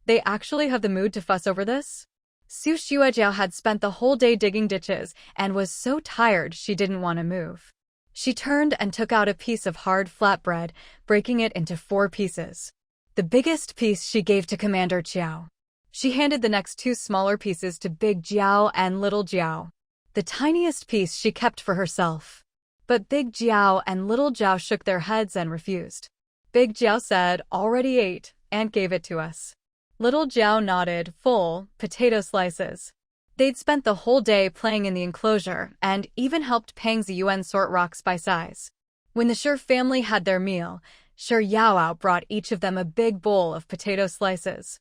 They actually have the mood to fuss over this? Su Xuejiao had spent the whole day digging ditches and was so tired she didn't want to move. She turned and took out a piece of hard flatbread, breaking it into 4 pieces. The biggest piece she gave to Commander Jiao. She handed the next 2 smaller pieces to Big Jiao and Little Jiao. The tiniest piece she kept for herself. But Big Jiao and Little Jiao shook their heads and refused. Big Jiao said, "Already ate," and gave it to us. Little Jiao nodded, full, potato slices. They'd spent the whole day playing in the enclosure and even helped Pang Ziyuan sort rocks by size. When the Shi family had their meal, Shi Yaoao brought each of them a big bowl of potato slices.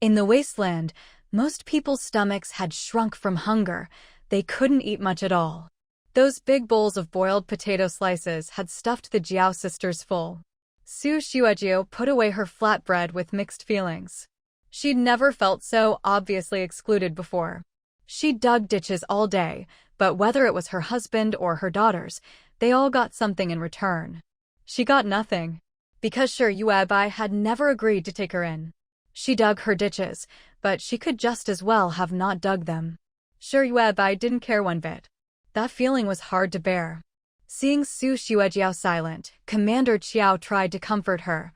In the Wasteland, most people's stomachs had shrunk from hunger. They couldn't eat much at all. Those big bowls of boiled potato slices had stuffed the Jiao sisters full. Su Xuejiao put away her flatbread with mixed feelings. She'd never felt so obviously excluded before. She dug ditches all day, but whether it was her husband or her daughters, they all got something in return. She got nothing. Because Shi Yuebai had never agreed to take her in. She dug her ditches, but she could just as well have not dug them. Shi Yuebai didn't care one bit. That feeling was hard to bear. Seeing Su Xuejiao silent, Commander Qiao tried to comfort her.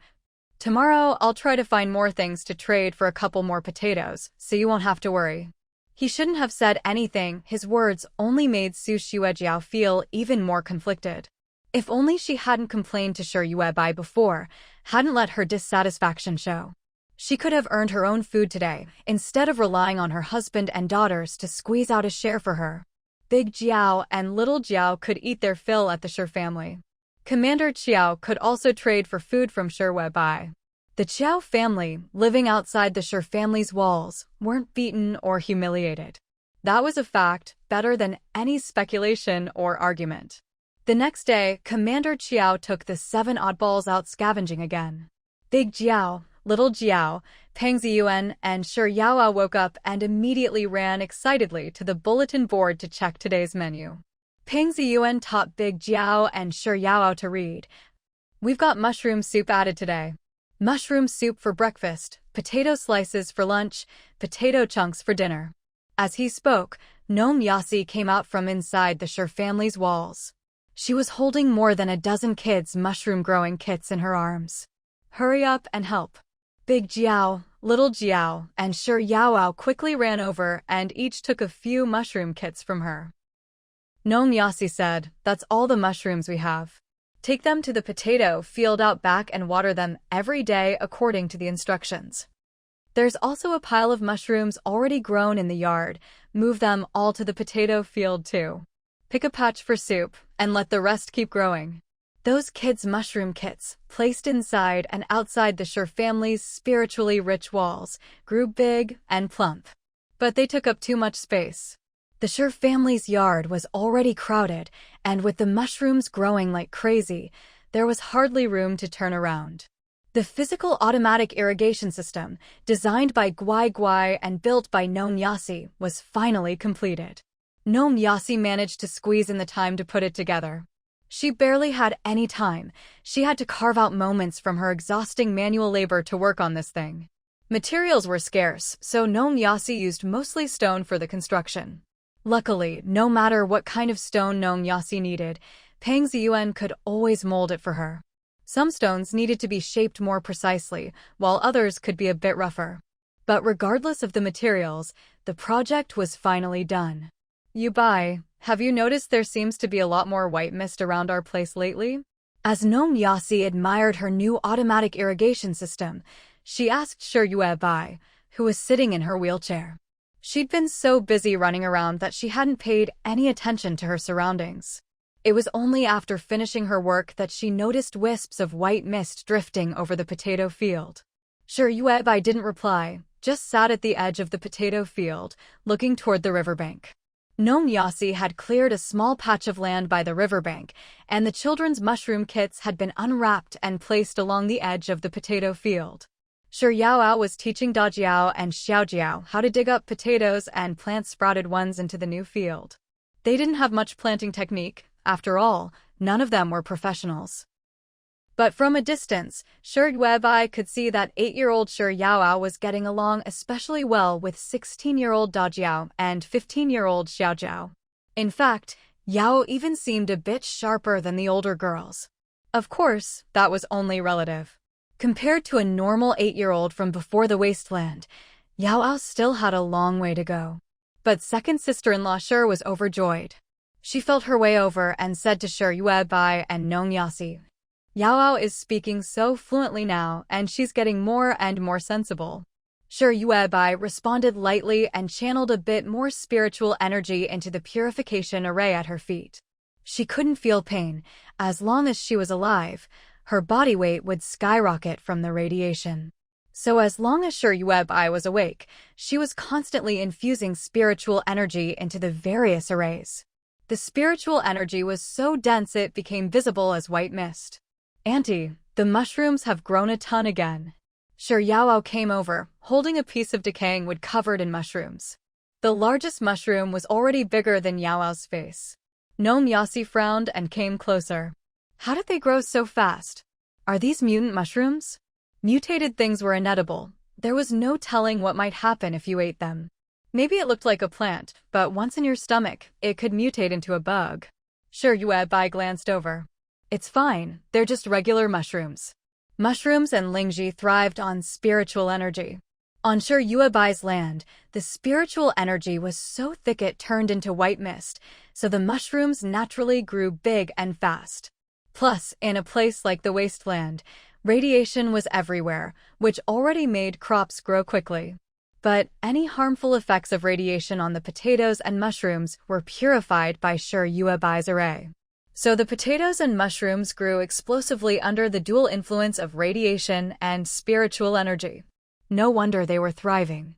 "Tomorrow I'll try to find more things to trade for a couple more potatoes, so you won't have to worry." He shouldn't have said anything. His words only made Su Xuejiao feel even more conflicted. If only she hadn't complained to Shi Yuebai before, hadn't let her dissatisfaction show. She could have earned her own food today, instead of relying on her husband and daughters to squeeze out a share for her. Big Jiao and Little Jiao could eat their fill at the Shi family. Commander Qiao could also trade for food from Shi Yuebai. The Qiao family, living outside the Shi family's walls, weren't beaten or humiliated. That was a fact, better than any speculation or argument. The next day, Commander Qiao took the 7 oddballs out scavenging again. Big Jiao, Little Jiao, Pang Ziyuan, and Shi Yaoao woke up and immediately ran excitedly to the bulletin board to check today's menu. Pang Ziyuan taught Big Jiao and Shi Yaoao to read. "We've got mushroom soup added today. Mushroom soup for breakfast, potato slices for lunch, potato chunks for dinner." As he spoke, Gnome Yasi came out from inside the Shi family's walls. She was holding more than a dozen kids' mushroom-growing kits in her arms. "Hurry up and help." Big Jiao, Little Jiao, and Shi Yaoao quickly ran over and each took a few mushroom kits from her. Gnome Yasi said, "That's all the mushrooms we have. Take them to the potato field out back and water them every day according to the instructions. There's also a pile of mushrooms already grown in the yard. Move them all to the potato field too. Pick a patch for soup, and let the rest keep growing." Those kids' mushroom kits, placed inside and outside the Shi family's spiritually rich walls, grew big and plump. But they took up too much space. The Shi family's yard was already crowded, and with the mushrooms growing like crazy, there was hardly room to turn around. The physical automatic irrigation system, designed by Guai Guai and built by Gnome Yasi, was finally completed. Gnome Yasi managed to squeeze in the time to put it together. She barely had any time. She had to carve out moments from her exhausting manual labor to work on this thing. Materials were scarce, so Gnome Yasi used mostly stone for the construction. Luckily, no matter what kind of stone Gnome Yasi needed, Pang Ziyuan could always mold it for her. Some stones needed to be shaped more precisely, while others could be a bit rougher. But regardless of the materials, the project was finally done. "Yubai, have you noticed there seems to be a lot more white mist around our place lately?" As Gnome Yasi admired her new automatic irrigation system, she asked Shi Yuebai, who was sitting in her wheelchair. She'd been so busy running around that she hadn't paid any attention to her surroundings. It was only after finishing her work that she noticed wisps of white mist drifting over the potato field. Shi Yuebai didn't reply, just sat at the edge of the potato field, looking toward the riverbank. Gnome Yasi had cleared a small patch of land by the riverbank, and the children's mushroom kits had been unwrapped and placed along the edge of the potato field. Shi Yaoao was teaching Da Jiao and Xiao Jiao how to dig up potatoes and plant sprouted ones into the new field. They didn't have much planting technique. After all, none of them were professionals. But from a distance, Shi Yuebai could see that 8-year-old Shi Yaoao was getting along especially well with 16-year-old Dajiao and 15-year-old Xiaojiao. In fact, Yao even seemed a bit sharper than the older girls. Of course, that was only relative. Compared to a normal 8-year-old from before the Wasteland, Yaoao still had a long way to go. But second sister-in-law Shi was overjoyed. She felt her way over and said to Shi Yuebai and Nong Yasi, "Yaoao is speaking so fluently now, and she's getting more and more sensible." Shi Yuebai responded lightly and channeled a bit more spiritual energy into the purification array at her feet. She couldn't feel pain. As long as she was alive, her body weight would skyrocket from the radiation. So as long as Shi Yuebai was awake, she was constantly infusing spiritual energy into the various arrays. The spiritual energy was so dense it became visible as white mist. "Auntie, the mushrooms have grown a ton again." Shi Yaoao came over, holding a piece of decaying wood covered in mushrooms. The largest mushroom was already bigger than Yaoao's face. Nome Yasi frowned and came closer. "How did they grow so fast? Are these mutant mushrooms?" Mutated things were inedible. There was no telling what might happen if you ate them. Maybe it looked like a plant, but once in your stomach, it could mutate into a bug. Shi Yuebai glanced over. "It's fine, they're just regular mushrooms." Mushrooms and Lingji thrived on spiritual energy. On Shi Yuebai's land, the spiritual energy was so thick it turned into white mist, so the mushrooms naturally grew big and fast. Plus, in a place like the Wasteland, radiation was everywhere, which already made crops grow quickly. But any harmful effects of radiation on the potatoes and mushrooms were purified by Shi Yuebai's array. So the potatoes and mushrooms grew explosively under the dual influence of radiation and spiritual energy. No wonder they were thriving.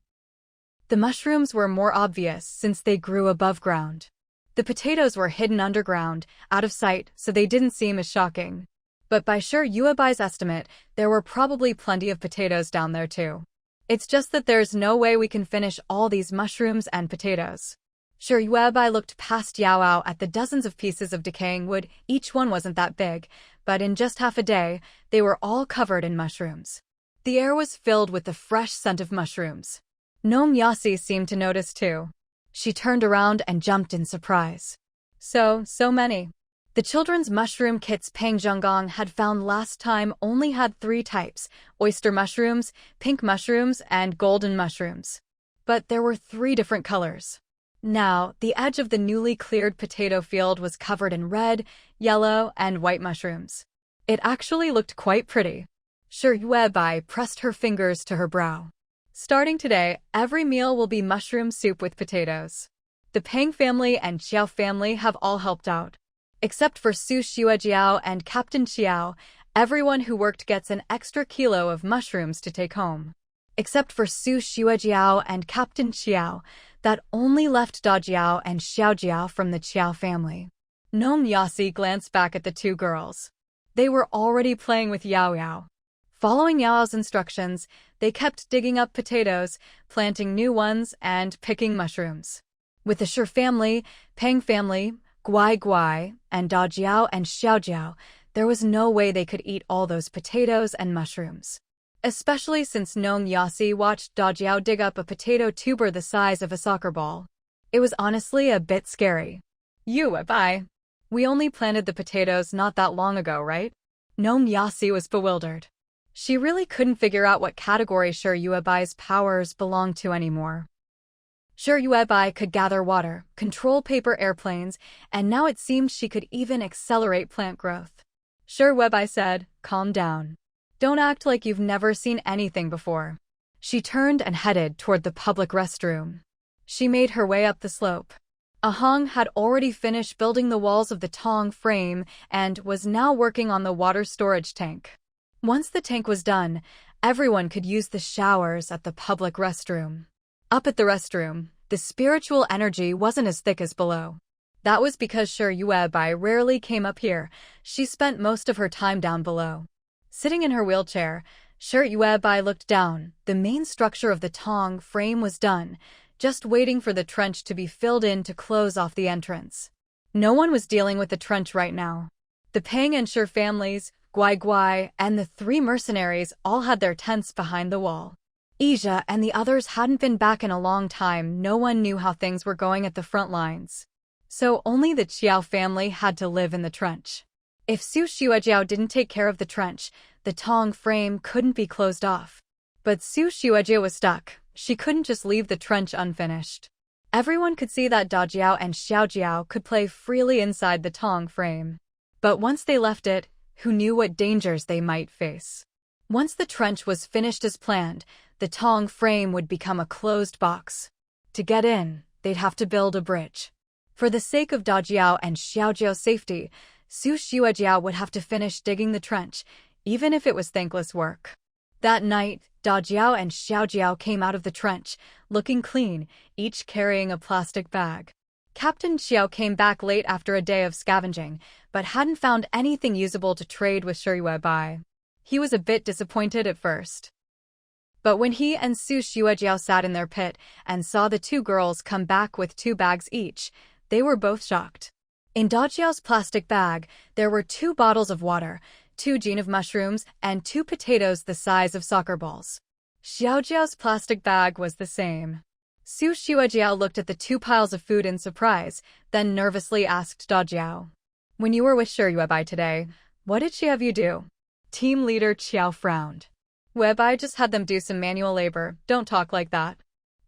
The mushrooms were more obvious since they grew above ground. The potatoes were hidden underground, out of sight, so they didn't seem as shocking. But by Shi Yuebai's estimate, there were probably plenty of potatoes down there too. It's just that there's no way we can finish all these mushrooms and potatoes. Shi Yuebai looked past Yaoao at the dozens of pieces of decaying wood. Each one wasn't that big, but in just half a day, they were all covered in mushrooms. The air was filled with the fresh scent of mushrooms. Nome Yasi seemed to notice too. She turned around and jumped in surprise. So many. The children's mushroom kits Peng Zhonggong had found last time only had 3 types: oyster mushrooms, pink mushrooms, and golden mushrooms. But there were 3 different colors. Now, the edge of the newly cleared potato field was covered in red, yellow, and white mushrooms. It actually looked quite pretty. Shi Yuebai pressed her fingers to her brow. "Starting today, every meal will be mushroom soup with potatoes." The Peng family and Xiao family have all helped out. Except for Su Xuejiao and Captain Xiao, everyone who worked gets an extra kilo of mushrooms to take home. Except for Su Xuejiao and Captain Xiao, that only left Dajiao and Xiaojiao from the Qiao family. Nome Yasi glanced back at the 2 girls. They were already playing with Yao Yao. Following Yao's instructions, they kept digging up potatoes, planting new ones, and picking mushrooms. With the Shi family, Peng family, Guai Guai, and Dajiao and Xiaojiao, there was no way they could eat all those potatoes and mushrooms. Especially since Nong Yasi watched Dajiao dig up a potato tuber the size of a soccer ball. It was honestly a bit scary. "Yuebai, we only planted the potatoes not that long ago, right?" Nong Yasi was bewildered. She really couldn't figure out what category Shi Yuebai's powers belonged to anymore. Shi Yuebai could gather water, control paper airplanes, and now it seemed she could even accelerate plant growth. Shi Yuebai said, "Calm down. Don't act like you've never seen anything before." She turned and headed toward the public restroom. She made her way up the slope. Ahong had already finished building the walls of the tong frame and was now working on the water storage tank. Once the tank was done, everyone could use the showers at the public restroom. Up at the restroom, the spiritual energy wasn't as thick as below. That was because Shi Yuebai rarely came up here. She spent most of her time down below. Sitting in her wheelchair, Shi Yuebai looked down. The main structure of the tong frame was done, just waiting for the trench to be filled in to close off the entrance. No one was dealing with the trench right now. The Peng and Shi families, Guai Guai, and the 3 mercenaries all had their tents behind the wall. Ija and the others hadn't been back in a long time. No one knew how things were going at the front lines. So only the Qiao family had to live in the trench. If Su Xuejiao didn't take care of the trench, the Tong frame couldn't be closed off. But Su Xuejiao was stuck. She couldn't just leave the trench unfinished. Everyone could see that Dajiao and Xiaojiao could play freely inside the Tong frame. But once they left it, who knew what dangers they might face? Once the trench was finished as planned, the Tong frame would become a closed box. To get in, they'd have to build a bridge. For the sake of Dajiao and Xiaojiao's safety, Su Xuejiao would have to finish digging the trench, even if it was thankless work. That night, Dajiao and Xiaojiao came out of the trench, looking clean, each carrying a plastic bag. Captain Xiao came back late after a day of scavenging, but hadn't found anything usable to trade with Shiyue. He was a bit disappointed at first. But when he and Su Xuejiao sat in their pit and saw the 2 girls come back with 2 bags each, they were both shocked. In Dajiao's plastic bag, there were 2 bottles of water, 2 jean of mushrooms, and 2 potatoes the size of soccer balls. Xiaojiao's plastic bag was the same. Su Xuejiao looked at the 2 piles of food in surprise, then nervously asked Dajiao, "When you were with Shiyue today, what did she have you do?" Team leader Qiao frowned. "I just had them do some manual labor, don't talk like that."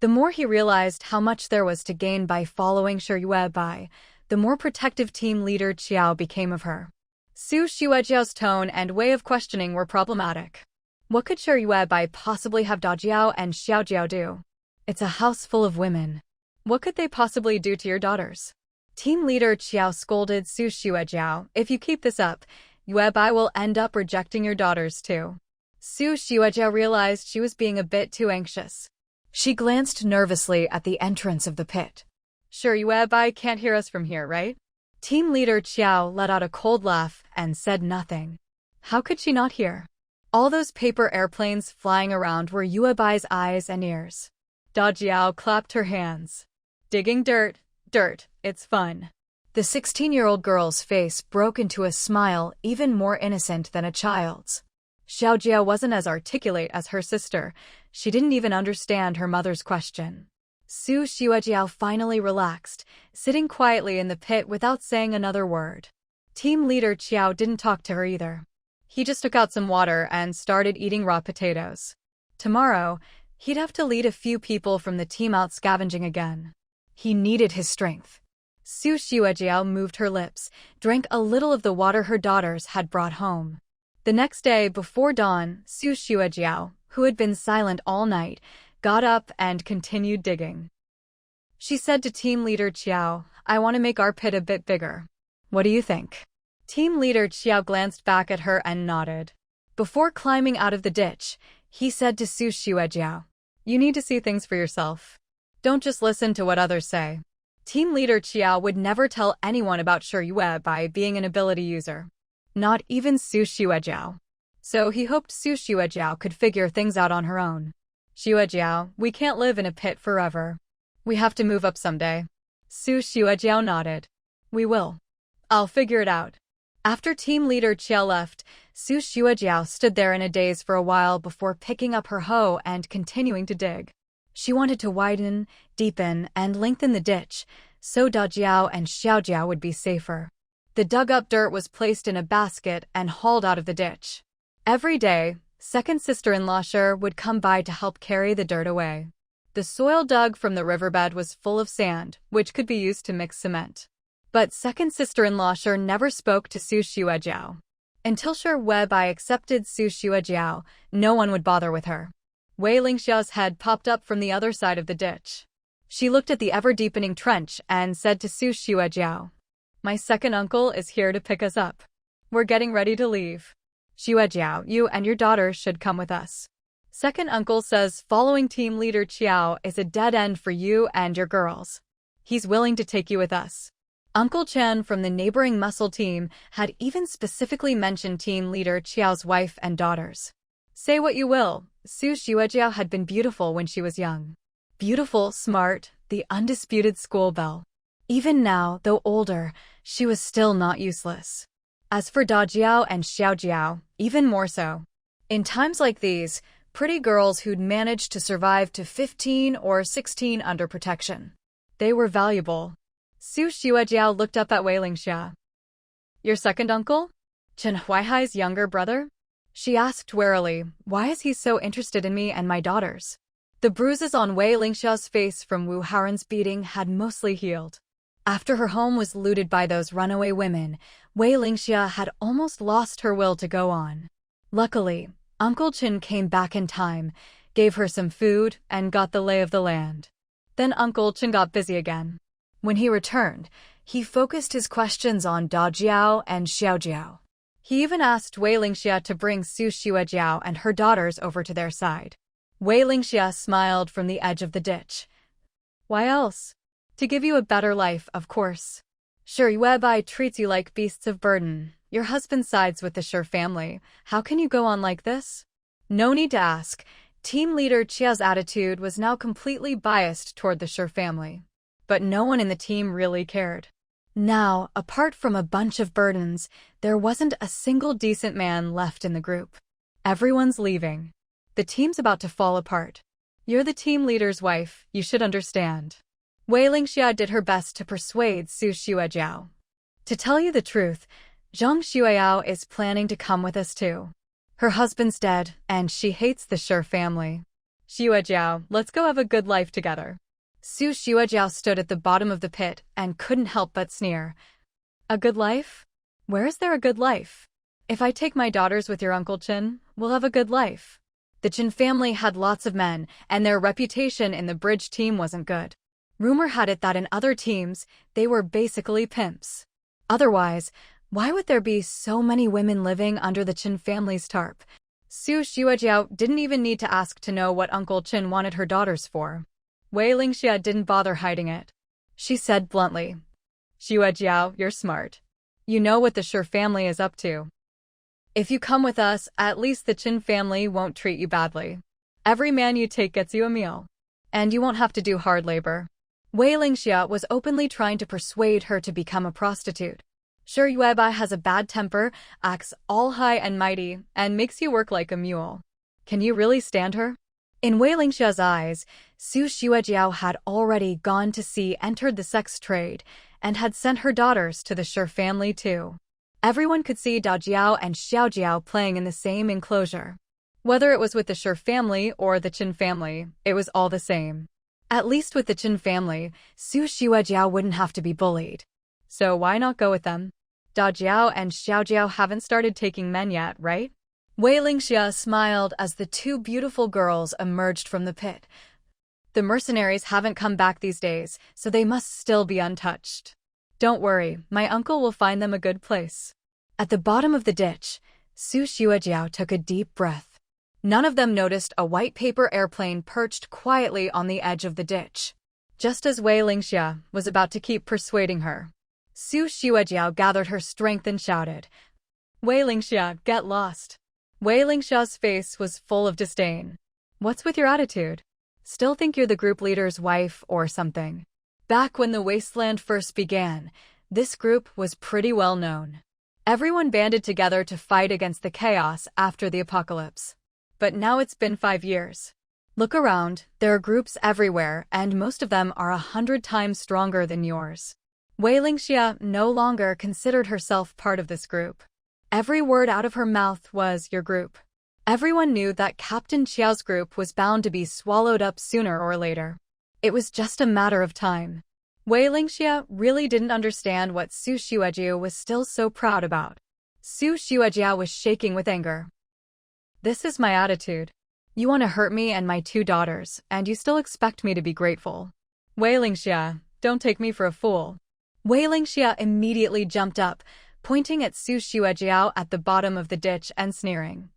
The more he realized how much there was to gain by following Shiyue, the more protective team leader Qiao became of her. Su Xuejiao's tone and way of questioning were problematic. What could Shiyue possibly have Dajiao and Xiaojiao do? It's a house full of women. What could they possibly do to your daughters? Team leader Qiao scolded Su Xuejiao, "If you keep this up, Yue will end up rejecting your daughters too." Su Xuejiao realized she was being a bit too anxious. She glanced nervously at the entrance of the pit. "Sure, Yue can't hear us from here, right?" Team leader Qiao let out a cold laugh and said nothing. How could she not hear? All those paper airplanes flying around were Yuebai's eyes and ears. Dajiao clapped her hands. "Digging dirt, it's fun." The 16-year-old girl's face broke into a smile even more innocent than a child's. Xiaojia wasn't as articulate as her sister. She didn't even understand her mother's question. Su Xuejiao finally relaxed, sitting quietly in the pit without saying another word. Team leader Qiao didn't talk to her either. He just took out some water and started eating raw potatoes. Tomorrow, he'd have to lead a few people from the team out scavenging again. He needed his strength. Su Xuejiao moved her lips, drank a little of the water her daughters had brought home. The next day, before dawn, Su Xuejiao, who had been silent all night, got up and continued digging. She said to team leader Qiao, "I want to make our pit a bit bigger. What do you think?" Team leader Qiao glanced back at her and nodded. Before climbing out of the ditch, he said to Su Xuejiao, "You need to see things for yourself. Don't just listen to what others say." Team leader Qiao would never tell anyone about Shiyue by being an ability user. Not even Su Xuejiao. So he hoped Su Xuejiao could figure things out on her own. "Xuejiao, we can't live in a pit forever. We have to move up someday." Su Xuejiao nodded. "We will. I'll figure it out." After team leader Qiao left, Su Xuejiao stood there in a daze for a while before picking up her hoe and continuing to dig. She wanted to widen, deepen, and lengthen the ditch, so Dajiao and Xiaojiao would be safer. The dug-up dirt was placed in a basket and hauled out of the ditch. Every day, second sister-in-law Sher would come by to help carry the dirt away. The soil dug from the riverbed was full of sand, which could be used to mix cement. But second sister-in-law Sher never spoke to Su Xuejiao. Until Shiyue accepted Su Xuejiao, no one would bother with her. Wei Lingxiao's head popped up from the other side of the ditch. She looked at the ever-deepening trench and said to Su Xuejiao, "My second uncle is here to pick us up. We're getting ready to leave. Xuejiao, you and your daughter should come with us. Second uncle says following team leader Qiao is a dead end for you and your girls. He's willing to take you with us." Uncle Chen from the neighboring muscle team had even specifically mentioned team leader Qiao's wife and daughters. Say what you will, Su Xuejiao had been beautiful when she was young. Beautiful, smart, the undisputed school belle. Even now, though older, she was still not useless. As for Dajiao and Xiaojiao, even more so. In times like these, pretty girls who'd managed to survive to 15 or 16 under protection. They were valuable. Su Xiaojiao looked up at Wei Lingxia. Your second uncle? Chen Huaihai's younger brother? She asked warily, why is he so interested in me and my daughters? The bruises on Wei Lingxia's face from Wu Haoren's beating had mostly healed. After her home was looted by those runaway women, Wei Lingxia had almost lost her will to go on. Luckily, Uncle Chen came back in time, gave her some food, and got the lay of the land. Then Uncle Chen got busy again. When he returned, he focused his questions on Dajiao and Xiaojiao. He even asked Wei Lingxia to bring Su Xiaojiao and her daughters over to their side. Wei Lingxia smiled from the edge of the ditch. Why else? To give you a better life, of course. Sure, Yuebai treats you like beasts of burden. Your husband sides with the Sure family. How can you go on like this? No need to ask. Team leader Chia's attitude was now completely biased toward the Sure family. But no one in the team really cared. Now, apart from a bunch of burdens, there wasn't a single decent man left in the group. Everyone's leaving. The team's about to fall apart. You're the team leader's wife, you should understand. Wei Lingxia did her best to persuade Su Xiaojiao. To tell you the truth, Zhang Xueyao is planning to come with us too. Her husband's dead, and she hates the Sure family. Xiaojiao, let's go have a good life together. Su Xiaojiao stood at the bottom of the pit and couldn't help but sneer. A good life? Where is there a good life? If I take my daughters with your Uncle Chen, we'll have a good life. The Chen family had lots of men, and their reputation in the bridge team wasn't good. Rumor had it that in other teams, they were basically pimps. Otherwise, why would there be so many women living under the Chen family's tarp? Su Xiaojiao didn't even need to ask to know what Uncle Chen wanted her daughters for. Wei Lingxia didn't bother hiding it. She said bluntly, Xiaojiao, you're smart. You know what the Sure family is up to. If you come with us, at least the Chen family won't treat you badly. Every man you take gets you a meal. And you won't have to do hard labor. Wei Lingxia was openly trying to persuade her to become a prostitute. Sure, Yuebai has a bad temper, acts all high and mighty, and makes you work like a mule. Can you really stand her? In Wei Lingxia's eyes, Su Xiaojiao had already gone to sea, entered the sex trade, and had sent her daughters to the Sure family too. Everyone could see Dajiao and Xiaojiao playing in the same enclosure. Whether it was with the Sure family or the Chen family, it was all the same. At least with the Chen family, Su Xiaojiao wouldn't have to be bullied. So why not go with them? Dajiao and Xiaojiao haven't started taking men yet, right? Wei Lingxia smiled as the two beautiful girls emerged from the pit. The mercenaries haven't come back these days, so they must still be untouched. Don't worry, my uncle will find them a good place. At the bottom of the ditch, Su Xiaojiao took a deep breath. None of them noticed a white paper airplane perched quietly on the edge of the ditch. Just as Wei Lingxia was about to keep persuading her, Su Xiaojiao gathered her strength and shouted, Wei Lingxia, get lost. Wei Lingxia's face was full of disdain. What's with your attitude? Still think you're the group leader's wife or something? Back when the Wasteland first began, this group was pretty well known. Everyone banded together to fight against the chaos after the apocalypse. But now it's been 5 years. Look around, there are groups everywhere, and most of them are 100 times stronger than yours. Wei Lingxia no longer considered herself part of this group. Every word out of her mouth was your group. Everyone knew that Captain Qiao's group was bound to be swallowed up sooner or later. It was just a matter of time. Wei Lingxia really didn't understand what Su Xiaojiao was still so proud about. Su Xiaojiao was shaking with anger. This is my attitude. You want to hurt me and my 2 daughters, and you still expect me to be grateful. Wei Lingxia, don't take me for a fool. Wei Lingxia immediately jumped up, pointing at Su Xiaojiao at the bottom of the ditch and sneering.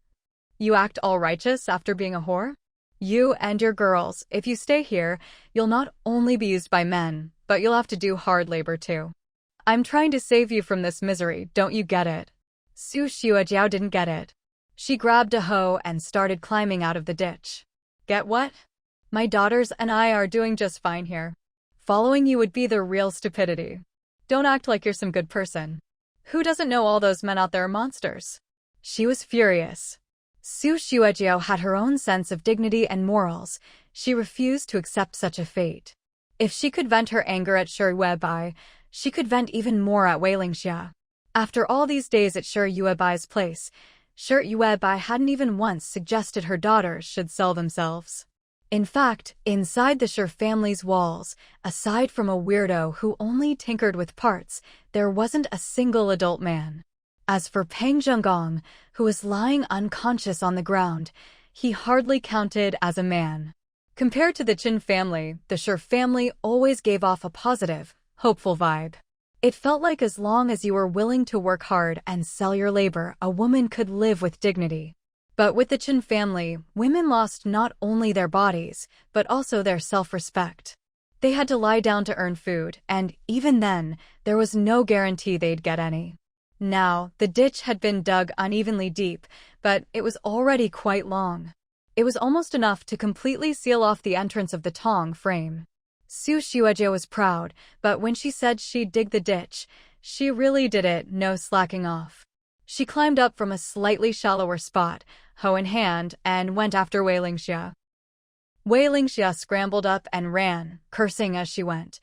You act all righteous after being a whore? You and your girls, if you stay here, you'll not only be used by men, but you'll have to do hard labor too. I'm trying to save you from this misery, don't you get it? Su Xiaojiao didn't get it. She grabbed a hoe and started climbing out of the ditch. Get what? My daughters and I are doing just fine here. Following you would be the real stupidity. Don't act like you're some good person. Who doesn't know all those men out there are monsters? She was furious. Su Xuejiao had her own sense of dignity and morals. She refused to accept such a fate. If she could vent her anger at Shi Yuebai, she could vent even more at Wei Lingxia. After all these days at Shi Yuebai's place, Shi Yuebai hadn't even once suggested her daughters should sell themselves. In fact, inside the Shi family's walls, aside from a weirdo who only tinkered with parts, there wasn't a single adult man. As for Peng Zhenggong, who was lying unconscious on the ground, he hardly counted as a man. Compared to the Qin family, the Shi family always gave off a positive, hopeful vibe. It felt like as long as you were willing to work hard and sell your labor, a woman could live with dignity. But with the Qin family, women lost not only their bodies, but also their self-respect. They had to lie down to earn food, and even then, there was no guarantee they'd get any. Now, the ditch had been dug unevenly deep, but it was already quite long. It was almost enough to completely seal off the entrance of the tong frame. Su Xuejiao was proud, but when she said she'd dig the ditch, she really did it, no slacking off. She climbed up from a slightly shallower spot, hoe in hand, and went after Wei Lingxia. Wei Lingxia scrambled up and ran, cursing as she went.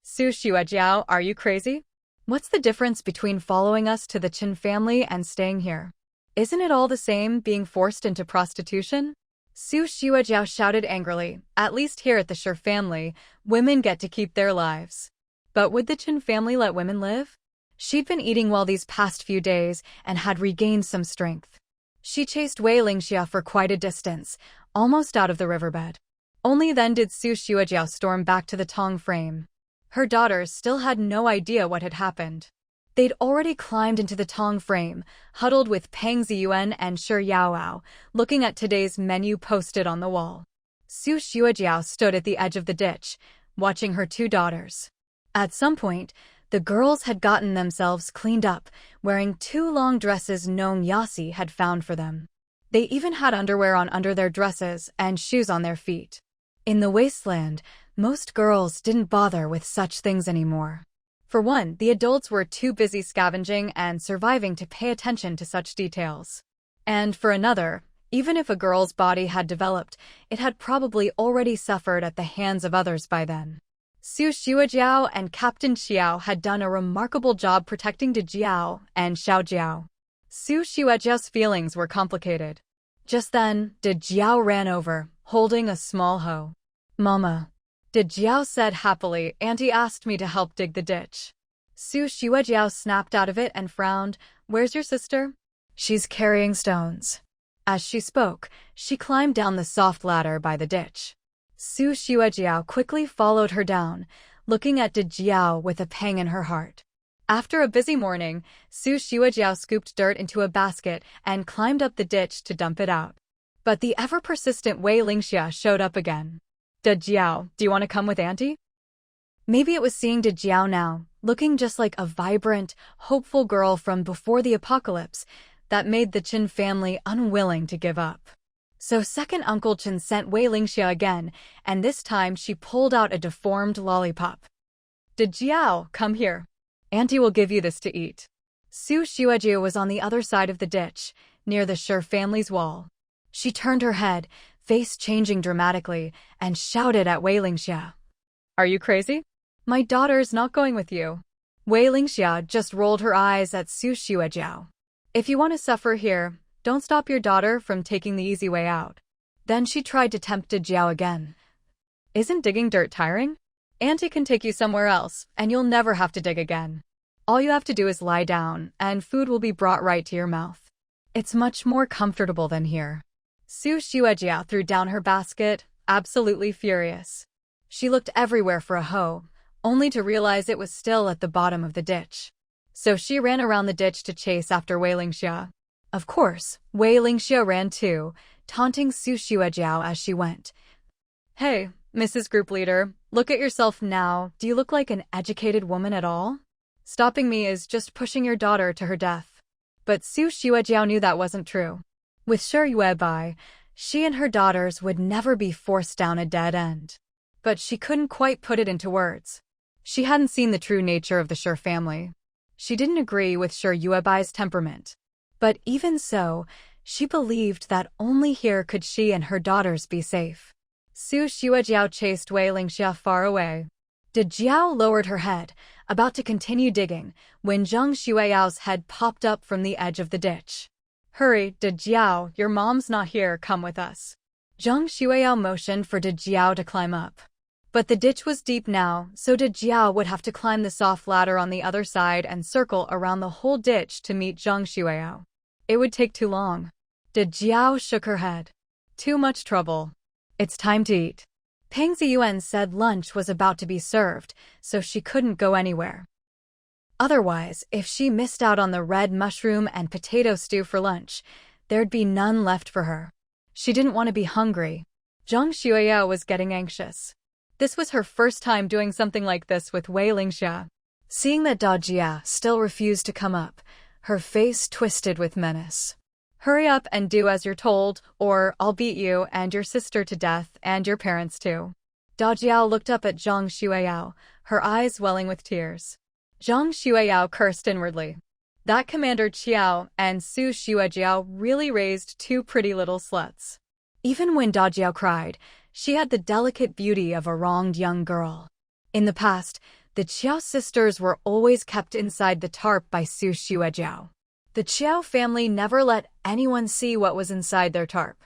Su Xuejiao, are you crazy? What's the difference between following us to the Qin family and staying here? Isn't it all the same being forced into prostitution? Su Xuejiao shouted angrily. At least here at the Shi family, women get to keep their lives. But would the Qin family let women live? She'd been eating well these past few days and had regained some strength. She chased Wei Lingxia for quite a distance, almost out of the riverbed. Only then did Su Xuejiao storm back to the tong frame. Her daughters still had no idea what had happened. They'd already climbed into the tong frame, huddled with Peng Ziyuan and Shi Yaoao, looking at today's menu posted on the wall. Su Xuejiao stood at the edge of the ditch, watching her two daughters. At some point, the girls had gotten themselves cleaned up, wearing two long dresses Nong Yasi had found for them. They even had underwear on under their dresses and shoes on their feet. In the Wasteland, most girls didn't bother with such things anymore. For one, the adults were too busy scavenging and surviving to pay attention to such details. And for another, even if a girl's body had developed, it had probably already suffered at the hands of others by then. Su Xuejiao and Captain Xiao had done a remarkable job protecting De Jiao and Xiao Jiao. Su Xuejiao's feelings were complicated. Just then, De Jiao ran over, holding a small hoe. "Mama," De Jiao said happily, "Auntie asked me to help dig the ditch." Su Xuejiao snapped out of it and frowned. "Where's your sister?" "She's carrying stones." As she spoke, she climbed down the soft ladder by the ditch. Su Xuejiao quickly followed her down, looking at De Jiao with a pang in her heart. After a busy morning, Su Xuejiao scooped dirt into a basket and climbed up the ditch to dump it out. But the ever-persistent Wei Lingxia showed up again. "De Jiao, do you want to come with Auntie?" Maybe it was seeing De Jiao now, looking just like a vibrant, hopeful girl from before the apocalypse, that made the Qin family unwilling to give up. So second Uncle Qin sent Wei Lingxia again, and this time she pulled out a deformed lollipop. "De Jiao, come here. Auntie will give you this to eat." Su Xuejiao was on the other side of the ditch, near the Shi family's wall. She turned her head, face changing dramatically, and shouted at Wei Lingxia. "Are you crazy? My daughter's not going with you." Wei Lingxia just rolled her eyes at Su Xuejiao. "If you want to suffer here, don't stop your daughter from taking the easy way out." Then she tried to tempt De Jiao again. "Isn't digging dirt tiring? Auntie can take you somewhere else, and you'll never have to dig again. All you have to do is lie down, and food will be brought right to your mouth. It's much more comfortable than here." Su Xuejiao threw down her basket, absolutely furious. She looked everywhere for a hoe, only to realize it was still at the bottom of the ditch. So she ran around the ditch to chase after Wei Lingxia. Of course, Wei Lingxia ran too, taunting Su Xuejiao as she went. "Hey, Mrs. Group Leader, look at yourself now. Do you look like an educated woman at all? Stopping me is just pushing your daughter to her death." But Su Xuejiao knew that wasn't true. With Shi Yuebai, she and her daughters would never be forced down a dead end. But she couldn't quite put it into words. She hadn't seen the true nature of the Shi family. She didn't agree with Shi Yuebai's temperament. But even so, she believed that only here could she and her daughters be safe. Su Xuejiao chased Wei Lingxia far away. De Jiao lowered her head, about to continue digging, when Zhang Xueyao's head popped up from the edge of the ditch. Hurry, De Jiao, your mom's not here, come with us. Zhang Xueyao motioned for De Jiao to climb up. But the ditch was deep now, so De Jiao would have to climb the soft ladder on the other side and circle around the whole ditch to meet Zhang Xueyao. It would take too long. De Jiao shook her head. Too much trouble. It's time to eat. Peng Ziyuan said lunch was about to be served, so she couldn't go anywhere. Otherwise, if she missed out on the red mushroom and potato stew for lunch, there'd be none left for her. She didn't want to be hungry. Zhang Xueyao was getting anxious. This was her first time doing something like this with Wei Lingxia. Seeing that Da Jia still refused to come up, her face twisted with menace. Hurry up and do as you're told, or I'll beat you and your sister to death and your parents too. Da Jiao looked up at Zhang Xueyao, her eyes welling with tears. Zhang Xueyao cursed inwardly. That Commander Qiao and Su Xuejiao really raised two pretty little sluts. Even when Da Jiao cried, she had the delicate beauty of a wronged young girl. In the past, the Qiao sisters were always kept inside the tarp by Su Xuejiao. The Qiao family never let anyone see what was inside their tarp.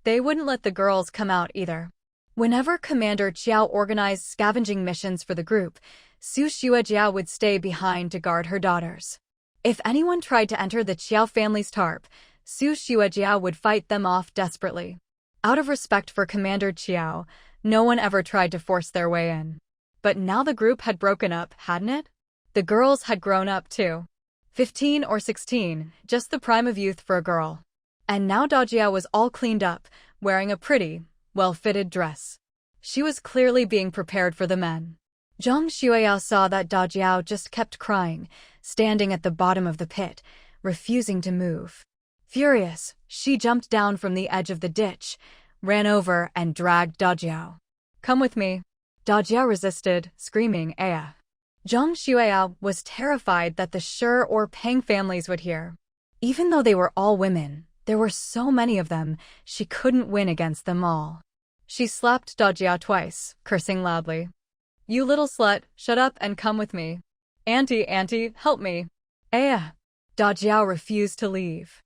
They wouldn't let the girls come out either. Whenever Commander Qiao organized scavenging missions for the group, Su Xuejiao would stay behind to guard her daughters. If anyone tried to enter the Qiao family's tarp, Su Xuejiao would fight them off desperately. Out of respect for Commander Qiao, no one ever tried to force their way in. But now the group had broken up, hadn't it? The girls had grown up too. 15 or 16, just the prime of youth for a girl. And now Da Jia was all cleaned up, wearing a pretty, well-fitted dress. She was clearly being prepared for the men. Zhang Xueyao saw that Da Jiao just kept crying, standing at the bottom of the pit, refusing to move. Furious, she jumped down from the edge of the ditch, ran over and dragged Da Jiao. Come with me. Da Jiao resisted, screaming, Aya. Zhang Xueyao was terrified that the Shi or Peng families would hear. Even though they were all women, there were so many of them, she couldn't win against them all. She slapped Da Jiao twice, cursing loudly. You little slut, shut up and come with me. Auntie, help me. Aya. Da Jiao refused to leave.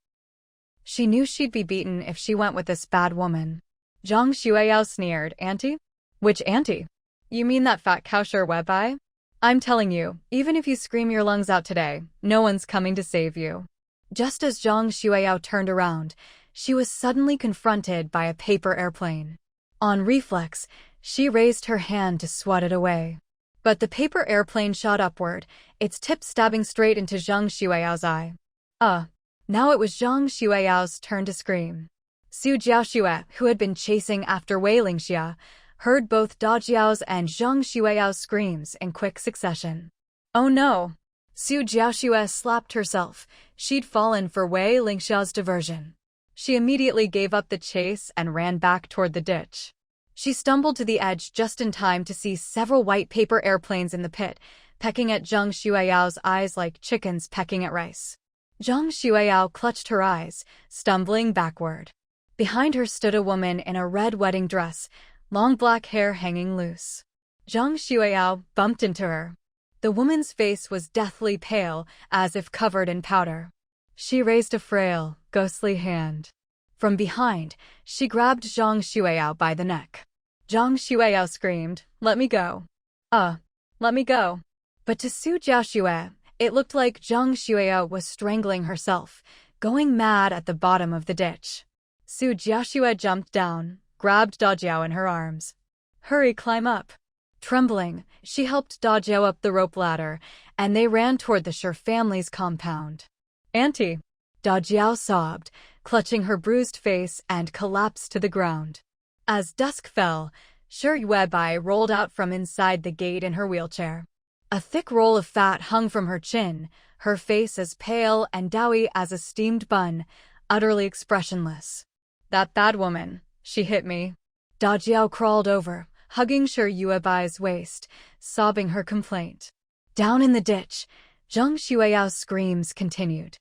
She knew she'd be beaten if she went with this bad woman. Zhang Xueyao sneered, Auntie? Which auntie? You mean that fat cow Shi Yuebai? I'm telling you, even if you scream your lungs out today, no one's coming to save you. Just as Zhang Xueyao turned around, she was suddenly confronted by a paper airplane. On reflex, she raised her hand to swat it away. But the paper airplane shot upward, its tip stabbing straight into Zhang Xueyao's eye. Now it was Zhang Xueyao's turn to scream. Su Jiaoxue, who had been chasing after Wei Lingxia, heard both Da Jiao's and Zhang Xueyao's screams in quick succession. Oh no! Su Jiaoxue slapped herself. She'd fallen for Wei Lingxia's diversion. She immediately gave up the chase and ran back toward the ditch. She stumbled to the edge just in time to see several white paper airplanes in the pit, pecking at Zhang Xueyao's eyes like chickens pecking at rice. Zhang Xueyao clutched her eyes, stumbling backward. Behind her stood a woman in a red wedding dress, long black hair hanging loose. Zhang Xueyao bumped into her. The woman's face was deathly pale, as if covered in powder. She raised a frail, ghostly hand. From behind, she grabbed Zhang Xueyao by the neck. Zhang Xueyao screamed, "Let me go. Let me go." But to Su Jiaoxue, it looked like Zhang Xueyao was strangling herself, going mad at the bottom of the ditch. Su Jiaoxue jumped down, grabbed Da Jiao in her arms. Hurry, climb up. Trembling, she helped Da Jiao up the rope ladder, and they ran toward the Shi family's compound. Auntie! Da Jiao sobbed, clutching her bruised face and collapsed to the ground. As dusk fell, Shi Yuebai rolled out from inside the gate in her wheelchair. A thick roll of fat hung from her chin, her face as pale and doughy as a steamed bun, utterly expressionless. That bad woman, she hit me. Da Jiao crawled over, hugging Shi Yuebai's waist, sobbing her complaint. Down in the ditch, Zhang Xueyao's screams continued.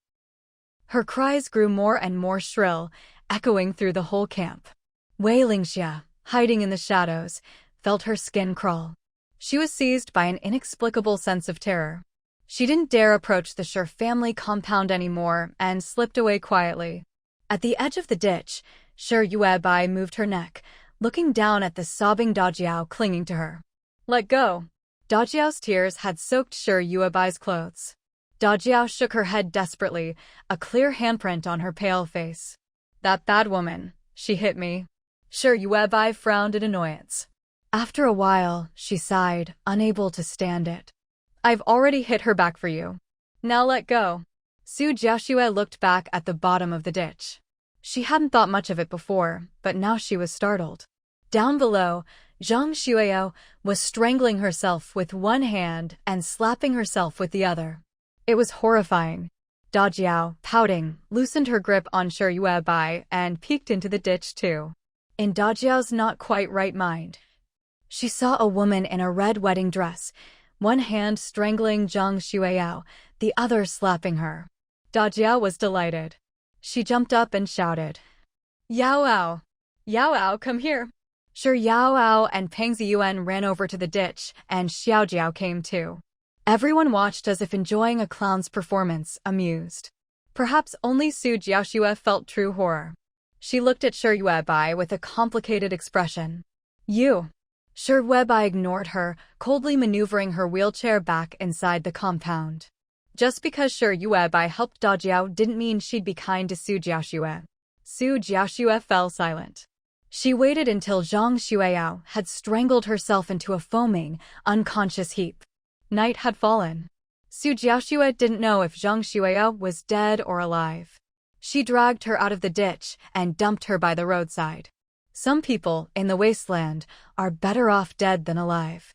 Her cries grew more and more shrill, echoing through the whole camp. Wei Lingxia, hiding in the shadows, felt her skin crawl. She was seized by an inexplicable sense of terror. She didn't dare approach the Shi family compound anymore and slipped away quietly. At the edge of the ditch, Shi Yuebai moved her neck, looking down at the sobbing Dajiao clinging to her. Let go. Dajiao's tears had soaked Shi Yuebai's clothes. Dajiao shook her head desperately, a clear handprint on her pale face. That bad woman, she hit me. Shi Yuebai frowned in annoyance. After a while, she sighed, unable to stand it. I've already hit her back for you. Now let go. Su Jiaxue looked back at the bottom of the ditch. She hadn't thought much of it before, but now she was startled. Down below, Zhang Xueyao was strangling herself with one hand and slapping herself with the other. It was horrifying. Dajiao, pouting, loosened her grip on Shi Yuebai and peeked into the ditch too. In Dajiao's not quite right mind, she saw a woman in a red wedding dress, one hand strangling Zhang Xueyao, the other slapping her. Dajiao was delighted. She jumped up and shouted, Yaoao! Yaoao, come here! Shi Yaoao and Peng Ziyuan ran over to the ditch, and Xiaojiao came too. Everyone watched as if enjoying a clown's performance, amused. Perhaps only Su Jiaxue felt true horror. She looked at Shi Yuebai with a complicated expression. You! Shi Yuebai ignored her, coldly maneuvering her wheelchair back inside the compound. Just because Shi Yuebai helped Dajiao didn't mean she'd be kind to Su Jiaxue. Su Jiaxue fell silent. She waited until Zhang Xueyao had strangled herself into a foaming, unconscious heap. Night had fallen. Su Jiaxue didn't know if Zhang Xueyao was dead or alive. She dragged her out of the ditch and dumped her by the roadside. Some people in the Wasteland are better off dead than alive.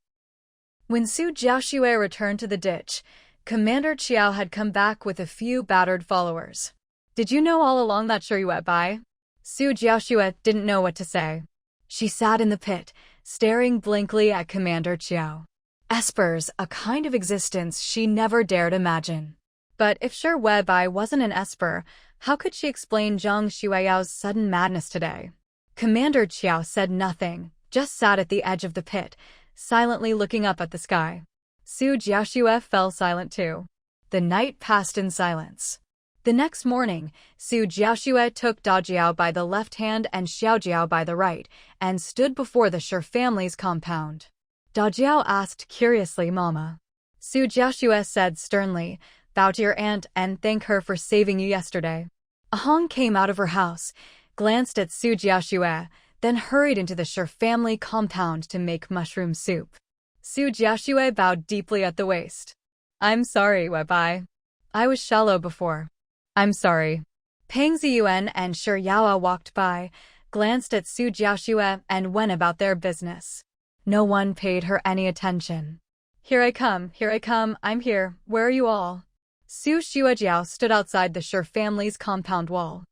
When Su Jiaxue returned to the ditch, Commander Qiao had come back with a few battered followers. Did you know all along that Shi Yuebai? Su Jiaxue didn't know what to say. She sat in the pit, staring blankly at Commander Qiao. Espers, a kind of existence she never dared imagine. But if Shi Yuebai wasn't an Esper, how could she explain Zhang Xueyao's sudden madness today? Commander Qiao said nothing, just sat at the edge of the pit, silently looking up at the sky. Su Jiaxue fell silent too. The night passed in silence. The next morning, Su Jiaxue took Dajiao by the left hand and Xiaojiao by the right, and stood before the Shi family's compound. Dajiao asked curiously, Mama. Su Jiaxue said sternly, bow to your aunt and thank her for saving you yesterday. Ahong came out of her house, glanced at Su Jiaxue, then hurried into the Shi family compound to make mushroom soup. Su Jiaxue bowed deeply at the waist. I'm sorry, Webai. I was shallow before. I'm sorry. Peng Ziyuan and Shi Yaoao walked by, glanced at Su Jiaxue and went about their business. No one paid her any attention. Here I come, I'm here, where are you all? Su Xuejiao stood outside the Shi family's compound wall.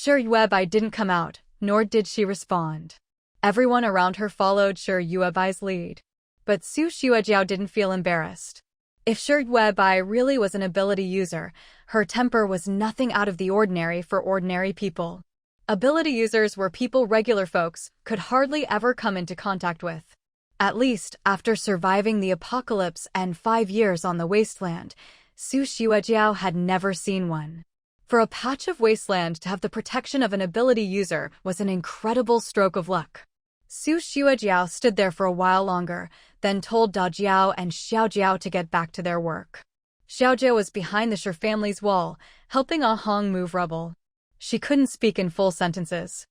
Shi Yuebai didn't come out, nor did she respond. Everyone around her followed Shi Yuebai's lead. But Su Xuejiao didn't feel embarrassed. If Shi Yuebai really was an ability user, her temper was nothing out of the ordinary for ordinary people. Ability users were people regular folks could hardly ever come into contact with. At least, after surviving the apocalypse and 5 years on the Wasteland, Su Xuejiao had never seen one. For a patch of Wasteland to have the protection of an ability user was an incredible stroke of luck. Su Xuejiao stood there for a while longer, then told Dajiao and Xiaojiao to get back to their work. Xiaojiao was behind the Shi family's wall, helping Ahong move rubble. She couldn't speak in full sentences.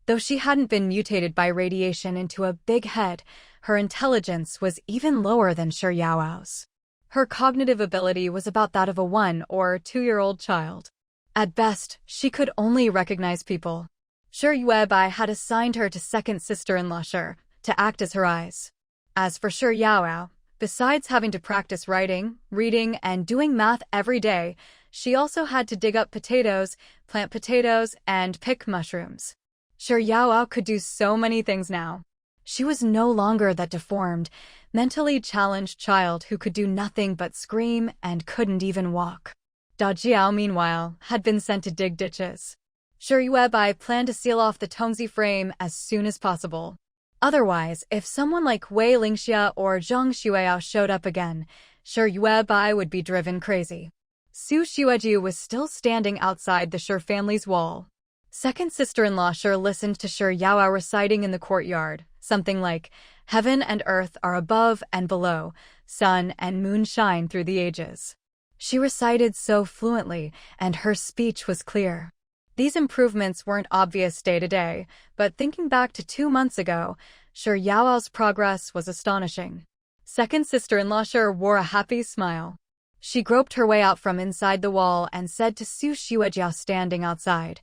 Though she hadn't been mutated by radiation into a big head, her intelligence was even lower than Shi Yaoao's. Her cognitive ability was about that of a 1- or 2-year-old child. At best, she could only recognize people. Shi Yuebai had assigned her to second sister-in-law Shi to act as her eyes. As for Shi Yaoao, besides having to practice writing, reading, and doing math every day, she also had to dig up potatoes, plant potatoes, and pick mushrooms. Shi Yaoao could do so many things now. She was no longer that deformed, mentally challenged child who could do nothing but scream and couldn't even walk. Da Jiao, meanwhile, had been sent to dig ditches. Shi Yuebai planned to seal off the Tongzi frame as soon as possible. Otherwise, if someone like Wei Lingxia or Zhang Xueyao showed up again, Shi Yuebai would be driven crazy. Su Xueju was still standing outside the Shi family's wall. Second sister-in-law Shi listened to Shi Yaoao reciting in the courtyard, something like, "Heaven and earth are above and below, sun and moon shine through the ages." She recited so fluently, and her speech was clear. These improvements weren't obvious day to day, but thinking back to 2 months ago, Shi Yaoao's progress was astonishing. Second sister-in-law Shi wore a happy smile. She groped her way out from inside the wall and said to Su Xuejiao standing outside,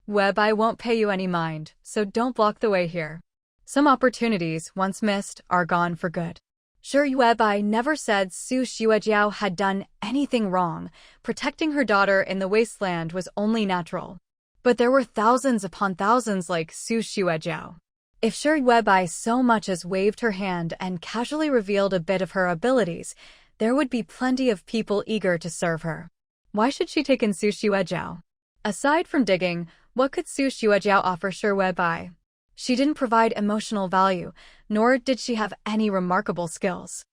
"Webai won't pay you any mind, so don't block the way here." Some opportunities, once missed, are gone for good. Shi Yuebai never said Su Xuejiao had done anything wrong. Protecting her daughter in the Wasteland was only natural. But there were thousands upon thousands like Su Xuejiao. If Shi Yuebai so much as waved her hand and casually revealed a bit of her abilities, there would be plenty of people eager to serve her. Why should she take in Su Xuejiao? Aside from digging, what could Su Xuejiao offer Shi Yuebai? She didn't provide emotional value, nor did she have any remarkable skills.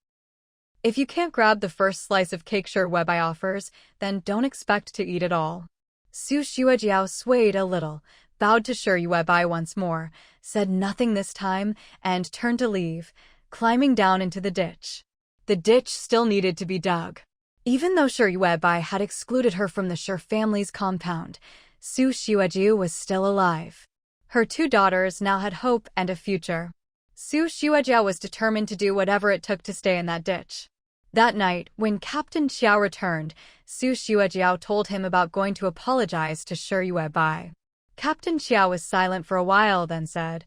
If you can't grab the first slice of cake Shi Yuebai offers, then don't expect to eat it all. Su Xuejiao swayed a little, bowed to Shi Yuebai once more, said nothing this time, and turned to leave, climbing down into the ditch. The ditch still needed to be dug. Even though Shi Yuebai had excluded her from the Shi family's compound, Su Xuejiao was still alive. Her 2 daughters now had hope and a future. Su Xuejiao was determined to do whatever it took to stay in that ditch. That night, when Captain Xiao returned, Su Xuejiao told him about going to apologize to Shi Yuebai. Captain Xiao was silent for a while, then said,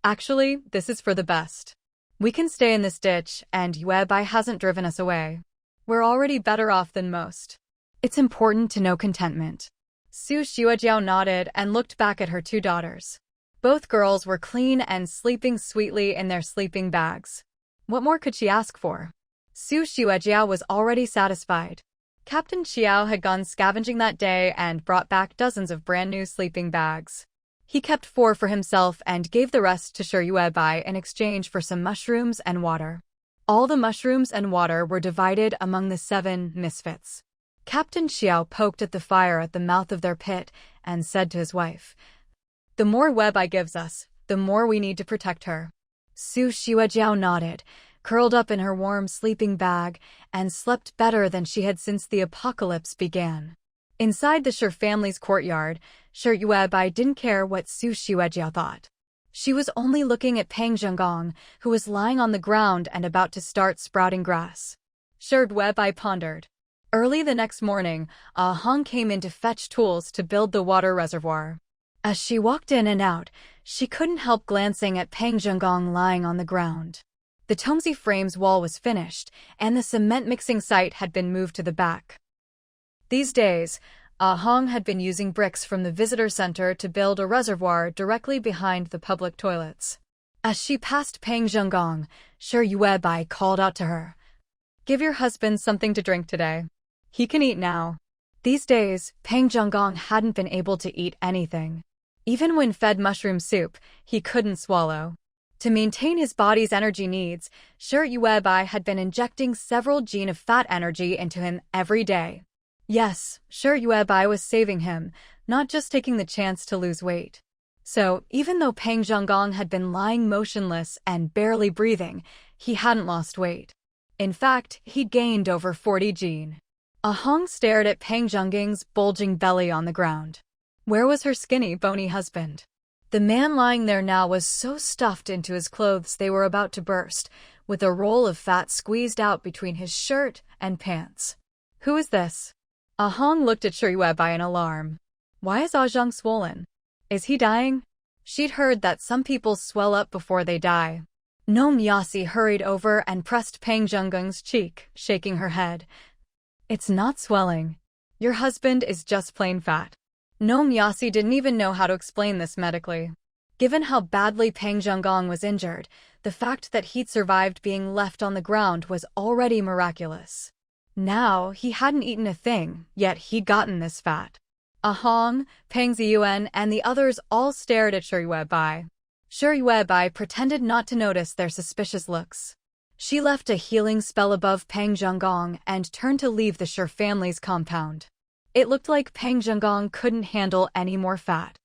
"Actually, this is for the best. We can stay in this ditch, and Yuebai hasn't driven us away. We're already better off than most. It's important to know contentment." Su Xuejiao nodded and looked back at her 2 daughters. Both girls were clean and sleeping sweetly in their sleeping bags. What more could she ask for? Su Xuejiao was already satisfied. Captain Xiao had gone scavenging that day and brought back dozens of brand new sleeping bags. He kept 4 for himself and gave the rest to Shi Yuebai in exchange for some mushrooms and water. All the mushrooms and water were divided among the 7 misfits. Captain Xiao poked at the fire at the mouth of their pit and said to his wife, "The more Yuebai gives us, the more we need to protect her." Su Xuejiao nodded, curled up in her warm sleeping bag, and slept better than she had since the apocalypse began. Inside the Shi family's courtyard, Shi Yuebai didn't care what Su Xuejiao thought. She was only looking at Peng Zhenggong, who was lying on the ground and about to start sprouting grass. Shi Yuebai pondered. Early the next morning, Ah Hong came in to fetch tools to build the water reservoir. As she walked in and out, she couldn't help glancing at Peng Zhenggong lying on the ground. The Tongzi frame's wall was finished, and the cement mixing site had been moved to the back. These days, Ah Hong had been using bricks from the visitor center to build a reservoir directly behind the public toilets. As she passed Peng Zhenggong, Shi Yuebai called out to her, "Give your husband something to drink today. He can eat now." These days, Peng Zhenggong hadn't been able to eat anything. Even when fed mushroom soup, he couldn't swallow. To maintain his body's energy needs, Shi Yuebai had been injecting several genes of fat energy into him every day. Yes, Shi Yuebai was saving him, not just taking the chance to lose weight. So, even though Peng Zhenggong had been lying motionless and barely breathing, he hadn't lost weight. In fact, he'd gained over 40 genes. Ah Hong stared at Peng Zhenggong's bulging belly on the ground. Where was her skinny, bony husband? The man lying there now was so stuffed into his clothes they were about to burst, with a roll of fat squeezed out between his shirt and pants. Who is this? Ah Hong looked at Shi Yuebai in alarm. Why is Ah Zhang swollen? Is he dying? She'd heard that some people swell up before they die. Gnome Yasi hurried over and pressed Peng Zhenggong's cheek, shaking her head. "It's not swelling. Your husband is just plain fat." Gnome Yasi didn't even know how to explain this medically. Given how badly Peng Zhenggong was injured, the fact that he'd survived being left on the ground was already miraculous. Now, he hadn't eaten a thing, yet he'd gotten this fat. Ahong, Peng Ziyuan, and the others all stared at Shi Yuebai. Shi Yuebai pretended not to notice their suspicious looks. She left a healing spell above Peng Zhenggong and turned to leave the Shi family's compound. It looked like Peng Zhenggong couldn't handle any more fat.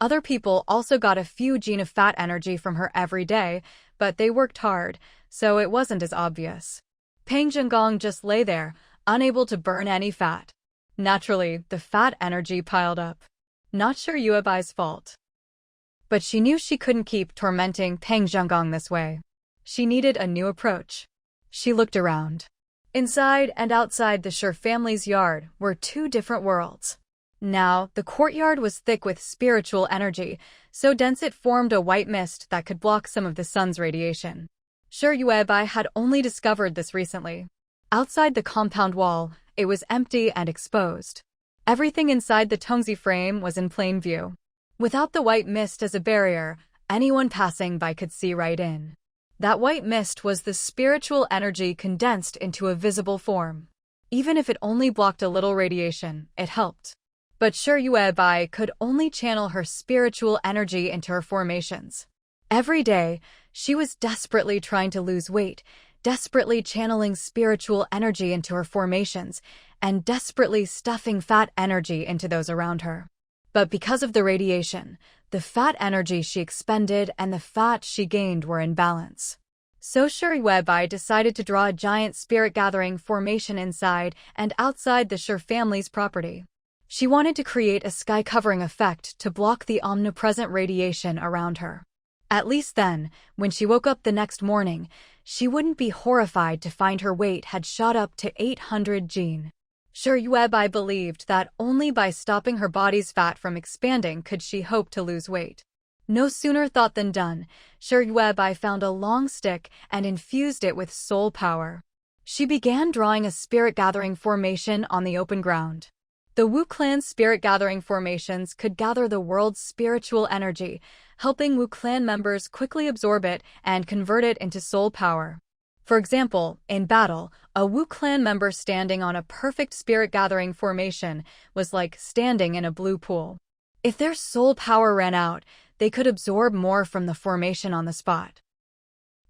Other people also got a few genes of fat energy from her every day, but they worked hard, so it wasn't as obvious. Peng Zhenggong just lay there, unable to burn any fat. Naturally, the fat energy piled up. Not Shi Yuebai's fault. But she knew she couldn't keep tormenting Peng Zhenggong this way. She needed a new approach. She looked around. Inside and outside the Shi family's yard were two different worlds. Now, the courtyard was thick with spiritual energy, so dense it formed a white mist that could block some of the sun's radiation. Shi Yuebai had only discovered this recently. Outside the compound wall, it was empty and exposed. Everything inside the Tongzi frame was in plain view. Without the white mist as a barrier, anyone passing by could see right in. That white mist was the spiritual energy condensed into a visible form. Even if it only blocked a little radiation, it helped. But Shi Yuebai could only channel her spiritual energy into her formations. Every day, she was desperately trying to lose weight, desperately channeling spiritual energy into her formations, and desperately stuffing fat energy into those around her. But because of the radiation, the fat energy she expended and the fat she gained were in balance. So Shi Yuebai decided to draw a giant spirit-gathering formation inside and outside the Shi family's property. She wanted to create a sky-covering effect to block the omnipresent radiation around her. At least then, when she woke up the next morning, she wouldn't be horrified to find her weight had shot up to 800 gene. Shi Yuebai believed that only by stopping her body's fat from expanding could she hope to lose weight. No sooner thought than done, Shi Yuebai found a long stick and infused it with soul power. She began drawing a spirit-gathering formation on the open ground. The Wu Clan's spirit-gathering formations could gather the world's spiritual energy, helping Wu Clan members quickly absorb it and convert it into soul power. For example, in battle, a Wu Clan member standing on a perfect spirit-gathering formation was like standing in a blue pool. If their soul power ran out, they could absorb more from the formation on the spot.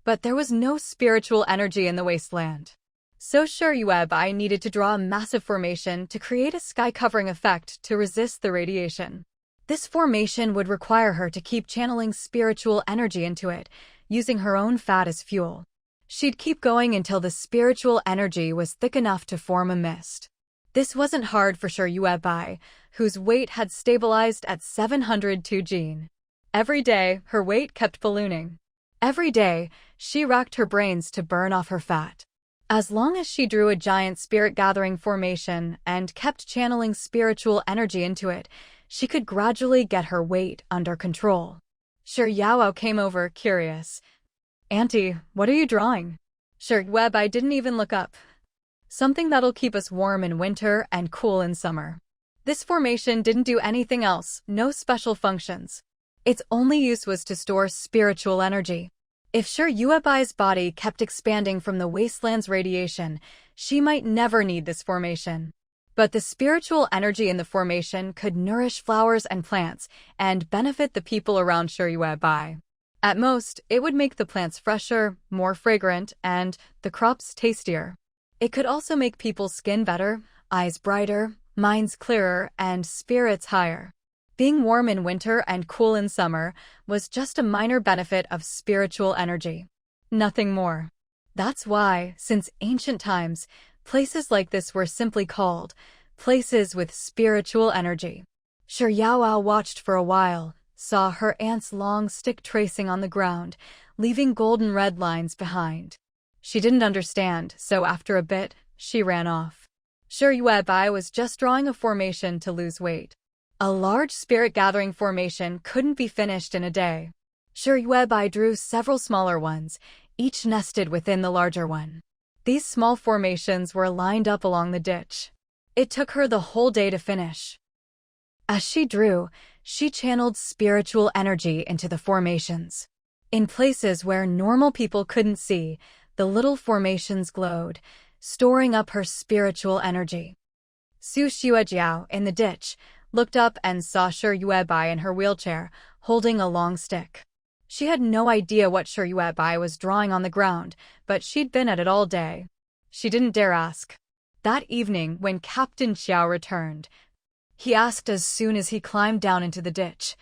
But there was no spiritual energy in the Wasteland. So Shi Yuebai needed to draw a massive formation to create a sky-covering effect to resist the radiation. This formation would require her to keep channeling spiritual energy into it, using her own fat as fuel. She'd keep going until the spiritual energy was thick enough to form a mist. This wasn't hard for Shi Yuebai, whose weight had stabilized at 702 gene. Every day, her weight kept ballooning. Every day, she racked her brains to burn off her fat. As long as she drew a giant spirit-gathering formation and kept channeling spiritual energy into it, she could gradually get her weight under control. Shi Yaoao came over, curious. "Auntie, what are you drawing?" Shi Yuebai didn't even look up. "Something that'll keep us warm in winter and cool in summer." This formation didn't do anything else, no special functions. Its only use was to store spiritual energy. If Shi Yuebai's body kept expanding from the Wasteland's radiation, she might never need this formation. But the spiritual energy in the formation could nourish flowers and plants and benefit the people around Shi Yuebai. At most, it would make the plants fresher, more fragrant, and the crops tastier. It could also make people's skin better, eyes brighter, minds clearer, and spirits higher. Being warm in winter and cool in summer was just a minor benefit of spiritual energy. Nothing more. That's why, since ancient times, places like this were simply called places with spiritual energy. Shi Yaoao watched for a while, saw her aunt's long stick tracing on the ground, leaving golden red lines behind. She didn't understand, so after a bit, she ran off. Shi Yuebai was just drawing a formation to lose weight. A large spirit-gathering formation couldn't be finished in a day. Shi Yuebai drew several smaller ones, each nested within the larger one. These small formations were lined up along the ditch. It took her the whole day to finish. As she drew, She channeled spiritual energy into the formations. In places where normal people couldn't see, the little formations glowed, storing up her spiritual energy. Su Xuejiao, in the ditch, looked up and saw Shi Yuebai in her wheelchair, holding a long stick. She had no idea what Shi Yuebai was drawing on the ground, but she'd been at it all day. She didn't dare ask. That evening, when Captain Xiao returned, he asked as soon as he climbed down into the ditch,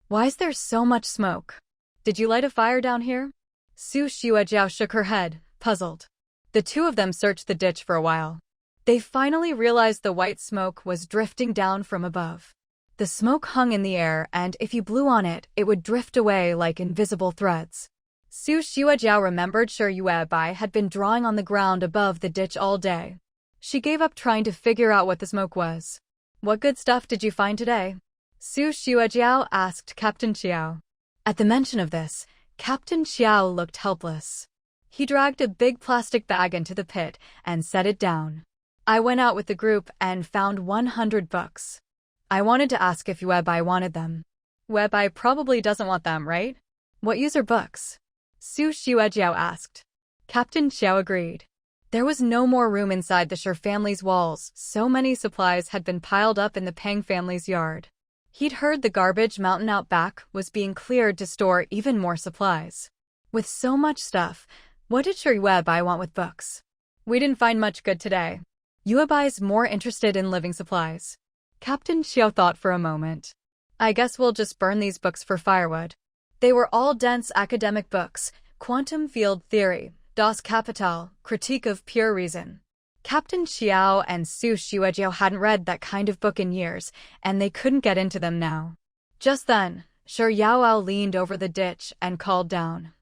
"Why is there so much smoke? Did you light a fire down here?" Su Xuejiao shook her head, puzzled. The two of them searched the ditch for a while. They finally realized the white smoke was drifting down from above. The smoke hung in the air, and if you blew on it, it would drift away like invisible threads. Su Xuejiao remembered Shi Yuebai had been drawing on the ground above the ditch all day. She gave up trying to figure out what the smoke was. "What good stuff did you find today?" Su Xuejiao asked Captain Xiao. At the mention of this, Captain Xiao looked helpless. He dragged a big plastic bag into the pit and set it down. "I went out with the group and found 100 books. I wanted to ask if Yuebai wanted them." "Yuebai probably doesn't want them, right? What use are books?" Su Xuejiao asked. Captain Xiao agreed. There was no more room inside the Shi family's walls, so many supplies had been piled up in the Peng family's yard. He'd heard the garbage mountain out back was being cleared to store even more supplies. With so much stuff, what did Shi Yuebai want with books? "We didn't find much good today. Yuebai's more interested in living supplies." Captain Xiao thought for a moment. "I guess we'll just burn these books for firewood." They were all dense academic books: Quantum Field Theory, Das Kapital, Critique of Pure Reason. Captain Xiao and Su Xuejiao hadn't read that kind of book in years, and they couldn't get into them now. Just then, Shi Yaoao leaned over the ditch and called down,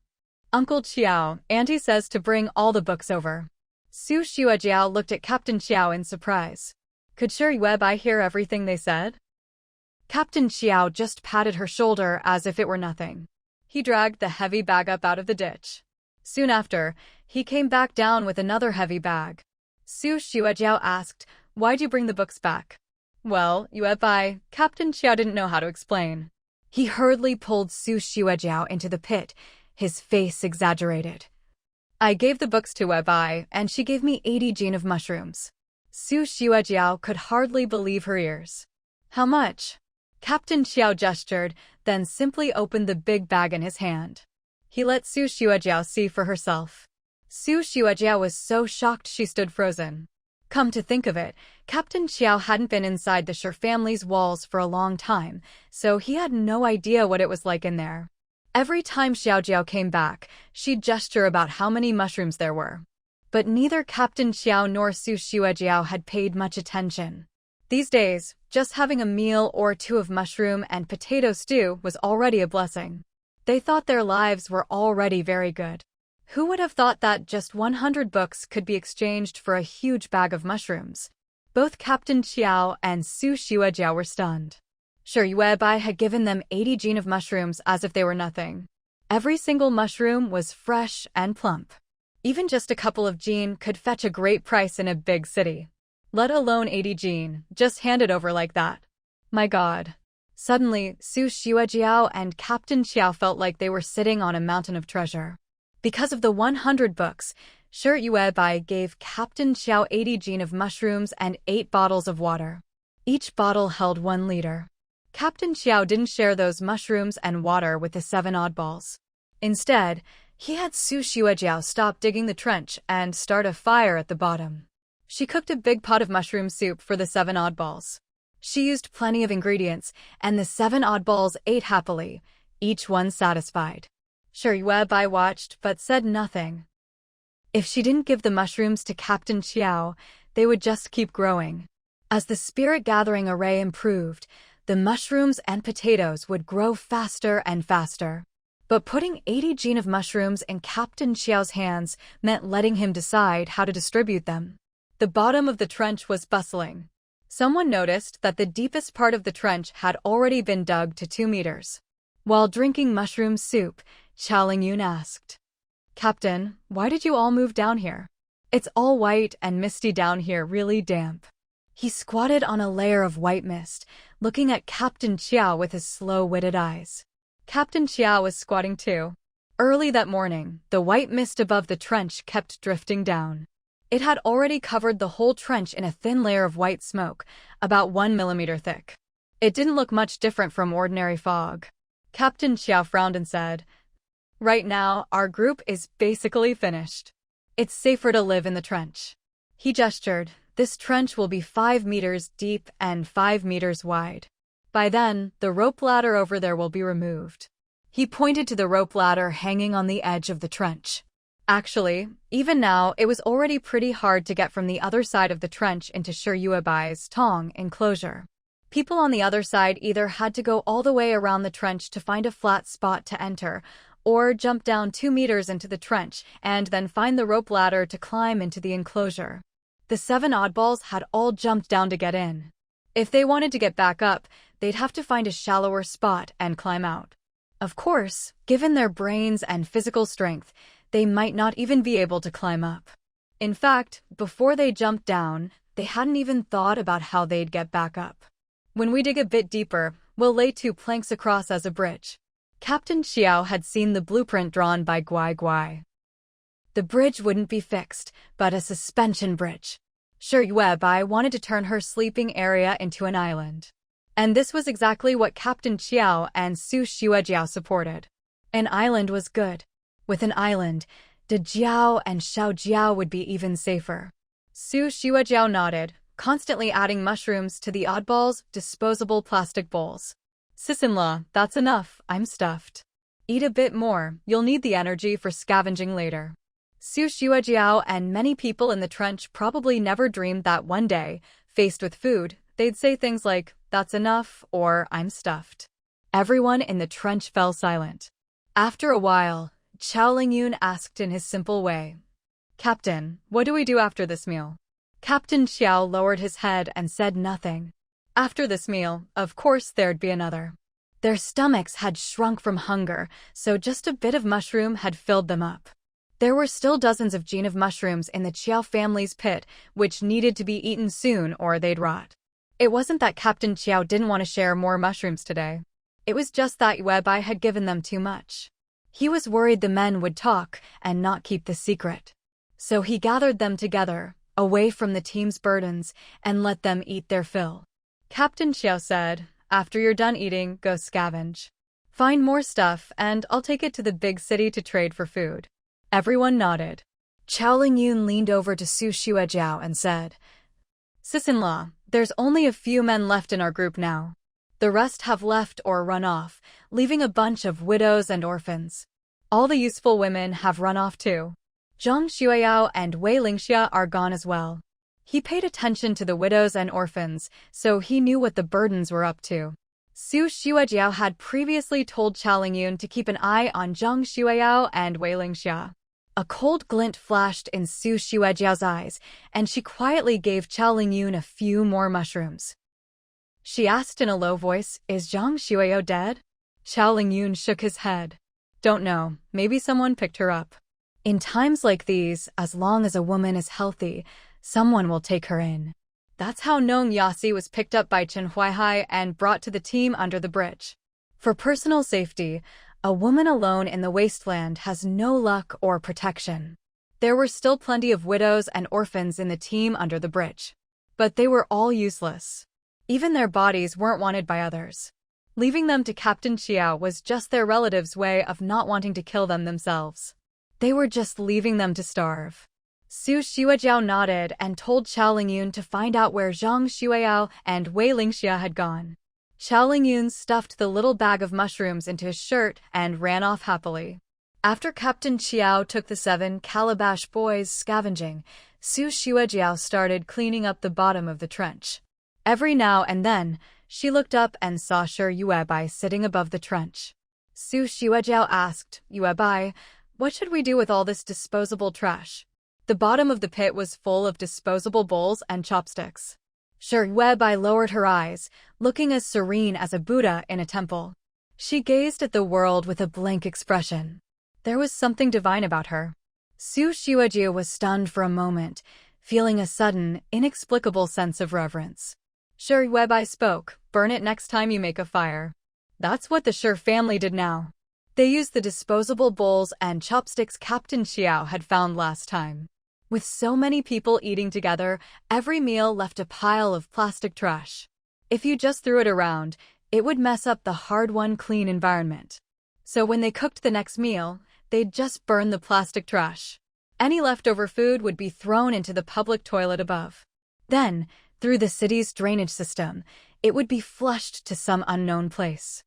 "Uncle Xiao, Auntie says to bring all the books over." Su Xuejiao looked at Captain Xiao in surprise. Could Shi Yuebai hear everything they said? Captain Xiao just patted her shoulder as if it were nothing. He dragged the heavy bag up out of the ditch. Soon after, he came back down with another heavy bag. Su Xuejiao asked, "Why'd you bring the books back?" "Well, Yuebai," Captain Xiao didn't know how to explain. He hurriedly pulled Su Xuejiao into the pit, his face exaggerated. "I gave the books to Yuebai, and she gave me 80 gene of mushrooms." Su Xuejiao could hardly believe her ears. "How much?" Captain Xiao gestured, then simply opened the big bag in his hand. He let Su Xuejiao see for herself. Su Xuejiao was so shocked she stood frozen. Come to think of it, Captain Xiao hadn't been inside the Shi family's walls for a long time, so he had no idea what it was like in there. Every time Xiaojiao came back, she'd gesture about how many mushrooms there were. But neither Captain Xiao nor Su Xuejiao had paid much attention. These days, just having a meal or two of mushroom and potato stew was already a blessing. They thought their lives were already very good. Who would have thought that just 100 books could be exchanged for a huge bag of mushrooms? Both Captain Xiao and Su Xuejiao were stunned. Shi Yuebai had given them 80 gene of mushrooms as if they were nothing. Every single mushroom was fresh and plump. Even just a couple of gene could fetch a great price in a big city. Let alone 80 gene, just hand it over like that. My God. Suddenly, Su Xuejiao and Captain Xiao felt like they were sitting on a mountain of treasure. Because of the 100 books, Shi Yuebai gave Captain Xiao 80 gene of mushrooms and 8 bottles of water. Each bottle held 1 liter. Captain Xiao didn't share those mushrooms and water with the 7 oddballs. Instead, he had Su Xuejiao stop digging the trench and start a fire at the bottom. She cooked a big pot of mushroom soup for the 7 oddballs. She used plenty of ingredients, and the 7 oddballs ate happily, each one satisfied. Shi Yuebai watched but said nothing. If she didn't give the mushrooms to Captain Xiao, they would just keep growing. As the spirit gathering array improved, the mushrooms and potatoes would grow faster and faster. But putting 80 gene of mushrooms in Captain Xiao's hands meant letting him decide how to distribute them. The bottom of the trench was bustling. Someone noticed that the deepest part of the trench had already been dug to 2 meters. While drinking mushroom soup, Qiao Lingyun asked, "Captain, why did you all move down here? It's all white and misty down here, really damp." He squatted on a layer of white mist, looking at Captain Xiao with his slow-witted eyes. Captain Xiao was squatting too. Early that morning, the white mist above the trench kept drifting down. It had already covered the whole trench in a thin layer of white smoke, about 1 millimeter thick. It didn't look much different from ordinary fog. Captain Xiao frowned and said, "Right now, our group is basically finished. It's safer to live in the trench." He gestured. "This trench will be 5 meters deep and 5 meters wide. By then, the rope ladder over there will be removed." He pointed to the rope ladder hanging on the edge of the trench. Actually, even now, it was already pretty hard to get from the other side of the trench into Shiyuebai's Tong enclosure. People on the other side either had to go all the way around the trench to find a flat spot to enter, or jump down 2 meters into the trench and then find the rope ladder to climb into the enclosure. The 7 oddballs had all jumped down to get in. If they wanted to get back up, they'd have to find a shallower spot and climb out. Of course, given their brains and physical strength, they might not even be able to climb up. In fact, before they jumped down, they hadn't even thought about how they'd get back up. "When we dig a bit deeper, we'll lay 2 planks across as a bridge." Captain Xiao had seen the blueprint drawn by Guai Guai. The bridge wouldn't be fixed, but a suspension bridge. Shiyuebai wanted to turn her sleeping area into an island. And this was exactly what Captain Xiao and Su Xuejiao supported. An island was good. With an island, De Jiao and Xiao Jiao would be even safer. Su Xuejiao nodded, constantly adding mushrooms to the oddballs' disposable plastic bowls. "Sis-in-law, that's enough, I'm stuffed. Eat a bit more, you'll need the energy for scavenging later." Su Xuejiao and many people in the trench probably never dreamed that one day, faced with food, they'd say things like, "That's enough," or "I'm stuffed." Everyone in the trench fell silent. After a while, Chao Lingyun asked in his simple way, "Captain, what do we do after this meal?" Captain Xiao lowered his head and said nothing. After this meal, of course there'd be another. Their stomachs had shrunk from hunger, so just a bit of mushroom had filled them up. There were still dozens of genes of mushrooms in the Qiao family's pit, which needed to be eaten soon or they'd rot. It wasn't that Captain Qiao didn't want to share more mushrooms today. It was just that Yuebai had given them too much. He was worried the men would talk and not keep the secret. So he gathered them together, away from the team's burdens, and let them eat their fill. Captain Xiao said, "After you're done eating, go scavenge. Find more stuff, and I'll take it to the big city to trade for food." Everyone nodded. Chao Lingyun leaned over to Su Xuejiao and said, "Sis-in-law, there's only a few men left in our group now. The rest have left or run off, leaving a bunch of widows and orphans. All the useful women have run off too. Zhang Xueyao and Wei Lingxia are gone as well." He paid attention to the widows and orphans, so he knew what the burdens were up to. Su Xuejiao had previously told Chao Lingyun to keep an eye on Zhang Xueyao and Wei Lingxia. A cold glint flashed in Su Xuejiao's eyes, and she quietly gave Chao Lingyun a few more mushrooms. She asked in a low voice, "Is Zhang Xueyao dead?" Chao Lingyun shook his head. "Don't know, maybe someone picked her up. In times like these, as long as a woman is healthy, someone will take her in." That's how Nong Yasi was picked up by Chen Huaihai and brought to the team under the bridge. For personal safety, a woman alone in the Wasteland has no luck or protection. There were still plenty of widows and orphans in the team under the bridge. But they were all useless. Even their bodies weren't wanted by others. Leaving them to Captain Xiao was just their relatives' way of not wanting to kill them themselves. They were just leaving them to starve. Su Xuejiao nodded and told Chao Lingyun to find out where Zhang Xueyao and Wei Lingxia had gone. Chao Lingyun stuffed the little bag of mushrooms into his shirt and ran off happily. After Captain Xiao took the 7 Calabash boys scavenging, Su Xuejiao started cleaning up the bottom of the trench. Every now and then, she looked up and saw Yuebai sitting above the trench. Su Xuejiao asked, "Yuebai, what should we do with all this disposable trash?" The bottom of the pit was full of disposable bowls and chopsticks. Yuebai lowered her eyes, looking as serene as a Buddha in a temple. She gazed at the world with a blank expression. There was something divine about her. Su Xuejiao was stunned for a moment. feeling a sudden, inexplicable sense of reverence. Shi Yuebai spoke, "Burn it next time you make a fire." That's what the Shi family did now. They used the disposable bowls and chopsticks Captain Xiao had found last time. With so many people eating together, every meal left a pile of plastic trash. If you just threw it around, it would mess up the hard-won clean environment. So when they cooked the next meal, they'd just burn the plastic trash. Any leftover food would be thrown into the public toilet above. Then, through the city's drainage system, it would be flushed to some unknown place.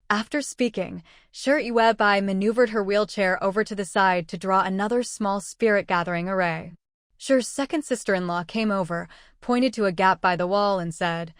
After speaking, Shi Yuebai maneuvered her wheelchair over to the side to draw another small spirit-gathering array. Shi's second sister-in-law came over, pointed to a gap by the wall and said,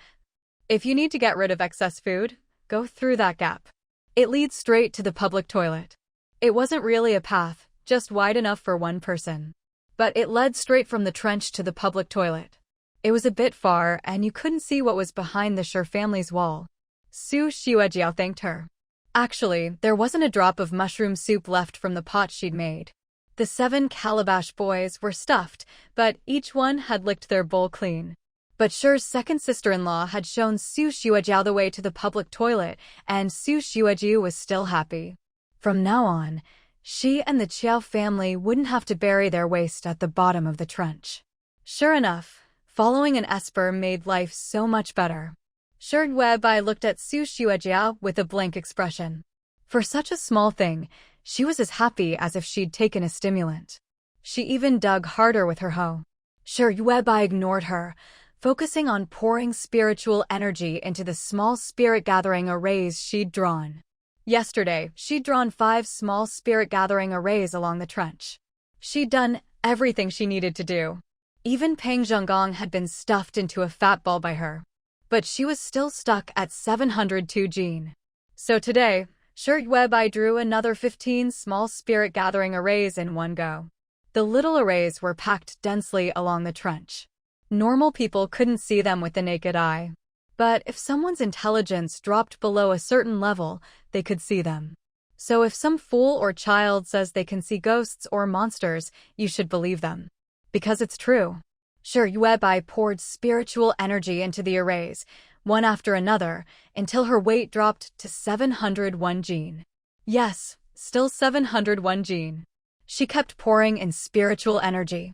"If you need to get rid of excess food, go through that gap. It leads straight to the public toilet." It wasn't really a path, just wide enough for one person. But it led straight from the trench to the public toilet. It was a bit far, and you couldn't see what was behind the Shi family's wall. Su Xuejiao thanked her. Actually, there wasn't a drop of mushroom soup left from the pot she'd made. The 7 calabash boys were stuffed, but each one had licked their bowl clean. But Shi's second sister-in-law had shown Su Xuejiao the way to the public toilet, and Su Xuejiao was still happy. From now on, she and the Qiao family wouldn't have to bury their waste at the bottom of the trench. Sure enough, following an esper made life so much better. Shi Yuebai looked at Su Xuejiao with a blank expression. For such a small thing, she was as happy as if she'd taken a stimulant. She even dug harder with her hoe. Shi Yuebai ignored her, focusing on pouring spiritual energy into the small spirit-gathering arrays she'd drawn. Yesterday, she'd drawn 5 small spirit-gathering arrays along the trench. She'd done everything she needed to do. Even Peng Zhonggong had been stuffed into a fat ball by her. But she was still stuck at 702 gene. So today, Shi Yuebai drew another 15 small spirit-gathering arrays in one go. The little arrays were packed densely along the trench. Normal people couldn't see them with the naked eye. But if someone's intelligence dropped below a certain level, they could see them. So if some fool or child says they can see ghosts or monsters, you should believe them. Because it's true. Shi Yuebai poured spiritual energy into the arrays, one after another, until her weight dropped to 701 gene. Yes, still 701 gene. She kept pouring in spiritual energy.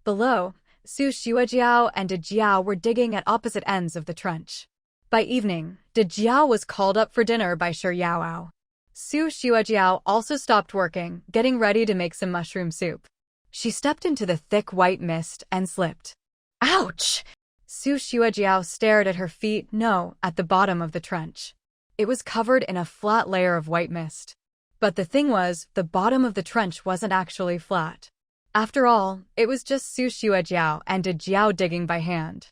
Below, Su Xuejiao and De Jiao were digging at opposite ends of the trench. By evening, De Jiao was called up for dinner by Shi Yaoao. Su Xuejiao also stopped working, getting ready to make some mushroom soup. She stepped into the thick white mist and slipped. Ouch! Su Xuejiao stared at her feet, at the bottom of the trench. It was covered in a flat layer of white mist. But the thing was, the bottom of the trench wasn't actually flat. After all, it was just Su Xuejiao and De Jiao digging by hand.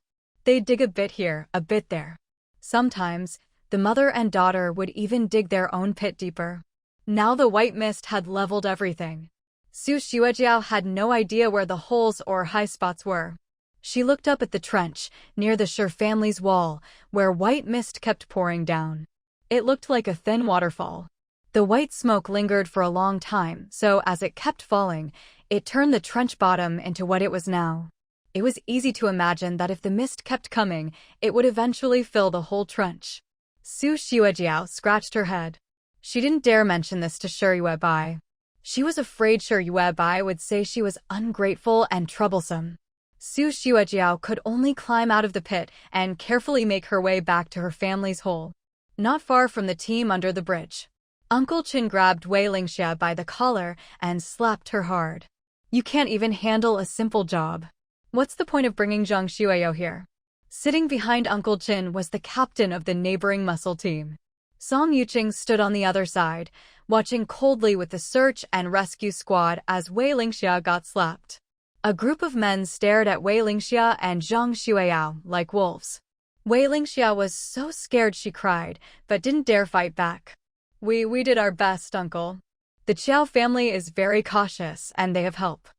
They'd dig a bit here, a bit there. Sometimes, the mother and daughter would even dig their own pit deeper. Now the white mist had leveled everything. Su Xuejiao had no idea where the holes or high spots were. She looked up at the trench, near the Shi family's wall, where white mist kept pouring down. It looked like a thin waterfall. The white smoke lingered for a long time, so as it kept falling, it turned the trench bottom into what it was now. It was easy to imagine that if the mist kept coming, it would eventually fill the whole trench. Su Xuejiao scratched her head. She didn't dare mention this to Shi Yuebai. She was afraid Shi Yuebai would say she was ungrateful and troublesome. Su Xuejiao could only climb out of the pit and carefully make her way back to her family's hole. Not far from the team under the bridge, Uncle Qin grabbed Wei Lingxia by the collar and slapped her hard. "You can't even handle a simple job. What's the point of bringing Zhang Xueyou here?" Sitting behind Uncle Qin was the captain of the neighboring muscle team. Song Yuqing stood on the other side, watching coldly with the search and rescue squad as Wei Lingxia got slapped. A group of men stared at Wei Lingxia and Zhang Xueyou like wolves. Wei Lingxia was so scared she cried, but didn't dare fight back. We did our best, Uncle. The Qiao family is very cautious, and they have help."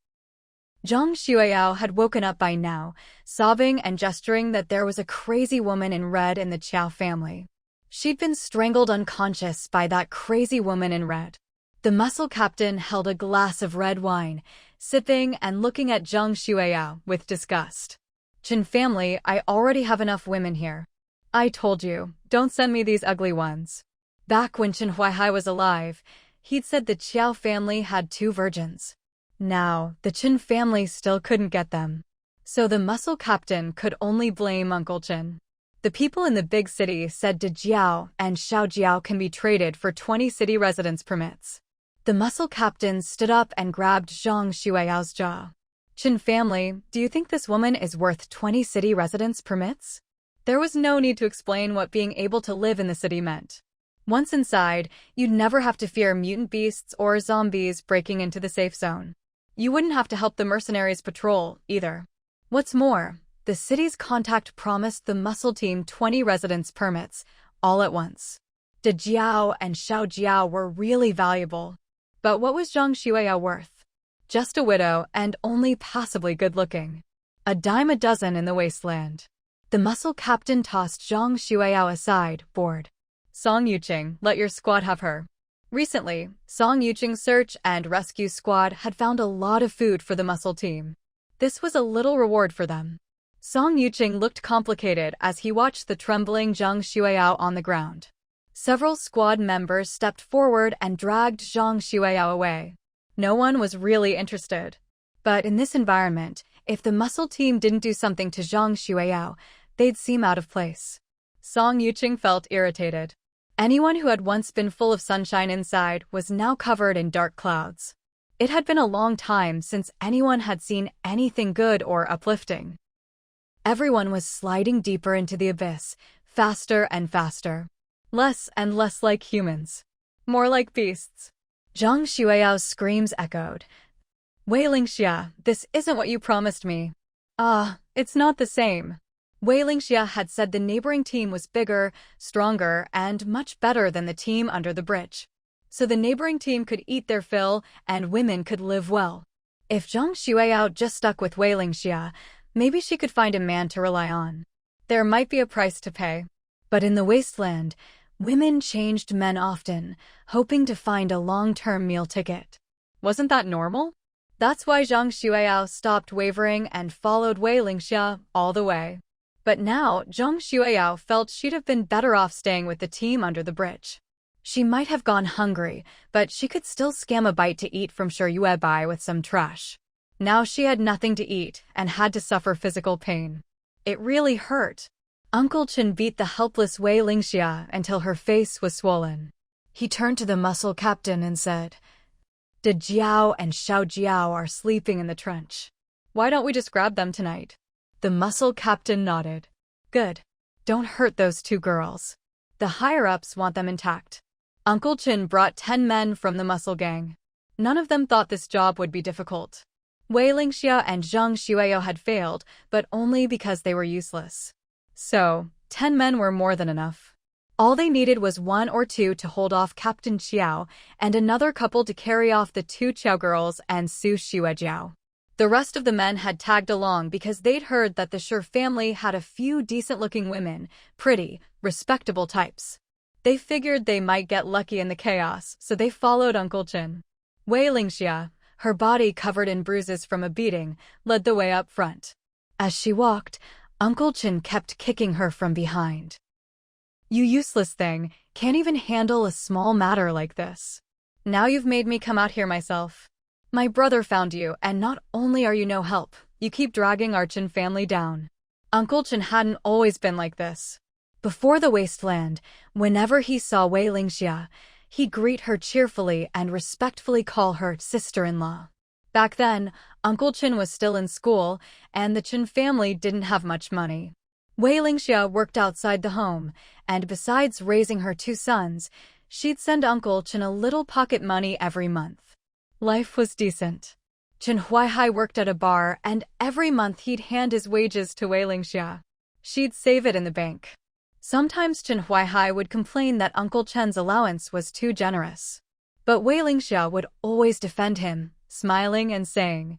Zhang Xueyou had woken up by now, sobbing and gesturing that there was a crazy woman in red in the Qiao family. She'd been strangled unconscious by that crazy woman in red. The muscle captain held a glass of red wine, sipping and looking at Zhang Xueyao with disgust. Chen family, I already have enough women here. I told you, don't send me these ugly ones. Back when Chen Huaihai was alive, he'd said the Qiao family had 2 virgins. Now, the Chen family still couldn't get them. So the muscle captain could only blame Uncle Chen. The people in the big city said De Jiao and Xiao Jiao can be traded for 20 city residence permits. The muscle captain stood up and grabbed Zhang Xueyao's jaw. Chen family, do you think this woman is worth 20 city residence permits? There was no need to explain what being able to live in the city meant. Once inside, you'd never have to fear mutant beasts or zombies breaking into the safe zone. You wouldn't have to help the mercenaries patrol, either. What's more, the city's contact promised the muscle team 20 residence permits, all at once. De Jiao and Xiao Jiao were really valuable. But what was Zhang Xueyao worth? Just a widow and only passably good-looking. A dime a dozen in the Wasteland. The muscle captain tossed Zhang Xueyao aside, bored. Song Yuqing, let your squad have her. Recently, Song Yuqing's search and rescue squad had found a lot of food for the muscle team. This was a little reward for them. Song Yuqing looked complicated as he watched the trembling Zhang Xueyao on the ground. Several squad members stepped forward and dragged Zhang Xueyao away. No one was really interested. But in this environment, if the muscle team didn't do something to Zhang Xueyao, they'd seem out of place. Song Yuqing felt irritated. Anyone who had once been full of sunshine inside was now covered in dark clouds. It had been a long time since anyone had seen anything good or uplifting. Everyone was sliding deeper into the abyss, faster and faster. Less and less like humans. More like beasts. Zhang Xueyao's screams echoed. Wei Lingxia, this isn't what you promised me. It's not the same. Wei Lingxia had said the neighboring team was bigger, stronger, and much better than the team under the bridge. So the neighboring team could eat their fill, and women could live well. If Zhang Xueyao just stuck with Wei Lingxia, maybe she could find a man to rely on. There might be a price to pay. But in the Wasteland, women changed men often, hoping to find a long-term meal ticket. Wasn't that normal? That's why Zhang Xueyao stopped wavering and followed Wei Lingxia all the way. But now, Zhang Xueyao felt she'd have been better off staying with the team under the bridge. She might have gone hungry, but she could still scam a bite to eat from Shuyuebai with some trash. Now she had nothing to eat and had to suffer physical pain. It really hurt. Uncle Chen beat the helpless Wei Lingxia until her face was swollen. He turned to the muscle captain and said, De Jiao and Xiao Jiao are sleeping in the trench. Why don't we just grab them tonight? The muscle captain nodded. Good. Don't hurt those 2 girls. The higher-ups want them intact. Uncle Chen brought 10 men from the muscle gang. None of them thought this job would be difficult. Wei Lingxia and Zhang Xueyao had failed, but only because they were useless. So, 10 men were more than enough. All they needed was 1 or 2 to hold off Captain Qiao, and another couple to carry off the 2 Qiao girls and Su Xuejiao. The rest of the men had tagged along because they'd heard that the Shi family had a few decent-looking women, pretty, respectable types. They figured they might get lucky in the chaos, so they followed Uncle Chen. Wei Lingxia, her body covered in bruises from a beating, led the way up front. As she walked, Uncle Chen kept kicking her from behind. You useless thing, can't even handle a small matter like this. Now you've made me come out here myself. My brother found you, and not only are you no help, you keep dragging our Chen family down. Uncle Chen hadn't always been like this. Before the Wasteland, whenever he saw Wei Lingxia, he'd greet her cheerfully and respectfully call her sister-in-law. Back then, Uncle Chen was still in school, and the Chen family didn't have much money. Wei Lingxia worked outside the home, and besides raising her 2 sons, she'd send Uncle Chen a little pocket money every month. Life was decent. Chen Huaihai worked at a bar, and every month he'd hand his wages to Wei Lingxia. She'd save it in the bank. Sometimes Chen Huaihai would complain that Uncle Chen's allowance was too generous. But Wei Lingxia would always defend him, smiling and saying,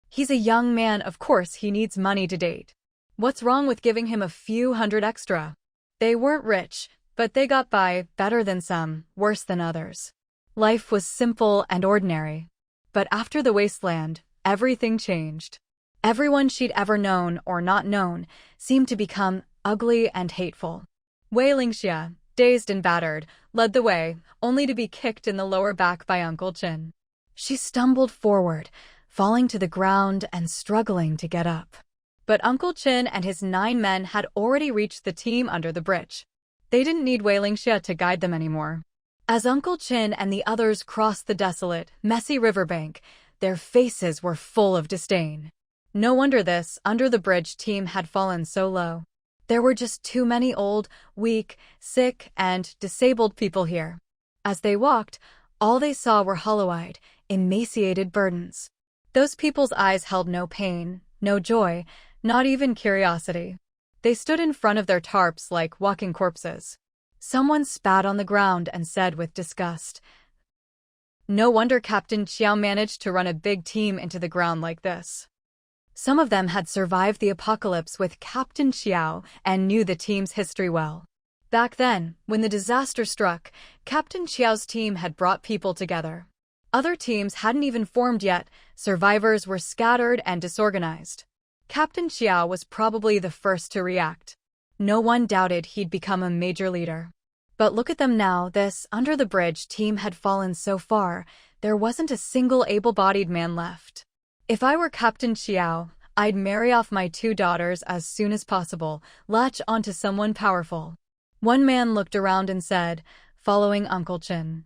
He's a young man, of course he needs money to date. What's wrong with giving him a few hundred extra? They weren't rich, but they got by, better than some, worse than others. Life was simple and ordinary. But after the Wasteland, everything changed. Everyone she'd ever known or not known seemed to become ugly and hateful. Wei Lingxia, dazed and battered, led the way, only to be kicked in the lower back by Uncle Chin. She stumbled forward, falling to the ground and struggling to get up. But Uncle Chin and his 9 men had already reached the team under the bridge. They didn't need Wei Lingxia to guide them anymore. As Uncle Chin and the others crossed the desolate, messy riverbank, their faces were full of disdain. No wonder this under-the-bridge team had fallen so low. There were just too many old, weak, sick, and disabled people here. As they walked, all they saw were hollow-eyed, emaciated burdens. Those people's eyes held no pain, no joy, not even curiosity. They stood in front of their tarps like walking corpses. Someone spat on the ground and said with disgust, "No wonder Captain Xiao managed to run a big team into the ground like this." Some of them had survived the apocalypse with Captain Xiao and knew the team's history well. Back then, when the disaster struck, Captain Xiao's team had brought people together. Other teams hadn't even formed yet, survivors were scattered and disorganized. Captain Xiao was probably the first to react. No one doubted he'd become a major leader. But look at them now, this under-the-bridge team had fallen so far, there wasn't a single able-bodied man left. If I were Captain Xiao, I'd marry off my 2 daughters as soon as possible, latch onto someone powerful. One man looked around and said, following Uncle Chin,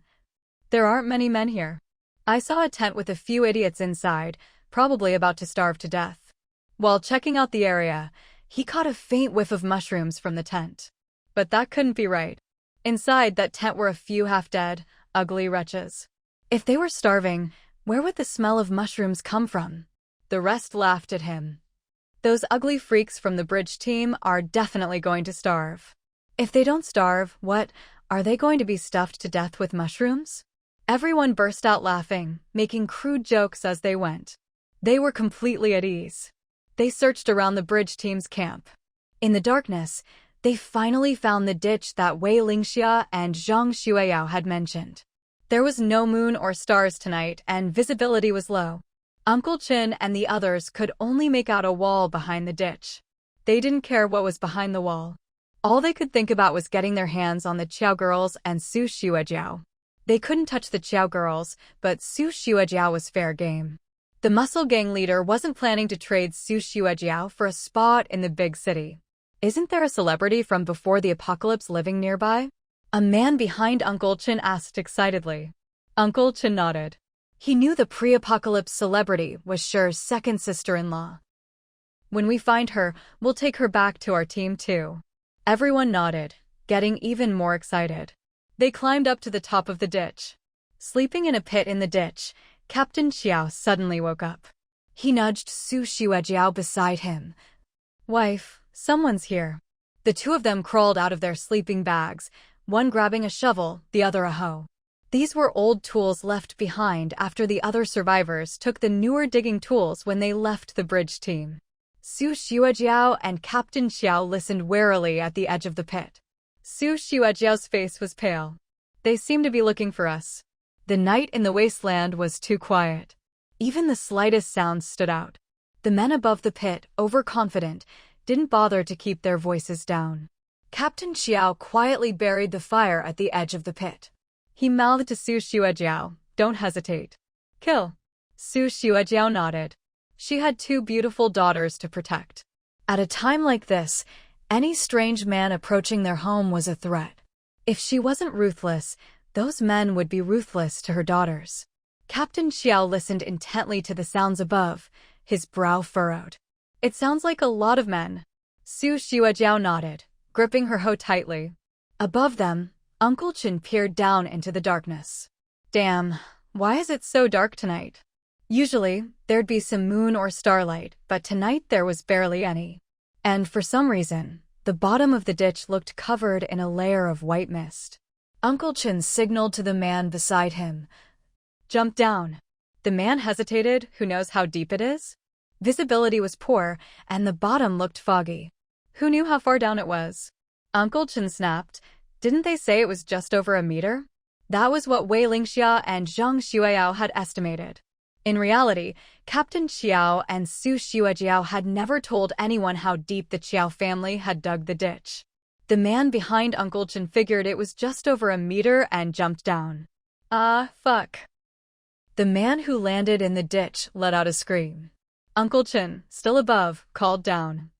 "There aren't many men here. I saw a tent with a few idiots inside, probably about to starve to death." While checking out the area, he caught a faint whiff of mushrooms from the tent. But that couldn't be right. Inside that tent were a few half-dead, ugly wretches. If they were starving, where would the smell of mushrooms come from? The rest laughed at him. Those ugly freaks from the bridge team are definitely going to starve. If they don't starve, what, are they going to be stuffed to death with mushrooms? Everyone burst out laughing, making crude jokes as they went. They were completely at ease. They searched around the bridge team's camp. In the darkness, they finally found the ditch that Wei Lingxia and Zhang Xueyao had mentioned. There was no moon or stars tonight, and visibility was low. Uncle Chin and the others could only make out a wall behind the ditch. They didn't care what was behind the wall. All they could think about was getting their hands on the Qiao girls and Su Xuejiao. They couldn't touch the Qiao girls, but Su Xuejiao was fair game. The muscle gang leader wasn't planning to trade Su Xuejiao for a spot in the big city. Isn't there a celebrity from before the apocalypse living nearby? A man behind Uncle Chin asked excitedly. Uncle Chin nodded. He knew the pre-apocalypse celebrity was Sher's second sister-in-law. When we find her, we'll take her back to our team too. Everyone nodded, getting even more excited. They climbed up to the top of the ditch. Sleeping in a pit in the ditch, Captain Xiao suddenly woke up. He nudged Su Xuejiao beside him. "Wife, someone's here." The 2 of them crawled out of their sleeping bags, one grabbing a shovel, the other a hoe. These were old tools left behind after the other survivors took the newer digging tools when they left the bridge team. Su Xuejiao and Captain Xiao listened warily at the edge of the pit. Su Xuejiao's face was pale. "They seem to be looking for us." The night in the wasteland was too quiet. Even the slightest sound stood out. The men above the pit, overconfident, didn't bother to keep their voices down. Captain Xiao quietly buried the fire at the edge of the pit. He mouthed to Su Xuejiao, "Don't hesitate. Kill." Su Xuejiao nodded. She had 2 beautiful daughters to protect. At a time like this, any strange man approaching their home was a threat. If she wasn't ruthless, those men would be ruthless to her daughters. Captain Xiao listened intently to the sounds above, his brow furrowed. "It sounds like a lot of men." Su Xuejiao nodded, gripping her hoe tightly. Above them, Uncle Chin peered down into the darkness. "Damn, why is it so dark tonight? Usually, there'd be some moon or starlight, but tonight there was barely any. And for some reason, the bottom of the ditch looked covered in a layer of white mist." Uncle Chin signaled to the man beside him. "Jump down." The man hesitated. Who knows how deep it is? Visibility was poor, and the bottom looked foggy. Who knew how far down it was? Uncle Chin snapped. "Didn't they say it was just over a meter?" That was what Wei Lingxia and Zhang Xueyao had estimated. In reality, Captain Xiao and Su Xuejiao had never told anyone how deep the Qiao family had dug the ditch. The man behind Uncle Chen figured it was just over a meter and jumped down. Ah, fuck. The man who landed in the ditch let out a scream. Uncle Chen, still above, called down.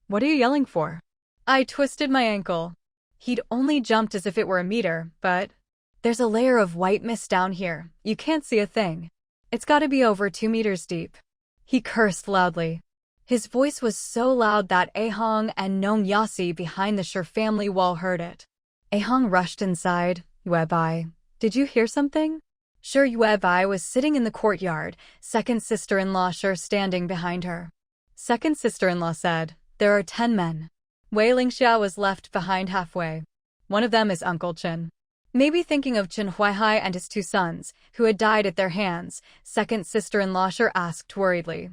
What are you yelling for? I twisted my ankle. He'd only jumped as if it were a meter, but there's a layer of white mist down here. You can't see a thing. It's gotta be over 2 meters deep. He cursed loudly. His voice was so loud that Ahong and Nong Yasi behind the Shi family wall heard it. Ahong rushed inside. Yuebai, did you hear something? Shi Yuebai was sitting in the courtyard, second sister-in-law Shi standing behind her. Second sister-in-law said, there are 10 men. Wei Lingxia was left behind halfway. One of them is Uncle Chen. Maybe thinking of Chen Huaihai and his 2 sons, who had died at their hands, second sister-in-law Shi asked worriedly.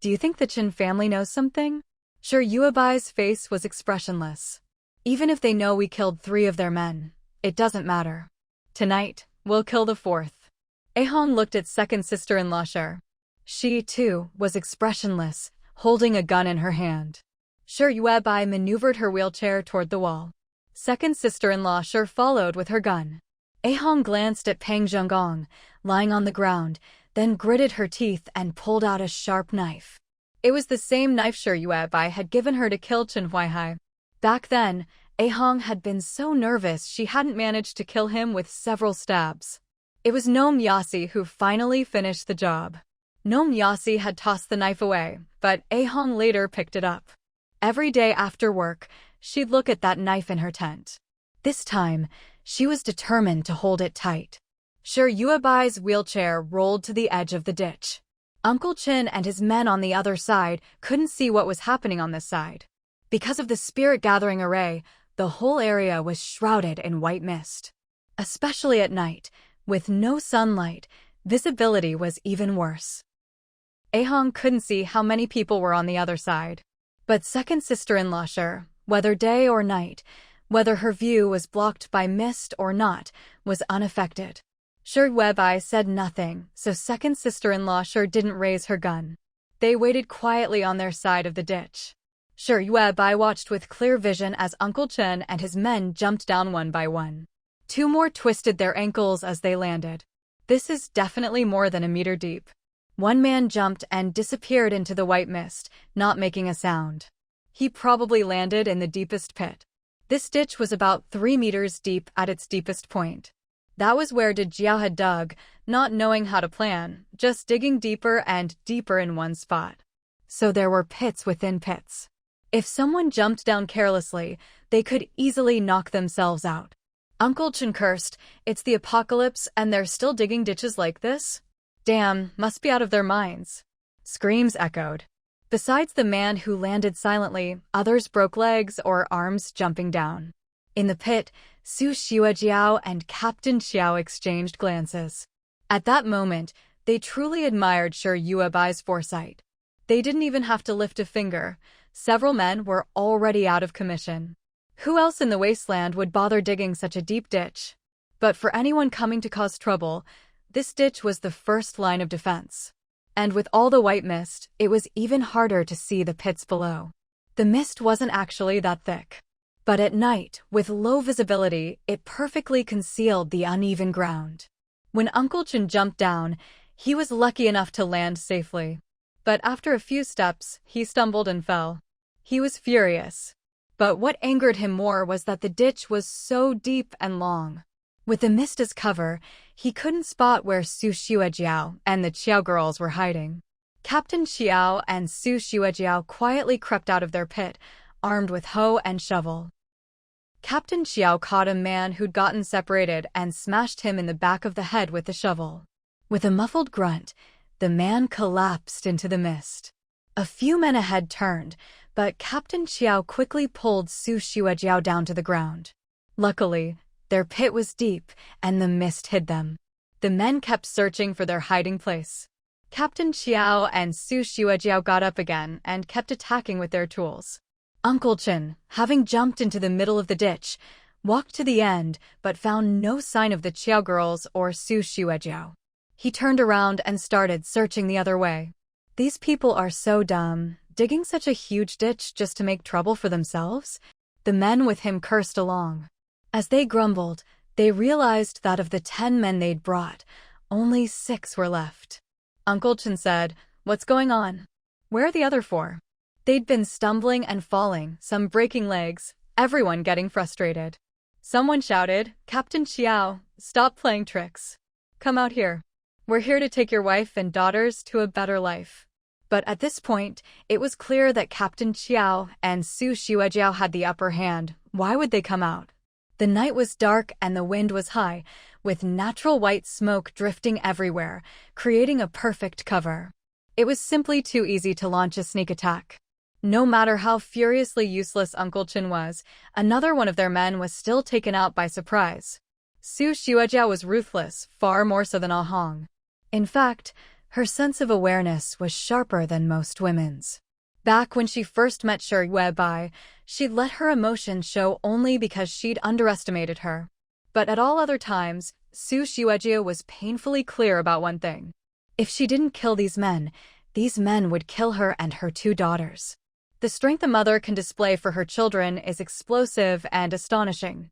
Do you think the Chen family knows something? Shi Yuebai's face was expressionless. Even if they know we killed 3 of their men, it doesn't matter. Tonight, we'll kill the 4th. Ahong looked at second sister-in-law Shi. She, too, was expressionless, holding a gun in her hand. Shi Yuebai maneuvered her wheelchair toward the wall. Second sister-in-law Shi followed with her gun. Ahong glanced at Pang Zhonggong, lying on the ground, then gritted her teeth and pulled out a sharp knife. It was the same knife Shi Yuebai had given her to kill Chen Huaihai. Back then, Ahong had been so nervous she hadn't managed to kill him with several stabs. It was Nong Yasi who finally finished the job. Nong Yasi had tossed the knife away, but Ahong later picked it up. Every day after work, she'd look at that knife in her tent. This time, she was determined to hold it tight. Shi Yuebai's wheelchair rolled to the edge of the ditch. Uncle Chen and his men on the other side couldn't see what was happening on this side. Because of the spirit-gathering array, the whole area was shrouded in white mist. Especially at night, with no sunlight, visibility was even worse. Ahong couldn't see how many people were on the other side. But second sister-in-law Shi, whether day or night, whether her view was blocked by mist or not, was unaffected. Shi Yuebai said nothing, so second sister-in-law Shi didn't raise her gun. They waited quietly on their side of the ditch. Shi Yuebai watched with clear vision as Uncle Chen and his men jumped down one by one. 2 more twisted their ankles as they landed. This is definitely more than a meter deep. One man jumped and disappeared into the white mist, not making a sound. He probably landed in the deepest pit. This ditch was about 3 meters deep at its deepest point. That was where Jiao had dug, not knowing how to plan, just digging deeper and deeper in one spot. So there were pits within pits. If someone jumped down carelessly, they could easily knock themselves out. Uncle Chen cursed, it's the apocalypse and they're still digging ditches like this? Damn, must be out of their minds. Screams echoed. Besides the man who landed silently, others broke legs or arms jumping down. In the pit, Su Xuejiao and Captain Xiao exchanged glances. At that moment, they truly admired Shi Yuebai's foresight. They didn't even have to lift a finger. Several men were already out of commission. Who else in the Wasteland would bother digging such a deep ditch? But for anyone coming to cause trouble, this ditch was the first line of defense. And with all the white mist, it was even harder to see the pits below. The mist wasn't actually that thick. But at night, with low visibility, it perfectly concealed the uneven ground. When Uncle Chen jumped down, he was lucky enough to land safely. But after a few steps, he stumbled and fell. He was furious. But what angered him more was that the ditch was so deep and long. With the mist as cover, he couldn't spot where Su Xuejiao and the Qiao girls were hiding. Captain Xiao and Su Xuejiao quietly crept out of their pit, armed with hoe and shovel. Captain Xiao caught a man who'd gotten separated and smashed him in the back of the head with the shovel. With a muffled grunt, the man collapsed into the mist. A few men ahead turned, but Captain Xiao quickly pulled Su Xuejiao down to the ground. Luckily, their pit was deep, and the mist hid them. The men kept searching for their hiding place. Captain Xiao and Su Xuejiao got up again and kept attacking with their tools. Uncle Chen, having jumped into the middle of the ditch, walked to the end but found no sign of the Qiao girls or Su Xuejiao. He turned around and started searching the other way. These people are so dumb, digging such a huge ditch just to make trouble for themselves? The men with him cursed along. As they grumbled, they realized that of the 10 men they'd brought, only 6 were left. Uncle Chen said, "What's going on? Where are the other 4? They'd been stumbling and falling, some breaking legs, everyone getting frustrated. Someone shouted, "Captain Xiao, stop playing tricks. Come out here. We're here to take your wife and daughters to a better life." But at this point, it was clear that Captain Xiao and Su Xuejiao had the upper hand. Why would they come out? The night was dark and the wind was high, with natural white smoke drifting everywhere, creating a perfect cover. It was simply too easy to launch a sneak attack. No matter how furiously useless Uncle Chen was, another one of their men was still taken out by surprise. Su Xuejiao was ruthless, far more so than Ah Hong. In fact, her sense of awareness was sharper than most women's. Back when she first met Shi Yuebai, she'd let her emotions show only because she'd underestimated her. But at all other times, Su Xuejiao was painfully clear about one thing. If she didn't kill these men would kill her and her 2 daughters. The strength a mother can display for her children is explosive and astonishing.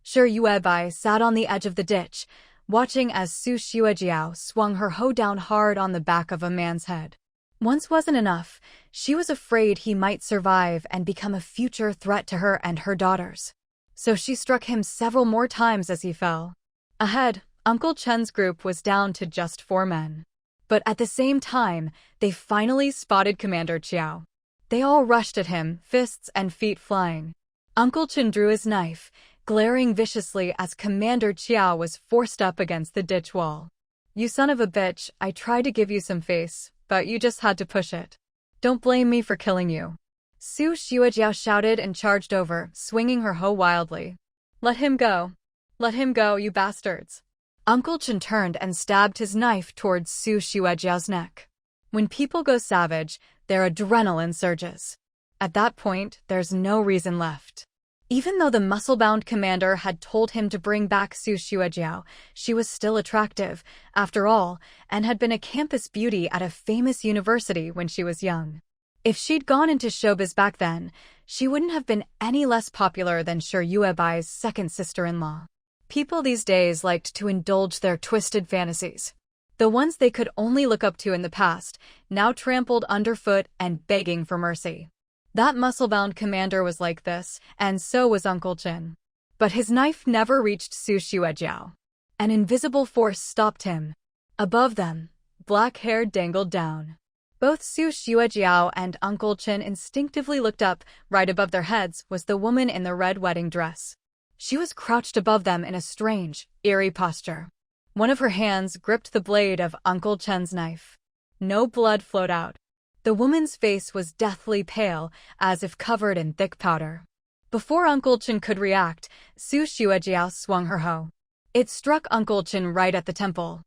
Shi Yuebai sat on the edge of the ditch, watching as Su Xuejiao swung her hoe down hard on the back of a man's head. Once wasn't enough, she was afraid he might survive and become a future threat to her and her daughters. So she struck him several more times as he fell. Ahead, Uncle Chen's group was down to just 4 men. But at the same time, they finally spotted Commander Qiao. They all rushed at him, fists and feet flying. Uncle Chen drew his knife, glaring viciously as Commander Qiao was forced up against the ditch wall. "You son of a bitch, I tried to give you some face, but you just had to push it. Don't blame me for killing you." Su Xuejiao shouted and charged over, swinging her hoe wildly. "Let him go. Let him go, you bastards." Uncle Chen turned and stabbed his knife towards Su Xuejiao's neck. When people go savage, their adrenaline surges. At that point, there's no reason left. Even though the muscle-bound commander had told him to bring back Su Xuejiao, she was still attractive, after all, and had been a campus beauty at a famous university when she was young. If she'd gone into showbiz back then, she wouldn't have been any less popular than Shi Yuebai's second sister-in-law. People these days liked to indulge their twisted fantasies. The ones they could only look up to in the past, now trampled underfoot and begging for mercy. That muscle-bound commander was like this, and so was Uncle Chen. But his knife never reached Su Xuejiao. An invisible force stopped him. Above them, black hair dangled down. Both Su Xuejiao and Uncle Chen instinctively looked up. Right above their heads was the woman in the red wedding dress. She was crouched above them in a strange, eerie posture. One of her hands gripped the blade of Uncle Chen's knife. No blood flowed out. The woman's face was deathly pale, as if covered in thick powder. Before Uncle Chen could react, Su Xuejiao swung her hoe. It struck Uncle Chen right at the temple.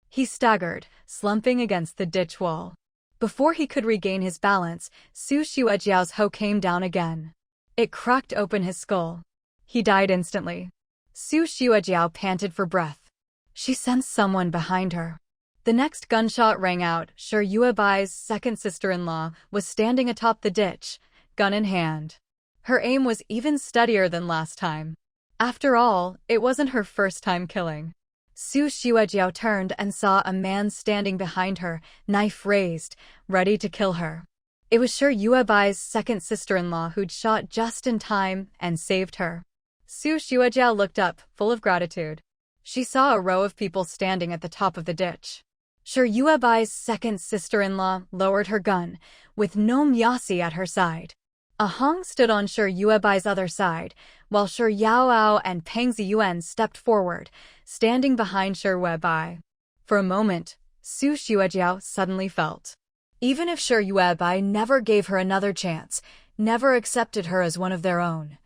He staggered, slumping against the ditch wall. Before he could regain his balance, Su Xuejiao's hoe came down again. It cracked open his skull. He died instantly. Su Xuejiao panted for breath. She sensed someone behind her. The next gunshot rang out. Shi Yuebai's second sister-in-law was standing atop the ditch, gun in hand. Her aim was even steadier than last time. After all, it wasn't her first time killing. Su Xuejiao turned and saw a man standing behind her, knife raised, ready to kill her. It was Shi Yuebai's second sister-in-law who'd shot just in time and saved her. Su Xuejiao looked up, full of gratitude. She saw a row of people standing at the top of the ditch. Shi Yuebai's second sister-in-law lowered her gun, with Gnome Yasi at her side. Ah Hong stood on Shi Yuebai's other side, while Shi Yaoao and Peng Ziyuan stepped forward, standing behind Shi Yuebai. For a moment, Su Xuejiao suddenly felt. Even if Shi Yuebai never gave her another chance, never accepted her as one of their own,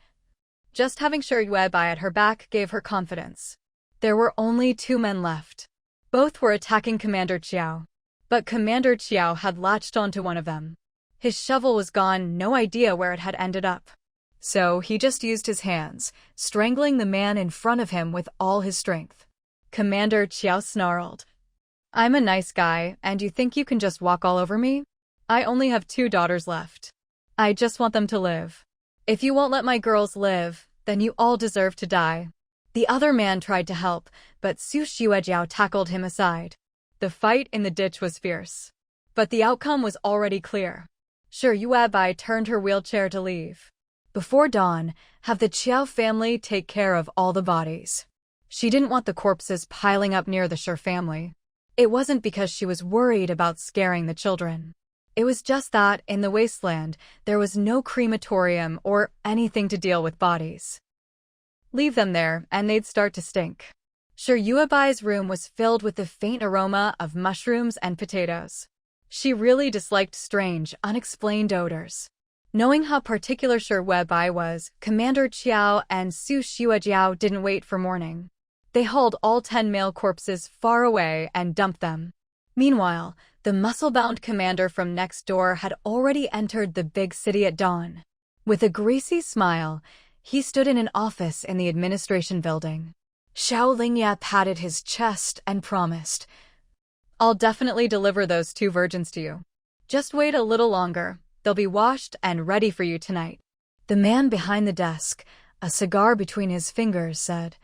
just having Shi Yuebai at her back gave her confidence. There were only 2 men left. Both were attacking Commander Qiao. But Commander Qiao had latched onto one of them. His shovel was gone, no idea where it had ended up. So he just used his hands, strangling the man in front of him with all his strength. Commander Qiao snarled, I'm a nice guy, and you think you can just walk all over me? I only have 2 daughters left. I just want them to live. If you won't let my girls live, then you all deserve to die. The other man tried to help, but Su Xuejiao tackled him aside. The fight in the ditch was fierce. But the outcome was already clear. Shi Yuebai turned her wheelchair to leave. Before dawn, have the Qiao family take care of all the bodies. She didn't want the corpses piling up near the Shi family. It wasn't because she was worried about scaring the children. It was just that, in the Wasteland, there was no crematorium or anything to deal with bodies. Leave them there, and they'd start to stink. Shi Yuebai's room was filled with the faint aroma of mushrooms and potatoes. She really disliked strange, unexplained odors. Knowing how particular Shi Yuebai was, Commander Qiao and Su Xuejiao didn't wait for morning. They hauled all 10 male corpses far away and dumped them. Meanwhile, the muscle-bound commander from next door had already entered the big city at dawn. With a greasy smile, he stood in an office in the administration building. Xiao Lingya patted his chest and promised, "I'll definitely deliver those 2 virgins to you. Just wait a little longer. They'll be washed and ready for you tonight." The man behind the desk, a cigar between his fingers, said,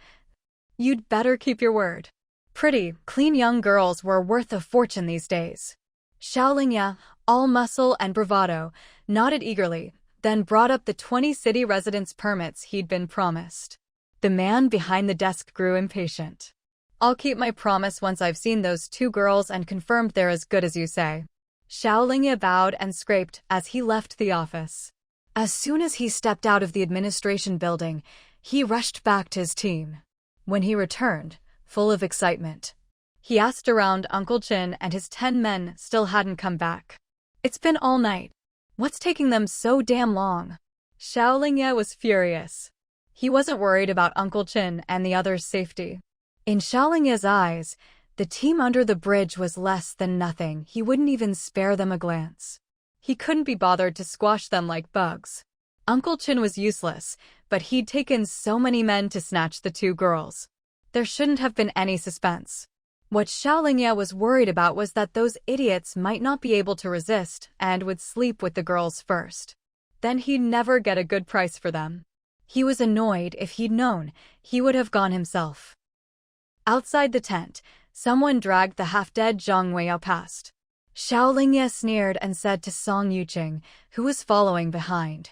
"You'd better keep your word." Pretty, clean young girls were worth a fortune these days. Xiao Lingya, all muscle and bravado, nodded eagerly, then brought up the 20 city residence permits he'd been promised. The man behind the desk grew impatient. "I'll keep my promise once I've seen those 2 girls and confirmed they're as good as you say." Xiao Lingya bowed and scraped as he left the office. As soon as he stepped out of the administration building, he rushed back to his team. When he returned, full of excitement, he asked around. Uncle Chin and his 10 men still hadn't come back. "It's been all night. What's taking them so damn long?" Xiao Lingya was furious. He wasn't worried about Uncle Chin and the others' safety. In Xiao Lingya's eyes, the team under the bridge was less than nothing. He wouldn't even spare them a glance. He couldn't be bothered to squash them like bugs. Uncle Chin was useless, but he'd taken so many men to snatch the 2 girls. There shouldn't have been any suspense. What Xiao Lingya was worried about was that those idiots might not be able to resist and would sleep with the girls first. Then he'd never get a good price for them. He was annoyed. If he'd known, he would have gone himself. Outside the tent, someone dragged the half-dead Zhang Weiyao past. Xiao Lingya sneered and said to Song Yuqing, who was following behind,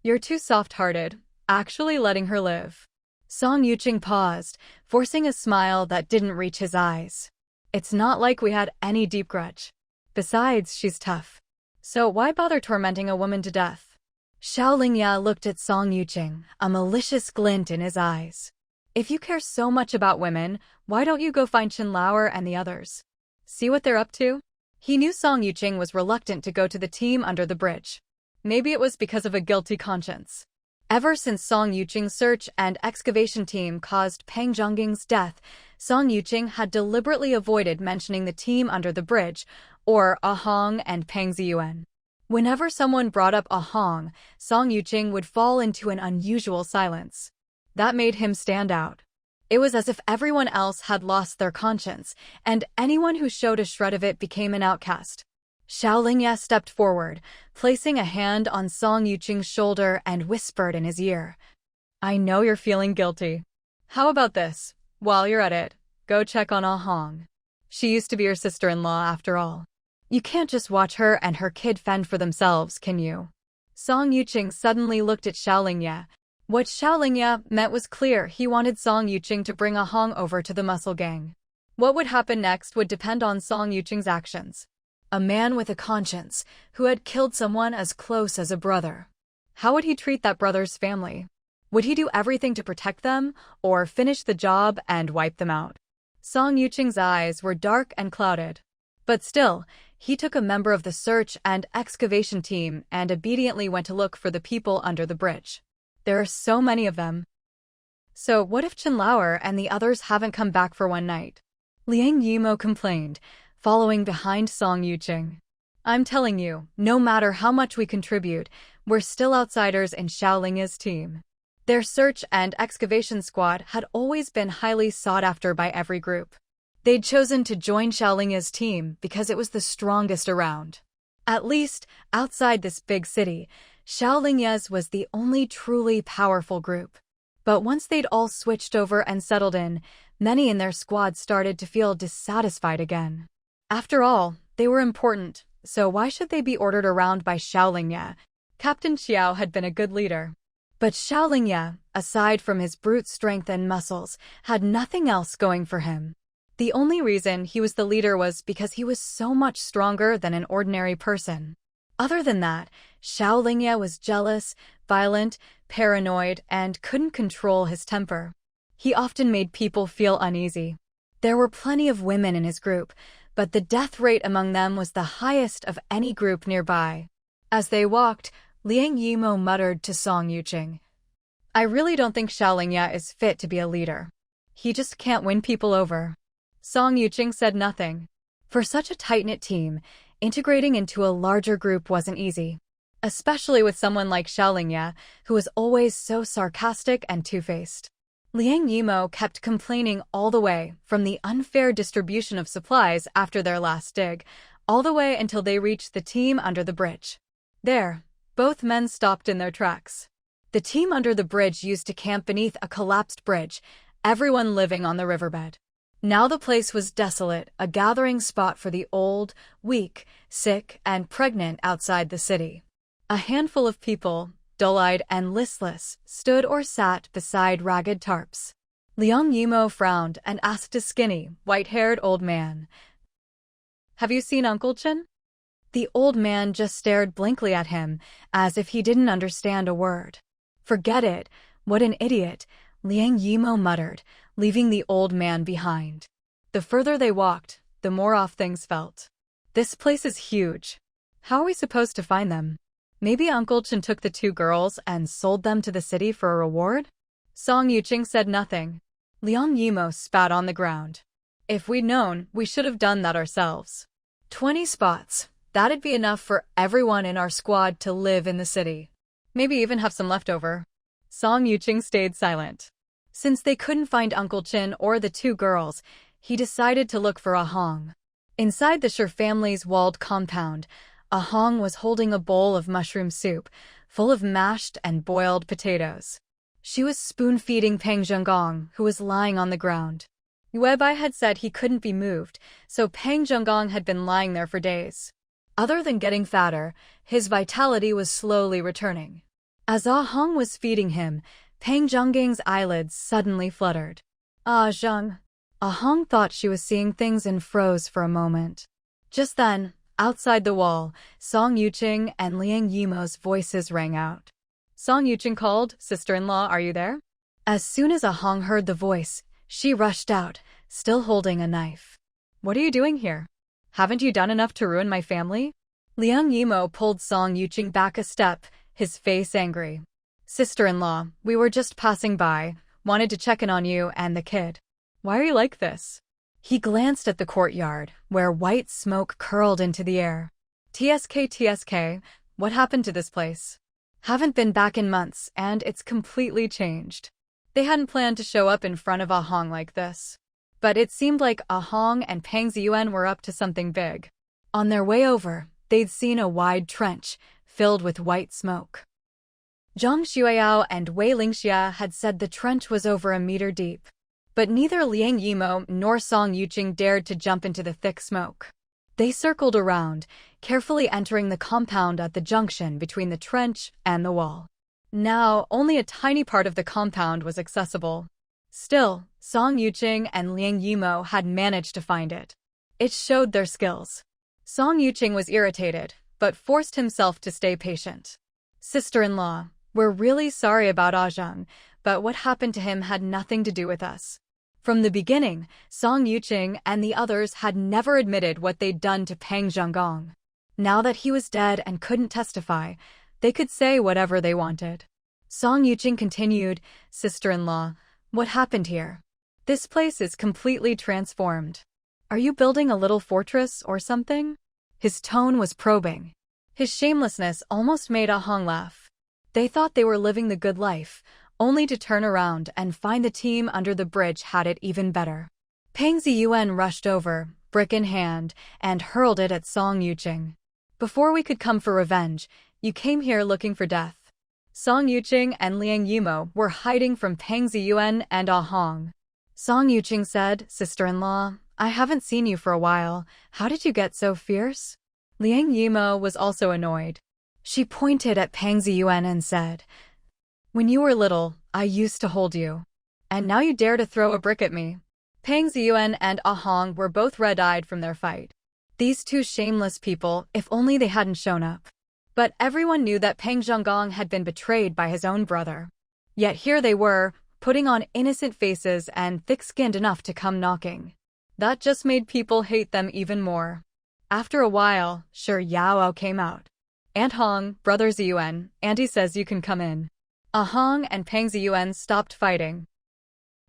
"You're too soft-hearted, actually letting her live." Song Yuqing paused, forcing a smile that didn't reach his eyes. "It's not like we had any deep grudge. Besides, she's tough. So why bother tormenting a woman to death?" Xiao Lingya looked at Song Yuqing, a malicious glint in his eyes. "If you care so much about women, why don't you go find Chen Lauer and the others? See what they're up to?" He knew Song Yuqing was reluctant to go to the team under the bridge. Maybe it was because of a guilty conscience. Ever since Song Yuqing's search and excavation team caused Peng Zhongying's death, Song Yuqing had deliberately avoided mentioning the team under the bridge, or Ahong and Peng Ziyuan. Whenever someone brought up Ahong, Song Yuqing would fall into an unusual silence. That made him stand out. It was as if everyone else had lost their conscience, and anyone who showed a shred of it became an outcast. Xiao Lingya stepped forward, placing a hand on Song Yuqing's shoulder and whispered in his ear, "I know you're feeling guilty. How about this? While you're at it, go check on Ahong. She used to be your sister-in-law after all. You can't just watch her and her kid fend for themselves, can you?" Song Yuqing suddenly looked at Xiao Lingya. What Xiao Lingya meant was clear. He wanted Song Yuqing to bring Ahong over to the muscle gang. What would happen next would depend on Song Yuqing's actions. A man with a conscience, who had killed someone as close as a brother. How would he treat that brother's family? Would he do everything to protect them, or finish the job and wipe them out? Song Yuqing's eyes were dark and clouded. But still, he took a member of the search and excavation team and obediently went to look for the people under the bridge. There are so many of them. So what if Chen Lauer and the others haven't come back for one night? Liang Yimo complained, following behind Song Yuqing. "I'm telling you, no matter how much we contribute, we're still outsiders in Xiao Lingya's team." Their search and excavation squad had always been highly sought after by every group. They'd chosen to join Xiaolingya's team because it was the strongest around. At least, outside this big city, Xiaolingya's was the only truly powerful group. But once they'd all switched over and settled in, many in their squad started to feel dissatisfied again. After all, they were important, so why should they be ordered around by Xiaolingya? Captain Xiao had been a good leader. But Xiaolingya, aside from his brute strength and muscles, had nothing else going for him. The only reason he was the leader was because he was so much stronger than an ordinary person. Other than that, Xiaolingya was jealous, violent, paranoid, and couldn't control his temper. He often made people feel uneasy. There were plenty of women in his group, but the death rate among them was the highest of any group nearby. As they walked, Liang Yimo muttered to Song Yuqing, "I really don't think Xiaolingya is fit to be a leader. He just can't win people over." Song Yuqing said nothing. For such a tight-knit team, integrating into a larger group wasn't easy, especially with someone like Xiaolingya, who was always so sarcastic and two-faced. Liang Yimo kept complaining all the way, from the unfair distribution of supplies after their last dig, all the way until they reached the team under the bridge. There, both men stopped in their tracks. The team under the bridge used to camp beneath a collapsed bridge, everyone living on the riverbed. Now the place was desolate, a gathering spot for the old, weak, sick, and pregnant outside the city. A handful of people, dull-eyed and listless, stood or sat beside ragged tarps. Liang Yimo frowned and asked a skinny, white-haired old man, "Have you seen Uncle Chen?" The old man just stared blankly at him, as if he didn't understand a word. "Forget it, what an idiot," Liang Yimo muttered, leaving the old man behind. The further they walked, the more off things felt. This place is huge. How are we supposed to find them? Maybe Uncle Chen took the two girls and sold them to the city for a reward? Song Yuqing said nothing. Liang Yimo spat on the ground. "If we'd known, we should have done that ourselves. 20 spots, that'd be enough for everyone in our squad to live in the city. Maybe even have some leftover." Song Yuqing stayed silent. Since they couldn't find Uncle Chen or the two girls, he decided to look for Ah Hong. Inside the Shi family's walled compound, Ah Hong was holding a bowl of mushroom soup, full of mashed and boiled potatoes. She was spoon-feeding Peng Zhenggong, who was lying on the ground. Yue Bai had said he couldn't be moved, so Peng Zhenggong had been lying there for days. Other than getting fatter, his vitality was slowly returning. As Ah Hong was feeding him, Peng Zhenggong's eyelids suddenly fluttered. "Ah Zheng." Ah Hong thought she was seeing things and froze for a moment. Just then, outside the wall, Song Yuqing and Liang Yimo's voices rang out. Song Yuqing called, "Sister-in-law, are you there?" As soon as Ah Hong heard the voice, she rushed out, still holding a knife. "What are you doing here? Haven't you done enough to ruin my family?" Liang Yimo pulled Song Yuqing back a step, his face angry. "Sister-in-law, we were just passing by, wanted to check in on you and the kid. Why are you like this?" He glanced at the courtyard, where white smoke curled into the air. TSK, what happened to this place? Haven't been back in months, and it's completely changed." They hadn't planned to show up in front of Ah Hong like this. But it seemed like Ah Hong and Peng Ziyuan were up to something big. On their way over, they'd seen a wide trench, filled with white smoke. Zhang Xueyao and Wei Lingxia had said the trench was over a meter deep. But neither Liang Yimo nor Song Yuqing dared to jump into the thick smoke. They circled around, carefully entering the compound at the junction between the trench and the wall. Now, only a tiny part of the compound was accessible. Still, Song Yuqing and Liang Yimo had managed to find it. It showed their skills. Song Yuqing was irritated, but forced himself to stay patient. "Sister-in-law, we're really sorry about Ah Zheng, but what happened to him had nothing to do with us." From the beginning, Song Yuqing and the others had never admitted what they'd done to Peng Zhenggong. Now that he was dead and couldn't testify, they could say whatever they wanted. Song Yuqing continued, "Sister-in-law, what happened here? This place is completely transformed. Are you building a little fortress or something?" His tone was probing. His shamelessness almost made Ah Hong laugh. They thought they were living the good life, only to turn around and find the team under the bridge had it even better. Pang Ziyuan rushed over, brick in hand, and hurled it at Song Yuqing. Before we could come for revenge, you came here looking for death. Song Yuqing and Liang Yimo were hiding from Pang Ziyuan and Ah Hong. Song Yuqing said, "Sister-in-law, I haven't seen you for a while. How did you get so fierce?" Liang Yimo was also annoyed. She pointed at Pang Ziyuan and said, "When you were little, I used to hold you. And now you dare to throw a brick at me." Pang Ziyuan and Ah Hong were both red-eyed from their fight. These two shameless people, if only they hadn't shown up. But everyone knew that Pang Zhonggong had been betrayed by his own brother. Yet here they were, putting on innocent faces and thick-skinned enough to come knocking. That just made people hate them even more. After a while, Shi Yao came out. "Aunt Hong, Brother Ziyuan, Auntie says you can come in." Ah Hong and Pang Ziyuan stopped fighting.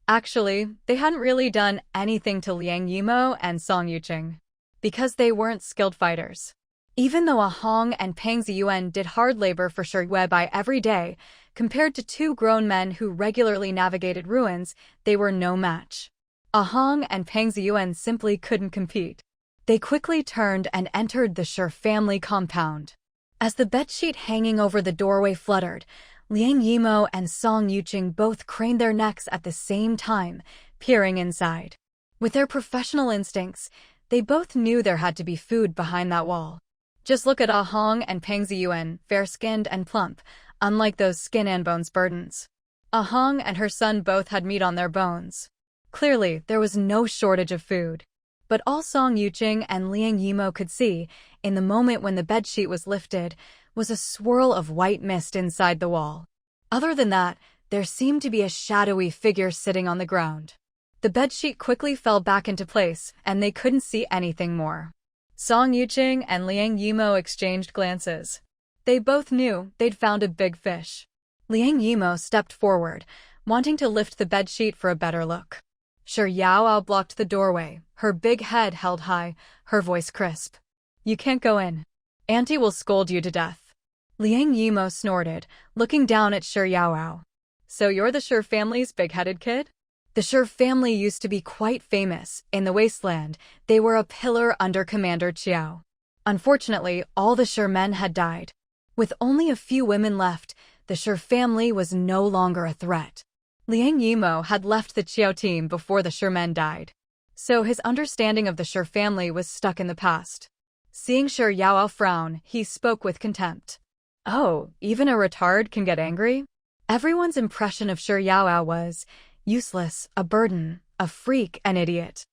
Actually, they hadn't really done anything to Liang Yimo and Song Yuqing, because they weren't skilled fighters. Even though Ah Hong and Pang Ziyuan did hard labor for Shi Weibai every day, compared to two grown men who regularly navigated ruins, they were no match. Ah Hong and Pang Ziyuan simply couldn't compete. They quickly turned and entered the Shi family compound. As the bedsheet hanging over the doorway fluttered, Liang Yimo and Song Yuqing both craned their necks at the same time, peering inside. With their professional instincts, they both knew there had to be food behind that wall. Just look at Ah Hong and Pang Ziyuan, fair-skinned and plump, unlike those skin and bones burdens. Ah Hong and her son both had meat on their bones. Clearly, there was no shortage of food. But all Song Yuqing and Liang Yimo could see, in the moment when the bedsheet was lifted, was a swirl of white mist inside the wall. Other than that, there seemed to be a shadowy figure sitting on the ground. The bedsheet quickly fell back into place, and they couldn't see anything more. Song Yuqing and Liang Yimo exchanged glances. They both knew they'd found a big fish. Liang Yimo stepped forward, wanting to lift the bedsheet for a better look. Shi Yao blocked the doorway, her big head held high, her voice crisp. "You can't go in. Auntie will scold you to death." Liang Yimo snorted, looking down at Shi Yao. "So you're the Shi family's big-headed kid?" The Shi family used to be quite famous. In the Wasteland, they were a pillar under Commander Qiao. Unfortunately, all the Shi men had died. With only a few women left, the Shi family was no longer a threat. Liang Yimo had left the Qiao team before the Shi men died. So his understanding of the Shi family was stuck in the past. Seeing Shi Yao frown, he spoke with contempt. "Oh, even a retard can get angry?" Everyone's impression of Shi Yao was useless, a burden, a freak, an idiot.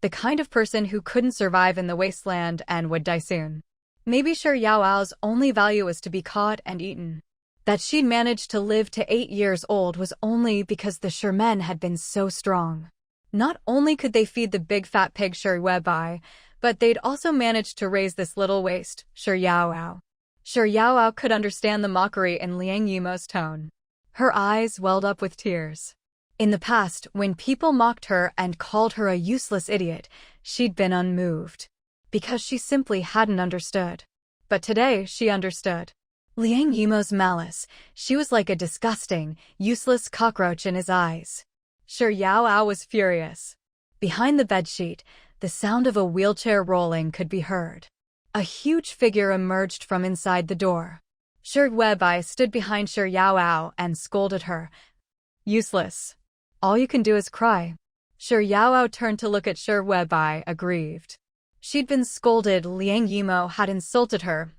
The kind of person who couldn't survive in the Wasteland and would die soon. Maybe Shi Yao's only value was to be caught and eaten. That she'd managed to live to 8 years old was only because the Shi men had been so strong. Not only could they feed the big fat pig Shi Weibai, but they'd also managed to raise this little waste, Shi Yao. Shi Yao could understand the mockery in Liang Yimo's tone. Her eyes welled up with tears. In the past, when people mocked her and called her a useless idiot, she'd been unmoved. Because she simply hadn't understood. But today, she understood. Liang Yimo's malice, she was like a disgusting, useless cockroach in his eyes. Shi Yao was furious. Behind the bedsheet, the sound of a wheelchair rolling could be heard. A huge figure emerged from inside the door. Shi Weibai stood behind Shi Yao and scolded her. "Useless. All you can do is cry." Shi Yao turned to look at Shi Weibai, aggrieved. She'd been scolded. Liang Yimo had insulted her.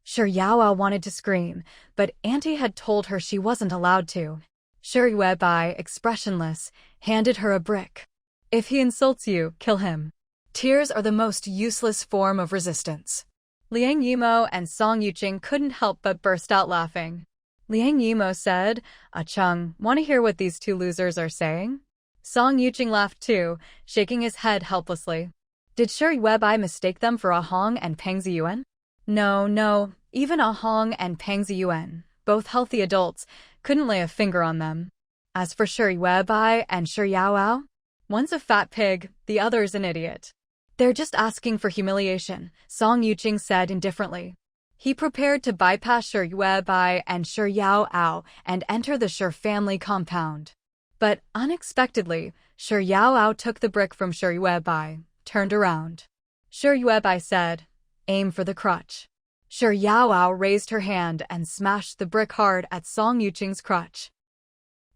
Shi Yao wanted to scream, but Auntie had told her she wasn't allowed to. Shi Weibai, expressionless, handed her a brick. "If he insults you, kill him. Tears are the most useless form of resistance." Liang Yimo and Song Yuqing couldn't help but burst out laughing. Liang Yimo said, "Chung, want to hear what these two losers are saying?" Song Yuqing laughed too, shaking his head helplessly. Did Shi Weibai mistake them for Ah Hong and Pang Ziyuan? No, even Ah Hong and Pang Ziyuan, both healthy adults, couldn't lay a finger on them. As for Shi Weibai and Shi Yao, one's a fat pig, the other's an idiot. "They're just asking for humiliation," Song Yuqing said indifferently. He prepared to bypass Shi Weibai and Shi Yao and enter the Shi family compound. But unexpectedly, Shi Yaoao took the brick from Shi Yuebai, turned around. Shi Yuebai said, "Aim for the crotch." Shi Yaoao raised her hand and smashed the brick hard at Song Yuqing's crotch.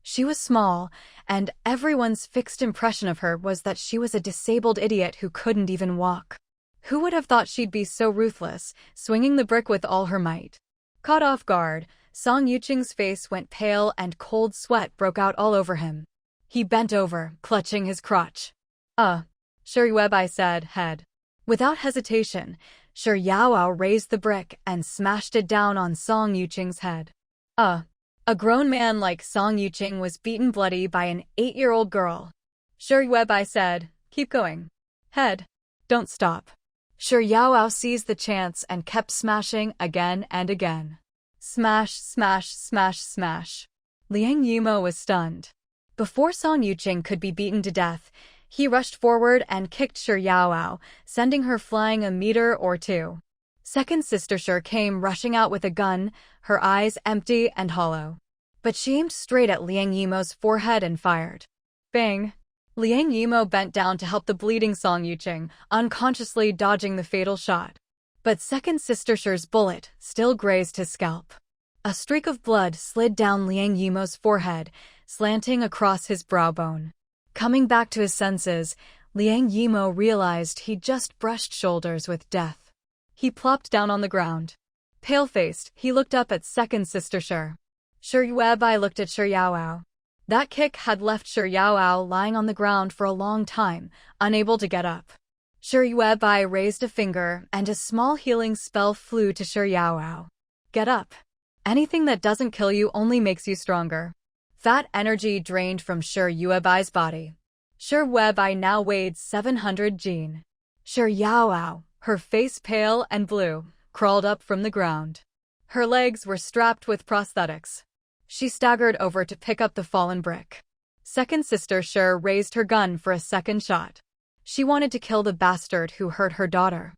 She was small, and everyone's fixed impression of her was that she was a disabled idiot who couldn't even walk. Who would have thought she'd be so ruthless, swinging the brick with all her might? Caught off guard, Song Yuqing's face went pale and cold sweat broke out all over him. He bent over, clutching his crotch. Shi Yuebai said, "Head." Without hesitation, Shi Yaoao raised the brick and smashed it down on Song Yuqing's head. A grown man like Song Yuqing was beaten bloody by an 8-year-old girl. Shi Yuebai said, "Keep going. Head. Don't stop." Shi Yaoao seized the chance and kept smashing again and again. Smash, smash, smash, smash. Liang Yimo was stunned. Before Song Yuqing could be beaten to death, he rushed forward and kicked Shi Yaoao, sending her flying a meter or two. Second Sister Shi came rushing out with a gun, her eyes empty and hollow. But she aimed straight at Liang Yimo's forehead and fired. Bang! Liang Yimo bent down to help the bleeding Song Yuqing, unconsciously dodging the fatal shot. But Second Sister Shi's bullet still grazed his scalp. A streak of blood slid down Liang Yimo's forehead, slanting across his brow bone. Coming back to his senses, Liang Yimo realized he'd just brushed shoulders with death. He plopped down on the ground. Pale-faced, he looked up at Second Sister Shi. Shi Yuebai looked at Shi Yaoao. That kick had left Shi Yaoao lying on the ground for a long time, unable to get up. Shi Yuebai raised a finger, and a small healing spell flew to Shi Yaoao. Get up. Anything that doesn't kill you only makes you stronger. Fat energy drained from Shi Yuebai's body. Shi Yuebai now weighed 700 jin. Shi Yaoao, her face pale and blue, crawled up from the ground. Her legs were strapped with prosthetics. She staggered over to pick up the fallen brick. Second Sister Shi raised her gun for a second shot. She wanted to kill the bastard who hurt her daughter.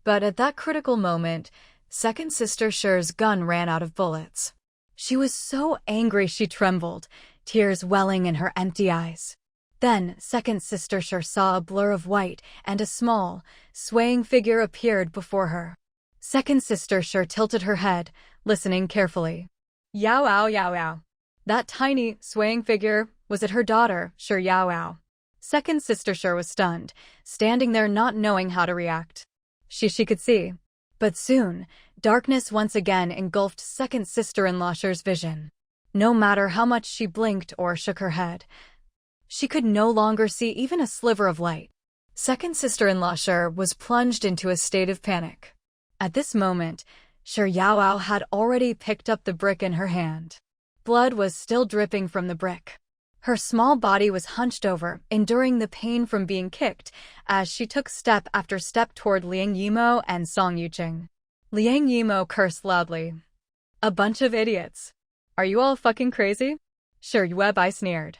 But at that critical moment, Second Sister Shi's gun ran out of bullets. She was so angry she trembled, tears welling in her empty eyes. Then Second Sister Shi saw a blur of white, and a small, swaying figure appeared before her. Second Sister Shi tilted her head, listening carefully. Yaoao Yaoao. That tiny, swaying figure, was it her daughter, Shi Yaoao? Second Sister Shi was stunned, standing there not knowing how to react. She could see. But soon, darkness once again engulfed Second Sister-in-law Shi's vision. No matter how much she blinked or shook her head, she could no longer see even a sliver of light. Second Sister-in-law Shi was plunged into a state of panic. At this moment, Shi Yaoao had already picked up the brick in her hand. Blood was still dripping from the brick. Her small body was hunched over, enduring the pain from being kicked, as she took step after step toward Liang Yimo and Song Yuqing. Liang Yimo cursed loudly. "A bunch of idiots. Are you all fucking crazy?" Shi Yuebai sneered.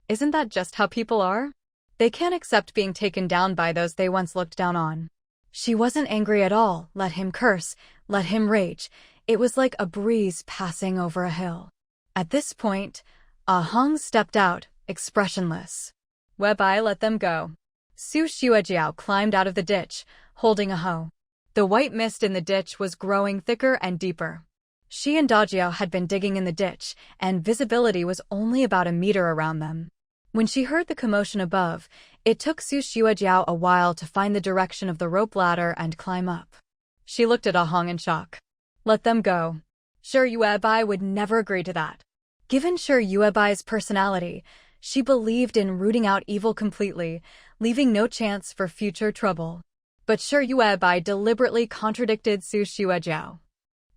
"Isn't that just how people are? They can't accept being taken down by those they once looked down on." She wasn't angry at all. Let him curse, let him rage. It was like a breeze passing over a hill. At this point, Ah Hong stepped out, expressionless. "Webai, let them go." Su Xuejiao climbed out of the ditch, holding a hoe. The white mist in the ditch was growing thicker and deeper. She and Dajiao had been digging in the ditch, and visibility was only about a meter around them. When she heard the commotion above, it took Su Xuejiao a while to find the direction of the rope ladder and climb up. She looked at Ah Hong in shock. "Let them go." Shi Yuebai would never agree to that. Given Shi Yuebai's personality, she believed in rooting out evil completely, leaving no chance for future trouble. But Shi Yuebai deliberately contradicted Su Xuejiao.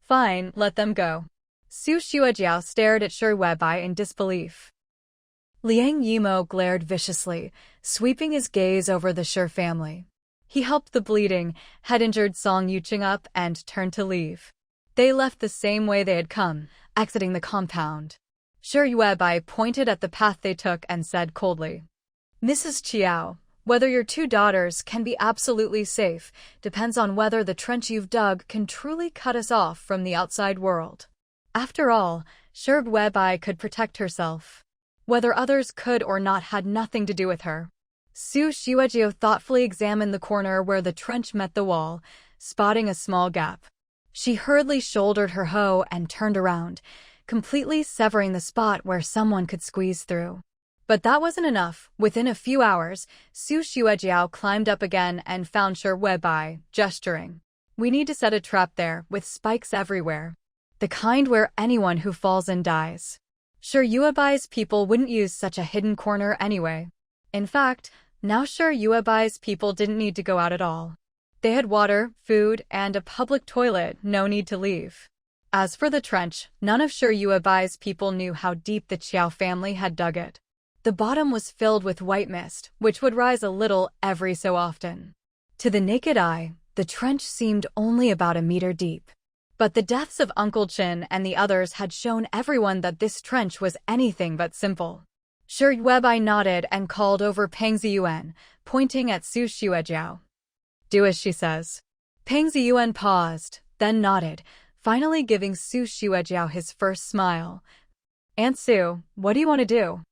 "Fine, let them go." Su Xuejiao stared at Shi Yuebai in disbelief. Liang Yimo glared viciously, sweeping his gaze over the Shi family. He helped the bleeding, head-injured Song Yuqing up and turned to leave. They left the same way they had come, exiting the compound. Shi Yuebai pointed at the path they took and said coldly, "Mrs. Chiao, whether your two daughters can be absolutely safe depends on whether the trench you've dug can truly cut us off from the outside world." After all, Shi Yuebai could protect herself. Whether others could or not had nothing to do with her. Su Xiuejiao thoughtfully examined the corner where the trench met the wall, spotting a small gap. She hurriedly shouldered her hoe and turned around, completely severing the spot where someone could squeeze through. But that wasn't enough. Within a few hours, Su Xiuejiao climbed up again and found Shi Weibai, gesturing. We need to set a trap there, with spikes everywhere. The kind where anyone who falls in dies. Shi Yuebai's people wouldn't use such a hidden corner anyway. In fact, now Shi Yuebai's people didn't need to go out at all. They had water, food, and a public toilet, no need to leave. As for the trench, none of Shi Yuebai's people knew how deep the Qiao family had dug it. The bottom was filled with white mist, which would rise a little every so often. To the naked eye, the trench seemed only about a meter deep. But the deaths of Uncle Chin and the others had shown everyone that this trench was anything but simple. Shi Weibai nodded and called over Peng Ziyuan, pointing at Su Xiuejiao. Do as she says. Peng Ziyuan paused, then nodded, finally giving Su Xiuejiao his first smile. Aunt Su, what do you want to do?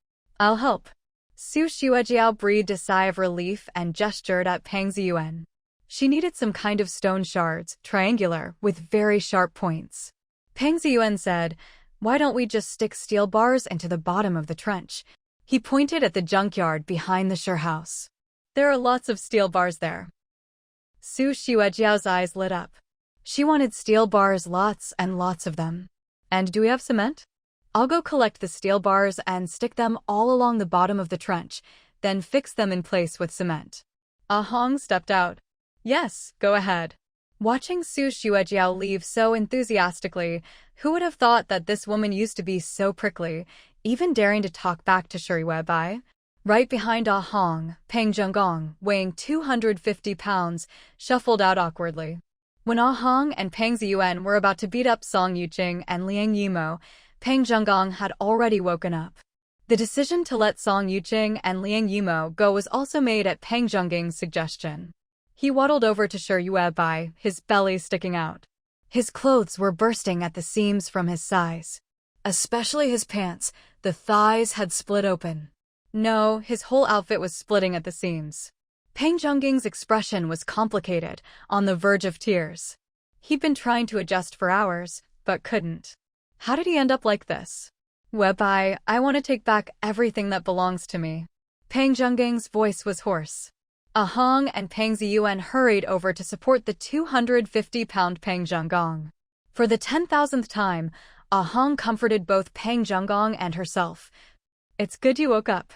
I'll help. Su Xiuejiao breathed a sigh of relief and gestured at Peng Ziyuan. She needed some kind of stone shards, triangular, with very sharp points. Peng Ziyuan said, why don't we just stick steel bars into the bottom of the trench? He pointed at the junkyard behind the Shi house. There are lots of steel bars there. Su Xiuejiao's eyes lit up. She wanted steel bars, lots and lots of them. And do we have cement? I'll go collect the steel bars and stick them all along the bottom of the trench, then fix them in place with cement. Ah Hong stepped out. Yes, go ahead. Watching Su Xiuejiao leave so enthusiastically, who would have thought that this woman used to be so prickly, even daring to talk back to Shi Weibai? Right behind Ah Hong, Peng Zhenggong, weighing 250 pounds, shuffled out awkwardly. When Ah Hong and Peng Ziyuan were about to beat up Song Yuqing and Liang Yimo, Peng Zhenggong had already woken up. The decision to let Song Yuqing and Liang Yimo go was also made at Peng Zhenggong's suggestion. He waddled over to Shi Weibai, his belly sticking out. His clothes were bursting at the seams from his size. Especially his pants, the thighs had split open. No, his whole outfit was splitting at the seams. Peng Zhenggong's expression was complicated, on the verge of tears. He'd been trying to adjust for hours, but couldn't. How did he end up like this? Weibai, I want to take back everything that belongs to me. Peng Zhenggong's voice was hoarse. Ah Hong and Peng Ziyuan hurried over to support the 250-pound Peng Zhenggong. For the 10,000th time, Ah Hong comforted both Peng Zhenggong and herself. It's good you woke up.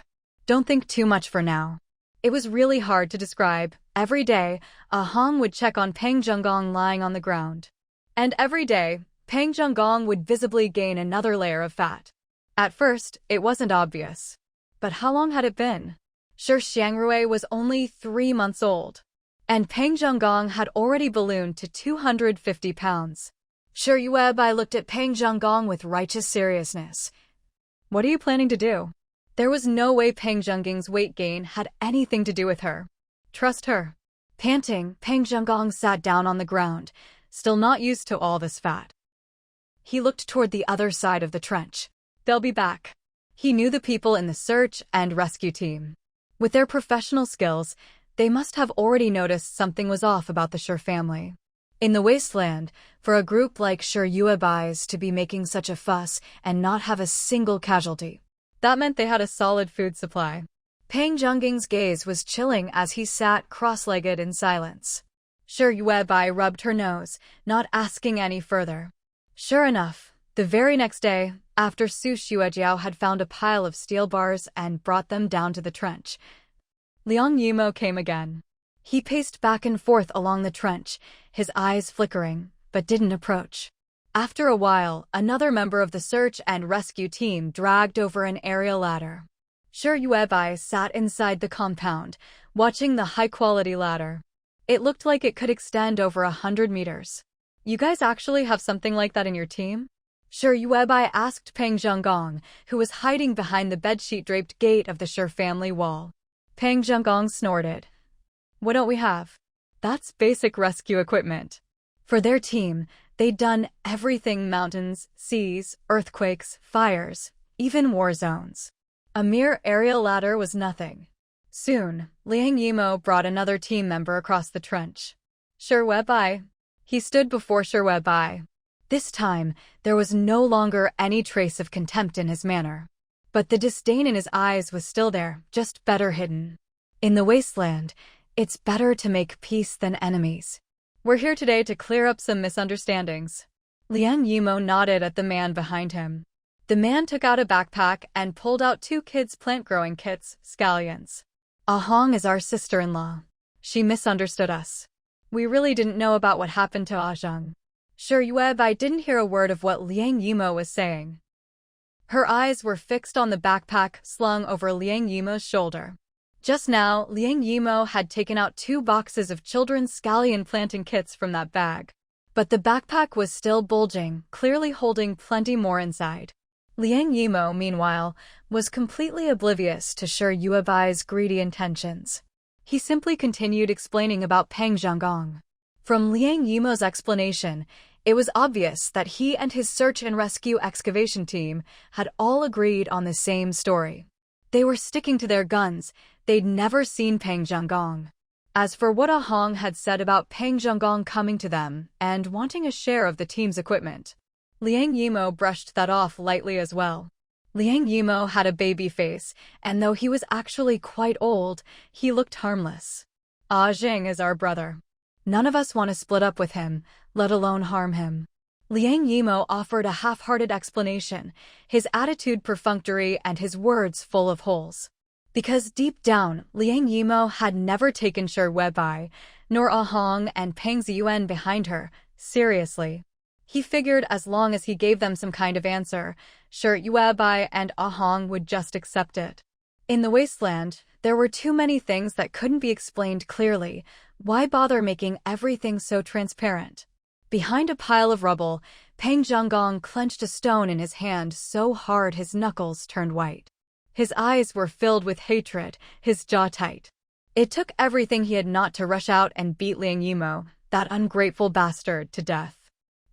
Don't think too much for now. It was really hard to describe. Every day, Ah Hong would check on Peng Zhenggong lying on the ground. And every day, Peng Zhenggong would visibly gain another layer of fat. At first, it wasn't obvious. But how long had it been? Shi Xiangrui was only 3 months old. And Peng Zhenggong had already ballooned to 250 pounds. Shi Weibai looked at Peng Zhenggong with righteous seriousness. What are you planning to do? There was no way Peng Zhenggong's weight gain had anything to do with her. Trust her. Panting, Peng Zhenggong sat down on the ground, still not used to all this fat. He looked toward the other side of the trench. They'll be back. He knew the people in the search and rescue team. With their professional skills, they must have already noticed something was off about the Shi family. In the Wasteland, for a group like Shi Yuebai's to be making such a fuss and not have a single casualty, that meant they had a solid food supply. Peng Zhenggong's gaze was chilling as he sat cross-legged in silence. Shi Weibai rubbed her nose, not asking any further. Sure enough, the very next day, after Su Xiuejiao had found a pile of steel bars and brought them down to the trench, Liang Yimo came again. He paced back and forth along the trench, his eyes flickering, but didn't approach. After a while, another member of the search and rescue team dragged over an aerial ladder. Shi Weibai sat inside the compound, watching the high-quality ladder. It looked like it could extend over 100 meters. You guys actually have something like that in your team? Shi Weibai asked Peng Zhenggong, who was hiding behind the bedsheet-draped gate of the Shi family wall. Peng Zhenggong snorted. What don't we have? That's basic rescue equipment. For their team, they'd done everything: mountains, seas, earthquakes, fires, even war zones. A mere aerial ladder was nothing. Soon, Liang Yimo brought another team member across the trench. Wei. He stood before Wei. This time, there was no longer any trace of contempt in his manner. But the disdain in his eyes was still there, just better hidden. In the Wasteland, it's better to make peace than enemies. We're here today to clear up some misunderstandings. Liang Yimo nodded at the man behind him. The man took out a backpack and pulled out 2 kids' plant-growing kits, scallions. Ahong is our sister-in-law. She misunderstood us. We really didn't know about what happened to Ahjung. Wei didn't hear a word of what Liang Yimo was saying. Her eyes were fixed on the backpack slung over Liang Yimo's shoulder. Just now, Liang Yimo had taken out 2 boxes of children's scallion planting kits from that bag. But the backpack was still bulging, clearly holding plenty more inside. Liang Yimo, meanwhile, was completely oblivious to Wei's greedy intentions. He simply continued explaining about Peng Zhonggong. From Liang Yimo's explanation, it was obvious that he and his search and rescue excavation team had all agreed on the same story. They were sticking to their guns. They'd never seen Peng Zhonggong. As for what Ahong had said about Peng Zhonggong coming to them and wanting a share of the team's equipment, Liang Yimo brushed that off lightly as well. Liang Yimo had a baby face, and though he was actually quite old, he looked harmless. Ahjing is our brother. None of us want to split up with him, let alone harm him. Liang Yimo offered a half-hearted explanation, his attitude perfunctory and his words full of holes. Because deep down, Liang Yimo had never taken Wei, nor Ahong and Peng Ziyuan behind her, seriously. He figured as long as he gave them some kind of answer, Wei and Ahong would just accept it. In the Wasteland, there were too many things that couldn't be explained clearly. Why bother making everything so transparent? Behind a pile of rubble, Peng Zhonggong clenched a stone in his hand so hard his knuckles turned white. His eyes were filled with hatred, his jaw tight. It took everything he had not to rush out and beat Liang Yimo, that ungrateful bastard, to death.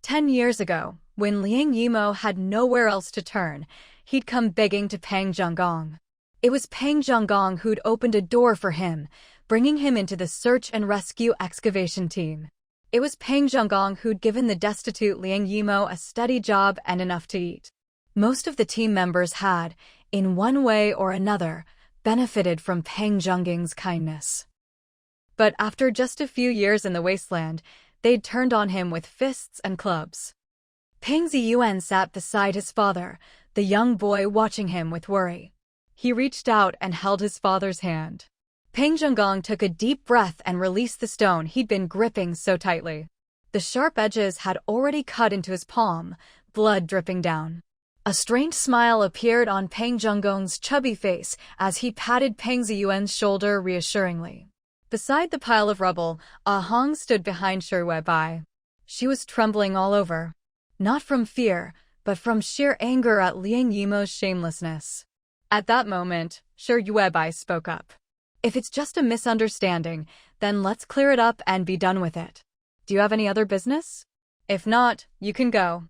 10 years ago, when Liang Yimo had nowhere else to turn, he'd come begging to Peng Zhonggong. It was Peng Zhonggong who'd opened a door for him, bringing him into the search and rescue excavation team. It was Peng Zhonggong who'd given the destitute Liang Yimo a steady job and enough to eat. Most of the team members had, in one way or another, benefited from Peng Zhonggong's kindness. But after just a few years in the Wasteland, they'd turned on him with fists and clubs. Peng Ziyuan sat beside his father, the young boy watching him with worry. He reached out and held his father's hand. Peng Zhonggong took a deep breath and released the stone he'd been gripping so tightly. The sharp edges had already cut into his palm, blood dripping down. A strained smile appeared on Peng Zhonggong's chubby face as he patted Peng Ziyuan's shoulder reassuringly. Beside the pile of rubble, Ahong stood behind Wei. She was trembling all over. Not from fear, but from sheer anger at Liang Yimo's shamelessness. At that moment, Wei spoke up. If it's just a misunderstanding, then let's clear it up and be done with it. Do you have any other business? If not, you can go.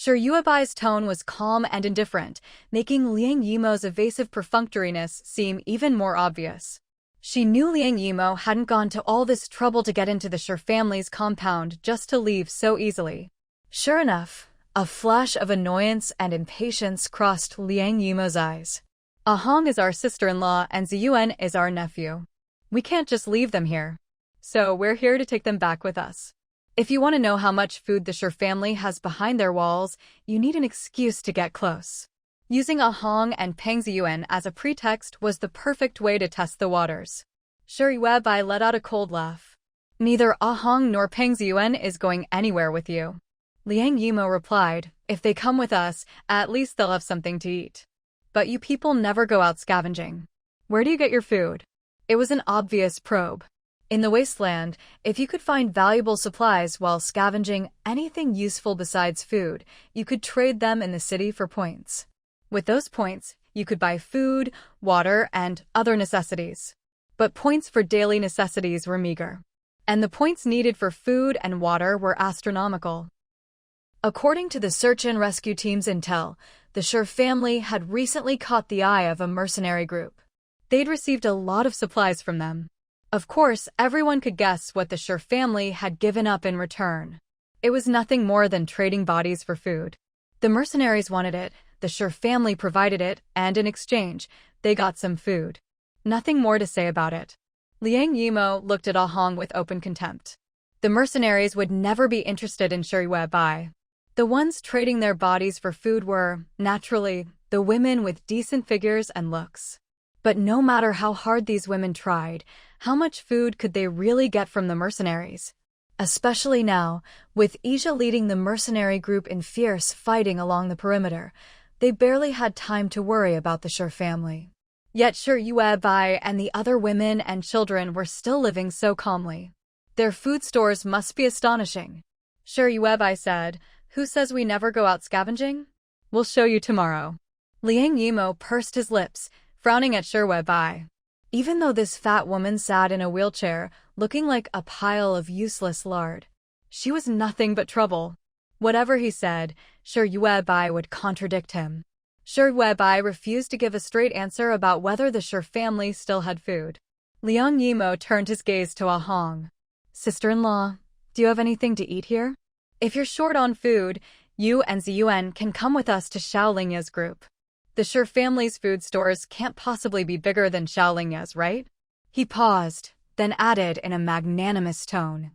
Wei's tone was calm and indifferent, making Liang Yimo's evasive perfunctoriness seem even more obvious. She knew Liang Yimo hadn't gone to all this trouble to get into the Shi family's compound just to leave so easily. Sure enough, a flash of annoyance and impatience crossed Liang Yimo's eyes. Ahong is our sister-in-law and Ziyuan is our nephew. We can't just leave them here. So we're here to take them back with us. If you want to know how much food the Shi family has behind their walls, you need an excuse to get close. Using Ahong and Peng Ziyuan as a pretext was the perfect way to test the waters. Wei let out a cold laugh. Neither Ahong nor Peng Ziyuan is going anywhere with you. Liang Yimo replied, if they come with us, at least they'll have something to eat. But you people never go out scavenging. Where do you get your food? It was an obvious probe. In the Wasteland, if you could find valuable supplies while scavenging anything useful besides food, you could trade them in the city for points. With those points, you could buy food, water, and other necessities. But points for daily necessities were meager. And the points needed for food and water were astronomical. According to the search and rescue team's intel, The Sher family had recently caught the eye of a mercenary group. They'd received a lot of supplies from them. Of course, everyone could guess what the Sher family had given up in return. It was nothing more than trading bodies for food. The mercenaries wanted it, the Sher family provided it, and in exchange, they got some food. Nothing more to say about it. Liang Yimo looked at Ah Hong with open contempt. The mercenaries would never be interested in Sher Bai. The ones trading their bodies for food were, naturally, the women with decent figures and looks. But no matter how hard these women tried, how much food could they really get from the mercenaries? Especially now, with Ija leading the mercenary group in fierce fighting along the perimeter, they barely had time to worry about the Sher family. Yet Sher Bai and the other women and children were still living so calmly. Their food stores must be astonishing. Sher Bai said, "Who says we never go out scavenging? We'll show you tomorrow." Liang Yimo pursed his lips, frowning at Sher Bai. Even though this fat woman sat in a wheelchair, looking like a pile of useless lard, she was nothing but trouble. Whatever he said, Sher Bai would contradict him. Sher Bai refused to give a straight answer about whether the Sher family still had food. Liang Yimo turned his gaze to Ah Hong. "Sister-in-law, do you have anything to eat here? If you're short on food, you and Ziyuan can come with us to Xiaolingya's group. The Sher family's food stores can't possibly be bigger than Xiaolingya's, right?" He paused, then added in a magnanimous tone.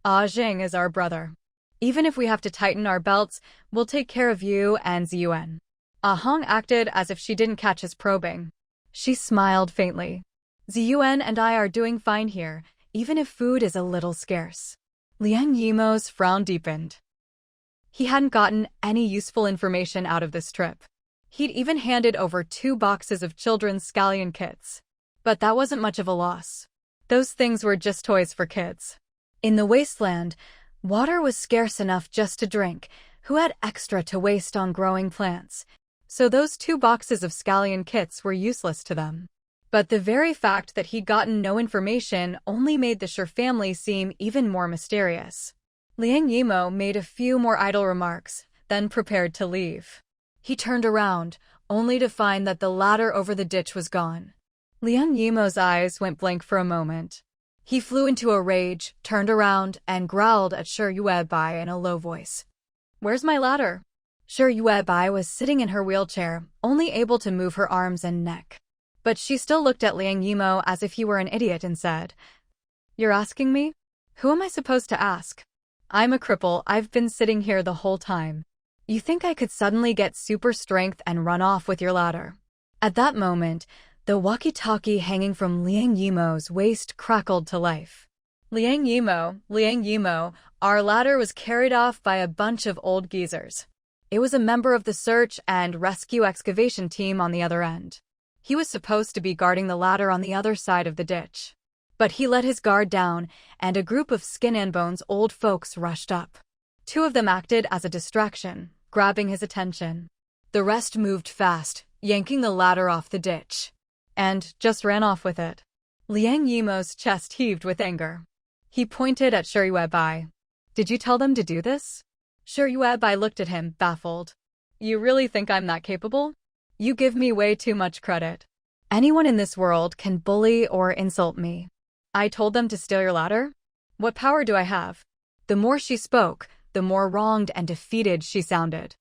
"Ah Jing is our brother. Even if we have to tighten our belts, we'll take care of you and Ziyuan." Ah Hong acted as if she didn't catch his probing. She smiled faintly. "Ziyuan and I are doing fine here, even if food is a little scarce." Liang Yimo's frown deepened. He hadn't gotten any useful information out of this trip. He'd even handed over 2 boxes of children's scallion kits. But that wasn't much of a loss. Those things were just toys for kids. In the Wasteland, water was scarce enough just to drink. Who had extra to waste on growing plants? So those 2 boxes of scallion kits were useless to them. But the very fact that he'd gotten no information only made the Sher family seem even more mysterious. Liang Yimo made a few more idle remarks, then prepared to leave. He turned around, only to find that the ladder over the ditch was gone. Liang Yimo's eyes went blank for a moment. He flew into a rage, turned around, and growled at Sher Bai in a low voice. "Where's my ladder?" Sher Bai was sitting in her wheelchair, only able to move her arms and neck. But she still looked at Liang Yimo as if he were an idiot and said, "You're asking me? Who am I supposed to ask? I'm a cripple, I've been sitting here the whole time. You think I could suddenly get super strength and run off with your ladder?" At that moment, the walkie-talkie hanging from Liang Yimo's waist crackled to life. Liang Yimo, our ladder was carried off by a bunch of old geezers. It was a member of the search and rescue excavation team on the other end. He was supposed to be guarding the ladder on the other side of the ditch. But he let his guard down, and a group of skin and bones old folks rushed up. 2 of them acted as a distraction, grabbing his attention. The rest moved fast, yanking the ladder off the ditch. And just ran off with it. Liang Yimo's chest heaved with anger. He pointed at Sher Bai. "Did you tell them to do this?" Sher Bai looked at him, baffled. "You really think I'm that capable? You give me way too much credit. Anyone in this world can bully or insult me. I told them to steal your ladder? What power do I have?" The more she spoke, the more wronged and defeated she sounded.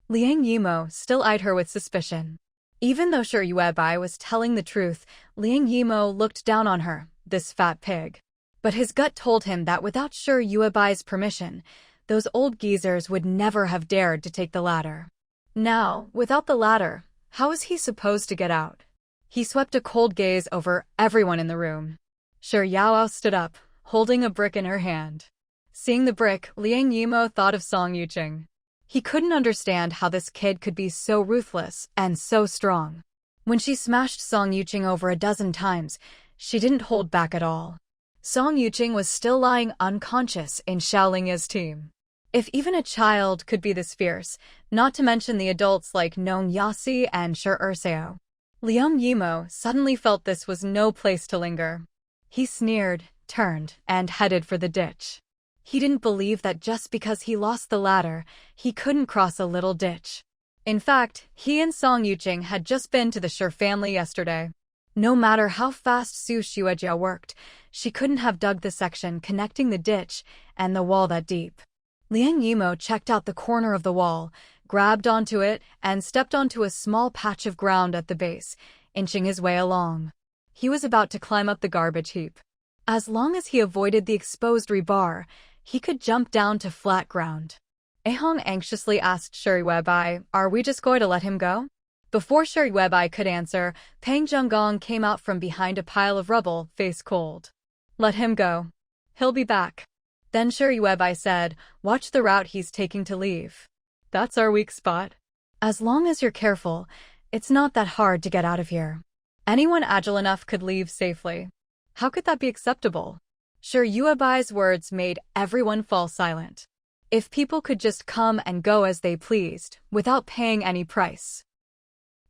Liang Yimo still eyed her with suspicion. Even though Sher Bai was telling the truth, Liang Yimo looked down on her, this fat pig. But his gut told him that without Sher Bai's permission, those old geezers would never have dared to take the ladder. Now, without the ladder, how was he supposed to get out? He swept a cold gaze over everyone in the room. Sher Yao stood up, holding a brick in her hand. Seeing the brick, Liang Yimo thought of Song Yuqing. He couldn't understand how this kid could be so ruthless and so strong. When she smashed Song Yuqing over a dozen times, she didn't hold back at all. Song Yuqing was still lying unconscious in Xiaolingya's team. If even a child could be this fierce, not to mention the adults like Nong Yasi and Sher Urseo. Liang Yimo suddenly felt this was no place to linger. He sneered, turned, and headed for the ditch. He didn't believe that just because he lost the ladder, he couldn't cross a little ditch. In fact, he and Song Yuqing had just been to the Shi family yesterday. No matter how fast Su Xuejiao worked, she couldn't have dug the section connecting the ditch and the wall that deep. Liang Yimo checked out the corner of the wall, grabbed onto it, and stepped onto a small patch of ground at the base, inching his way along. He was about to climb up the garbage heap. As long as he avoided the exposed rebar, he could jump down to flat ground. Ahong anxiously asked Sherry Webai, "Are we just going to let him go?" Before Sherry Webai could answer, Pang Zhenggong came out from behind a pile of rubble, face cold. "Let him go. He'll be back." Then Sherry Webai said, "Watch the route he's taking to leave. That's our weak spot. As long as you're careful, it's not that hard to get out of here. Anyone agile enough could leave safely." How could that be acceptable? Sherry Weibai's words made everyone fall silent. If people could just come and go as they pleased, without paying any price,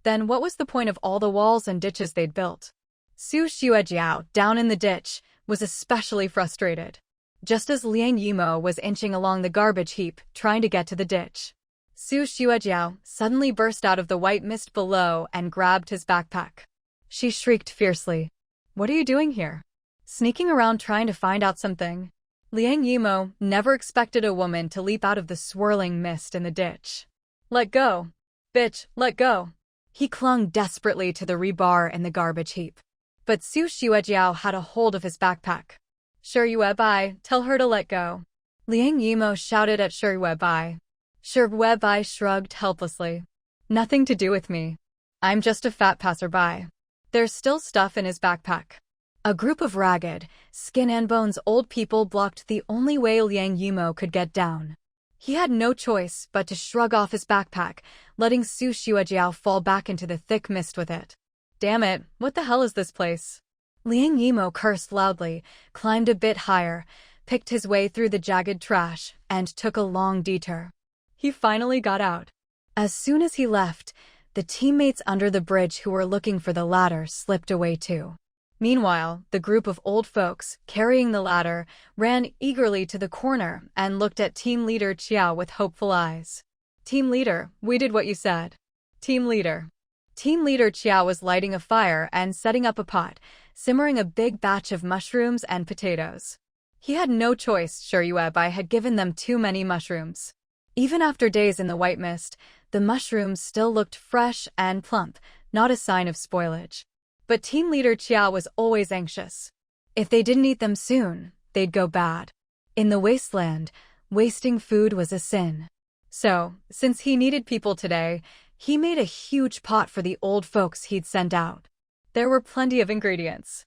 then what was the point of all the walls and ditches they'd built? Su Xuejiao, down in the ditch, was especially frustrated. Just as Liang Yimo was inching along the garbage heap, trying to get to the ditch, Su Xuejiao suddenly burst out of the white mist below and grabbed his backpack. She shrieked fiercely. "What are you doing here? Sneaking around trying to find out something?" Liang Yimo never expected a woman to leap out of the swirling mist in the ditch. "Let go! Bitch, let go!" He clung desperately to the rebar in the garbage heap. But Su Xuejiao had a hold of his backpack. "Sherry Webai, tell her to let go." Liang Yimo shouted at Sherry Webai. Sherry Webai shrugged helplessly. "Nothing to do with me. I'm just a fat passerby." There's still stuff in his backpack. A group of ragged, skin and bones old people blocked the only way Liang Yimo could get down. He had no choice but to shrug off his backpack, letting Su Xuejiao fall back into the thick mist with it. "Damn it, what the hell is this place?" Liang Yimo cursed loudly, climbed a bit higher, picked his way through the jagged trash, and took a long detour. He finally got out. As soon as he left, the teammates under the bridge who were looking for the ladder slipped away too. Meanwhile, the group of old folks, carrying the ladder, ran eagerly to the corner and looked at Team Leader Qiao with hopeful eyes. "Team Leader, we did what you said." "Team Leader." Team Leader Qiao was lighting a fire and setting up a pot, simmering a big batch of mushrooms and potatoes. He had no choice. Sherry Webai had given them too many mushrooms. Even after days in the white mist, the mushrooms still looked fresh and plump, not a sign of spoilage. But Team Leader Qiao was always anxious. If they didn't eat them soon, they'd go bad. In the Wasteland, wasting food was a sin. So, since he needed people today, he made a huge pot for the old folks he'd sent out. There were plenty of ingredients.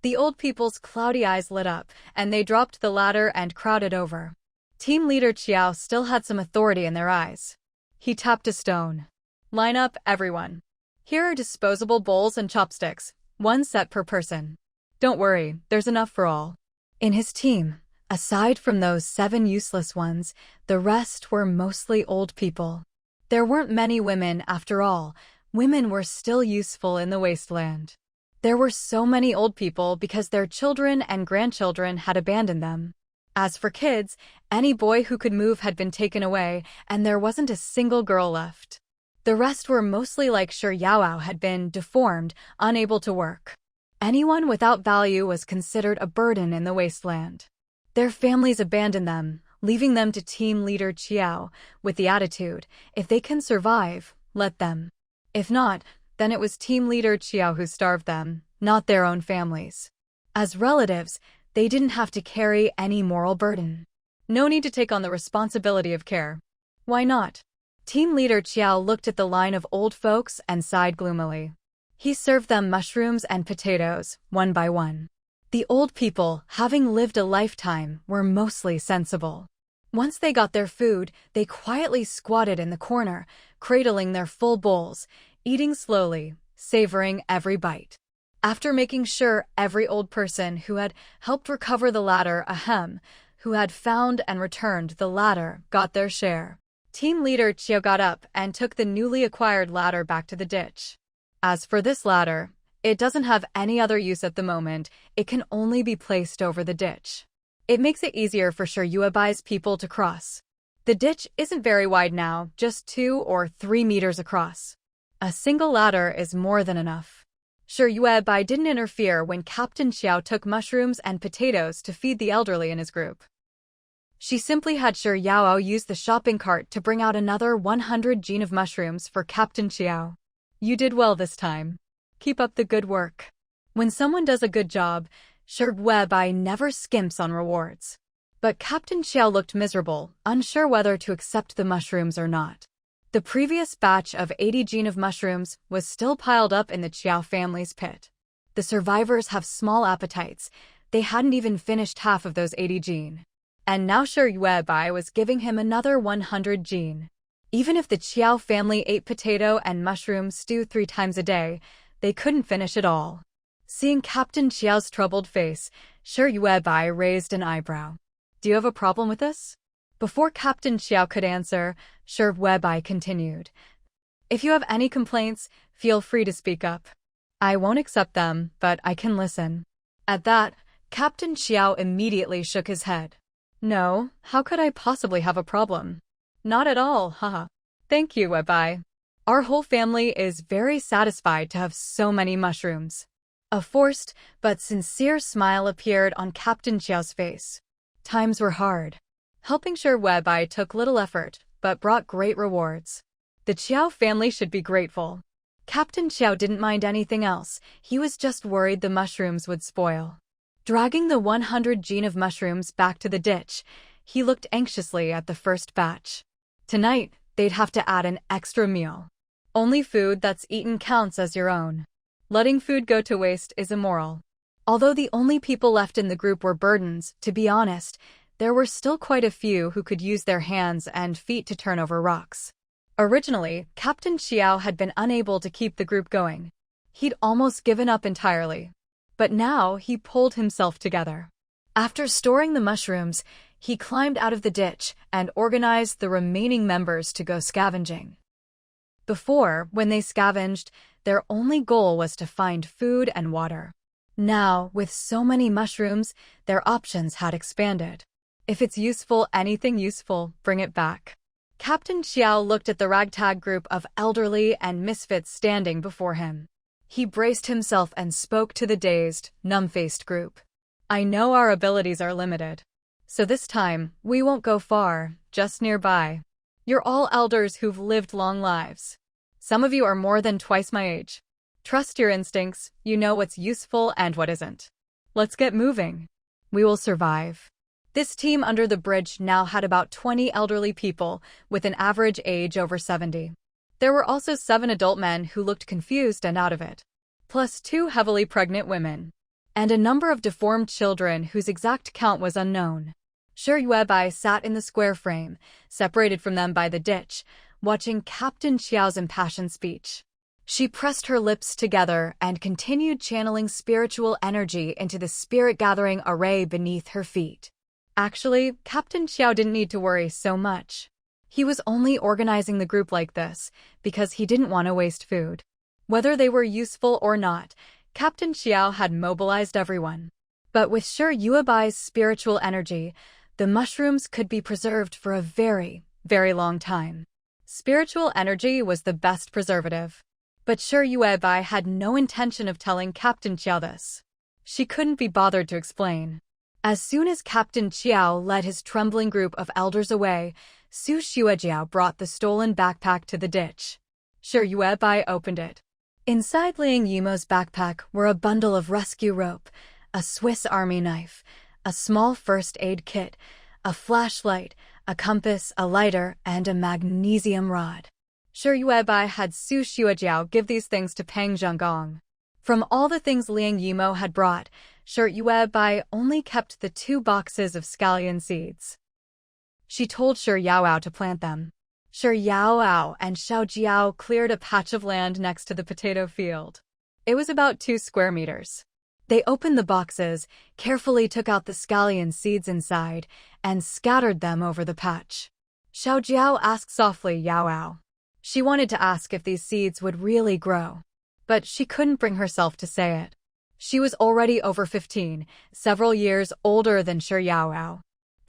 The old people's cloudy eyes lit up, and they dropped the ladder and crowded over. Team Leader Qiao still had some authority in their eyes. He tapped a stone. "Line up, everyone. Here are disposable bowls and chopsticks, one set per person. Don't worry, there's enough for all." In his team, aside from those 7 useless ones, the rest were mostly old people. There weren't many women after all. Women were still useful in the Wasteland. There were so many old people because their children and grandchildren had abandoned them. As for kids, any boy who could move had been taken away, and there wasn't a single girl left. The rest were mostly like Shi Yaoao had been, deformed, unable to work. Anyone without value was considered a burden in the Wasteland. Their families abandoned them, leaving them to Team Leader Qiao, with the attitude, if they can survive, let them. If not, then it was Team Leader Qiao who starved them, not their own families. As relatives, they didn't have to carry any moral burden. No need to take on the responsibility of care. Why not? Team Leader Qiao looked at the line of old folks and sighed gloomily. He served them mushrooms and potatoes, one by one. The old people, having lived a lifetime, were mostly sensible. Once they got their food, they quietly squatted in the corner, cradling their full bowls, eating slowly, savoring every bite. After making sure every old person who had helped recover the ladder, who had found and returned the ladder, got their share, Team Leader Qiao got up and took the newly acquired ladder back to the ditch. As for this ladder, it doesn't have any other use at the moment. It can only be placed over the ditch. It makes it easier for Shi Yuebai's people to cross. The ditch isn't very wide now, just 2 or 3 meters across. A single ladder is more than enough. Yue Bai didn't interfere when Captain Xiao took mushrooms and potatoes to feed the elderly in his group. She simply had Yao use the shopping cart to bring out another 100 gene of mushrooms for Captain Xiao. You did well this time. Keep up the good work. When someone does a good job, Yue Bai never skimps on rewards. But Captain Xiao looked miserable, unsure whether to accept the mushrooms or not. The previous batch of 80 gene of mushrooms was still piled up in the Qiao family's pit. The survivors have small appetites. They hadn't even finished half of those 80 gene. And now Yue Bai was giving him another 100 gene. Even if the Qiao family ate potato and mushroom stew 3 times a day, they couldn't finish it all. Seeing Captain Qiao's troubled face, Yue Bai raised an eyebrow. Do you have a problem with this? Before Captain Xiao could answer, Yue Bai continued. If you have any complaints, feel free to speak up. I won't accept them, but I can listen. At that, Captain Xiao immediately shook his head. No, how could I possibly have a problem? Not at all, haha. Thank you, Yue Bai. Our whole family is very satisfied to have so many mushrooms. A forced but sincere smile appeared on Captain Xiao's face. Times were hard. Helping Yue Bai took little effort, but brought great rewards. The Qiao family should be grateful. Captain Xiao didn't mind anything else, he was just worried the mushrooms would spoil. Dragging the 100 gene of mushrooms back to the ditch, he looked anxiously at the first batch. Tonight, they'd have to add an extra meal. Only food that's eaten counts as your own. Letting food go to waste is immoral. Although the only people left in the group were burdens, to be honest, there were still quite a few who could use their hands and feet to turn over rocks. Originally, Captain Xiao had been unable to keep the group going. He'd almost given up entirely. But now he pulled himself together. After storing the mushrooms, he climbed out of the ditch and organized the remaining members to go scavenging. Before, when they scavenged, their only goal was to find food and water. Now, with so many mushrooms, their options had expanded. If it's useful, anything useful, bring it back. Captain Xiao looked at the ragtag group of elderly and misfits standing before him. He braced himself and spoke to the dazed, numb-faced group. I know our abilities are limited. So this time, we won't go far, just nearby. You're all elders who've lived long lives. Some of you are more than twice my age. Trust your instincts, you know what's useful and what isn't. Let's get moving. We will survive. This team under the bridge now had about 20 elderly people, with an average age over 70. There were also 7 adult men who looked confused and out of it, plus 2 heavily pregnant women, and a number of deformed children whose exact count was unknown. Yue Bai sat in the square frame, separated from them by the ditch, watching Captain Xiao's impassioned speech. She pressed her lips together and continued channeling spiritual energy into the spirit-gathering array beneath her feet. Actually, Captain Xiao didn't need to worry so much. He was only organizing the group like this because he didn't want to waste food. Whether they were useful or not, Captain Xiao had mobilized everyone. But with Yue Bai's spiritual energy, the mushrooms could be preserved for a very, very long time. Spiritual energy was the best preservative. But Yue Bai had no intention of telling Captain Xiao this. She couldn't be bothered to explain. As soon as Captain Xiao led his trembling group of elders away, Su Xuejiao brought the stolen backpack to the ditch. Yue Bai opened it. Inside Liang Yimo's backpack were a bundle of rescue rope, a Swiss Army knife, a small first aid kit, a flashlight, a compass, a lighter, and a magnesium rod. Yue Bai had Su Xuejiao give these things to Peng Zhonggong. From all the things Liang Yimo had brought, Yue Bai only kept the 2 boxes of scallion seeds. She told Yao to plant them. Yao and Xiaojiao cleared a patch of land next to the potato field. It was about 2 square meters. They opened the boxes, carefully took out the scallion seeds inside, and scattered them over the patch. Xiaojiao asked softly Yao. She wanted to ask if these seeds would really grow, but she couldn't bring herself to say it. She was already over 15, several years older than Yao.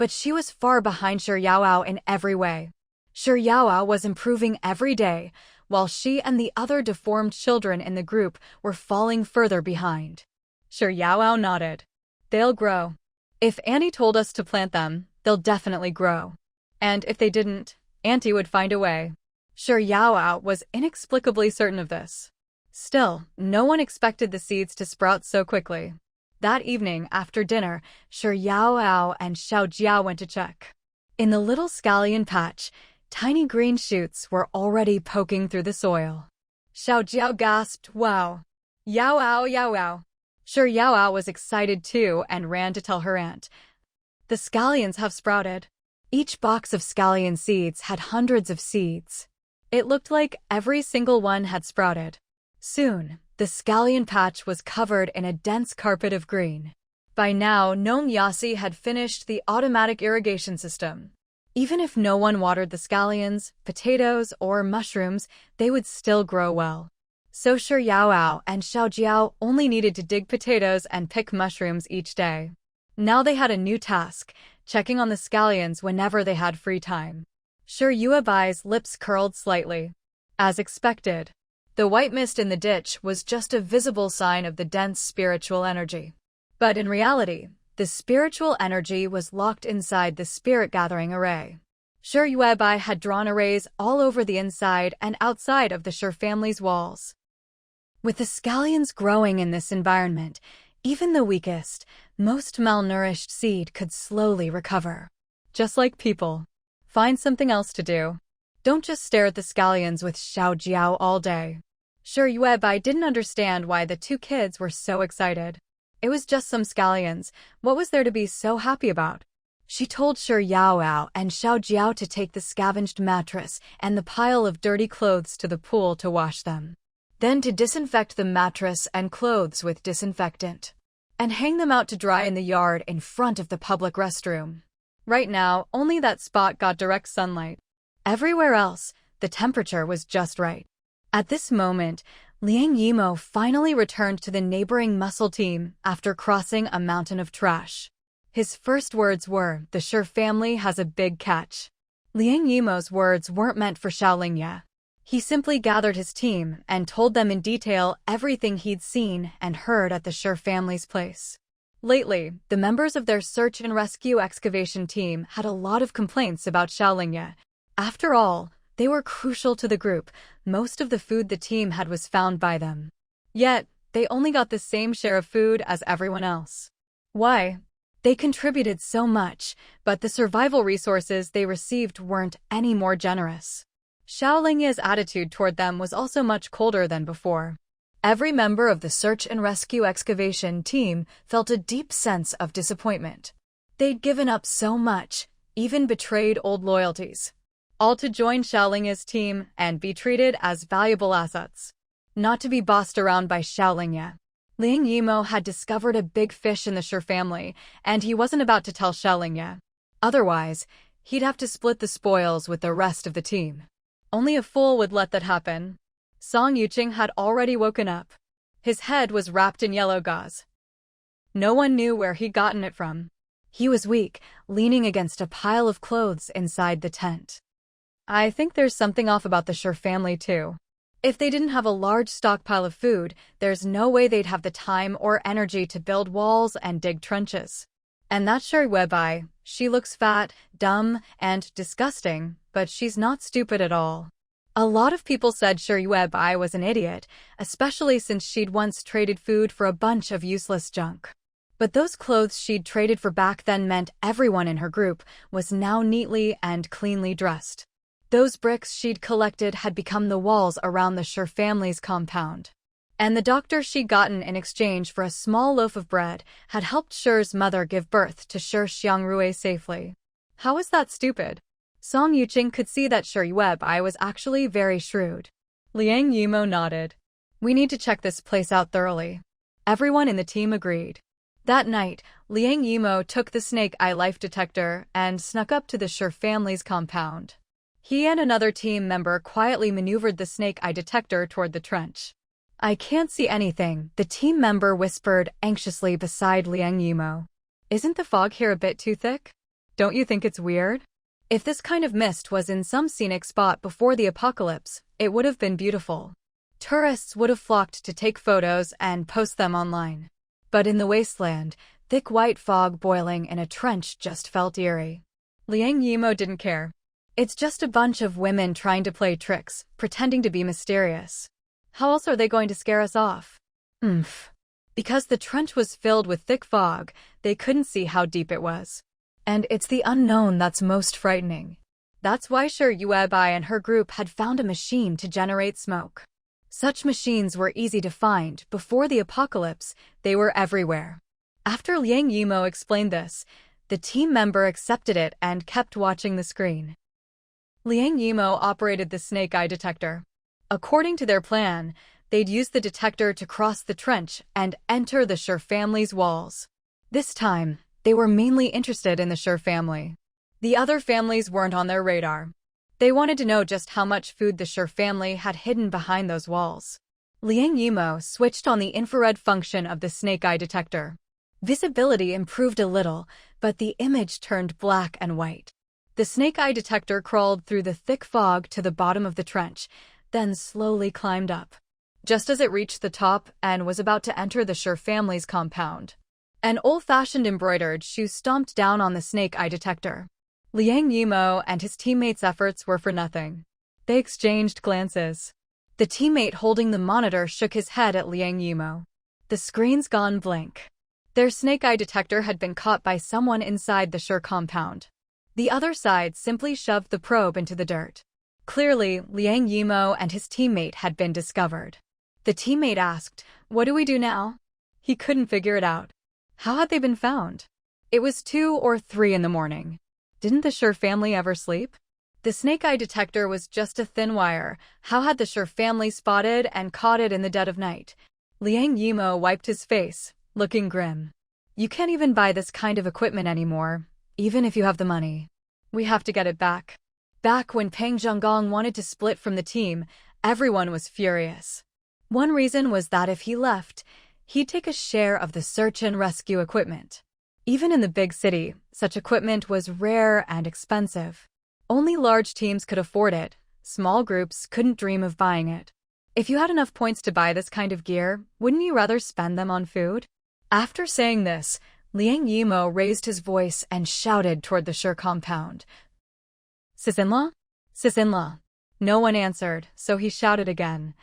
but she was far behind Shi Yaoao in every way. Shi Yaoao was improving every day, while she and the other deformed children in the group were falling further behind. Shi Yaoao nodded. They'll grow. If Auntie told us to plant them, they'll definitely grow. And if they didn't, Auntie would find a way. Shi Yaoao was inexplicably certain of this. Still, no one expected the seeds to sprout so quickly. That evening, after dinner, Shi Yaoao and Xiao Jiao went to check. In the little scallion patch, tiny green shoots were already poking through the soil. Xiao Jiao gasped, "Wow! Yaoao, Yaoao!" Shi Yaoao was excited too and ran to tell her aunt. The scallions have sprouted. Each box of scallion seeds had hundreds of seeds. It looked like every single one had sprouted. Soon, the scallion patch was covered in a dense carpet of green. By now, Gnome Yasi had finished the automatic irrigation system. Even if no one watered the scallions, potatoes, or mushrooms, they would still grow well. So Shi Yaoao and Xiao Jiao only needed to dig potatoes and pick mushrooms each day. Now they had a new task, checking on the scallions whenever they had free time. Shi Yuebai's lips curled slightly. As expected, the white mist in the ditch was just a visible sign of the dense spiritual energy. But in reality, the spiritual energy was locked inside the spirit-gathering array. Shi Yuebai had drawn arrays all over the inside and outside of the Shi family's walls. With the scallions growing in this environment, even the weakest, most malnourished seed could slowly recover. Just like people. Find something else to do. Don't just stare at the scallions with Xiao Jiao all day. Shi Yuebai didn't understand why the two kids were so excited. It was just some scallions. What was there to be so happy about? She told Shi Yaoao and Xiao Jiao to take the scavenged mattress and the pile of dirty clothes to the pool to wash them. Then to disinfect the mattress and clothes with disinfectant. And hang them out to dry in the yard in front of the public restroom. Right now, only that spot got direct sunlight. Everywhere else, the temperature was just right. At this moment, Liang Yimo finally returned to the neighboring muscle team after crossing a mountain of trash. His first words were, "The Shi family has a big catch." Liang Yimo's words weren't meant for Xiaolingye. He simply gathered his team and told them in detail everything he'd seen and heard at the Shi family's place. Lately, the members of their search and rescue excavation team had a lot of complaints about Xiaolingye. After all, they were crucial to the group. Most of the food the team had was found by them. Yet, they only got the same share of food as everyone else. Why? They contributed so much, but the survival resources they received weren't any more generous. Xiaolingye's attitude toward them was also much colder than before. Every member of the search and rescue excavation team felt a deep sense of disappointment. They'd given up so much, even betrayed old loyalties. All to join Xiaolingye's team and be treated as valuable assets. Not to be bossed around by Xiaolingye. Liang Yimo had discovered a big fish in the Shi family, and he wasn't about to tell Xiaolingye. Otherwise, he'd have to split the spoils with the rest of the team. Only a fool would let that happen. Song Yuqing had already woken up. His head was wrapped in yellow gauze. No one knew where he'd gotten it from. He was weak, leaning against a pile of clothes inside the tent. I think there's something off about the Shi family too. If they didn't have a large stockpile of food, there's no way they'd have the time or energy to build walls and dig trenches. And that Shi Yuebai, she looks fat, dumb, and disgusting, but she's not stupid at all. A lot of people said Shi Yuebai was an idiot, especially since she'd once traded food for a bunch of useless junk. But those clothes she'd traded for back then meant everyone in her group was now neatly and cleanly dressed. Those bricks she'd collected had become the walls around the Shi family's compound. And the doctor she'd gotten in exchange for a small loaf of bread had helped Shi's mother give birth to Shi Xiangrui safely. How was that stupid? Song Yuqing could see that Shi Yuebai was actually very shrewd. Liang Yimo nodded. We need to check this place out thoroughly. Everyone in the team agreed. That night, Liang Yimo took the snake eye life detector and snuck up to the Shi family's compound. He and another team member quietly maneuvered the snake eye detector toward the trench. I can't see anything, the team member whispered anxiously beside Liang Yimo. Isn't the fog here a bit too thick? Don't you think it's weird? If this kind of mist was in some scenic spot before the apocalypse, it would have been beautiful. Tourists would have flocked to take photos and post them online. But in the wasteland, thick white fog boiling in a trench just felt eerie. Liang Yimo didn't care. It's just a bunch of women trying to play tricks, pretending to be mysterious. How else are they going to scare us off? Because the trench was filled with thick fog, they couldn't see how deep it was. And it's the unknown that's most frightening. That's why Shi Yuebai and her group had found a machine to generate smoke. Such machines were easy to find. Before the apocalypse, they were everywhere. After Liang Yimo explained this, the team member accepted it and kept watching the screen. Liang Yimo operated the snake eye detector. According to their plan, they'd use the detector to cross the trench and enter the Shi family's walls. This time, they were mainly interested in the Shi family. The other families weren't on their radar. They wanted to know just how much food the Shi family had hidden behind those walls. Liang Yimo switched on the infrared function of the snake eye detector. Visibility improved a little, but the image turned black and white. The snake eye detector crawled through the thick fog to the bottom of the trench, then slowly climbed up. Just as it reached the top and was about to enter the Shi family's compound, an old-fashioned embroidered shoe stomped down on the snake eye detector. Liang Yimo and his teammates' efforts were for nothing. They exchanged glances. The teammate holding the monitor shook his head at Liang Yimo. The screen's gone blank. Their snake eye detector had been caught by someone inside the Shi compound. The other side simply shoved the probe into the dirt. Clearly, Liang Yimo and his teammate had been discovered. The teammate asked, "What do we do now?" He couldn't figure it out. How had they been found? It was 2 or 3 in the morning. Didn't the Shi family ever sleep? The snake eye detector was just a thin wire. How had the Shi family spotted and caught it in the dead of night? Liang Yimo wiped his face, looking grim. You can't even buy this kind of equipment anymore, even if you have the money. We have to get it back. Back when Peng Zhenggong wanted to split from the team, everyone was furious. One reason was that if he left, he'd take a share of the search and rescue equipment. Even in the big city, such equipment was rare and expensive. Only large teams could afford it. Small groups couldn't dream of buying it. If you had enough points to buy this kind of gear, wouldn't you rather spend them on food? After saying this, Liang Yimo raised his voice and shouted toward the Shi compound. Sis-in-law? Sis-in-law. No one answered, so he shouted again.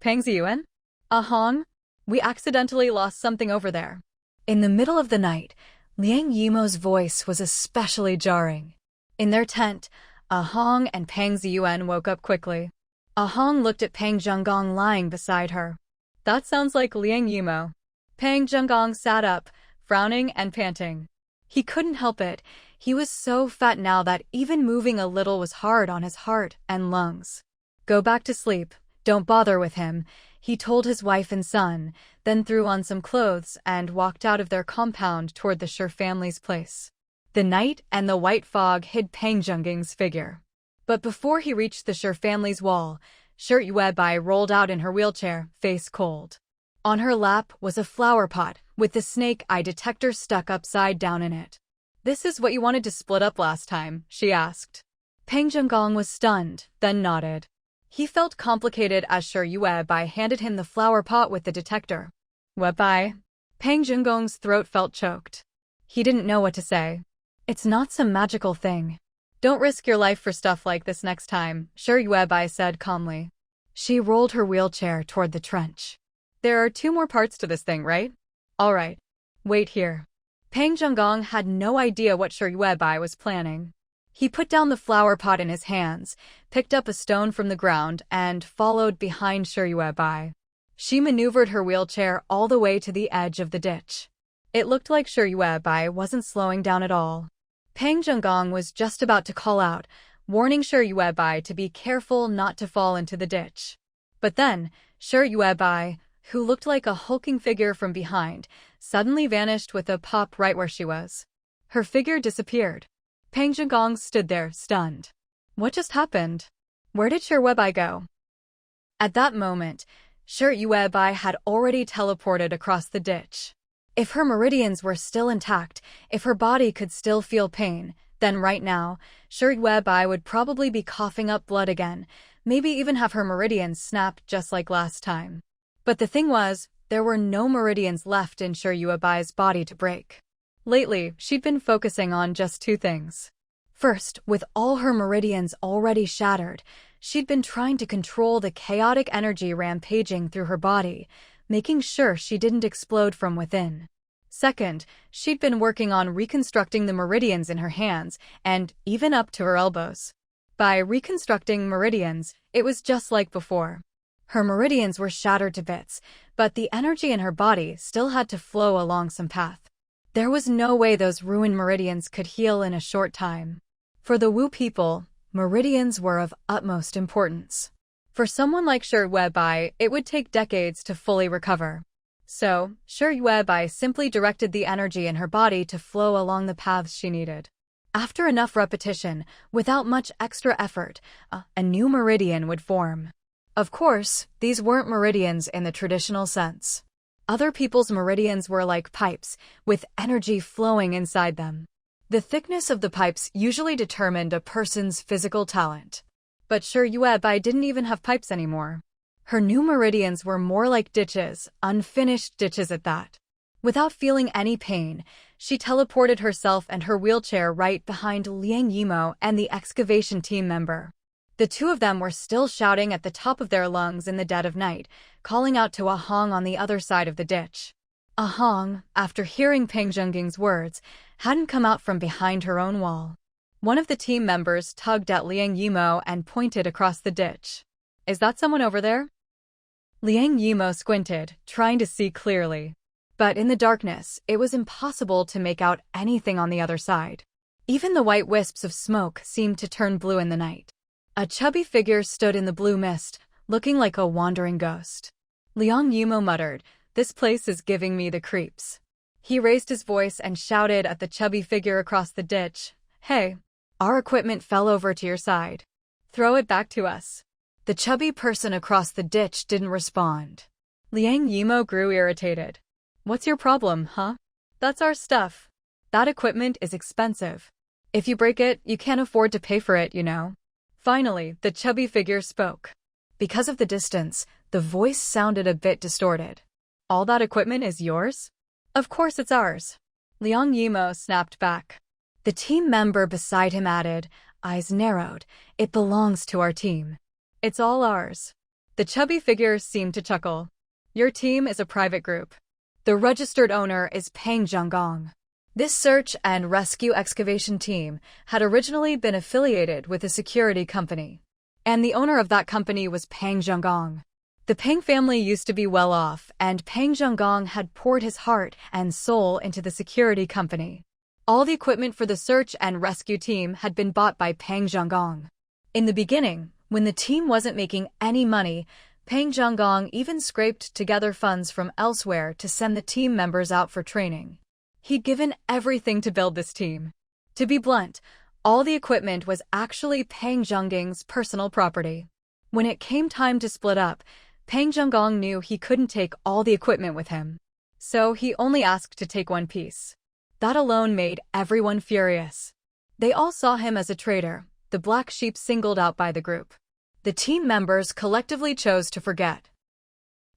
Peng Ziyuan? Ahong? We accidentally lost something over there. In the middle of the night, Liang Yimo's voice was especially jarring. In their tent, Ahong and Peng Ziyuan woke up quickly. Ahong looked at Peng Zhenggong lying beside her. That sounds like Liang Yimo. Peng Zhenggong sat up, frowning and panting. He couldn't help it. He was so fat now that even moving a little was hard on his heart and lungs. Go back to sleep. Don't bother with him, he told his wife and son, then threw on some clothes and walked out of their compound toward the Shi family's place. The night and the white fog hid Peng Zhenggong's figure. But before he reached the Shi family's wall, Shi Yuebai rolled out in her wheelchair, face cold. On her lap was a flower pot with the snake eye detector stuck upside down in it. "This is what you wanted to split up last time?" she asked. Peng Zhenggong was stunned, then nodded. He felt complicated as Shi Yuebai handed him the flower pot with the detector. "Webai?" Peng Zhenggong's throat felt choked. He didn't know what to say. "It's not some magical thing. Don't risk your life for stuff like this next time," Shi Yuebai said calmly. She rolled her wheelchair toward the trench. "There are 2 more parts to this thing, right? All right. Wait here." Peng Zhenggong had no idea what Shi Yuebai was planning. He put down the flower pot in his hands, picked up a stone from the ground, and followed behind Shi Yuebai. She maneuvered her wheelchair all the way to the edge of the ditch. It looked like Shi Yuebai wasn't slowing down at all. Peng Zhenggong was just about to call out, warning Shi Yuebai to be careful not to fall into the ditch. But then, Shi Yuebai, who looked like a hulking figure from behind, suddenly vanished with a pop right where she was. Her figure disappeared. Peng Zhenggong stood there, stunned. What just happened? Where did Shi Yuebai go? At that moment, Shi Yuebai had already teleported across the ditch. If her meridians were still intact, if her body could still feel pain, then right now, Shirwebai would probably be coughing up blood again, maybe even have her meridians snapped just like last time. But the thing was, there were no meridians left in Shirweibai's body to break. Lately, she'd been focusing on just two things. First, with all her meridians already shattered, she'd been trying to control the chaotic energy rampaging through her body, making sure she didn't explode from within. Second, she'd been working on reconstructing the meridians in her hands, and even up to her elbows. By reconstructing meridians, it was just like before. Her meridians were shattered to bits, but the energy in her body still had to flow along some path. There was no way those ruined meridians could heal in a short time. For the Wu people, meridians were of utmost importance. For someone like Shirwebai, it would take decades to fully recover. So, Shirwebai simply directed the energy in her body to flow along the paths she needed. After enough repetition, without much extra effort, a new meridian would form. Of course, these weren't meridians in the traditional sense. Other people's meridians were like pipes, with energy flowing inside them. The thickness of the pipes usually determined a person's physical talent. But Shirwebai didn't even have pipes anymore. Her new meridians were more like ditches, unfinished ditches at that. Without feeling any pain, she teleported herself and her wheelchair right behind Liang Yimo and the excavation team member. The two of them were still shouting at the top of their lungs in the dead of night, calling out to Ahong on the other side of the ditch. Ahong, after hearing Peng Zhengging's words, hadn't come out from behind her own wall. One of the team members tugged at Liang Yimo and pointed across the ditch. "Is that someone over there?" Liang Yimo squinted, trying to see clearly. But in the darkness, it was impossible to make out anything on the other side. Even the white wisps of smoke seemed to turn blue in the night. A chubby figure stood in the blue mist, looking like a wandering ghost. Liang Yimo muttered, "This place is giving me the creeps." He raised his voice and shouted at the chubby figure across the ditch, "Hey, our equipment fell over to your side. Throw it back to us." The chubby person across the ditch didn't respond. Liang Yimo grew irritated. "What's your problem, huh? That's our stuff. That equipment is expensive. If you break it, you can't afford to pay for it, you know." Finally, the chubby figure spoke. Because of the distance, the voice sounded a bit distorted. "All that equipment is yours?" "Of course it's ours." Liang Yimo snapped back. The team member beside him added, eyes narrowed, "It belongs to our team. It's all ours." The chubby figure seemed to chuckle. "Your team is a private group. The registered owner is Peng Zhenggong." This search and rescue excavation team had originally been affiliated with a security company, and the owner of that company was Peng Zhenggong. The Peng family used to be well off, and Peng Zhenggong had poured his heart and soul into the security company. All the equipment for the search and rescue team had been bought by Peng Zhenggong. In the beginning, when the team wasn't making any money, Peng Zhenggong even scraped together funds from elsewhere to send the team members out for training. He'd given everything to build this team. To be blunt, all the equipment was actually Peng Zhengging's personal property. When it came time to split up, Peng Zhenggong knew he couldn't take all the equipment with him. So he only asked to take one piece. That alone made everyone furious. They all saw him as a traitor, the black sheep singled out by the group. The team members collectively chose to forget.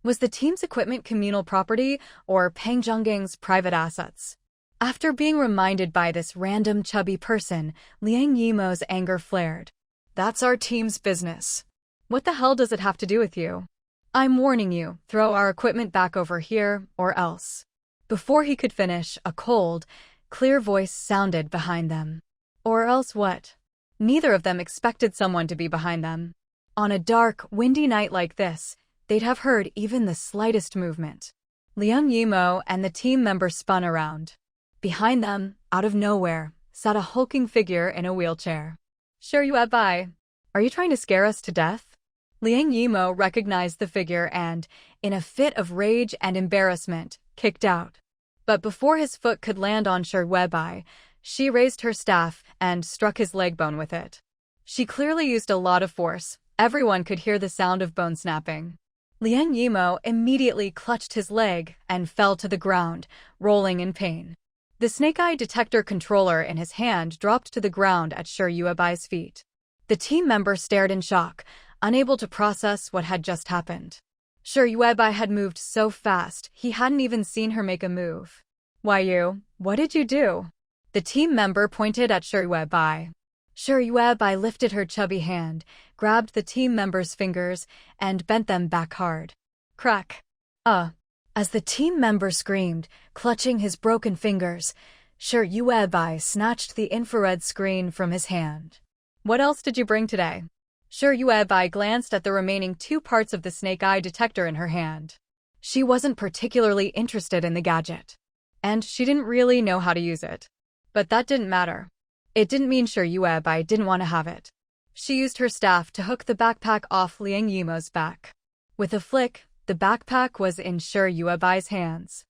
Was the team's equipment communal property or Peng Zhengging's private assets? After being reminded by this random chubby person, Liang Yimo's anger flared. "That's our team's business. What the hell does it have to do with you? I'm warning you, throw our equipment back over here, or else." Before he could finish, a cold, clear voice sounded behind them. Or else what? Neither of them expected someone to be behind them. On a dark, windy night like this, they'd have heard even the slightest movement. Liang Yimo and the team member spun around. Behind them, out of nowhere, sat a hulking figure in a wheelchair. "Shirwebai, are you trying to scare us to death?" Liang Yimo recognized the figure and, in a fit of rage and embarrassment, kicked out. But before his foot could land on Shirwebai, she raised her staff and struck his leg bone with it. She clearly used a lot of force. Everyone could hear the sound of bone snapping. Liang Yimo immediately clutched his leg and fell to the ground, rolling in pain. The snake-eye detector controller in his hand dropped to the ground at Shi Yuebai's feet. The team member stared in shock, unable to process what had just happened. Shi Yuebai had moved so fast, he hadn't even seen her make a move. "Why you? What did you do?" The team member pointed at Shi Yuebai. Shi Yuebai lifted her chubby hand, grabbed the team member's fingers, and bent them back hard. Crack. As the team member screamed, clutching his broken fingers, Shi Yuebai snatched the infrared screen from his hand. "What else did you bring today?" Shi Yuebai glanced at the remaining 2 parts of the snake-eye detector in her hand. She wasn't particularly interested in the gadget, and she didn't really know how to use it. But that didn't matter. It didn't mean Shi Yuebai didn't want to have it. She used her staff to hook the backpack off Liang Yimo's back. With a flick, the backpack was in Shi Yuebai's hands.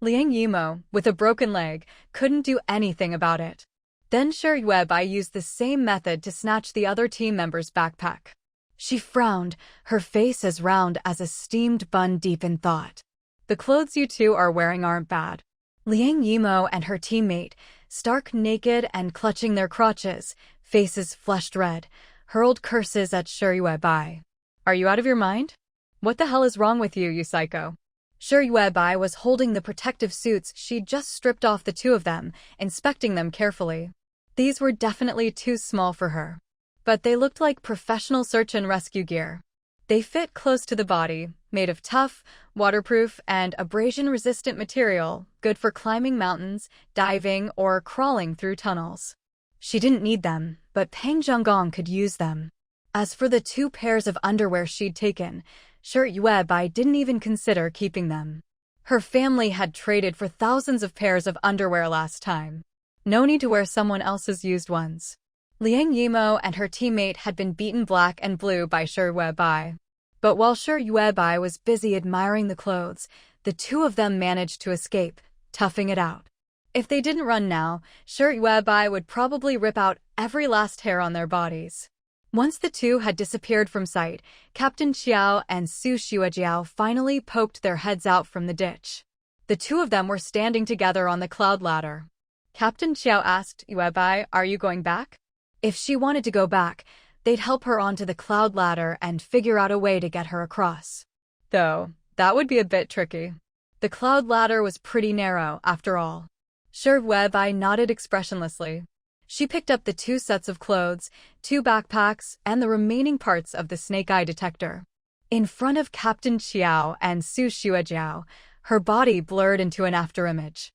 Liang Yimo, with a broken leg, couldn't do anything about it. Then Shi Yuebai used the same method to snatch the other team member's backpack. She frowned, her face as round as a steamed bun deep in thought. "The clothes you two are wearing aren't bad." Liang Yimo and her teammate, stark naked and clutching their crotches, faces flushed red, hurled curses at Shi Yuebai. "Are you out of your mind? What the hell is wrong with you, you psycho?" Shi Yuebai was holding the protective suits she'd just stripped off the 2 of them, inspecting them carefully. These were definitely too small for her. But they looked like professional search and rescue gear. They fit close to the body, made of tough, waterproof, and abrasion-resistant material, good for climbing mountains, diving, or crawling through tunnels. She didn't need them, but Peng Zhonggong could use them. As for the 2 pairs of underwear she'd taken, Shi Yuebai didn't even consider keeping them. Her family had traded for thousands of pairs of underwear last time. No need to wear someone else's used ones. Liang Yimo and her teammate had been beaten black and blue by Shi Yuebai. But while Shi Yuebai was busy admiring the clothes, the 2 of them managed to escape, toughing it out. If they didn't run now, Shi Yuebai would probably rip out every last hair on their bodies. Once the 2 had disappeared from sight, Captain Xiao and Su Xuejiao finally poked their heads out from the ditch. The 2 of them were standing together on the cloud ladder. Captain Xiao asked Yuebai, "Are you going back?" If she wanted to go back, they'd help her onto the cloud ladder and figure out a way to get her across. Though, that would be a bit tricky. The cloud ladder was pretty narrow, after all. Shi Yuebai nodded expressionlessly. She picked up the 2 sets of clothes, 2 backpacks, and the remaining parts of the snake-eye detector. In front of Captain Xiao and Su Xuejiao, her body blurred into an afterimage.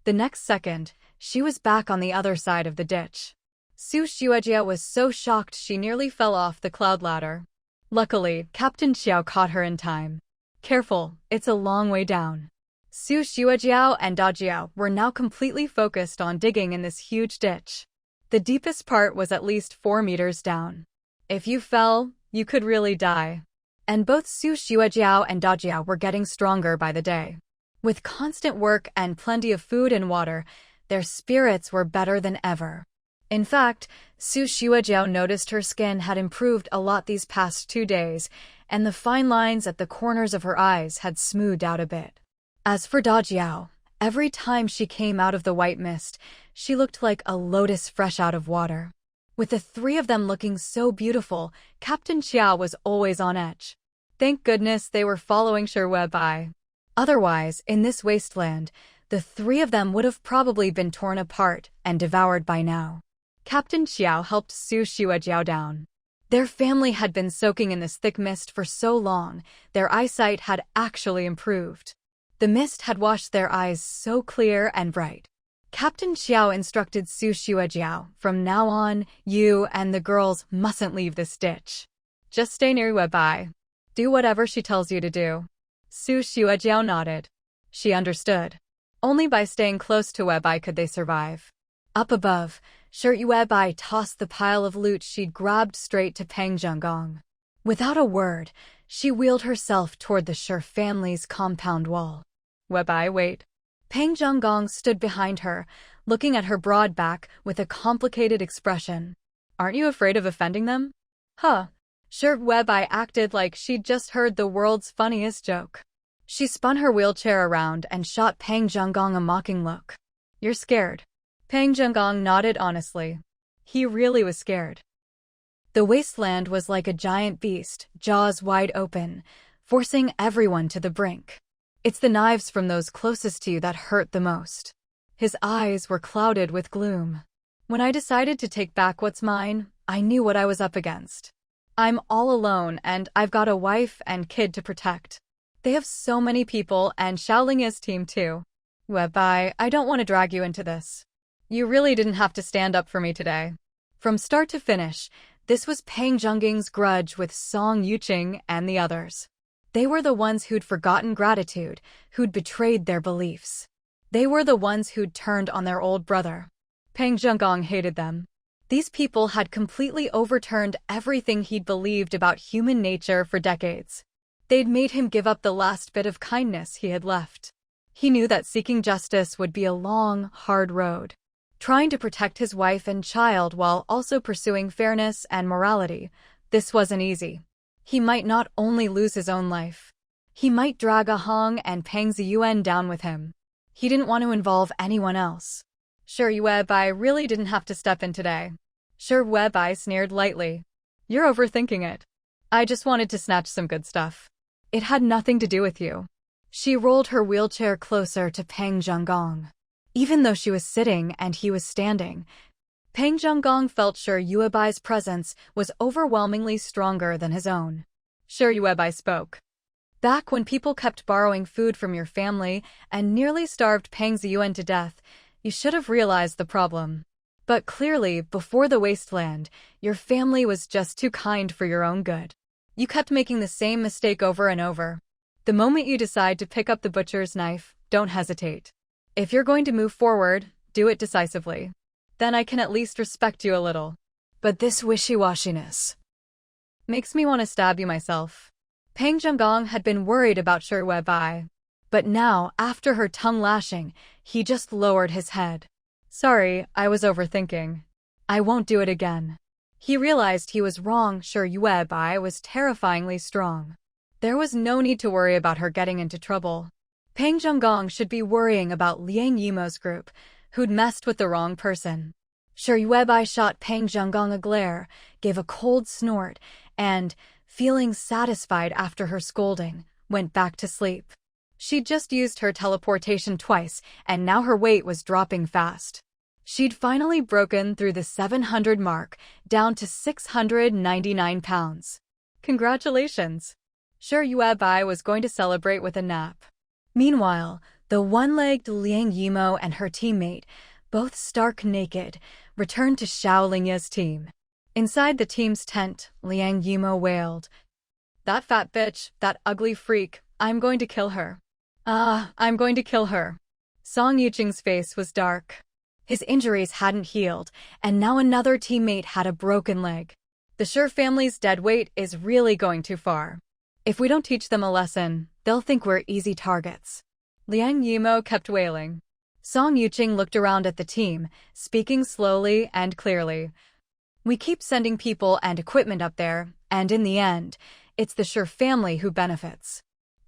The next second, she was back on the other side of the ditch. Su Xuejiao was so shocked she nearly fell off the cloud ladder. Luckily, Captain Xiao caught her in time. "Careful, it's a long way down." Su Xuejiao and Dajiao were now completely focused on digging in this huge ditch. The deepest part was at least 4 meters down. If you fell, you could really die. And both Su Xuejiao and Dajiao were getting stronger by the day. With constant work and plenty of food and water, their spirits were better than ever. In fact, Su Xuejiao noticed her skin had improved a lot these past 2 days, and the fine lines at the corners of her eyes had smoothed out a bit. As for Dajiao, every time she came out of the white mist, she looked like a lotus fresh out of water. With the 3 of them looking so beautiful, Captain Xiao was always on edge. Thank goodness they were following Shi Yuebai. Otherwise, in this wasteland, the 3 of them would have probably been torn apart and devoured by now. Captain Xiao helped Su Xuejiao down. Their family had been soaking in this thick mist for so long, their eyesight had actually improved. The mist had washed their eyes so clear and bright. Captain Xiao instructed Su Xuejiao, "From now on, you and the girls mustn't leave this ditch. Just stay near Yuebai. Do whatever she tells you to do." Su Xuejiao nodded. She understood. Only by staying close to Yuebai could they survive. Up above, Shi Yuebai tossed the pile of loot she'd grabbed straight to Peng Zhonggong. Without a word, she wheeled herself toward the Shi family's compound wall. "Yuebai, wait." Peng Zhonggong stood behind her, looking at her broad back with a complicated expression. "Aren't you afraid of offending them?" "Huh." Sure, Webby acted like she'd just heard the world's funniest joke. She spun her wheelchair around and shot Pang Zhenggong a mocking look. You're scared. Pang Zhenggong nodded honestly. He really was scared. The wasteland was like a giant beast, jaws wide open, forcing everyone to the brink. It's the knives from those closest to you that hurt the most. His eyes were clouded with gloom. When I decided to take back what's mine, I knew what I was up against. I'm all alone and I've got a wife and kid to protect. They have so many people and Xiaolingya's team too. Webby, I don't want to drag you into this. You really didn't have to stand up for me today. From start to finish, this was Pang Zhengging's grudge with Song Yuqing and the others. They were the ones who'd forgotten gratitude, who'd betrayed their beliefs. They were the ones who'd turned on their old brother. Pang Zhenggong hated them. These people had completely overturned everything he'd believed about human nature for decades. They'd made him give up the last bit of kindness he had left. He knew that seeking justice would be a long, hard road. Trying to protect his wife and child while also pursuing fairness and morality, this wasn't easy. He might not only lose his own life. He might drag a Hong and Pang Ziyuan down with him. He didn't want to involve anyone else. Sure, Webby really didn't have to step in today. Sure, Webby sneered lightly. You're overthinking it. I just wanted to snatch some good stuff. It had nothing to do with you. She rolled her wheelchair closer to Pang Zhenggong. Even though she was sitting and he was standing, Pang Zhenggong felt sure Yuebai's presence was overwhelmingly stronger than his own. Sure, Yuebai spoke. Back when people kept borrowing food from your family and nearly starved Pang Ziyuan to death, you should have realized the problem. But clearly, before the Wasteland, your family was just too kind for your own good. You kept making the same mistake over and over. The moment you decide to pick up the butcher's knife, don't hesitate. If you're going to move forward, do it decisively. Then I can at least respect you a little. But this wishy-washiness makes me want to stab you myself. Pang Zhenggong had been worried about Shi Webby. But now, after her tongue lashing, he just lowered his head. Sorry, I was overthinking. I won't do it again. He realized he was wrong. Shi Webby was terrifyingly strong. There was no need to worry about her getting into trouble. Pang Zhenggong should be worrying about Liang Yimo's group, who'd messed with the wrong person. Shi Webby shot Pang Zhenggong a glare, gave a cold snort, and, feeling satisfied after her scolding, went back to sleep. She'd just used her teleportation twice, and now her weight was dropping fast. She'd finally broken through the 700 mark, down to 699 pounds. Congratulations! Shi Webby was going to celebrate with a nap. Meanwhile, the one-legged Liang Yimo and her teammate, both stark naked, returned to Xiaolingya's team. Inside the team's tent, Liang Yimo wailed, "That fat bitch, that ugly freak, I'm going to kill her. I'm going to kill her." Song Yuqing's face was dark. His injuries hadn't healed, and now another teammate had a broken leg. The Shi family's dead weight is really going too far. If we don't teach them a lesson, they'll think we're easy targets. Liang Yimo kept wailing. Song Yuqing looked around at the team, speaking slowly and clearly. We keep sending people and equipment up there, and in the end, it's the Shi family who benefits.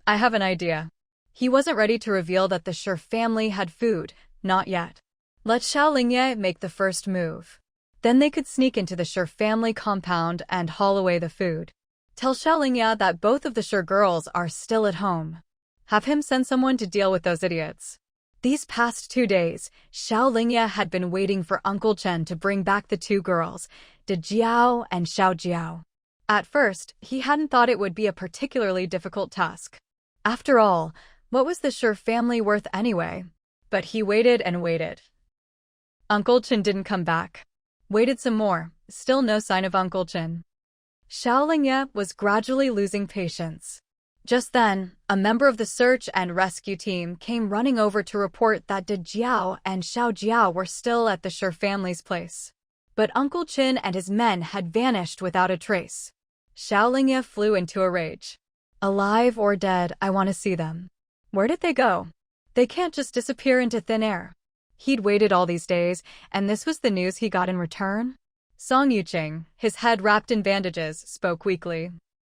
I have an idea. He wasn't ready to reveal that the Shi family had food, not yet. Let Xiaolingya make the first move. Then they could sneak into the Shi family compound and haul away the food. Tell Xiaolingya that both of the Shi girls are still at home. Have him send someone to deal with those idiots. These past 2 days, Xiaolingya had been waiting for Uncle Chen to bring back the 2 girls, De Jiao and Xiao Jiao. At first, he hadn't thought it would be a particularly difficult task. After all, what was the Shi family worth anyway? But he waited and waited. Uncle Chen didn't come back. Waited some more, still no sign of Uncle Chen. Xiaolingya was gradually losing patience. Just then, a member of the search and rescue team came running over to report that De Jiao and Xiao Jiao were still at the Shi family's place. But Uncle Chen and his men had vanished without a trace. Xiaolingya flew into a rage. Alive or dead, I want to see them. Where did they go? They can't just disappear into thin air. He'd waited all these days, and this was the news he got in return? Song Yuqing, his head wrapped in bandages, spoke weakly.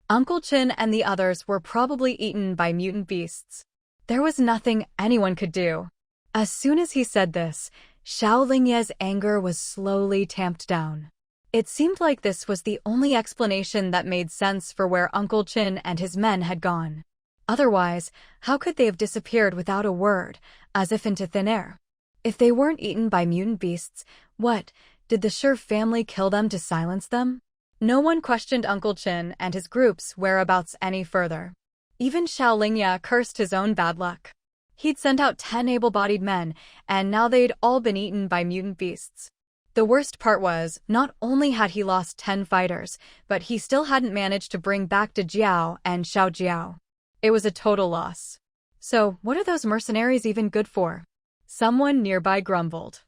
Uncle Chin and the others were probably eaten by mutant beasts. There was nothing anyone could do. As soon as he said this, Xiao Lingye's anger was slowly tamped down. It seemed like this was the only explanation that made sense for where Uncle Chin and his men had gone. Otherwise, how could they have disappeared without a word, as if into thin air? If they weren't eaten by mutant beasts, what, did the Shi family kill them to silence them? No one questioned Uncle Chin and his group's whereabouts any further. Even Xiao Lingye cursed his own bad luck. He'd sent out 10 able-bodied men, and now they'd all been eaten by mutant beasts. The worst part was, not only had he lost 10 fighters, but he still hadn't managed to bring back De Jiao and Xiao Jiao. It was a total loss. So, what are those mercenaries even good for? Someone nearby grumbled.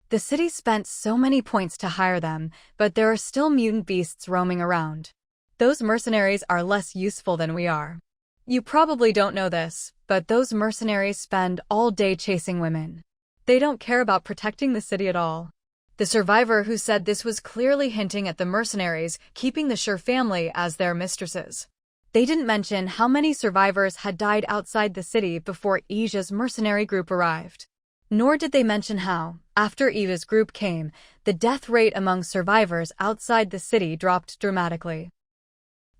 The city spent so many points to hire them, but there are still mutant beasts roaming around. Those mercenaries are less useful than we are. You probably don't know this, but those mercenaries spend all day chasing women. They don't care about protecting the city at all. The survivor who said this was clearly hinting at the mercenaries keeping the Shi family as their mistresses. They didn't mention how many survivors had died outside the city before Ija's mercenary group arrived. Nor did they mention how, after Eva's group came, the death rate among survivors outside the city dropped dramatically.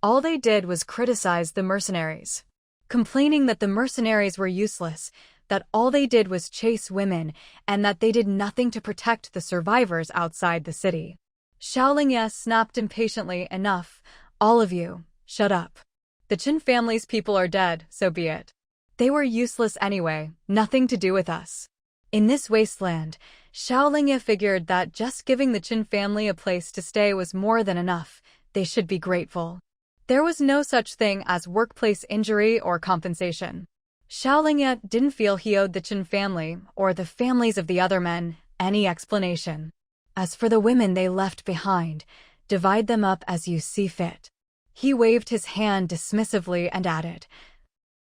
All they did was criticize the mercenaries, complaining that the mercenaries were useless, that all they did was chase women, and that they did nothing to protect the survivors outside the city. Xiao Lingye snapped impatiently, "Enough, all of you, shut up. The Qin family's people are dead, so be it. They were useless anyway, nothing to do with us." In this wasteland, Xiao Lingye figured that just giving the Qin family a place to stay was more than enough. They should be grateful. There was no such thing as workplace injury or compensation. Xiao Lingye didn't feel he owed the Qin family, or the families of the other men, any explanation. As for the women they left behind, divide them up as you see fit. He waved his hand dismissively and added,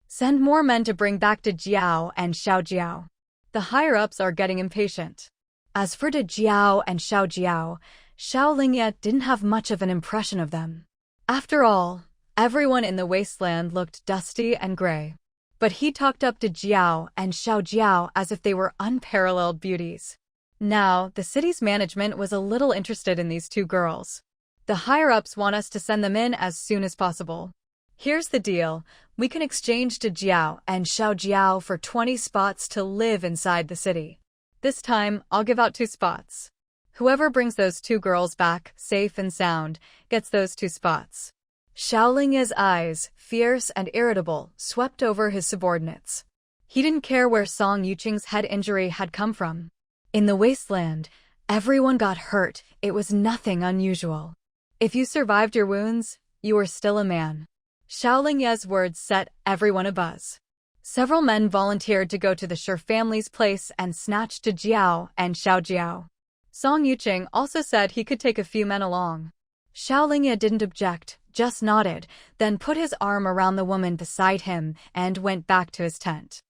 "Send more men to bring back De Jiao and Xiao Jiao. The higher-ups are getting impatient." As for De Jiao and Xiao Jiao, Xiao Lingye didn't have much of an impression of them. After all, everyone in the wasteland looked dusty and gray. But he talked up De Jiao and Xiao Jiao as if they were unparalleled beauties. Now, the city's management was a little interested in these two girls. "The higher-ups want us to send them in as soon as possible. Here's the deal, we can exchange De Jiao and Xiao Jiao for 20 spots to live inside the city. This time, I'll give out 2 spots. Whoever brings those 2 girls back, safe and sound, gets those 2 spots." Xiao Lingye's eyes, fierce and irritable, swept over his subordinates. He didn't care where Song Yuqing's head injury had come from. In the wasteland, everyone got hurt, it was nothing unusual. If you survived your wounds, you were still a man. Xiao Lingye's words set everyone abuzz. Several men volunteered to go to the Shi family's place and snatch De Jiao and Xiao Jiao. Song Yuqing also said he could take a few men along. Xiao Lingye didn't object, just nodded, then put his arm around the woman beside him and went back to his tent.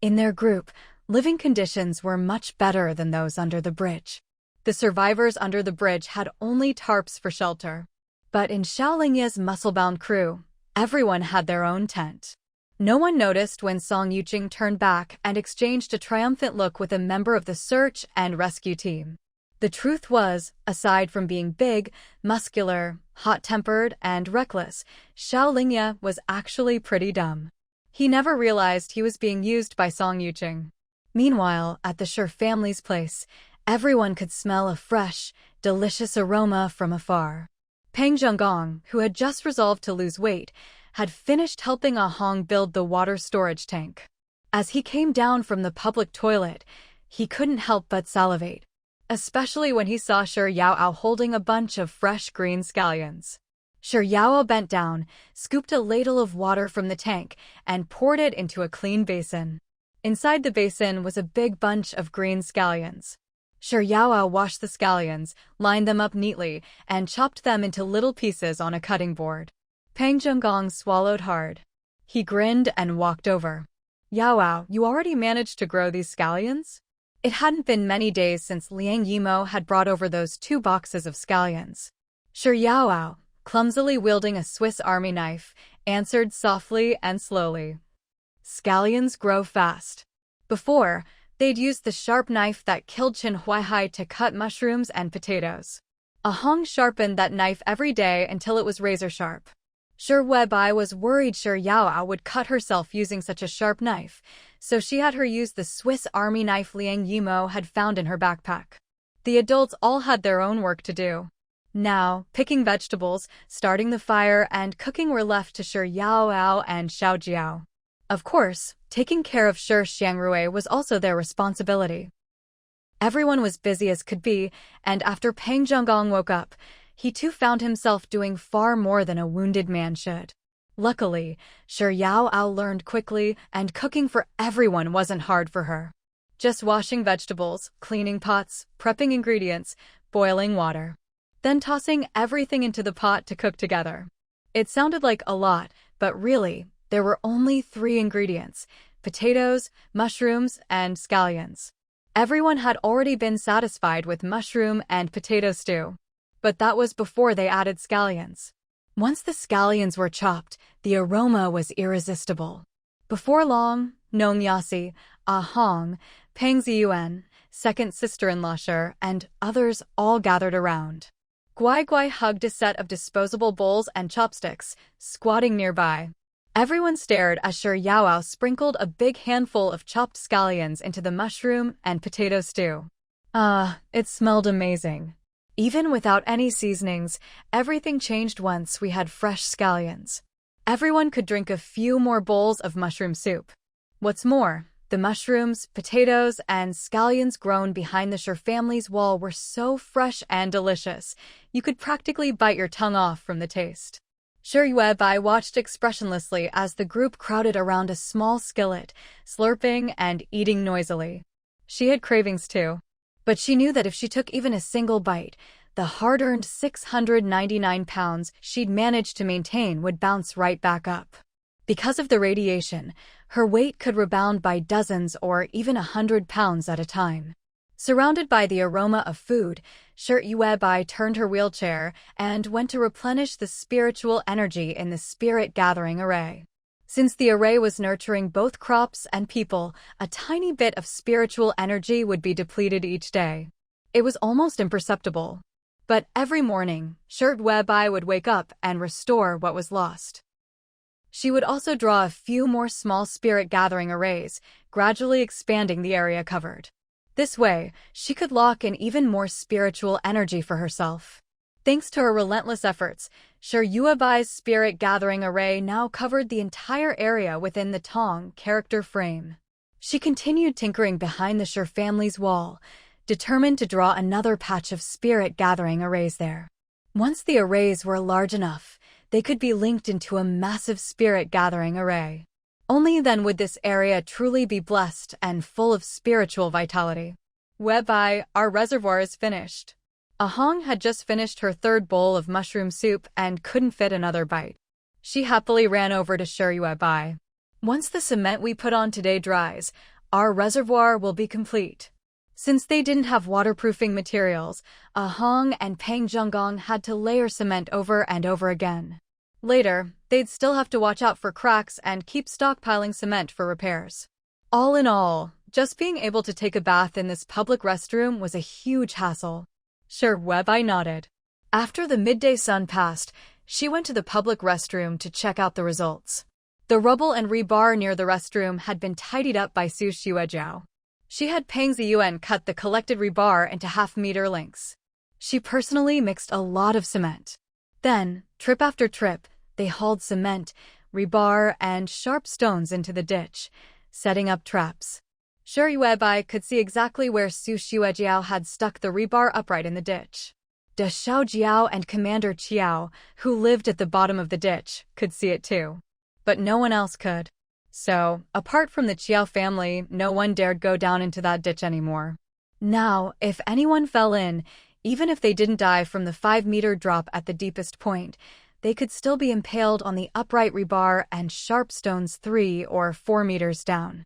In their group, living conditions were much better than those under the bridge. The survivors under the bridge had only tarps for shelter. But in Xiao Lingye's muscle-bound crew, everyone had their own tent. No one noticed when Song Yuqing turned back and exchanged a triumphant look with a member of the search and rescue team. The truth was, aside from being big, muscular, hot-tempered, and reckless, Xiao Lingye was actually pretty dumb. He never realized he was being used by Song Yuqing. Meanwhile, at the Shi family's place, everyone could smell a fresh, delicious aroma from afar. Peng Zhonggong, who had just resolved to lose weight, had finished helping Ah Hong build the water storage tank. As he came down from the public toilet, he couldn't help but salivate, especially when he saw Shi Yaoao holding a bunch of fresh green scallions. Shi Yaoao bent down, scooped a ladle of water from the tank, and poured it into a clean basin. Inside the basin was a big bunch of green scallions. Shi Yaoao washed the scallions, lined them up neatly, and chopped them into little pieces on a cutting board. Peng Zhonggong swallowed hard. He grinned and walked over. "Yaoao, you already managed to grow these scallions? It hadn't been many days since Liang Yimo had brought over those 2 boxes of scallions. Shi Yaoao, clumsily wielding a Swiss Army knife, answered softly and slowly. Scallions grow fast. Before, they'd used the sharp knife that killed Qin Huaihai to cut mushrooms and potatoes. Ahong sharpened that knife every day until it was razor-sharp. Shi Weibai was worried Shi Yaoao would cut herself using such a sharp knife, so she had her use the Swiss Army knife Liang Yimo had found in her backpack. The adults all had their own work to do. Now, picking vegetables, starting the fire, and cooking were left to Shi Yaoao and Xiao Jiao. Of course, taking care of Shi Xiangrui was also their responsibility. Everyone was busy as could be, and after Peng Zhonggong woke up, he too found himself doing far more than a wounded man should. Luckily, Shi Yaoao learned quickly, and cooking for everyone wasn't hard for her. Just washing vegetables, cleaning pots, prepping ingredients, boiling water. Then tossing everything into the pot to cook together. It sounded like a lot, but really, there were only 3 ingredients: potatoes, mushrooms, and scallions. Everyone had already been satisfied with mushroom and potato stew. But that was before they added scallions. Once the scallions were chopped, the aroma was irresistible. Before long, Nong Yasi, Ahong, Peng Ziyuan, second sister-in-law Shi, and others all gathered around. Guai Guai hugged a set of disposable bowls and chopsticks, squatting nearby. Everyone stared as Shi Yaoao sprinkled a big handful of chopped scallions into the mushroom and potato stew. It smelled amazing. Even without any seasonings, everything changed once we had fresh scallions. Everyone could drink a few more bowls of mushroom soup. What's more, the mushrooms, potatoes, and scallions grown behind the Shi family's wall were so fresh and delicious, you could practically bite your tongue off from the taste. Shi Weibai watched expressionlessly as the group crowded around a small skillet, slurping and eating noisily. She had cravings too. But she knew that if she took even a single bite, the hard-earned 699 pounds she'd managed to maintain would bounce right back up. Because of the radiation, her weight could rebound by dozens or even 100 pounds at a time. Surrounded by the aroma of food, Shi Weibai turned her wheelchair and went to replenish the spiritual energy in the spirit-gathering array. Since the array was nurturing both crops and people, a tiny bit of spiritual energy would be depleted each day. It was almost imperceptible. But every morning, Shi Weibai would wake up and restore what was lost. She would also draw a few more small spirit-gathering arrays, gradually expanding the area covered. This way, she could lock in even more spiritual energy for herself. Thanks to her relentless efforts, Shi Yuebai's spirit-gathering array now covered the entire area within the Tong character frame. She continued tinkering behind the Shi family's wall, determined to draw another patch of spirit-gathering arrays there. Once the arrays were large enough, they could be linked into a massive spirit-gathering array. Only then would this area truly be blessed and full of spiritual vitality. Weibai, our reservoir is finished. Ahong had just finished her 3rd bowl of mushroom soup and couldn't fit another bite. She happily ran over to Shi Weibai. Once the cement we put on today dries, our reservoir will be complete. Since they didn't have waterproofing materials, Ahong and Peng Zhonggong had to layer cement over and over again. Later, they'd still have to watch out for cracks and keep stockpiling cement for repairs. All in all, just being able to take a bath in this public restroom was a huge hassle. Shi Weibai nodded. After the midday sun passed, she went to the public restroom to check out the results. The rubble and rebar near the restroom had been tidied up by Su Xuejiao. She had Peng Ziyuan cut the collected rebar into half-meter lengths. She personally mixed a lot of cement. Then, trip after trip, they hauled cement, rebar, and sharp stones into the ditch, setting up traps. Shi Weibai could see exactly where Su Xuejiao had stuck the rebar upright in the ditch. Da Xiaojiao and Commander Qiao, who lived at the bottom of the ditch, could see it too. But no one else could. So, apart from the Qiao family, no one dared go down into that ditch anymore. Now, if anyone fell in, even if they didn't die from the 5-meter drop at the deepest point, they could still be impaled on the upright rebar and sharp stones 3 or 4 meters down.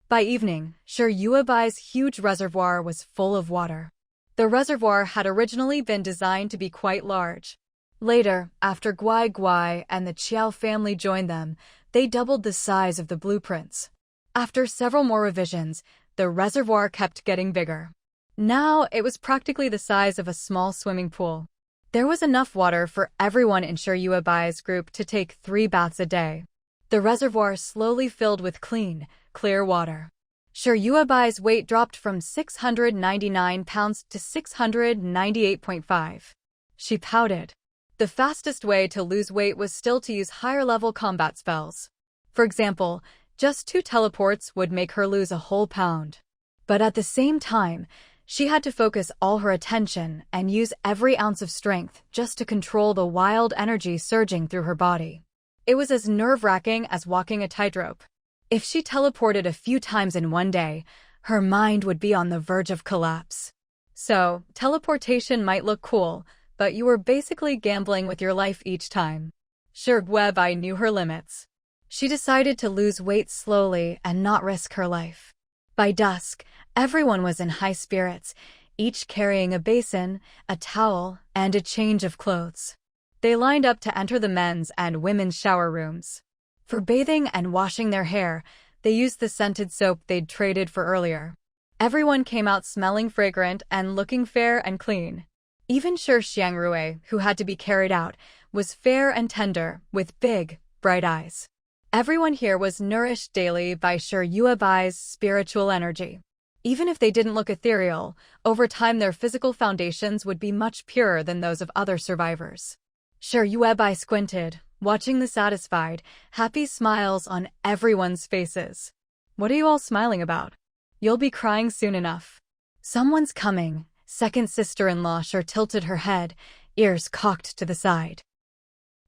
By evening, Sher Yuebai's huge reservoir was full of water. The reservoir had originally been designed to be quite large. Later, after Guai Guai and the Qiao family joined them, they doubled the size of the blueprints. After several more revisions, the reservoir kept getting bigger. Now, it was practically the size of a small swimming pool. There was enough water for everyone in Sher Yuebai's group to take 3 baths a day. The reservoir slowly filled with clear water. Sher Yuebai's weight dropped from 699 pounds to 698.5. She pouted. The fastest way to lose weight was still to use higher-level combat spells. For example, just 2 teleports would make her lose a whole pound. But at the same time, she had to focus all her attention and use every ounce of strength just to control the wild energy surging through her body. It was as nerve-wracking as walking a tightrope. If she teleported a few times in one day, her mind would be on the verge of collapse. So, teleportation might look cool, but you were basically gambling with your life each time. Sher Yuebai knew her limits. She decided to lose weight slowly and not risk her life. By dusk, everyone was in high spirits, each carrying a basin, a towel, and a change of clothes. They lined up to enter the men's and women's shower rooms. For bathing and washing their hair, they used the scented soap they'd traded for earlier. Everyone came out smelling fragrant and looking fair and clean. Even Sher Xiangrui, who had to be carried out, was fair and tender, with big, bright eyes. Everyone here was nourished daily by Sher Yuebai's spiritual energy. Even if they didn't look ethereal, over time their physical foundations would be much purer than those of other survivors. Sher Yuebai squinted, watching the satisfied, happy smiles on everyone's faces. What are you all smiling about? You'll be crying soon enough. Someone's coming. Second sister-in-law Sher tilted her head, ears cocked to the side.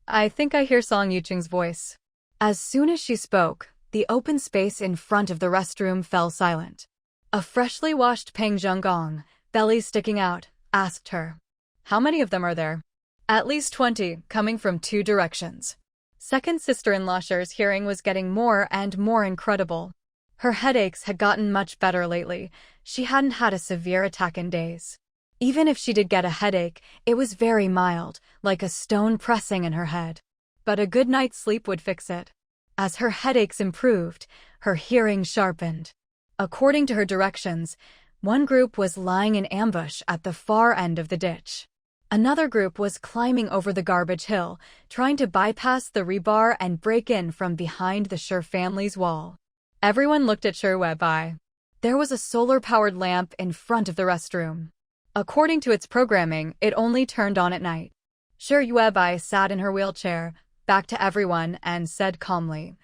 I think I hear Song Yuqing's voice. As soon as she spoke, the open space in front of the restroom fell silent. A freshly washed Peng Zhonggong, belly sticking out, asked her. How many of them are there? At least 20, coming from 2 directions. Second sister-in-law Sher's hearing was getting more and more incredible. Her headaches had gotten much better lately. She hadn't had a severe attack in days. Even if she did get a headache, it was very mild, like a stone pressing in her head. But a good night's sleep would fix it. As her headaches improved, her hearing sharpened. According to her directions, one group was lying in ambush at the far end of the ditch. Another group was climbing over the garbage hill, trying to bypass the rebar and break in from behind the Sher family's wall. Everyone looked at Sher Yuebai. There was a solar-powered lamp in front of the restroom. According to its programming, it only turned on at night. Sher Yuebai sat in her wheelchair, back to everyone, and said calmly,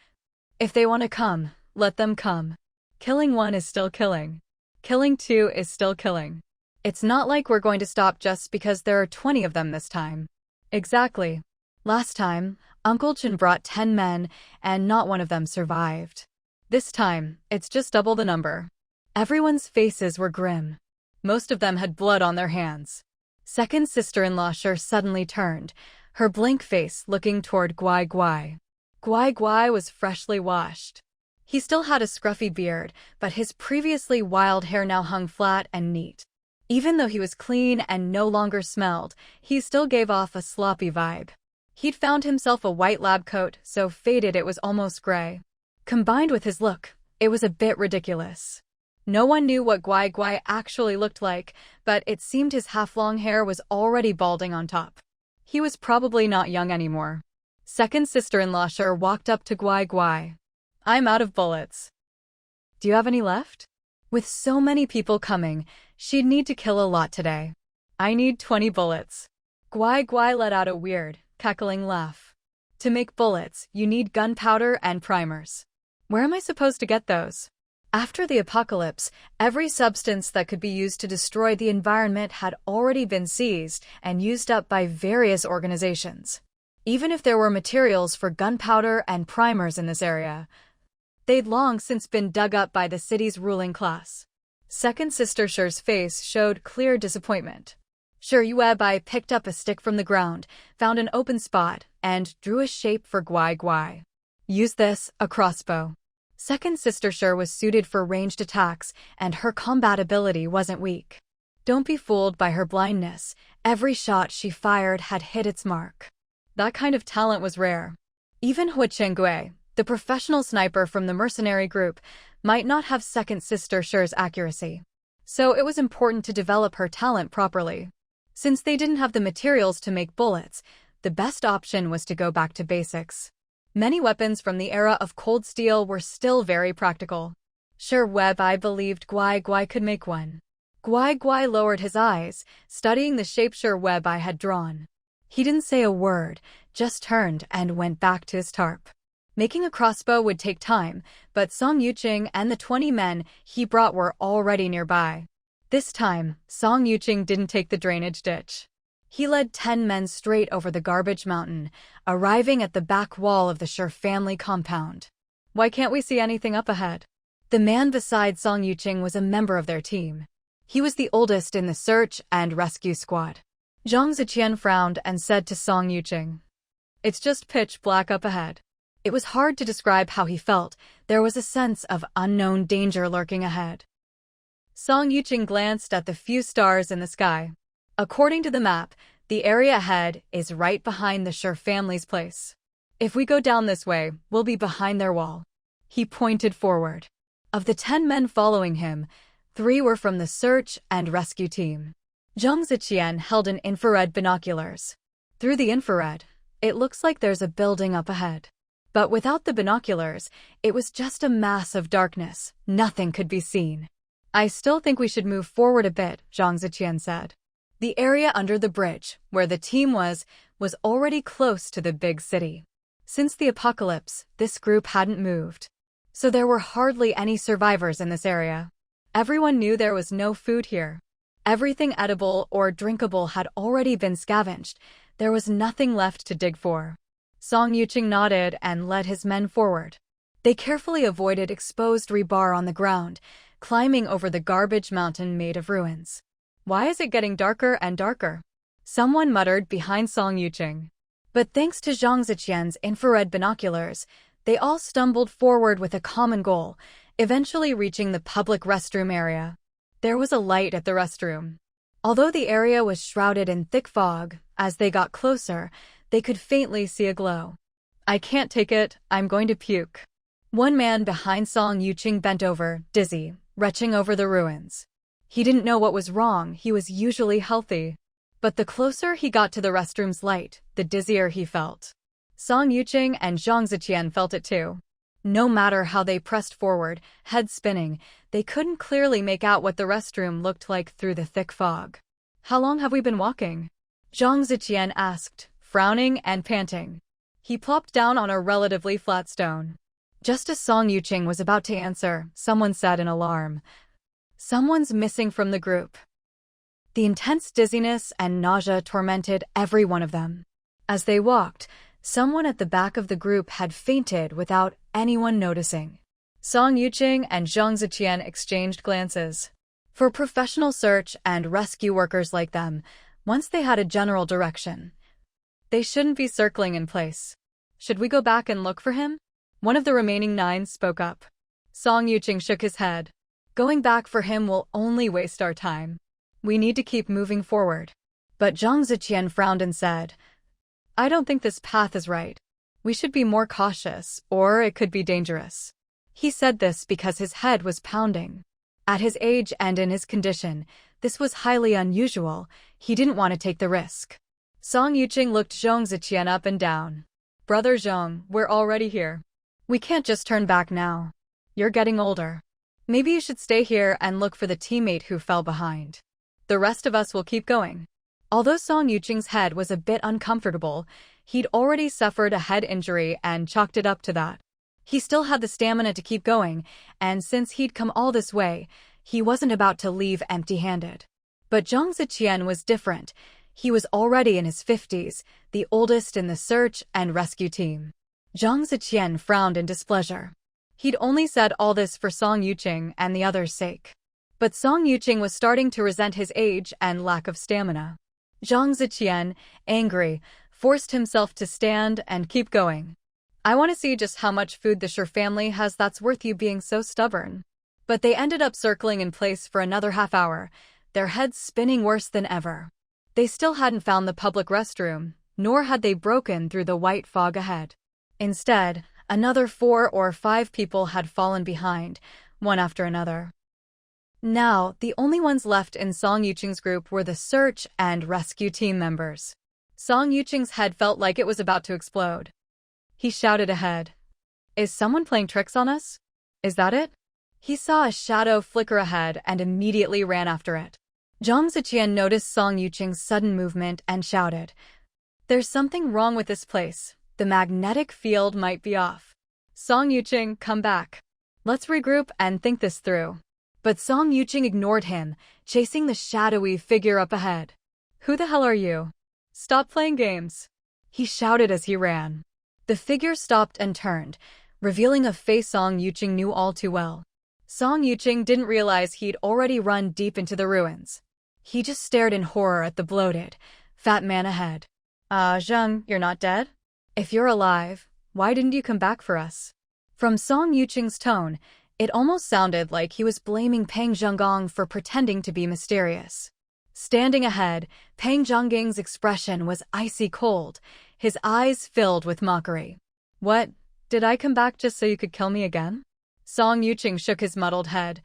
If they want to come, let them come. Killing 1 is still killing. Killing 2 is still killing. It's not like we're going to stop just because there are 20 of them this time. Exactly. Last time, Uncle Chen brought 10 men, and not one of them survived. This time, it's just double the number. Everyone's faces were grim. Most of them had blood on their hands. Second sister-in-law Sher suddenly turned, her blank face looking toward Guai Guai. Guai Guai was freshly washed. He still had a scruffy beard, but his previously wild hair now hung flat and neat. Even though he was clean and no longer smelled, he still gave off a sloppy vibe. He'd found himself a white lab coat, so faded it was almost gray. Combined with his look, it was a bit ridiculous. No one knew what Guai Guai actually looked like, but it seemed his half-long hair was already balding on top. He was probably not young anymore. Second sister-in-law Sher walked up to Guai Guai. I'm out of bullets. Do you have any left? With so many people coming, she'd need to kill a lot today. I need 20 bullets. Guai Guai let out a weird, cackling laugh. To make bullets, you need gunpowder and primers. Where am I supposed to get those? After the apocalypse, every substance that could be used to destroy the environment had already been seized and used up by various organizations. Even if there were materials for gunpowder and primers in this area, they'd long since been dug up by the city's ruling class. Second sister Sher's face showed clear disappointment. Sher Yuebai picked up a stick from the ground, found an open spot, and drew a shape for Guai Guai. Use this, a crossbow. Second Sister Sure was suited for ranged attacks, and her combat ability wasn't weak. Don't be fooled by her blindness. Every shot she fired had hit its mark. That kind of talent was rare. Even Hui Chenggui, the professional sniper from the mercenary group, might not have Second Sister Sure's accuracy. So it was important to develop her talent properly. Since they didn't have the materials to make bullets, the best option was to go back to basics. Many weapons from the era of cold steel were still very practical. Sure, Web, I believed Guai Guai could make one. Guai Guai lowered his eyes, studying the shape Sure Web I had drawn. He didn't say a word, just turned and went back to his tarp. Making a crossbow would take time, but Song Yuqing and the 20 men he brought were already nearby. This time, Song Yuqing didn't take the drainage ditch. He led 10 men straight over the garbage mountain, arriving at the back wall of the Sure family compound. Why can't we see anything up ahead? The man beside Song Yuqing was a member of their team. He was the oldest in the search and rescue squad. Zhang Ziqian frowned and said to Song Yuqing, "It's just pitch black up ahead." It was hard to describe how he felt. There was a sense of unknown danger lurking ahead. Song Yuqing glanced at the few stars in the sky. According to the map, the area ahead is right behind the Sure family's place. If we go down this way, we'll be behind their wall. He pointed forward. Of the 10 men following him, 3 were from the search and rescue team. Zhang Ziqian held an infrared binoculars. Through the infrared, it looks like there's a building up ahead. But without the binoculars, it was just a mass of darkness. Nothing could be seen. "I still think we should move forward a bit," Zhang Ziqian said. The area under the bridge, where the team was already close to the big city. Since the apocalypse, this group hadn't moved. So there were hardly any survivors in this area. Everyone knew there was no food here. Everything edible or drinkable had already been scavenged. There was nothing left to dig for. Song Yuqing nodded and led his men forward. They carefully avoided exposed rebar on the ground, climbing over the garbage mountain made of ruins. "Why is it getting darker and darker?" someone muttered behind Song Yuqing. But thanks to Zhang Ziqian's infrared binoculars, they all stumbled forward with a common goal, eventually reaching the public restroom area. There was a light at the restroom. Although the area was shrouded in thick fog, as they got closer, they could faintly see a glow. "I can't take it, I'm going to puke." One man behind Song Yuqing bent over, dizzy, retching over the ruins. He didn't know what was wrong, he was usually healthy. But the closer he got to the restroom's light, the dizzier he felt. Song Yuqing and Zhang Ziqian felt it too. No matter how they pressed forward, head spinning, they couldn't clearly make out what the restroom looked like through the thick fog. "How long have we been walking?" Zhang Ziqian asked, frowning and panting. He plopped down on a relatively flat stone. Just as Song Yuqing was about to answer, someone said in alarm, "Someone's missing from the group." The intense dizziness and nausea tormented every one of them. As they walked, someone at the back of the group had fainted without anyone noticing. Song Yuqing and Zhang Ziqian exchanged glances. For professional search and rescue workers like them, once they had a general direction, they shouldn't be circling in place. "Should we go back and look for him?" One of the remaining 9 spoke up. Song Yuqing shook his head. "Going back for him will only waste our time. We need to keep moving forward." But Zhang Ziqian frowned and said, "I don't think this path is right. We should be more cautious, or it could be dangerous." He said this because his head was pounding. At his age and in his condition, this was highly unusual. He didn't want to take the risk. Song Yuqing looked Zhang Ziqian up and down. "Brother Zhang, we're already here. We can't just turn back now. You're getting older. Maybe you should stay here and look for the teammate who fell behind. The rest of us will keep going." Although Song Yuqing's head was a bit uncomfortable, he'd already suffered a head injury and chalked it up to that. He still had the stamina to keep going, and since he'd come all this way, he wasn't about to leave empty-handed. But Zhang Ziqian was different. He was already in his 50s, the oldest in the search and rescue team. Zhang Ziqian frowned in displeasure. He'd only said all this for Song Yuqing and the others' sake. But Song Yuqing was starting to resent his age and lack of stamina. Zhang Ziqian, angry, forced himself to stand and keep going. I want to see just how much food the Sher family has that's worth you being so stubborn. But they ended up circling in place for another half hour, their heads spinning worse than ever. They still hadn't found the public restroom, nor had they broken through the white fog ahead. Instead, another 4 or 5 people had fallen behind, one after another. Now, the only ones left in Song Yuqing's group were the search and rescue team members. Song Yuqing's head felt like it was about to explode. He shouted ahead. Is someone playing tricks on us? Is that it? He saw a shadow flicker ahead and immediately ran after it. Zhang Ziqian noticed Song Yuqing's sudden movement and shouted, There's something wrong with this place. The magnetic field might be off. Song Yuqing, come back. Let's regroup and think this through. But Song Yuqing ignored him, chasing the shadowy figure up ahead. Who the hell are you? Stop playing games. He shouted as he ran. The figure stopped and turned, revealing a face Song Yuqing knew all too well. Song Yuqing didn't realize he'd already run deep into the ruins. He just stared in horror at the bloated, fat man ahead. Zheng, you're not dead? If you're alive, why didn't you come back for us? From Song Yuqing's tone, it almost sounded like he was blaming Peng Zhenggong for pretending to be mysterious. Standing ahead, Peng Zhenggong's expression was icy cold, his eyes filled with mockery. What? Did I come back just so you could kill me again? Song Yuqing shook his muddled head.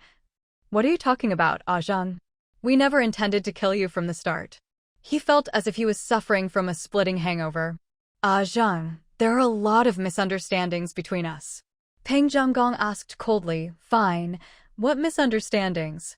What are you talking about, Zheng? We never intended to kill you from the start. He felt as if he was suffering from a splitting hangover. Zheng, there are a lot of misunderstandings between us. Peng Zhenggong asked coldly. Fine, what misunderstandings?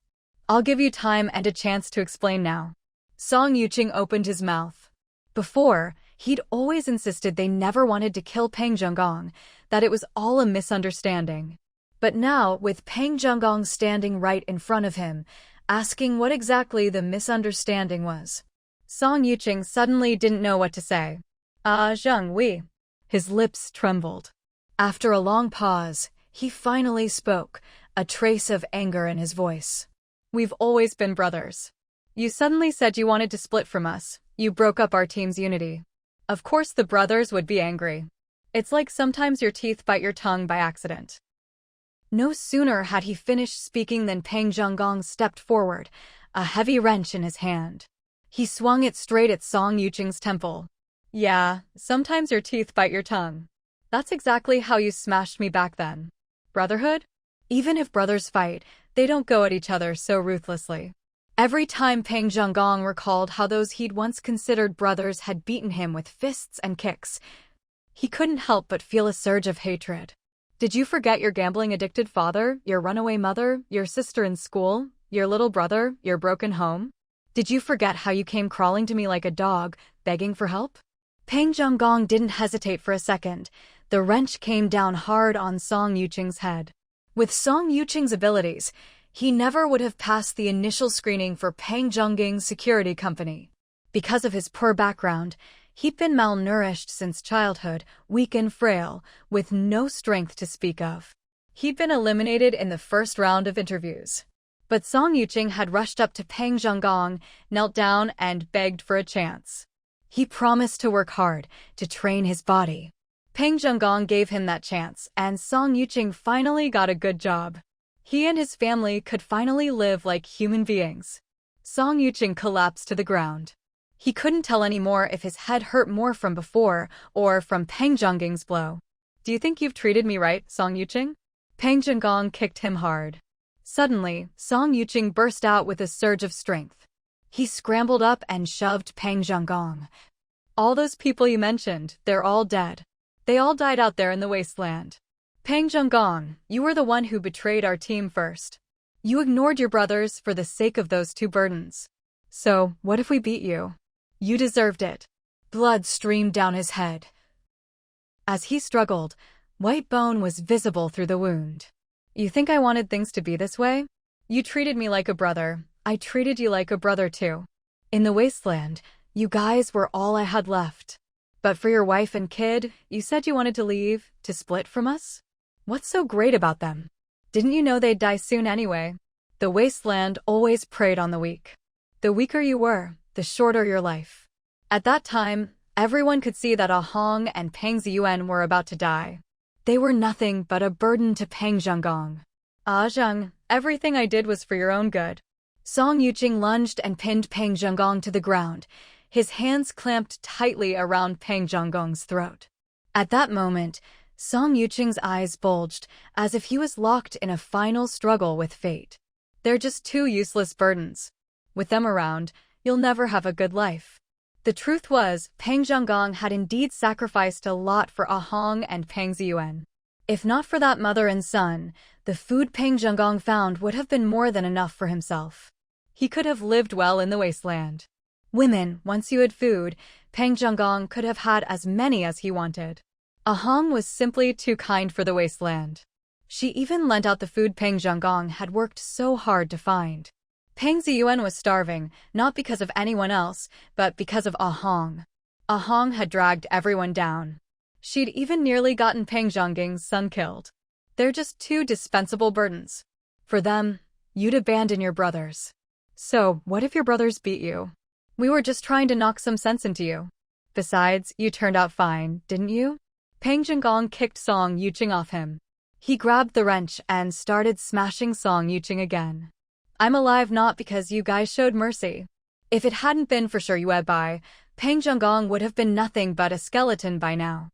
I'll give you time and a chance to explain now. Song Yuqing opened his mouth. Before, he'd always insisted they never wanted to kill Peng Zhenggong, that it was all a misunderstanding. But now, with Peng Zhenggong standing right in front of him, asking what exactly the misunderstanding was, Song Yuqing suddenly didn't know what to say. Zheng, we. His lips trembled. After a long pause, he finally spoke, a trace of anger in his voice. We've always been brothers. You suddenly said you wanted to split from us. You broke up our team's unity. Of course the brothers would be angry. It's like sometimes your teeth bite your tongue by accident. No sooner had he finished speaking than Peng Zhenggong stepped forward, a heavy wrench in his hand. He swung it straight at Song Yuqing's temple. Yeah, sometimes your teeth bite your tongue. That's exactly how you smashed me back then. Brotherhood? Even if brothers fight, they don't go at each other so ruthlessly. Every time Peng Zhenggong recalled how those he'd once considered brothers had beaten him with fists and kicks, he couldn't help but feel a surge of hatred. Did you forget your gambling-addicted father, your runaway mother, your sister in school, your little brother, your broken home? Did you forget how you came crawling to me like a dog, begging for help? Peng Zhenggong didn't hesitate for a second. The wrench came down hard on Song Yuqing's head. With Song Yuqing's abilities, he never would have passed the initial screening for Peng Zhenggong's security company. Because of his poor background, he'd been malnourished since childhood, weak and frail, with no strength to speak of. He'd been eliminated in the first round of interviews. But Song Yuqing had rushed up to Peng Zhenggong, knelt down, and begged for a chance. He promised to work hard, to train his body. Peng Zhenggong gave him that chance, and Song Yuqing finally got a good job. He and his family could finally live like human beings. Song Yuqing collapsed to the ground. He couldn't tell anymore if his head hurt more from before or from Peng Zhenggong's blow. Do you think you've treated me right, Song Yuqing? Peng Zhenggong kicked him hard. Suddenly, Song Yuqing burst out with a surge of strength. He scrambled up and shoved Peng Zhenggong. All those people you mentioned, they're all dead. They all died out there in the Wasteland. Peng Zhenggong, you were the one who betrayed our team first. You ignored your brothers for the sake of those 2 burdens. So, what if we beat you? You deserved it. Blood streamed down his head. As he struggled, white bone was visible through the wound. You think I wanted things to be this way? You treated me like a brother. I treated you like a brother too. In the Wasteland, you guys were all I had left. But for your wife and kid, you said you wanted to leave, to split from us? What's so great about them? Didn't you know they'd die soon anyway? The Wasteland always preyed on the weak. The weaker you were, the shorter your life. At that time, Everyone could see that Ah Hong and Pang Ziyuan were about to die. They were nothing but a burden to Peng Zhenggong. Ah Zheng, everything I did was for your own good. Song Yuqing lunged and pinned Peng Zhenggong to the ground, his hands clamped tightly around Peng Zhenggong's throat. At that moment, Song Yuqing's eyes bulged, as if he was locked in a final struggle with fate. They're just two useless burdens. With them around, you'll never have a good life. The truth was, Peng Zhenggong had indeed sacrificed a lot for Ah Hong and Pang Ziyuan. If not for that mother and son, the food Peng Zhenggong found would have been more than enough for himself. He could have lived well in the Wasteland. Women, once you had food, Peng Zhenggong could have had as many as he wanted. Ah Hong was simply too kind for the Wasteland. She even lent out the food Peng Zhenggong had worked so hard to find. Pang Ziyuan was starving, not because of anyone else, but because of Ah Hong. Ah Hong had dragged everyone down. She'd even nearly gotten Peng Zhenggong's son killed. They're just two dispensable burdens. For them, you'd abandon your brothers. So, what if your brothers beat you? We were just trying to knock some sense into you. Besides, you turned out fine, didn't you? Peng Zhenggong kicked Song Yuqing off him. He grabbed the wrench and started smashing Song Yuqing again. I'm alive not because you guys showed mercy. If it hadn't been for Shi Yuebai, Peng Zhenggong would have been nothing but a skeleton by now.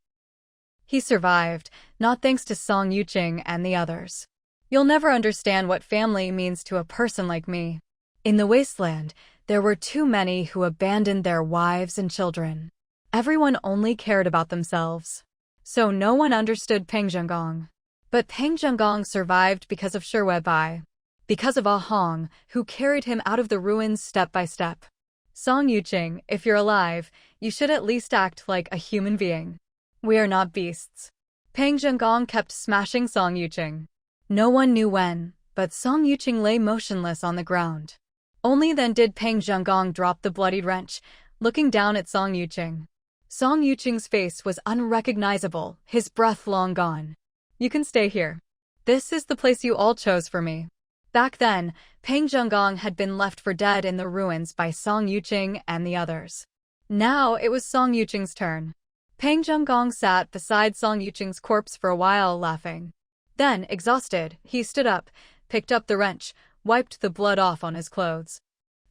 He survived, not thanks to Song Yuqing and the others. You'll never understand what family means to a person like me. In the Wasteland, there were too many who abandoned their wives and children. Everyone only cared about themselves. So no one understood Peng Zhenggong. But Peng Zhenggong survived because of Shi Yuebai. Because of Ah Hong, who carried him out of the ruins step by step. Song Yuqing, if you're alive, you should at least act like a human being. We are not beasts. Peng Zhenggong kept smashing Song Yuqing. No one knew when, but Song Yuqing lay motionless on the ground. Only then did Peng Zhenggong drop the bloodied wrench, looking down at Song Yuqing. Song Yuqing's face was unrecognizable, his breath long gone. You can stay here. This is the place you all chose for me. Back then, Peng Zhenggong had been left for dead in the ruins by Song Yuqing and the others. Now it was Song Yuqing's turn. Peng Zhenggong sat beside Song Yuqing's corpse for a while, laughing. Then, exhausted, he stood up, picked up the wrench, wiped the blood off on his clothes,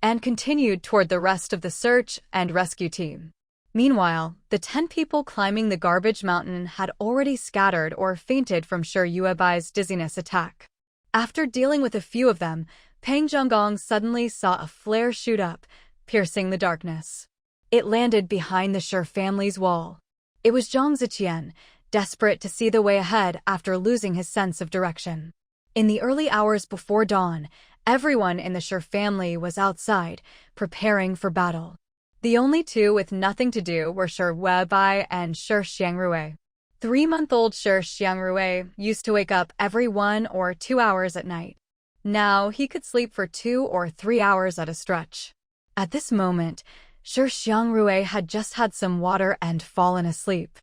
and continued toward the rest of the search and rescue team. Meanwhile, the 10 people climbing the garbage mountain had already scattered or fainted from Shi Yuebai's dizziness attack. After dealing with a few of them, Peng Zhenggong suddenly saw a flare shoot up, piercing the darkness. It landed behind the Shi family's wall. It was Zhang Ziqian, desperate to see the way ahead after losing his sense of direction. In the early hours before dawn, everyone in the Shi family was outside, preparing for battle. The only two with nothing to do were Shi Yuebai and Shi Xiangrui. 3-month-old Shi Xiangrui used to wake up every 1 or 2 hours at night. Now he could sleep for 2 or 3 hours at a stretch. At this moment, Shi Xiangrui had just had some water and fallen asleep.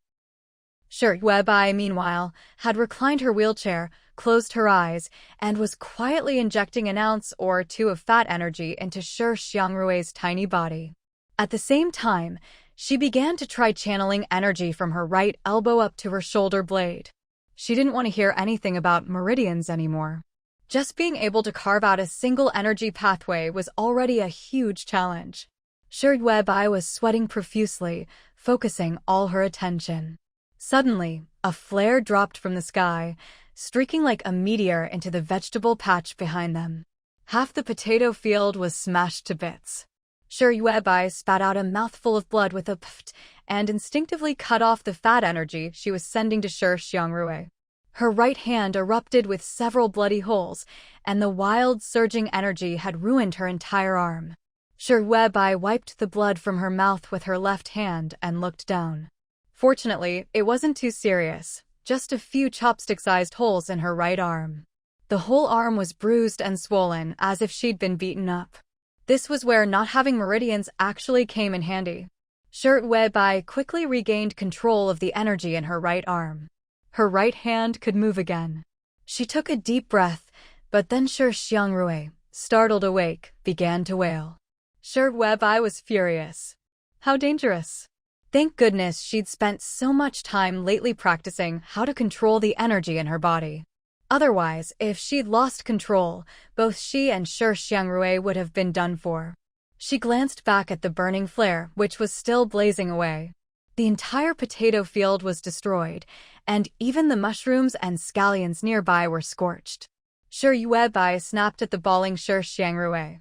Shi Yuebai, meanwhile, had reclined her wheelchair, closed her eyes, and was quietly injecting an ounce or 2 of fat energy into Shi Xiangrui's tiny body. At the same time, she began to try channeling energy from her right elbow up to her shoulder blade. She didn't want to hear anything about meridians anymore. Just being able to carve out a single energy pathway was already a huge challenge. Shi Yuebai was sweating profusely, focusing all her attention. Suddenly, a flare dropped from the sky, streaking like a meteor into the vegetable patch behind them. Half the potato field was smashed to bits. Shi Yuebai spat out a mouthful of blood with a pft and instinctively cut off the fat energy she was sending to Shi Xiangrui. Her right hand erupted with several bloody holes, and the wild, surging energy had ruined her entire arm. Shi Yuebai wiped the blood from her mouth with her left hand and looked down. Fortunately, it wasn't too serious, just a few chopstick-sized holes in her right arm. The whole arm was bruised and swollen, as if she'd been beaten up. This was where not having meridians actually came in handy. Shi Yuebai quickly regained control of the energy in her right arm. Her right hand could move again. She took a deep breath, but then Shi Xiangrui, startled awake, began to wail. Shi Yuebai was furious. How dangerous. Thank goodness she'd spent so much time lately practicing how to control the energy in her body. Otherwise, if she'd lost control, both she and Shi Xiangrui would have been done for. She glanced back at the burning flare, which was still blazing away. The entire potato field was destroyed, and even the mushrooms and scallions nearby were scorched. Shi Yuebai snapped at the bawling Shi Xiangrui.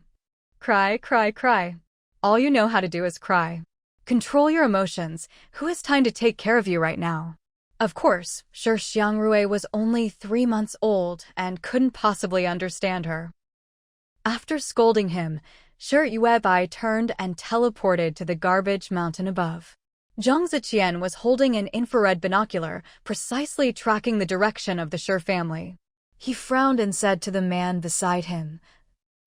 Cry, cry, cry. All you know how to do is cry. Control your emotions. Who has time to take care of you right now? Of course, Shi Xiangrui was only 3 months old and couldn't possibly understand her. After scolding him, Shi Yuebai turned and teleported to the garbage mountain above. Zhang Ziqian was holding an infrared binocular, precisely tracking the direction of the Shi family. He frowned and said to the man beside him,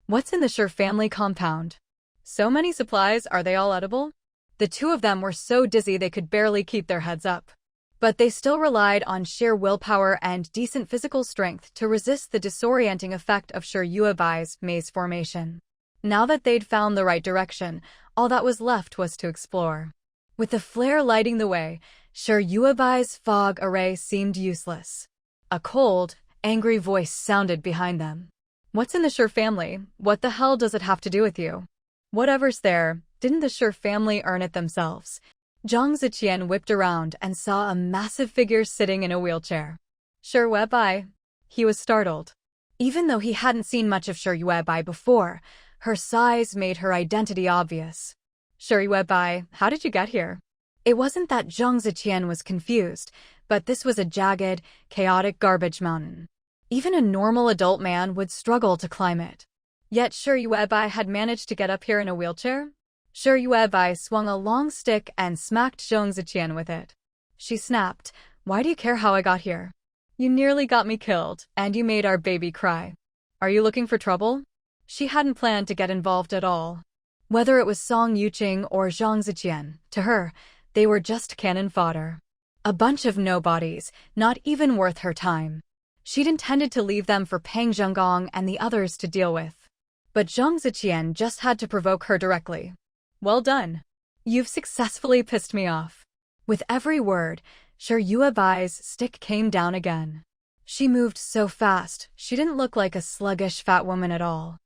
"What's in the Shi family compound? So many supplies, are they all edible?" The two of them were so dizzy they could barely keep their heads up. But they still relied on sheer willpower and decent physical strength to resist the disorienting effect of Shi Yuebai's maze formation. Now that they'd found the right direction, all that was left was to explore. With the flare lighting the way, Shi Yuebai's fog array seemed useless. A cold, angry voice sounded behind them. "What's in the Shi family? What the hell does it have to do with you?" "Whatever's there, didn't the Shi family earn it themselves?" Zhang Ziqian whipped around and saw a massive figure sitting in a wheelchair. "Shi Yuebai." He was startled. Even though he hadn't seen much of Shi Yuebai before, her size made her identity obvious. "Shi Yuebai, how did you get here?" It wasn't that Zhang Ziqian was confused, but this was a jagged, chaotic garbage mountain. Even a normal adult man would struggle to climb it. Yet Shi Yuebai had managed to get up here in a wheelchair? Shi Yuebai swung a long stick and smacked Zhang Ziqian with it. She snapped, "Why do you care how I got here? You nearly got me killed, and you made our baby cry. Are you looking for trouble?" She hadn't planned to get involved at all. Whether it was Song Yuqing or Zhang Ziqian, to her, they were just cannon fodder. A bunch of nobodies, not even worth her time. She'd intended to leave them for Pang Zhenggong and the others to deal with. But Zhang Ziqian just had to provoke her directly. "Well done. You've successfully pissed me off." With every word, Shi Yuebai's stick came down again. She moved so fast, she didn't look like a sluggish fat woman at all.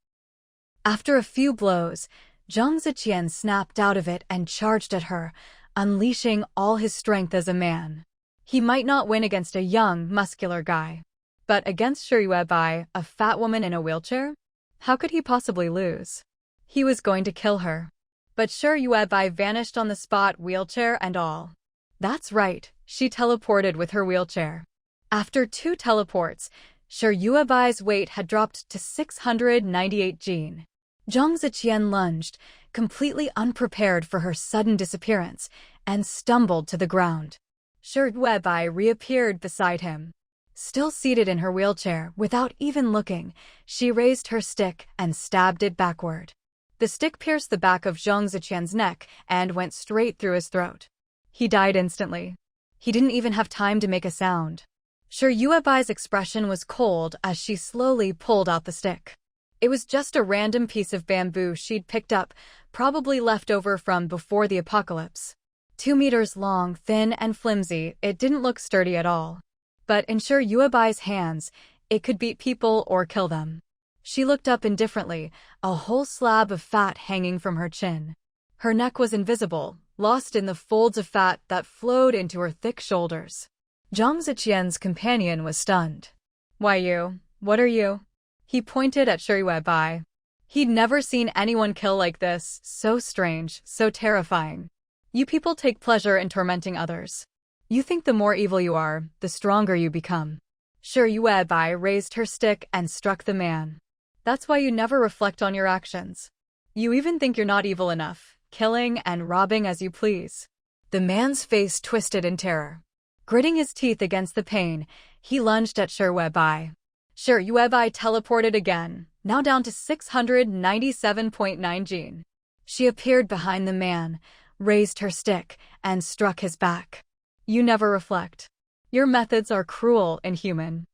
After a few blows, Zhang Ziqian snapped out of it and charged at her, unleashing all his strength as a man. He might not win against a young, muscular guy. But against Shi Yuebai, a fat woman in a wheelchair? How could he possibly lose? He was going to kill her. But Shi Yuebai vanished on the spot, wheelchair and all. That's right, she teleported with her wheelchair. After 2 teleports, Shi Yuebai's weight had dropped to 698 jin. Zhang Ziqian lunged, completely unprepared for her sudden disappearance, and stumbled to the ground. Shi Yuebai reappeared beside him. Still seated in her wheelchair, without even looking, she raised her stick and stabbed it backward. The stick pierced the back of Zhang Ziqian's neck and went straight through his throat. He died instantly. He didn't even have time to make a sound. Shi Yuebai's expression was cold as she slowly pulled out the stick. It was just a random piece of bamboo she'd picked up, probably left over from before the apocalypse. 2 meters long, thin and flimsy, it didn't look sturdy at all. But in Shi Yuebai's hands, it could beat people or kill them. She looked up indifferently, a whole slab of fat hanging from her chin. Her neck was invisible, lost in the folds of fat that flowed into her thick shoulders. Zhang Ziqian's companion was stunned. "Why you? What are you?" He pointed at Shi Yuebai. He'd never seen anyone kill like this, so strange, so terrifying. "You people take pleasure in tormenting others. You think the more evil you are, the stronger you become." Shi Yuebai raised her stick and struck the man. "That's why you never reflect on your actions. You even think you're not evil enough, killing and robbing as you please." The man's face twisted in terror. Gritting his teeth against the pain, he lunged at Shi Yuebai. Shi Yuebai teleported again, now down to 697.9 jin. She appeared behind the man, raised her stick, and struck his back. "You never reflect. Your methods are cruel, inhuman.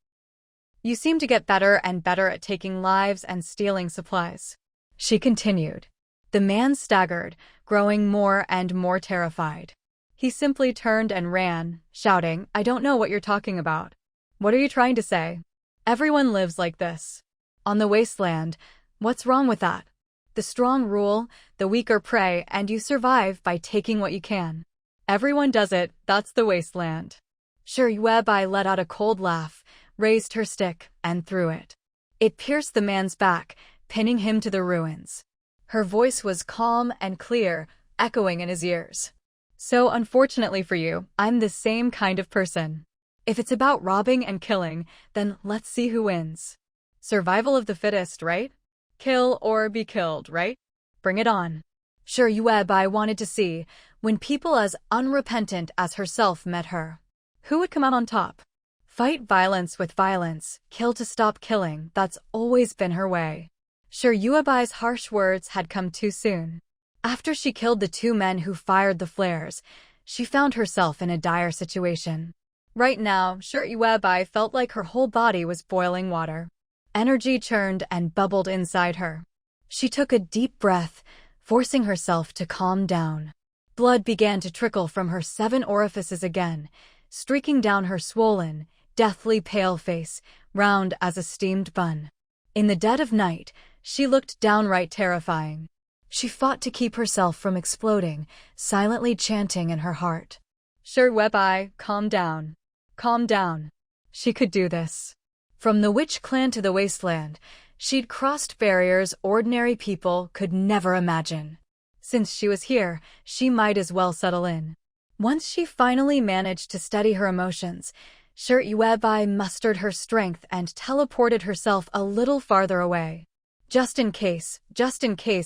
You seem to get better and better at taking lives and stealing supplies." She continued. The man staggered, growing more and more terrified. He simply turned and ran, shouting, "I don't know what you're talking about. What are you trying to say? Everyone lives like this. On the Wasteland, what's wrong with that? The strong rule, the weaker prey, and you survive by taking what you can. Everyone does it, that's the Wasteland." Sure Yuebai let out a cold laugh, raised her stick, and threw it. It pierced the man's back, pinning him to the ruins. Her voice was calm and clear, echoing in his ears. "So unfortunately for you, I'm the same kind of person. If it's about robbing and killing, then let's see who wins. Survival of the fittest, right? Kill or be killed, right? Bring it on." Sure Yuebai wanted to see when people as unrepentant as herself met her. Who would come out on top? Fight violence with violence, kill to stop killing, that's always been her way. Sure Yuebai's harsh words had come too soon. After she killed the two men who fired the flares, she found herself in a dire situation. Right now, Sure Yuebai felt like her whole body was boiling water. Energy churned and bubbled inside her. She took a deep breath, forcing herself to calm down. Blood began to trickle from her 7 orifices again, streaking down her swollen, deathly pale face, round as a steamed bun. In the dead of night, she looked downright terrifying. She fought to keep herself from exploding, silently chanting in her heart. "Sure Yuebai, calm down. Calm down." She could do this. From the witch clan to the Wasteland, she'd crossed barriers ordinary people could never imagine. Since she was here, she might as well settle in. Once she finally managed to steady her emotions, Sure Yuebai mustered her strength and teleported herself a little farther away. Just in case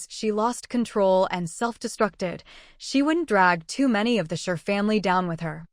she lost control and self-destructed, she wouldn't drag too many of the Sure family down with her.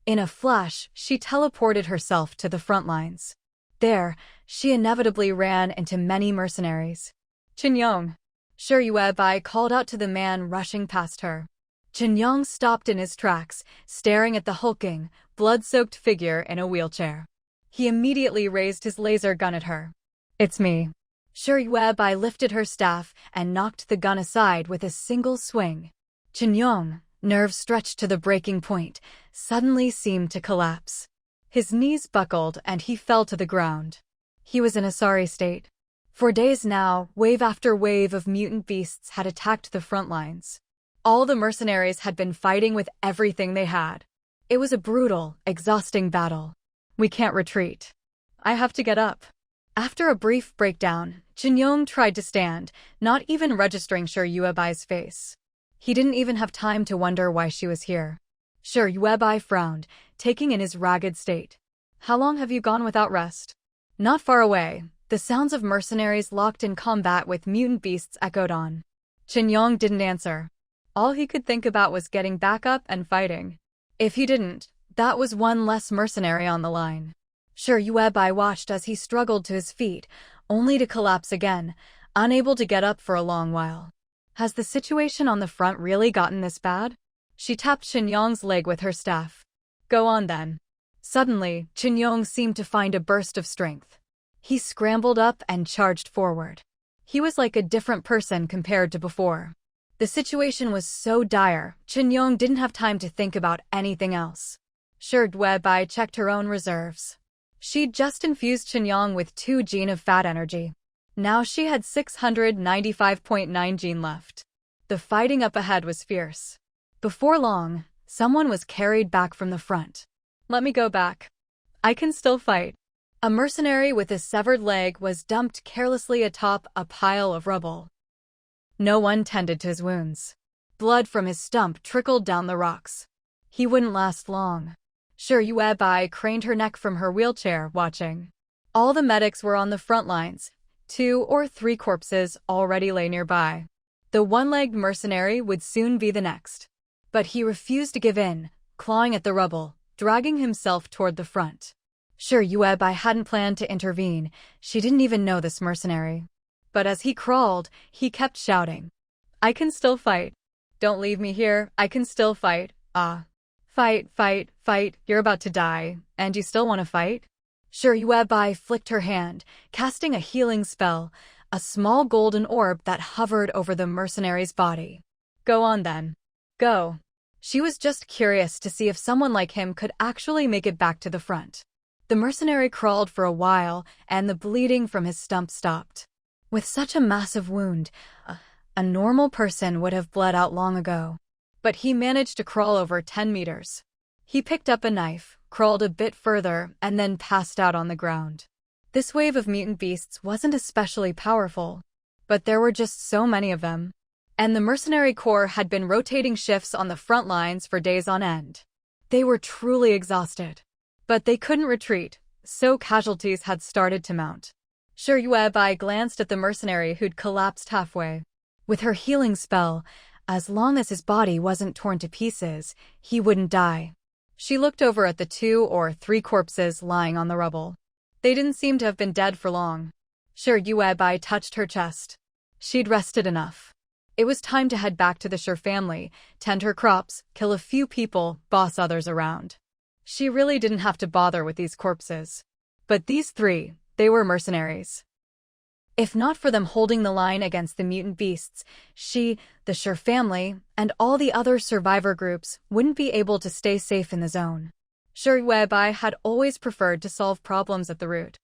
In a flash, she teleported herself to the front lines. There, she inevitably ran into many mercenaries. "Qinyong!" Sure Yuebai called out to the man rushing past her. Qinyong stopped in his tracks, staring at the hulking, blood-soaked figure in a wheelchair. He immediately raised his laser gun at her. "It's me." Sure Yuebai lifted her staff and knocked the gun aside with a single swing. Qinyong, nerves stretched to the breaking point, suddenly seemed to collapse. His knees buckled and he fell to the ground. He was in a sorry state. For days now, wave after wave of mutant beasts had attacked the front lines. All the mercenaries had been fighting with everything they had. It was a brutal, exhausting battle. "We can't retreat. I have to get up." After a brief breakdown, Qinyong tried to stand, not even registering Sure Yuebai's face. He didn't even have time to wonder why she was here. Sure Yuebai frowned, taking in his ragged state. "How long have you gone without rest?" Not far away, the sounds of mercenaries locked in combat with mutant beasts echoed on. Qinyong didn't answer. All he could think about was getting back up and fighting. If he didn't, that was one less mercenary on the line. Sure Yuebai watched as he struggled to his feet, only to collapse again, unable to get up for a long while. Has the situation on the front really gotten this bad? She tapped Qinyong's leg with her staff. "Go on then." Suddenly, Qinyong seemed to find a burst of strength. He scrambled up and charged forward. He was like a different person compared to before. The situation was so dire, Qinyong didn't have time to think about anything else. Sure Yuebai checked her own reserves. She'd just infused Qinyong with 2 gene of fat energy. Now she had 695.9 gene left. The fighting up ahead was fierce. Before long, someone was carried back from the front. "Let me go back. I can still fight." A mercenary with a severed leg was dumped carelessly atop a pile of rubble. No one tended to his wounds. Blood from his stump trickled down the rocks. He wouldn't last long. Sure Yuebai craned her neck from her wheelchair, watching. All the medics were on the front lines. 2 or 3 corpses already lay nearby. The one-legged mercenary would soon be the next. But he refused to give in, clawing at the rubble, dragging himself toward the front. Sure Yuebai hadn't planned to intervene. She didn't even know this mercenary. But as he crawled, he kept shouting. "I can still fight. Don't leave me here, I can still fight. Ah. Fight, fight, fight, you're about to die, and you still want to fight?" Sure Yuebai flicked her hand, casting a healing spell, a small golden orb that hovered over the mercenary's body. "Go on then. Go." She was just curious to see if someone like him could actually make it back to the front. The mercenary crawled for a while, and the bleeding from his stump stopped. With such a massive wound, a normal person would have bled out long ago. But he managed to crawl over 10 meters. He picked up a knife, crawled a bit further, and then passed out on the ground. This wave of mutant beasts wasn't especially powerful, but there were just so many of them. And the mercenary corps had been rotating shifts on the front lines for days on end. They were truly exhausted. But they couldn't retreat, so casualties had started to mount. Yuebai glanced at the mercenary who'd collapsed halfway. With her healing spell, as long as his body wasn't torn to pieces, he wouldn't die. She looked over at the 2 or 3 corpses lying on the rubble. They didn't seem to have been dead for long. Yuebai touched her chest. She'd rested enough. It was time to head back to the Sher family, tend her crops, kill a few people, boss others around. She really didn't have to bother with these corpses. But these 3, they were mercenaries. If not for them holding the line against the mutant beasts, she, the Sher family, and all the other survivor groups wouldn't be able to stay safe in the zone. Yuebai had always preferred to solve problems at the root.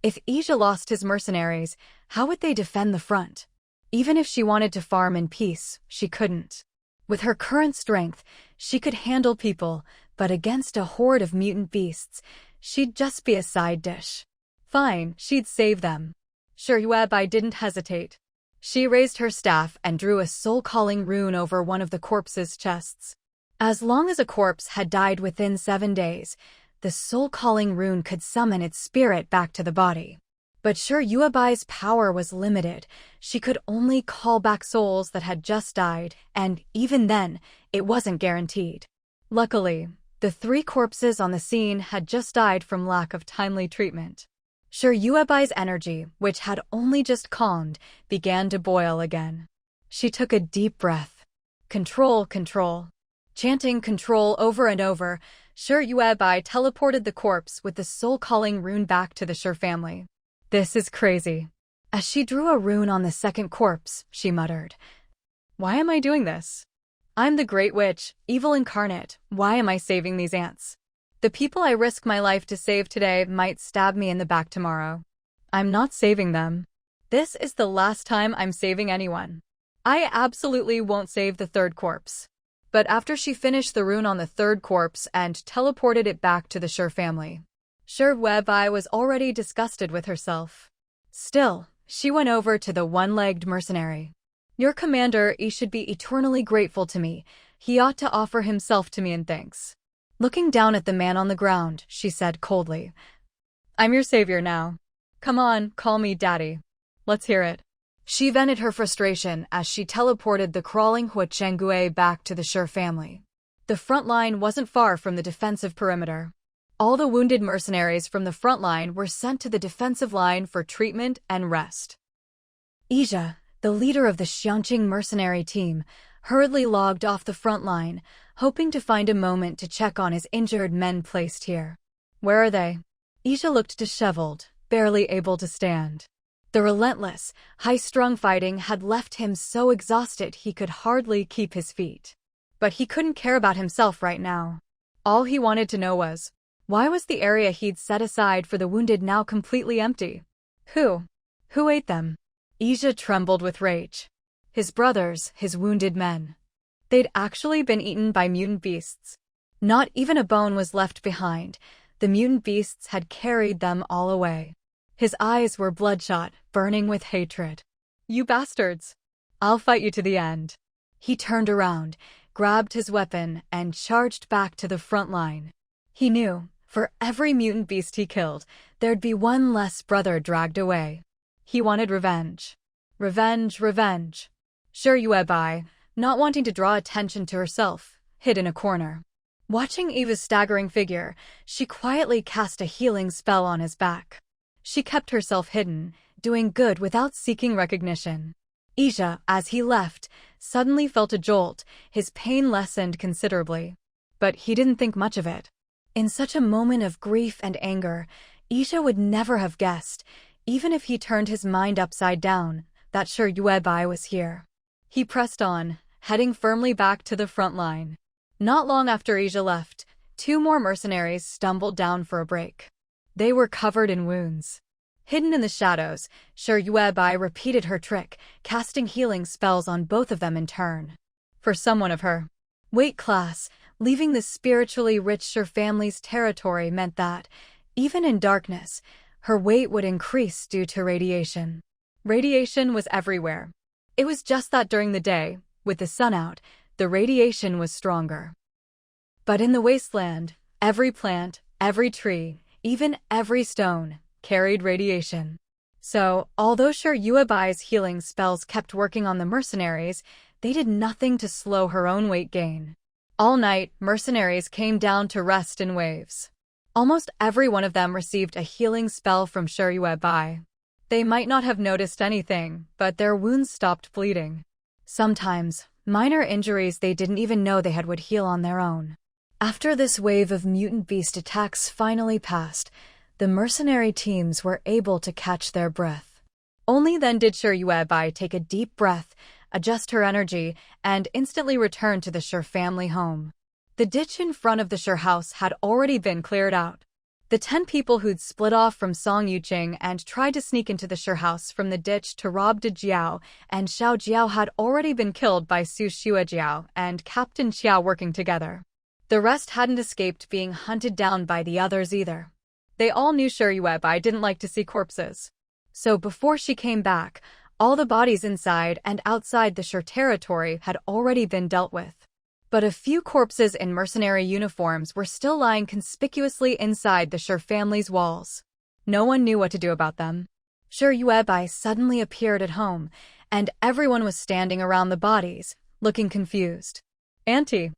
If Ija lost his mercenaries, how would they defend the front? Even if she wanted to farm in peace, she couldn't. With her current strength, she could handle people, but against a horde of mutant beasts, she'd just be a side dish. Fine, she'd save them. Yuebai didn't hesitate. She raised her staff and drew a soul-calling rune over one of the corpse's chests. As long as a corpse had died within 7 days, the soul-calling rune could summon its spirit back to the body. But Yuebai's power was limited. She could only call back souls that had just died, and even then, it wasn't guaranteed. Luckily, the 3 corpses on the scene had just died from lack of timely treatment. Yuebai's energy, which had only just calmed, began to boil again. She took a deep breath. Control, control. Chanting control over and over, Yuebai teleported the corpse with the soul-calling rune back to the Sher family. This is crazy. As she drew a rune on the second corpse, she muttered, "Why am I doing this? I'm the Great Witch, evil incarnate. Why am I saving these ants? The people I risk my life to save today might stab me in the back tomorrow. I'm not saving them. This is the last time I'm saving anyone. I absolutely won't save the 3rd corpse." But after she finished the rune on the 3rd corpse and teleported it back to the Sher family, Yuebai was already disgusted with herself. Still, she went over to the one-legged mercenary. "Your commander, he should be eternally grateful to me. He ought to offer himself to me in thanks." Looking down at the man on the ground, she said coldly, "I'm your savior now. Come on, call me Daddy. Let's hear it." She vented her frustration as she teleported the crawling Huachengue back to the Sher family. The front line wasn't far from the defensive perimeter. All the wounded mercenaries from the front line were sent to the defensive line for treatment and rest. Ija, the leader of the Xiangqing mercenary team, hurriedly logged off the front line, hoping to find a moment to check on his injured men placed here. "Where are they?" Ija looked disheveled, barely able to stand. The relentless, high-strung fighting had left him so exhausted he could hardly keep his feet. But he couldn't care about himself right now. All he wanted to know was, why was the area he'd set aside for the wounded now completely empty? Who ate them? Ija trembled with rage. His brothers, his wounded men. They'd actually been eaten by mutant beasts. Not even a bone was left behind. The mutant beasts had carried them all away. His eyes were bloodshot, burning with hatred. "You bastards! I'll fight you to the end." He turned around, grabbed his weapon, and charged back to the front line. He knew, for every mutant beast he killed, there'd be one less brother dragged away. He wanted revenge. Revenge, revenge. Yuebai, not wanting to draw attention to herself, hid in a corner. Watching Eva's staggering figure, she quietly cast a healing spell on his back. She kept herself hidden, doing good without seeking recognition. Ija, as he left, suddenly felt a jolt. His pain lessened considerably. But he didn't think much of it. In such a moment of grief and anger, Ija would never have guessed, even if he turned his mind upside down, that Yuebai was here. He pressed on, heading firmly back to the front line. Not long after Asia left, 2 more mercenaries stumbled down for a break. They were covered in wounds. Hidden in the shadows, Yuebai repeated her trick, casting healing spells on both of them in turn. For someone of her weight class, leaving the spiritually rich Shur family's territory meant that, even in darkness, her weight would increase due to radiation. Radiation was everywhere. It was just that during the day, with the sun out, the radiation was stronger. But in the wasteland, every plant, every tree, even every stone, carried radiation. So, although Yuebai's healing spells kept working on the mercenaries, they did nothing to slow her own weight gain. All night, mercenaries came down to rest in waves. Almost every one of them received a healing spell from Yuebai. They might not have noticed anything, but their wounds stopped bleeding. Sometimes, minor injuries they didn't even know they had would heal on their own. After this wave of mutant beast attacks finally passed, the mercenary teams were able to catch their breath. Only then did Yuebai take a deep breath, adjust her energy, and instantly return to the Shur family home. The ditch in front of the Shur house had already been cleared out. The 10 people who'd split off from Song Yuqing and tried to sneak into the Shur house from the ditch to rob De Jiao and Xiao Jiao had already been killed by Su Xuejiao and Captain Xiao working together. The rest hadn't escaped being hunted down by the others either. They all knew Yuebai didn't like to see corpses. So before she came back, all the bodies inside and outside the Shur territory had already been dealt with. But a few corpses in mercenary uniforms were still lying conspicuously inside the Shur family's walls. No one knew what to do about them. Yuebai suddenly appeared at home, and everyone was standing around the bodies, looking confused. Auntie.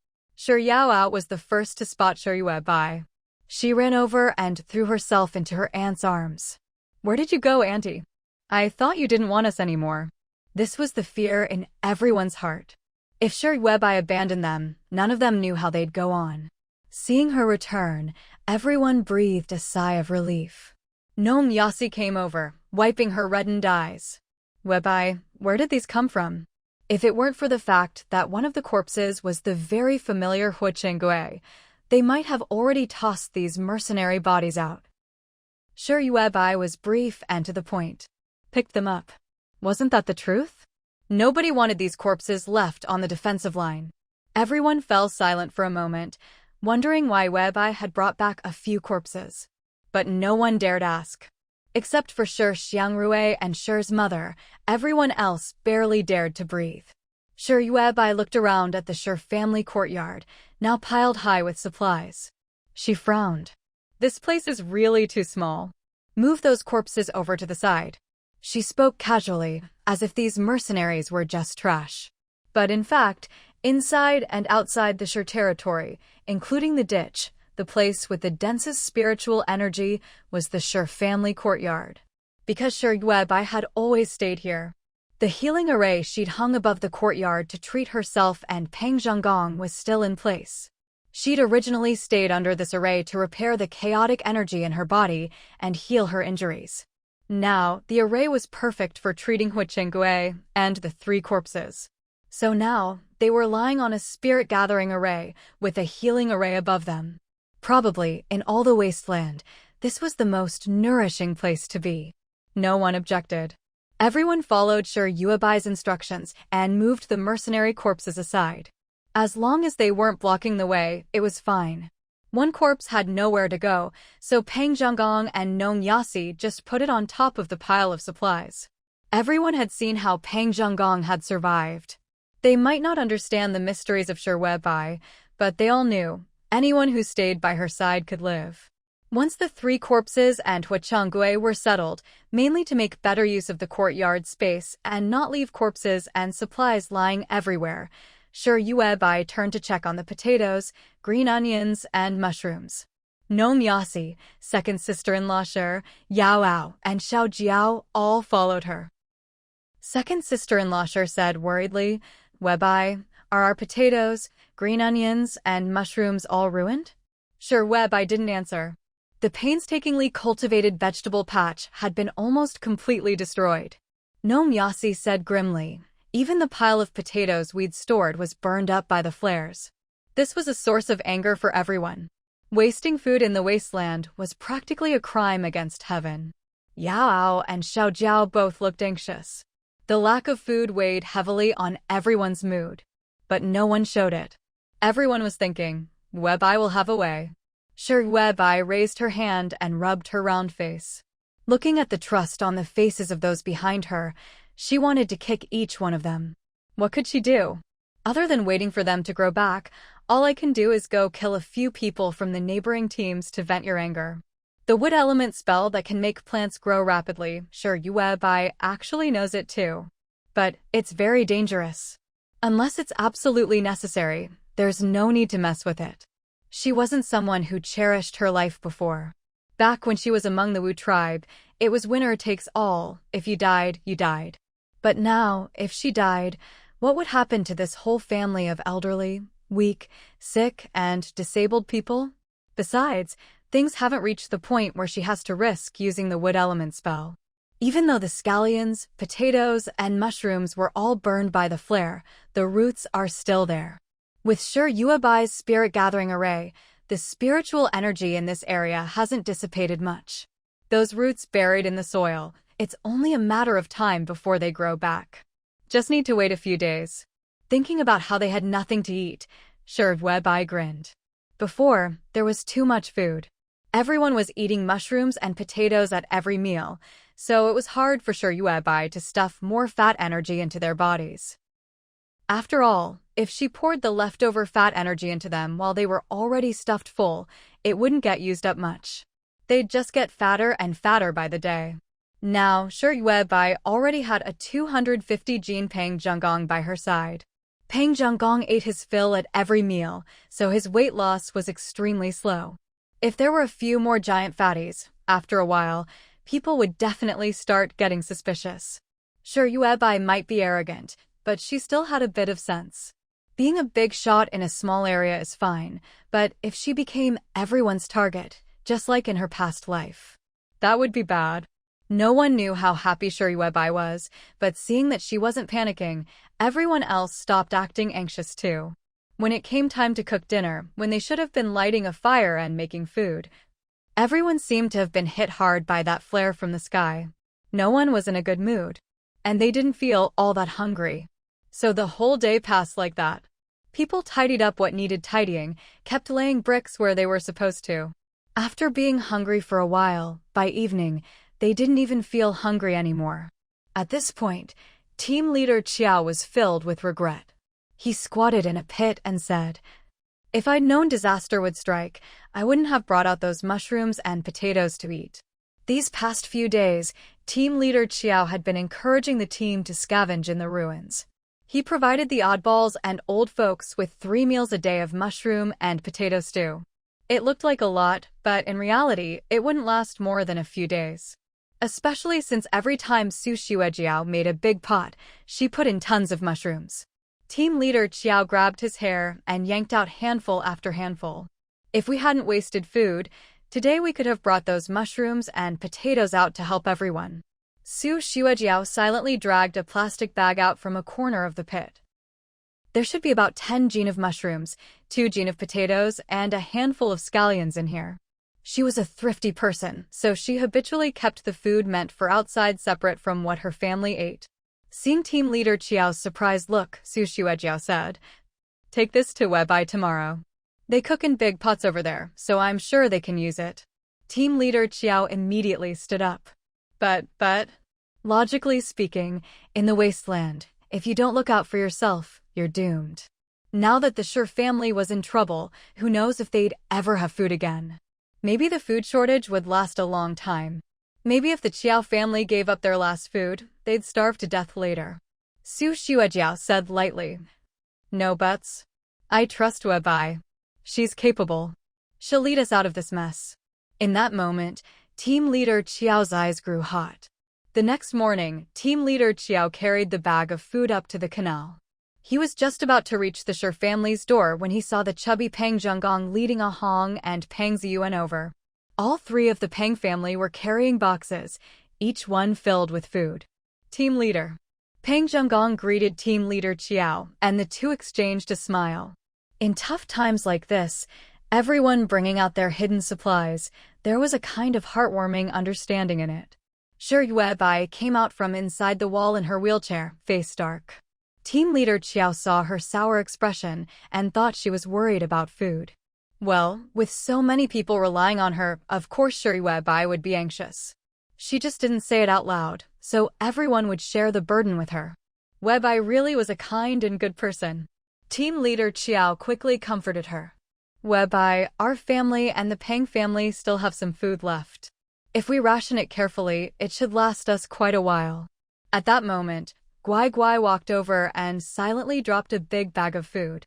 Yao was the first to spot Yuebai. She ran over and threw herself into her aunt's arms. Where did you go, Auntie? I thought you didn't want us anymore. This was the fear in everyone's heart. If Yuebai abandoned them, none of them knew how they'd go on. Seeing her return, everyone breathed a sigh of relief. Gnome Yasi came over, wiping her reddened eyes. Yuebai, where did these come from? If it weren't for the fact that one of the corpses was the very familiar Hu Chenggui, they might have already tossed these mercenary bodies out. Yuebai was brief and to the point. Picked them up. Wasn't that the truth? Nobody wanted these corpses left on the defensive line. Everyone fell silent for a moment, wondering why Yuebai had brought back a few corpses. But no one dared ask. Except for Shur Xiangrui and Shur's mother, everyone else barely dared to breathe. Yuebai looked around at the Shur family courtyard, now piled high with supplies. She frowned. This place is really too small. Move those corpses over to the side. She spoke casually, as if these mercenaries were just trash. But in fact, inside and outside the Shur territory, including the ditch, the place with the densest spiritual energy was the Shur family courtyard. Because Yuebai had always stayed here. The healing array she'd hung above the courtyard to treat herself and Peng Zhonggong was still in place. She'd originally stayed under this array to repair the chaotic energy in her body and heal her injuries. Now, the array was perfect for treating Hu Chenggui and the 3 corpses. So now, they were lying on a spirit-gathering array with a healing array above them. Probably, in all the wasteland, this was the most nourishing place to be. No one objected. Everyone followed Yuebai's instructions and moved the mercenary corpses aside. As long as they weren't blocking the way, it was fine. One corpse had nowhere to go, so Peng Zhonggong and Gnome Yasi just put it on top of the pile of supplies. Everyone had seen how Peng Zhonggong had survived. They might not understand the mysteries of Yuebai, but they all knew anyone who stayed by her side could live. Once the 3 corpses and Hu Chenggui were settled, mainly to make better use of the courtyard space and not leave corpses and supplies lying everywhere, Yuebai turned to check on the potatoes, green onions, and mushrooms. Gnome Yasi, second sister-in-law Shur, Yao, and Xiao Jiao all followed her. Second sister-in-law Shur said worriedly, Yuebai, are our potatoes, green onions, and mushrooms all ruined? Yuebai didn't answer. The painstakingly cultivated vegetable patch had been almost completely destroyed. Gnome Yasi said grimly, even the pile of potatoes we'd stored was burned up by the flares. This was a source of anger for everyone. Wasting food in the wasteland was practically a crime against heaven. Yao and Xiao Jiao both looked anxious. The lack of food weighed heavily on everyone's mood. But no one showed it. Everyone was thinking, Webai will have a way. Sure, Webai raised her hand and rubbed her round face. Looking at the trust on the faces of those behind her, she wanted to kick each one of them. What could she do? Other than waiting for them to grow back, all I can do is go kill a few people from the neighboring teams to vent your anger. The wood element spell that can make plants grow rapidly, sure, Webai actually knows it too. But it's very dangerous. Unless it's absolutely necessary, there's no need to mess with it. She wasn't someone who cherished her life before. Back when she was among the Wu tribe, it was winner takes all. If you died, you died. But now, if she died, what would happen to this whole family of elderly, weak, sick, and disabled people? Besides, things haven't reached the point where she has to risk using the wood element spell. Even though the scallions, potatoes, and mushrooms were all burned by the flare, the roots are still there. With Sure Yuebai's spirit gathering array, the spiritual energy in this area hasn't dissipated much. Those roots buried in the soil, it's only a matter of time before they grow back. Just need to wait a few days. Thinking about how they had nothing to eat, Sure Yuebai grinned. Before, there was too much food. Everyone was eating mushrooms and potatoes at every meal, so it was hard for Sure Yuebai to stuff more fat energy into their bodies. After all, if she poured the leftover fat energy into them while they were already stuffed full, it wouldn't get used up much. They'd just get fatter and fatter by the day. Now, Sure Yuebai already had a 250-gene Pang Zhenggong by her side. Pang Zhenggong ate his fill at every meal, so his weight loss was extremely slow. If there were a few more giant fatties, after a while, people would definitely start getting suspicious. Sure Yuebai might be arrogant, but she still had a bit of sense. Being a big shot in a small area is fine, but if she became everyone's target, just like in her past life, that would be bad. No one knew how happy Sure Yuebai was, but seeing that she wasn't panicking, everyone else stopped acting anxious too. When it came time to cook dinner, when they should have been lighting a fire and making food, everyone seemed to have been hit hard by that flare from the sky. No one was in a good mood, and they didn't feel all that hungry. So the whole day passed like that. People tidied up what needed tidying, kept laying bricks where they were supposed to. After being hungry for a while, by evening, they didn't even feel hungry anymore. At this point, team leader Qiao was filled with regret. He squatted in a pit and said, "If I'd known disaster would strike, I wouldn't have brought out those mushrooms and potatoes to eat." These past few days, team leader Qiao had been encouraging the team to scavenge in the ruins. He provided the oddballs and old folks with 3 meals a day of mushroom and potato stew. It looked like a lot, but in reality, it wouldn't last more than a few days. Especially since every time Su Xuejiao made a big pot, she put in tons of mushrooms. Team leader Qiao grabbed his hair and yanked out handful after handful. If we hadn't wasted food, today we could have brought those mushrooms and potatoes out to help everyone. Su Xuejiao silently dragged a plastic bag out from a corner of the pit. There should be about 10 gene of mushrooms, 2 gene of potatoes, and a handful of scallions in here. She was a thrifty person, so she habitually kept the food meant for outside separate from what her family ate. Seeing team leader Qiao's surprised look, Su Xuejiao said, "Take this to Webai tomorrow. They cook in big pots over there, so I'm sure they can use it." Team leader Qiao immediately stood up. But, logically speaking, in the Wasteland, if you don't look out for yourself, you're doomed. Now that the Sure family was in trouble, who knows if they'd ever have food again. Maybe the food shortage would last a long time. Maybe if the Qiao family gave up their last food, they'd starve to death later. Su Xuejiao said lightly, "No buts. I trust Webai. She's capable. She'll lead us out of this mess." In that moment, team leader Qiao's eyes grew hot. The next morning, team leader Qiao carried the bag of food up to the canal. He was just about to reach the Sure family's door when he saw the chubby Pang Zhenggong leading a Hong and Pang Ziyuan over. All 3 of the Pang family were carrying boxes, each one filled with food. Team leader. Pang Zhenggong greeted team leader Qiao, and the two exchanged a smile. In tough times like this, everyone bringing out their hidden supplies, there was a kind of heartwarming understanding in it. Shi Yuebai came out from inside the wall in her wheelchair, face dark. Team leader Qiao saw her sour expression and thought she was worried about food. Well, with so many people relying on her, of course Shi Yuebai would be anxious. She just didn't say it out loud, so everyone would share the burden with her. Webai really was a kind and good person. Team leader Qiao quickly comforted her. Webai, our family and the Pang family still have some food left. If we ration it carefully, it should last us quite a while. At that moment, Guai Guai walked over and silently dropped a big bag of food.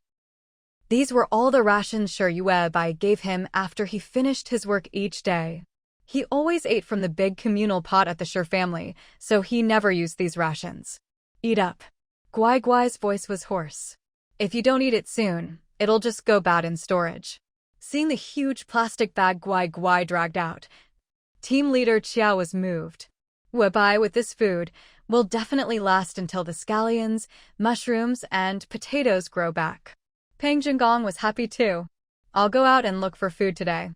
These were all the rations Shi Yuebai gave him after he finished his work each day. He always ate from the big communal pot at the Shi family, so he never used these rations. Eat up. Guai Guai's voice was hoarse. If you don't eat it soon, it'll just go bad in storage. Seeing the huge plastic bag Guai Guai dragged out, team leader Qiao was moved. Webai, with this food, will definitely last until the scallions, mushrooms, and potatoes grow back. Pang Jinggong was happy too. I'll go out and look for food today.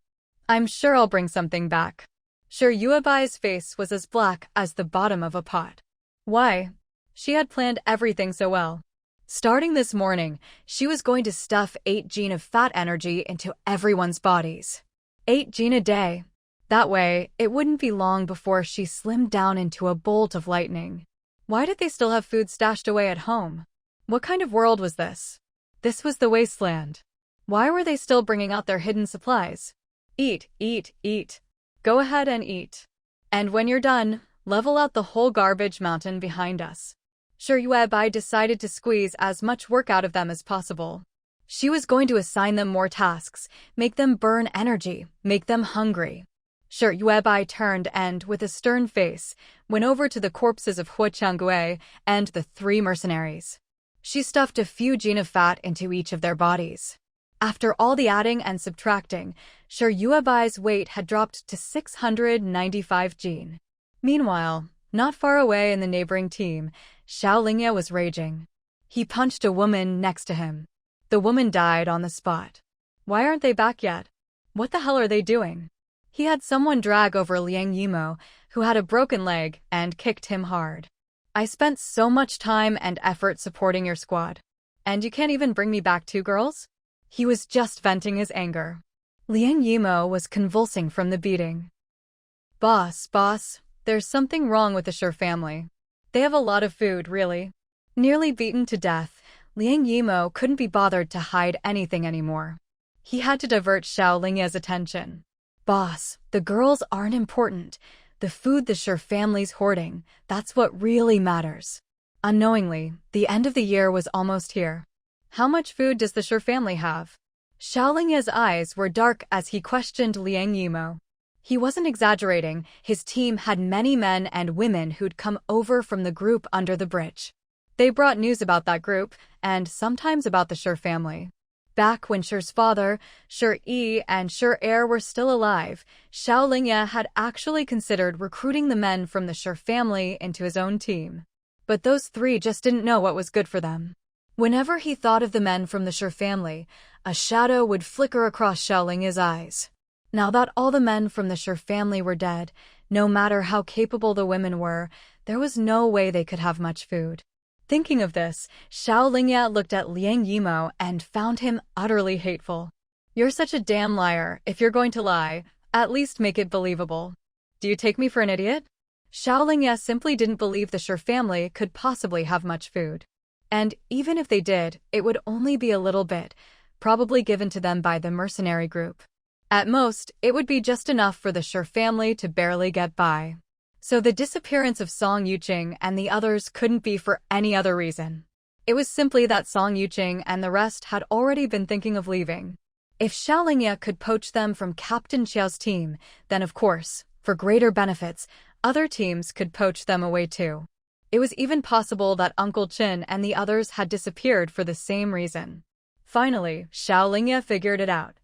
I'm sure I'll bring something back. Shi Yuebai's face was as black as the bottom of a pot. Why? She had planned everything so well. Starting this morning, she was going to stuff 8 gene of fat energy into everyone's bodies. 8 gene a day. That way, it wouldn't be long before she slimmed down into a bolt of lightning. Why did they still have food stashed away at home? What kind of world was this? This was the Wasteland. Why were they still bringing out their hidden supplies? Eat, eat, eat. Go ahead and eat. And when you're done, level out the whole garbage mountain behind us. Shi Yuebai decided to squeeze as much work out of them as possible. She was going to assign them more tasks, make them burn energy, make them hungry. Shi Yuebai turned and, with a stern face, went over to the corpses of Hua Qianggui and the 3 mercenaries. She stuffed a few gene of fat into each of their bodies. After all the adding and subtracting, Shi Yuebai's weight had dropped to 695 gene. Meanwhile, not far away in the neighboring team, Xiao Lingye was raging. He punched a woman next to him. The woman died on the spot. Why aren't they back yet? What the hell are they doing? He had someone drag over Liang Yimo, who had a broken leg, and kicked him hard. I spent so much time and effort supporting your squad. And you can't even bring me back 2 girls? He was just venting his anger. Liang Yimo was convulsing from the beating. Boss, there's something wrong with the Shi family. They have a lot of food, really. Nearly beaten to death, Liang Yimo couldn't be bothered to hide anything anymore. He had to divert Xiao Lingye's attention. Boss, the girls aren't important. The food the Shi family's hoarding, that's what really matters. Unknowingly, the end of the year was almost here. How much food does the Shi family have? Xiao Lingye's eyes were dark as he questioned Liang Yimo. He wasn't exaggerating, his team had many men and women who'd come over from the group under the bridge. They brought news about that group, and sometimes about the Shi family. Back when Shi's father, Shi Yi, and Shi Er were still alive, Xiao Lingye had actually considered recruiting the men from the Shi family into his own team. But those 3 just didn't know what was good for them. Whenever he thought of the men from the Shi family, a shadow would flicker across Xiao Lingye's eyes. Now that all the men from the Shi family were dead, no matter how capable the women were, there was no way they could have much food. Thinking of this, Xiao Lingye looked at Liang Yimo and found him utterly hateful. You're such a damn liar. If you're going to lie, at least make it believable. Do you take me for an idiot? Xiao Lingye simply didn't believe the Shi family could possibly have much food. And even if they did, it would only be a little bit, probably given to them by the mercenary group. At most, it would be just enough for the Shi family to barely get by. So the disappearance of Song Yuqing and the others couldn't be for any other reason. It was simply that Song Yuqing and the rest had already been thinking of leaving. If Xiao Lingye could poach them from Captain Xiao's team, then of course, for greater benefits, other teams could poach them away too. It was even possible that Uncle Qin and the others had disappeared for the same reason. Finally, Xiao Lingye figured it out.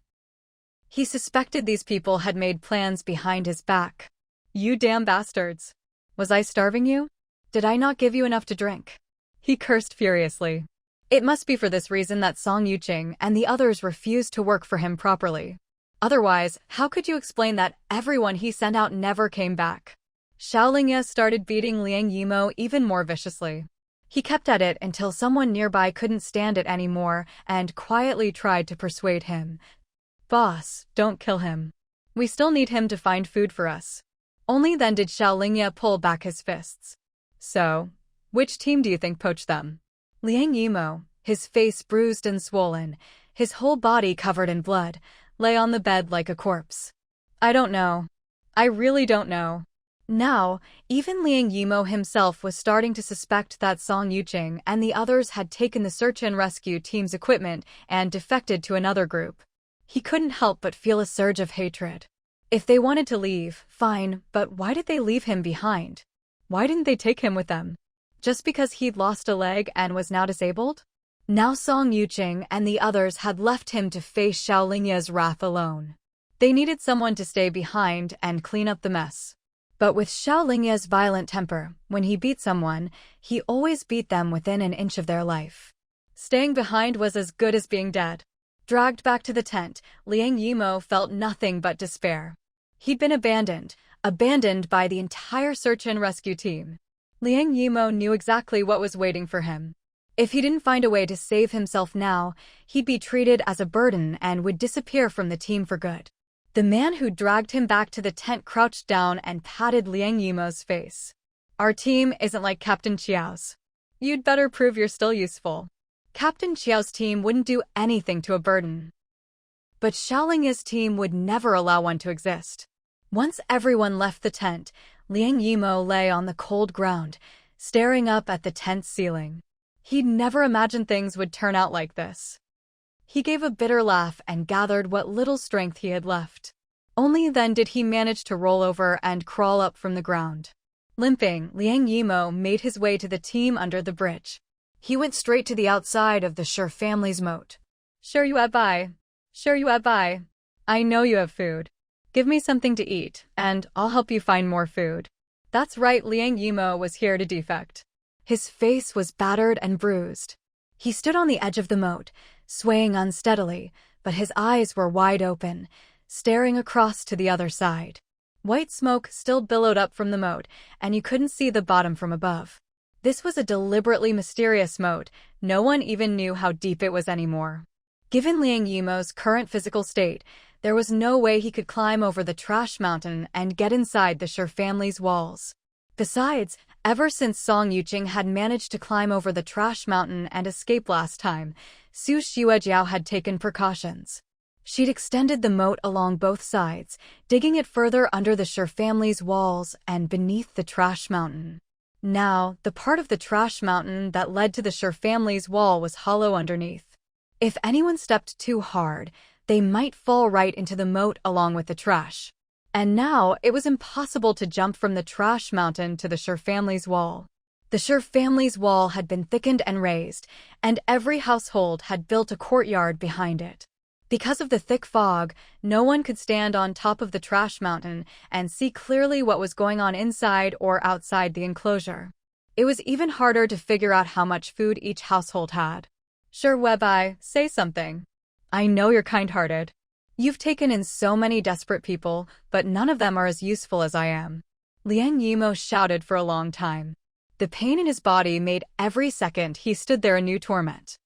He suspected these people had made plans behind his back. You damn bastards. Was I starving you? Did I not give you enough to drink? He cursed furiously. It must be for this reason that Song Yuqing and the others refused to work for him properly. Otherwise, how could you explain that everyone he sent out never came back? Xiao Lingye started beating Liang Yimo even more viciously. He kept at it until someone nearby couldn't stand it anymore and quietly tried to persuade him. Boss, don't kill him. We still need him to find food for us. Only then did Xiao Lingye pull back his fists. So, which team do you think poached them? Liang Yimo, his face bruised and swollen, his whole body covered in blood, lay on the bed like a corpse. I don't know. I really don't know. Now, even Liang Yimo himself was starting to suspect that Song Yuqing and the others had taken the search and rescue team's equipment and defected to another group. He couldn't help but feel a surge of hatred. If they wanted to leave, fine, but why did they leave him behind? Why didn't they take him with them? Just because he'd lost a leg and was now disabled? Now Song Yuqing and the others had left him to face Xiao Lingye's wrath alone. They needed someone to stay behind and clean up the mess. But with Xiao Lingye's violent temper, when he beat someone, he always beat them within an inch of their life. Staying behind was as good as being dead. Dragged back to the tent, Liang Yimo felt nothing but despair. He'd been abandoned by the entire search and rescue team. Liang Yimo knew exactly what was waiting for him. If he didn't find a way to save himself now, he'd be treated as a burden and would disappear from the team for good. The man who dragged him back to the tent crouched down and patted Liang Yimo's face. Our team isn't like Captain Qiao's. You'd better prove you're still useful. Captain Qiao's team wouldn't do anything to a burden. But Xiao Lingye's team would never allow one to exist. Once everyone left the tent, Liang Yimo lay on the cold ground, staring up at the tent's ceiling. He'd never imagined things would turn out like this. He gave a bitter laugh and gathered what little strength he had left. Only then did he manage to roll over and crawl up from the ground. Limping, Liang Yimo made his way to the team under the bridge. He went straight to the outside of the Shi family's moat. Sure you have bai. I know you have food. Give me something to eat, and I'll help you find more food. That's right, Liang Yimo was here to defect. His face was battered and bruised. He stood on the edge of the moat, swaying unsteadily, but his eyes were wide open, staring across to the other side. White smoke still billowed up from the moat, and you couldn't see the bottom from above. This was a deliberately mysterious moat. No one even knew how deep it was anymore. Given Liang Yimo's current physical state, there was no way he could climb over the trash mountain and get inside the Shi family's walls. Besides, ever since Song Yuqing had managed to climb over the trash mountain and escape last time, Su Xuejiao had taken precautions. She'd extended the moat along both sides, digging it further under the Shi family's walls and beneath the trash mountain. Now, the part of the trash mountain that led to the Shi family's wall was hollow underneath. If anyone stepped too hard, they might fall right into the moat along with the trash. And now, it was impossible to jump from the trash mountain to the Shi family's wall. The Shi family's wall had been thickened and raised, and every household had built a courtyard behind it. Because of the thick fog, no one could stand on top of the trash mountain and see clearly what was going on inside or outside the enclosure. It was even harder to figure out how much food each household had. Sure, Webai, say something. I know you're kind-hearted. You've taken in so many desperate people, but none of them are as useful as I am. Liang Yimo shouted for a long time. The pain in his body made every second he stood there a new torment.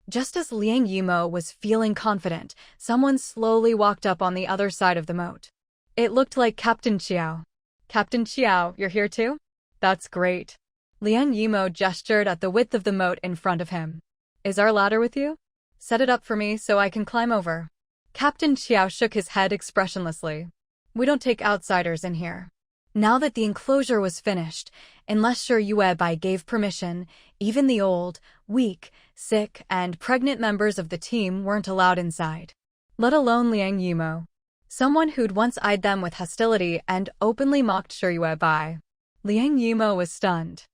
Just as Liang Yimo was feeling confident, someone slowly walked up on the other side of the moat. It looked like Captain Qiao. Captain Qiao, you're here too? That's great. Liang Yimo gestured at the width of the moat in front of him. Is our ladder with you? Set it up for me so I can climb over. Captain Qiao shook his head expressionlessly. We don't take outsiders in here. Now that the enclosure was finished, unless Shi Yuebai gave permission, even the old, weak, sick, and pregnant members of the team weren't allowed inside. Let alone Liang Yimo. Someone who'd once eyed them with hostility and openly mocked Shi Yuebai. Liang Yimo was stunned.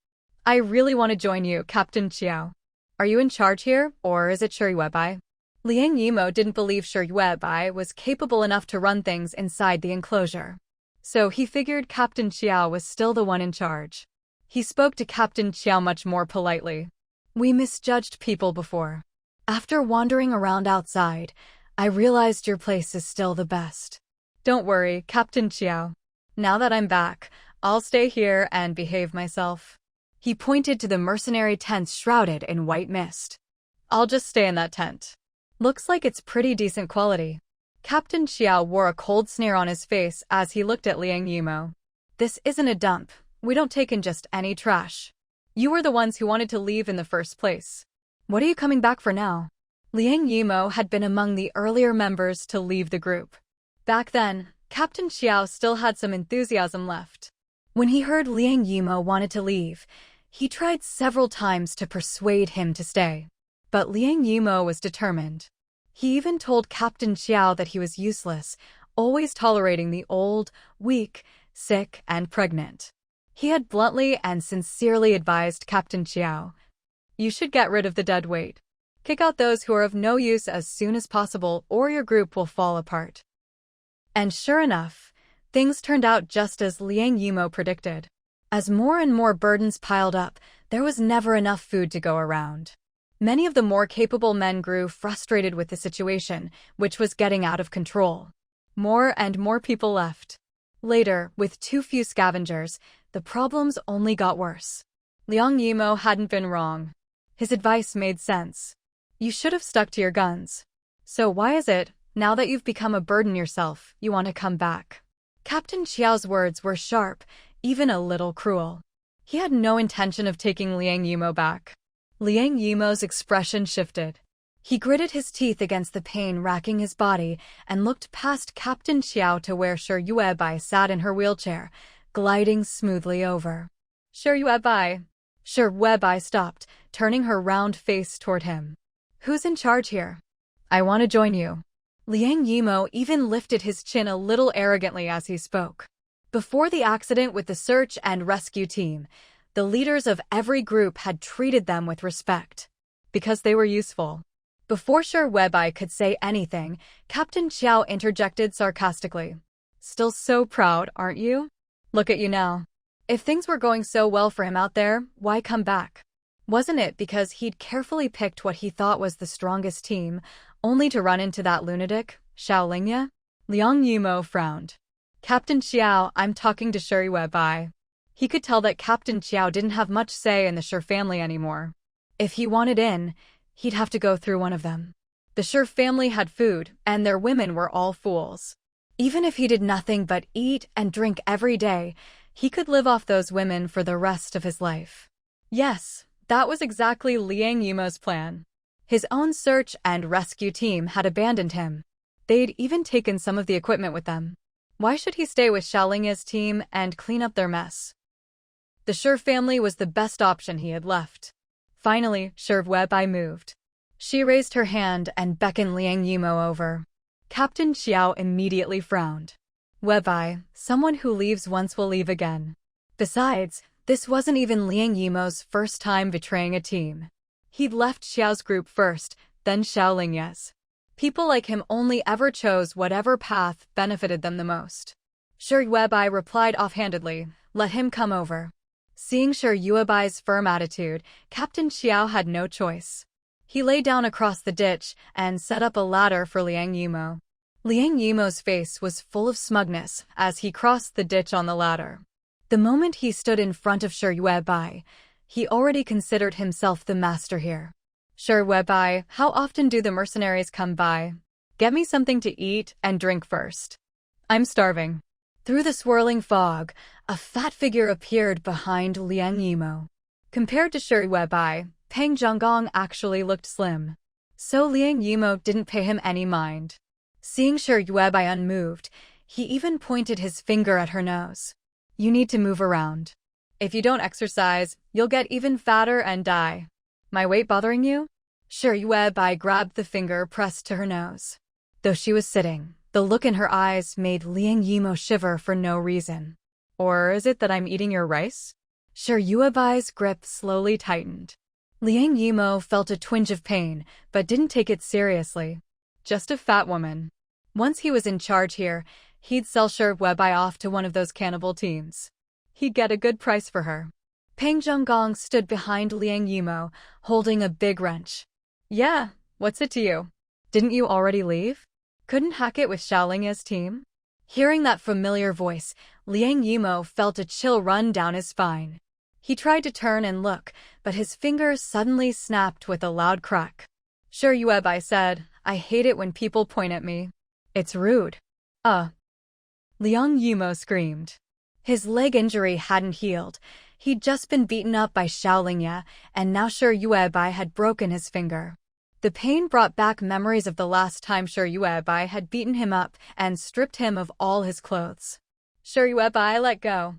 I really want to join you, Captain Qiao. Are you in charge here, or is it Shi Yuebai? Liang Yimo didn't believe Shi Yuebai was capable enough to run things inside the enclosure. So he figured Captain Qiao was still the one in charge. He spoke to Captain Qiao much more politely. We misjudged people before. After wandering around outside, I realized your place is still the best. Don't worry, Captain Xiao. Now that I'm back, I'll stay here and behave myself. He pointed to the mercenary tents shrouded in white mist. I'll just stay in that tent. Looks like it's pretty decent quality. Captain Xiao wore a cold sneer on his face as he looked at Liang Yimo. This isn't a dump. We don't take in just any trash. You were the ones who wanted to leave in the first place. What are you coming back for now? Liang Yimo had been among the earlier members to leave the group. Back then, Captain Xiao still had some enthusiasm left. When he heard Liang Yimo wanted to leave, he tried several times to persuade him to stay. But Liang Yimo was determined. He even told Captain Xiao that he was useless, always tolerating the old, weak, sick, and pregnant. He had bluntly and sincerely advised Captain Xiao, "You should get rid of the dead weight. Kick out those who are of no use as soon as possible, or your group will fall apart." And sure enough, things turned out just as Liang Yimo predicted. As more and more burdens piled up, there was never enough food to go around. Many of the more capable men grew frustrated with the situation, which was getting out of control. More and more people left. Later, with too few scavengers, the problems only got worse. Liang Yimo hadn't been wrong. His advice made sense. You should have stuck to your guns. So why is it, now that you've become a burden yourself, you want to come back? Captain Xiao's words were sharp, even a little cruel. He had no intention of taking Liang Yimo back. Liang Yimo's expression shifted. He gritted his teeth against the pain racking his body and looked past Captain Xiao to where Shi Yuebai sat in her wheelchair, gliding smoothly over. Shi Yuebai. Shi Yuebai stopped, turning her round face toward him. Who's in charge here? I want to join you. Liang Yimo even lifted his chin a little arrogantly as he spoke. Before the accident with the search and rescue team, the leaders of every group had treated them with respect. Because they were useful. Before Shi Yuebai could say anything, Captain Xiao interjected sarcastically. Still so proud, aren't you? Look at you now. If things were going so well for him out there, why come back? Wasn't it because he'd carefully picked what he thought was the strongest team, only to run into that lunatic, Xiaolingya? Liang Yimo frowned. Captain Xiao, I'm talking to Shi Yuebai. He could tell that Captain Xiao didn't have much say in the Shi family anymore. If he wanted in, he'd have to go through one of them. The Shi family had food, and their women were all fools. Even if he did nothing but eat and drink every day, he could live off those women for the rest of his life. Yes, that was exactly Liang Yimo's plan. His own search and rescue team had abandoned him. They'd even taken some of the equipment with them. Why should he stay with Xiaolingya's team and clean up their mess? The Shi family was the best option he had left. Finally, Shi Yuebai moved. She raised her hand and beckoned Liang Yimo over. Captain Xiao immediately frowned. Yuebai, someone who leaves once will leave again. Besides, this wasn't even Liang Yimo's first time betraying a team. He'd left Xiao's group first, then Xiaolingya's. People like him only ever chose whatever path benefited them the most. Shi Yuebai replied offhandedly, "Let him come over." Seeing Shi Yuebai's firm attitude, Captain Xiao had no choice. He lay down across the ditch and set up a ladder for Liang Yimo. Liang Yimo's face was full of smugness as he crossed the ditch on the ladder. The moment he stood in front of Shi Yuebai, he already considered himself the master here. Shi Yuebai, how often do the mercenaries come by? Get me something to eat and drink first. I'm starving. Through the swirling fog, a fat figure appeared behind Liang Yimo. Compared to Shi Yuebai, Peng Zhonggong actually looked slim. So Liang Yimo didn't pay him any mind. Seeing Shi Yuebai unmoved, he even pointed his finger at her nose. You need to move around. If you don't exercise, you'll get even fatter and die. My weight bothering you? Shi Yuebai grabbed the finger pressed to her nose. Though she was sitting, the look in her eyes made Liang Yimo shiver for no reason. Or is it that I'm eating your rice? Shi Yuebai's grip slowly tightened. Liang Yimo felt a twinge of pain, but didn't take it seriously. Just a fat woman. Once he was in charge here, he'd sell Shi Yuebai off to one of those cannibal teams. He'd get a good price for her. Peng Zhenggong stood behind Liang Yimo, holding a big wrench. Yeah, what's it to you? Didn't you already leave? Couldn't hack it with Xiaolingya's team? Hearing that familiar voice, Liang Yimo felt a chill run down his spine. He tried to turn and look, but his fingers suddenly snapped with a loud crack. Sure, Yueb, I said. I hate it when people point at me. It's rude. Liang Yimo screamed. His leg injury hadn't healed. He'd just been beaten up by Xiaolingya, and now Sure Yuebai had broken his finger. The pain brought back memories of the last time Sure Yuebai had beaten him up and stripped him of all his clothes. Sure Yuebai, let go.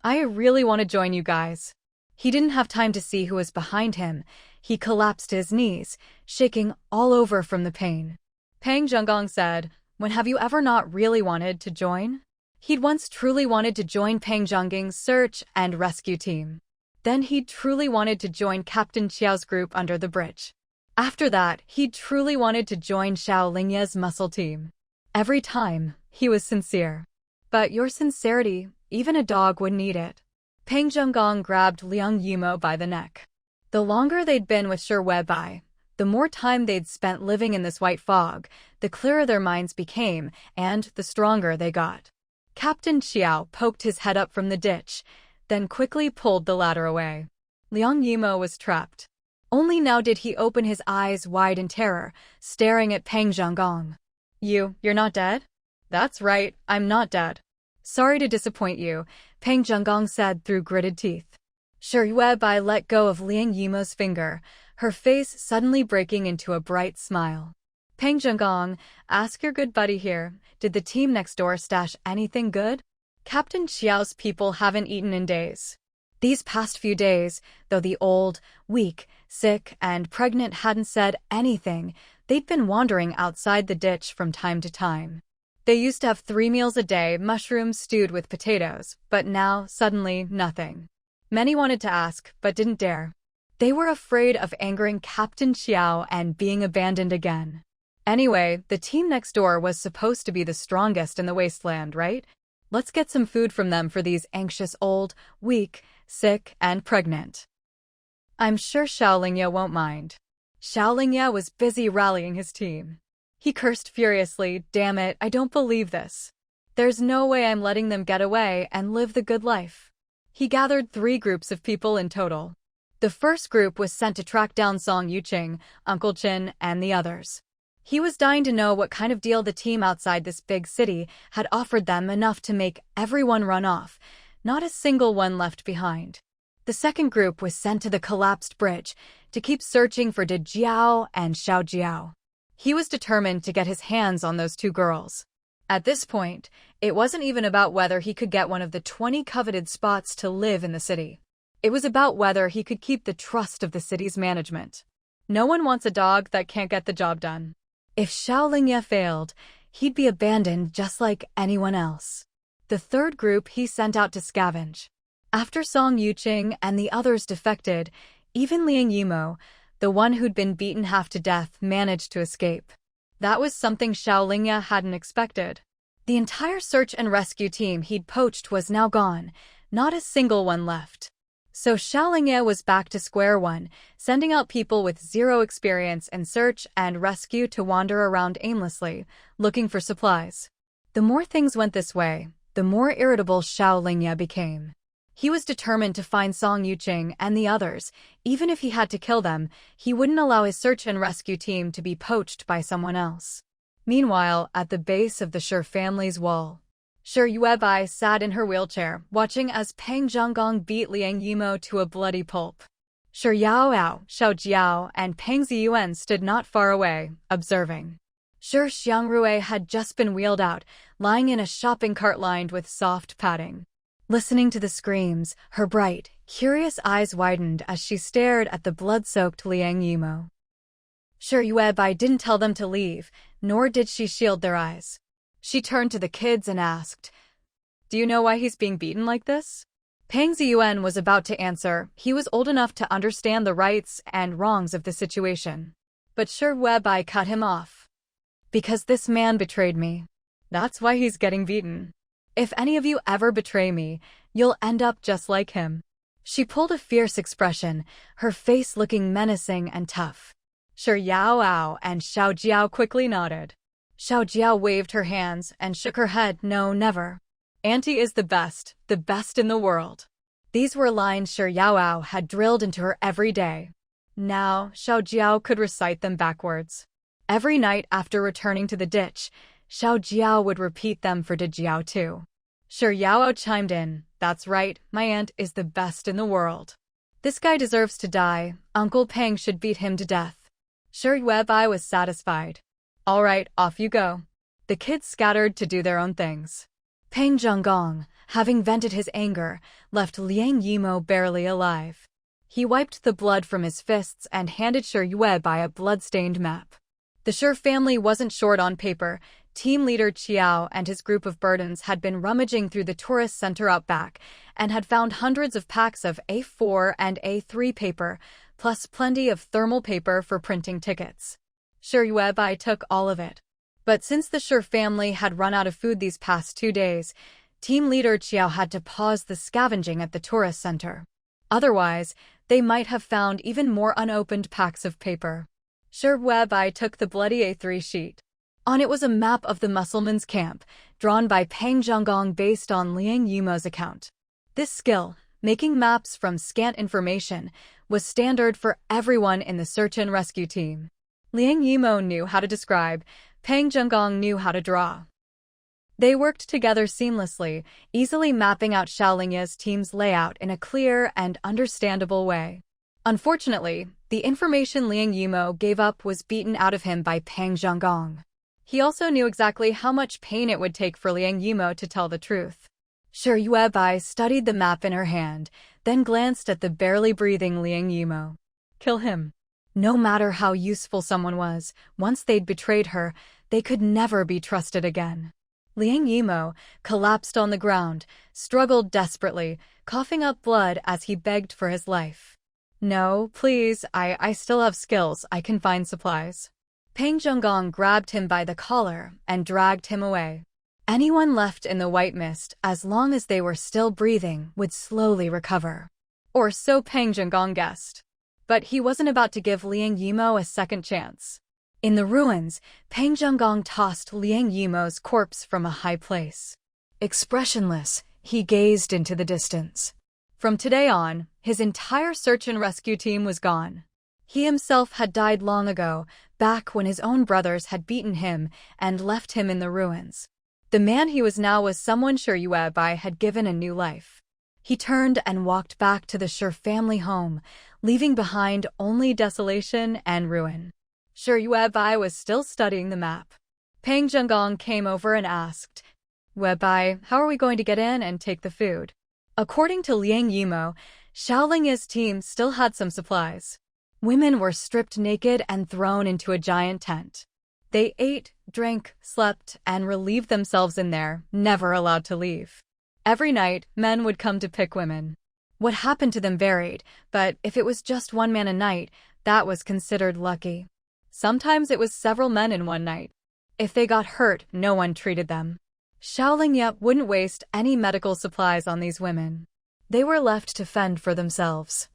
I really want to join you guys. He didn't have time to see who was behind him. He collapsed to his knees, shaking all over from the pain. Peng Zhenggong said, when have you ever not really wanted to join? He'd once truly wanted to join Peng Zhenggong's search and rescue team. Then he'd truly wanted to join Captain Qiao's group under the bridge. After that, he'd truly wanted to join Xiaolingya's muscle team. Every time, he was sincere. But your sincerity, even a dog would need it. Peng Zhenggong grabbed Liang Yimo by the neck. The longer they'd been with Sure Yuebai, the more time they'd spent living in this white fog, the clearer their minds became, and the stronger they got. Captain Qiao poked his head up from the ditch, then quickly pulled the ladder away. Liang Yimo was trapped. Only now did he open his eyes wide in terror, staring at Peng Zhenggong. You're not dead? That's right, I'm not dead. Sorry to disappoint you, Peng Zhenggong said through gritted teeth. Sure Yuebai let go of Liang Yimo's finger, her face suddenly breaking into a bright smile. Peng Zhenggong, ask your good buddy here, did the team next door stash anything good? Captain Qiao's people haven't eaten in days. These past few days, though the old, weak, sick, and pregnant hadn't said anything, they'd been wandering outside the ditch from time to time. They used to have 3 meals a day, mushrooms stewed with potatoes, but now, suddenly, nothing. Many wanted to ask, but didn't dare. They were afraid of angering Captain Qiao and being abandoned again. Anyway, the team next door was supposed to be the strongest in the Wasteland, right? Let's get some food from them for these anxious old, weak, sick, and pregnant. I'm sure Xiaolingya won't mind. Xiaolingya was busy rallying his team. He cursed furiously, damn it, I don't believe this. There's no way I'm letting them get away and live the good life. He gathered 3 groups of people in total. The first group was sent to track down Song Yuqing, Uncle Chin, and the others. He was dying to know what kind of deal the team outside this big city had offered them enough to make everyone run off, not a single one left behind. The second group was sent to the collapsed bridge to keep searching for Did Jiao and Xiao Jiao. He was determined to get his hands on those 2 girls. At this point, it wasn't even about whether he could get one of the 20 coveted spots to live in the city. It was about whether he could keep the trust of the city's management. No one wants a dog that can't get the job done. If Xiaolingya failed, he'd be abandoned just like anyone else. The third group he sent out to scavenge. After Song Yuqing and the others defected, even Liang Yimo, the one who'd been beaten half to death, managed to escape. That was something Xiaolingya hadn't expected. The entire search and rescue team he'd poached was now gone, not a single one left. So Xiaolingya was back to square one, sending out people with 0 experience in search and rescue to wander around aimlessly, looking for supplies. The more things went this way, the more irritable Xiaolingya became. He was determined to find Song Yuqing and the others. Even if he had to kill them, he wouldn't allow his search and rescue team to be poached by someone else. Meanwhile, at the base of the Sure family's wall, Sure Yuebai sat in her wheelchair, watching as Peng Zhenggong beat Liang Yimo to a bloody pulp. Sure Yao Ao, Xiao Jiao, and Peng Ziyuan stood not far away, observing. Sure Xiangrui had just been wheeled out, lying in a shopping cart lined with soft padding. Listening to the screams, her bright, curious eyes widened as she stared at the blood-soaked Liang Yimo. Sure Yuebai didn't tell them to leave, nor did she shield their eyes. She turned to the kids and asked, "Do you know why he's being beaten like this?" Peng Ziyuan was about to answer. He was old enough to understand the rights and wrongs of the situation. But Sure Yuebai cut him off. "Because this man betrayed me. That's why he's getting beaten. If any of you ever betray me, you'll end up just like him." She pulled a fierce expression, her face looking menacing and tough. Shi Yaoao and Xiao Jiao quickly nodded. Xiao Jiao waved her hands and shook her head. No, never. Auntie is the best in the world. These were lines Shi Yaoao had drilled into her every day. Now, Xiao Jiao could recite them backwards. Every night after returning to the ditch, Xiao Jiao would repeat them for Jiao too. Shi Yaoao chimed in, that's right, my aunt is the best in the world. This guy deserves to die, Uncle Peng should beat him to death. Shi Yuebai was satisfied. All right, off you go. The kids scattered to do their own things. Peng Zhenggong, having vented his anger, left Liang Yimo barely alive. He wiped the blood from his fists and handed Shi Yuebai a blood-stained map. The Shi family wasn't short on paper. Team leader Qiao and his group of burdens had been rummaging through the tourist center out back and had found hundreds of packs of A4 and A3 paper, plus plenty of thermal paper for printing tickets. Shi Yuebai took all of it. But since the Shi family had run out of food these past 2 days, team leader Qiao had to pause the scavenging at the tourist center. Otherwise, they might have found even more unopened packs of paper. Shi Yuebai took the bloody A3 sheet. On it was a map of the Mussulmans' camp, drawn by Peng Zhenggong based on Liang Yimo's account. This skill, making maps from scant information, was standard for everyone in the search and rescue team. Liang Yimo knew how to describe, Peng Zhenggong knew how to draw. They worked together seamlessly, easily mapping out Xiaolingya's team's layout in a clear and understandable way. Unfortunately, the information Liang Yimo gave up was beaten out of him by Peng Zhenggong. He also knew exactly how much pain it would take for Liang Yimo to tell the truth. Shi Yuebai studied the map in her hand, then glanced at the barely breathing Liang Yimo. Kill him. No matter how useful someone was, once they'd betrayed her, they could never be trusted again. Liang Yimo collapsed on the ground, struggled desperately, coughing up blood as he begged for his life. No, please, I still have skills, I can find supplies. Peng Zhenggong grabbed him by the collar and dragged him away. Anyone left in the white mist, as long as they were still breathing, would slowly recover. Or so Peng Zhenggong guessed. But he wasn't about to give Liang Yimo a second chance. In the ruins, Peng Zhenggong tossed Liang Yimo's corpse from a high place. Expressionless, he gazed into the distance. From today on, his entire search and rescue team was gone. He himself had died long ago, back when his own brothers had beaten him and left him in the ruins. The man he was now was someone Shi Yuebai had given a new life. He turned and walked back to the Shi family home, leaving behind only desolation and ruin. Shi Yuebai was still studying the map. Peng Zhenggong came over and asked, Yuebai, how are we going to get in and take the food? According to Liang Yimo, Xiaolingya's team still had some supplies. Women were stripped naked and thrown into a giant tent. They ate, drank, slept, and relieved themselves in there, never allowed to leave. Every night, men would come to pick women. What happened to them varied, but if it was just one man a night, that was considered lucky. Sometimes it was several men in one night. If they got hurt, no one treated them. Xiaolingya wouldn't waste any medical supplies on these women. They were left to fend for themselves.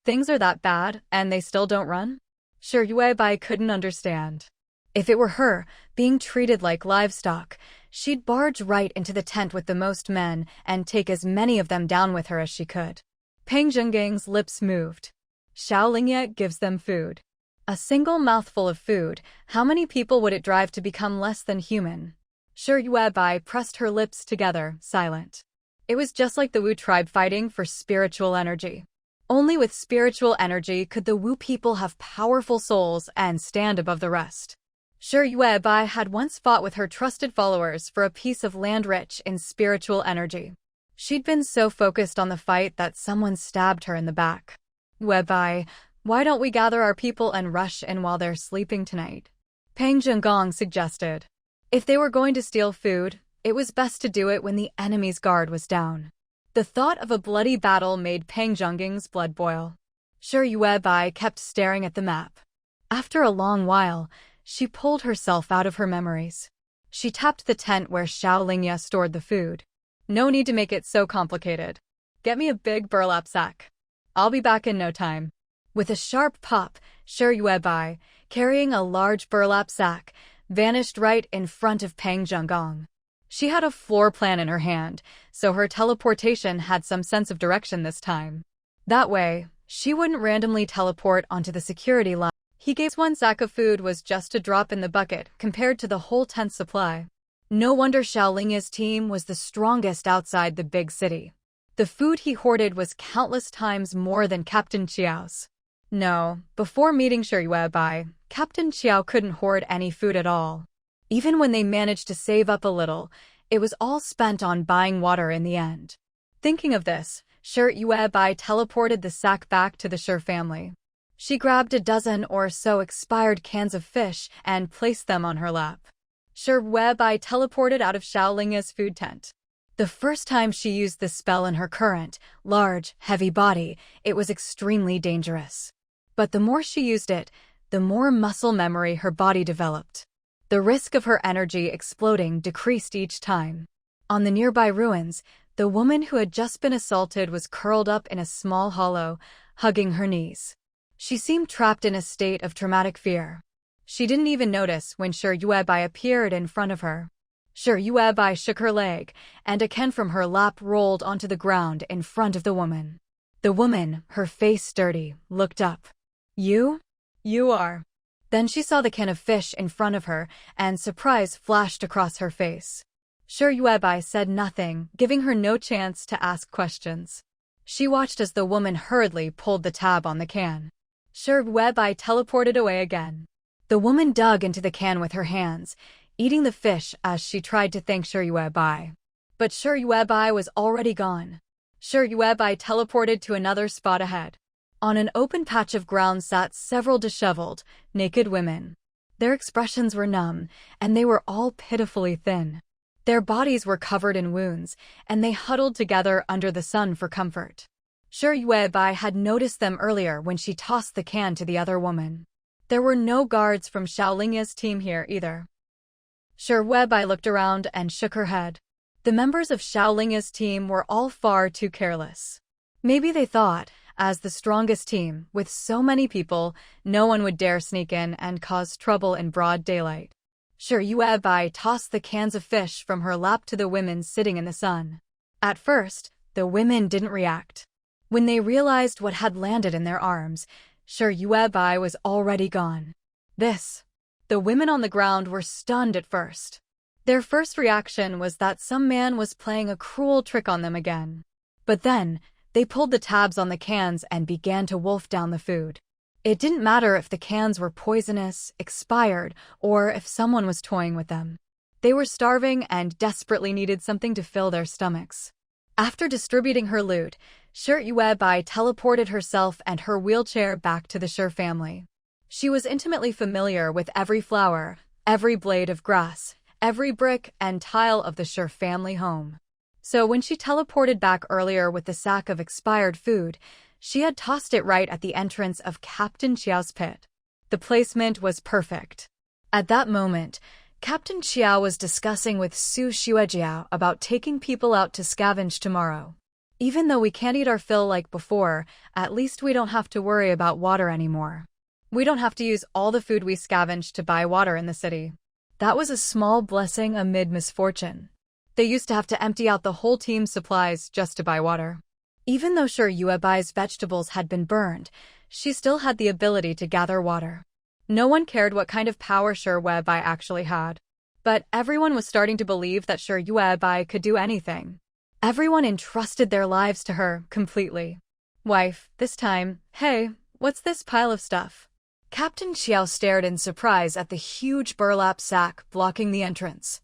Things are that bad, and they still don't run? Shi Yuebai couldn't understand. If it were her, being treated like livestock, she'd barge right into the tent with the most men and take as many of them down with her as she could. Peng Zhenggong's lips moved. Xiaolingya gives them food. A single mouthful of food, how many people would it drive to become less than human? Shi Yuebai pressed her lips together, silent. It was just like the Wu tribe fighting for spiritual energy. Only with spiritual energy could the Wu people have powerful souls and stand above the rest. Shi Yuebai had once fought with her trusted followers for a piece of land rich in spiritual energy. She'd been so focused on the fight that someone stabbed her in the back. Yuebai, why don't we gather our people and rush in while they're sleeping tonight? Peng Zhenggong suggested. If they were going to steal food, it was best to do it when the enemy's guard was down. The thought of a bloody battle made Peng Zhenggong's blood boil. Shi Yuebai kept staring at the map. After a long while, she pulled herself out of her memories. She tapped the tent where Xiaolingya stored the food. No need to make it so complicated. Get me a big burlap sack. I'll be back in no time." With a sharp pop, Shi Yuebai, carrying a large burlap sack, vanished right in front of Pang Zhenggong. She had a floor plan in her hand, so her teleportation had some sense of direction this time. That way, she wouldn't randomly teleport onto the security line. He gave one sack of food was just a drop in the bucket compared to the whole tent's supply. No wonder Xiaoling's team was the strongest outside the big city. The food he hoarded was countless times more than Captain Qiao's. No, before meeting Shi Yuebai, Captain Qiao couldn't hoard any food at all. Even when they managed to save up a little, it was all spent on buying water in the end. Thinking of this, Shi Yuebai teleported the sack back to the Shi family. She grabbed a dozen or so expired cans of fish and placed them on her lap. Shi Yuebai teleported out of Xiaoling's food tent. The first time she used this spell in her current, large, heavy body, it was extremely dangerous. But the more she used it, the more muscle memory her body developed. The risk of her energy exploding decreased each time. On the nearby ruins, the woman who had just been assaulted was curled up in a small hollow, hugging her knees. She seemed trapped in a state of traumatic fear. She didn't even notice when Shi Yuebai appeared in front of her. Shi Yuebai shook her leg, and a can from her lap rolled onto the ground in front of the woman. The woman, her face dirty, looked up. "You? You are." Then she saw the can of fish in front of her, and surprise flashed across her face. Shi Yuebai said nothing, giving her no chance to ask questions. She watched as the woman hurriedly pulled the tab on the can. Shi Yuebai teleported away again. The woman dug into the can with her hands, eating the fish as she tried to thank Shi Yuebai. But Shi Yuebai was already gone. Shi Yuebai teleported to another spot ahead. On an open patch of ground sat several disheveled, naked women. Their expressions were numb, and they were all pitifully thin. Their bodies were covered in wounds, and they huddled together under the sun for comfort. Shi Yuebai had noticed them earlier when she tossed the can to the other woman. There were no guards from Xiaoling's team here either. Shi Yuebai looked around and shook her head. The members of Xiaoling's team were all far too careless. Maybe they thought, as the strongest team, with so many people, no one would dare sneak in and cause trouble in broad daylight. Shi Yuebai tossed the cans of fish from her lap to the women sitting in the sun. At first, the women didn't react. When they realized what had landed in their arms, Shi Yuebai was already gone. The women on the ground were stunned at first. Their first reaction was that some man was playing a cruel trick on them again. But then, they pulled the tabs on the cans and began to wolf down the food. It didn't matter if the cans were poisonous, expired, or if someone was toying with them. They were starving and desperately needed something to fill their stomachs. After distributing her loot, Shi Yuebai teleported herself and her wheelchair back to the Shi family. She was intimately familiar with every flower, every blade of grass, every brick and tile of the Shi family home. So when she teleported back earlier with the sack of expired food, she had tossed it right at the entrance of Captain Qiao's pit. The placement was perfect. At that moment, Captain Qiao was discussing with Su Xuejiao about taking people out to scavenge tomorrow. Even though we can't eat our fill like before, at least we don't have to worry about water anymore. We don't have to use all the food we scavenged to buy water in the city. That was a small blessing amid misfortune. They used to have to empty out the whole team's supplies just to buy water. Even though Shi Yuebai's vegetables had been burned, she still had the ability to gather water. No one cared what kind of power Shi Yuebai actually had. But everyone was starting to believe that Shi Yuebai could do anything. Everyone entrusted their lives to her completely. Wife, this time, hey, what's this pile of stuff? Captain Qiao stared in surprise at the huge burlap sack blocking the entrance.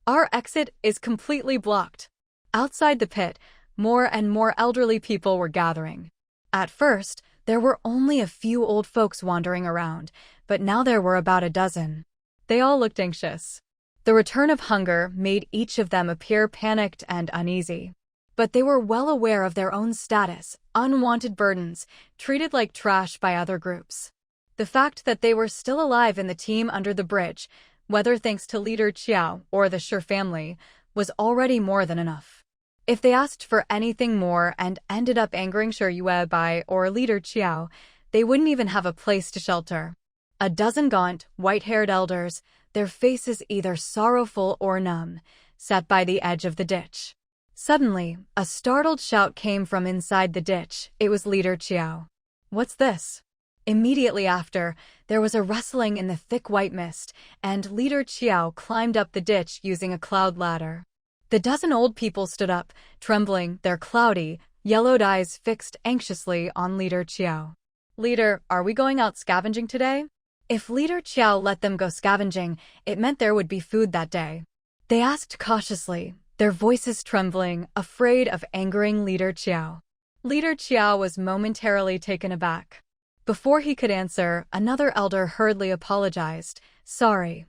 Our exit is completely blocked. Outside the pit, more and more elderly people were gathering. At first, there were only a few old folks wandering around, but now there were about a dozen. They all looked anxious. The return of hunger made each of them appear panicked and uneasy. But they were well aware of their own status, unwanted burdens, treated like trash by other groups. The fact that they were still alive in the team under the bridge, whether thanks to leader Qiao or the Shi family, was already more than enough. If they asked for anything more and ended up angering Shi Yuebai or Leader Qiao, they wouldn't even have a place to shelter. A dozen gaunt, white-haired elders, their faces either sorrowful or numb, sat by the edge of the ditch. Suddenly, a startled shout came from inside the ditch. It was Leader Qiao. "What's this?" Immediately after, there was a rustling in the thick white mist, and Leader Qiao climbed up the ditch using a cloud ladder. The dozen old people stood up, trembling, their cloudy, yellowed eyes fixed anxiously on Leader Qiao. "Leader, are we going out scavenging today?" If Leader Qiao let them go scavenging, it meant there would be food that day. They asked cautiously, their voices trembling, afraid of angering Leader Qiao. Leader Qiao was momentarily taken aback. Before he could answer, another elder hurriedly apologized. Sorry,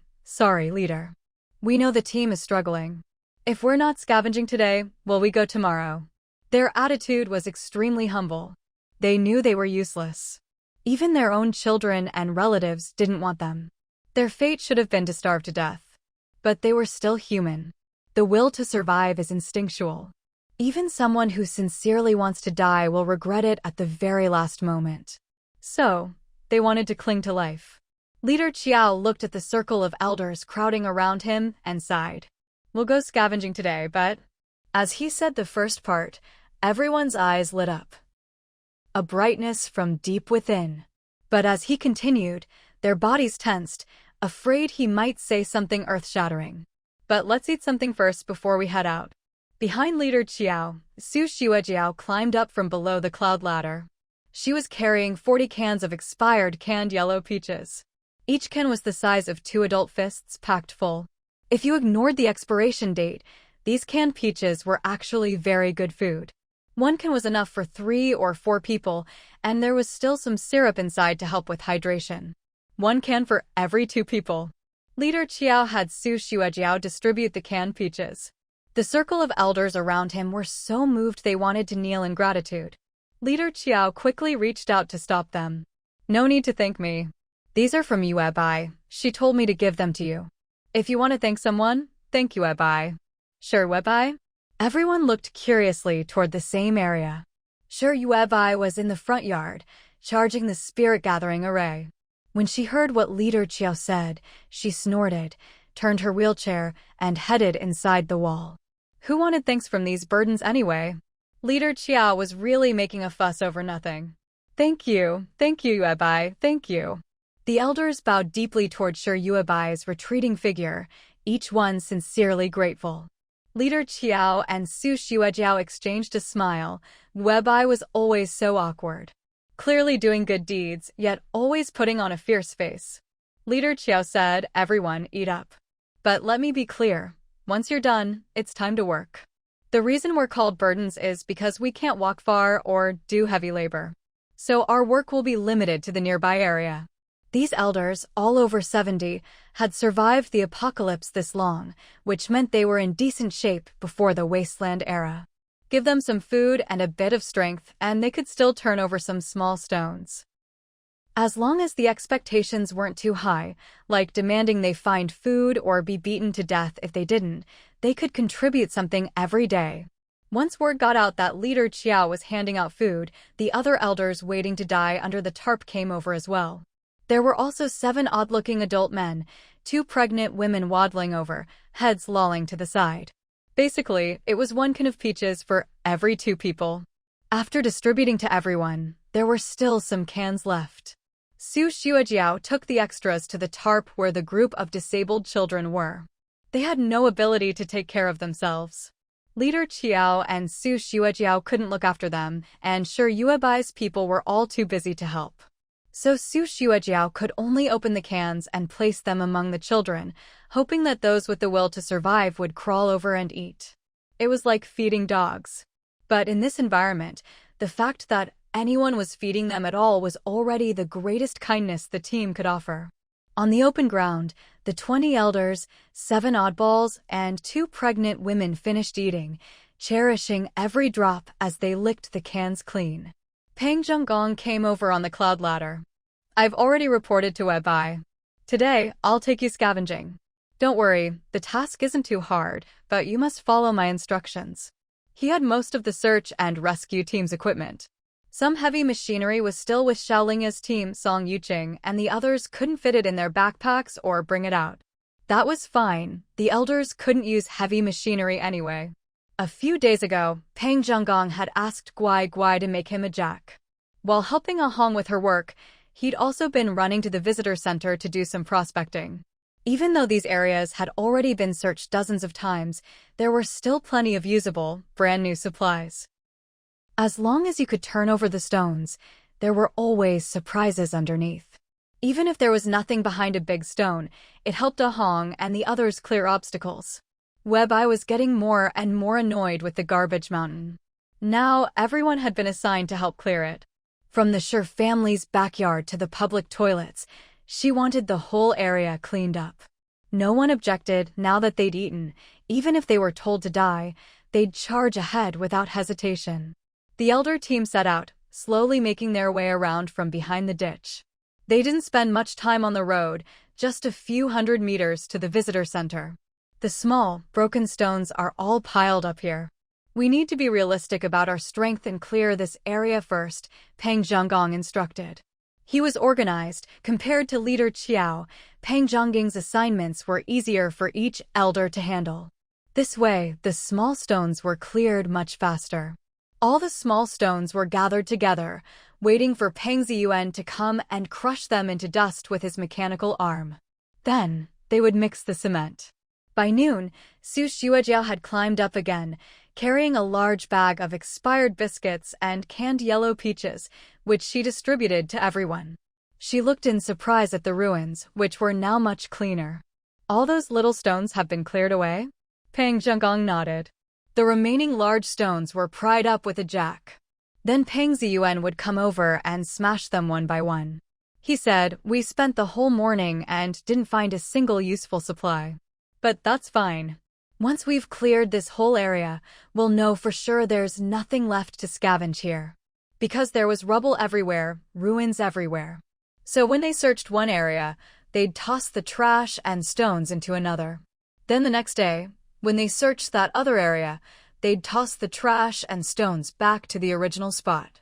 leader. We know the team is struggling. If we're not scavenging today, will we go tomorrow?" Their attitude was extremely humble. They knew they were useless. Even their own children and relatives didn't want them. Their fate should have been to starve to death. But they were still human. The will to survive is instinctual. Even someone who sincerely wants to die will regret it at the very last moment. So, they wanted to cling to life. Leader Qiao looked at the circle of elders crowding around him and sighed. "We'll go scavenging today, but..." As he said the first part, everyone's eyes lit up. A brightness from deep within. But as he continued, their bodies tensed, afraid he might say something earth-shattering. "But let's eat something first before we head out." Behind Leader Qiao, Su Xuejiao climbed up from below the cloud ladder. She was carrying 40 cans of expired canned yellow peaches. Each can was the size of 2 adult fists packed full. If you ignored the expiration date, these canned peaches were actually very good food. 1 can was enough for 3 or 4 people, and there was still some syrup inside to help with hydration. 1 can for every 2 people. Leader Qiao had Su Xuejiao distribute the canned peaches. The circle of elders around him were so moved they wanted to kneel in gratitude. Leader Qiao quickly reached out to stop them. "No need to thank me. These are from Yuebai. She told me to give them to you. If you want to thank someone, thank Yuebai." "Sure, Yuebai?" Everyone looked curiously toward the same area. Sure, Yuebai was in the front yard, charging the spirit-gathering array. When she heard what Leader Qiao said, she snorted, turned her wheelchair, and headed inside the wall. Who wanted thanks from these burdens anyway? Leader Qiao was really making a fuss over nothing. Thank you, Yuebai, thank you." The elders bowed deeply toward Sure Yuebai's retreating figure, each one sincerely grateful. Leader Qiao and Su Xuejiao exchanged a smile. Yuebai was always so awkward. Clearly doing good deeds, yet always putting on a fierce face. Leader Qiao said, "Everyone, eat up. But let me be clear, once you're done, it's time to work. The reason we're called burdens is because we can't walk far or do heavy labor. So our work will be limited to the nearby area." These elders, all over 70, had survived the apocalypse this long, which meant they were in decent shape before the Wasteland era. Give them some food and a bit of strength, and they could still turn over some small stones. As long as the expectations weren't too high, like demanding they find food or be beaten to death if they didn't, they could contribute something every day. Once word got out that Leader Qiao was handing out food, the other elders waiting to die under the tarp came over as well. There were also 7 odd-looking adult men, 2 pregnant women waddling over, heads lolling to the side. Basically, it was 1 can of peaches for every 2 people. After distributing to everyone, there were still some cans left. Su Xuejiao took the extras to the tarp where the group of disabled children were. They had no ability to take care of themselves. Leader Qiao and Su Xuejiao couldn't look after them, and Sure Yuebai's people were all too busy to help. So Su Xuejiao could only open the cans and place them among the children, hoping that those with the will to survive would crawl over and eat. It was like feeding dogs. But in this environment, the fact that anyone was feeding them at all was already the greatest kindness the team could offer. On the open ground, the 20 elders, 7 oddballs, and 2 pregnant women finished eating, cherishing every drop as they licked the cans clean. Pang Zhenggong came over on the cloud ladder. "I've already reported to Yuebai. Today, I'll take you scavenging. Don't worry, the task isn't too hard, but you must follow my instructions." He had most of the search and rescue team's equipment. Some heavy machinery was still with Xiaoling's team, Song Yuqing, and the others couldn't fit it in their backpacks or bring it out. That was fine. The elders couldn't use heavy machinery anyway. A few days ago, Peng Zhenggong had asked Guai Guai to make him a jack. While helping Ah Hong with her work, he'd also been running to the visitor center to do some prospecting. Even though these areas had already been searched dozens of times, there were still plenty of usable, brand-new supplies. As long as you could turn over the stones, there were always surprises underneath. Even if there was nothing behind a big stone, it helped Ah Hong and the others clear obstacles. Wei-Bai was getting more and more annoyed with the garbage mountain. Now, everyone had been assigned to help clear it. From the Shi family's backyard to the public toilets, she wanted the whole area cleaned up. No one objected now that they'd eaten. Even if they were told to die, they'd charge ahead without hesitation. The elder team set out, slowly making their way around from behind the ditch. They didn't spend much time on the road, just a few hundred meters to the visitor center. The small, broken stones are all piled up here. We need to be realistic about our strength and clear this area first, Peng Zhenggong instructed. He was organized. Compared to Leader Qiao, Peng Zhenggong's assignments were easier for each elder to handle. This way, the small stones were cleared much faster. All the small stones were gathered together, waiting for Peng Ziyuan to come and crush them into dust with his mechanical arm. Then, they would mix the cement. By noon, Su Xuejiao had climbed up again, carrying a large bag of expired biscuits and canned yellow peaches, which she distributed to everyone. She looked in surprise at the ruins, which were now much cleaner. All those little stones have been cleared away? Peng Zhenggong nodded. The remaining large stones were pried up with a jack. Then Peng Ziyuan would come over and smash them one by one. He said, "We spent the whole morning and didn't find a single useful supply. But that's fine. Once we've cleared this whole area, we'll know for sure there's nothing left to scavenge here." Because there was rubble everywhere, ruins everywhere. So when they searched one area, they'd toss the trash and stones into another. Then the next day, when they searched that other area, they'd toss the trash and stones back to the original spot.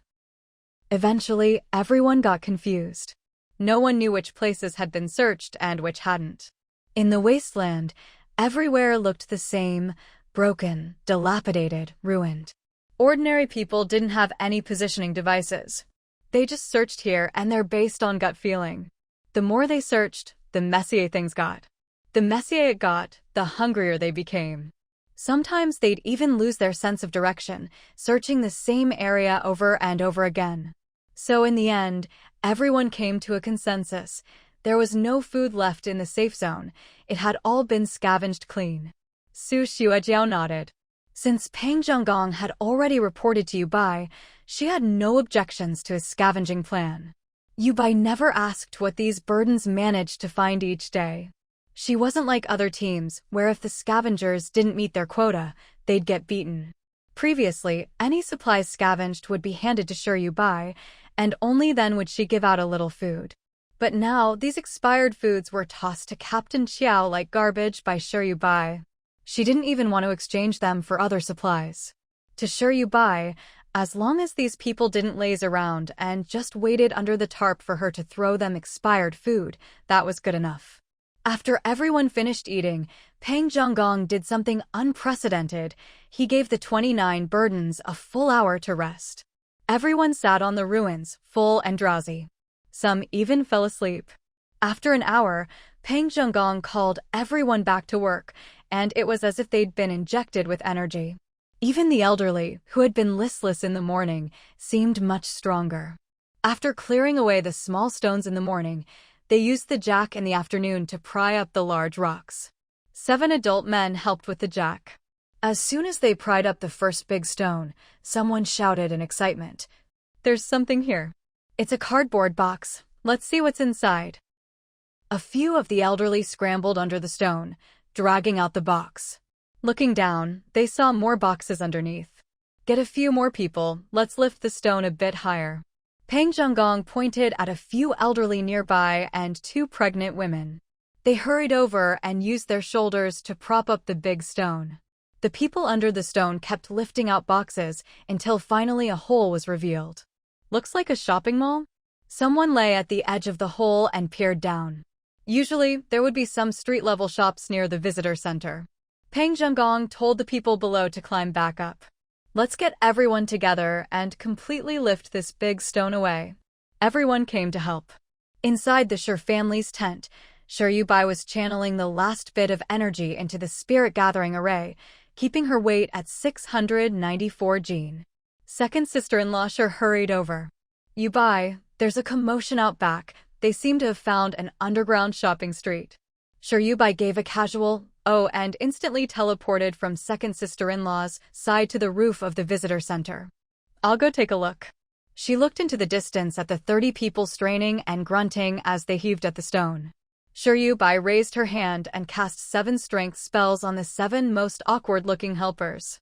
Eventually, everyone got confused. No one knew which places had been searched and which hadn't. In the Wasteland, everywhere looked the same, broken, dilapidated, ruined. Ordinary people didn't have any positioning devices. They just searched here, and they're based on gut feeling. The more they searched, the messier things got. The messier it got, the hungrier they became. Sometimes they'd even lose their sense of direction, searching the same area over and over again. So in the end, everyone came to a consensus. There was no food left in the safe zone. It had all been scavenged clean. Su Xuejiao nodded. Since Peng Zhenggong had already reported to Yu-Bai, she had no objections to his scavenging plan. Yu-Bai never asked what these burdens managed to find each day. She wasn't like other teams, where if the scavengers didn't meet their quota, they'd get beaten. Previously, any supplies scavenged would be handed to Shi Yu-Bai, and only then would she give out a little food. But now, these expired foods were tossed to Captain Qiao like garbage by Shi Yu-Bai. She didn't even want to exchange them for other supplies. To Shi Yu-Bai, as long as these people didn't laze around and just waited under the tarp for her to throw them expired food, that was good enough. After everyone finished eating, Peng Zhenggong did something unprecedented. He gave the 29 burdens a full hour to rest. Everyone sat on the ruins, full and drowsy. Some even fell asleep. After an hour, Peng Zhenggong called everyone back to work, and it was as if they'd been injected with energy. Even the elderly, who had been listless in the morning, seemed much stronger. After clearing away the small stones in the morning, they used the jack in the afternoon to pry up the large rocks. 7 adult men helped with the jack. As soon as they pried up the first big stone, someone shouted in excitement, "There's something here. It's a cardboard box. Let's see what's inside." A few of the elderly scrambled under the stone, dragging out the box. Looking down, they saw more boxes underneath. "Get a few more people, let's lift the stone a bit higher." Peng Zhenggong pointed at a few elderly nearby and 2 pregnant women. They hurried over and used their shoulders to prop up the big stone. The people under the stone kept lifting out boxes until finally a hole was revealed. Looks like a shopping mall? Someone lay at the edge of the hole and peered down. Usually, there would be some street-level shops near the visitor center. Peng Zhenggong told the people below to climb back up. Let's get everyone together and completely lift this big stone away. Everyone came to help. Inside the Shi family's tent, Shi Yubai was channeling the last bit of energy into the spirit-gathering array, keeping her weight at 694 Jin. Second sister-in-law Shi hurried over. Yubai, there's a commotion out back. They seem to have found an underground shopping street. Shi Yubai gave a casual, "Oh," and instantly teleported from second sister-in-law's side to the roof of the visitor center. I'll go take a look. She looked into the distance at the 30 people straining and grunting as they heaved at the stone. Shi Yubai raised her hand and cast 7 strength spells on the 7 most awkward-looking helpers.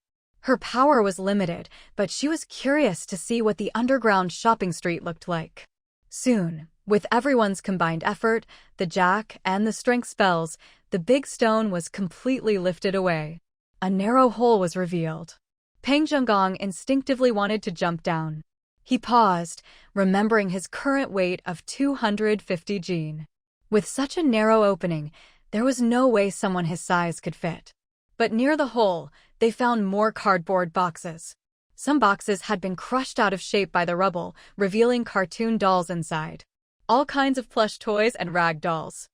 Her power was limited, but she was curious to see what the underground shopping street looked like. Soon, with everyone's combined effort, the jack, and the strength spells, the big stone was completely lifted away. A narrow hole was revealed. Peng Zhenggong instinctively wanted to jump down. He paused, remembering his current weight of 250 Jin. With such a narrow opening, there was no way someone his size could fit. But near the hole, they found more cardboard boxes. Some boxes had been crushed out of shape by the rubble, revealing cartoon dolls inside. All kinds of plush toys and rag dolls.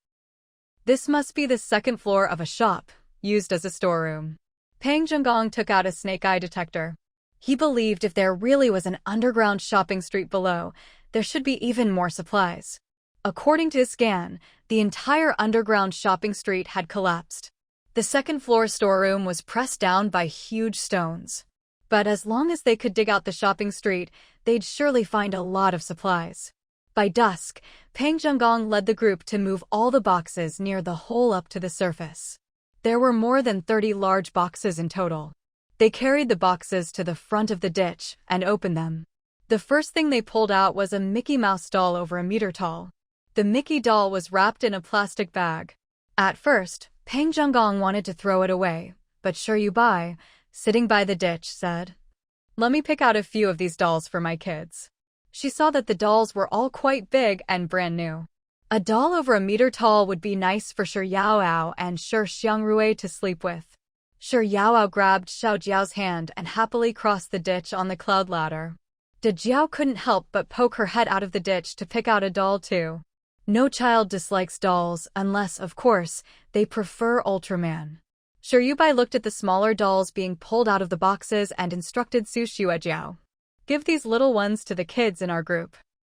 This must be the second floor of a shop, used as a storeroom. Peng Zhenggong took out a snake-eye detector. He believed if there really was an underground shopping street below, there should be even more supplies. According to his scan, the entire underground shopping street had collapsed. The second-floor storeroom was pressed down by huge stones. But as long as they could dig out the shopping street, they'd surely find a lot of supplies. By dusk, Peng Zhenggong led the group to move all the boxes near the hole up to the surface. There were more than 30 large boxes in total. They carried the boxes to the front of the ditch and opened them. The first thing they pulled out was a Mickey Mouse doll over a meter tall. The Mickey doll was wrapped in a plastic bag. At first, Peng Zhenggong wanted to throw it away, but Shi Yubai, sitting by the ditch, said, "Let me pick out a few of these dolls for my kids." She saw that the dolls were all quite big and brand new. A doll over a meter tall would be nice for Shi Yaoao and Shi Xiangrui to sleep with. Shi Yaoao grabbed Xiao Jiao's hand and happily crossed the ditch on the cloud ladder. De Jiao couldn't help but poke her head out of the ditch to pick out a doll too. No child dislikes dolls unless, of course, they prefer Ultraman. Shi Yubai looked at the smaller dolls being pulled out of the boxes and instructed Su Xuejiao. "Give these little ones to the kids in our group.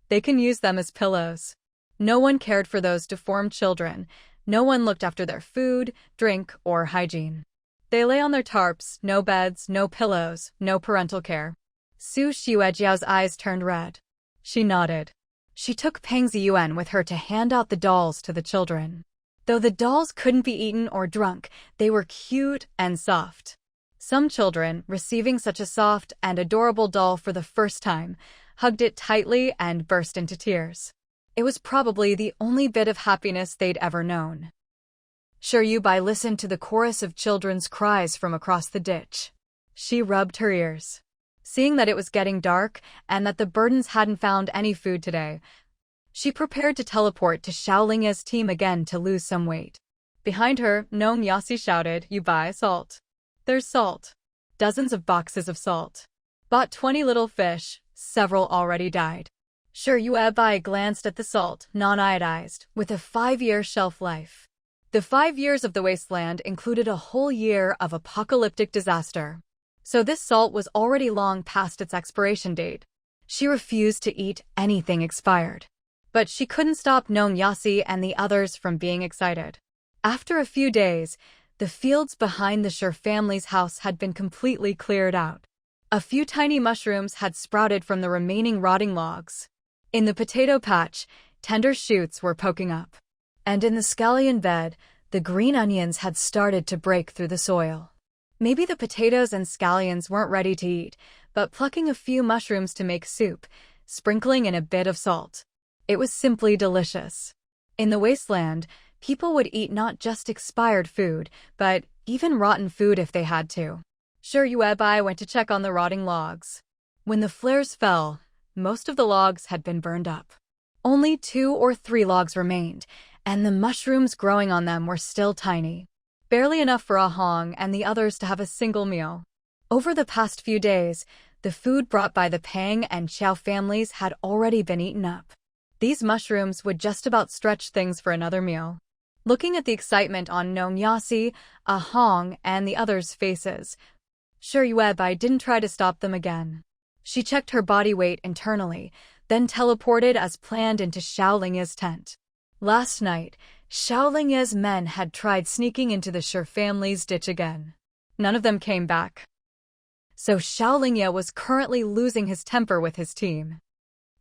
They can use them as pillows." No one cared for those deformed children. No one looked after their food, drink, or hygiene. They lay on their tarps, no beds, no pillows, no parental care. Su Xuejiao's eyes turned red. She nodded. She took Peng Ziyuan with her to hand out the dolls to the children. Though the dolls couldn't be eaten or drunk, they were cute and soft. Some children, receiving such a soft and adorable doll for the first time, hugged it tightly and burst into tears. It was probably the only bit of happiness they'd ever known. Shi Yubai listened to the chorus of children's cries from across the ditch. She rubbed her ears. Seeing that it was getting dark and that the Burdens hadn't found any food today, she prepared to teleport to Xiaolingya's team again to lose some weight. Behind her, Nong Yasi shouted, "Yubai, salt." "There's salt." Dozens of boxes of salt. Bought 20 little fish, several already died. Shi Yubai glanced at the salt, non-iodized, with a 5-year shelf life. The 5 years of the Wasteland included a whole year of apocalyptic disaster. So this salt was already long past its expiration date. She refused to eat anything expired. But she couldn't stop Nong Yasi and the others from being excited. After a few days, the fields behind the Shi family's house had been completely cleared out. A few tiny mushrooms had sprouted from the remaining rotting logs. In the potato patch, tender shoots were poking up. And in the scallion bed, the green onions had started to break through the soil. Maybe the potatoes and scallions weren't ready to eat, but plucking a few mushrooms to make soup, sprinkling in a bit of salt. It was simply delicious. In the Wasteland, people would eat not just expired food, but even rotten food if they had to. Yuebai went to check on the rotting logs. When the flares fell, most of the logs had been burned up. Only 2 or 3 logs remained, and the mushrooms growing on them were still tiny. Barely enough for Ah Hong and the others to have a single meal. Over the past few days, the food brought by the Pang and Chow families had already been eaten up. These mushrooms would just about stretch things for another meal. Looking at the excitement on Nong Yasi, Ah Hong, and the others' faces, Yuebai didn't try to stop them again. She checked her body weight internally, then teleported as planned into Xiaolingya's tent. Last night, Xiaolingya's men had tried sneaking into the Shi family's ditch again. None of them came back. So Xiaolingya was currently losing his temper with his team.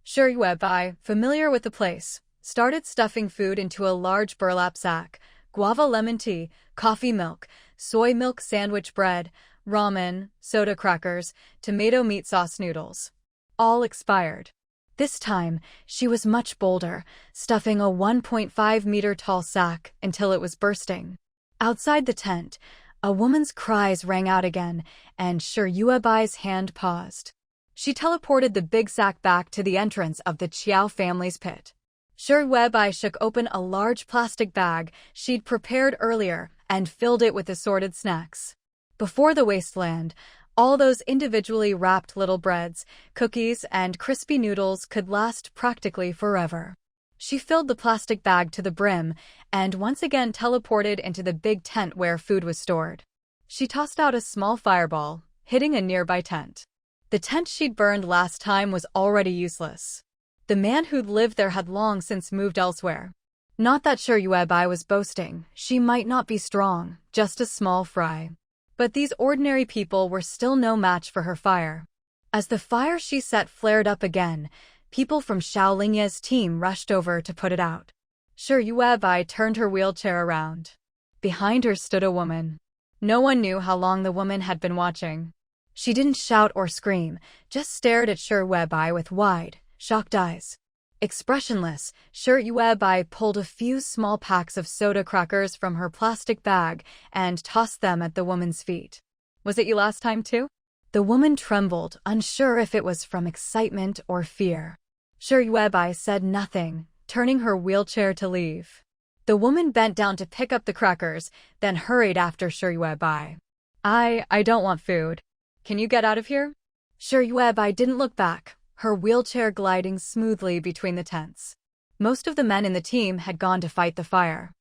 Yuebai, familiar with the place, started stuffing food into a large burlap sack: guava lemon tea, coffee milk, soy milk sandwich bread, ramen, soda crackers, tomato meat sauce noodles. All expired. This time, she was much bolder, stuffing a 1.5-meter tall sack until it was bursting. Outside the tent, a woman's cries rang out again, and Yuebai's hand paused. She teleported the big sack back to the entrance of the Qiao family's pit. Yuebai shook open a large plastic bag she'd prepared earlier and filled it with assorted snacks. Before the Wasteland, all those individually wrapped little breads, cookies, and crispy noodles could last practically forever. She filled the plastic bag to the brim and once again teleported into the big tent where food was stored. She tossed out a small fireball, hitting a nearby tent. The tent she'd burned last time was already useless. The man who'd lived there had long since moved elsewhere. Not that Yuebai was boasting. She might not be strong, just a small fry. But these ordinary people were still no match for her fire. As the fire she set flared up again, people from Xiaolingya's team rushed over to put it out. Yuebai turned her wheelchair around. Behind her stood a woman. No one knew how long the woman had been watching. She didn't shout or scream, just stared at Yuebai with wide, shocked eyes. Expressionless, Yuebai pulled a few small packs of soda crackers from her plastic bag and tossed them at the woman's feet. "Was it you last time too?" The woman trembled, unsure if it was from excitement or fear. Yuebai said nothing, turning her wheelchair to leave. The woman bent down to pick up the crackers, then hurried after Yuebai. I don't want food. Can you get out of here?" Yuebai didn't look back, her wheelchair gliding smoothly between the tents. Most of the men in the team had gone to fight the fire.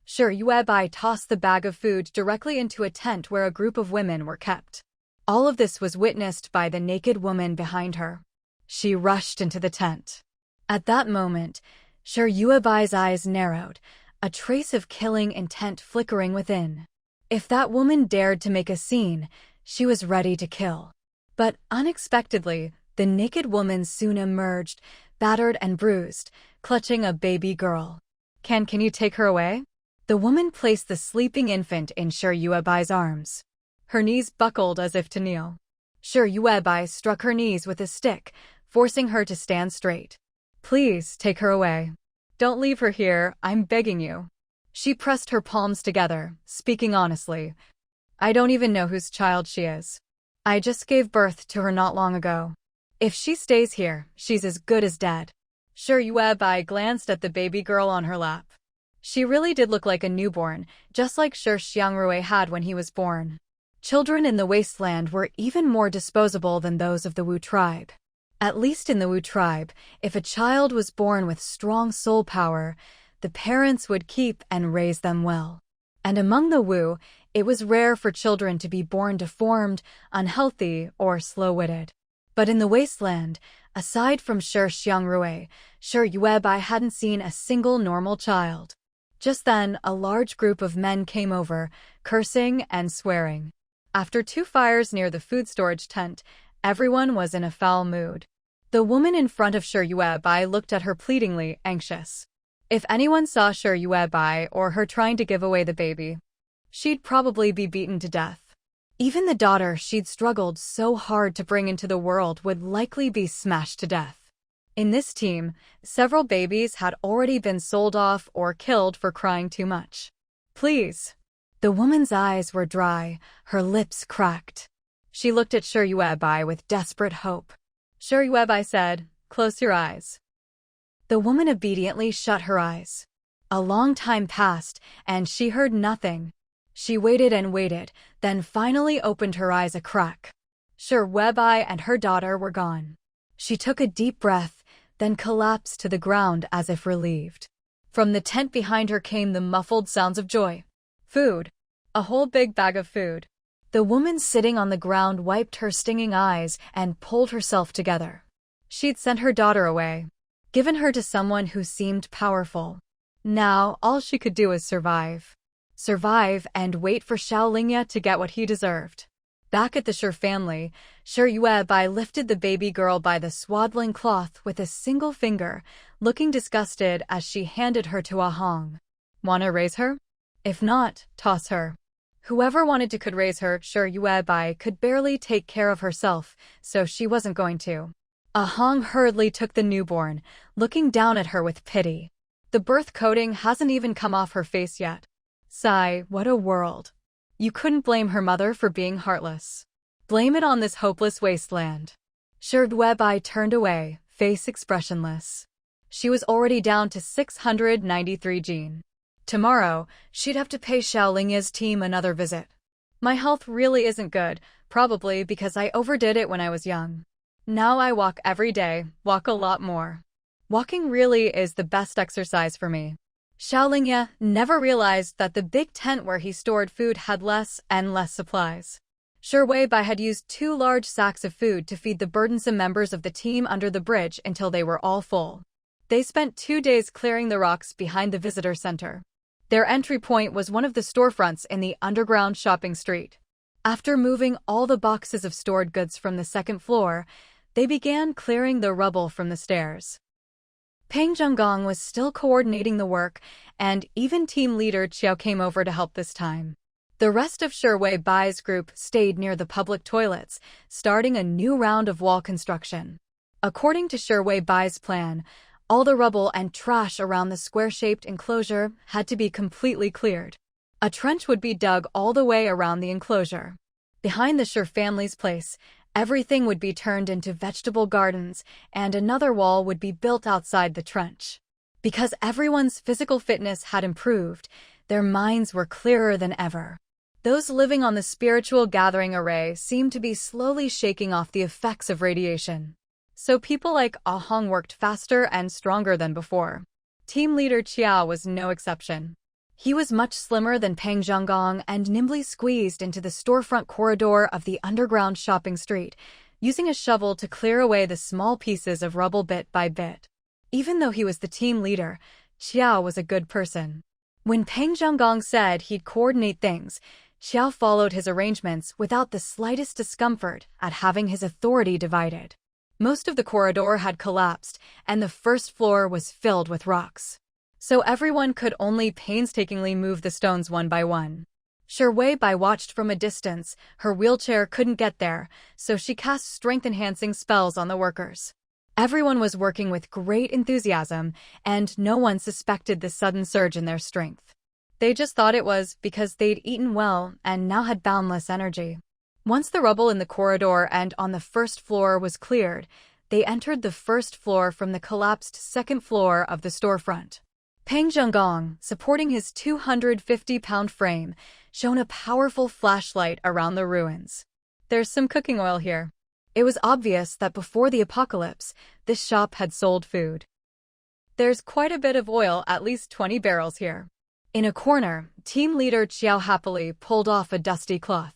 Yuebai tossed the bag of food directly into a tent where a group of women were kept. All of this was witnessed by the naked woman behind her. She rushed into the tent. At that moment, Yuebai's eyes narrowed, a trace of killing intent flickering within. If that woman dared to make a scene, she was ready to kill. But unexpectedly, the naked woman soon emerged, battered and bruised, clutching a baby girl. Can you take her away?" The woman placed the sleeping infant in Yuebai's arms. Her knees buckled as if to kneel. Yuebai struck her knees with a stick, forcing her to stand straight. "Please, take her away. Don't leave her here, I'm begging you." She pressed her palms together, speaking honestly. "I don't even know whose child she is. I just gave birth to her not long ago. If she stays here, she's as good as dead." Yuebai glanced at the baby girl on her lap. She really did look like a newborn, just like Xiangrui had when he was born. Children in the Wasteland were even more disposable than those of the Wu tribe. At least in the Wu tribe, if a child was born with strong soul power, the parents would keep and raise them well. And among the Wu, it was rare for children to be born deformed, unhealthy, or slow-witted. But in the Wasteland, aside from Xiangrui, Yuebai hadn't seen a single normal child. Just then, a large group of men came over, cursing and swearing. After 2 fires near the food storage tent, everyone was in a foul mood. The woman in front of Yuebai looked at her pleadingly, anxious. If anyone saw Yuebai or her trying to give away the baby, she'd probably be beaten to death. Even the daughter she'd struggled so hard to bring into the world would likely be smashed to death. In this team, several babies had already been sold off or killed for crying too much. "Please, The woman's eyes were dry, her lips cracked. She looked at Shi Yuebai with desperate hope. Shi Yuebai said, "Close your eyes." The woman obediently shut her eyes. A long time passed, and she heard nothing. She waited and waited, then finally opened her eyes a crack. Shi Yuebai and her daughter were gone. She took a deep breath, then collapsed to the ground as if relieved. From the tent behind her came the muffled sounds of joy. Food. A whole big bag of food. The woman sitting on the ground wiped her stinging eyes and pulled herself together. She'd sent her daughter away, given her to someone who seemed powerful. Now, all she could do was survive. Survive and wait for Xiaolingya to get what he deserved. Back at the Shi family, Shi Yuebai lifted the baby girl by the swaddling cloth with a single finger, looking disgusted as she handed her to Ahong. "Wanna raise her? If not, toss her." Whoever wanted to could raise her. Shi Yuebai could barely take care of herself, so she wasn't going to. Ahong hurriedly took the newborn, looking down at her with pity. The birth coating hasn't even come off her face yet. Sigh, what a world. You couldn't blame her mother for being heartless. Blame it on this hopeless wasteland. Shi Yuebai turned away, face expressionless. She was already down to 693 gene. Tomorrow, she'd have to pay Xiaolingya's team another visit. My health really isn't good, probably because I overdid it when I was young. Now I walk every day, walk a lot more. Walking really is the best exercise for me. Xiaolingya never realized that the big tent where he stored food had less and less supplies. Shi Yuebai had used 2 large sacks of food to feed the burdensome members of the team under the bridge until they were all full. They spent 2 days clearing the rocks behind the visitor center. Their entry point was one of the storefronts in the underground shopping street. After moving all the boxes of stored goods from the 2nd floor, they began clearing the rubble from the stairs. Peng Zhenggong was still coordinating the work, and even team leader Qiao came over to help this time. The rest of Shi Yuebai's group stayed near the public toilets, starting a new round of wall construction. According to Shi Yuebai's plan, all the rubble and trash around the square-shaped enclosure had to be completely cleared. A trench would be dug all the way around the enclosure. Behind the Shi family's place, everything would be turned into vegetable gardens, and another wall would be built outside the trench. Because everyone's physical fitness had improved, their minds were clearer than ever. Those living on the spiritual gathering array seemed to be slowly shaking off the effects of radiation. So people like Ahong worked faster and stronger than before. Team leader Qiao was no exception. He was much slimmer than Peng Zhenggong and nimbly squeezed into the storefront corridor of the underground shopping street, using a shovel to clear away the small pieces of rubble bit by bit. Even though he was the team leader, Qiao was a good person. When Peng Zhenggong said he'd coordinate things, Qiao followed his arrangements without the slightest discomfort at having his authority divided. Most of the corridor had collapsed, and the 1st floor was filled with rocks. So everyone could only painstakingly move the stones one by one. Shi Yuebai watched from a distance. Her wheelchair couldn't get there, so she cast strength-enhancing spells on the workers. Everyone was working with great enthusiasm, and no one suspected the sudden surge in their strength. They just thought it was because they'd eaten well and now had boundless energy. Once the rubble in the corridor and on the 1st floor was cleared, they entered the 1st floor from the collapsed 2nd floor of the storefront. Peng Zhenggong, supporting his 250-pound frame, shone a powerful flashlight around the ruins. "There's some cooking oil here." It was obvious that before the apocalypse, this shop had sold food. "There's quite a bit of oil, at least 20 barrels here." In a corner, team leader Qiao happily pulled off a dusty cloth.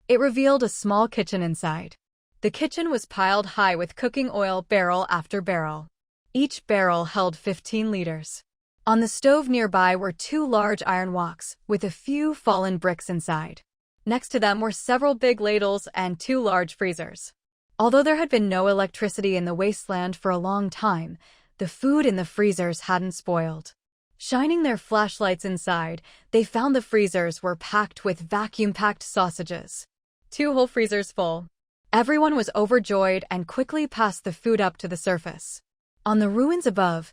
It revealed a small kitchen inside. The kitchen was piled high with cooking oil barrel after barrel. Each barrel held 15 liters. On the stove nearby were 2 large iron woks, with a few fallen bricks inside. Next to them were several big ladles and 2 large freezers. Although there had been no electricity in the wasteland for a long time, the food in the freezers hadn't spoiled. Shining their flashlights inside, they found the freezers were packed with vacuum-packed sausages. 2 whole freezers full. Everyone was overjoyed and quickly passed the food up to the surface. On the ruins above,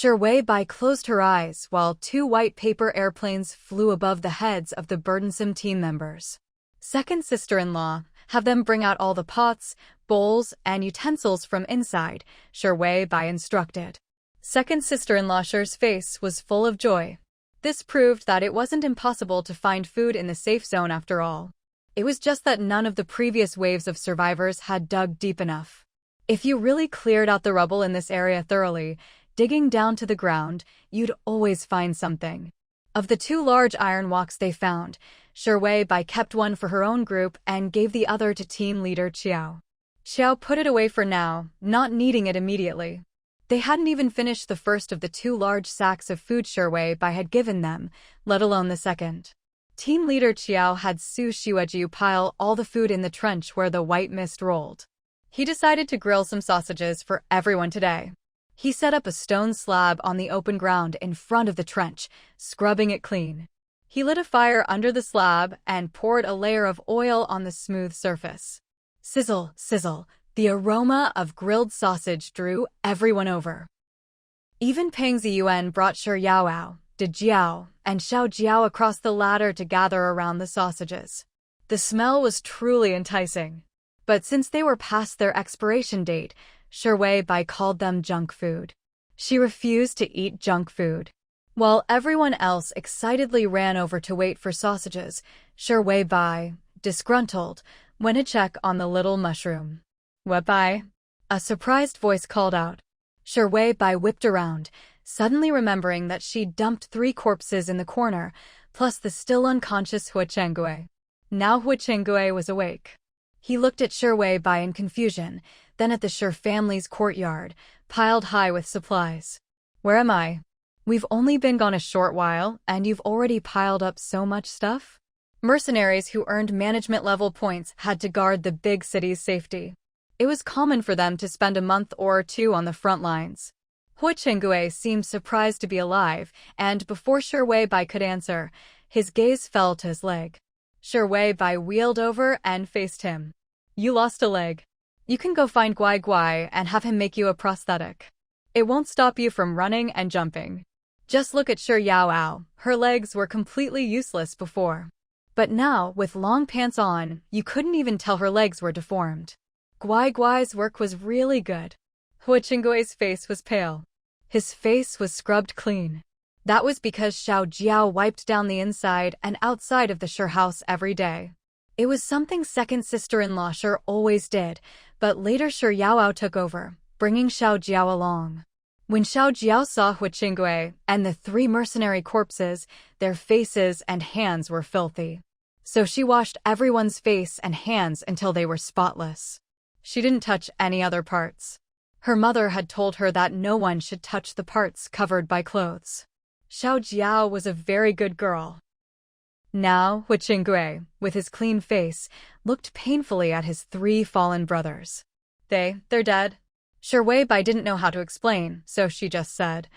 Wei Bai closed her eyes while 2 white paper airplanes flew above the heads of the burdensome team members. Second sister-in-law, have them bring out all the pots, bowls, and utensils from inside, Wei Bai instructed. Second sister-in-law's face was full of joy. This proved that it wasn't impossible to find food in the safe zone after all. It was just that none of the previous waves of survivors had dug deep enough. If you really cleared out the rubble in this area thoroughly, digging down to the ground, you'd always find something. Of the 2 large iron walks they found, Wei Bai kept one for her own group and gave the other to team leader Qiao. Qiao put it away for now, not needing it immediately. They hadn't even finished the first of the 2 large sacks of food Wei Bai had given them, let alone the second. Team leader Qiao had Su Xuejiu pile all the food in the trench where the white mist rolled. He decided to grill some sausages for everyone today. He set up a stone slab on the open ground in front of the trench, scrubbing it clean. He lit a fire under the slab and poured a layer of oil on the smooth surface. Sizzle, sizzle, the aroma of grilled sausage drew everyone over. Even Peng Ziyuan brought Shi Yaoao, De Jiao, and Xiao Jiao across the ladder to gather around the sausages. The smell was truly enticing. But since they were past their expiration date, Wei Bai called them junk food. She refused to eat junk food. While everyone else excitedly ran over to wait for sausages, Wei Bai, disgruntled, went to check on the little mushroom. "What Bai?" A surprised voice called out. Wei Bai whipped around, suddenly remembering that she'd dumped 3 corpses in the corner, plus the still unconscious Hu Chenggui. Now Hu Chenggui was awake. He looked at Wei Bai in confusion, then at the Shi family's courtyard, piled high with supplies. "Where am I? We've only been gone a short while, and you've already piled up so much stuff?" Mercenaries who earned management-level points had to guard the big city's safety. It was common for them to spend a month or 2 on the front lines. Hu Chenggui seemed surprised to be alive, and before Wei Bai could answer, his gaze fell to his leg. Wei Bai wheeled over and faced him. "You lost a leg. You can go find Guai Guai and have him make you a prosthetic. It won't stop you from running and jumping." Just look at Shi Yaoao, her legs were completely useless before. But now, with long pants on, you couldn't even tell her legs were deformed. Guai Guai's work was really good. Hu Chengui's face was pale. His face was scrubbed clean. That was because Xiao Jiao wiped down the inside and outside of the Shi house every day. It was something second sister-in-law Shi always did, but later Shi Yaoao took over, bringing Xiao Jiao along. When Xiao Jiao saw Hu Chenggui and the 3 mercenary corpses, their faces and hands were filthy. So she washed everyone's face and hands until they were spotless. She didn't touch any other parts. Her mother had told her that no one should touch the parts covered by clothes. Xiao Jiao was a very good girl. Now, Hu Chenggui, with his clean face, looked painfully at his 3 fallen brothers. They're dead. Wei Bai didn't know how to explain, so she just said,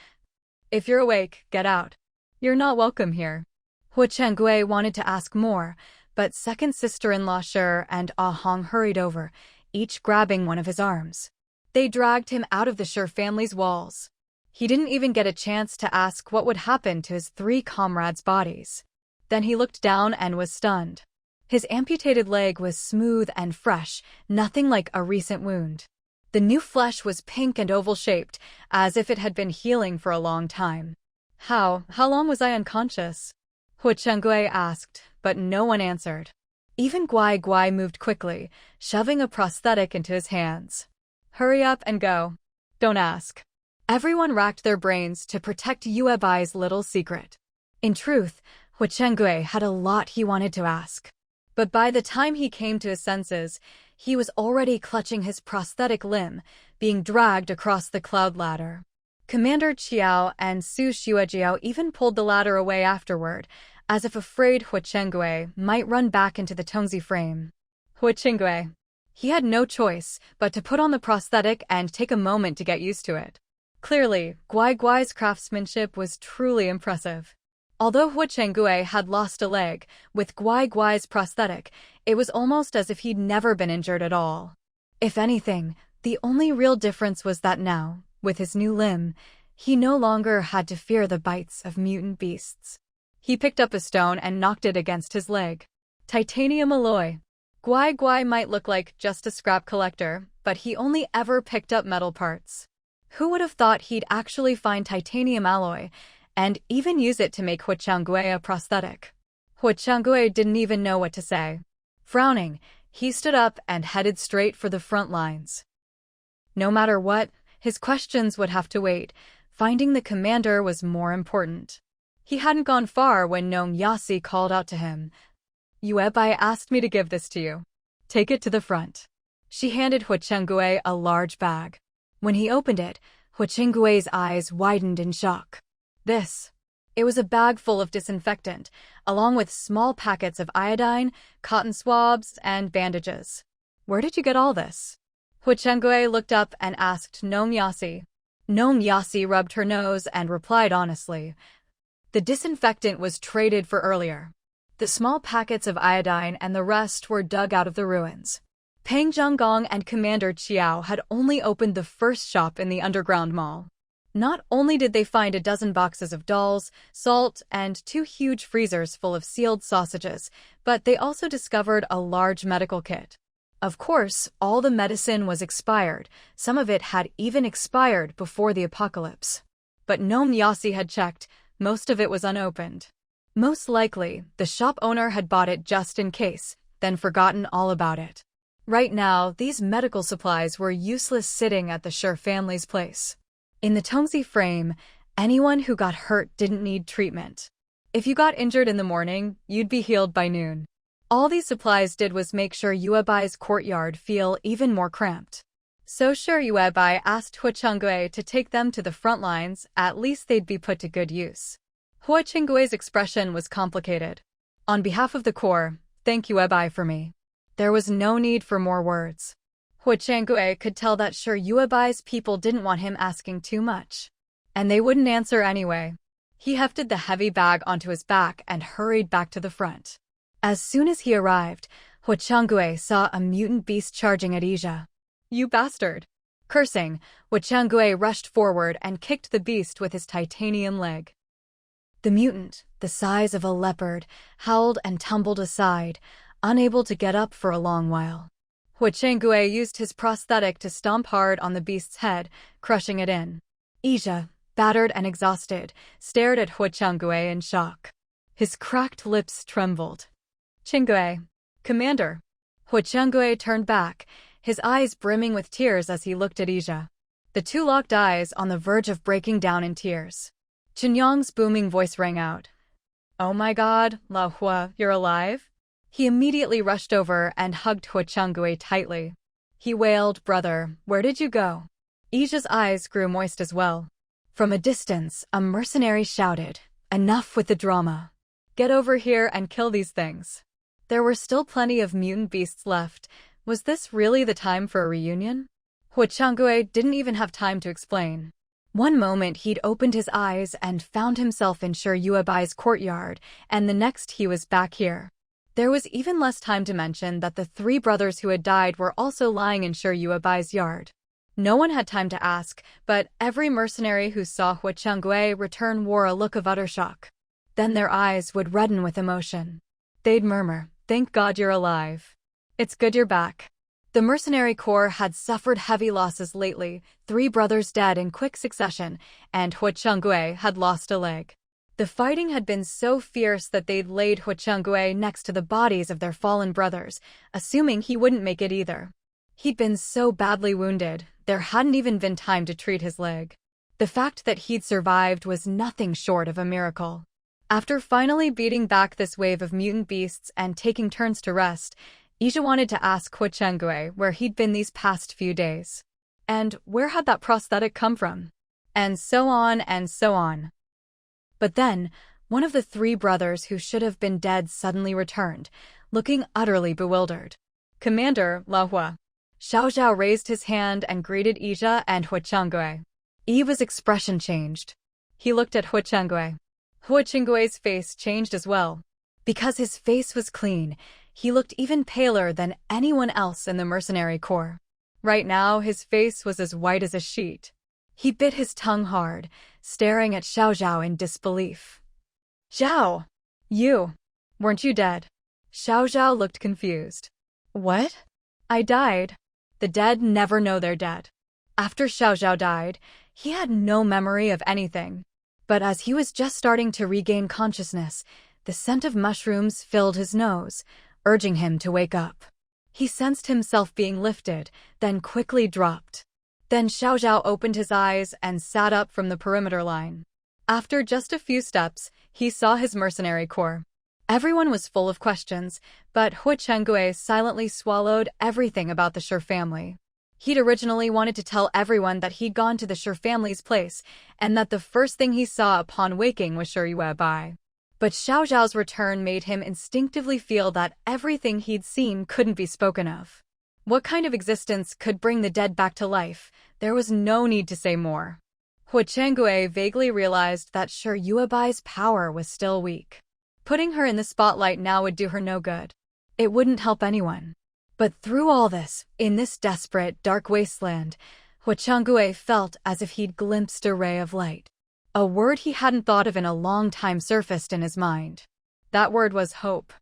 "If you're awake, get out. You're not welcome here." Hu Chenggui wanted to ask more, but second sister-in-law Shi and Ah Hong hurried over, each grabbing one of his arms. They dragged him out of the Shi family's walls. He didn't even get a chance to ask what would happen to his 3 comrades' bodies. Then he looked down and was stunned. His amputated leg was smooth and fresh, nothing like a recent wound. The new flesh was pink and oval-shaped, as if it had been healing for a long time. How long was I unconscious?" Hu Chenggui asked, but no one answered. Even Guai Guai moved quickly, shoving a prosthetic into his hands. "Hurry up and go. Don't ask." Everyone racked their brains to protect Yue Bai's little secret. In truth, Hu Chenggui had a lot he wanted to ask. But by the time he came to his senses, he was already clutching his prosthetic limb, being dragged across the cloud ladder. Commander Qiao and Su Xuejiao even pulled the ladder away afterward, as if afraid Hu Chenggui might run back into the Tongzi frame. Hu Chenggui. He had no choice but to put on the prosthetic and take a moment to get used to it. Clearly, Guai Guai's craftsmanship was truly impressive. Although Hu Chenggui had lost a leg, with Guai Guai's prosthetic, it was almost as if he'd never been injured at all. If anything, the only real difference was that now, with his new limb, He no longer had to fear the bites of mutant beasts. He picked up a stone and knocked it against his leg. Titanium alloy. Guai Guai might look like just a scrap collector, but he only ever picked up metal parts. Who would have thought he'd actually find titanium alloy and even use it to make Huichangui a prosthetic? Huichangui didn't even know what to say. Frowning, he stood up and headed straight for the front lines. No matter what, his questions would have to wait. Finding the commander was more important. He hadn't gone far when Nong Yasi called out to him. Yuebai asked me to give this to you. Take it to the front. She handed Huichangui a large bag. When he opened it, Huichangui's eyes widened in shock. It was a bag full of disinfectant, along with small packets of iodine, cotton swabs, and bandages. Where did you get all this? Huichangui looked up and asked Nong Yasi. Nong Yasi rubbed her nose and replied honestly. The disinfectant was traded for earlier. The small packets of iodine and the rest were dug out of the ruins. Peng Zhonggong and Commander Qiao had only opened the first shop in the underground mall. Not only did they find a dozen boxes of dolls, salt, and 2 huge freezers full of sealed sausages, but they also discovered a large medical kit. Of course, all the medicine was expired. Some of it had even expired before the apocalypse. But Nong Yasi had checked. Most of it was unopened. Most likely, the shop owner had bought it just in case, then forgotten all about it. Right now, these medical supplies were useless sitting at the Sher family's place. In the Tongzi frame, anyone who got hurt didn't need treatment. If you got injured in the morning, you'd be healed by noon. All these supplies did was make sure Yuebai's courtyard feel even more cramped. So sure Yuebai asked Huichangui to take them to the front lines, at least they'd be put to good use. Huichangui's expression was complicated. On behalf of the Corps, thank Yuebai for me. There was no need for more words. Huichangui could tell that sure Yuebai's people didn't want him asking too much. And they wouldn't answer anyway. He hefted the heavy bag onto his back and hurried back to the front. As soon as he arrived, Huichangui saw a mutant beast charging at Ija. You bastard! Cursing, Huichangui rushed forward and kicked the beast with his titanium leg. The mutant, the size of a leopard, howled and tumbled aside, unable to get up for a long while. Huichangui used his prosthetic to stomp hard on the beast's head, crushing it in. Ija, battered and exhausted, stared at Huichangui in shock. His cracked lips trembled. Chingui, Commander. Huichangui turned back, his eyes brimming with tears as he looked at Ija. The two locked eyes on the verge of breaking down in tears. Qinyong's booming voice rang out. Oh my god, Lao Hua, you're alive? He immediately rushed over and hugged Huichangui tightly. He wailed, brother, where did you go? Ija's eyes grew moist as well. From a distance, a mercenary shouted, enough with the drama. Get over here and kill these things. There were still plenty of mutant beasts left. Was this really the time for a reunion? Huichangui didn't even have time to explain. One moment he'd opened his eyes and found himself in Sher Yuebai's courtyard, and the next he was back here. There was even less time to mention that the 3 brothers who had died were also lying in Sher Yuebai's yard. No one had time to ask, but every mercenary who saw Huichangui return wore a look of utter shock. Then their eyes would redden with emotion. They'd murmur, thank God you're alive. It's good you're back. The mercenary corps had suffered heavy losses lately, 3 brothers dead in quick succession, and Huichangui had lost a leg. The fighting had been so fierce that they'd laid Huichangui next to the bodies of their fallen brothers, assuming he wouldn't make it either. He'd been so badly wounded, there hadn't even been time to treat his leg. The fact that he'd survived was nothing short of a miracle. After finally beating back this wave of mutant beasts and taking turns to rest, Ija wanted to ask Huichangui where he'd been these past few days. And where had that prosthetic come from? And so on and so on. But then, one of the 3 brothers who should have been dead suddenly returned, looking utterly bewildered. Commander, Lao Hua. Xiao Zhao raised his hand and greeted Ija and Huichangui. Eva's expression changed. He looked at Huichangui. Huichangui's face changed as well. Because his face was clean, he looked even paler than anyone else in the mercenary corps. Right now, his face was as white as a sheet. He bit his tongue hard, staring at Xiao Zhao in disbelief. Zhao! Weren't you dead? Xiao Zhao looked confused. What? I died. The dead never know they're dead. After Xiao Zhao died, he had no memory of anything. But as he was just starting to regain consciousness, the scent of mushrooms filled his nose, urging him to wake up. He sensed himself being lifted, then quickly dropped. Then Xiao Zhao opened his eyes and sat up from the perimeter line. After just a few steps, he saw his mercenary corps. Everyone was full of questions, but Hu Chengue silently swallowed everything about the Shi family. He'd originally wanted to tell everyone that he'd gone to the Shi family's place, and that the first thing he saw upon waking was Shi Yuebai. But Xiao Zhao's return made him instinctively feel that everything he'd seen couldn't be spoken of. What kind of existence could bring the dead back to life? There was no need to say more. Hu Chengue vaguely realized that Shi Yuebai's power was still weak. Putting her in the spotlight now would do her no good. It wouldn't help anyone. But through all this, in this desperate, dark wasteland, Hu Chengue felt as if he'd glimpsed a ray of light. A word he hadn't thought of in a long time surfaced in his mind. That word was hope.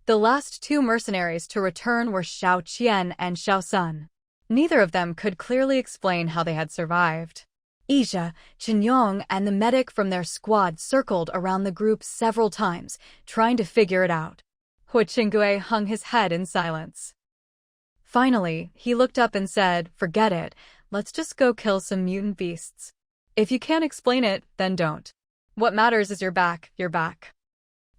The last two mercenaries to return were Xiao Qian and Xiao Sun. Neither of them could clearly explain how they had survived. Ija, Qinyong, and the medic from their squad circled around the group several times, trying to figure it out. Hu Chengue hung his head in silence. Finally, he looked up and said, "Forget it, let's just go kill some mutant beasts. If you can't explain it, then don't. What matters is you're back.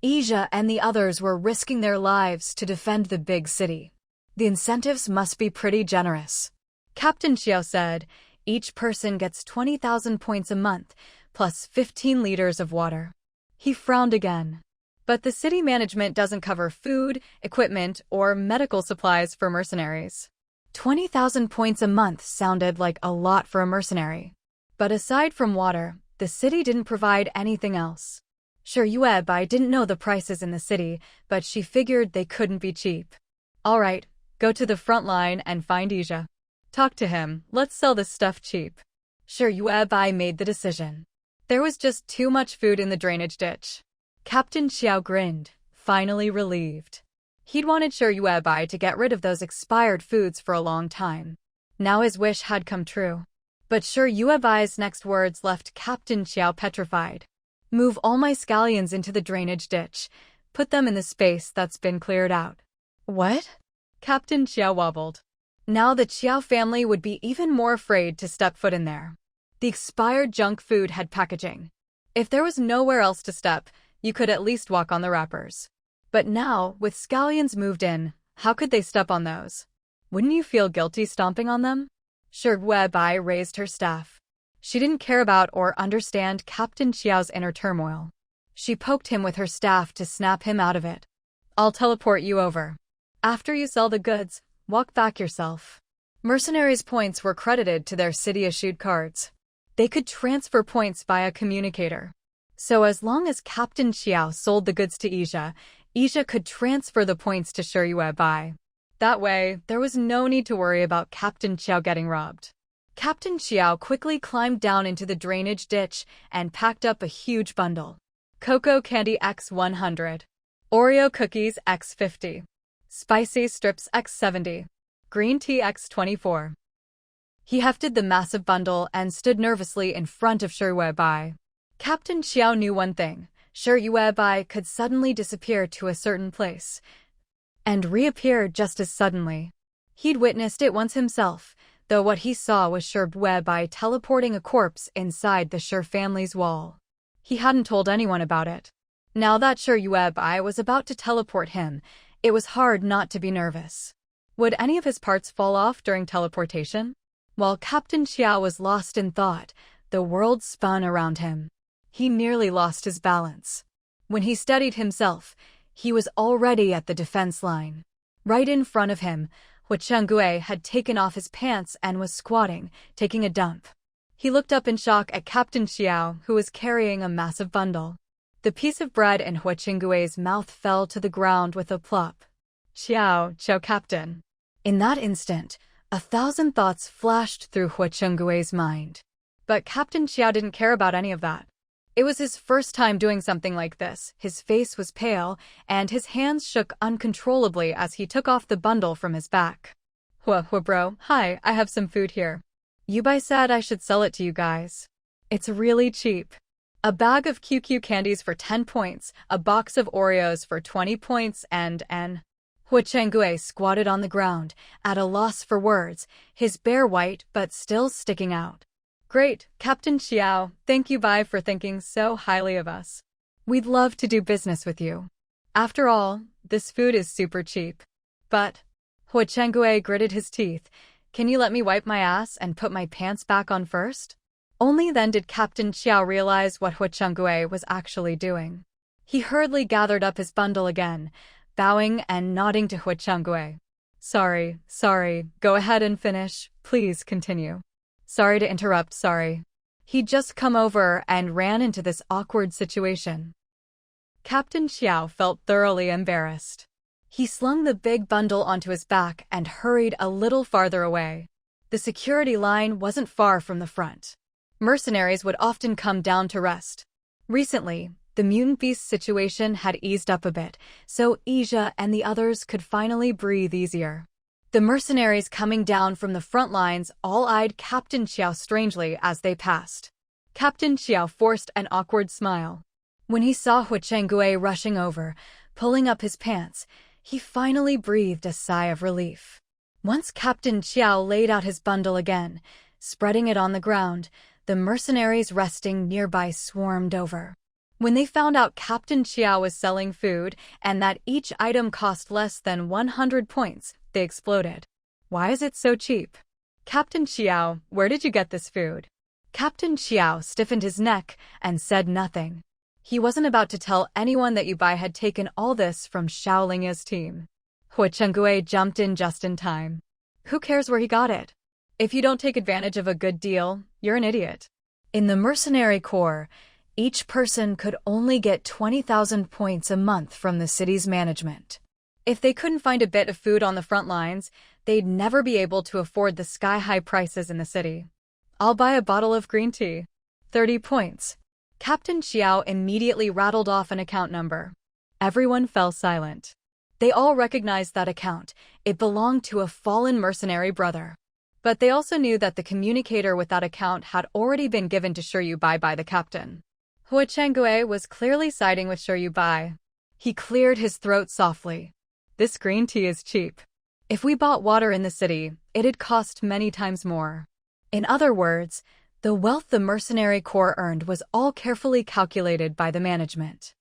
Ija and the others were risking their lives to defend the big city. The incentives must be pretty generous. Captain Xiao said, each person gets 20,000 points a month, plus 15 liters of water. He frowned again. But the city management doesn't cover food, equipment, or medical supplies for mercenaries. 20,000 points a month sounded like a lot for a mercenary. But aside from water, the city didn't provide anything else. Shi Yuebai didn't know the prices in the city, but she figured they couldn't be cheap. All right, go to the front line and find Ija. Talk to him, let's sell this stuff cheap. Shi Yuebai made the decision. There was just too much food in the drainage ditch. Captain Xiao grinned, finally relieved. He'd wanted Shi Yuebai to get rid of those expired foods for a long time. Now his wish had come true. But Shi Yuebai's next words left Captain Xiao petrified. Move all my scallions into the drainage ditch. Put them in the space that's been cleared out. What? Captain Xiao wobbled. Now the Xiao family would be even more afraid to step foot in there. The expired junk food had packaging. If there was nowhere else to step, you could at least walk on the wrappers. But now, with scallions moved in, how could they step on those? Wouldn't you feel guilty stomping on them? Shi Yuebai raised her staff. She didn't care about or understand Captain Xiao's inner turmoil. She poked him with her staff to snap him out of it. I'll teleport you over. After you sell the goods, walk back yourself. Mercenaries' points were credited to their city-issued cards. They could transfer points via communicator. So as long as Captain Xiao sold the goods to Ija, Ija could transfer the points to Shi Yuebai. That way, there was no need to worry about Captain Xiao getting robbed. Captain Xiao quickly climbed down into the drainage ditch and packed up a huge bundle. Cocoa candy x 100. Oreo cookies x 50. Spicy strips x 70. Green tea x 24. He hefted the massive bundle and stood nervously in front of Shi Yuebai. Captain Xiao knew one thing. Shi Yuebai could suddenly disappear to a certain place and reappear just as suddenly. He'd witnessed it once himself, though what he saw was Shi Yuebai teleporting a corpse inside the Shi family's wall. He hadn't told anyone about it. Now that Shi Yuebai was about to teleport him, it was hard not to be nervous. Would any of his parts fall off during teleportation? While Captain Xiao was lost in thought, the world spun around him. He nearly lost his balance. When he steadied himself, he was already at the defense line. Right in front of him, Hu Chengue had taken off his pants and was squatting, taking a dump. He looked up in shock at Captain Xiao, who was carrying a massive bundle. The piece of bread in Hu Chengue's mouth fell to the ground with a plop. Ciao, Captain. In that instant, 1,000 thoughts flashed through Hu Chengue's mind. But Captain Xiao didn't care about any of that. It was his first time doing something like this. His face was pale, and his hands shook uncontrollably as he took off the bundle from his back. Bro, hi, I have some food here. Yubai said I should sell it to you guys. It's really cheap. A bag of QQ candies for 10 points, a box of Oreos for 20 points, and an... Hu Chengue squatted on the ground, at a loss for words, his bare white but still sticking out. Great, Captain Xiao, thank you Bai for thinking so highly of us. We'd love to do business with you. After all, this food is super cheap. But, Hu Chengue gritted his teeth, can you let me wipe my ass and put my pants back on first? Only then did Captain Xiao realize what Hu Chengue was actually doing. He hurriedly gathered up his bundle again, bowing and nodding to Hu Chengue. Sorry, go ahead and finish, please continue. Sorry to interrupt, sorry. He'd just come over and ran into this awkward situation. Captain Xiao felt thoroughly embarrassed. He slung the big bundle onto his back and hurried a little farther away. The security line wasn't far from the front. Mercenaries would often come down to rest. Recently, the mutant beast situation had eased up a bit, so Ija and the others could finally breathe easier. The mercenaries coming down from the front lines all eyed Captain Xiao strangely as they passed. Captain Xiao forced an awkward smile. When he saw Hu Chengue rushing over, pulling up his pants, he finally breathed a sigh of relief. Once Captain Xiao laid out his bundle again, spreading it on the ground, the mercenaries resting nearby swarmed over. When they found out Captain Xiao was selling food and that each item cost less than 100 points, they exploded. Why is it so cheap? Captain Xiao, where did you get this food? Captain Xiao stiffened his neck and said nothing. He wasn't about to tell anyone that Yubai had taken all this from Xiaolingya's team. Hu Chengue jumped in just in time. Who cares where he got it? If you don't take advantage of a good deal, you're an idiot. In the mercenary corps, each person could only get 20,000 points a month from the city's management. If they couldn't find a bit of food on the front lines, they'd never be able to afford the sky-high prices in the city. I'll buy a bottle of green tea. 30 points. Captain Xiao immediately rattled off an account number. Everyone fell silent. They all recognized that account. It belonged to a fallen mercenary brother. But they also knew that the communicator with that account had already been given to Yubai by the captain. Hu Chengue was clearly siding with Yubai. He cleared his throat softly. This green tea is cheap. If we bought water in the city, it'd cost many times more. In other words, the wealth the mercenary corps earned was all carefully calculated by the management.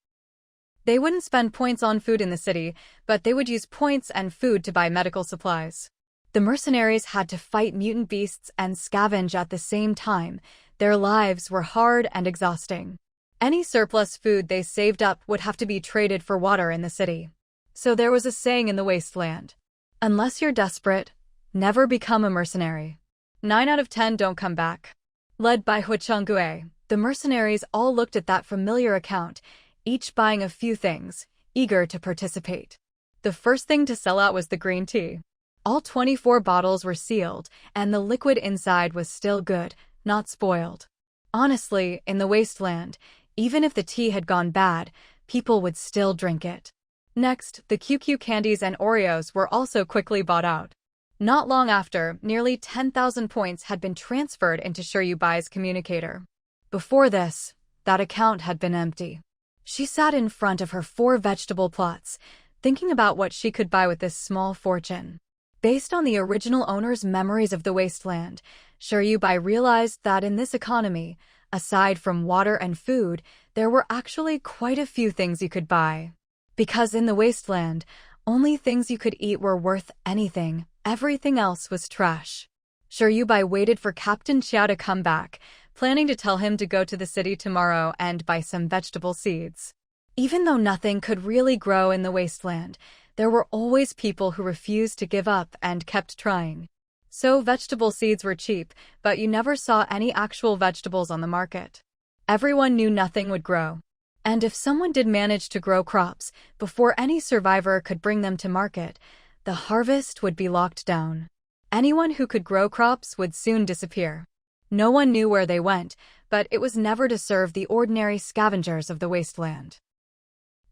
They wouldn't spend points on food in the city, but they would use points and food to buy medical supplies. The mercenaries had to fight mutant beasts and scavenge at the same time. Their lives were hard and exhausting. Any surplus food they saved up would have to be traded for water in the city. So there was a saying in the Wasteland. Unless you're desperate, never become a mercenary. 9 out of 10 don't come back. Led by Hu Chengue, the mercenaries all looked at that familiar account, each buying a few things, eager to participate. The first thing to sell out was the green tea. All 24 bottles were sealed, and the liquid inside was still good, not spoiled. Honestly, in the Wasteland, even if the tea had gone bad, people would still drink it. Next, the QQ candies and Oreos were also quickly bought out. Not long after, nearly 10,000 points had been transferred into Yubai's communicator. Before this, that account had been empty. She sat in front of her 4 vegetable plots, thinking about what she could buy with this small fortune. Based on the original owner's memories of the Wasteland, Yubai realized that in this economy, aside from water and food, there were actually quite a few things you could buy. Because in the Wasteland, only things you could eat were worth anything, everything else was trash. Yubai waited for Captain Xiao to come back, planning to tell him to go to the city tomorrow and buy some vegetable seeds. Even though nothing could really grow in the Wasteland, there were always people who refused to give up and kept trying. So vegetable seeds were cheap, but you never saw any actual vegetables on the market. Everyone knew nothing would grow. And if someone did manage to grow crops before any survivor could bring them to market, the harvest would be locked down. Anyone who could grow crops would soon disappear. No one knew where they went, but it was never to serve the ordinary scavengers of the Wasteland.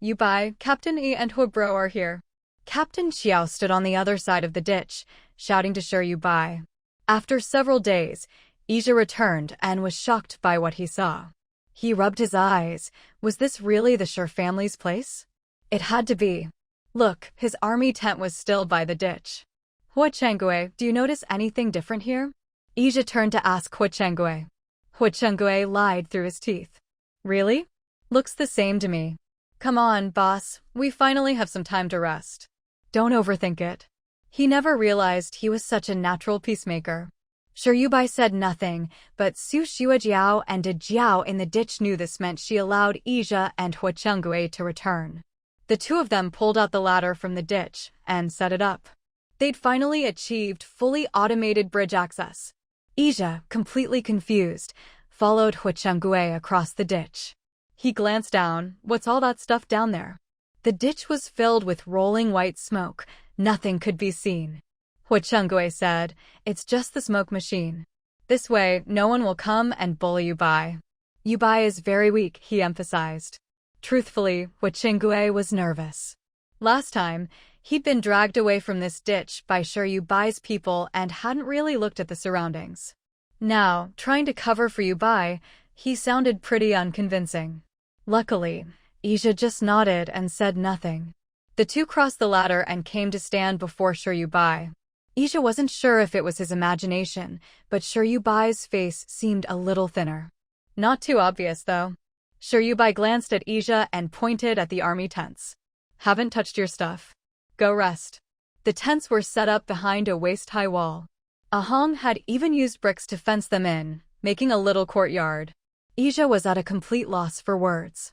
Yubai, Captain E and Huibro are here. Captain Xiao stood on the other side of the ditch, shouting to Sher Yubai. After several days, Ija returned and was shocked by what he saw. He rubbed his eyes. Was this really the Sher family's place? It had to be. Look, his army tent was still by the ditch. Hua Chengue, do you notice anything different here? Ija turned to ask Hua Chengue. Hua Chengue lied through his teeth. Really? Looks the same to me. Come on, boss, we finally have some time to rest. Don't overthink it. He never realized he was such a natural peacemaker. Sher Yubai said nothing, but Su Xuejiao and De Jiao in the ditch knew this meant she allowed Ija and Hua Chengue to return. The two of them pulled out the ladder from the ditch and set it up. They'd finally achieved fully automated bridge access. Ija, completely confused, followed Hua Chengue across the ditch. He glanced down. What's all that stuff down there? The ditch was filled with rolling white smoke. Nothing could be seen. Hua Chengue said, "It's just the smoke machine. This way, no one will come and bully Yubai." Yubai is very weak, he emphasized. Truthfully, Hua Chengue was nervous. Last time, he'd been dragged away from this ditch by Sher Yubai's people and hadn't really looked at the surroundings. Now, trying to cover for Yubai, he sounded pretty unconvincing. Luckily, Ija just nodded and said nothing. The two crossed the ladder and came to stand before Sher Yubai. Ija wasn't sure if it was his imagination, but Sher Yubai's face seemed a little thinner. Not too obvious, though. Sher Yubai glanced at Ija and pointed at the army tents. Haven't touched your stuff. Go rest. The tents were set up behind a waist-high wall. Ahong had even used bricks to fence them in, making a little courtyard. Ija was at a complete loss for words.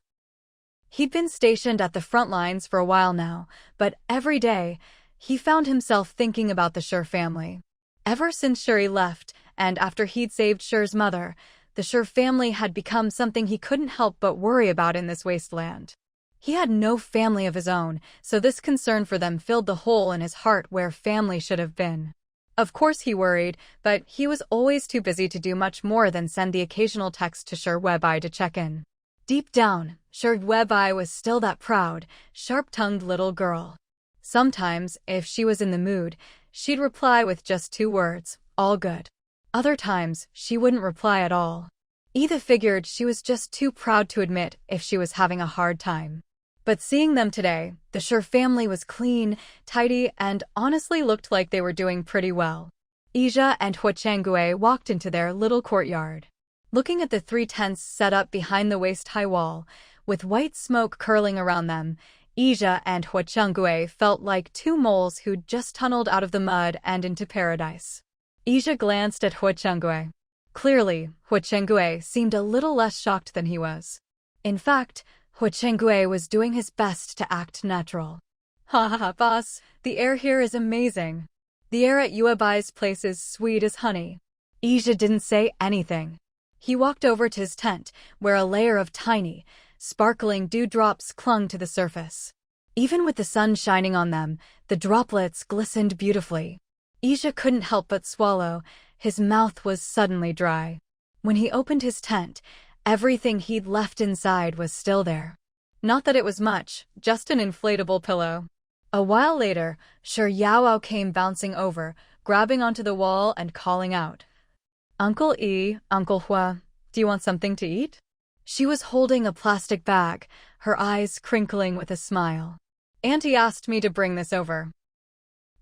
He'd been stationed at the front lines for a while now, but every day, he found himself thinking about the Sher family. Ever since Shuri left, and after he'd saved Sher's mother, the Sher family had become something he couldn't help but worry about in this wasteland. He had no family of his own, so this concern for them filled the hole in his heart where family should have been. Of course he worried, but he was always too busy to do much more than send the occasional text to Sher Webai to check in. Deep down, Sher Webai was still that proud, sharp-tongued little girl. Sometimes, if she was in the mood, she'd reply with just 2 words, all good. Other times, she wouldn't reply at all. Ida figured she was just too proud to admit if she was having a hard time. But seeing them today, the Sher family was clean, tidy, and honestly looked like they were doing pretty well. Ija and Hua Chengue walked into their little courtyard. Looking at the 3 tents set up behind the waist-high wall, with white smoke curling around them, Ija and Hua Chengue felt like 2 moles who'd just tunneled out of the mud and into paradise. Ija glanced at Hua Chengue. Clearly, Hua Chengue seemed a little less shocked than he was. In fact, Hua Chengue was doing his best to act natural. Ha ha ha, boss, the air here is amazing. The air at Yuebai's place is sweet as honey. Ija didn't say anything. He walked over to his tent, where a layer of tiny, sparkling dewdrops clung to the surface. Even with the sun shining on them, the droplets glistened beautifully. Ija couldn't help but swallow. His mouth was suddenly dry. When he opened his tent, everything he'd left inside was still there. Not that it was much, just an inflatable pillow. A while later, Sher Yaoao came bouncing over, grabbing onto the wall and calling out, "Uncle E, Uncle Hua, do you want something to eat?" She was holding a plastic bag, her eyes crinkling with a smile. "Auntie asked me to bring this over."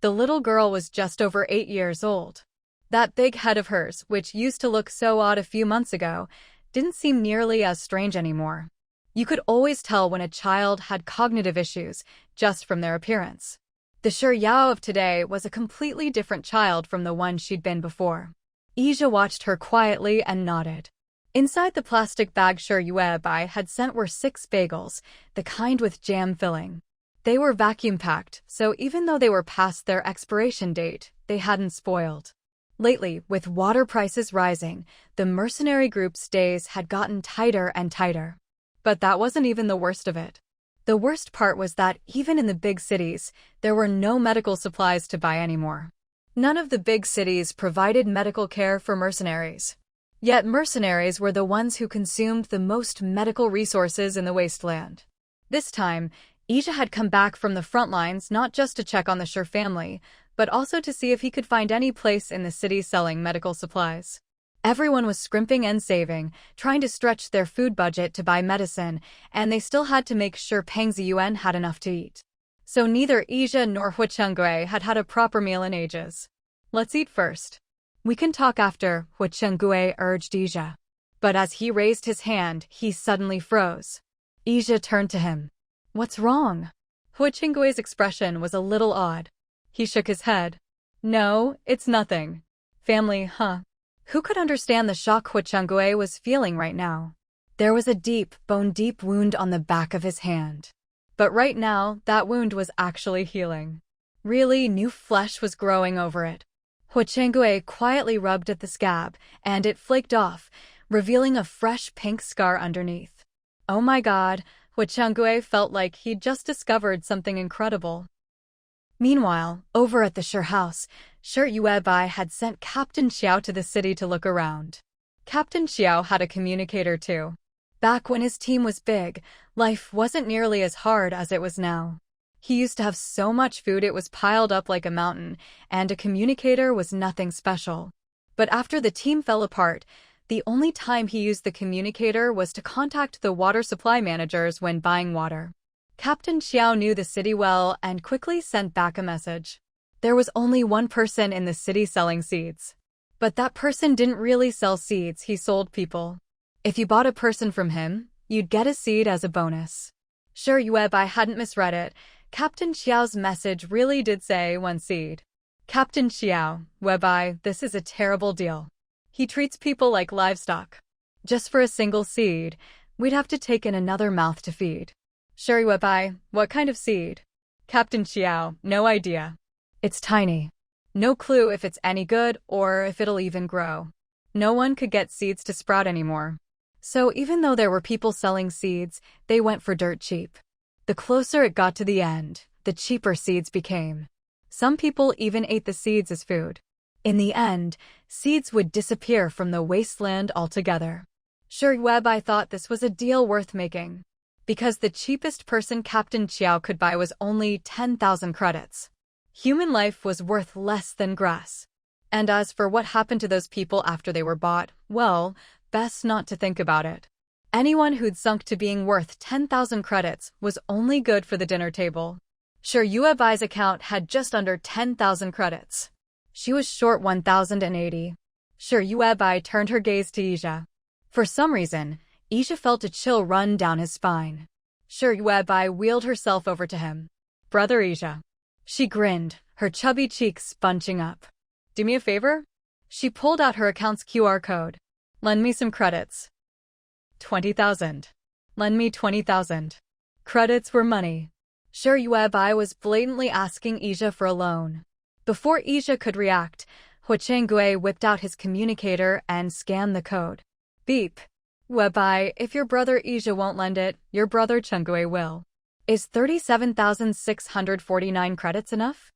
The little girl was just over 8 years old. That big head of hers, which used to look so odd a few months ago, didn't seem nearly as strange anymore. You could always tell when a child had cognitive issues, just from their appearance. The Sher Yao of today was a completely different child from the one she'd been before. Ija watched her quietly and nodded. Inside the plastic bag Sher Yuebai had sent were 6 bagels, the kind with jam filling. They were vacuum-packed, so even though they were past their expiration date, they hadn't spoiled. Lately, with water prices rising, the mercenary group's days had gotten tighter and tighter. But that wasn't even the worst of it. The worst part was that even in the big cities, there were no medical supplies to buy anymore. None of the big cities provided medical care for mercenaries. Yet mercenaries were the ones who consumed the most medical resources in the Wasteland. This time, Ija had come back from the front lines not just to check on the Sher family, but also to see if he could find any place in the city selling medical supplies. Everyone was scrimping and saving, trying to stretch their food budget to buy medicine, and they still had to make sure Peng Ziyuan had enough to eat. So neither Ija nor Hu Chenggui had had a proper meal in ages. Let's eat first. We can talk after, Hu Chenggui urged Ija. But as he raised his hand, he suddenly froze. Ija turned to him. What's wrong? Hu Chenggui's expression was a little odd. He shook his head. No, it's nothing. Family, huh? Who could understand the shock Hu Chenggui was feeling right now? There was a deep, bone-deep wound on the back of his hand. But right now, that wound was actually healing. Really, new flesh was growing over it. Hu Chenggui quietly rubbed at the scab, and it flaked off, revealing a fresh pink scar underneath. Oh my god, Hu Chenggui felt like he'd just discovered something incredible. Meanwhile, over at the Sher house, Sher Yuebai had sent Captain Xiao to the city to look around. Captain Xiao had a communicator too. Back when his team was big, life wasn't nearly as hard as it was now. He used to have so much food it was piled up like a mountain, and a communicator was nothing special. But after the team fell apart, the only time he used the communicator was to contact the water supply managers when buying water. Captain Xiao knew the city well and quickly sent back a message. There was only one person in the city selling seeds. But that person didn't really sell seeds, he sold people. If you bought a person from him, you'd get a seed as a bonus. Sure, Yuebai hadn't misread it. Captain Xiao's message really did say one seed. Captain Xiao, Webai, this is a terrible deal. He treats people like livestock. Just for a single seed, we'd have to take in another mouth to feed. Sure, Webai, what kind of seed? Captain Xiao, no idea. It's tiny. No clue if it's any good or if it'll even grow. No one could get seeds to sprout anymore. So even though there were people selling seeds, they went for dirt cheap. The closer it got to the end, the cheaper seeds became. Some people even ate the seeds as food. In the end, seeds would disappear from the wasteland altogether. Sure, Webai thought this was a deal worth making. Because the cheapest person Captain Xiao could buy was only 10,000 credits. Human life was worth less than grass. And as for what happened to those people after they were bought, well, best not to think about it. Anyone who'd sunk to being worth 10,000 credits was only good for the dinner table. Sure, Yuebai's account had just under 10,000 credits. She was short 1,080. Sure, Yuebai turned her gaze to Ija. For some reason, Ija felt a chill run down his spine. Sure, Yuebai wheeled herself over to him. Brother Ija. She grinned, her chubby cheeks bunching up. Do me a favor? She pulled out her account's QR code. Lend me some credits. 20,000. Lend me 20,000. Credits were money. Sure, Yuebai was blatantly asking Ija for a loan. Before Ija could react, Hu Chenggui whipped out his communicator and scanned the code. Beep. Webai, if your brother Ija won't lend it, your brother Chenggui will. Is 37,649 credits enough?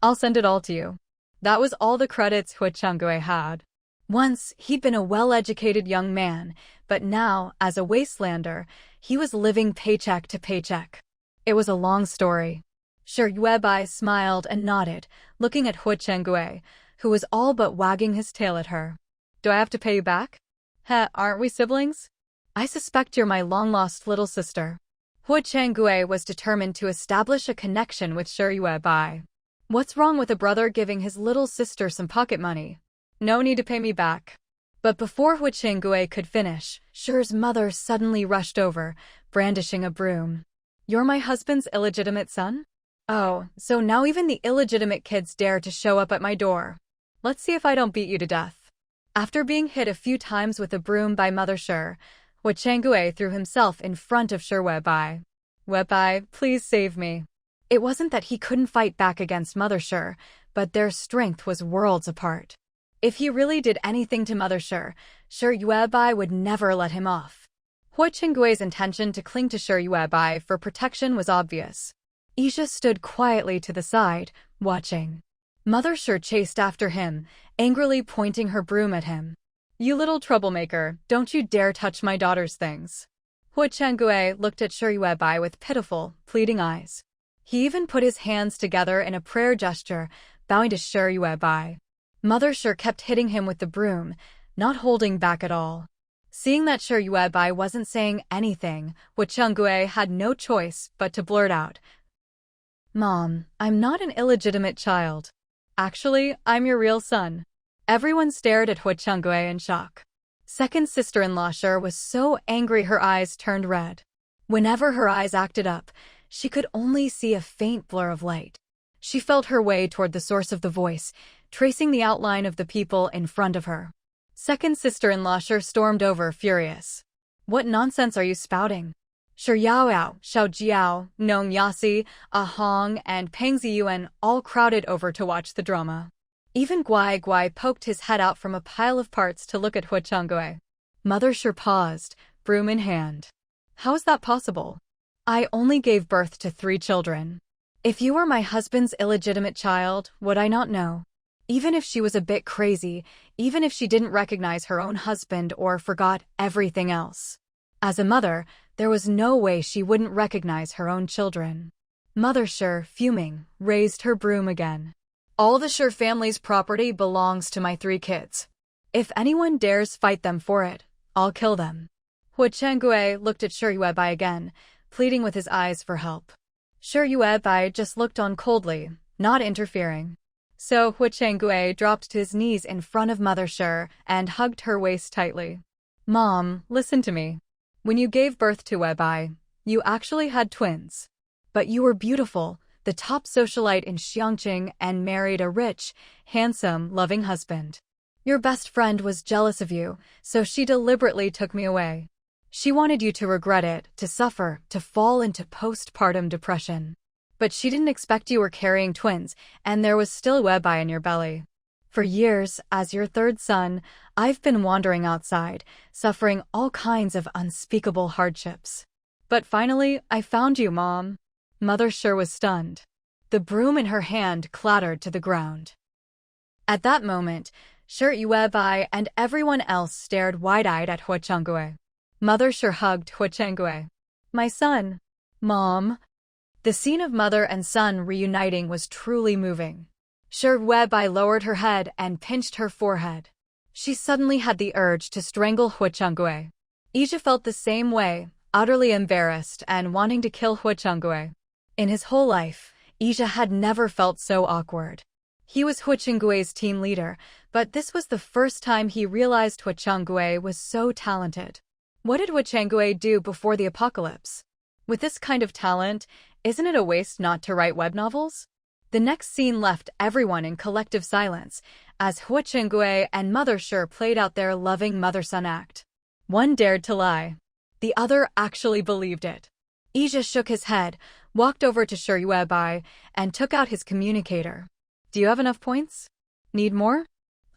I'll send it all to you. That was all the credits Hu Chenggui had. Once, he'd been a well-educated young man, but now, as a wastelander, he was living paycheck to paycheck. It was a long story. Sure, Yuebai smiled and nodded, looking at Hu Chenggui, who was all but wagging his tail at her. Do I have to pay you back? Heh, aren't we siblings? I suspect you're my long-lost little sister. Hu Chenggui was determined to establish a connection with Sure Yuebai. What's wrong with a brother giving his little sister some pocket money? No need to pay me back. But before Hu Chenggui could finish, Shure's mother suddenly rushed over, brandishing a broom. You're my husband's illegitimate son? Oh, so now even the illegitimate kids dare to show up at my door. Let's see if I don't beat you to death. After being hit a few times with a broom by Mother Sure, Hu Chenggui threw himself in front of Sure Webai. Webai, please save me. It wasn't that he couldn't fight back against Mother Sure, but their strength was worlds apart. If he really did anything to Mother Sure, Sure Yuebai would never let him off. Hu Chengui's intention to cling to Sure Yuebai for protection was obvious. Ija stood quietly to the side, watching. Mother Sure chased after him, angrily pointing her broom at him. You little troublemaker, don't you dare touch my daughter's things. Hu Chengue looked at Shi Yuebai with pitiful, pleading eyes. He even put his hands together in a prayer gesture, bowing to Shi Yuebai. Mother Shi kept hitting him with the broom, not holding back at all. Seeing that Shi Yuebai wasn't saying anything, Hu Chengue had no choice but to blurt out, "Mom, I'm not an illegitimate child. Actually, I'm your real son." Everyone stared at Hu Chengue in shock. Second sister-in-law Shi was so angry her eyes turned red. Whenever her eyes acted up, she could only see a faint blur of light. She felt her way toward the source of the voice, tracing the outline of the people in front of her. Second sister-in-law Shi stormed over, furious. "What nonsense are you spouting?" Shi Yaoyao, Xiao Jiao, Nong Yasi, Ah Hong, and Peng Ziyuan all crowded over to watch the drama. Even Guai Guai poked his head out from a pile of parts to look at Hu Chengue. Mother Shi paused, broom in hand. "How is that possible? I only gave birth to 3 children. If you were my husband's illegitimate child, would I not know? Even if she was a bit crazy, even if she didn't recognize her own husband or forgot everything else. As a mother, there was no way she wouldn't recognize her own children." Mother Shi, fuming, raised her broom again. "All the Shi family's property belongs to my 3 kids. If anyone dares fight them for it, I'll kill them." Hu Chengue looked at Shi Yuebai again, pleading with his eyes for help. Shi Yuebai just looked on coldly, not interfering. So Hu Chengue dropped to his knees in front of Mother Shi and hugged her waist tightly. "Mom, listen to me. When you gave birth to Yuebai, you actually had twins. But you were beautiful, the top socialite in Xiangqing, and married a rich, handsome, loving husband. Your best friend was jealous of you, so she deliberately took me away. She wanted you to regret it, to suffer, to fall into postpartum depression. But she didn't expect you were carrying twins, and there was still Yuebai in your belly. For years, as your 3rd son, I've been wandering outside, suffering all kinds of unspeakable hardships. But finally, I found you, Mom." Mother Shi was stunned. The broom in her hand clattered to the ground. At that moment, Shi Yuebai and everyone else stared wide-eyed at Hu Chengue. Mother Shi hugged Hu Chengue. "My son." "Mom." The scene of mother and son reuniting was truly moving. Shi Yuebai lowered her head and pinched her forehead. She suddenly had the urge to strangle Hu Chengue. Ija felt the same way, utterly embarrassed and wanting to kill Hu Chengue. In his whole life, Ija had never felt so awkward. He was Hu Chengue's team leader, but this was the first time he realized Hu Chengue was so talented. What did Hu Chengue do before the apocalypse? With this kind of talent, isn't it a waste not to write web novels? The next scene left everyone in collective silence, as Hu Chengue and Mother Shi played out their loving mother-son act. One dared to lie. The other actually believed it. Ija shook his head, walked over to Shi Yuebai, and took out his communicator. "Do you have enough points? Need more?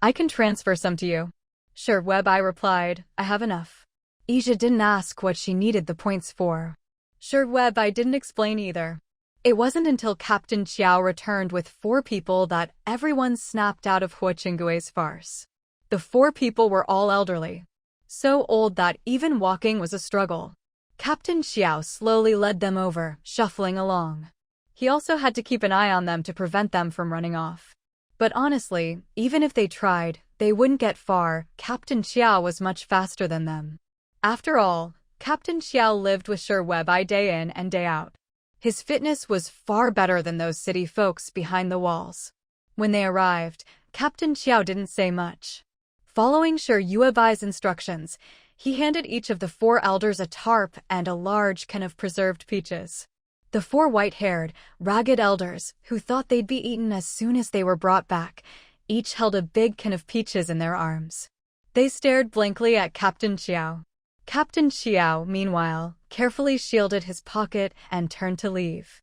I can transfer some to you." Shi Yuebai replied, "I have enough." Ija didn't ask what she needed the points for. Shi Yuebai didn't explain either. It wasn't until Captain Qiao returned with 4 people that everyone snapped out of Hu Chengue's farce. The 4 people were all elderly. So old that even walking was a struggle. Captain Qiao slowly led them over, shuffling along. He also had to keep an eye on them to prevent them from running off. But honestly, even if they tried, they wouldn't get far. Captain Qiao was much faster than them. After all, Captain Qiao lived with Shi Yuebai day in and day out. His fitness was far better than those city folks behind the walls. When they arrived, Captain Qiao didn't say much. Following Shi Yuebai's instructions, he handed each of the 4 elders a tarp and a large can of preserved peaches. The 4 white-haired, ragged elders, who thought they'd be eaten as soon as they were brought back, each held a big can of peaches in their arms. They stared blankly at Captain Qiao. Captain Qiao, meanwhile, carefully shielded his pocket and turned to leave.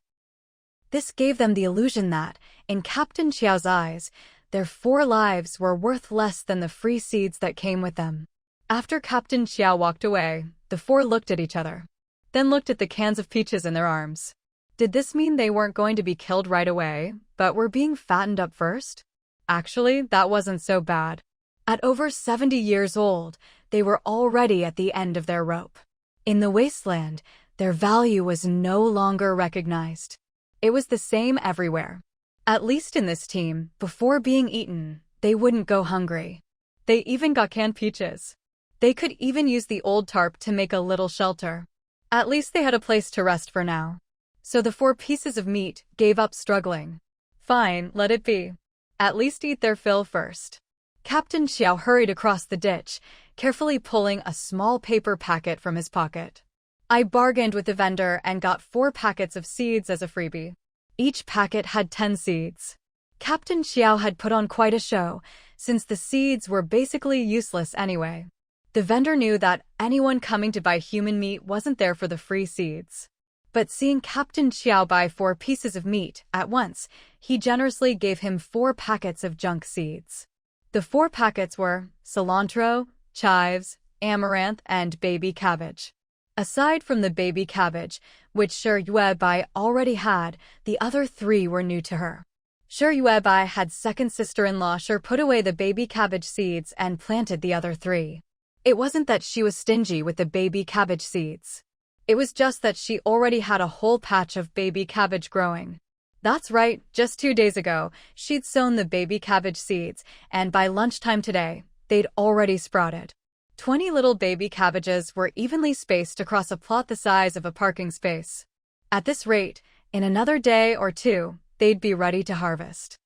This gave them the illusion that, in Captain Qiao's eyes, their 4 lives were worth less than the free seeds that came with them. After Captain Qiao walked away, the 4 looked at each other, then looked at the cans of peaches in their arms. Did this mean they weren't going to be killed right away, but were being fattened up first? Actually, that wasn't so bad. At over 70 years old, they were already at the end of their rope. In the Wasteland, their value was no longer recognized. It was the same everywhere. At least in this team, before being eaten, they wouldn't go hungry. They even got canned peaches. They could even use the old tarp to make a little shelter. At least they had a place to rest for now. So the 4 pieces of meat gave up struggling. Fine, let it be. At least eat their fill first. Captain Xiao hurried across the ditch, carefully pulling a small paper packet from his pocket. I bargained with the vendor and got 4 packets of seeds as a freebie. Each packet had 10 seeds. Captain Xiao had put on quite a show, since the seeds were basically useless anyway. The vendor knew that anyone coming to buy human meat wasn't there for the free seeds. But seeing Captain Xiao buy 4 pieces of meat at once, he generously gave him 4 packets of junk seeds. The 4 packets were cilantro, chives, amaranth, and baby cabbage. Aside from the baby cabbage, which Shi Yuebai already had, the other 3 were new to her. Shi Yuebai had second sister-in-law Shi put away the baby cabbage seeds and planted the other 3. It wasn't that she was stingy with the baby cabbage seeds. It was just that she already had a whole patch of baby cabbage growing. That's right, just 2 days ago, she'd sown the baby cabbage seeds, and by lunchtime today, they'd already sprouted. 20 little baby cabbages were evenly spaced across a plot the size of a parking space. At this rate, in another day or 2, they'd be ready to harvest.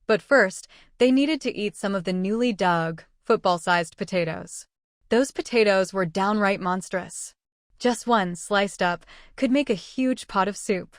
But first, they needed to eat some of the newly dug, football-sized potatoes. Those potatoes were downright monstrous. Just one, sliced up, could make a huge pot of soup.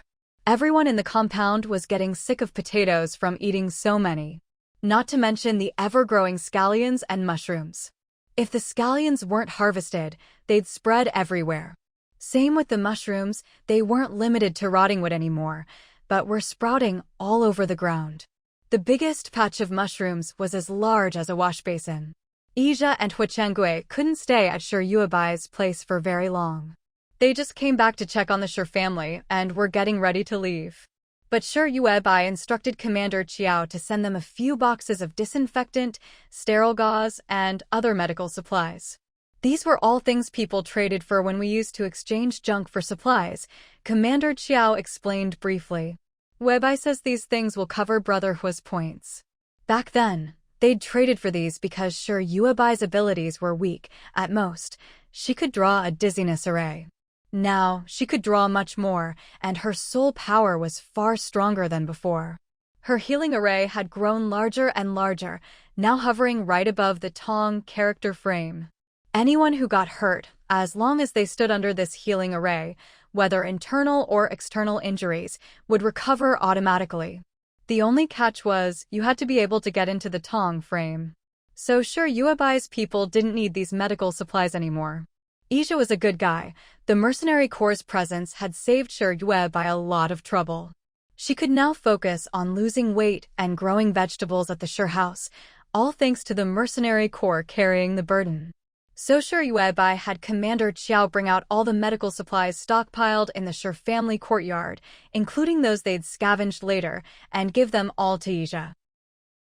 Everyone in the compound was getting sick of potatoes from eating so many. Not to mention the ever-growing scallions and mushrooms. If the scallions weren't harvested, they'd spread everywhere. Same with the mushrooms, they weren't limited to rotting wood anymore, but were sprouting all over the ground. The biggest patch of mushrooms was as large as a wash basin. Ija and Huichengui couldn't stay at Shi Yuebai's place for very long. They just came back to check on the Shi family and were getting ready to leave. But Shi Yuebai instructed Commander Qiao to send them a few boxes of disinfectant, sterile gauze, and other medical supplies. These were all things people traded for when we used to exchange junk for supplies, Commander Qiao explained briefly. Webai says these things will cover Brother Hua's points. Back then, they'd traded for these because Shi Yuebai's abilities were weak. At most, she could draw a dizziness array. Now, she could draw much more, and her soul power was far stronger than before. Her healing array had grown larger and larger, now hovering right above the Tong character frame. Anyone who got hurt, as long as they stood under this healing array, whether internal or external injuries, would recover automatically. The only catch was, you had to be able to get into the Tong frame. So Shi Yuebai's people didn't need these medical supplies anymore. Ija was a good guy. The mercenary corps' presence had saved Shi Yuebai a lot of trouble. She could now focus on losing weight and growing vegetables at the Shi house, all thanks to the mercenary corps carrying the burden. So Shi Yuebai had Commander Qiao bring out all the medical supplies stockpiled in the Shi family courtyard, including those they'd scavenged later, and give them all to Ija.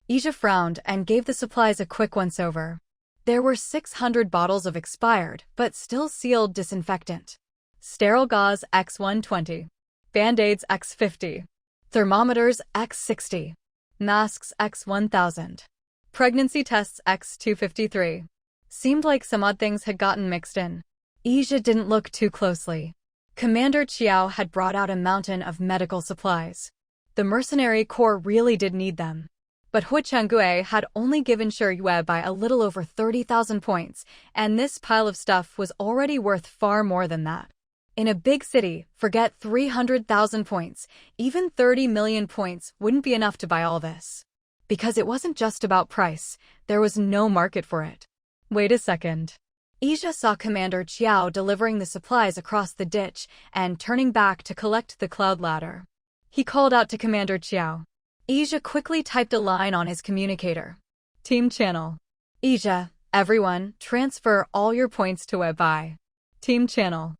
Ija frowned and gave the supplies a quick once-over. There were 600 bottles of expired, but still sealed disinfectant. Sterile gauze X120. Band-Aids X50. Thermometers X60. Masks X1000. Pregnancy tests X253. Seemed like some odd things had gotten mixed in. Ija didn't look too closely. Commander Qiao had brought out a mountain of medical supplies. The mercenary corps really did need them. But Huichengui had only given Shi Yuebai a little over 30,000 points, and this pile of stuff was already worth far more than that. In a big city, forget 300,000 points, even 30 million points wouldn't be enough to buy all this. Because it wasn't just about price, there was no market for it. Wait a second. Ija saw Commander Qiao delivering the supplies across the ditch and turning back to collect the cloud ladder. He called out to Commander Qiao. Ija quickly typed a line on his communicator. Team channel. Ija, everyone, transfer all your points to Webai. Team channel.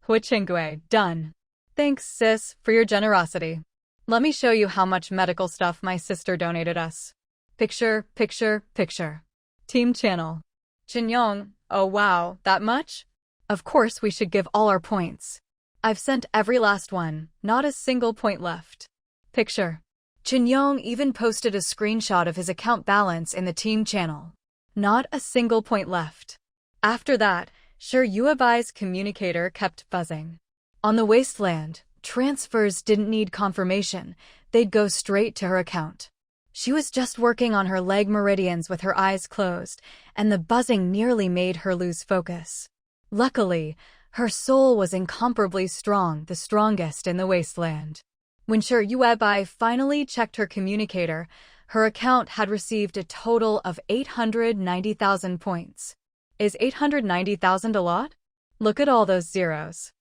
Huichengui, done. Thanks, sis, for your generosity. Let me show you how much medical stuff my sister donated us. Picture, picture, picture. Team channel. Chinyong, oh wow, that much? Of course we should give all our points. I've sent every last one, not a single point left. Picture. Chinyong even posted a screenshot of his account balance in the team channel. Not a single point left. After that, Yuebai's communicator kept buzzing. On the Wasteland, transfers didn't need confirmation, they'd go straight to her account. She was just working on her leg meridians with her eyes closed, and the buzzing nearly made her lose focus. Luckily, her soul was incomparably strong, the strongest in the Wasteland. When Yuebai finally checked her communicator, her account had received a total of 890,000 points. Is 890,000 a lot? Look at all those zeros.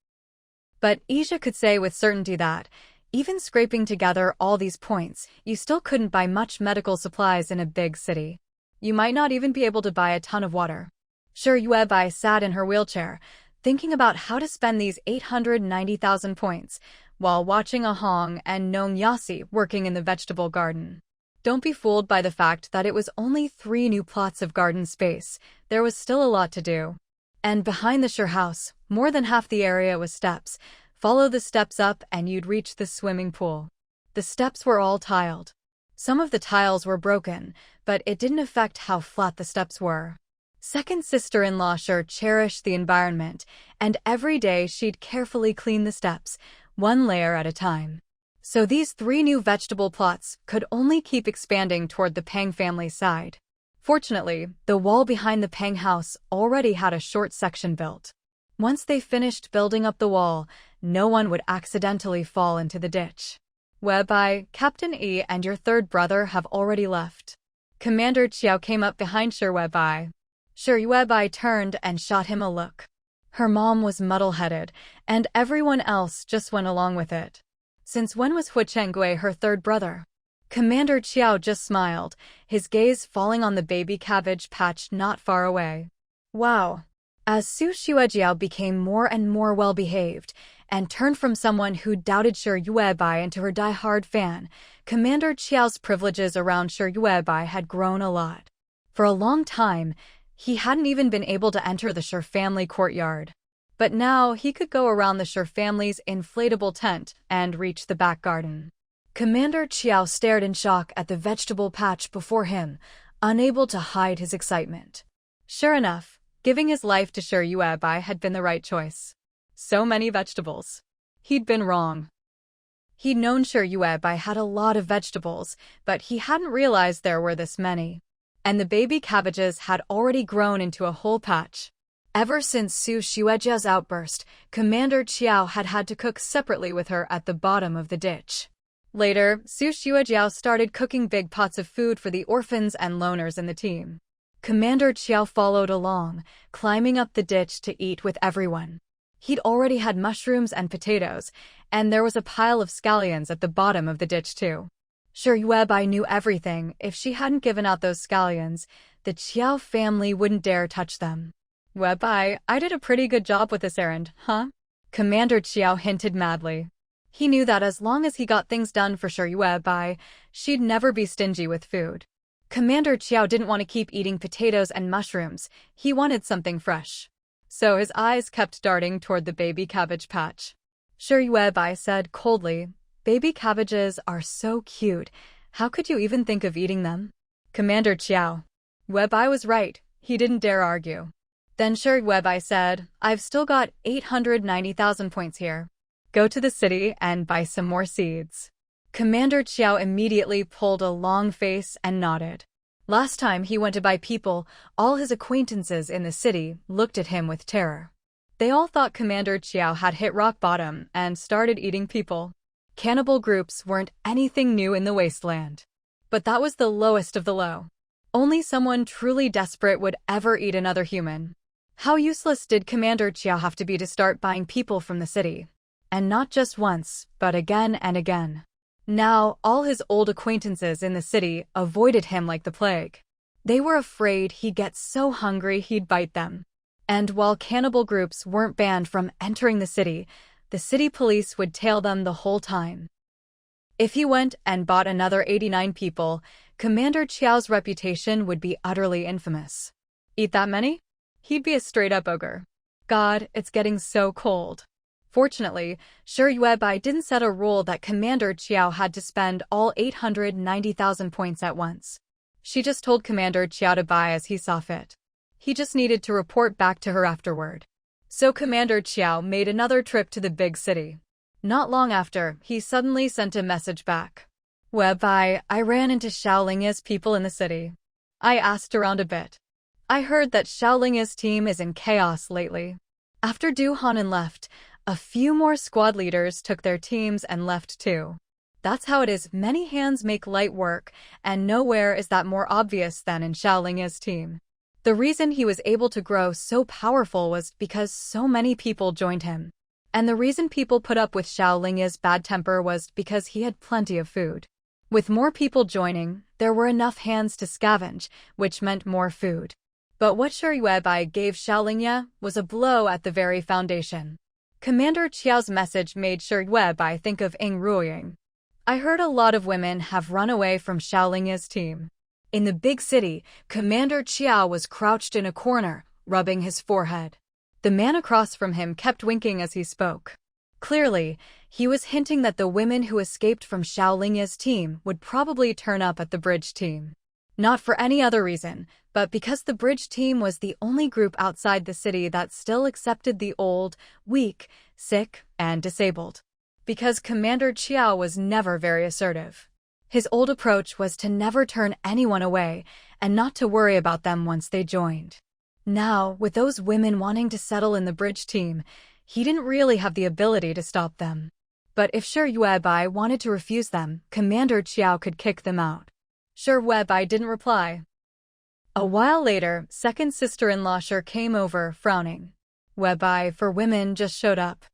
But Ija could say with certainty that, even scraping together all these points, you still couldn't buy much medical supplies in a big city. You might not even be able to buy a ton of water. Yuebai sat in her wheelchair, thinking about how to spend these 890,000 points, while watching Ahong and Nong Yasi working in the vegetable garden. Don't be fooled by the fact that it was only 3 new plots of garden space. There was still a lot to do. And behind the house, more than half the area was steps. Follow the steps up and you'd reach the swimming pool. The steps were all tiled. Some of the tiles were broken, but it didn't affect how flat the steps were. Second sister-in-law cherished the environment, and every day she'd carefully clean the steps, one layer at a time. So these 3 new vegetable plots could only keep expanding toward the Pang family's side. Fortunately, the wall behind the Pang house already had a short section built. Once they finished building up the wall, no one would accidentally fall into the ditch. Webai, Captain E and your third brother have already left. Commander Chiao came up behind Webai. Webai turned and shot him a look. Her mom was muddle-headed, and everyone else just went along with it. Since when was Hu Chenggui her third brother? Commander Chiao just smiled, his gaze falling on the baby cabbage patch not far away. Wow. As Su Xuejiao became more and more well-behaved, and turned from someone who doubted Yuebai into her die-hard fan, Commander Chiao's privileges around Yuebai had grown a lot. For a long time, he hadn't even been able to enter the family courtyard. But now he could go around the family's inflatable tent and reach the back garden. Commander Chiao stared in shock at the vegetable patch before him, unable to hide his excitement. Sure enough, giving his life to Yuebai had been the right choice. So many vegetables. He'd been wrong. He'd known Yuebai had a lot of vegetables, but he hadn't realized there were this many. And the baby cabbages had already grown into a whole patch. Ever since Su Xuejiao's outburst, Commander Chiao had had to cook separately with her at the bottom of the ditch. Later, Su Xuejiao started cooking big pots of food for the orphans and loners in the team. Commander Chiao followed along, climbing up the ditch to eat with everyone. He'd already had mushrooms and potatoes, and there was a pile of scallions at the bottom of the ditch too. Yuebai knew everything. If she hadn't given out those scallions, the Chiao family wouldn't dare touch them. Webai, I did a pretty good job with this errand, huh? Commander Chiao hinted madly. He knew that as long as he got things done for Yuebai, she'd never be stingy with food. Commander Chiao didn't want to keep eating potatoes and mushrooms. He wanted something fresh. So his eyes kept darting toward the baby cabbage patch. Yuebai said coldly, "Baby cabbages are so cute. How could you even think of eating them?" Commander Chiao. Webai was right. He didn't dare argue. Then Yuebai said, "I've still got 890,000 points here. Go to the city and buy some more seeds." Commander Chiao immediately pulled a long face and nodded. Last time he went to buy people, all his acquaintances in the city looked at him with terror. They all thought Commander Chiao had hit rock bottom and started eating people. Cannibal groups weren't anything new in the Wasteland. But that was the lowest of the low. Only someone truly desperate would ever eat another human. How useless did Commander Chiao have to be to start buying people from the city? And not just once, but again and again. Now, all his old acquaintances in the city avoided him like the plague. They were afraid he'd get so hungry he'd bite them. And while cannibal groups weren't banned from entering the city police would tail them the whole time. If he went and bought another 89 people, Commander Qiao's reputation would be utterly infamous. Eat that many? He'd be a straight-up ogre. God, it's getting so cold. Fortunately, Shi Yuebai didn't set a rule that Commander Qiao had to spend all 890,000 points at once. She just told Commander Qiao to buy as he saw fit. He just needed to report back to her afterward. So Commander Qiao made another trip to the big city. Not long after, he suddenly sent a message back. Webai, I ran into Xiaoling's people in the city. I asked around a bit. I heard that Xiaoling's team is in chaos lately. After Du Hanan left, a few more squad leaders took their teams and left too. That's how it is. Many hands make light work, and nowhere is that more obvious than in Xiaoling's team. The reason he was able to grow so powerful was because so many people joined him. And the reason people put up with Xiaoling's bad temper was because he had plenty of food. With more people joining, there were enough hands to scavenge, which meant more food. But what Shi Yuebai gave Xiaolingya was a blow at the very foundation. Commander Qiao's message made Shi Yuebai think of Ing Ruoying. I heard a lot of women have run away from Xiaoling's team. In the big city, Commander Qiao was crouched in a corner, rubbing his forehead. The man across from him kept winking as he spoke. Clearly, he was hinting that the women who escaped from Xiaoling's team would probably turn up at the bridge team. Not for any other reason, but because the bridge team was the only group outside the city that still accepted the old, weak, sick, and disabled. Because Commander Qiao was never very assertive. His old approach was to never turn anyone away and not to worry about them once they joined. Now, with those women wanting to settle in the bridge team, he didn't really have the ability to stop them. But if Shi Yuebai wanted to refuse them, Commander Qiao could kick them out. Shi Yuebai didn't reply. A while later, second sister-in-law Shi came over, frowning. Webai for women just showed up.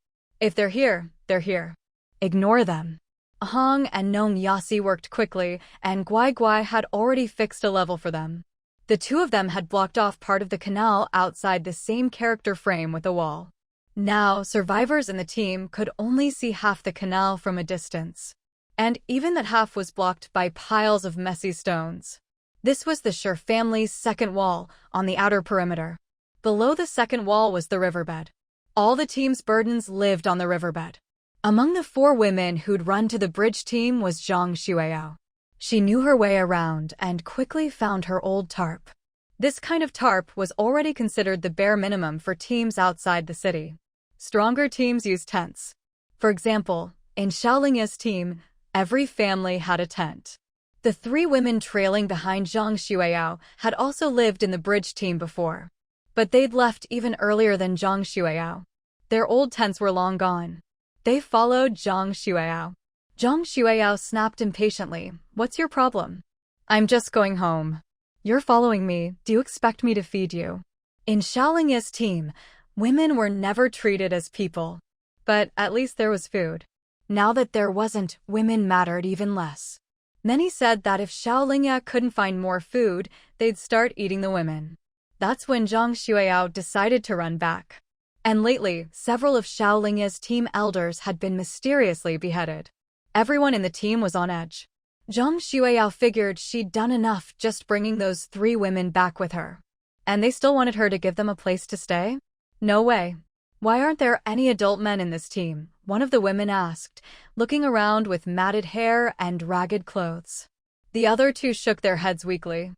If they're here, they're here. Ignore them. Hong and Nong Yasi worked quickly, and Guai Guai had already fixed a level for them. The two of them had blocked off part of the canal outside the same character frame with a wall. Now, survivors in the team could only see half the canal from a distance. And even that half was blocked by piles of messy stones. This was the Shi family's second wall, on the outer perimeter. Below the second wall was the riverbed. All the team's burdens lived on the riverbed. Among the 4 women who'd run to the bridge team was Zhang Xueyao. She knew her way around and quickly found her old tarp. This kind of tarp was already considered the bare minimum for teams outside the city. Stronger teams used tents. For example, in Xiaoling's team, every family had a tent. The 3 women trailing behind Zhang Xueyao had also lived in the bridge team before. But they'd left even earlier than Zhang Xueyao. Their old tents were long gone. They followed Zhang Xueyao. Zhang Xueyao snapped impatiently, "What's your problem?" "I'm just going home." "You're following me, do you expect me to feed you?" In Xiaoling's team, women were never treated as people. But at least there was food. Now that there wasn't, women mattered even less. Many said that if Xiaolingya couldn't find more food, they'd start eating the women. That's when Zhang Xueyao decided to run back. And lately, several of Xiaoling's team elders had been mysteriously beheaded. Everyone in the team was on edge. Zhang Xueyao figured she'd done enough just bringing those 3 women back with her. And they still wanted her to give them a place to stay? No way. "Why aren't there any adult men in this team?" one of the women asked, looking around with matted hair and ragged clothes. The other 2 shook their heads weakly.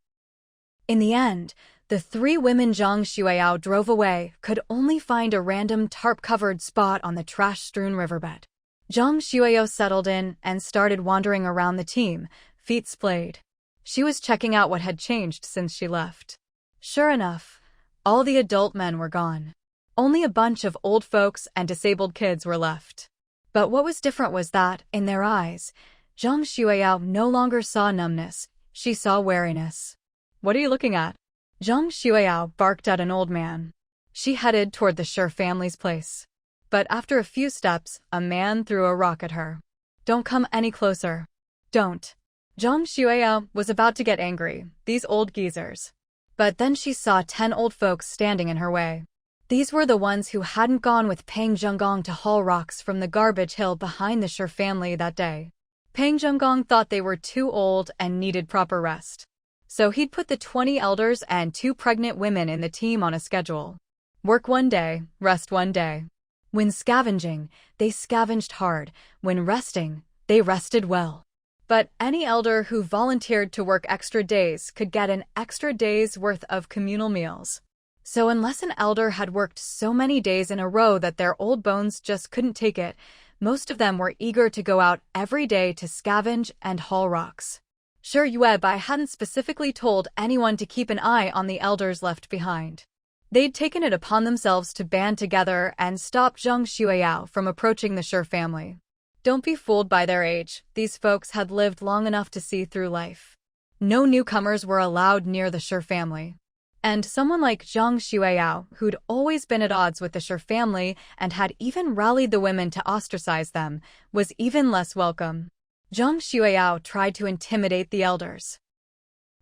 In the end, the 3 women Zhang Xueyao drove away could only find a random tarp-covered spot on the trash-strewn riverbed. Zhang Xueyao settled in and started wandering around the team, feet splayed. She was checking out what had changed since she left. Sure enough, all the adult men were gone. Only a bunch of old folks and disabled kids were left. But what was different was that, in their eyes, Zhang Xueyao no longer saw numbness, she saw wariness. "What are you looking at?" Zhang Xueyao barked at an old man. She headed toward the Shi family's place. But after a few steps, a man threw a rock at her. "Don't come any closer. Don't." Zhang Xueyao was about to get angry, these old geezers. But then she saw 10 old folks standing in her way. These were the ones who hadn't gone with Peng Zhenggong to haul rocks from the garbage hill behind the Shi family that day. Pang Zhenggong thought they were too old and needed proper rest. So he'd put the 20 elders and 2 pregnant women in the team on a schedule. Work one day, rest one day. When scavenging, they scavenged hard. When resting, they rested well. But any elder who volunteered to work extra days could get an extra day's worth of communal meals. So unless an elder had worked so many days in a row that their old bones just couldn't take it, most of them were eager to go out every day to scavenge and haul rocks. Sure, Yuebai hadn't specifically told anyone to keep an eye on the elders left behind. They'd taken it upon themselves to band together and stop Zhang Xueyao from approaching the Shi family. Don't be fooled by their age, these folks had lived long enough to see through life. No newcomers were allowed near the Shi family. And someone like Zhang Xueyao, who'd always been at odds with the Shi family and had even rallied the women to ostracize them, was even less welcome. Zhang Xueyao tried to intimidate the elders.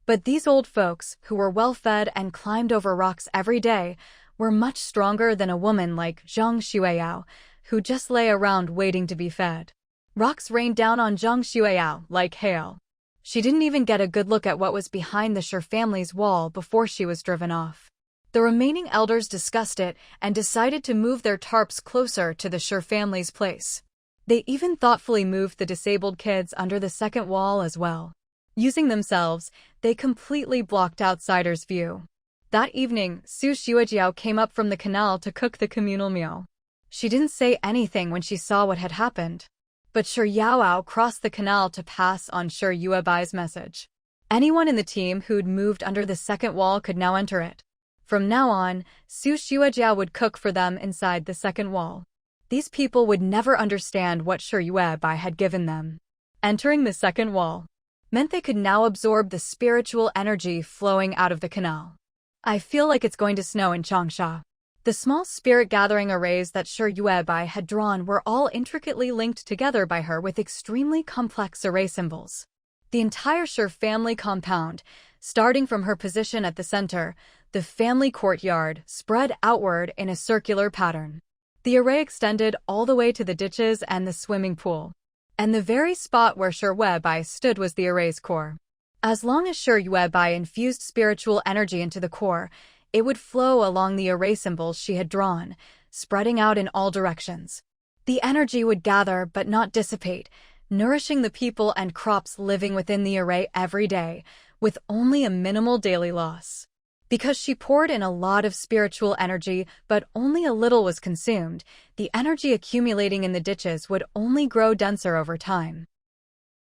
But these old folks, who were well-fed and climbed over rocks every day, were much stronger than a woman like Zhang Xueyao, who just lay around waiting to be fed. Rocks rained down on Zhang Xueyao like hail. She didn't even get a good look at what was behind the Shi family's wall before she was driven off. The remaining elders discussed it and decided to move their tarps closer to the Shi family's place. They even thoughtfully moved the disabled kids under the second wall as well. Using themselves, they completely blocked outsiders' view. That evening, Su Xuejiao came up from the canal to cook the communal meal. She didn't say anything when she saw what had happened. But Shi Yaoao crossed the canal to pass on Shi Yuebai's message. Anyone in the team who'd moved under the second wall could now enter it. From now on, Su Xuejiao would cook for them inside the second wall. These people would never understand what Shi Yuebai had given them. Entering the second wall meant they could now absorb the spiritual energy flowing out of the canal. I feel like it's going to snow in Changsha. The small spirit-gathering arrays that Shi Yuebai had drawn were all intricately linked together by her with extremely complex array symbols. The entire Shi family compound, starting from her position at the center, the family courtyard, spread outward in a circular pattern. The array extended all the way to the ditches and the swimming pool. And the very spot where Shi Yuebai stood was the array's core. As long as Shi Yuebai infused spiritual energy into the core, it would flow along the array symbols she had drawn, spreading out in all directions. The energy would gather but not dissipate, nourishing the people and crops living within the array every day, with only a minimal daily loss. Because she poured in a lot of spiritual energy but only a little was consumed, the energy accumulating in the ditches would only grow denser over time.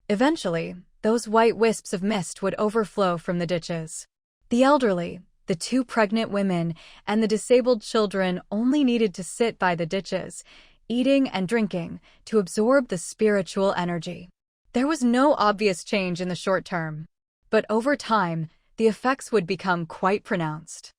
Eventually, those white wisps of mist would overflow from the ditches. The elderly, the 2 pregnant women, and the disabled children only needed to sit by the ditches, eating and drinking, to absorb the spiritual energy. There was no obvious change in the short term, but over time, the effects would become quite pronounced.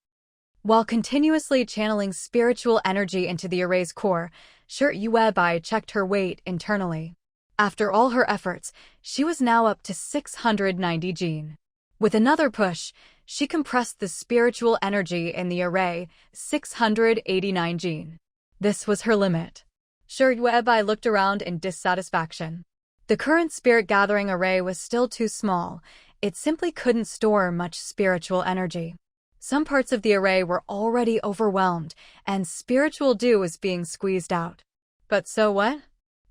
While continuously channeling spiritual energy into the array's core, Shi Yuebai checked her weight internally. After all her efforts, she was now up to 690 jin. With another push, she compressed the spiritual energy in the array, 689 jin. This was her limit. Shi Yuebai looked around in dissatisfaction. The current spirit-gathering array was still too small. It simply couldn't store much spiritual energy. Some parts of the array were already overwhelmed, and spiritual dew was being squeezed out. But so what?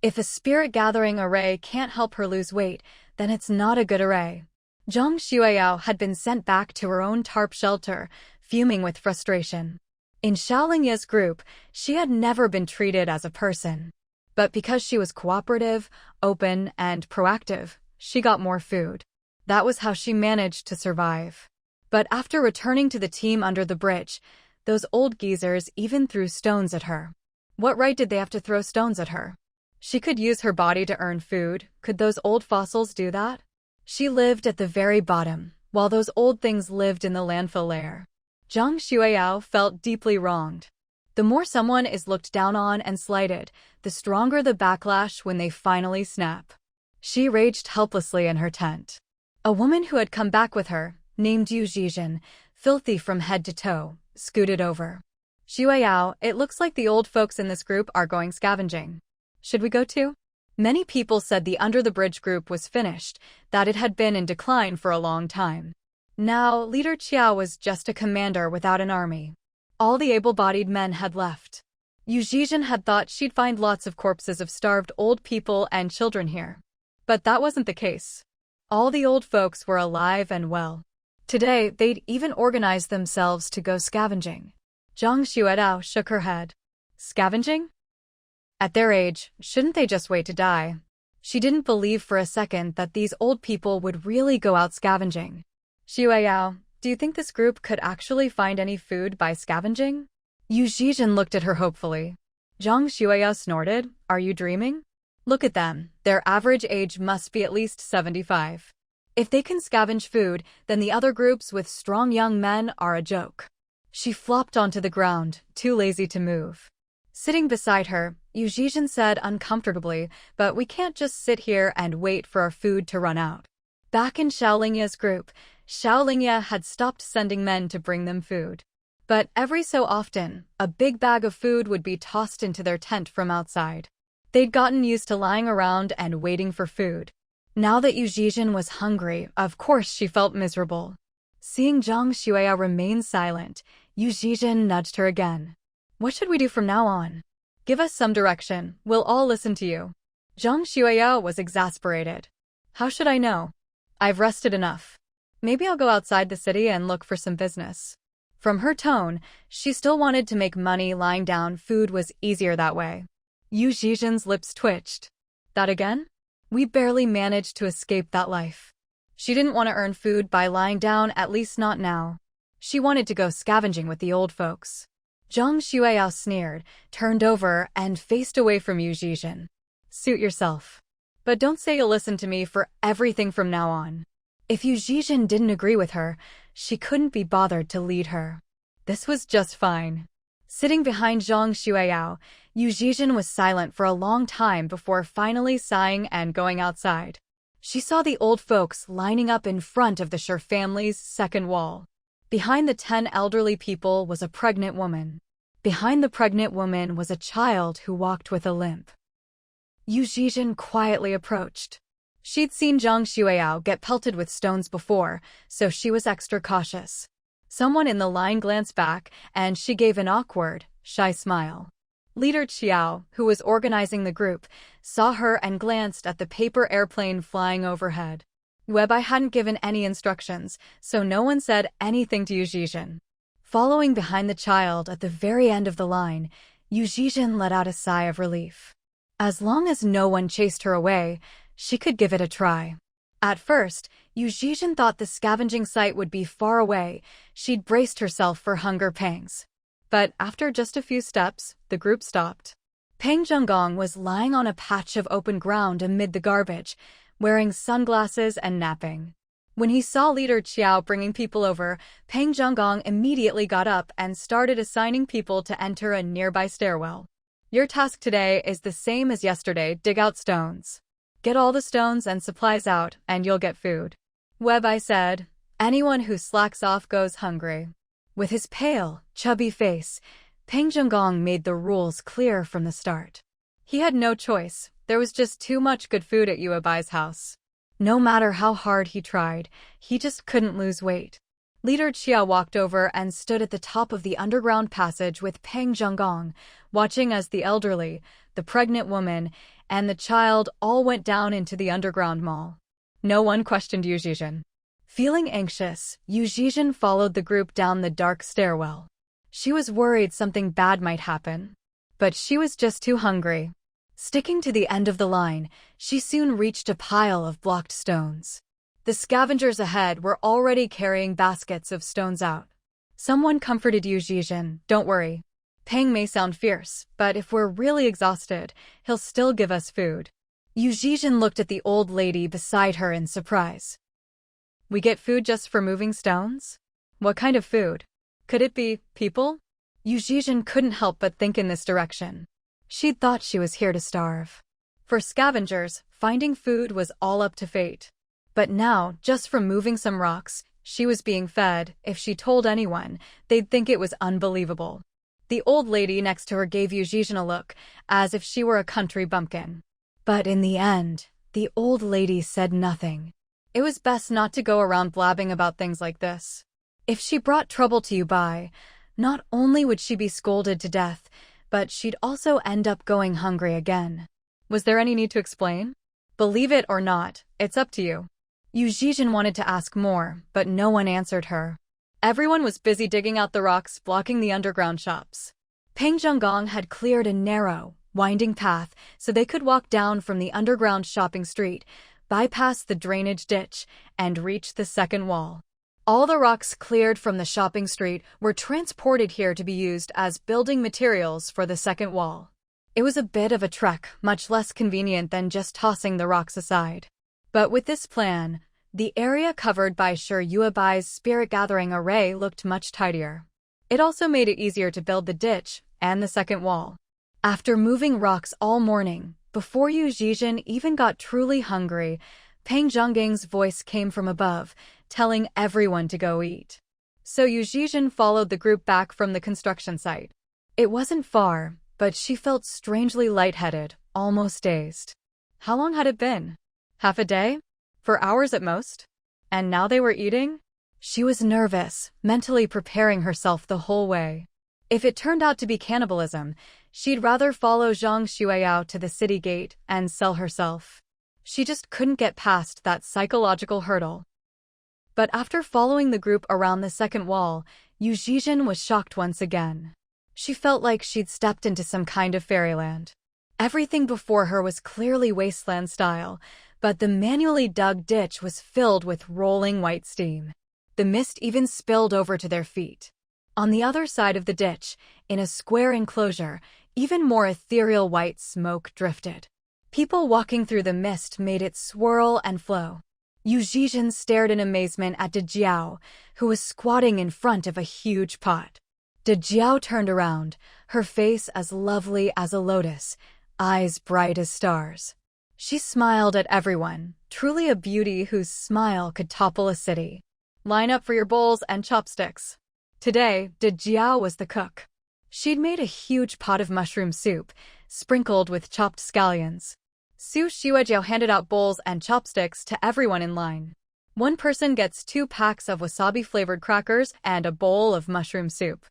If a spirit-gathering array can't help her lose weight, then it's not a good array. Zhang Xueyao had been sent back to her own tarp shelter, fuming with frustration. In Xiaolingya's group, she had never been treated as a person. But because she was cooperative, open, and proactive, she got more food. That was how she managed to survive. But after returning to the team under the bridge, those old geezers even threw stones at her. What right did they have to throw stones at her? She could use her body to earn food. Could those old fossils do that? She lived at the very bottom, while those old things lived in the landfill layer. Zhang Xueyao felt deeply wronged. The more someone is looked down on and slighted, the stronger the backlash when they finally snap. She raged helplessly in her tent. A woman who had come back with her, named Yu Zhizhen, filthy from head to toe, scooted over. Xueyao, it looks like the old folks in this group are going scavenging. Should we go too? Many people said the Under the Bridge group was finished, that it had been in decline for a long time. Now, leader Qiao was just a commander without an army. All the able-bodied men had left. Yu Zhizhen had thought she'd find lots of corpses of starved old people and children here. But that wasn't the case. All the old folks were alive and well. Today, they'd even organized themselves to go scavenging. Zhang Xuedao shook her head. Scavenging? At their age, shouldn't they just wait to die? She didn't believe for a second that these old people would really go out scavenging. Xueyao, do you think this group could actually find any food by scavenging? Yu Zhizhen looked at her hopefully. Zhang Xueyao snorted, are you dreaming? Look at them, their average age must be at least 75. If they can scavenge food, then the other groups with strong young men are a joke. She flopped onto the ground, too lazy to move. Sitting beside her, Yu Zhizhen said uncomfortably, but we can't just sit here and wait for our food to run out. Back in Xiaolingya's group, Xiaolingya had stopped sending men to bring them food. But every so often, a big bag of food would be tossed into their tent from outside. They'd gotten used to lying around and waiting for food. Now that Yu Zhizhen was hungry, of course she felt miserable. Seeing Zhang Xueyao remain silent, Yu Zhizhen nudged her again. What should we do from now on? Give us some direction, we'll all listen to you. Zhang Xueyao was exasperated. How should I know? I've rested enough. Maybe I'll go outside the city and look for some business. From her tone, she still wanted to make money. Lying down food was easier that way. Yu Zhizhen's lips twitched. That again? We barely managed to escape that life. She didn't want to earn food by lying down, at least not now. She wanted to go scavenging with the old folks. Zhang Xueyao sneered, turned over, and faced away from Yu Zhizhen. Suit yourself. But don't say you'll listen to me for everything from now on. If Yu Zhizhen didn't agree with her, she couldn't be bothered to lead her. This was just fine. Sitting behind Zhang Xueyao, Yu Zhizhen was silent for a long time before finally sighing and going outside. She saw the old folks lining up in front of the Sher family's second wall. Behind the 10 elderly people was a pregnant woman. Behind the pregnant woman was a child who walked with a limp. Yu Zhizhen quietly approached. She'd seen Zhang Xueyao get pelted with stones before, so she was extra cautious. Someone in the line glanced back, and she gave an awkward, shy smile. Leader Qiao, who was organizing the group, saw her and glanced at the paper airplane flying overhead. Webai hadn't given any instructions, so no one said anything to Yu Zhizhen. Following behind the child at the very end of the line, Yu Zhizhen let out a sigh of relief. As long as no one chased her away, she could give it a try. At first, Yu Zhizhen thought the scavenging site would be far away. She'd braced herself for hunger pangs. But after just a few steps, the group stopped. Peng Zhenggong was lying on a patch of open ground amid the garbage, wearing sunglasses and napping. When he saw Leader Qiao bringing people over, Peng Zhenggong immediately got up and started assigning people to enter a nearby stairwell. Your task today is the same as yesterday, dig out stones. Get all the stones and supplies out, and you'll get food. Webai said, anyone who slacks off goes hungry. With his pale, chubby face, Peng Zhenggong made the rules clear from the start. He had no choice, there was just too much good food at Yuebai's house. No matter how hard he tried, he just couldn't lose weight. Leader Qiao walked over and stood at the top of the underground passage with Peng Zhenggong, watching as the elderly, the pregnant woman, and the child all went down into the underground mall. No one questioned Yu Zhizhen. Feeling anxious, Yu Zhizhen followed the group down the dark stairwell. She was worried something bad might happen. But she was just too hungry. Sticking to the end of the line, she soon reached a pile of blocked stones. The scavengers ahead were already carrying baskets of stones out. Someone comforted Yu Zhizhen, don't worry. Peng may sound fierce, but if we're really exhausted, he'll still give us food. Yu Zhizhen looked at the old lady beside her in surprise. We get food just for moving stones? What kind of food? Could it be people? Yu Zhizhen couldn't help but think in this direction. She'd thought she was here to starve. For scavengers, finding food was all up to fate. But now, just from moving some rocks, she was being fed. If she told anyone, they'd think it was unbelievable. The old lady next to her gave Yu Zhizhen a look, as if she were a country bumpkin. But in the end, the old lady said nothing. It was best not to go around blabbing about things like this. If she brought trouble to Yubai, not only would she be scolded to death, but she'd also end up going hungry again. Was there any need to explain? Believe it or not, it's up to you. Yu Zhizhen wanted to ask more, but no one answered her. Everyone was busy digging out the rocks blocking the underground shops. Peng Zhonggong had cleared a narrow, winding path so they could walk down from the underground shopping street, bypass the drainage ditch, and reach the second wall. All the rocks cleared from the shopping street were transported here to be used as building materials for the second wall. It was a bit of a trek, much less convenient than just tossing the rocks aside. But with this plan, the area covered by Shi Yuebai's spirit-gathering array looked much tidier. It also made it easier to build the ditch and the second wall. After moving rocks all morning, before Yu Zhizhen even got truly hungry, Peng Zhonggang's voice came from above, telling everyone to go eat. So Yu Zhizhen followed the group back from the construction site. It wasn't far, but she felt strangely lightheaded, almost dazed. How long had it been? Half a day? For hours at most? And now they were eating? She was nervous, mentally preparing herself the whole way. If it turned out to be cannibalism, she'd rather follow Zhang Xueyao to the city gate and sell herself. She just couldn't get past that psychological hurdle. But after following the group around the second wall, Yu Zhizhen was shocked once again. She felt like she'd stepped into some kind of fairyland. Everything before her was clearly Wasteland style, but the manually dug ditch was filled with rolling white steam. The mist even spilled over to their feet. On the other side of the ditch, in a square enclosure, even more ethereal white smoke drifted. People walking through the mist made it swirl and flow. Yu Zhizhen stared in amazement at De Jiao, who was squatting in front of a huge pot. De Jiao turned around, her face as lovely as a lotus, eyes bright as stars. She smiled at everyone, truly a beauty whose smile could topple a city. Line up for your bowls and chopsticks. Today, De Jiao was the cook. She'd made a huge pot of mushroom soup, sprinkled with chopped scallions. Su Xuejiao handed out bowls and chopsticks to everyone in line. One person gets 2 packs of wasabi-flavored crackers and a bowl of mushroom soup.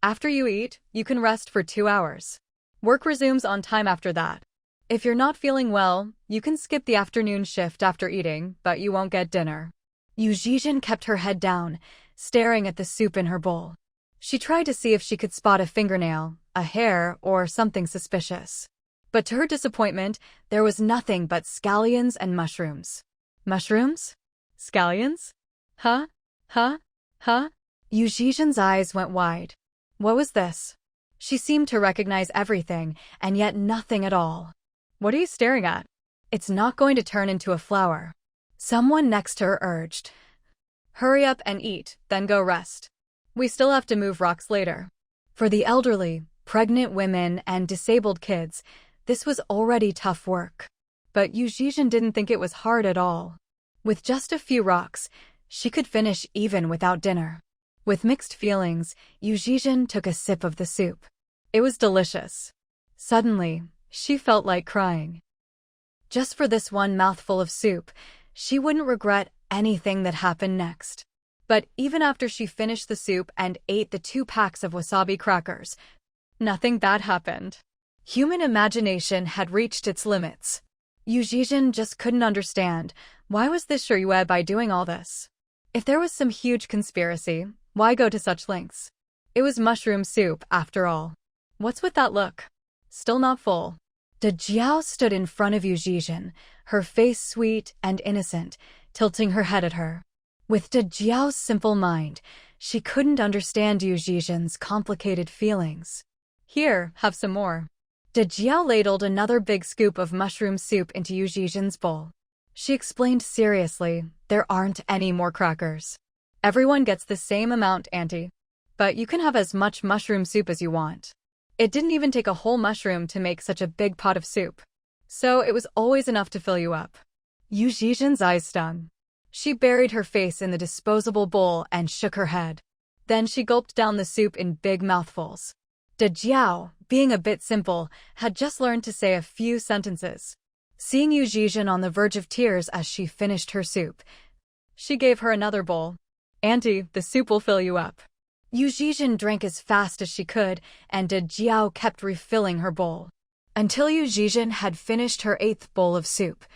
After you eat, you can rest for 2 hours. Work resumes on time after that. If you're not feeling well, you can skip the afternoon shift after eating, but you won't get dinner. Yu Zhizhen kept her head down, staring at the soup in her bowl. She tried to see if she could spot a fingernail, a hair, or something suspicious. But to her disappointment, there was nothing but scallions and mushrooms. Mushrooms? Scallions? Huh? Huh? Huh? Yu Zhizhen's eyes went wide. What was this? She seemed to recognize everything, and yet nothing at all. What are you staring at? It's not going to turn into a flower. Someone next to her urged. Hurry up and eat, then go rest. We still have to move rocks later. For the elderly, pregnant women, and disabled kids, this was already tough work. But Yu Zhizhen didn't think it was hard at all. With just a few rocks, she could finish even without dinner. With mixed feelings, Yu Zhizhen took a sip of the soup. It was delicious. Suddenly, she felt like crying. Just for this one mouthful of soup, she wouldn't regret anything that happened next. But even after she finished the soup and ate the 2 packs of wasabi crackers, nothing bad happened. Human imagination had reached its limits. Yu Zhizhen just couldn't understand, why was this Shi Yuebai doing all this? If there was some huge conspiracy, why go to such lengths? It was mushroom soup, after all. What's with that look? Still not full. De Jiao stood in front of Yu Zhizhen, her face sweet and innocent, tilting her head at her. With De Jiao's simple mind, she couldn't understand Yu Zhizhen's complicated feelings. Here, have some more. De Jiao ladled another big scoop of mushroom soup into Yu Zhizhen's bowl. She explained seriously, there aren't any more crackers. Everyone gets the same amount, Auntie. But you can have as much mushroom soup as you want. It didn't even take a whole mushroom to make such a big pot of soup. So it was always enough to fill you up. Yu Zhizhen's eyes stung. She buried her face in the disposable bowl and shook her head. Then she gulped down the soup in big mouthfuls. De Jiao, being a bit simple, had just learned to say a few sentences. Seeing Yu Zhizhen on the verge of tears as she finished her soup, she gave her another bowl. "Auntie, the soup will fill you up." Yu Zhizhen drank as fast as she could, and Did Jiao kept refilling her bowl, until Yu Zhizhen had finished her 8th bowl of soup.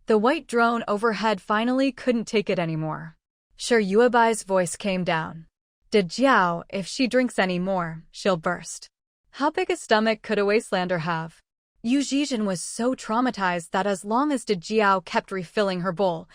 The white drone overhead finally couldn't take it anymore. Sure Yuebai's voice came down. "Did Jiao, if she drinks any more, she'll burst." How big a stomach could a Wastelander have? Yu Zhizhen was so traumatized that as long as Did Jiao kept refilling her bowl,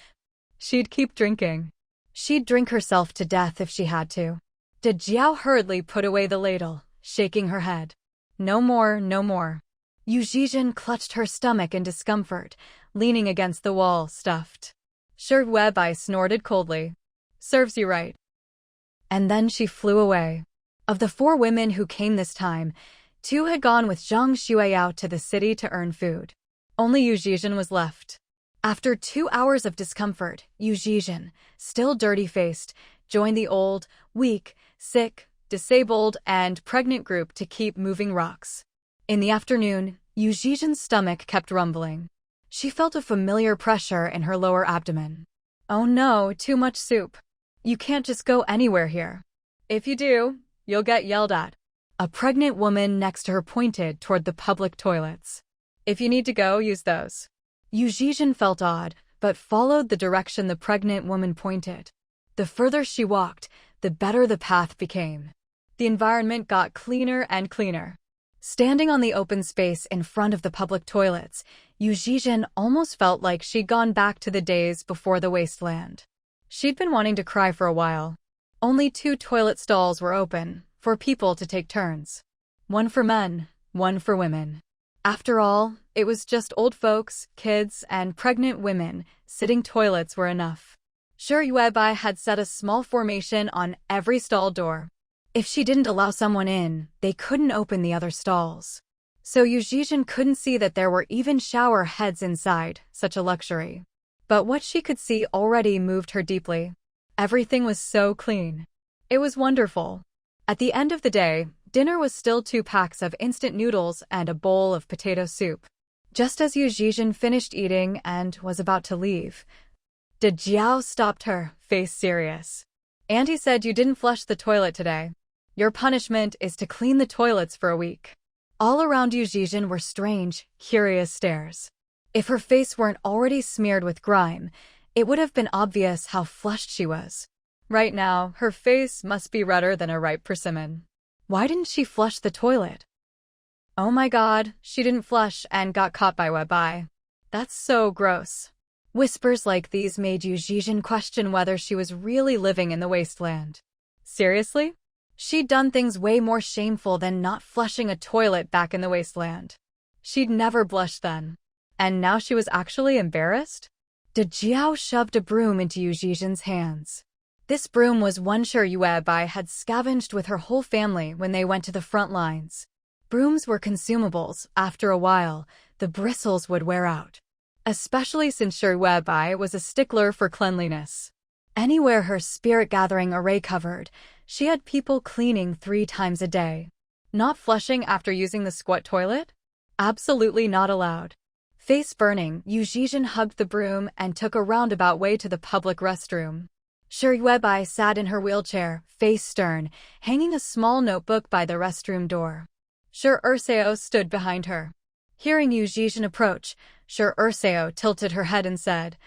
she'd keep drinking. She'd drink herself to death if she had to. Did Jiao hurriedly put away the ladle, shaking her head. "No more, no more." Yu Zhizhen clutched her stomach in discomfort, leaning against the wall, stuffed. Sure Webai snorted coldly. "Serves you right." And then she flew away. Of the 4 women who came this time, 2 had gone with Zhang Xueyao to the city to earn food. Only Yu Zhizhen was left. After 2 hours of discomfort, Yu Zhizhen, still dirty-faced, joined the old, weak, sick, disabled, and pregnant group to keep moving rocks. In the afternoon, Yu Zhizhen's stomach kept rumbling. She felt a familiar pressure in her lower abdomen. "Oh no, too much soup. You can't just go anywhere here. If you do, you'll get yelled at." A pregnant woman next to her pointed toward the public toilets. "If you need to go, use those." Yu Zhizhen felt odd, but followed the direction the pregnant woman pointed. The further she walked, the better the path became. The environment got cleaner and cleaner. Standing on the open space in front of the public toilets, Yu Zhizhen almost felt like she'd gone back to the days before the Wasteland. She'd been wanting to cry for a while. Only 2 toilet stalls were open, for people to take turns. One for men, one for women. After all, it was just old folks, kids, and pregnant women. Sitting toilets were enough. Sure Yuebai had set a small formation on every stall door. If she didn't allow someone in, they couldn't open the other stalls. So Yu Zhizhen couldn't see that there were even shower heads inside, such a luxury. But what she could see already moved her deeply. Everything was so clean. It was wonderful. At the end of the day, dinner was still 2 packs of instant noodles and a bowl of potato soup. Just as Yu Zhizhen finished eating and was about to leave, Did Jiao stopped her, face serious. "Auntie said you didn't flush the toilet today. Your punishment is to clean the toilets for a week." All around Yu Zhizhen were strange, curious stares. If her face weren't already smeared with grime, it would have been obvious how flushed she was. Right now, her face must be redder than a ripe persimmon. Why didn't she flush the toilet? Oh my god, she didn't flush and got caught by Webai. That's so gross. Whispers like these made Yu Zhizhen question whether she was really living in the Wasteland. Seriously? She'd done things way more shameful than not flushing a toilet back in the Wasteland. She'd never blushed then. And now she was actually embarrassed? Did Jiao shoved a broom into Yu Zhizhen's hands. This broom was one Sure Yuebai had scavenged with her whole family when they went to the front lines. Brooms were consumables. After a while, the bristles would wear out. Especially since Sure Yuebai was a stickler for cleanliness. Anywhere her spirit-gathering array covered, she had people cleaning 3 times a day. Not flushing after using the squat toilet? Absolutely not allowed. Face burning, Yu Zhizhen hugged the broom and took a roundabout way to the public restroom. Sure Yuebai sat in her wheelchair, face stern, hanging a small notebook by the restroom door. Sure Urseo stood behind her. Hearing Yu Zhizhen approach, Sure Urseo tilted her head and said,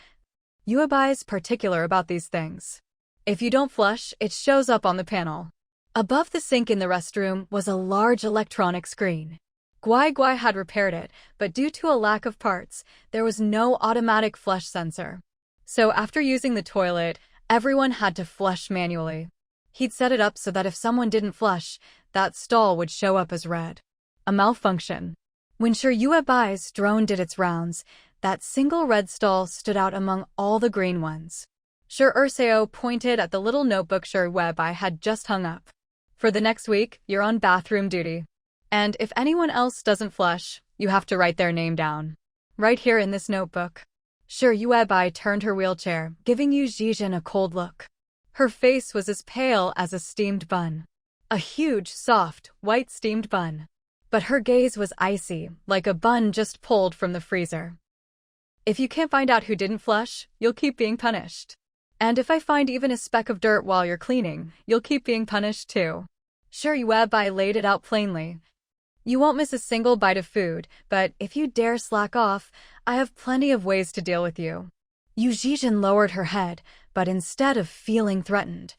"Yuebai's particular about these things. If you don't flush, it shows up on the panel." Above the sink in the restroom was a large electronic screen. Guai Guai had repaired it, but due to a lack of parts, there was no automatic flush sensor. So after using the toilet, everyone had to flush manually. He'd set it up so that if someone didn't flush, that stall would show up as red. A malfunction. When Sure Yuebai's drone did its rounds, that single red stall stood out among all the green ones. Sure Urseo pointed at the little notebook Sure Yuebai had just hung up. "For the next week, you're on bathroom duty. And if anyone else doesn't flush, you have to write their name down. Right here in this notebook." Sure Yuebai turned her wheelchair, giving Yu Zhizhen a cold look. Her face was as pale as a steamed bun. A huge, soft, white steamed bun. But her gaze was icy, like a bun just pulled from the freezer. If you can't find out who didn't flush, you'll keep being punished. And if I find even a speck of dirt while you're cleaning, you'll keep being punished too. Sure, Yuebai laid it out plainly. You won't miss a single bite of food, but if you dare slack off, I have plenty of ways to deal with you. Yu Zhizhen lowered her head, but instead of feeling threatened,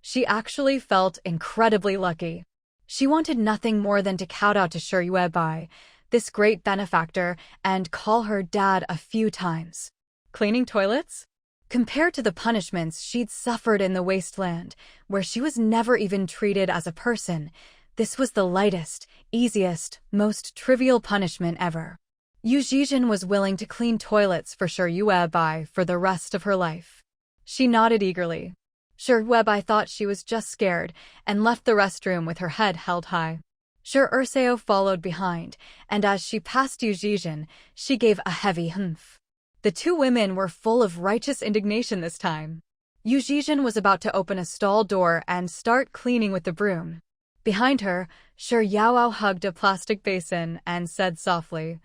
she actually felt incredibly lucky. She wanted nothing more than to kowtow to Shi Yuebai, this great benefactor, and call her dad a few times. Cleaning toilets? Compared to the punishments she'd suffered in the Wasteland, where she was never even treated as a person, this was the lightest, easiest, most trivial punishment ever. Yu Zhizhen was willing to clean toilets for Shi Yuebai for the rest of her life. She nodded eagerly. Shi Yuebai thought she was just scared and left the restroom with her head held high. Shi Urseo followed behind, and as she passed Yu Zhizhen, she gave a heavy humph. The two women were full of righteous indignation this time. Yu Zhizhen was about to open a stall door and start cleaning with the broom. Behind her, Shi Yaoao hugged a plastic basin and said softly,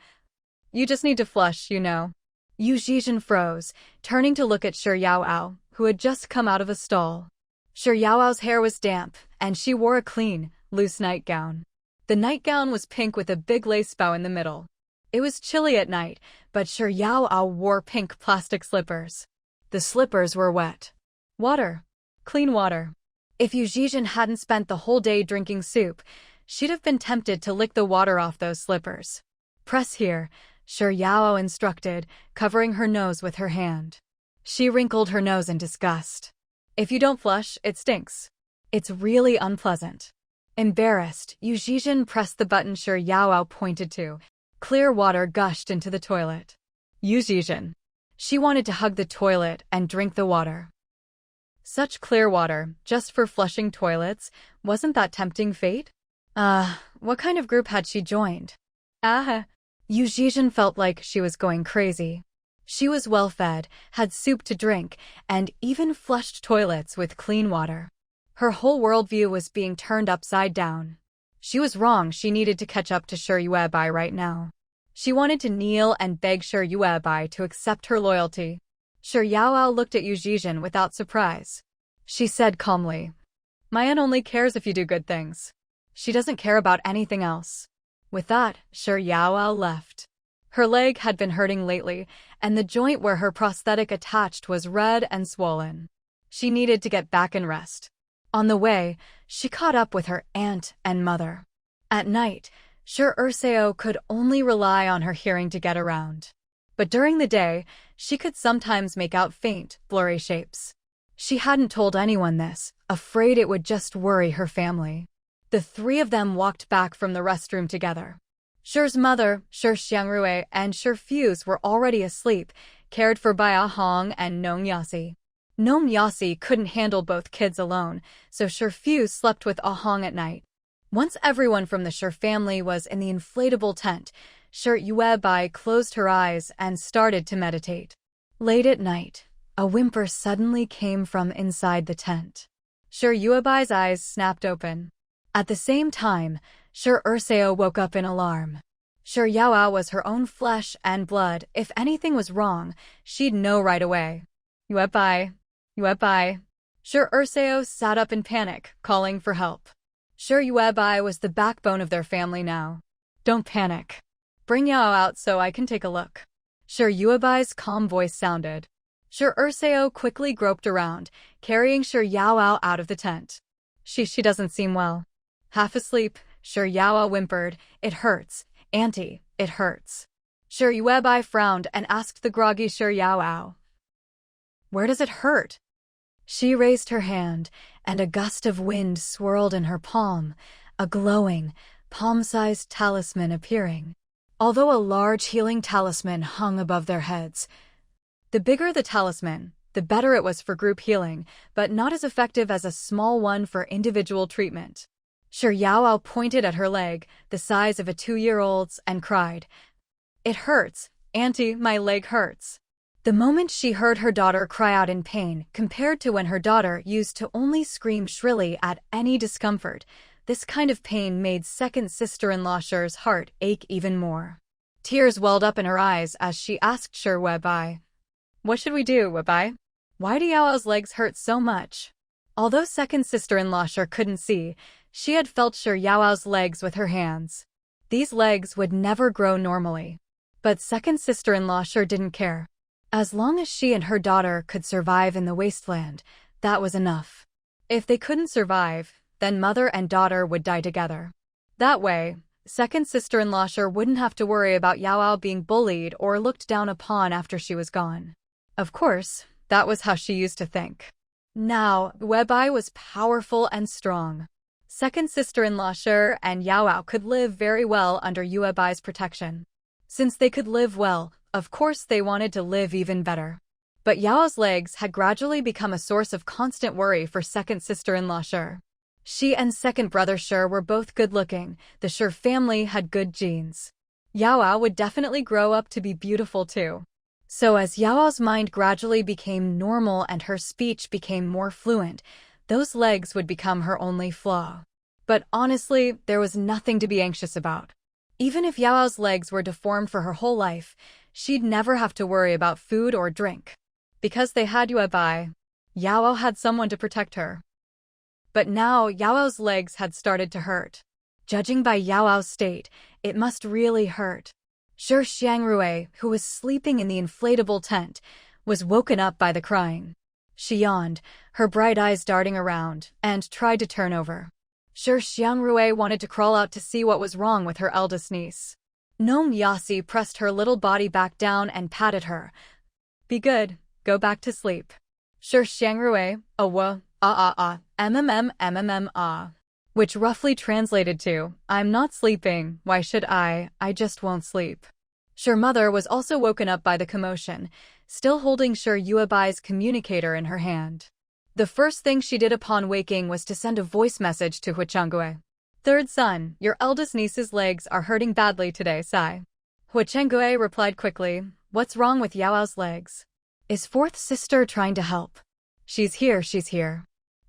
"You just need to flush, you know." Yu Zhizhen froze, turning to look at Shi Yaoao, who had just come out of a stall. Shi Yaoao's hair was damp, and she wore a clean, loose nightgown. The nightgown was pink with a big lace bow in the middle. It was chilly at night, but Shi Yaoao wore pink plastic slippers. The slippers were wet. Water. Clean water. If Yu Zhizhen hadn't spent the whole day drinking soup, she'd have been tempted to lick the water off those slippers. "Press here," Shi Yaoao instructed, covering her nose with her hand. She wrinkled her nose in disgust. "If you don't flush, it stinks. It's really unpleasant." Embarrassed, Yu Zhizhen pressed the button Shi Yaoao pointed to. Clear water gushed into the toilet. Yu Zhizhen. She wanted to hug the toilet and drink the water. Such clear water, just for flushing toilets, wasn't that tempting fate? What kind of group had she joined? Yu Zhizhen felt like she was going crazy. She was well-fed, had soup to drink, and even flushed toilets with clean water. Her whole worldview was being turned upside down. She was wrong. She needed to catch up to Shi Yuebai right now. She wanted to kneel and beg Shi Yuebai to accept her loyalty. Shi Yaoao looked at Yu Zhizhen without surprise. She said calmly, "My aunt only cares if you do good things. She doesn't care about anything else." With that, Shi Yaoao left. Her leg had been hurting lately, and the joint where her prosthetic attached was red and swollen. She needed to get back and rest. On the way, she caught up with her aunt and mother. At night, Shi Urseo could only rely on her hearing to get around. But during the day, she could sometimes make out faint, blurry shapes. She hadn't told anyone this, afraid it would just worry her family. The three of them walked back from the restroom together. Shi's mother, Shi Xiangrui, and Shi Fuse were already asleep, cared for by Ah Hong and Nong Yasi. Nong Yasi couldn't handle both kids alone, so Shi Fuse slept with Ah Hong at night. Once everyone from the Shi family was in the inflatable tent, Shi Yuebai closed her eyes and started to meditate. Late at night, a whimper suddenly came from inside the tent. Shi Yuebai's eyes snapped open. At the same time, Shi Urseo woke up in alarm. Shi Yaoao was her own flesh and blood. If anything was wrong, she'd know right away. "Yuebai, Yuebai." Shi Urseo sat up in panic, calling for help. Shi Yuebai was the backbone of their family now. "Don't panic. Bring Yao out so I can take a look." Shi Yuebai's calm voice sounded. Shi Urseo quickly groped around, carrying Shi Yaoao out of the tent. She doesn't seem well." Half asleep, Shi Yaoao whimpered, "It hurts, Auntie, it hurts." Shi Yuebai frowned and asked the groggy Shi Yaoao, "Where does it hurt?" She raised her hand, and a gust of wind swirled in her palm, a glowing, palm-sized talisman appearing. Although a large healing talisman hung above their heads. The bigger the talisman, the better it was for group healing, but not as effective as a small one for individual treatment. Shi Yaoao pointed at her leg, the size of a 2-year-old's, and cried, "It hurts, Auntie, my leg hurts." The moment she heard her daughter cry out in pain, compared to when her daughter used to only scream shrilly at any discomfort, this kind of pain made second sister-in-law Shi's heart ache even more. Tears welled up in her eyes as she asked Sir Webai. What should we do, Webai? Why do Yao's legs hurt so much? Although second sister-in-law Sher couldn't see, she had felt Sher Yao's legs with her hands. These legs would never grow normally. But second sister-in-law Sher didn't care. As long as she and her daughter could survive in the Wasteland, that was enough. If they couldn't survive, then mother and daughter would die together. That way, second sister-in-law Sher wouldn't have to worry about Yao being bullied or looked down upon after she was gone. Of course, that was how she used to think. Now, Webai was powerful and strong. Second sister-in-law Sher and Yao could live very well under Yuebai's protection. Since they could live well, of course they wanted to live even better. But Yao's legs had gradually become a source of constant worry for second sister-in-law Sher. She and second brother Sher were both good-looking. The Sher family had good genes. Yao would definitely grow up to be beautiful too. So as Yao's mind gradually became normal and her speech became more fluent, those legs would become her only flaw. But honestly, there was nothing to be anxious about. Even if Yao's legs were deformed for her whole life, she'd never have to worry about food or drink. Because they had Yuebai, Yao had someone to protect her. But now Yao's legs had started to hurt. Judging by Yao's state, it must really hurt. Sher Xiangrui, who was sleeping in the inflatable tent, was woken up by the crying. She yawned, her bright eyes darting around, and tried to turn over. Sher Xiangrui wanted to crawl out to see what was wrong with her eldest niece. Gnome Yasi pressed her little body back down and patted her. Be good, go back to sleep. Sher Xiangrui, which roughly translated to, I'm not sleeping, why should I just won't sleep. Sher mother was also woken up by the commotion, still holding Sher Yuebai's communicator in her hand. The first thing she did upon waking was to send a voice message to Huichengue. Third son, your eldest niece's legs are hurting badly today, Sai. Huichengue replied quickly, what's wrong with Yao's legs? Is fourth sister trying to help? She's here.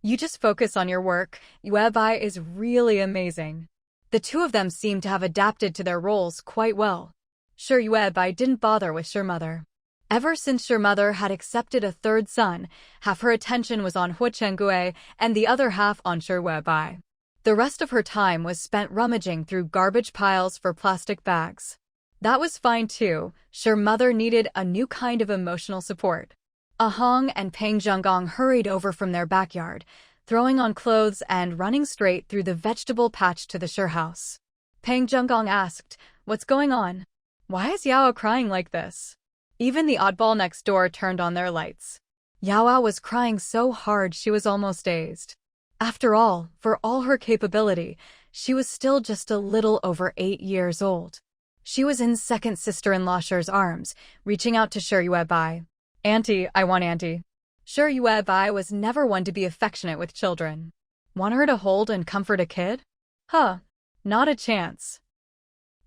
You just focus on your work, Yuebai is really amazing. The two of them seemed to have adapted to their roles quite well. Sher Yuebai didn't bother with Sher mother. Ever since Sher mother had accepted a third son, half her attention was on Huichengue and the other half on Sher Yuebai. The rest of her time was spent rummaging through garbage piles for plastic bags. That was fine too. Sher mother needed a new kind of emotional support. Ahong and Peng Zhonggong hurried over from their backyard, throwing on clothes and running straight through the vegetable patch to the Sher house. Peng Zhonggong asked, what's going on? Why is Yao crying like this? Even the oddball next door turned on their lights. Yao was crying so hard she was almost dazed. After all, for all her capability, she was still just a little over 8 years old. She was in second sister-in-law Sher's arms, reaching out to Sher Yuebai. Auntie, I want Auntie. Sher Yuebai was never one to be affectionate with children. Want her to hold and comfort a kid? Huh, not a chance.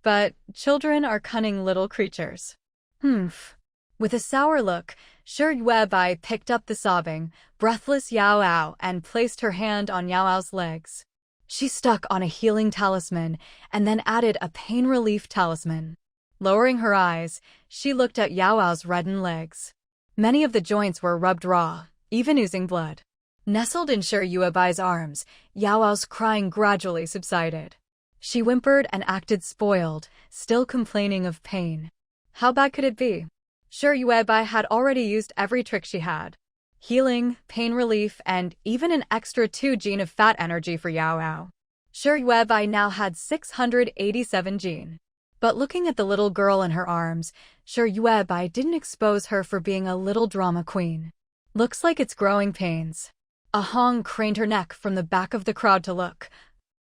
But children are cunning little creatures. With a sour look, Sher Yuebai picked up the sobbing, breathless Yao and placed her hand on Yao's legs. She stuck on a healing talisman and then added a pain relief talisman. Lowering her eyes, she looked at Yao's reddened legs. Many of the joints were rubbed raw, even oozing blood. Nestled in Sher Yuebai's arms, Yao's crying gradually subsided. She whimpered and acted spoiled, still complaining of pain. How bad could it be? Sher Yuebai had already used every trick she had. Healing, pain relief, and even an extra 2 gene of fat energy for Yao. Sher Yuebai now had 687 gene. But looking at the little girl in her arms, Sher Yuebai didn't expose her for being a little drama queen. Looks like it's growing pains. Ahong craned her neck from the back of the crowd to look.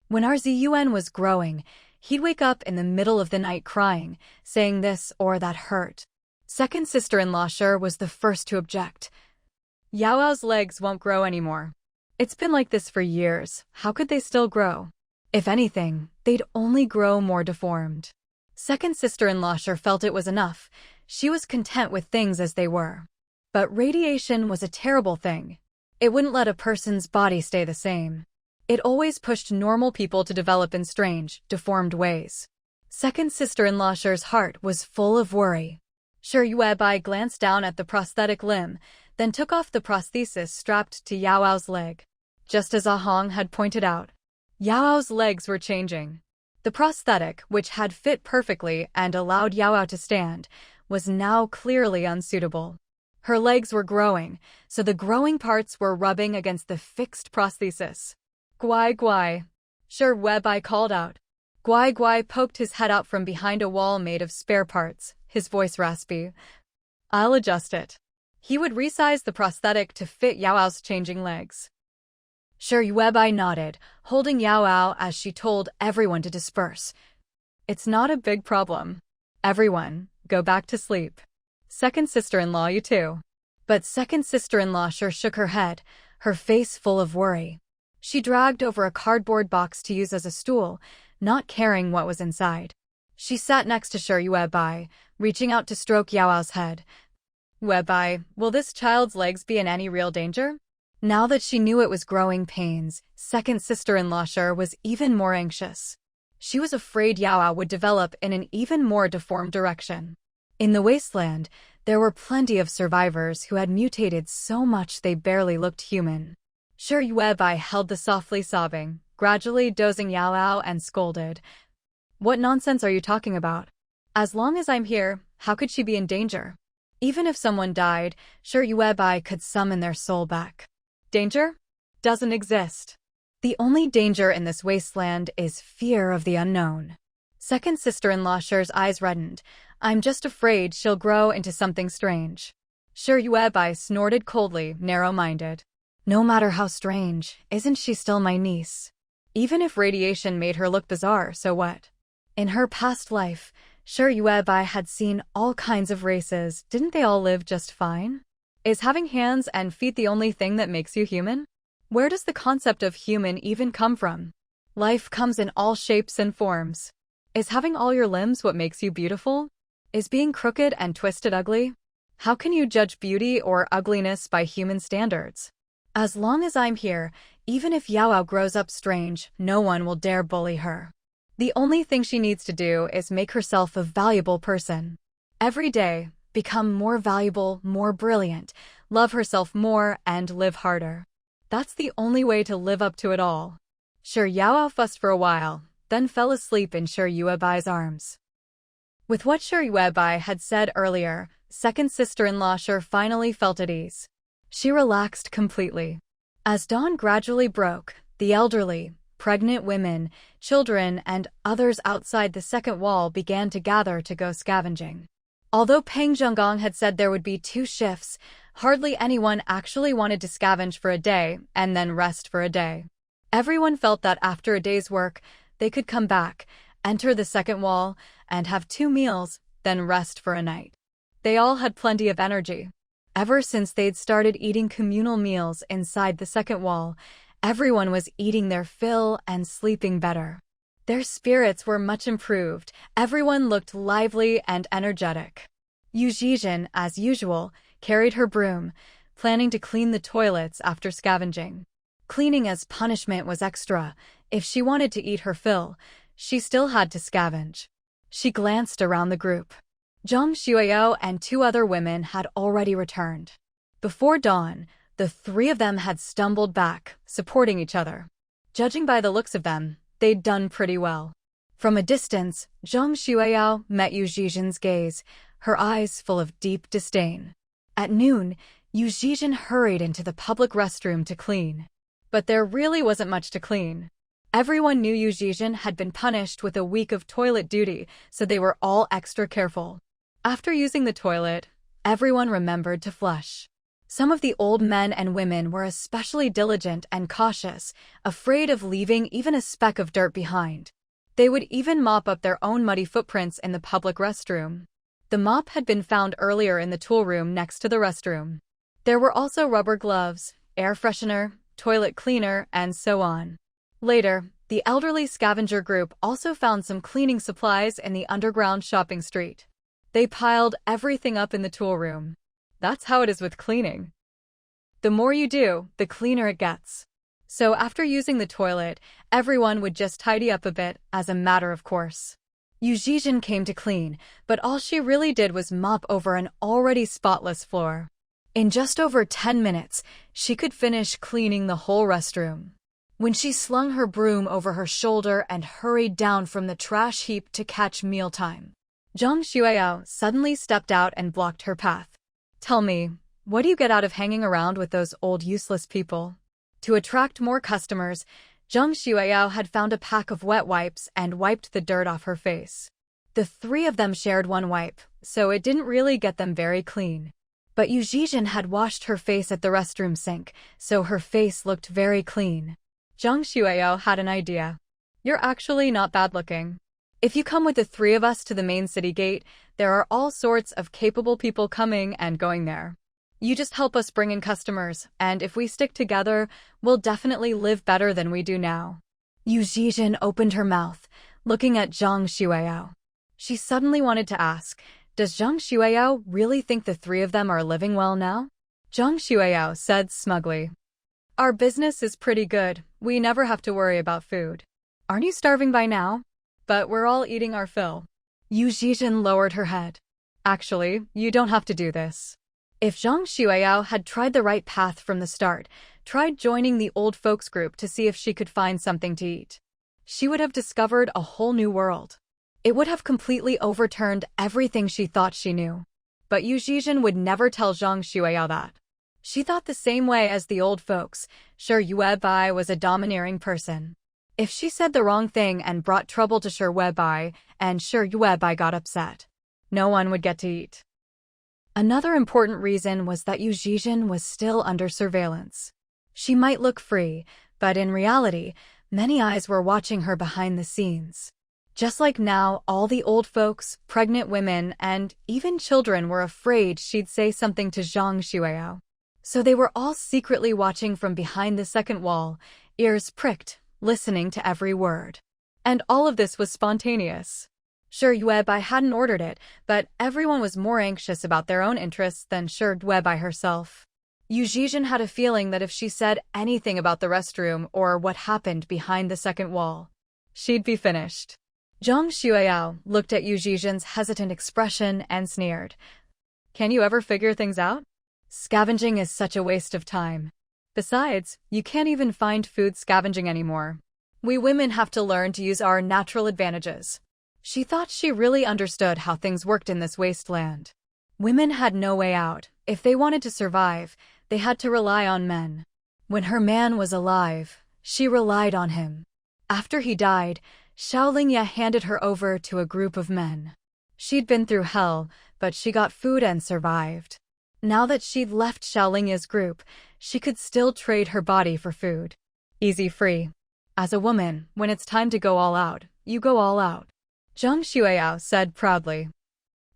When RZUN was growing, he'd wake up in the middle of the night crying, saying this or that hurt. Second sister-in-law Sher was the first to object. Yao's legs won't grow anymore. It's been like this for years, how could they still grow? If anything, they'd only grow more deformed. Second sister-in-law Sher felt it was enough. She was content with things as they were. But radiation was a terrible thing. It wouldn't let a person's body stay the same. It always pushed normal people to develop in strange, deformed ways. Second sister-in-law Sher's heart was full of worry. Sher Yuebai glanced down at the prosthetic limb, then took off the prosthesis strapped to Yao Ao's leg. Just as Ah Hong had pointed out, Yao Ao's legs were changing. The prosthetic, which had fit perfectly and allowed Yao Ao to stand, was now clearly unsuitable. Her legs were growing, so the growing parts were rubbing against the fixed prosthesis. Guai Guai, Sher Yuebai called out. Guai Guai poked his head out from behind a wall made of spare parts, his voice raspy. I'll adjust it. He would resize the prosthetic to fit Yao Ao's changing legs. Sher Yuebai nodded, holding Yao Ao as she told everyone to disperse. It's not a big problem. Everyone, go back to sleep. Second sister-in-law, you too. But second sister-in-law Sher shook her head, her face full of worry. She dragged over a cardboard box to use as a stool, not caring what was inside. She sat next to Sher Yuebai, reaching out to stroke Yao Ao's head. Yuebai, will this child's legs be in any real danger? Now that she knew it was growing pains, second sister-in-law Sher was even more anxious. She was afraid Yao Ao would develop in an even more deformed direction. In the Wasteland, there were plenty of survivors who had mutated so much they barely looked human. Sher Yuebai held the softly sobbing, gradually dozing Yao Ao and scolded. What nonsense are you talking about? As long as I'm here, how could she be in danger? Even if someone died, Sher Yuebai could summon their soul back. Danger? Doesn't exist. The only danger in this wasteland is fear of the unknown. Second sister-in-law Sher's eyes reddened. I'm just afraid she'll grow into something strange. Sher Yuebai snorted coldly, narrow-minded. No matter how strange, isn't she still my niece? Even if radiation made her look bizarre, so what? In her past life, Sher Yuebai had seen all kinds of races. Didn't they all live just fine? Is having hands and feet the only thing that makes you human? Where does the concept of human even come from? Life comes in all shapes and forms. Is having all your limbs what makes you beautiful? Is being crooked and twisted ugly? How can you judge beauty or ugliness by human standards? As long as I'm here, even if Yao Ao grows up strange, no one will dare bully her. The only thing she needs to do is make herself a valuable person. Every day, become more valuable, more brilliant, love herself more, and live harder. That's the only way to live up to it all. Sher Yao Ao fussed for a while, then fell asleep in Sher Yuebai's arms. With what Sher Yuebai had said earlier, second sister-in-law Sher finally felt at ease. She relaxed completely. As dawn gradually broke, the elderly, pregnant women, children, and others outside the second wall began to gather to go scavenging. Although Peng Zhonggong had said there would be 2 shifts, hardly anyone actually wanted to scavenge for a day and then rest for a day. Everyone felt that after a day's work, they could come back, enter the second wall, and have 2 meals, then rest for a night. They all had plenty of energy. Ever since they'd started eating communal meals inside the second wall, everyone was eating their fill and sleeping better. Their spirits were much improved. Everyone looked lively and energetic. Yu Zhizhen, as usual, carried her broom, planning to clean the toilets after scavenging. Cleaning as punishment was extra. If she wanted to eat her fill, she still had to scavenge. She glanced around the group. Zhang Xueyao and 2 other women had already returned. Before dawn, the 3 of them had stumbled back, supporting each other. Judging by the looks of them, they'd done pretty well. From a distance, Zhang Xueyao met Yu Zhizhen's gaze, her eyes full of deep disdain. At noon, Yu Zhizhen hurried into the public restroom to clean. But there really wasn't much to clean. Everyone knew Yu Zhizhen had been punished with a week of toilet duty, so they were all extra careful. After using the toilet, everyone remembered to flush. Some of the old men and women were especially diligent and cautious, afraid of leaving even a speck of dirt behind. They would even mop up their own muddy footprints in the public restroom. The mop had been found earlier in the tool room next to the restroom. There were also rubber gloves, air freshener, toilet cleaner, and so on. Later, the elderly scavenger group also found some cleaning supplies in the underground shopping street. They piled everything up in the tool room. That's how it is with cleaning. The more you do, the cleaner it gets. So after using the toilet, everyone would just tidy up a bit as a matter of course. Yu Zhizhen came to clean, but all she really did was mop over an already spotless floor. In just over 10 minutes, she could finish cleaning the whole restroom. When she slung her broom over her shoulder and hurried down from the trash heap to catch mealtime, Zhang Xueyao suddenly stepped out and blocked her path. Tell me, what do you get out of hanging around with those old useless people? To attract more customers, Zhang Xueyao had found a pack of wet wipes and wiped the dirt off her face. The three of them shared one wipe, so it didn't really get them very clean. But Yu Zhizhen had washed her face at the restroom sink, so her face looked very clean. Zhang Xueyao had an idea. You're actually not bad looking. If you come with the three of us to the main city gate, there are all sorts of capable people coming and going there. You just help us bring in customers, and if we stick together, we'll definitely live better than we do now. Yu Zhizhen opened her mouth, looking at Zhang Xueyao. She suddenly wanted to ask, does Zhang Xueyao really think the three of them are living well now? Zhang Xueyao said smugly, our business is pretty good. We never have to worry about food. Aren't you starving by now? But we're all eating our fill. Yu Zhizhen lowered her head. Actually, you don't have to do this. If Zhang Xueyao had tried the right path from the start, tried joining the old folks group to see if she could find something to eat, she would have discovered a whole new world. It would have completely overturned everything she thought she knew. But Yu Zhizhen would never tell Zhang Xueyao that. She thought the same way as the old folks, sure Yuebai was a domineering person. If she said the wrong thing and brought trouble to Sure Yuebai, and Sure Yuebai got upset, no one would get to eat. Another important reason was that Yu Zhizhen was still under surveillance. She might look free, but in reality, many eyes were watching her behind the scenes. Just like now, all the old folks, pregnant women, and even children were afraid she'd say something to Zhang Xueyao. So they were all secretly watching from behind the second wall, ears pricked, listening to every word. And all of this was spontaneous. Sure Yuebai hadn't ordered it, but everyone was more anxious about their own interests than Sure Yuebai herself. Yu Zhizhen had a feeling that if she said anything about the restroom or what happened behind the second wall, she'd be finished. Zhang Xueyao looked at Yu Zhizhen's hesitant expression and sneered. Can you ever figure things out? Scavenging is such a waste of time. Besides, you can't even find food scavenging anymore. We women have to learn to use our natural advantages. She thought she really understood how things worked in this wasteland. Women had no way out. If they wanted to survive, they had to rely on men. When her man was alive, she relied on him. After he died, Xiaolingye handed her over to a group of men. She'd been through hell, but she got food and survived. Now that she'd left Xiaolingye's group, she could still trade her body for food. Easy free. As a woman, when it's time to go all out, you go all out. Zhang Xueyao said proudly.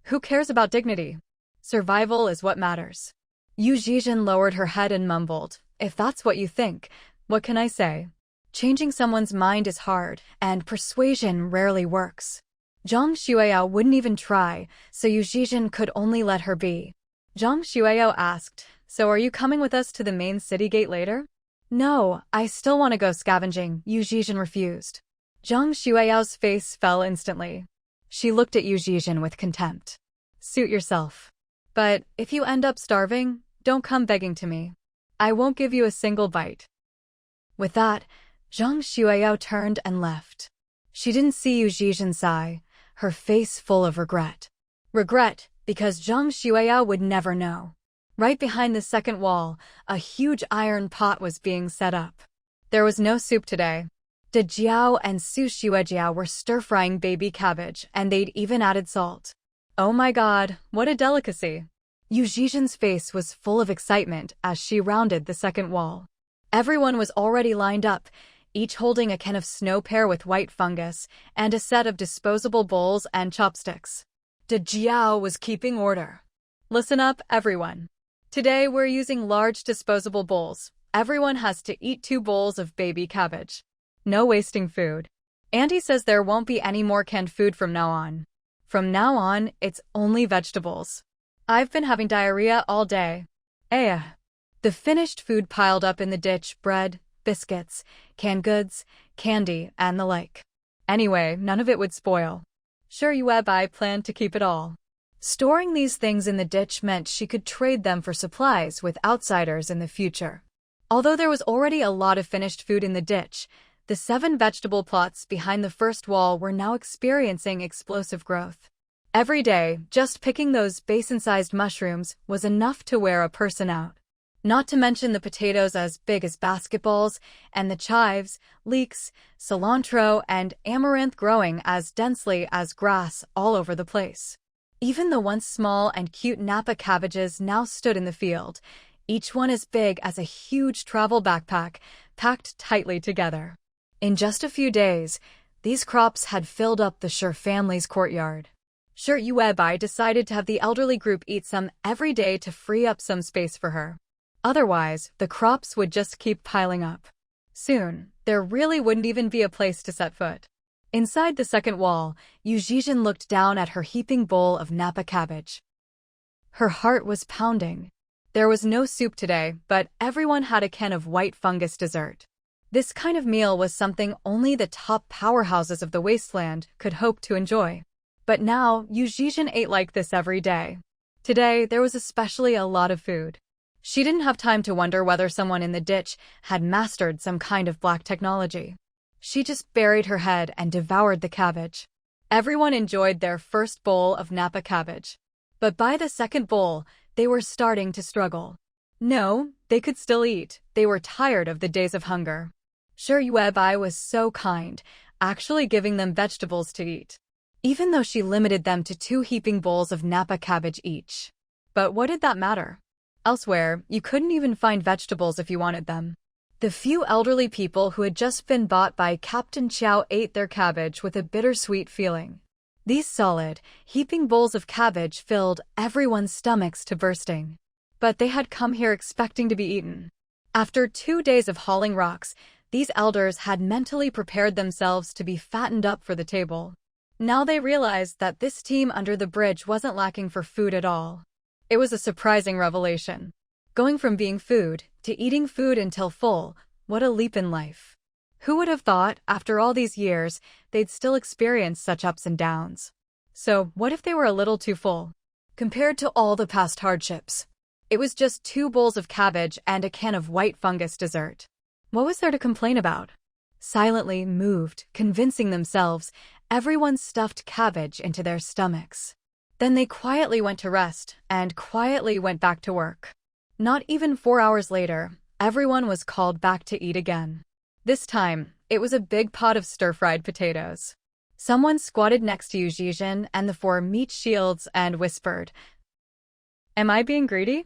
Who cares about dignity? Survival is what matters. Yu Zhizhen lowered her head and mumbled, if that's what you think, what can I say? Changing someone's mind is hard, and persuasion rarely works. Zhang Xueyao wouldn't even try, so Yu Zhizhen could only let her be. Zhang Xueyao asked, so are you coming with us to the main city gate later? No, I still want to go scavenging, Yu Zhizhen refused. Zhang Xueyao's face fell instantly. She looked at Yu Zhizhen with contempt. Suit yourself. But if you end up starving, don't come begging to me. I won't give you a single bite. With that, Zhang Xueyao turned and left. She didn't see Yu Zhizhen sigh, her face full of regret. Regret, because Zhang Xueyao would never know. Right behind the second wall, a huge iron pot was being set up. There was no soup today. De Jiao and Su Xuejiao were stir-frying baby cabbage, and they'd even added salt. Oh my god, what a delicacy! Yu Zhizhen's face was full of excitement as she rounded the second wall. Everyone was already lined up, each holding a can of snow pear with white fungus, and a set of disposable bowls and chopsticks. De Jiao was keeping order. Listen up, everyone. Today we're using large disposable bowls. Everyone has to eat 2 bowls of baby cabbage. No wasting food. Auntie says there won't be any more canned food from now on. From now on, it's only vegetables. I've been having diarrhea all day. The finished food piled up in the ditch, bread, biscuits, canned goods, candy, and the like. Anyway, none of it would spoil. Sure, Yuebai planned to keep it all. Storing these things in the ditch meant she could trade them for supplies with outsiders in the future. Although there was already a lot of finished food in the ditch, the 7 vegetable plots behind the first wall were now experiencing explosive growth. Every day, just picking those basin-sized mushrooms was enough to wear a person out. Not to mention the potatoes as big as basketballs, and the chives, leeks, cilantro, and amaranth growing as densely as grass all over the place. Even the once small and cute Napa cabbages now stood in the field, each one as big as a huge travel backpack, packed tightly together. In just a few days, these crops had filled up the Sure family's courtyard. Sure Yuebai decided to have the elderly group eat some every day to free up some space for her. Otherwise, the crops would just keep piling up. Soon, there really wouldn't even be a place to set foot. Inside the second wall, Yuzhizhen looked down at her heaping bowl of Napa cabbage. Her heart was pounding. There was no soup today, but everyone had a can of white fungus dessert. This kind of meal was something only the top powerhouses of the Wasteland could hope to enjoy. But now, Yuzhizhen ate like this every day. Today, there was especially a lot of food. She didn't have time to wonder whether someone in the ditch had mastered some kind of black technology. She just buried her head and devoured the cabbage. Everyone enjoyed their first bowl of Napa cabbage. But by the second bowl, they were starting to struggle. No, they could still eat. They were tired of the days of hunger. Sure Yuebai was so kind, actually giving them vegetables to eat, even though she limited them to 2 heaping bowls of Napa cabbage each. But what did that matter? Elsewhere, you couldn't even find vegetables if you wanted them. The few elderly people who had just been bought by Captain Chow ate their cabbage with a bittersweet feeling. These solid, heaping bowls of cabbage filled everyone's stomachs to bursting. But they had come here expecting to be eaten. After 2 days of hauling rocks, these elders had mentally prepared themselves to be fattened up for the table. Now they realized that this team under the bridge wasn't lacking for food at all. It was a surprising revelation. Going from being food to eating food until full, what a leap in life. Who would have thought, after all these years, they'd still experience such ups and downs? So, what if they were a little too full? Compared to all the past hardships. It was just 2 bowls of cabbage and a can of white fungus dessert. What was there to complain about? Silently moved, convincing themselves, everyone stuffed cabbage into their stomachs. Then they quietly went to rest and quietly went back to work. Not even 4 hours later, everyone was called back to eat again. This time, it was a big pot of stir-fried potatoes. Someone squatted next to Yuzhizhen and the 4 meat shields and whispered, "Am I being greedy?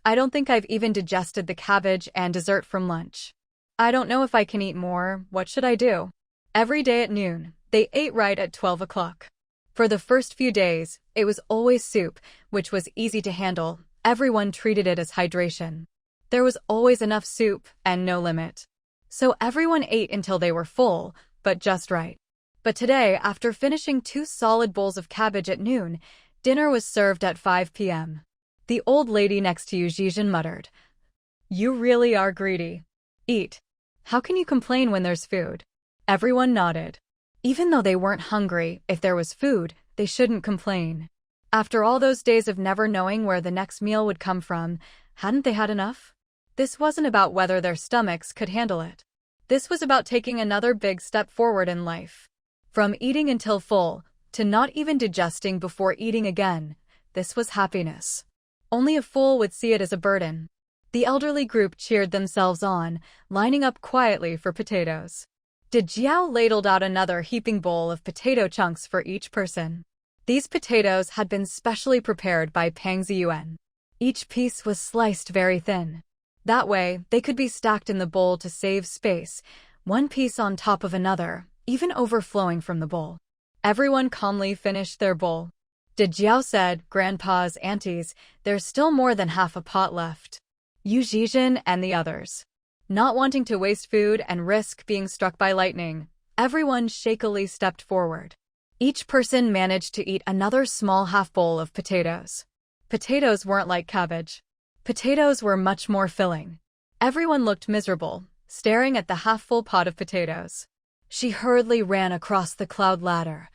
I don't think I've even digested the cabbage and dessert from lunch. I don't know if I can eat more. What should I do?" Every day at noon, they ate right at 12 o'clock. For the first few days, it was always soup, which was easy to handle. Everyone treated it as hydration. There was always enough soup and no limit. So everyone ate until they were full, but just right. But today, after finishing 2 solid bowls of cabbage at noon, dinner was served at 5 p.m. The old lady next to Yuzhizhen muttered, "You really are greedy. Eat. How can you complain when there's food?" Everyone nodded. Even though they weren't hungry, if there was food, they shouldn't complain. After all those days of never knowing where the next meal would come from, hadn't they had enough? This wasn't about whether their stomachs could handle it. This was about taking another big step forward in life. From eating until full, to not even digesting before eating again, this was happiness. Only a fool would see it as a burden. The elderly group cheered themselves on, lining up quietly for potatoes. Jiao ladled out another heaping bowl of potato chunks for each person. These potatoes had been specially prepared by Pang Ziyuan. Each piece was sliced very thin. That way, they could be stacked in the bowl to save space, one piece on top of another, even overflowing from the bowl. Everyone calmly finished their bowl. Jiao said, "Grandpas, aunties, there's still more than half a pot left." Yuzhizhen and the others. Not wanting to waste food and risk being struck by lightning, everyone shakily stepped forward. Each person managed to eat another small half bowl of potatoes. Potatoes weren't like cabbage. Potatoes were much more filling. Everyone looked miserable, staring at the half-full pot of potatoes. She hurriedly ran across the cloud ladder.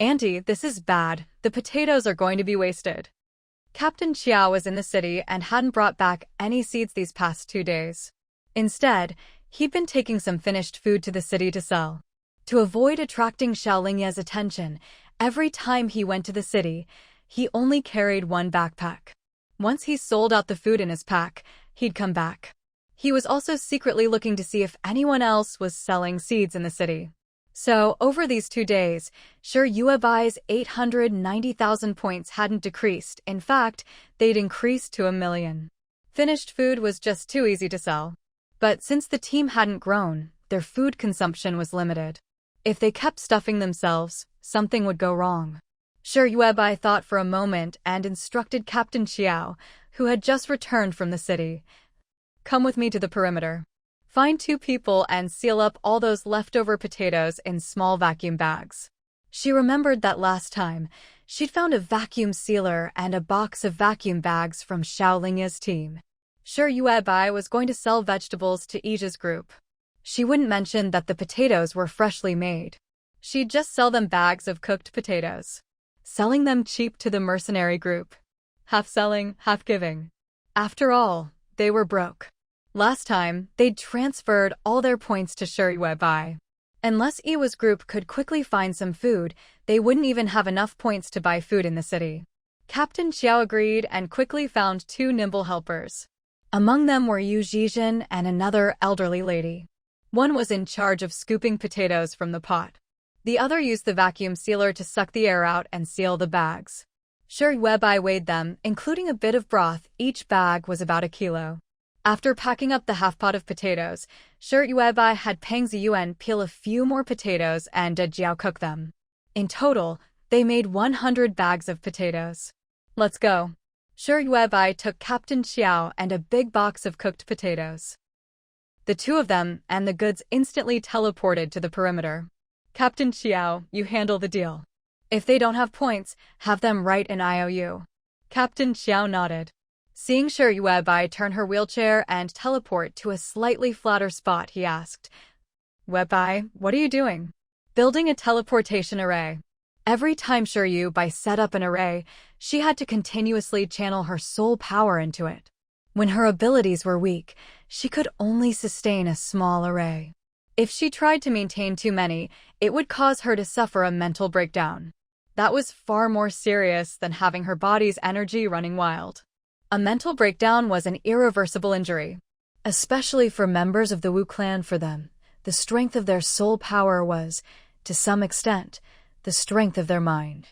"Auntie, this is bad. The potatoes are going to be wasted." Captain Xiao was in the city and hadn't brought back any seeds these past 2 days. Instead, he'd been taking some finished food to the city to sell. To avoid attracting Xiaolingya's attention, every time he went to the city, he only carried one backpack. Once he sold out the food in his pack, he'd come back. He was also secretly looking to see if anyone else was selling seeds in the city. So, over these 2 days, Shi Yuebai's 890,000 points hadn't decreased. In fact, they'd increased to 1,000,000. Finished food was just too easy to sell. But since the team hadn't grown, their food consumption was limited. If they kept stuffing themselves, something would go wrong. Shi Yuebai thought for a moment and instructed Captain Xiao, who had just returned from the city. "Come with me to the perimeter. Find 2 people and seal up all those leftover potatoes in small vacuum bags." She remembered that last time, she'd found a vacuum sealer and a box of vacuum bags from Xiaolingya's team. Shi Yuebai was going to sell vegetables to Ija's group. She wouldn't mention that the potatoes were freshly made. She'd just sell them bags of cooked potatoes, selling them cheap to the mercenary group. Half selling, half giving. After all, they were broke. Last time, they'd transferred all their points to Shi Yuebai. Unless Iwa's group could quickly find some food, they wouldn't even have enough points to buy food in the city. Captain Xiao agreed and quickly found 2 nimble helpers. Among them were Yu Zhizhen and another elderly lady. One was in charge of scooping potatoes from the pot. The other used the vacuum sealer to suck the air out and seal the bags. Shi Yuebai weighed them, including a bit of broth. Each bag was about 1 kilo. After packing up the half-pot of potatoes, Shi Yuebai had Peng Ziyuan peel a few more potatoes and Jiao cook them. In total, they made 100 bags of potatoes. "Let's go." Shi Yuebai took Captain Xiao and a big box of cooked potatoes. The 2 of them and the goods instantly teleported to the perimeter. "Captain Xiao, you handle the deal. If they don't have points, have them write an IOU." Captain Xiao nodded. Seeing Shi Yuebai turn her wheelchair and teleport to a slightly flatter spot, he asked, "Yuebai, what are you doing?" "Building a teleportation array." Every time Shi Yuebai set up an array, she had to continuously channel her soul power into it. When her abilities were weak, she could only sustain a small array. If she tried to maintain too many, it would cause her to suffer a mental breakdown. That was far more serious than having her body's energy running wild. A mental breakdown was an irreversible injury. Especially for members of the Wu clan. For them, the strength of their soul power was, to some extent, the strength of their mind.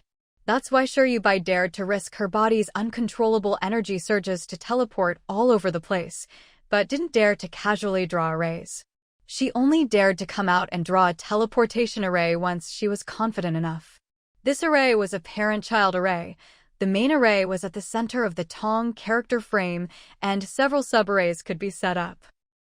That's why Shi Yuebai dared to risk her body's uncontrollable energy surges to teleport all over the place, but didn't dare to casually draw arrays. She only dared to come out and draw a teleportation array once she was confident enough. This array was a parent-child array. The main array was at the center of the Tong character frame, and several sub-arrays could be set up.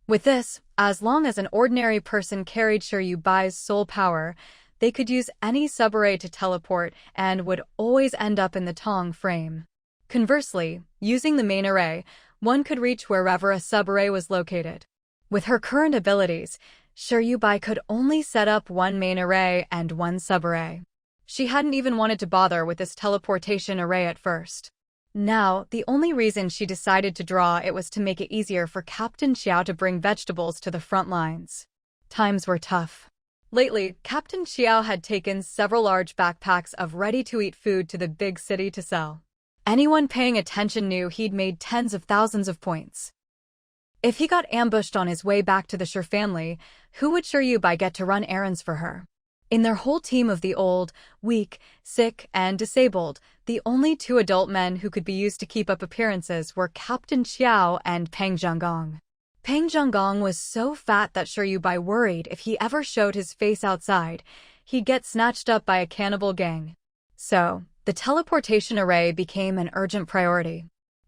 With this, as long as an ordinary person carried Shi Yuebai's soul power, they could use any sub-array to teleport and would always end up in the Tong frame. Conversely, using the main array, one could reach wherever a sub-array was located. With her current abilities, Shi Yuebai could only set up one main array and one sub-array. She hadn't even wanted to bother with this teleportation array at first. Now, the only reason she decided to draw it was to make it easier for Captain Xiao to bring vegetables to the front lines. Times were tough. Lately, Captain Xiao had taken several large backpacks of ready-to-eat food to the big city to sell. Anyone paying attention knew he'd made tens of thousands of points. If he got ambushed on his way back to the Shi family, who would Shi Yuebai get to run errands for her? In their whole team of the old, weak, sick, and disabled, the only 2 adult men who could be used to keep up appearances were Captain Xiao and Peng Zhonggong. Peng Zhonggong was so fat that Shi Yuebai worried if he ever showed his face outside, he'd get snatched up by a cannibal gang. So, the teleportation array became an urgent priority.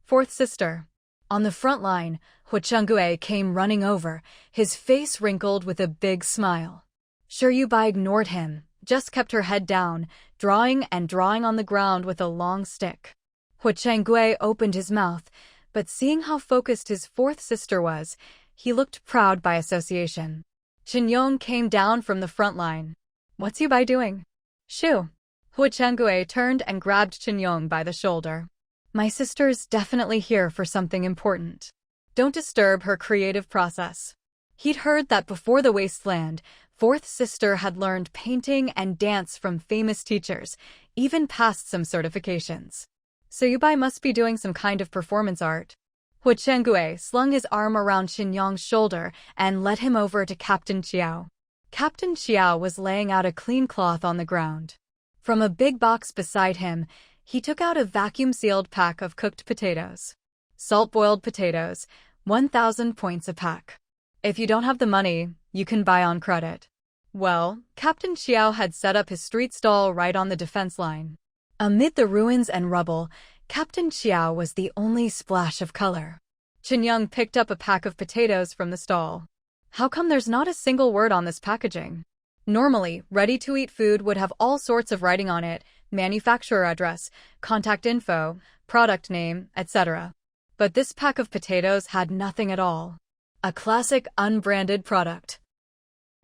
4th sister. On the front line, Hu Chenggue came running over, his face wrinkled with a big smile. Shi Yuebai ignored him, just kept her head down, drawing on the ground with a long stick. Hu Chenggue opened his mouth, but seeing how focused his 4th sister was, he looked proud by association. Chen Yong came down from the front line. "What's Yuebai doing?" "Shoo." Hu Chengue turned and grabbed Qinyong by the shoulder. My sister's definitely here for something important. Don't disturb her creative process. He'd heard that before the Wasteland, fourth sister had learned painting and dance from famous teachers, even passed some certifications. So Yubai must be doing some kind of performance art. Hu Chengue slung his arm around Qinyong's shoulder and led him over to Captain Qiao. Captain Qiao was laying out a clean cloth on the ground. From a big box beside him, he took out a vacuum-sealed pack of cooked potatoes. Salt-boiled potatoes, 1,000 points a pack. If you don't have the money, you can buy on credit. Well, Captain Qiao had set up his street stall right on the defense line. Amid the ruins and rubble, Captain Qiao was the only splash of color. Qinyong picked up a pack of potatoes from the stall. How come there's not a single word on this packaging? Normally, ready-to-eat food would have all sorts of writing on it, manufacturer address, contact info, product name, etc. But this pack of potatoes had nothing at all. A classic unbranded product.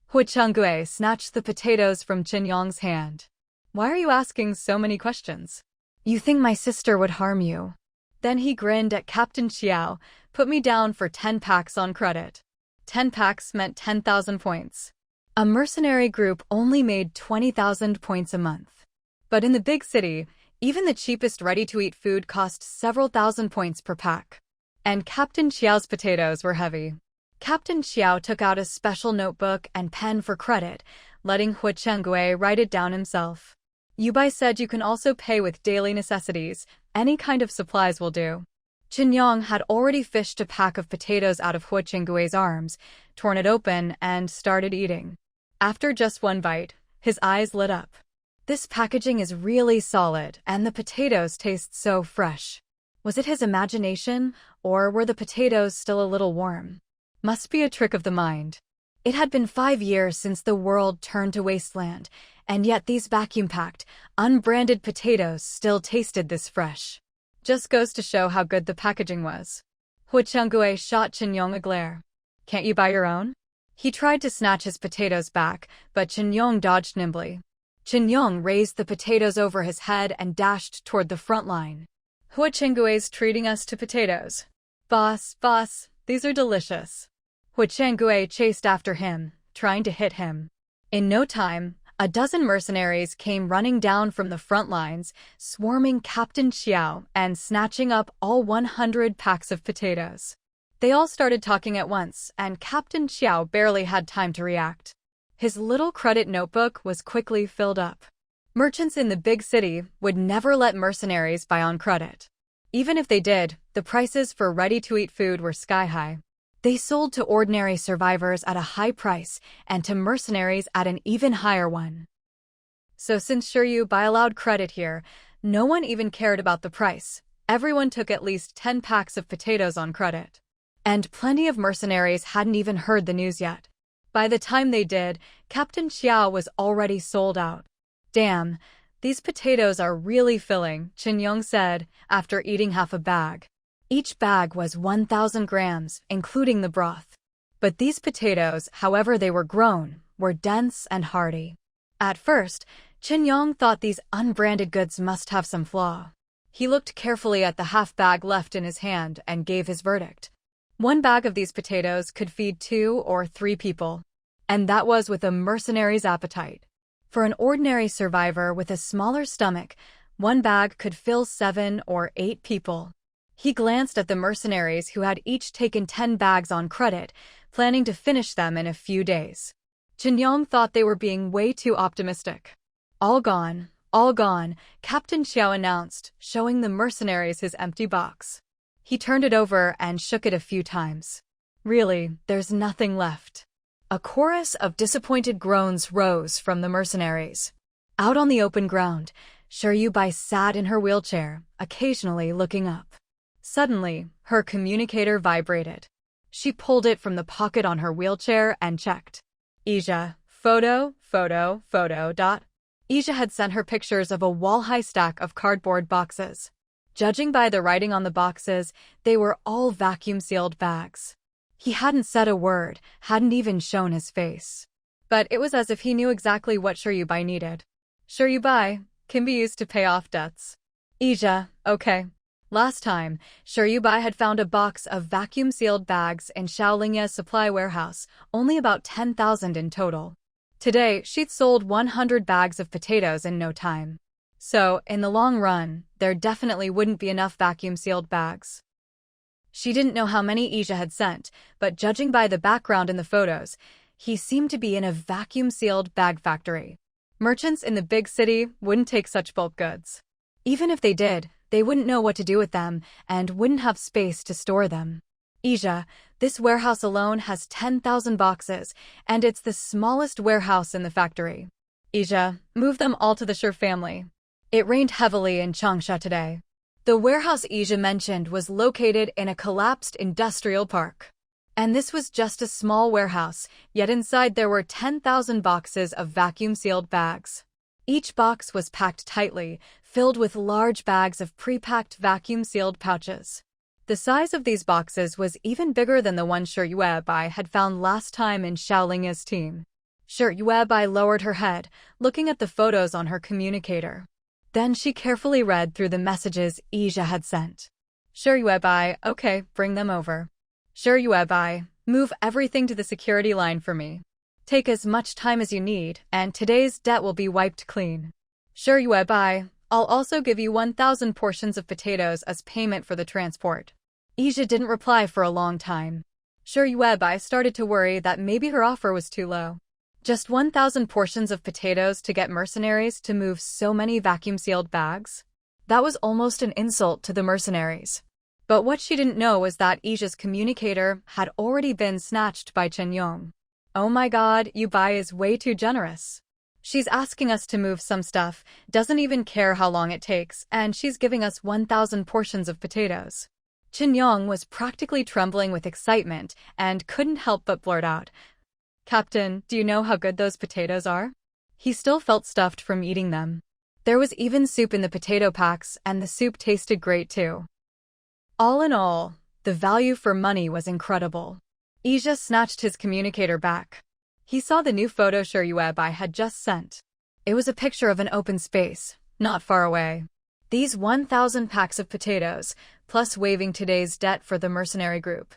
Hu Chengue snatched the potatoes from Qinyong's hand. Why are you asking so many questions? You think my sister would harm you? Then he grinned at Captain Qiao, put me down for 10 packs on credit. 10 packs meant 10,000 points. A mercenary group only made 20,000 points a month. But in the big city, even the cheapest ready-to-eat food cost several thousand points per pack. And Captain Qiao's potatoes were heavy. Captain Qiao took out a special notebook and pen for credit, letting Hu Chengue write it down himself. Yubai said you can also pay with daily necessities, any kind of supplies will do. Qinyong had already fished a pack of potatoes out of Hu Chengue's arms, torn it open, and started eating. After just one bite, his eyes lit up. This packaging is really solid, and the potatoes taste so fresh. Was it his imagination, or were the potatoes still a little warm? Must be a trick of the mind. It had been 5 years since the world turned to Wasteland, and yet these vacuum-packed, unbranded potatoes still tasted this fresh. Just goes to show how good the packaging was. Hu Chengue shot Qinyong a glare. Can't you buy your own? He tried to snatch his potatoes back, but Qinyong dodged nimbly. Qinyong raised the potatoes over his head and dashed toward the front line. Hu Chengue's treating us to potatoes. Boss, these are delicious. Hu Chengue chased after him, trying to hit him. In no time, a dozen mercenaries came running down from the front lines, swarming Captain Qiao and snatching up all 100 packs of potatoes. They all started talking at once, and Captain Qiao barely had time to react. His little credit notebook was quickly filled up. Merchants in the big city would never let mercenaries buy on credit. Even if they did, the prices for ready-to-eat food were sky-high. They sold to ordinary survivors at a high price and to mercenaries at an even higher one. So since Yubai allowed credit here, no one even cared about the price. Everyone took at least 10 packs of potatoes on credit. And plenty of mercenaries hadn't even heard the news yet. By the time they did, Captain Qiao was already sold out. Damn, these potatoes are really filling, Qinyong said, after eating half a bag. Each bag was 1,000 grams, including the broth. But these potatoes, however they were grown, were dense and hearty. At first, Qinyong thought these unbranded goods must have some flaw. He looked carefully at the half bag left in his hand and gave his verdict. 1 bag of these potatoes could feed 2 or 3 people. And that was with a mercenary's appetite. For an ordinary survivor with a smaller stomach, 1 bag could fill 7 or 8 people. He glanced at the mercenaries who had each taken 10 bags on credit, planning to finish them in a few days. Qinyong thought they were being way too optimistic. All gone, Captain Qiao announced, showing the mercenaries his empty box. He turned it over and shook it a few times. Really, there's nothing left. A chorus of disappointed groans rose from the mercenaries. Out on the open ground, Yubai sat in her wheelchair, occasionally looking up. Suddenly, her communicator vibrated. She pulled it from the pocket on her wheelchair and checked. Ija, photo. Ija had sent her pictures of a wall-high stack of cardboard boxes. Judging by the writing on the boxes, they were all vacuum-sealed bags. He hadn't said a word, hadn't even shown his face. But it was as if he knew exactly what Yubai needed. Yubai, can be used to pay off debts. Ija, okay. Last time, Shiryubai had found a box of vacuum-sealed bags in Xiaolingya's supply warehouse, only about 10,000 in total. Today, she'd sold 100 bags of potatoes in no time. So, in the long run, there definitely wouldn't be enough vacuum-sealed bags. She didn't know how many Ija had sent, but judging by the background in the photos, he seemed to be in a vacuum-sealed bag factory. Merchants in the big city wouldn't take such bulk goods. Even if they did, they wouldn't know what to do with them and wouldn't have space to store them. Ija, this warehouse alone has 10,000 boxes, and it's the smallest warehouse in the factory. Ija, move them all to the Shi family. It rained heavily in Changsha today. The warehouse Ija mentioned was located in a collapsed industrial park. And this was just a small warehouse, yet inside there were 10,000 boxes of vacuum-sealed bags. Each box was packed tightly, filled with large bags of pre-packed vacuum-sealed pouches. The size of these boxes was even bigger than the one Shiryubai had found last time in Xiaolingya's team. Shiryubai lowered her head, looking at the photos on her communicator. Then she carefully read through the messages Ija had sent. Shiryubai, okay, bring them over. Shiryubai, move everything to the security line for me. Take as much time as you need, and today's debt will be wiped clean. Shiryubai, I'll also give you 1,000 portions of potatoes as payment for the transport. Ija didn't reply for a long time. Shiryubai started to worry that maybe her offer was too low. Just 1,000 portions of potatoes to get mercenaries to move so many vacuum-sealed bags? That was almost an insult to the mercenaries. But what she didn't know was that Ija's communicator had already been snatched by Chen Yong. Oh my god, Yubai is way too generous. She's asking us to move some stuff, doesn't even care how long it takes, and she's giving us 1,000 portions of potatoes. Chen Yong was practically trembling with excitement and couldn't help but blurt out, Captain, do you know how good those potatoes are? He still felt stuffed from eating them. There was even soup in the potato packs, and the soup tasted great too. All in all, the value for money was incredible. Ija snatched his communicator back. He saw the new photo Shiryubai had just sent. It was a picture of an open space, not far away. These 1,000 packs of potatoes, plus waiving today's debt for the mercenary group.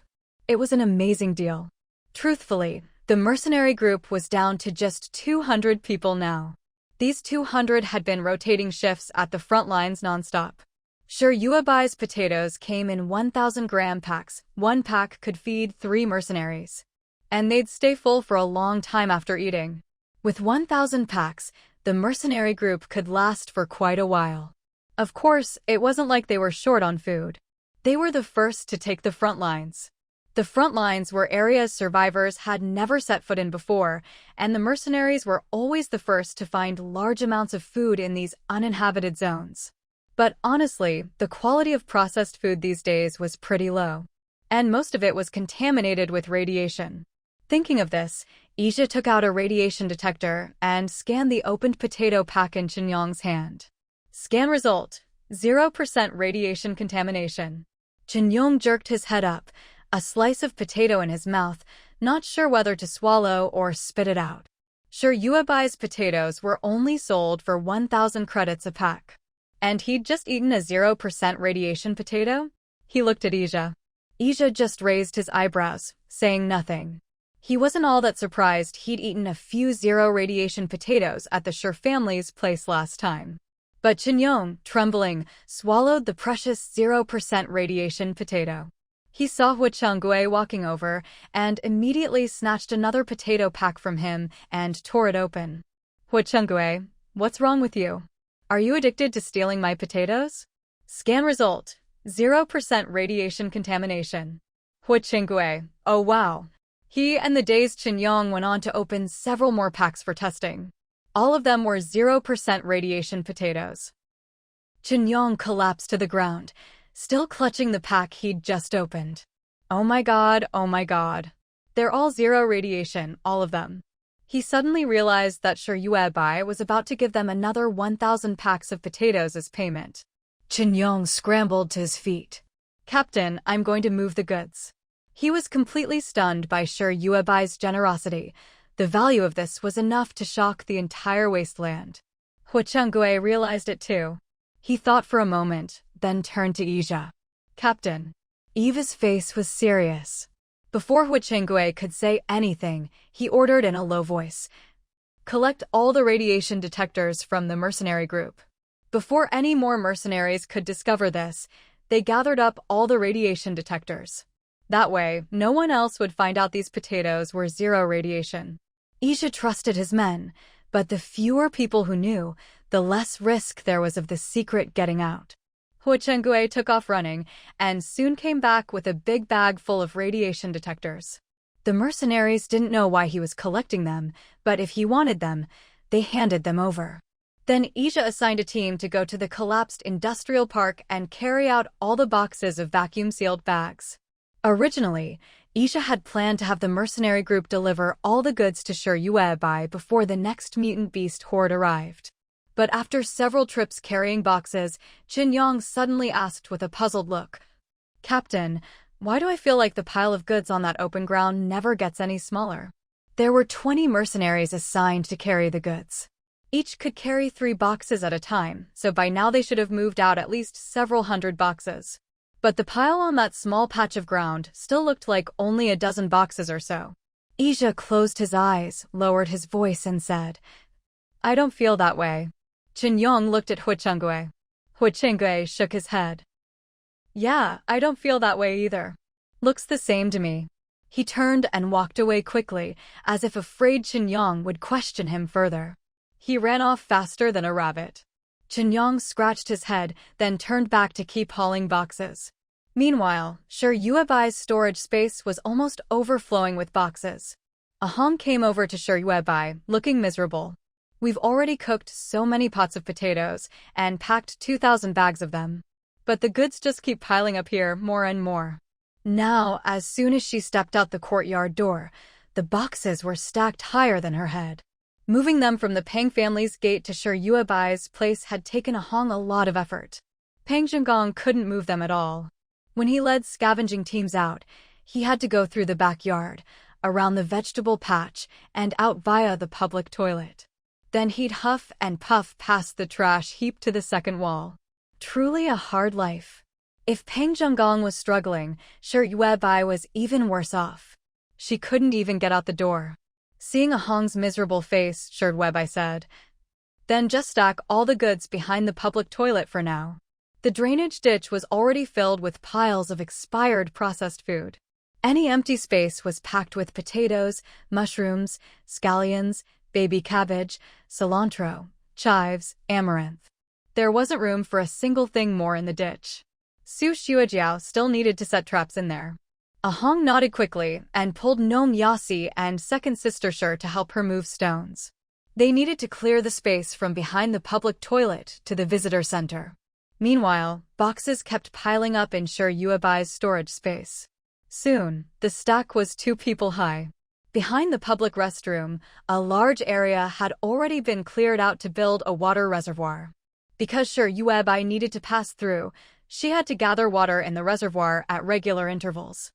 It was an amazing deal. Truthfully, the mercenary group was down to just 200 people now. These 200 had been rotating shifts at the front lines nonstop. Shiryuabai's potatoes came in 1,000-gram packs. One pack could feed 3 mercenaries. And they'd stay full for a long time after eating. With 1,000 packs, the mercenary group could last for quite a while. Of course, it wasn't like they were short on food. They were the first to take the front lines. The front lines were areas survivors had never set foot in before, and the mercenaries were always the first to find large amounts of food in these uninhabited zones. But honestly, the quality of processed food these days was pretty low. And most of it was contaminated with radiation. Thinking of this, Ija took out a radiation detector and scanned the opened potato pack in Chen Yong's hand. Scan result: 0% radiation contamination. Chen Yong jerked his head up, a slice of potato in his mouth, not sure whether to swallow or spit it out. Shiryuabai's potatoes were only sold for 1,000 credits a pack. And he'd just eaten a 0% radiation potato? He looked at Ija. Ija just raised his eyebrows, saying nothing. He wasn't all that surprised he'd eaten a few zero radiation potatoes at the Shi family's place last time. But Chen Yong, trembling, swallowed the precious 0% radiation potato. He saw Hu Chenggui walking over and immediately snatched another potato pack from him and tore it open. Hu Chenggui, what's wrong with you? Are you addicted to stealing my potatoes? Scan result: 0% radiation contamination. Hu Chenggui, oh wow. He and the dazed Chen Yong went on to open several more packs for testing. All of them were 0% radiation potatoes. Chen Yong collapsed to the ground, still clutching the pack he'd just opened. Oh my god, oh my god. They're all zero radiation, all of them. He suddenly realized that Shiryubai was about to give them another 1,000 packs of potatoes as payment. Chen Yong scrambled to his feet. Captain, I'm going to move the goods. He was completely stunned by Shiryuabai's generosity. The value of this was enough to shock the entire wasteland. Huichengui realized it too. He thought for a moment, then turned to Ija. Captain. Eva's face was serious. Before Huichengui could say anything, he ordered in a low voice. Collect all the radiation detectors from the mercenary group. Before any more mercenaries could discover this, they gathered up all the radiation detectors. That way, no one else would find out these potatoes were zero radiation. Ija trusted his men, but the fewer people who knew, the less risk there was of the secret getting out. Huichengui took off running, and soon came back with a big bag full of radiation detectors. The mercenaries didn't know why he was collecting them, but if he wanted them, they handed them over. Then Ija assigned a team to go to the collapsed industrial park and carry out all the boxes of vacuum-sealed bags. Originally, Ija had planned to have the mercenary group deliver all the goods to Shi Yuebai before the next mutant beast horde arrived. But after several trips carrying boxes, Qin Yang suddenly asked with a puzzled look, Captain, why do I feel like the pile of goods on that open ground never gets any smaller? There were 20 mercenaries assigned to carry the goods. Each could carry 3 boxes at a time, so by now they should have moved out at least several hundred boxes. But the pile on that small patch of ground still looked like only a dozen boxes or so. Ija closed his eyes, lowered his voice and said, I don't feel that way. Qin Yang looked at Huichengui. Huichengui shook his head. Yeah, I don't feel that way either. Looks the same to me. He turned and walked away quickly, as if afraid Qin Yang would question him further. He ran off faster than a rabbit. Qin Yang scratched his head, then turned back to keep hauling boxes. Meanwhile, Shi Yuebai's storage space was almost overflowing with boxes. Ahong came over to Shi Yuebai, looking miserable. We've already cooked so many pots of potatoes, and packed 2,000 bags of them. But the goods just keep piling up here more and more. Now, as soon as she stepped out the courtyard door, the boxes were stacked higher than her head. Moving them from the Pang family's gate to Shi Yuebai's place had taken Ahong a lot of effort. Pang Zhenggong couldn't move them at all. When he led scavenging teams out, he had to go through the backyard, around the vegetable patch, and out via the public toilet. Then he'd huff and puff past the trash heap to the second wall. Truly a hard life. If Pang Zhenggong was struggling, Shi Yuebai was even worse off. She couldn't even get out the door. Seeing Ahong's miserable face, Shi Yuebai said, Then just stack all the goods behind the public toilet for now. The drainage ditch was already filled with piles of expired processed food. Any empty space was packed with potatoes, mushrooms, scallions, baby cabbage, cilantro, chives, amaranth. There wasn't room for a single thing more in the ditch. Su Xuejiao still needed to set traps in there. Ahong nodded quickly and pulled Nong Yasi and second sister Shi to help her move stones. They needed to clear the space from behind the public toilet to the visitor center. Meanwhile, boxes kept piling up in Shi Yuebai's storage space. Soon, the stack was 2 people high. Behind the public restroom, a large area had already been cleared out to build a water reservoir. Because Shi Yuebai needed to pass through, she had to gather water in the reservoir at regular intervals.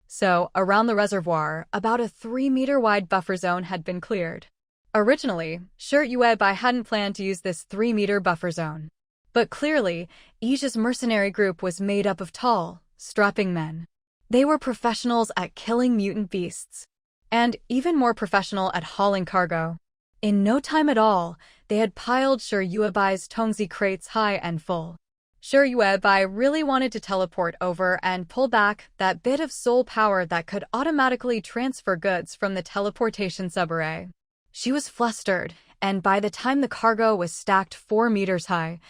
So, around the reservoir, about a 3-meter-wide buffer zone had been cleared. Originally, Shi Yuebai hadn't planned to use this 3-meter buffer zone. But clearly, Ija's mercenary group was made up of tall, strapping men. They were professionals at killing mutant beasts. And even more professional at hauling cargo. In no time at all, they had piled Shi Yuebai's Tongzi crates high and full. Shi Yuebai really wanted to teleport over and pull back that bit of soul power that could automatically transfer goods from the teleportation subarray. She was flustered, and by the time the cargo was stacked 4 meters high,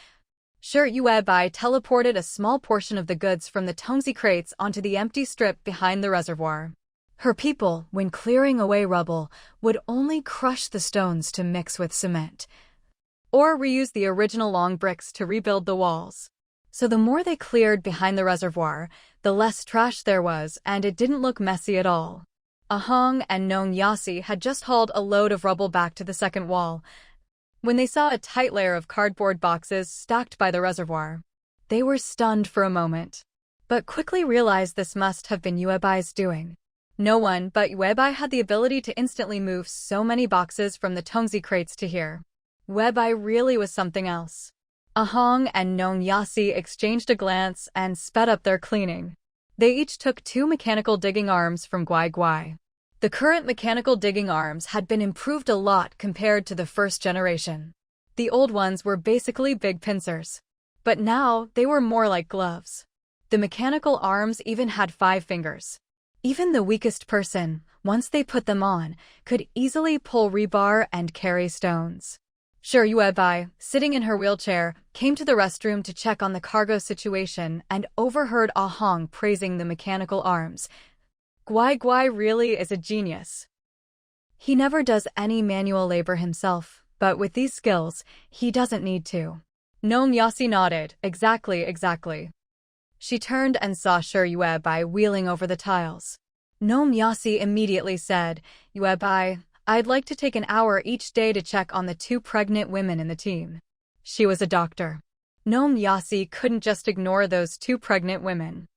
Shi Yuebai teleported a small portion of the goods from the Tongzi crates onto the empty strip behind the reservoir. Her people, when clearing away rubble, would only crush the stones to mix with cement, or reuse the original long bricks to rebuild the walls. So the more they cleared behind the reservoir, the less trash there was, and it didn't look messy at all. Ahong and Nong Yasi had just hauled a load of rubble back to the second wall, when they saw a tight layer of cardboard boxes stacked by the reservoir. They were stunned for a moment, but quickly realized this must have been Yuebai's doing. No one but Yuebai had the ability to instantly move so many boxes from the Tongzi crates to here. Webai really was something else. Ahong and Nong Yasi exchanged a glance and sped up their cleaning. They each took 2 mechanical digging arms from Guai Guai. The current mechanical digging arms had been improved a lot compared to the first generation. The old ones were basically big pincers. But now they were more like gloves. The mechanical arms even had 5 fingers. Even the weakest person, once they put them on, could easily pull rebar and carry stones. Yuebai, sitting in her wheelchair, came to the restroom to check on the cargo situation and overheard Ahong praising the mechanical arms. Guai Guai really is a genius. He never does any manual labor himself, but with these skills, he doesn't need to. Nong Yasi nodded. Exactly. She turned and saw Yuebai wheeling over the tiles. Nong Yasi immediately said, Yuebai, I'd like to take an hour each day to check on the 2 pregnant women in the team. She was a doctor. Nong Yasi couldn't just ignore those 2 pregnant women.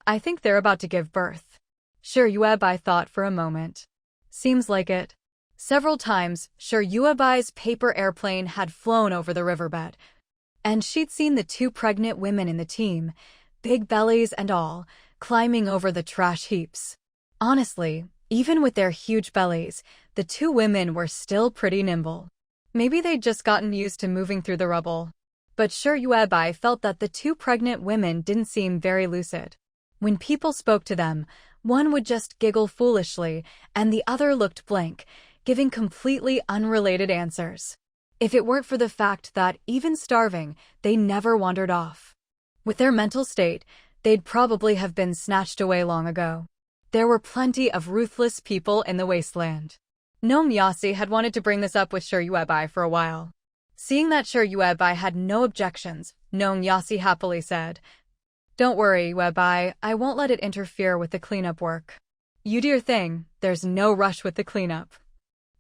I think they're about to give birth. Yuebai thought for a moment. Seems like it. Several times, Yuebai's paper airplane had flown over the riverbed, and she'd seen the 2 pregnant women in the team, big bellies and all, climbing over the trash heaps. Honestly, even with their huge bellies, the 2 women were still pretty nimble. Maybe they'd just gotten used to moving through the rubble. But Yuebai felt that the 2 pregnant women didn't seem very lucid. When people spoke to them, one would just giggle foolishly, and the other looked blank, giving completely unrelated answers. If it weren't for the fact that, even starving, they never wandered off. With their mental state, they'd probably have been snatched away long ago. There were plenty of ruthless people in the Wasteland. Nong Yasi had wanted to bring this up with Yuebai for a while. Seeing that Yuebai had no objections, Nong Yasi happily said, Don't worry, Yuebai, I won't let it interfere with the cleanup work. You do your thing, there's no rush with the cleanup.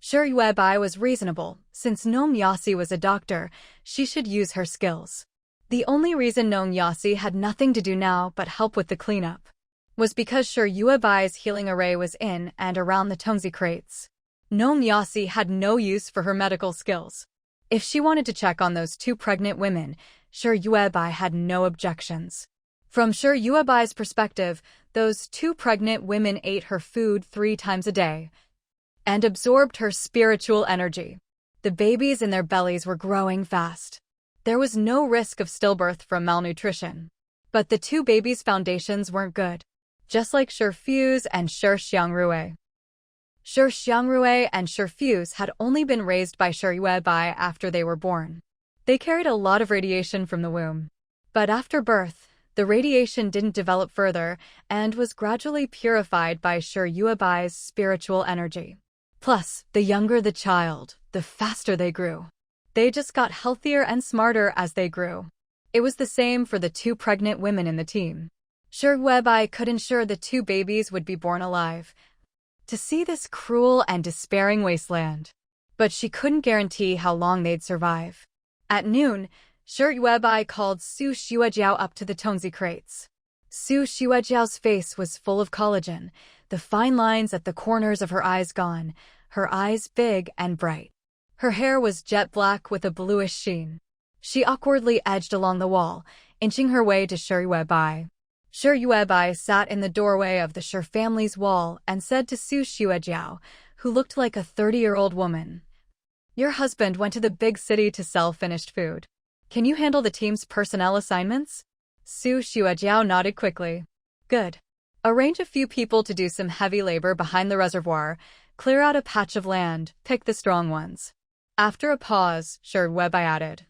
Yuebai was reasonable. Since Nong Yasi was a doctor, she should use her skills. The only reason Nong Yasi had nothing to do now but help with the cleanup was because Yuebai's healing array was in and around the Tongzi crates. Nong Yasi had no use for her medical skills. If she wanted to check on those 2 pregnant women, Yuebai had no objections. From Yuebai's perspective, those 2 pregnant women ate her food 3 times a day and absorbed her spiritual energy. The babies in their bellies were growing fast. There was no risk of stillbirth from malnutrition. But the 2 babies' foundations weren't good. Just like Fuse and Xiangrui. Xiangrui and Fuse had only been raised by Yuebai after they were born. They carried a lot of radiation from the womb. But after birth, the radiation didn't develop further and was gradually purified by Yuebai's spiritual energy. Plus, the younger the child, the faster they grew. They just got healthier and smarter as they grew. It was the same for the 2 pregnant women in the team. Yuebai could ensure the 2 babies would be born alive to see this cruel and despairing wasteland. But she couldn't guarantee how long they'd survive. At noon, Yuebai called Su Xuejiao up to the Tongzi crates. Su Xuejiao's face was full of collagen, the fine lines at the corners of her eyes gone, her eyes big and bright. Her hair was jet black with a bluish sheen. She awkwardly edged along the wall, inching her way to Yuebai. Yuebai sat in the doorway of the family's wall and said to Su Xuejiao, who looked like a 30-year-old woman, Your husband went to the big city to sell finished food. Can you handle the team's personnel assignments? Su Xuejiao nodded quickly. Good. Arrange a few people to do some heavy labor behind the reservoir, clear out a patch of land, pick the strong ones. After a pause, Yuebai added,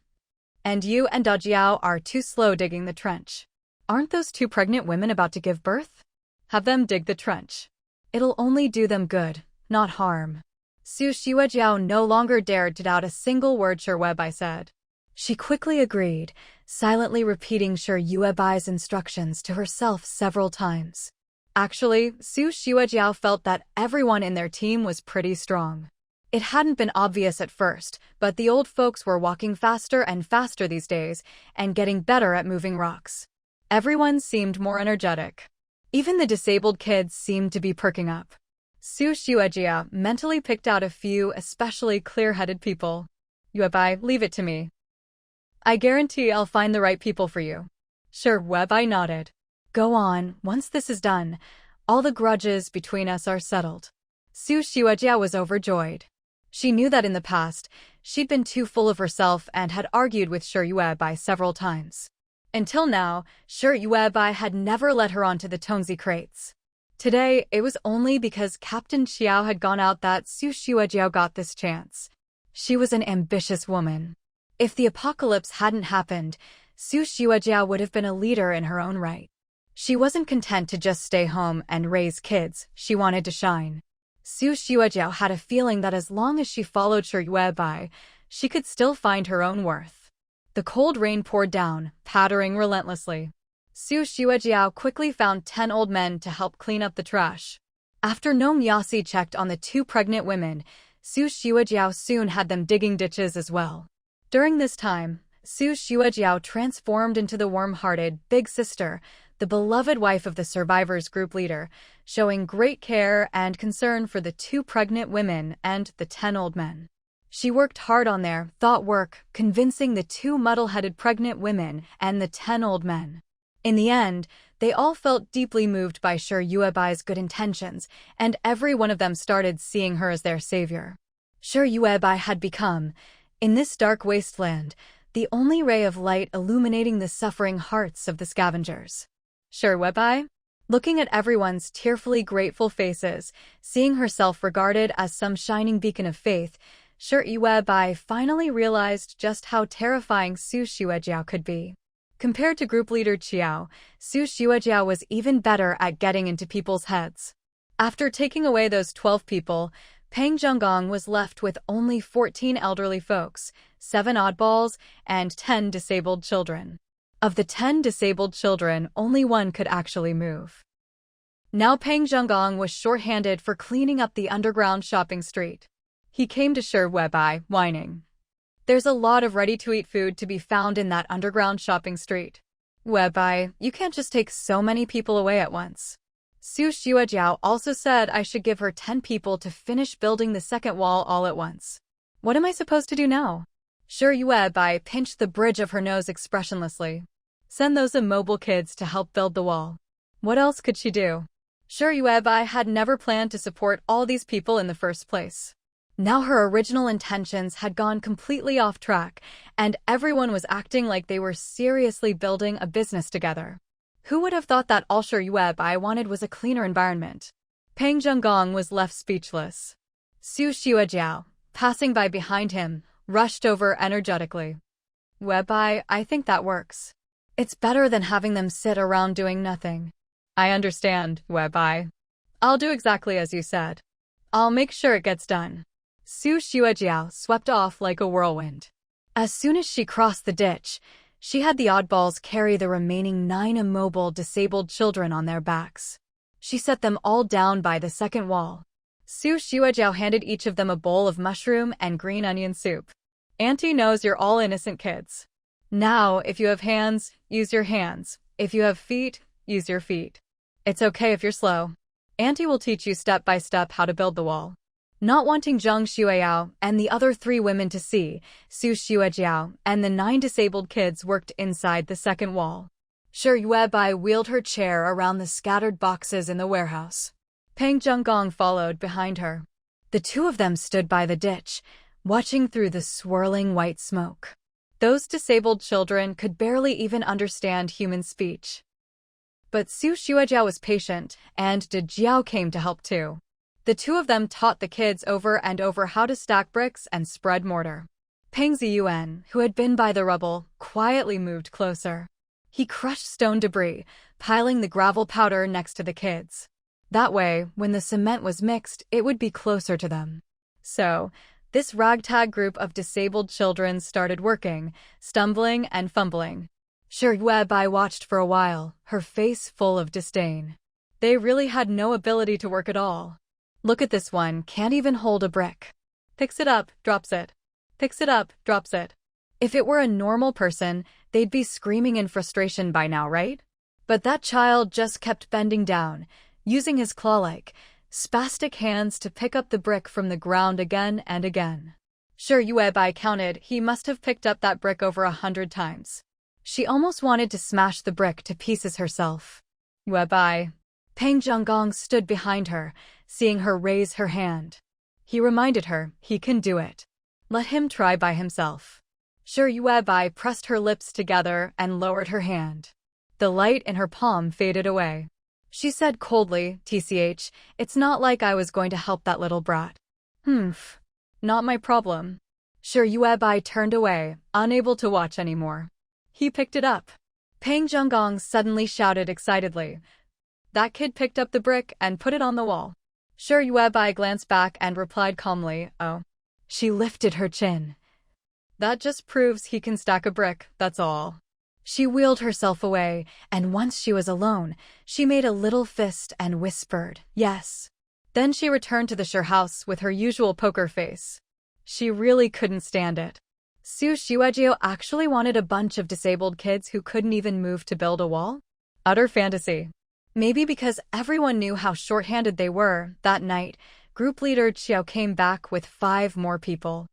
And you and Dajiao are too slow digging the trench. Aren't those 2 pregnant women about to give birth? Have them dig the trench. It'll only do them good, not harm. Su Xuejiao no longer dared to doubt a single word Yuebai said. She quickly agreed, silently repeating Yuebai's instructions to herself several times. Actually, Su Xuejiao felt that everyone in their team was pretty strong. It hadn't been obvious at first, but the old folks were walking faster and faster these days and getting better at moving rocks. Everyone seemed more energetic. Even the disabled kids seemed to be perking up. Su Xuejiao mentally picked out a few especially clear-headed people. Yuebai, leave it to me. I guarantee I'll find the right people for you. Sure, Yuebai nodded. Go on, once this is done, all the grudges between us are settled. Su Xuejia was overjoyed. She knew that in the past, she'd been too full of herself and had argued with Shi Yuebai several times. Until now, Shi Yuebai had never let her onto the Tongzi crates. Today, it was only because Captain Xiao had gone out that Su Xuejia got this chance. She was an ambitious woman. If the apocalypse hadn't happened, Su Xuejia would have been a leader in her own right. She wasn't content to just stay home and raise kids, she wanted to shine. Su Xuejia had a feeling that as long as she followed Shi Yuebai, she could still find her own worth. The cold rain poured down, pattering relentlessly. Su Xuejia quickly found 10 old men to help clean up the trash. After Nome Yasi checked on the 2 pregnant women, Su Xuejia soon had them digging ditches as well. During this time, Su Xuejia transformed into the warm-hearted big sister, the beloved wife of the survivors' group leader, showing great care and concern for the 2 pregnant women and the 10 old men. She worked hard on their thought work, convincing the 2 muddle-headed pregnant women and the 10 old men. In the end, they all felt deeply moved by Shi Yuebai's good intentions, and every one of them started seeing her as their savior. Shi Yuebai had become, in this dark wasteland, the only ray of light illuminating the suffering hearts of the scavengers. Shi Yuebai? Looking at everyone's tearfully grateful faces, seeing herself regarded as some shining beacon of faith, Shi Yuebai finally realized just how terrifying Su Xuejia could be. Compared to group leader Qiao, Su Xuejia was even better at getting into people's heads. After taking away those 12 people, Peng Zhonggong was left with only 14 elderly folks, 7 oddballs, and 10 disabled children. Of the 10 disabled children, only 1 could actually move. Now Peng Zhonggong was short-handed for cleaning up the underground shopping street. He came to Shi Yuebai, whining. There's a lot of ready-to-eat food to be found in that underground shopping street. Yuebai, you can't just take so many people away at once. Su Xuejia also said I should give her 10 people to finish building the second wall all at once. What am I supposed to do now? Shi Yuebai pinched the bridge of her nose expressionlessly. Send those immobile kids to help build the wall. What else could she do? Shi Yuebai had never planned to support all these people in the first place. Now her original intentions had gone completely off track, and everyone was acting like they were seriously building a business together. Who would have thought that all Shi Yuebai wanted was a cleaner environment? Peng Zhonggong was left speechless. Su Xuejia, passing by behind him, rushed over energetically. Yuebai, I think that works. It's better than having them sit around doing nothing. I understand, Yuebai. I'll do exactly as you said. I'll make sure it gets done. Su Xuejia swept off like a whirlwind. As soon as she crossed the ditch, she had the oddballs carry the remaining 9 immobile disabled children on their backs. She set them all down by the second wall. Su Xuejia handed each of them a bowl of mushroom and green onion soup. Auntie knows you're all innocent kids. Now, if you have hands, use your hands. If you have feet, use your feet. It's okay if you're slow. Auntie will teach you step by step how to build the wall. Not wanting Zhang Xueyao and the other 3 women to see, Su Xuejiao and the 9 disabled kids worked inside the second wall. Shi Yuebai wheeled her chair around the scattered boxes in the warehouse. Peng Zhonggong followed behind her. The 2 of them stood by the ditch, watching through the swirling white smoke. Those disabled children could barely even understand human speech. But Su Xuejiao was patient, and De Jiao came to help too. The 2 of them taught the kids over and over how to stack bricks and spread mortar. Peng Ziyuan, who had been by the rubble, quietly moved closer. He crushed stone debris, piling the gravel powder next to the kids. That way, when the cement was mixed, it would be closer to them. So, this ragtag group of disabled children started working, stumbling and fumbling. Shi Yuebai watched for a while, her face full of disdain. They really had no ability to work at all. Look at this one, can't even hold a brick. Picks it up, drops it. Picks it up, drops it. If it were a normal person, they'd be screaming in frustration by now, right? But that child just kept bending down, using his claw-like, spastic hands to pick up the brick from the ground again and again. Sure, Yuebai counted, he must have picked up that brick over 100 times. She almost wanted to smash the brick to pieces herself. Yuebai. Peng Zhonggong stood behind her, seeing her raise her hand. He reminded her, he can do it. Let him try by himself. Sure, Yuebai pressed her lips together and lowered her hand. The light in her palm faded away. She said coldly, "TCH, it's not like I was going to help that little brat." Not my problem. Sure, Yuebai turned away, unable to watch anymore. He picked it up. Peng Zhonggong suddenly shouted excitedly. That kid picked up the brick and put it on the wall. Sure, Yuebai glanced back and replied calmly, "Oh." She lifted her chin. That just proves he can stack a brick, that's all. She wheeled herself away, and once she was alone, she made a little fist and whispered, "Yes." Then she returned to the Sure house with her usual poker face. She really couldn't stand it. Su Shuejiu actually wanted a bunch of disabled kids who couldn't even move to build a wall? Utter fantasy. Maybe because everyone knew how short-handed they were, that night, group leader Qiao came back with 5 more people.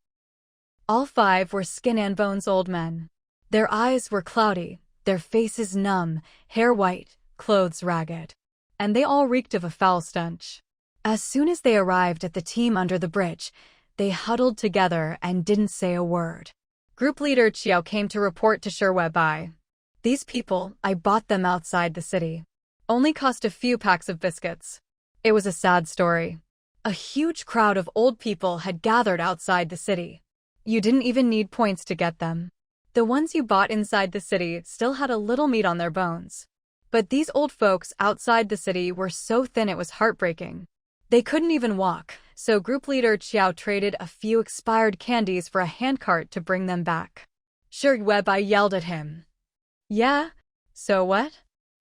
All 5 were skin and bones old men. Their eyes were cloudy, their faces numb, hair white, clothes ragged. And they all reeked of a foul stench. As soon as they arrived at the team under the bridge, they huddled together and didn't say a word. Group leader Qiao came to report to Sure Webai. These people, I bought them outside the city. Only cost a few packs of biscuits. It was a sad story. A huge crowd of old people had gathered outside the city. You didn't even need points to get them. The ones you bought inside the city still had a little meat on their bones. But these old folks outside the city were so thin it was heartbreaking. They couldn't even walk, so group leader Qiao traded a few expired candies for a handcart to bring them back. Sure, Webai yelled at him. Yeah? So what?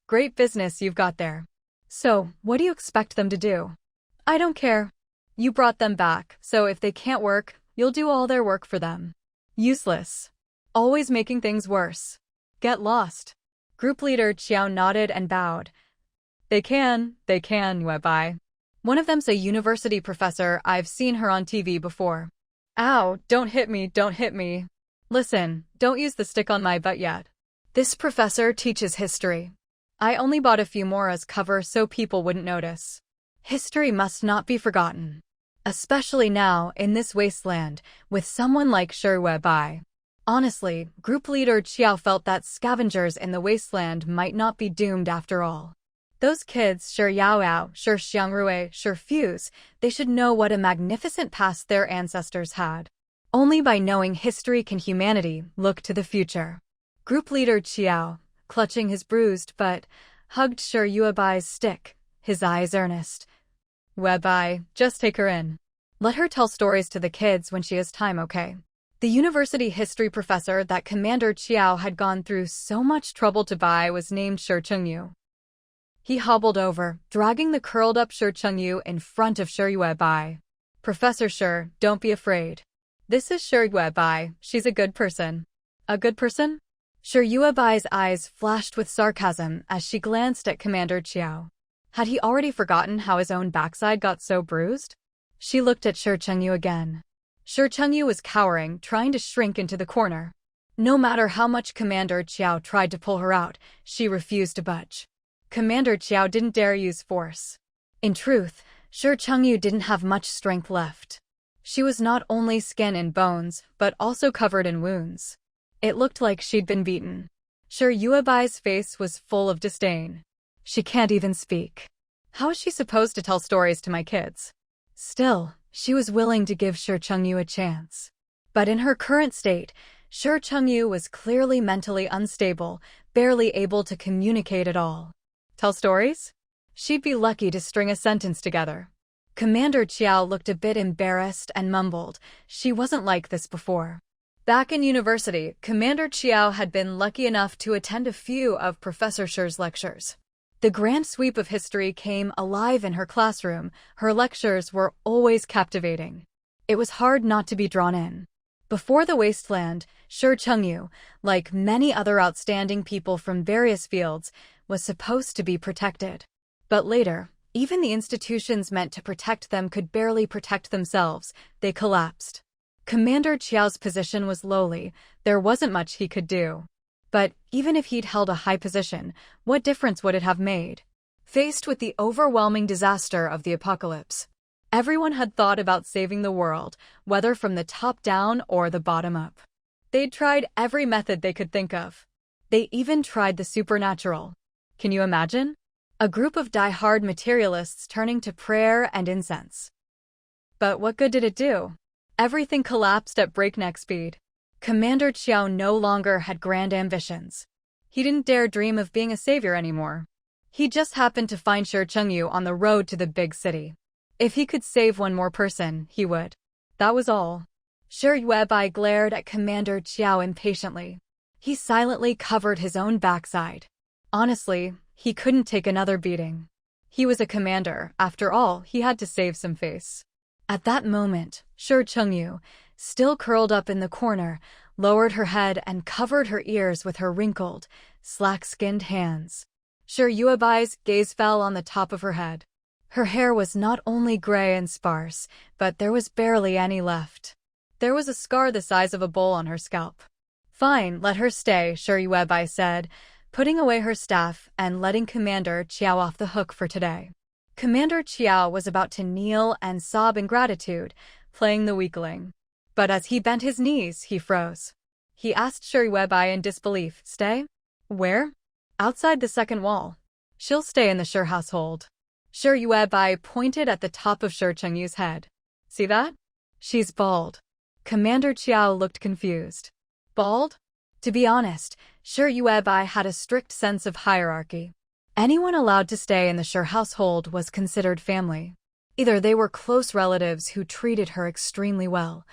Great business you've got there. So, what do you expect them to do? I don't care. You brought them back, so if they can't work, you'll do all their work for them. Useless. Always making things worse. Get lost. Group leader Qiao nodded and bowed. They can, Webai. One of them's a university professor, I've seen her on TV before. Ow, don't hit me. Listen, don't use the stick on my butt yet. This professor teaches history. I only bought a few more as cover so people wouldn't notice. History must not be forgotten. Especially now, in this wasteland, with someone like Sure Webai. Honestly, group leader Qiao felt that scavengers in the wasteland might not be doomed after all. Those kids, Sure Yaoyao, Sure Xiangrui, Sure Fuse, they should know what a magnificent past their ancestors had. Only by knowing history can humanity look to the future. Group leader Qiao, clutching his bruised butt, hugged Sure Yuebai's stick, his eyes earnest. Webai, just take her in. Let her tell stories to the kids when she has time, okay? The university history professor that Commander Qiao had gone through so much trouble to buy was named Sure Chengyu. He hobbled over, dragging the curled-up Sure Chengyu in front of Sure Yuebai. Professor Sure, don't be afraid. This is Sure Yuebai, she's a good person. A good person? Sure Yuebai's eyes flashed with sarcasm as she glanced at Commander Qiao. Had he already forgotten how his own backside got so bruised? She looked at Sure Chengyu again. Sure Chengyu was cowering, trying to shrink into the corner. No matter how much Commander Qiao tried to pull her out, she refused to budge. Commander Qiao didn't dare use force. In truth, Sure Chengyu didn't have much strength left. She was not only skin and bones, but also covered in wounds. It looked like she'd been beaten. Sure Yuebai's face was full of disdain. She can't even speak. How is she supposed to tell stories to my kids? Still, she was willing to give Sure Chengyu a chance. But in her current state, Sure Chengyu was clearly mentally unstable, barely able to communicate at all. Tell stories? She'd be lucky to string a sentence together. Commander Qiao looked a bit embarrassed and mumbled, she wasn't like this before. Back in university, Commander Qiao had been lucky enough to attend a few of Professor Sure's lectures. The grand sweep of history came alive in her classroom. Her lectures were always captivating. It was hard not to be drawn in. Before the Wasteland, Sure Chengyu, like many other outstanding people from various fields, was supposed to be protected. But later, even the institutions meant to protect them could barely protect themselves. They collapsed. Commander Chiao's position was lowly, there wasn't much he could do. But even if he'd held a high position, what difference would it have made? Faced with the overwhelming disaster of the apocalypse, everyone had thought about saving the world, whether from the top down or the bottom up. They'd tried every method they could think of. They even tried the supernatural. Can you imagine? A group of die-hard materialists turning to prayer and incense. But what good did it do? Everything collapsed at breakneck speed. Commander Chiao no longer had grand ambitions. He didn't dare dream of being a savior anymore. He just happened to find Shi Chengyu on the road to the big city. If he could save one more person, he would. That was all. Shi Yuebai glared at Commander Chiao impatiently. He silently covered his own backside. Honestly, he couldn't take another beating. He was a commander, after all, he had to save some face. At that moment, Shi Chengyu, still curled up in the corner, lowered her head and covered her ears with her wrinkled, slack-skinned hands. Shi Yuebai's gaze fell on the top of her head. Her hair was not only gray and sparse, but there was barely any left. There was a scar the size of a bowl on her scalp. Fine, let her stay, Shi Yuebai said, putting away her staff and letting Commander Chiao off the hook for today. Commander Chiao was about to kneel and sob in gratitude, playing the weakling. But as he bent his knees, he froze. He asked Shi Yuebai in disbelief, "Stay? Where?" "Outside the second wall. She'll stay in the Shi household." Shi Yuebai pointed at the top of Shi Chengyu's head. "See that? She's bald." Commander Chiao looked confused. Bald? To be honest, Shi Yuebai had a strict sense of hierarchy. Anyone allowed to stay in the Shi household was considered family. Either they were close relatives who treated her extremely well,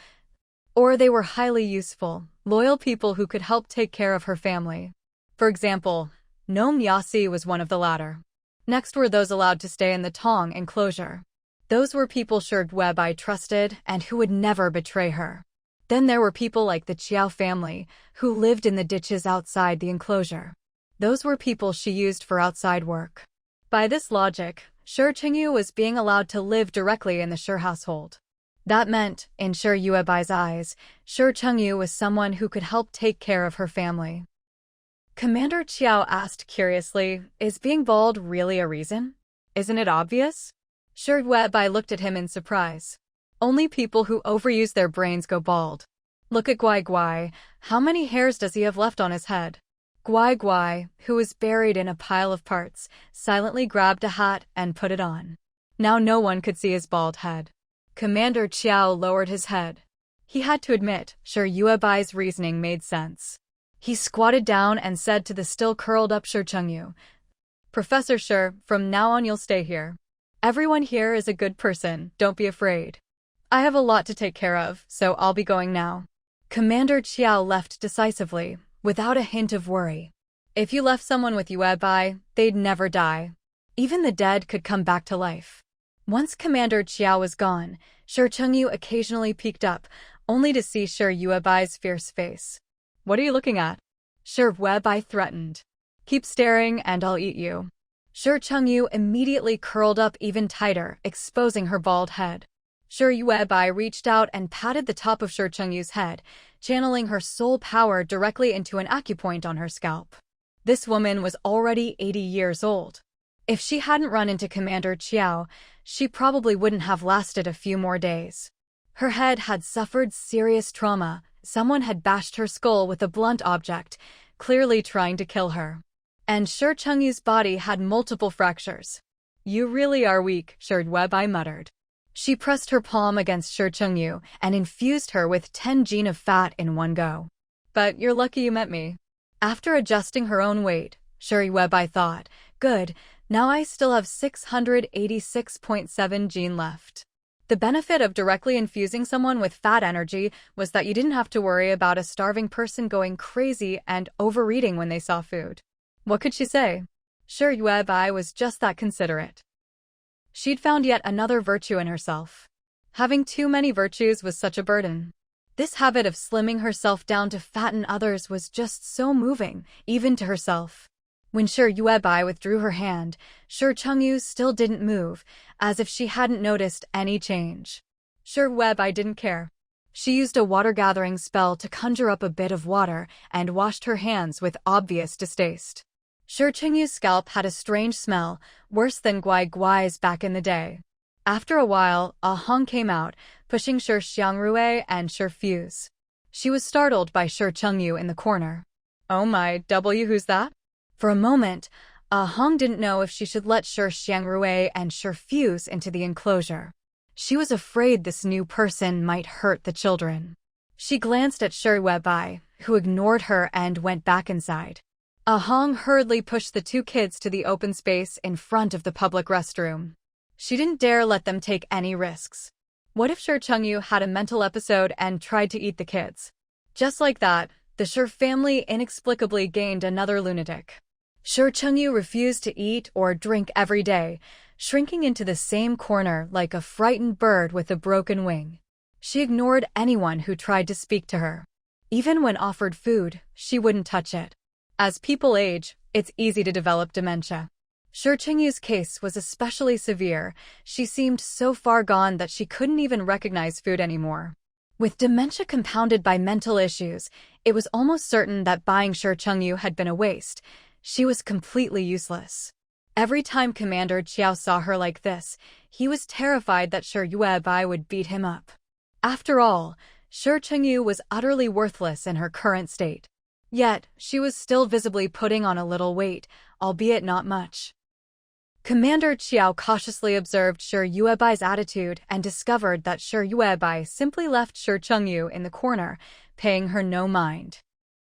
or they were highly useful, loyal people who could help take care of her family. For example, Gnome Yasi was one of the latter. Next were those allowed to stay in the Tong enclosure. Those were people Shi Yuebai trusted and who would never betray her. Then there were people like the Chiao family, who lived in the ditches outside the enclosure. Those were people she used for outside work. By this logic, Shi Chengyu was being allowed to live directly in the Shi household. That meant, in Shi Yuebai's eyes, Shi Chengyu was someone who could help take care of her family. Commander Chiao asked curiously, "Is being bald really a reason? Isn't it obvious?" Shi Yuebai looked at him in surprise. Only people who overuse their brains go bald. Look at Guai Guai, how many hairs does he have left on his head? Guai Guai, who was buried in a pile of parts, silently grabbed a hat and put it on. Now no one could see his bald head. Commander Chiao lowered his head. He had to admit, Shi Yuebai's reasoning made sense. He squatted down and said to the still curled up Shi Chengyu, "Professor Shi, from now on you'll stay here. Everyone here is a good person, don't be afraid. I have a lot to take care of, so I'll be going now." Commander Chiao left decisively, without a hint of worry. If you left someone with Yuebai, they'd never die. Even the dead could come back to life. Once Commander Chiao was gone, Shi Chengyu occasionally peeked up, only to see Shi Yuebai's fierce face. "What are you looking at?" Shi Yuebai threatened. "Keep staring and I'll eat you." Shi Chengyu immediately curled up even tighter, exposing her bald head. Shi Yuebai reached out and patted the top of Shi Chengyu's head, channeling her soul power directly into an acupoint on her scalp. This woman was already 80 years old. If she hadn't run into Commander Chiao, she probably wouldn't have lasted a few more days. Her head had suffered serious trauma. Someone had bashed her skull with a blunt object, clearly trying to kill her. And Shi Chengyu's body had multiple fractures. "You really are weak," Shi Yuebai muttered. She pressed her palm against Shi Chengyu and infused her with 10 gene of fat in one go. "But you're lucky you met me." After adjusting her own weight, Shi Yuebai thought, "Good, now I still have 686.7 gene left." The benefit of directly infusing someone with fat energy was that you didn't have to worry about a starving person going crazy and overeating when they saw food. What could she say? Shi Yuebai was just that considerate. She'd found yet another virtue in herself. Having too many virtues was such a burden. This habit of slimming herself down to fatten others was just so moving, even to herself. When Shi Yuebai withdrew her hand, Shi Chengyu still didn't move, as if she hadn't noticed any change. Shi Yuebai didn't care. She used a water-gathering spell to conjure up a bit of water and washed her hands with obvious distaste. Shi Chengyu's scalp had a strange smell, worse than Guai Guai's back in the day. After a while, Ah Hong came out, pushing Shi Xiangrui and Shi Fuse. She was startled by Shi Chengyu in the corner. "Oh my W, who's that?" For a moment, Ah Hong didn't know if she should let Shi Xiangrui and Shi Fuse into the enclosure. She was afraid this new person might hurt the children. She glanced at Shi Weibai, who ignored her and went back inside. Ah Hong hurriedly pushed the two kids to the open space in front of the public restroom. She didn't dare let them take any risks. What if Shi Chengyu had a mental episode and tried to eat the kids? Just like that, the Shi family inexplicably gained another lunatic. Shi Chengyu refused to eat or drink every day, shrinking into the same corner like a frightened bird with a broken wing. She ignored anyone who tried to speak to her. Even when offered food, she wouldn't touch it. As people age, it's easy to develop dementia. Shi Chengyu's case was especially severe. She seemed so far gone that she couldn't even recognize food anymore. With dementia compounded by mental issues, it was almost certain that buying Shi Chengyu had been a waste. She was completely useless. Every time Commander Chiao saw her like this, he was terrified that Shi Weibai would beat him up. After all, Shi Chengyu was utterly worthless in her current state. Yet, she was still visibly putting on a little weight, albeit not much. Commander Chiao cautiously observed Shi Yuebai's attitude and discovered that Shi Yuebai simply left Shi Chengyu in the corner, paying her no mind.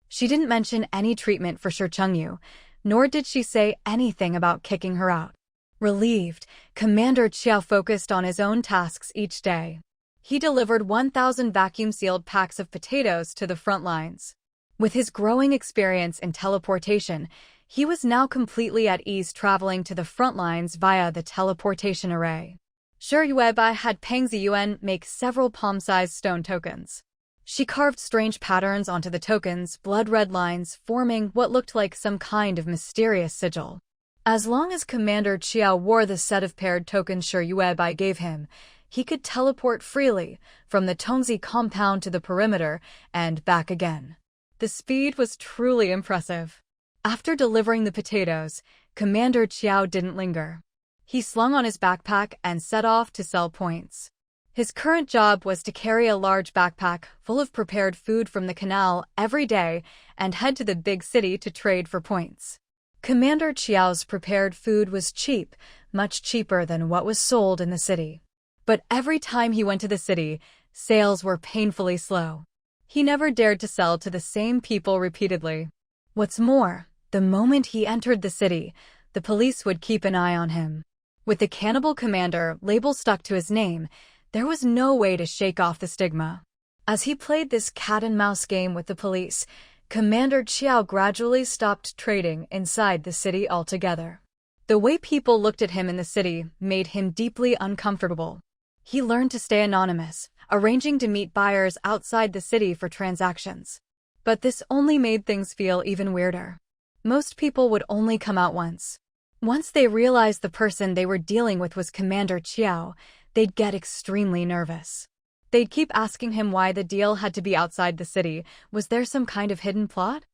She didn't mention any treatment for Shi Chengyu, nor did she say anything about kicking her out. Relieved, Commander Chiao focused on his own tasks each day. He delivered 1,000 vacuum-sealed packs of potatoes to the front lines. With his growing experience in teleportation, he was now completely at ease traveling to the front lines via the teleportation array. Shi Yuebai had Peng Ziyuan make several palm-sized stone tokens. She carved strange patterns onto the tokens, blood-red lines forming what looked like some kind of mysterious sigil. As long as Commander Chiao wore the set of paired tokens Shi Yuebai gave him, he could teleport freely from the Tongzi compound to the perimeter and back again. The speed was truly impressive. After delivering the potatoes, Commander Chiao didn't linger. He slung on his backpack and set off to sell points. His current job was to carry a large backpack full of prepared food from the canal every day and head to the big city to trade for points. Commander Chiao's prepared food was cheap, much cheaper than what was sold in the city. But every time he went to the city, sales were painfully slow. He never dared to sell to the same people repeatedly. What's more, the moment he entered the city, the police would keep an eye on him. With the Cannibal Commander label stuck to his name, there was no way to shake off the stigma. As he played this cat-and-mouse game with the police, Commander Chiao gradually stopped trading inside the city altogether. The way people looked at him in the city made him deeply uncomfortable. He learned to stay anonymous, arranging to meet buyers outside the city for transactions. But this only made things feel even weirder. Most people would only come out once. Once they realized the person they were dealing with was Commander Chiao, they'd get extremely nervous. They'd keep asking him why the deal had to be outside the city. Was there some kind of hidden plot?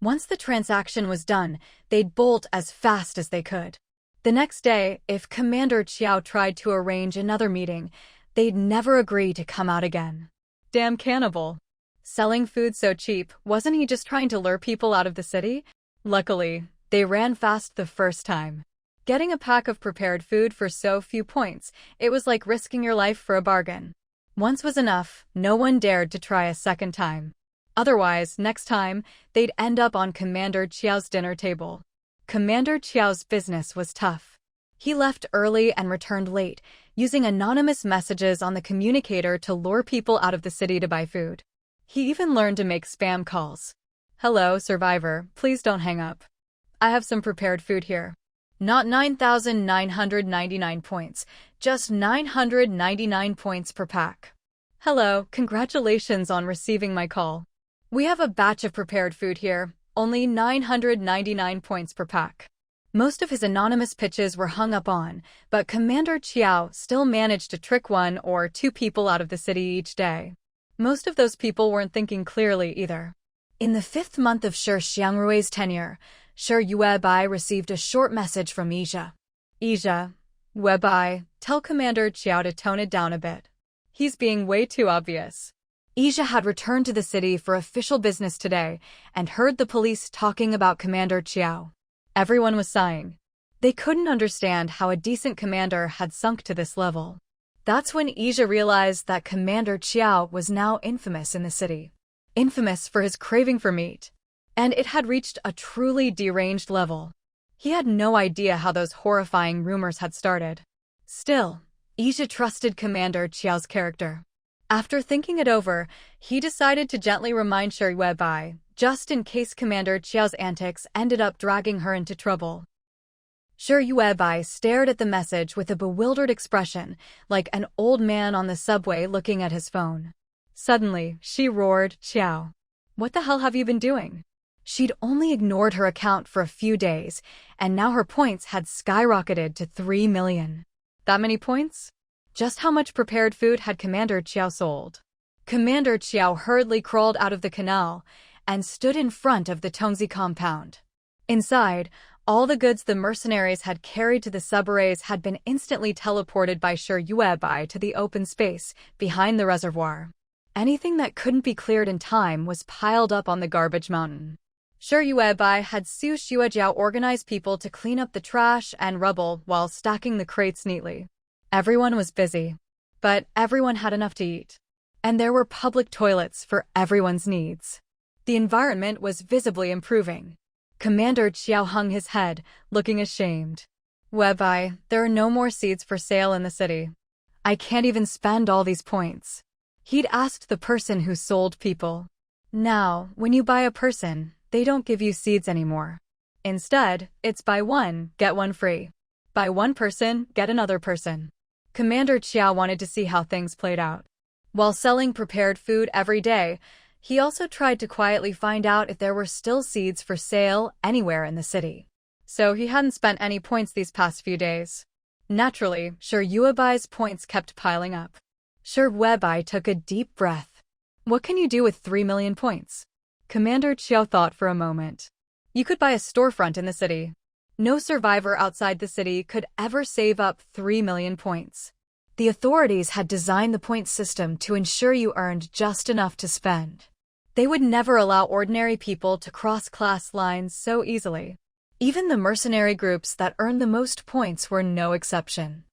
Once the transaction was done, they'd bolt as fast as they could. The next day, if Commander Chiao tried to arrange another meeting, they'd never agree to come out again. Damn cannibal. Selling food so cheap, wasn't he just trying to lure people out of the city? Luckily, they ran fast the first time. Getting a pack of prepared food for so few points, it was like risking your life for a bargain. Once was enough, no one dared to try a second time. Otherwise, next time, they'd end up on Commander Chiao's dinner table. Commander Chiao's business was tough. He left early and returned late, using anonymous messages on the communicator to lure people out of the city to buy food. He even learned to make spam calls. "Hello, survivor, please don't hang up. I have some prepared food here. Not 9,999 points, just 999 points per pack. Hello, congratulations on receiving my call. We have a batch of prepared food here, only 999 points per pack." Most of his anonymous pitches were hung up on, but Commander Chiao still managed to trick one or two people out of the city each day. Most of those people weren't thinking clearly either. In the 5th month of Shi Xiangrui's tenure, Shi Yuebai received a short message from Ija. Ija, Webai, tell Commander Qiao to tone it down a bit. He's being way too obvious. Ija had returned to the city for official business today and heard the police talking about Commander Qiao. Everyone was sighing. They couldn't understand how a decent commander had sunk to this level. That's when Ija realized that Commander Qiao was now infamous in the city. Infamous for his craving for meat. And it had reached a truly deranged level. He had no idea how those horrifying rumors had started. Still, Ija trusted Commander Qiao's character. After thinking it over, he decided to gently remind Shi Yuebai, just in case Commander Qiao's antics ended up dragging her into trouble. Shi Yuebai stared at the message with a bewildered expression, like an old man on the subway looking at his phone. Suddenly, she roared, "Qiao, what the hell have you been doing?" She'd only ignored her account for a few days, and now her points had skyrocketed to 3 million. That many points? Just how much prepared food had Commander Qiao sold? Commander Qiao hurriedly crawled out of the canal and stood in front of the Tongzi compound. Inside, all the goods the mercenaries had carried to the subarrays had been instantly teleported by Shi Yuebai to the open space behind the reservoir. Anything that couldn't be cleared in time was piled up on the garbage mountain. Shi Yuebai had Su Xuejiao organize people to clean up the trash and rubble while stacking the crates neatly. Everyone was busy, but everyone had enough to eat. And there were public toilets for everyone's needs. The environment was visibly improving. Commander Qiao hung his head, looking ashamed. "Webai, there are no more seeds for sale in the city. I can't even spend all these points." He'd asked the person who sold people. Now, when you buy a person, they don't give you seeds anymore. Instead, it's buy one, get one free. Buy one person, get another person. Commander Qiao wanted to see how things played out. While selling prepared food every day, he also tried to quietly find out if there were still seeds for sale anywhere in the city. So he hadn't spent any points these past few days. Naturally, Shi Yuebai's points kept piling up. Shi Yuebai took a deep breath. What can you do with 3 million points? Commander Qiao thought for a moment. You could buy a storefront in the city. No survivor outside the city could ever save up 3 million points. The authorities had designed the point system to ensure you earned just enough to spend. They would never allow ordinary people to cross class lines so easily. Even the mercenary groups that earned the most points were no exception.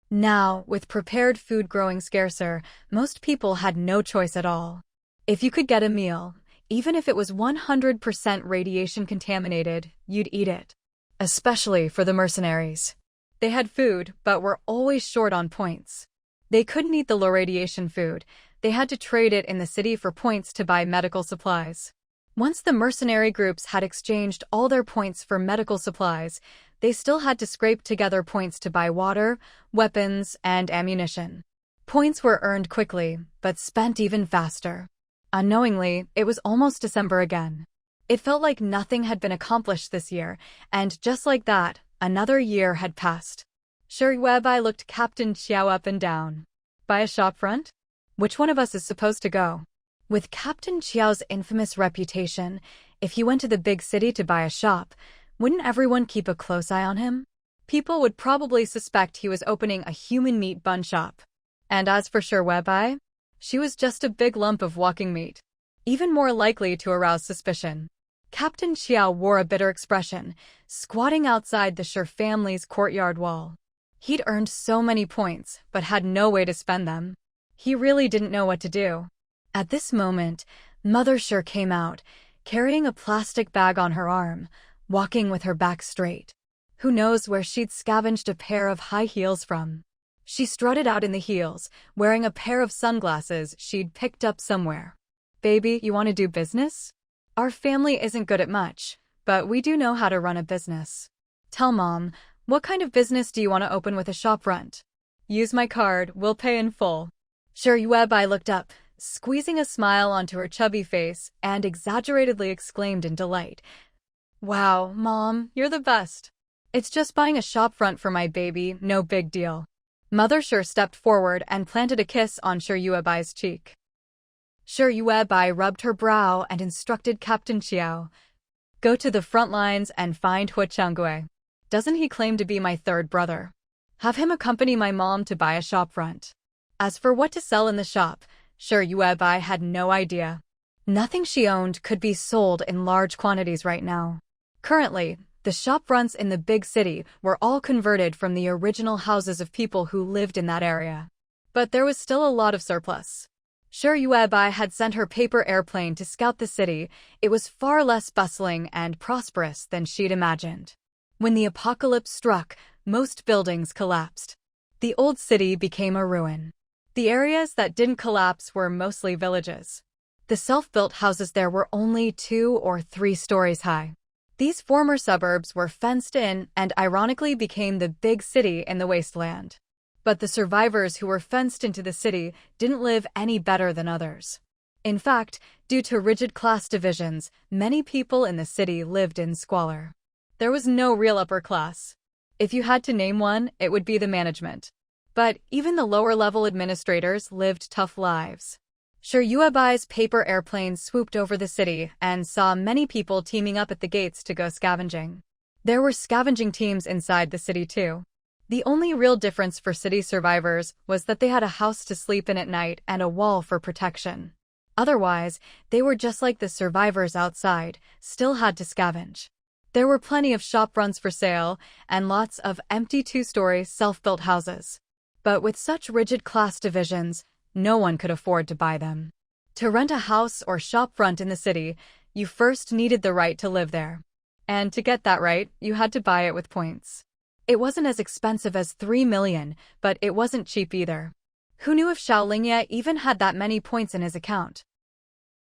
Now, with prepared food growing scarcer, most people had no choice at all. If you could get a meal, even if it was 100% radiation contaminated, you'd eat it. Especially for the mercenaries. They had food, but were always short on points. They couldn't eat the low radiation food. They had to trade it in the city for points to buy medical supplies. Once the mercenary groups had exchanged all their points for medical supplies, they still had to scrape together points to buy water, weapons, and ammunition. Points were earned quickly, but spent even faster. Unknowingly, it was almost December again. It felt like nothing had been accomplished this year, and just like that, another year had passed. Shi Yuebai looked Captain Qiao up and down. Buy a shopfront? Which one of us is supposed to go? With Captain Qiao's infamous reputation, if he went to the big city to buy a shop, wouldn't everyone keep a close eye on him? People would probably suspect he was opening a human meat bun shop. And as for Shi Yuebai, she was just a big lump of walking meat. Even more likely to arouse suspicion. Captain Qiao wore a bitter expression, squatting outside the Shi family's courtyard wall. He'd earned so many points, but had no way to spend them. He really didn't know what to do. At this moment, Mother Shi came out, carrying a plastic bag on her arm, walking with her back straight. Who knows where she'd scavenged a pair of high heels from? She strutted out in the heels, wearing a pair of sunglasses she'd picked up somewhere. "Baby, you want to do business? Our family isn't good at much, but we do know how to run a business. Tell Mom, what kind of business do you want to open with a shopfront? Use my card, we'll pay in full." Shi Yuebai looked up, squeezing a smile onto her chubby face, and exaggeratedly exclaimed in delight. "Wow, Mom, you're the best. It's just buying a shopfront for my baby, no big deal." Mother Shi stepped forward and planted a kiss on Shi Yuebai's cheek. Shi Yuebai rubbed her brow and instructed Captain Xiao. Go to the front lines and find Hu Changgui. Doesn't he claim to be my third brother? Have him accompany my mom to buy a shopfront. As for what to sell in the shop, Shi Yuebai had no idea. Nothing she owned could be sold in large quantities right now. Currently, the shopfronts in the big city were all converted from the original houses of people who lived in that area. But there was still a lot of surplus. Shi Yuebai had sent her paper airplane to scout the city. It was far less bustling and prosperous than she'd imagined. When the apocalypse struck, most buildings collapsed. The old city became a ruin. The areas that didn't collapse were mostly villages. The self-built houses there were only 2 or 3 stories high. These former suburbs were fenced in and ironically became the big city in the Wasteland. But the survivors who were fenced into the city didn't live any better than others. In fact, due to rigid class divisions, many people in the city lived in squalor. There was no real upper class. If you had to name one, it would be the management. But even the lower-level administrators lived tough lives. Shi Yuebai's paper airplane swooped over the city and saw many people teaming up at the gates to go scavenging. There were scavenging teams inside the city too. The only real difference for city survivors was that they had a house to sleep in at night and a wall for protection. Otherwise, they were just like the survivors outside, still had to scavenge. There were plenty of shopfronts for sale and lots of empty 2-story self-built houses. But with such rigid class divisions, no one could afford to buy them. To rent a house or shopfront in the city, you first needed the right to live there. And to get that right, you had to buy it with points. It wasn't as expensive as 3 million, but it wasn't cheap either. Who knew if Xiaolingye even had that many points in his account?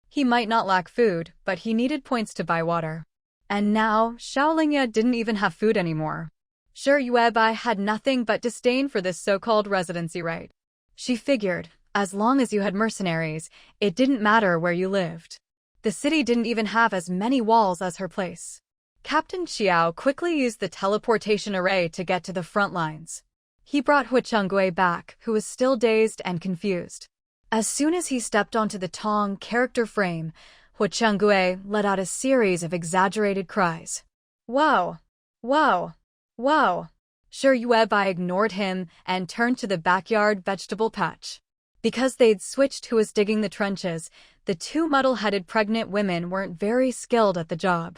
He might not lack food, but he needed points to buy water. And now, Xiaolingye didn't even have food anymore. Shi Yuebai had nothing but disdain for this so-called residency right. She figured, as long as you had mercenaries, it didn't matter where you lived. The city didn't even have as many walls as her place. Captain Xiao quickly used the teleportation array to get to the front lines. He brought Hu Changgui back, who was still dazed and confused. As soon as he stepped onto the Tong character frame, Hu Changgui let out a series of exaggerated cries. Wow! Wow! Wow! Shi Yuebai ignored him and turned to the backyard vegetable patch. Because they'd switched who was digging the trenches, the 2 muddle-headed pregnant women weren't very skilled at the job.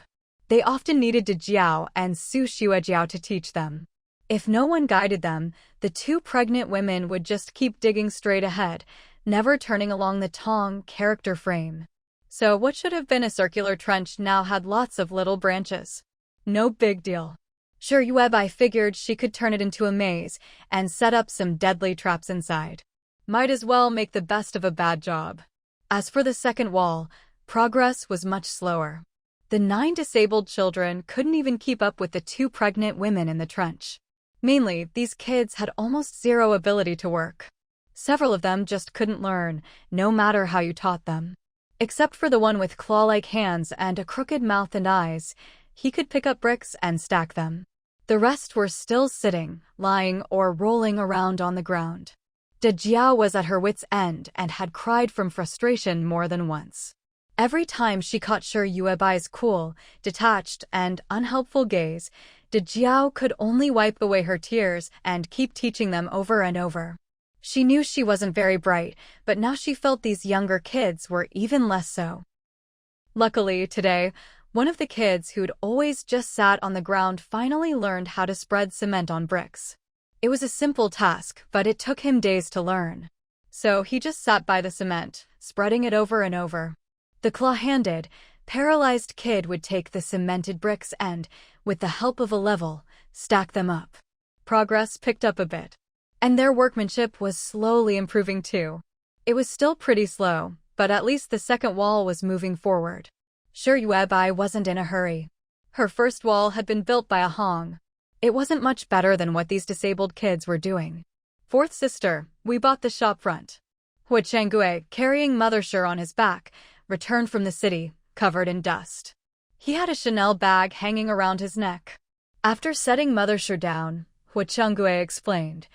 They often needed Jiao and Su Xuejiao to teach them. If no one guided them, the 2 pregnant women would just keep digging straight ahead, never turning along the Tong character frame. So what should have been a circular trench now had lots of little branches. No big deal. Shi Yuebai figured she could turn it into a maze and set up some deadly traps inside. Might as well make the best of a bad job. As for the second wall, progress was much slower. The 9 disabled children couldn't even keep up with the 2 pregnant women in the trench. Mainly, these kids had almost zero ability to work. Several of them just couldn't learn, no matter how you taught them. Except for the one with claw-like hands and a crooked mouth and eyes, he could pick up bricks and stack them. The rest were still sitting, lying, or rolling around on the ground. Jiao was at her wit's end and had cried from frustration more than once. Every time she caught Shi Yuebai's cool, detached, and unhelpful gaze, Jiao could only wipe away her tears and keep teaching them over and over. She knew she wasn't very bright, but now she felt these younger kids were even less so. Luckily, today, one of the kids who'd always just sat on the ground finally learned how to spread cement on bricks. It was a simple task, but it took him days to learn. So he just sat by the cement, spreading it over and over. The claw-handed, paralyzed kid would take the cemented bricks and, with the help of a level, stack them up. Progress picked up a bit. And their workmanship was slowly improving too. It was still pretty slow, but at least the second wall was moving forward. Shi Yuebai wasn't in a hurry. Her first wall had been built by a Hong. It wasn't much better than what these disabled kids were doing. Fourth sister, we bought the shop front. Hu Changgui, carrying Mother Shi on his back, returned from the city, covered in dust. He had a Chanel bag hanging around his neck. After setting Mother Shi down, Hu Changgui explained,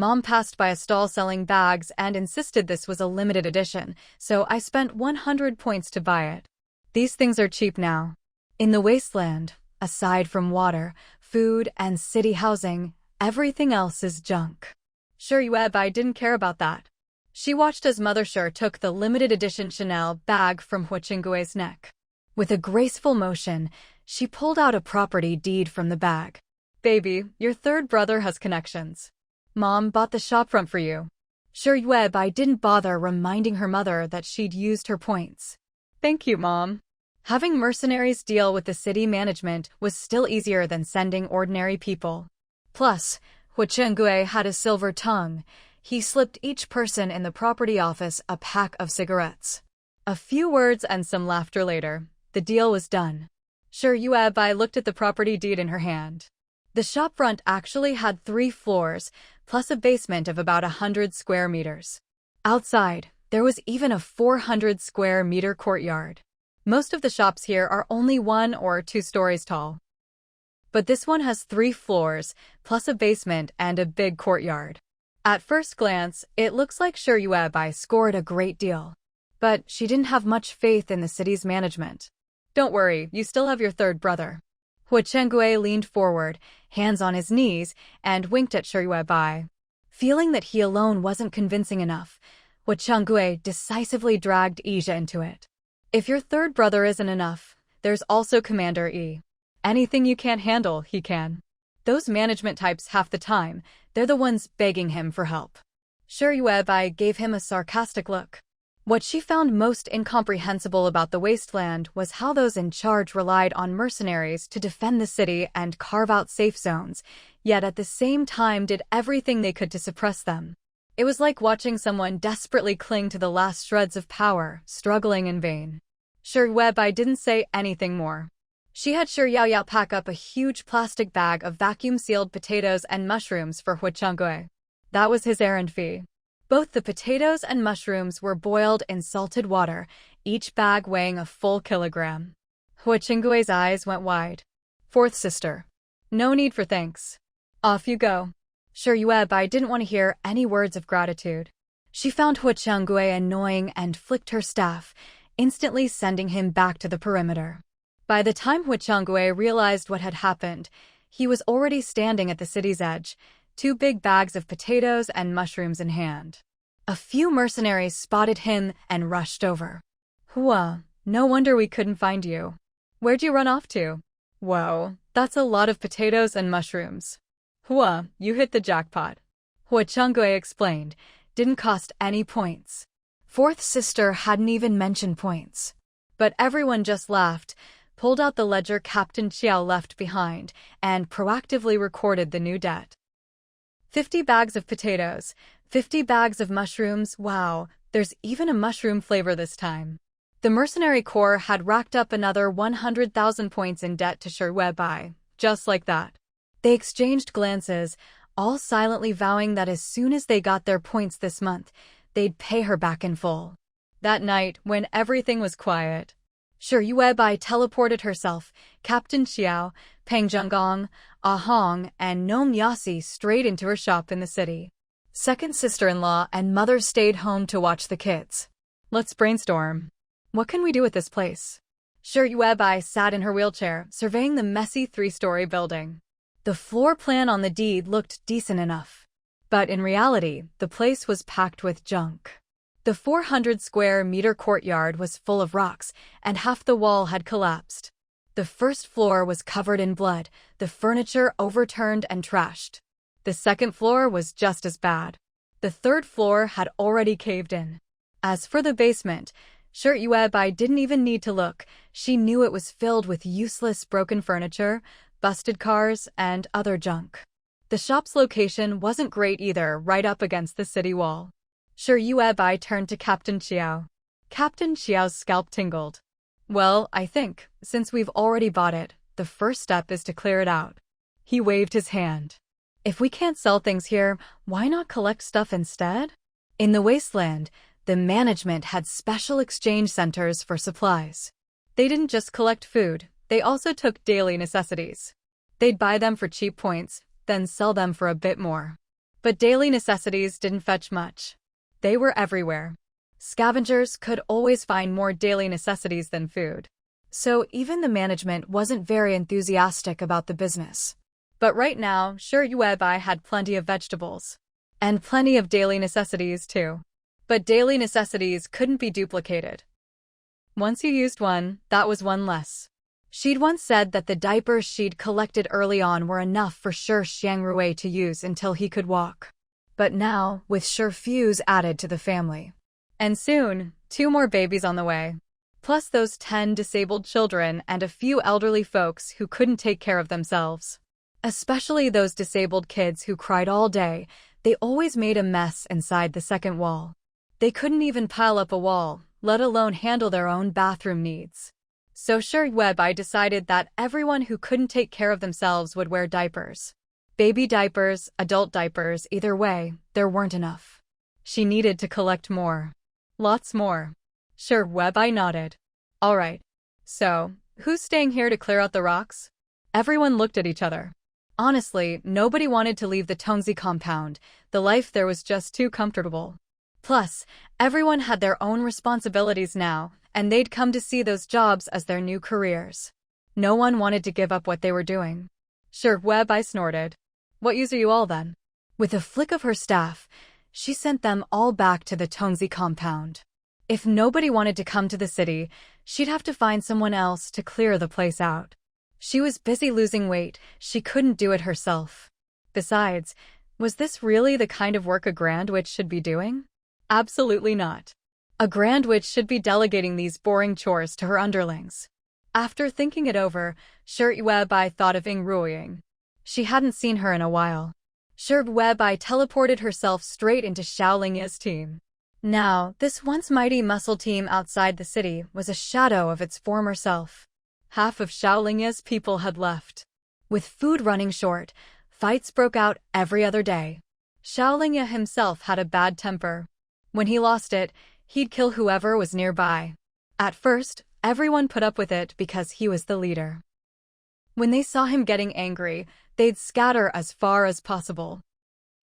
Mom passed by a stall selling bags and insisted this was a limited edition, so I spent 100 points to buy it. These things are cheap now. In the Wasteland, aside from water, food, and city housing, everything else is junk. Shuyuebai didn't care about that. She watched as Mother Sure took the limited edition Chanel bag from Huichingue's neck. With a graceful motion, she pulled out a property deed from the bag. Baby, your third brother has connections. Mom bought the shopfront for you. Shuyuebai didn't bother reminding her mother that she'd used her points. Thank you, Mom. Having mercenaries deal with the city management was still easier than sending ordinary people. Plus, Huichingue had a silver tongue. He slipped each person in the property office a pack of cigarettes. A few words and some laughter later, the deal was done. Shuyuebai looked at the property deed in her hand. The shopfront actually had 3 floors, plus a basement of about 100 square meters. Outside, there was even a 400 square meter courtyard. Most of the shops here are only 1 or 2 stories tall. But this one has 3 floors, plus a basement and a big courtyard. At first glance, it looks like Shuyuebai scored a great deal. But she didn't have much faith in the city's management. Don't worry, you still have your third brother. Huichingue leaned forward, hands on his knees, and winked at Shuyuebai. Feeling that he alone wasn't convincing enough, Huichingue decisively dragged Ija into it. If your third brother isn't enough, there's also Commander E. Anything you can't handle, he can. Those management types half the time, they're the ones begging him for help. Shuyuebai gave him a sarcastic look. What she found most incomprehensible about the Wasteland was how those in charge relied on mercenaries to defend the city and carve out safe zones, yet at the same time did everything they could to suppress them. It was like watching someone desperately cling to the last shreds of power, struggling in vain. Shuyuebai didn't say anything more. She had Yaoyao pack up a huge plastic bag of vacuum-sealed potatoes and mushrooms for Huichingue. That was his errand fee. Both the potatoes and mushrooms were boiled in salted water, each bag weighing a full kilogram. Huichingue's eyes went wide. Fourth sister. No need for thanks. Off you go. Shuyuebai didn't want to hear any words of gratitude. She found Huichingue annoying and flicked her staff, instantly sending him back to the perimeter. By the time Huichingue realized what had happened, he was already standing at the city's edge, 2 big bags of potatoes and mushrooms in hand. A few mercenaries spotted him and rushed over. Hua, no wonder we couldn't find you. Where'd you run off to? Whoa, that's a lot of potatoes and mushrooms. Hua, you hit the jackpot. Huichingue explained, didn't cost any points. Fourth sister hadn't even mentioned points. But everyone just laughed, pulled out the ledger Captain Xiao left behind, and proactively recorded the new debt. 50 bags of potatoes, 50 bags of mushrooms, wow, there's even a mushroom flavor this time. The mercenary corps had racked up another 100,000 points in debt to Shuyuebai, just like that. They exchanged glances, all silently vowing that as soon as they got their points this month, they'd pay her back in full. That night, when everything was quiet, Shuyuebai teleported herself, Captain Xiao, Peng Zhenggong, Ahong, and Nome Yasi straight into her shop in the city. Second sister-in-law and mother stayed home to watch the kids. Let's brainstorm. What can we do with this place? Shuyuebai sat in her wheelchair, surveying the messy 3-story building. The floor plan on the deed looked decent enough. But in reality, the place was packed with junk. The 400 square meter courtyard was full of rocks, and half the wall had collapsed. The first floor was covered in blood, the furniture overturned and trashed. The second floor was just as bad. The third floor had already caved in. As for the basement, Shuyuebai didn't even need to look. She knew it was filled with useless broken furniture, busted cars, and other junk. The shop's location wasn't great either, right up against the city wall. Shuyuebai turned to Captain Xiao. Captain Xiao's scalp tingled. Well, I think, since we've already bought it, the first step is to clear it out. He waved his hand. If we can't sell things here, why not collect stuff instead? In the Wasteland, the management had special exchange centers for supplies. They didn't just collect food, they also took daily necessities. They'd buy them for cheap points, then sell them for a bit more. But daily necessities didn't fetch much. They were everywhere. Scavengers could always find more daily necessities than food. So even the management wasn't very enthusiastic about the business. But right now, Shuibai had plenty of vegetables. And plenty of daily necessities too. But daily necessities couldn't be duplicated. Once you used one, that was one less. She'd once said that the diapers she'd collected early on were enough for Xiangrui to use until he could walk. But now, with Fuse added to the family. And soon, 2 more babies on the way. Plus those 10 disabled children and a few elderly folks who couldn't take care of themselves. Especially those disabled kids who cried all day. They always made a mess inside the second wall. They couldn't even pile up a wall, let alone handle their own bathroom needs. So Shuibai decided that everyone who couldn't take care of themselves would wear diapers. Baby diapers, adult diapers, either way, there weren't enough. She needed to collect more. Lots more. Shuibai nodded. All right. So, who's staying here to clear out the rocks? Everyone looked at each other. Honestly, nobody wanted to leave the Tongzi compound. The life there was just too comfortable. Plus, everyone had their own responsibilities now, and they'd come to see those jobs as their new careers. No one wanted to give up what they were doing. Shuibai snorted. What use are you all then? With a flick of her staff, she sent them all back to the Tongzi compound. If nobody wanted to come to the city, she'd have to find someone else to clear the place out. She was busy losing weight, she couldn't do it herself. Besides, was this really the kind of work a Grand Witch should be doing? Absolutely not. A Grand Witch should be delegating these boring chores to her underlings. After thinking it over, Shuibai thought of Ruoying. She hadn't seen her in a while. Shuibai teleported herself straight into Xiaolingya's team. Now, this once mighty muscle team outside the city was a shadow of its former self. Half of Xiaolingya's people had left. With food running short, fights broke out every other day. Xiaolingya himself had a bad temper. When he lost it, he'd kill whoever was nearby. At first, everyone put up with it because he was the leader. When they saw him getting angry, they'd scatter as far as possible.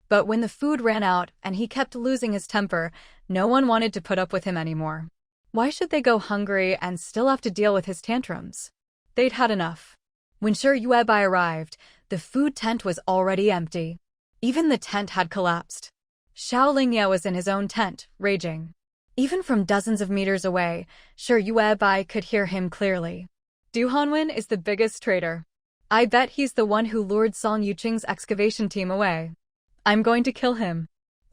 But when the food ran out and he kept losing his temper, no one wanted to put up with him anymore. Why should they go hungry and still have to deal with his tantrums? They'd had enough. When Shuibai arrived, the food tent was already empty. Even the tent had collapsed. Xiaolingya was in his own tent, raging. Even from dozens of meters away, Shuibai could hear him clearly. Du Hanwen is the biggest traitor. I bet he's the one who lured Song Yuqing's excavation team away. I'm going to kill him.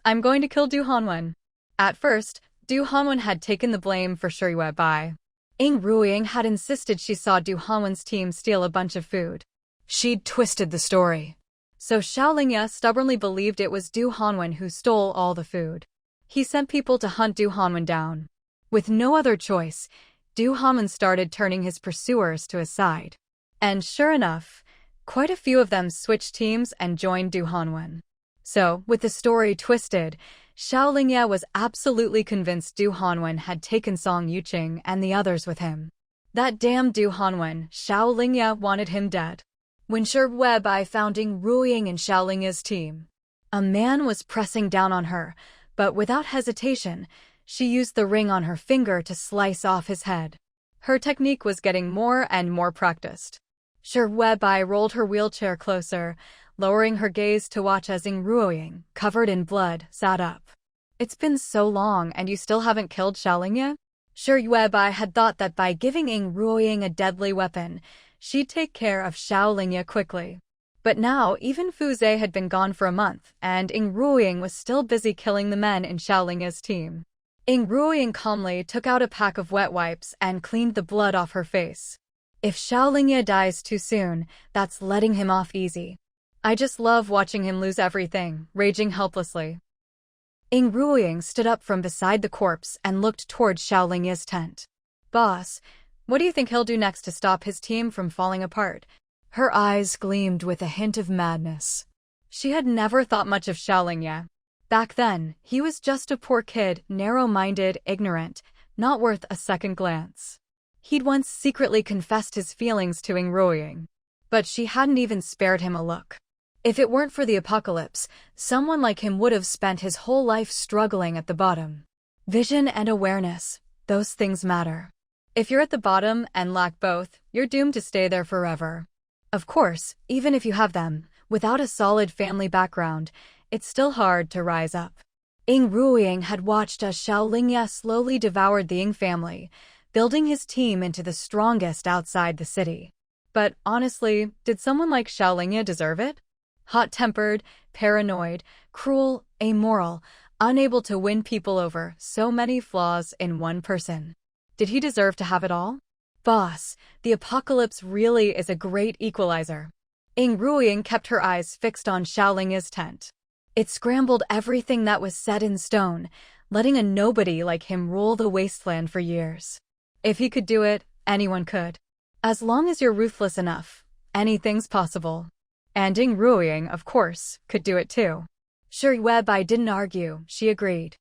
I'm going to kill Du Hanwen. At first, Du Hanwen had taken the blame for Shuibai. Ruoying had insisted she saw Du Hanwen's team steal a bunch of food. She'd twisted the story. So Xiaolingya stubbornly believed it was Du Hanwen who stole all the food. He sent people to hunt Du Hanwen down. With no other choice, Du Hanwen started turning his pursuers to his side. And sure enough, quite a few of them switched teams and joined Du Hanwen. So, with the story twisted, Xiaolingya was absolutely convinced Du Hanwen had taken Song Yuqing and the others with him. That damn Du Hanwen, Xiaolingya wanted him dead. When Shuibai found Ruoying in Xiaolingya's team, a man was pressing down on her, but without hesitation, she used the ring on her finger to slice off his head. Her technique was getting more and more practiced. Shuibai rolled her wheelchair closer, lowering her gaze to watch as Ruoying, covered in blood, sat up. It's been so long and you still haven't killed Xiaolingya? Shuibai had thought that by giving Ruoying a deadly weapon, she'd take care of Xiaolingya quickly. But now even Fu Zhe had been gone for a month, and Ruoying was still busy killing the men in Xiaolingya's team. Ruoying calmly took out a pack of wet wipes and cleaned the blood off her face. If Xiaolingya dies too soon, that's letting him off easy. I just love watching him lose everything, raging helplessly. Ruoying stood up from beside the corpse and looked toward Xiaolingya's tent. Boss, what do you think he'll do next to stop his team from falling apart? Her eyes gleamed with a hint of madness. She had never thought much of Xiaolingya. Back then, he was just a poor kid, narrow-minded, ignorant, not worth a second glance. He'd once secretly confessed his feelings to Ruoying. But she hadn't even spared him a look. If it weren't for the apocalypse, someone like him would have spent his whole life struggling at the bottom. Vision and awareness, those things matter. If you're at the bottom and lack both, you're doomed to stay there forever. Of course, even if you have them, without a solid family background, it's still hard to rise up. Ying Ruoying had watched as Xiao Lingye slowly devoured the Ying family, building his team into the strongest outside the city. But honestly, did someone like Xiao Lingye deserve it? Hot-tempered, paranoid, cruel, amoral, unable to win people over, so many flaws in one person. Did he deserve to have it all? Boss, the apocalypse really is a great equalizer. Ying Ruoying kept her eyes fixed on Xiao Lingye's tent. It scrambled everything that was set in stone, letting a nobody like him rule the wasteland for years. If he could do it, anyone could. As long as you're ruthless enough, anything's possible. And Ying Ruoying, of course, could do it too. Shi Weibai didn't argue, she agreed.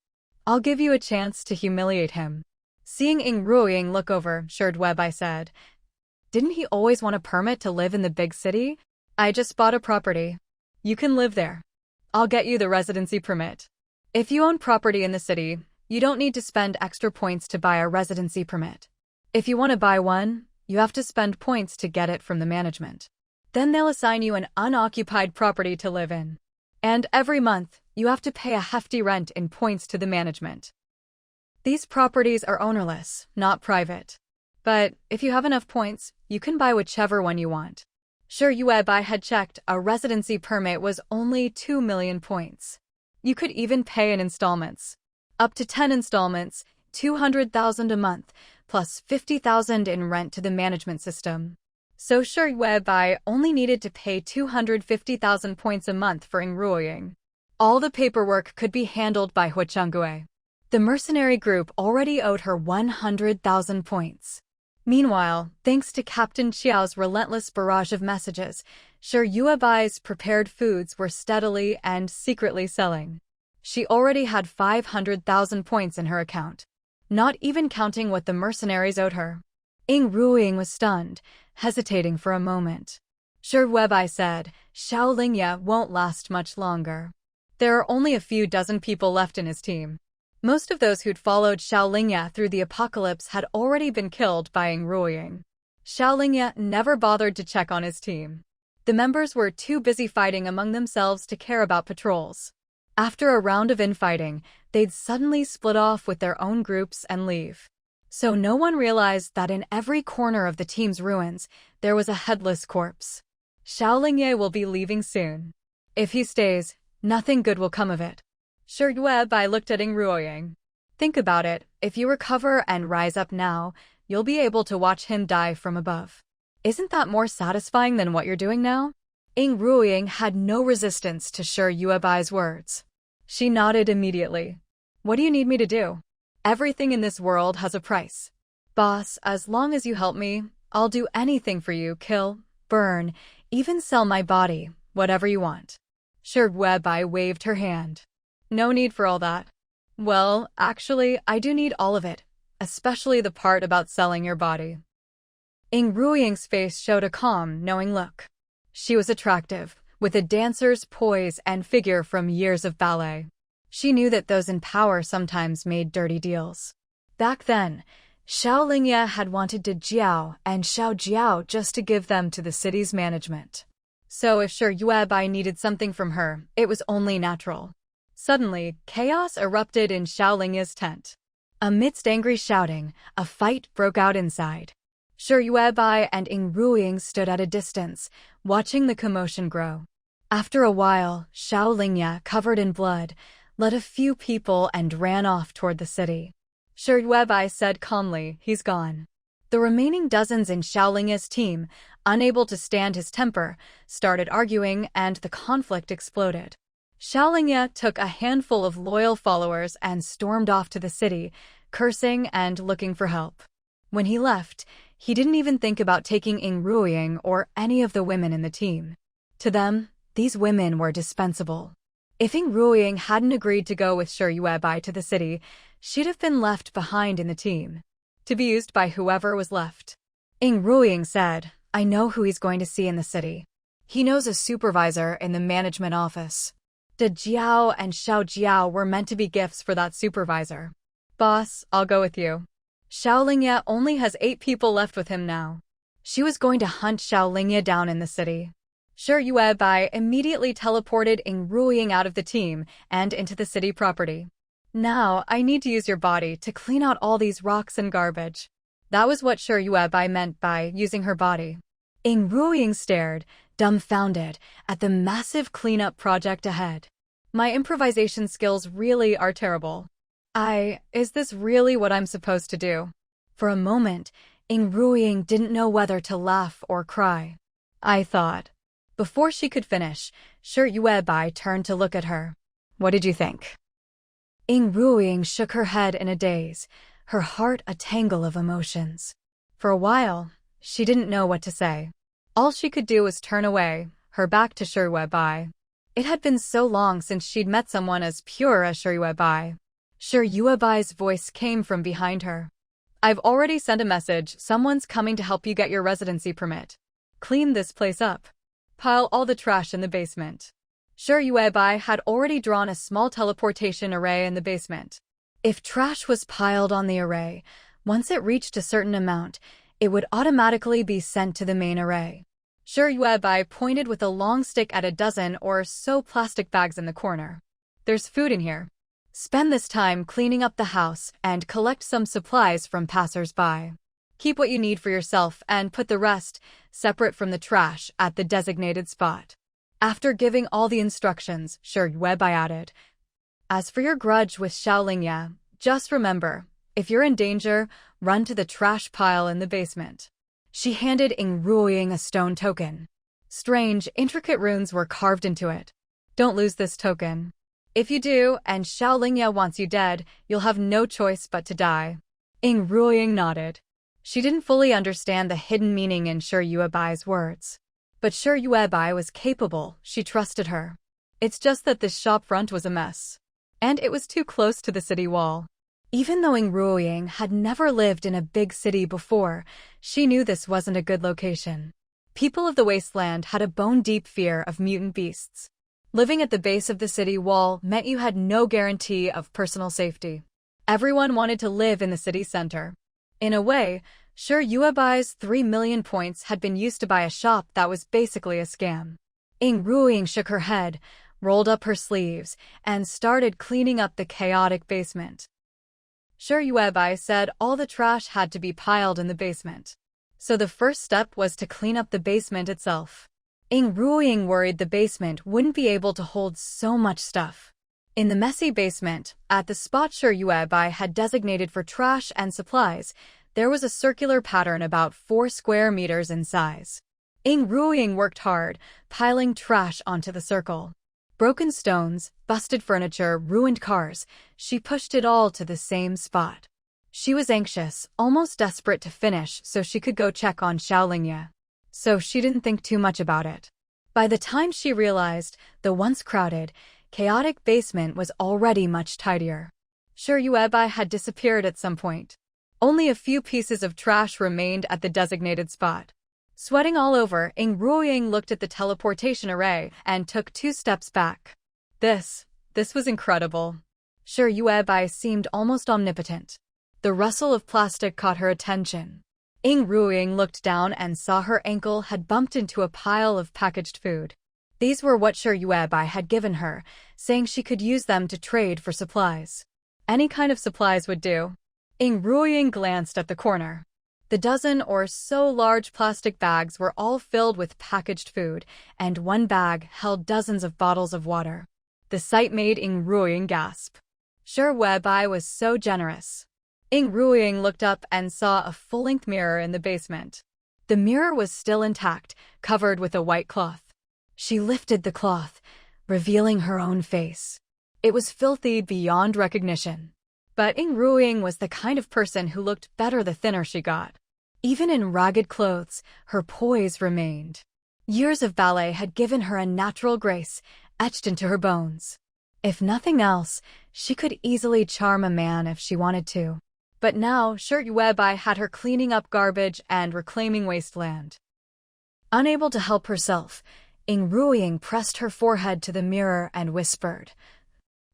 I'll give you a chance to humiliate him. Seeing Ying Ruoying look over, Shi Weibai said, Didn't he always want a permit to live in the big city? I just bought a property. You can live there. I'll get you the residency permit. If you own property in the city, you don't need to spend extra points to buy a residency permit. If you want to buy one, you have to spend points to get it from the management. Then they'll assign you an unoccupied property to live in. And every month, you have to pay a hefty rent in points to the management. These properties are ownerless, not private. But if you have enough points, you can buy whichever one you want. Shi Weibai had checked, a residency permit was only 2 million points. You could even pay in installments. Up to 10 installments, 200,000 a month, plus 50,000 in rent to the management system. So Shi Weibai only needed to pay 250,000 points a month for Ying Ruoying. All the paperwork could be handled by Hu Changgue. The mercenary group already owed her 100,000 points. Meanwhile, thanks to Captain Qiao's relentless barrage of messages, Shi Yuebai's prepared foods were steadily and secretly selling. She already had 500,000 points in her account, not even counting what the mercenaries owed her. Ying Ruoying was stunned, hesitating for a moment. Shi Weibai said, Xiao Lingye won't last much longer. There are only a few dozen people left in his team. Most of those who'd followed Xiao Lingye through the apocalypse had already been killed by Ying Ruoying. Xiao Lingye never bothered to check on his team. The members were too busy fighting among themselves to care about patrols. After a round of infighting, they'd suddenly split off with their own groups and leave. So no one realized that in every corner of the team's ruins, there was a headless corpse. Xiao Lingye will be leaving soon. If he stays, nothing good will come of it. Shi Weibai looked at Ying Ruoying. Think about it, if you recover and rise up now, you'll be able to watch him die from above. Isn't that more satisfying than what you're doing now? Ying Ruoying had no resistance to Shi Yuebai's words. She nodded immediately. What do you need me to do? Everything in this world has a price. Boss, as long as you help me, I'll do anything for you, kill, burn, even sell my body, whatever you want. Shi Weibai waved her hand. No need for all that. Well, actually, I do need all of it, especially the part about selling your body. Ying Ruoying's face showed a calm, knowing look. She was attractive, with a dancer's poise and figure from years of ballet. She knew that those in power sometimes made dirty deals. Back then, Xiao Lingye had wanted to Jiao and Xiao Jiao just to give them to the city's management. So if Shi Yuebai needed something from her, it was only natural. Suddenly, chaos erupted in Xiao Lingye's tent. Amidst angry shouting, a fight broke out inside. Shi Yuebai and Ying Ruoying stood at a distance, watching the commotion grow. After a while, Xiao Lingye, covered in blood, led a few people and ran off toward the city. Shi Yuebai said calmly, he's gone. The remaining dozens in Xiao Lingye's team, unable to stand his temper, started arguing and the conflict exploded. Xiao Lingye took a handful of loyal followers and stormed off to the city, cursing and looking for help. When he left, he didn't even think about taking Ying Ruoying or any of the women in the team. To them, these women were dispensable. If Ying Ruoying hadn't agreed to go with Shi Yuebai to the city, she'd have been left behind in the team, to be used by whoever was left. Ying Ruoying said, I know who he's going to see in the city. He knows a supervisor in the management office. De Jiao and Xiao Jiao were meant to be gifts for that supervisor. Boss, I'll go with you. Xiao Lingye only has 8 people left with him now. She was going to hunt Xiao Lingye down in the city. Shi Yuebai immediately teleported Ying Ruoying out of the team and into the city property. Now, I need to use your body to clean out all these rocks and garbage. That was what Shi Yuebai meant by using her body. Ying Ruoying stared, dumbfounded, at the massive cleanup project ahead. My improvisation skills really are terrible. Is this really what I'm supposed to do? For a moment, Ying Ruoying didn't know whether to laugh or cry. I thought. Before she could finish, Shi Yuebai turned to look at her. What did you think? Ying Ruoying shook her head in a daze, her heart a tangle of emotions. For a while, she didn't know what to say. All she could do was turn away, her back to Shi Yuebai. It had been so long since she'd met someone as pure as Shi Yuebai. Shi Yuebai's voice came from behind her. I've already sent a message. Someone's coming to help you get your residency permit. Clean this place up. Pile all the trash in the basement. Shi Yuebai had already drawn a small teleportation array in the basement. If trash was piled on the array, once it reached a certain amount, it would automatically be sent to the main array. Shi Yuebai pointed with a long stick at a dozen or so plastic bags in the corner. There's food in here. Spend this time cleaning up the house and collect some supplies from passers-by. Keep what you need for yourself and put the rest, separate from the trash, at the designated spot. After giving all the instructions, Shi Yuebai added, as for your grudge with Xiao Lingye, just remember, if you're in danger, run to the trash pile in the basement. She handed Ying Ruoying a stone token. Strange, intricate runes were carved into it. Don't lose this token. If you do, and Xiao Lingye wants you dead, you'll have no choice but to die. Ying Ruoying nodded. She didn't fully understand the hidden meaning in Shi Yuebai's words. But Shi Yuebai was capable, she trusted her. It's just that this shop front was a mess. And it was too close to the city wall. Even though Ying Ruoying had never lived in a big city before, she knew this wasn't a good location. People of the Wasteland had a bone-deep fear of mutant beasts. Living at the base of the city wall meant you had no guarantee of personal safety. Everyone wanted to live in the city center. In a way, Shi Yuebai's 3 million points had been used to buy a shop that was basically a scam. Ying Ruoying shook her head, rolled up her sleeves, and started cleaning up the chaotic basement. Shi Yuebai said all the trash had to be piled in the basement. So the first step was to clean up the basement itself. Ying Ruoying worried the basement wouldn't be able to hold so much stuff. In the messy basement, at the spot Shi Yuebai had designated for trash and supplies, there was a circular pattern about 4 square meters in size. Ying Ruoying worked hard, piling trash onto the circle. Broken stones, busted furniture, ruined cars, she pushed it all to the same spot. She was anxious, almost desperate to finish so she could go check on Xiao Lingye. So she didn't think too much about it. By the time she realized, the once crowded, chaotic basement was already much tidier. Shi Yuebai had disappeared at some point. Only a few pieces of trash remained at the designated spot. Sweating all over, Ying Ruoying looked at the teleportation array and took 2 steps back. This was incredible. Shi Yuebai seemed almost omnipotent. The rustle of plastic caught her attention. Ying Ruoying looked down and saw her ankle had bumped into a pile of packaged food. These were what Shi Yuebai had given her, saying she could use them to trade for supplies. Any kind of supplies would do. Ying Ruoying glanced at the corner. The dozen or so large plastic bags were all filled with packaged food, and one bag held dozens of bottles of water. The sight made Ying Ruoying gasp. Shi Yuebai was so generous. Ying Ruoying looked up and saw a full-length mirror in the basement. The mirror was still intact, covered with a white cloth. She lifted the cloth, revealing her own face. It was filthy beyond recognition. But Ying Ruoying was the kind of person who looked better the thinner she got. Even in ragged clothes, her poise remained. Years of ballet had given her a natural grace, etched into her bones. If nothing else, she could easily charm a man if she wanted to. But now, Shi Yuebai had her cleaning up garbage and reclaiming Wasteland. Unable to help herself, Ying Ruoying pressed her forehead to the mirror and whispered,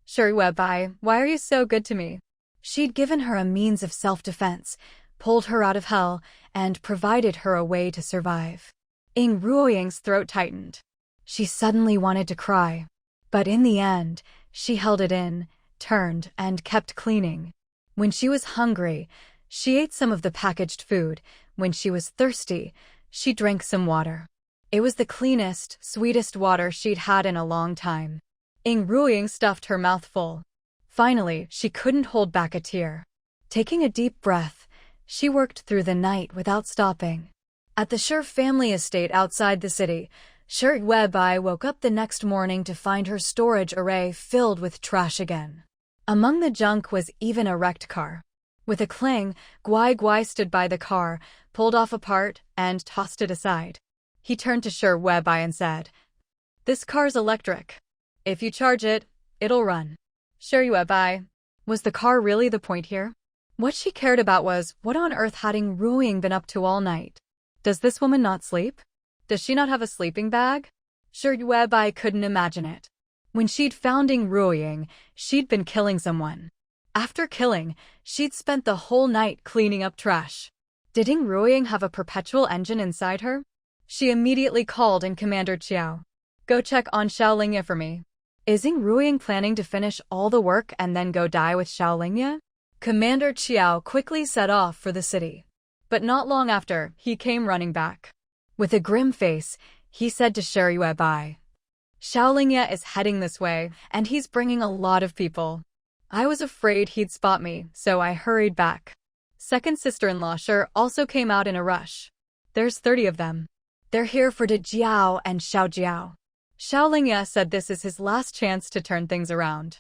"Shi Webai, why are you so good to me?" She'd given her a means of self-defense, pulled her out of hell, and provided her a way to survive. Ying Ruoying's throat tightened. She suddenly wanted to cry. But in the end, she held it in, turned, and kept cleaning. When she was hungry, she ate some of the packaged food. When she was thirsty, she drank some water. It was the cleanest, sweetest water she'd had in a long time. Ying Ruoying stuffed her mouth full. Finally, she couldn't hold back a tear. Taking a deep breath, she worked through the night without stopping. At the Shi family estate outside the city, Shi Webai woke up the next morning to find her storage array filled with trash again. Among the junk was even a wrecked car. With a clang, Guai Guai stood by the car, pulled off a part, and tossed it aside. He turned to Shi Webai and said, "This car's electric. If you charge it, it'll run." Shi Webai. Was the car really the point here? What she cared about was, what on earth had Ying Ruoying been up to all night? Does this woman not sleep? Does she not have a sleeping bag? Shi Webai couldn't imagine it. When she'd found Ying Ruoying, she'd been killing someone. After killing, she'd spent the whole night cleaning up trash. Did Ying Ruoying have a perpetual engine inside her? She immediately called in Commander Qiao. "Go check on Xiaolingye for me." Is Ying Ruoying planning to finish all the work and then go die with Xiaolingye? Commander Qiao quickly set off for the city. But not long after, he came running back. With a grim face, he said to Shi Webai, "Xiaolingye is heading this way, and he's bringing a lot of people. I was afraid he'd spot me, so I hurried back." Second sister-in-law Shi also came out in a rush. There's 30 of them. They're here for De Jiao and Xiao Jiao. Xiaolingye said this is his last chance to turn things around.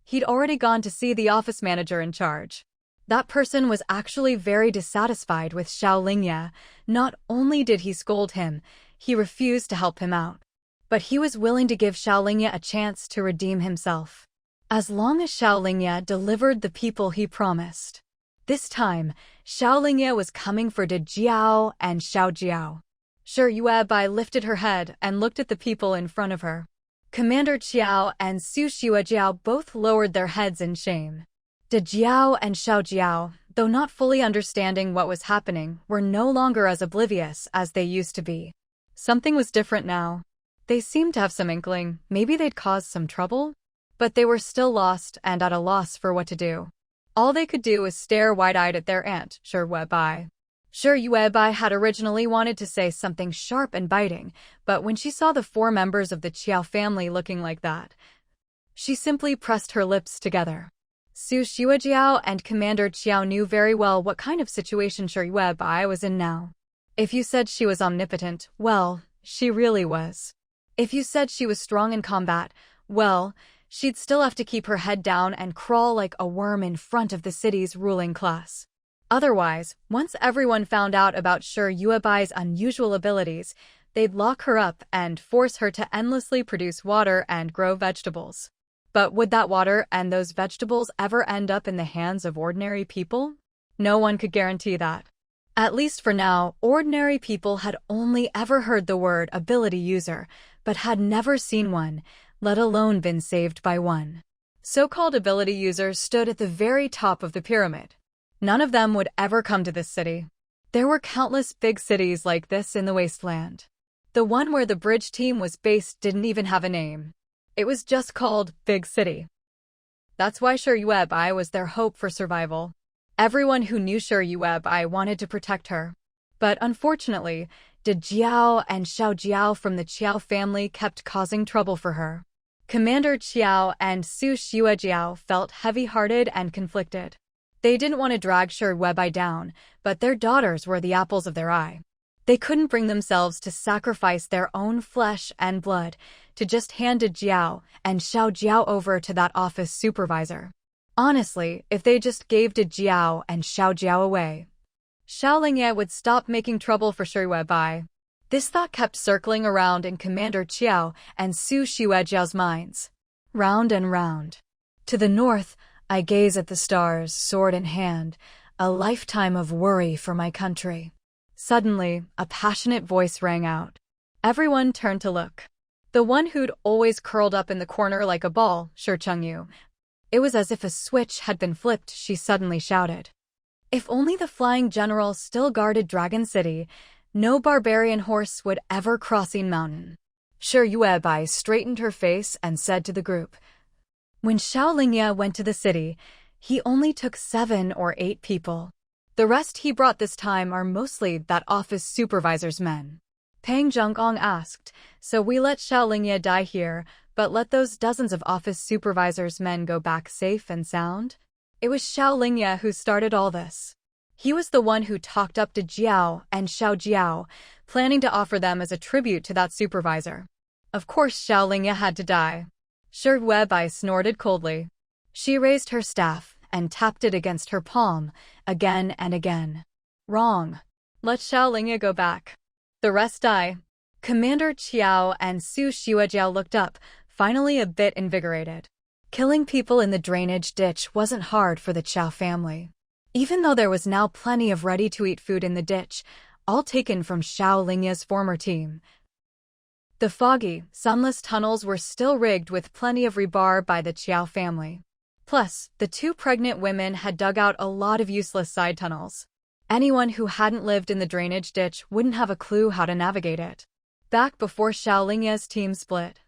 He'd already gone to see the office manager in charge. That person was actually very dissatisfied with Xiaolingye. Not only did he scold him, he refused to help him out. But he was willing to give Xiaolingye a chance to redeem himself. As long as Xiaolingye delivered the people he promised. This time, Xiaolingye was coming for De Jiao and Xiao Jiao. Shi Webai lifted her head and looked at the people in front of her. Commander Qiao and Su Xiaojiao both lowered their heads in shame. De Jiao and Xiao Jiao, though not fully understanding what was happening, were no longer as oblivious as they used to be. Something was different now. They seemed to have some inkling, maybe they'd caused some trouble? But they were still lost and at a loss for what to do. All they could do was stare wide-eyed at their aunt, Shi Webai. Shi Webai had originally wanted to say something sharp and biting, but when she saw the 4 members of the Qiao family looking like that, she simply pressed her lips together. Su Xiaojiao and Commander Qiao knew very well what kind of situation Shi Webai was in now. If you said she was omnipotent, well, she really was. If you said she was strong in combat, well, she'd still have to keep her head down and crawl like a worm in front of the city's ruling class. Otherwise, once everyone found out about Shi Weibai's unusual abilities, they'd lock her up and force her to endlessly produce water and grow vegetables. But would that water and those vegetables ever end up in the hands of ordinary people? No one could guarantee that. At least for now, ordinary people had only ever heard the word ability user, but had never seen one, let alone been saved by one. So-called ability users stood at the very top of the pyramid. None of them would ever come to this city. There were countless big cities like this in the Wasteland. The one where the bridge team was based didn't even have a name. It was just called Big City. That's why Shi Webai was their hope for survival. Everyone who knew Shi Webai wanted to protect her. But unfortunately, De Jiao and Xiao Jiao from the Qiao family kept causing trouble for her. Commander Qiao and Su Xiaojiao felt heavy-hearted and conflicted. They didn't want to drag Shi Webai down, but their daughters were the apples of their eye. They couldn't bring themselves to sacrifice their own flesh and blood to just hand De Jiao and Xiao Jiao over to that office supervisor. Honestly, if they just gave De Jiao and Xiao Jiao away, Xiaolingye would stop making trouble for Shi Webai. This thought kept circling around in Commander Qiao and Su Xiaojiao's minds. Round and round. To the north, I gaze at the stars, sword in hand, a lifetime of worry for my country. Suddenly, a passionate voice rang out. Everyone turned to look. The one who'd always curled up in the corner like a ball, Shi Chengyu. It was as if a switch had been flipped, she suddenly shouted. If only the flying general still guarded Dragon City, no barbarian horse would ever cross Yin Mountain. Shi Yuebai straightened her face and said to the group. When Xiao Lingye went to the city, he only took 7 or 8 people. The rest he brought this time are mostly that office supervisor's men. Pang Zhongong asked, so we let Xiao Lingye die here, but let those dozens of office supervisors' men go back safe and sound? It was Xiao Lingye who started all this. He was the one who talked up to Jiao and Xiao Jiao, planning to offer them as a tribute to that supervisor. Of course Xiao Lingye had to die. Shi Yuebai snorted coldly. She raised her staff and tapped it against her palm, again and again. Wrong. Let Xiao Lingye go back. The rest die. Commander Qiao and Su Xuejiao looked up, finally a bit invigorated. Killing people in the drainage ditch wasn't hard for the Qiao family. Even though there was now plenty of ready-to-eat food in the ditch, all taken from Xiao Lingye's former team. The foggy, sunless tunnels were still rigged with plenty of rebar by the Qiao family. Plus, the 2 pregnant women had dug out a lot of useless side tunnels. Anyone who hadn't lived in the drainage ditch wouldn't have a clue how to navigate it. Back before Xiao Lingye's team split,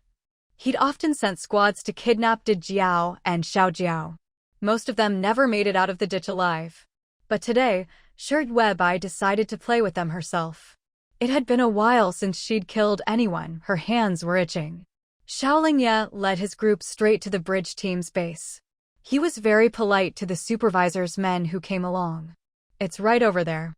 he'd often sent squads to kidnap Di Jiao and Xiao Jiao. Most of them never made it out of the ditch alive. But today, Shi Yuebai decided to play with them herself. It had been a while since she'd killed anyone, her hands were itching. Xiao Lingye led his group straight to the bridge team's base. He was very polite to the supervisor's men who came along. It's right over there.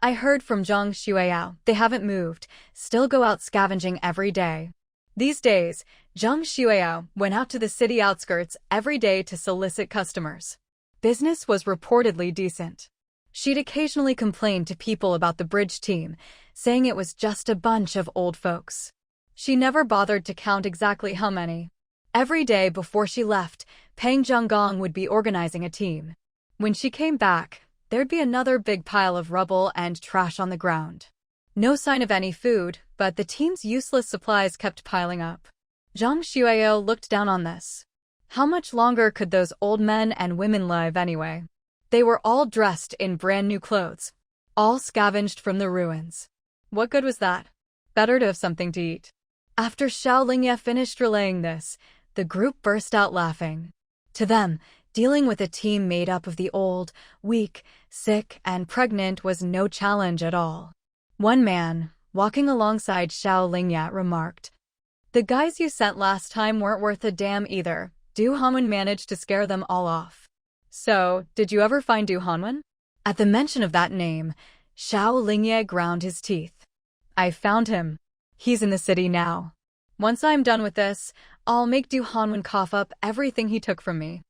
I heard from Zhang Xueyao, they haven't moved, still go out scavenging every day. These days, Zhang Xueyao went out to the city outskirts every day to solicit customers. Business was reportedly decent. She'd occasionally complain to people about the bridge team, saying it was just a bunch of old folks. She never bothered to count exactly how many. Every day before she left, Pang Zhonggong would be organizing a team. When she came back, there'd be another big pile of rubble and trash on the ground. No sign of any food, but the team's useless supplies kept piling up. Zhang Xueyao looked down on this. How much longer could those old men and women live anyway? They were all dressed in brand new clothes, all scavenged from the ruins. What good was that? Better to have something to eat. After Xiao Lingye finished relaying this, the group burst out laughing. To them, dealing with a team made up of the old, weak, sick, and pregnant was no challenge at all. One man, walking alongside Xiao Lingye, remarked, "The guys you sent last time weren't worth a damn either. Du Hanwen managed to scare them all off. So, did you ever find Du Hanwen?" At the mention of that name, Xiao Lingye ground his teeth. "I found him. He's in the city now. Once I'm done with this, I'll make Du Hanwen cough up everything he took from me."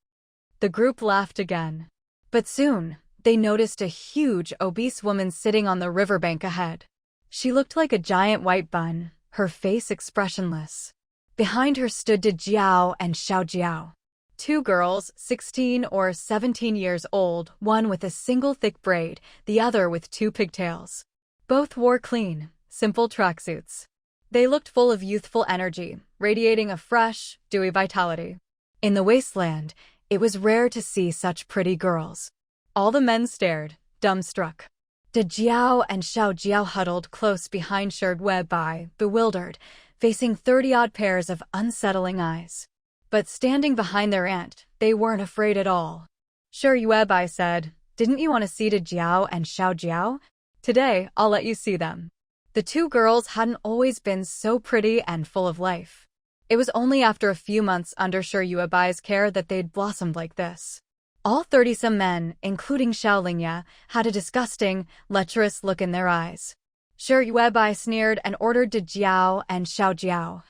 The group laughed again. But soon, they noticed a huge, obese woman sitting on the riverbank ahead. She looked like a giant white bun, her face expressionless. Behind her stood Di Jiao and Xiao Jiao. 2 girls, 16 or 17 years old, one with a single thick braid, the other with 2 pigtails. Both wore clean, simple tracksuits. They looked full of youthful energy, radiating a fresh, dewy vitality. In the Wasteland, it was rare to see such pretty girls. All the men stared, dumbstruck. Di Jiao and Xiao Jiao huddled close behind Shi Yuebai, bewildered, facing 30-odd pairs of unsettling eyes. But standing behind their aunt, they weren't afraid at all. Shi Yuebai said, "Didn't you want to see Di Jiao and Xiao Jiao? Today, I'll let you see them." The 2 girls hadn't always been so pretty and full of life. It was only after a few months under Shi Yuebai's care that they'd blossomed like this. All 30-some men, including Xiao Lingye, had a disgusting, lecherous look in their eyes. Shi Yuebai sneered and ordered Di Jiao and Xiao Jiao,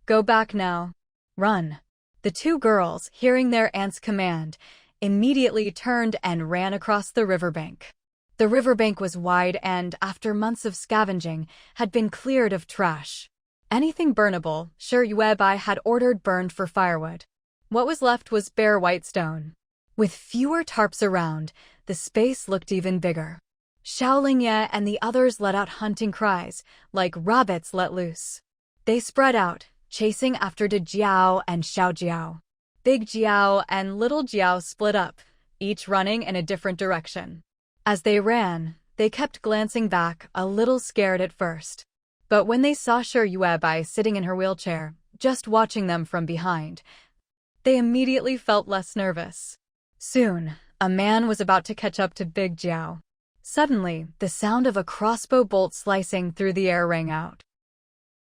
"Go back now. Run." The 2 girls, hearing their aunt's command, immediately turned and ran across the riverbank. The riverbank was wide and, after months of scavenging, had been cleared of trash. Anything burnable, Shi Yuebai had ordered burned for firewood. What was left was bare white stone. With fewer tarps around, the space looked even bigger. Xiao Lingye and the others let out hunting cries, like rabbits let loose. They spread out, chasing after De Jiao and Xiao Jiao. Big Jiao and Little Jiao split up, each running in a different direction. As they ran, they kept glancing back, a little scared at first. But when they saw Shi Yuebai sitting in her wheelchair, just watching them from behind, they immediately felt less nervous. Soon, a man was about to catch up to Big Jiao. Suddenly, the sound of a crossbow bolt slicing through the air rang out.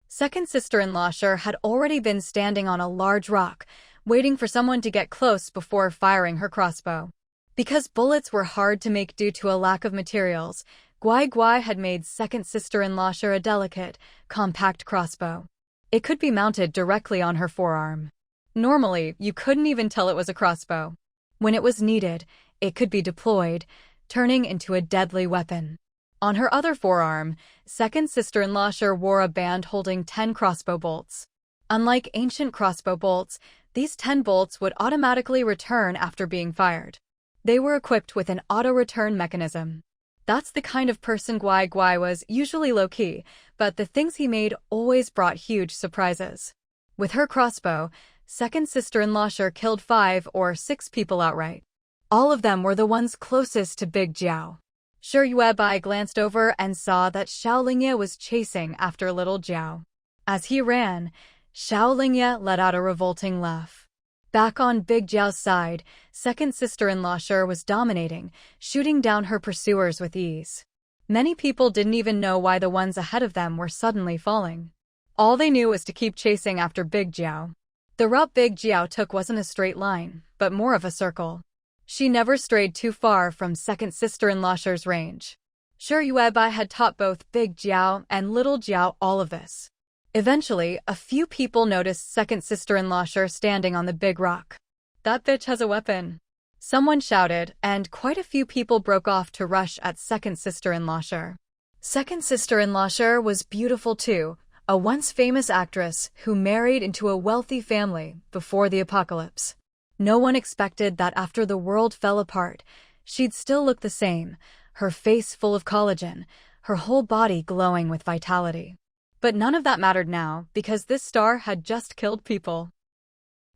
Second sister-in-law Shi had already been standing on a large rock, waiting for someone to get close before firing her crossbow. Because bullets were hard to make due to a lack of materials, Guai Guai had made second sister-in-law Shi a delicate, compact crossbow. It could be mounted directly on her forearm. Normally, you couldn't even tell it was a crossbow. When it was needed, it could be deployed, turning into a deadly weapon. On her other forearm, second sister-in-law Shi wore a band holding 10 crossbow bolts. Unlike ancient crossbow bolts, these 10 bolts would automatically return after being fired. They were equipped with an auto-return mechanism. That's the kind of person Guai Guai was, usually low-key, but the things he made always brought huge surprises. With her crossbow, second sister-in-law Shi killed 5 or 6 people outright. All of them were the ones closest to Big Jiao. Shi Yuebai glanced over and saw that Xiao Lingye was chasing after Little Jiao. As he ran, Xiao Lingye let out a revolting laugh. Back on Big Jiao's side, second sister-in-law Shi was dominating, shooting down her pursuers with ease. Many people didn't even know why the ones ahead of them were suddenly falling. All they knew was to keep chasing after Big Jiao. The route Big Jiao took wasn't a straight line, but more of a circle. She never strayed too far from second sister-in-law Shi's range. Shi Yuebai had taught both Big Jiao and Little Jiao all of this. Eventually, a few people noticed second sister-in-law Shi standing on the big rock. "That bitch has a weapon," someone shouted, and quite a few people broke off to rush at second sister-in-law Shi. Second sister-in-law Shi was beautiful too, a once famous actress who married into a wealthy family before the apocalypse. No one expected that after the world fell apart, she'd still look the same, her face full of collagen, her whole body glowing with vitality. But none of that mattered now, because this star had just killed people.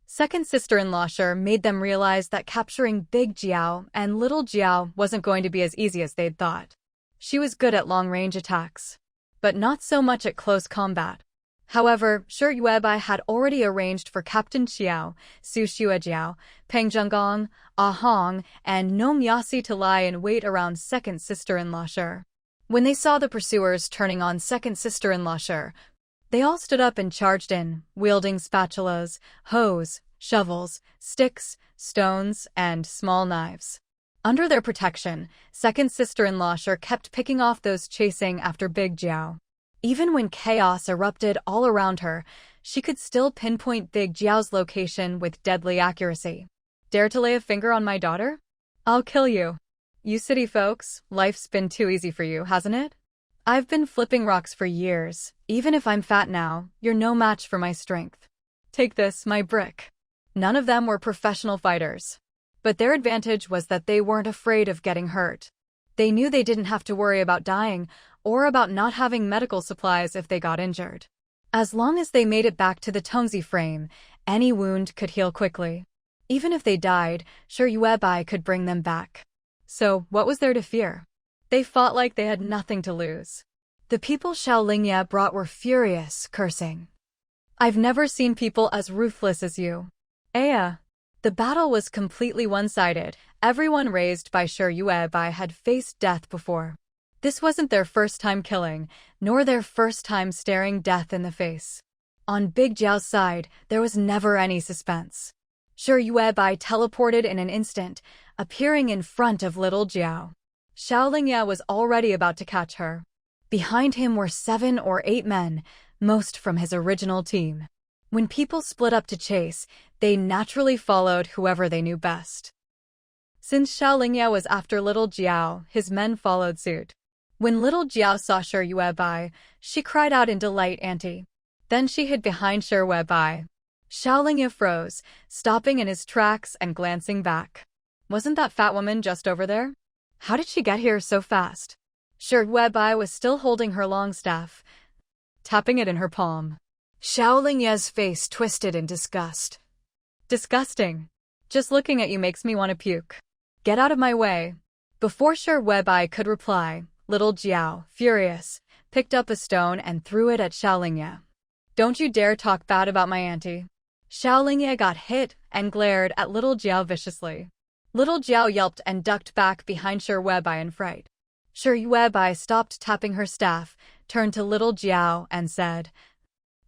Second sister-in-law Shi made them realize that capturing Big Jiao and Little Jiao wasn't going to be as easy as they'd thought. She was good at long-range attacks, but not so much at close combat. However, Shi Yuebai had already arranged for Captain Xiao, Su Xuejiao, Peng Zhenggong, Ah Hong, and Nome Yasi to lie in wait around second sister-in-law Shi. When they saw the pursuers turning on second sister-in-law Shi, they all stood up and charged in, wielding spatulas, hoes, shovels, sticks, stones, and small knives. Under their protection, second sister-in-law Shi kept picking off those chasing after Big Jiao. Even when chaos erupted all around her, she could still pinpoint Big Jiao's location with deadly accuracy. "Dare to lay a finger on my daughter? I'll kill you. You city folks, life's been too easy for you, hasn't it? I've been flipping rocks for years. Even if I'm fat now, you're no match for my strength. Take this, my brick." None of them were professional fighters. But their advantage was that they weren't afraid of getting hurt. They knew they didn't have to worry about dying or about not having medical supplies if they got injured. As long as they made it back to the Tongzi frame, any wound could heal quickly. Even if they died, Shi Yuebai could bring them back. So, what was there to fear? They fought like they had nothing to lose. The people Xiao Lingye brought were furious, cursing. "I've never seen people as ruthless as you." Aya. The battle was completely one-sided. Everyone raised by Shi Yuebai had faced death before. This wasn't their first time killing, nor their first time staring death in the face. On Big Jiao's side, there was never any suspense. Shi Yuebai teleported in an instant, appearing in front of Little Jiao. Xiao Lingye was already about to catch her. Behind him were 7 or 8 men, most from his original team. When people split up to chase, they naturally followed whoever they knew best. Since Xiao Lingye was after Little Jiao, his men followed suit. When Little Jiao saw Shi Yuebai, she cried out in delight, "Auntie." Then she hid behind Shi Yuebai. Xiao Lingye froze, stopping in his tracks and glancing back. Wasn't that fat woman just over there? How did she get here so fast? Shi Yuebai was still holding her long staff, tapping it in her palm. Xiao Lingye's face twisted in disgust. Disgusting. Just looking at you makes me want to puke. Get out of my way. Before Shi Yuebai could reply, little Jiao, furious, picked up a stone and threw it at Xiao Lingye. Don't you dare talk bad about my auntie. Xiao Lingye got hit and glared at little Jiao viciously. Little Jiao yelped and ducked back behind Shi Yuebai in fright. Shi Yuebai stopped tapping her staff, turned to little Jiao and said,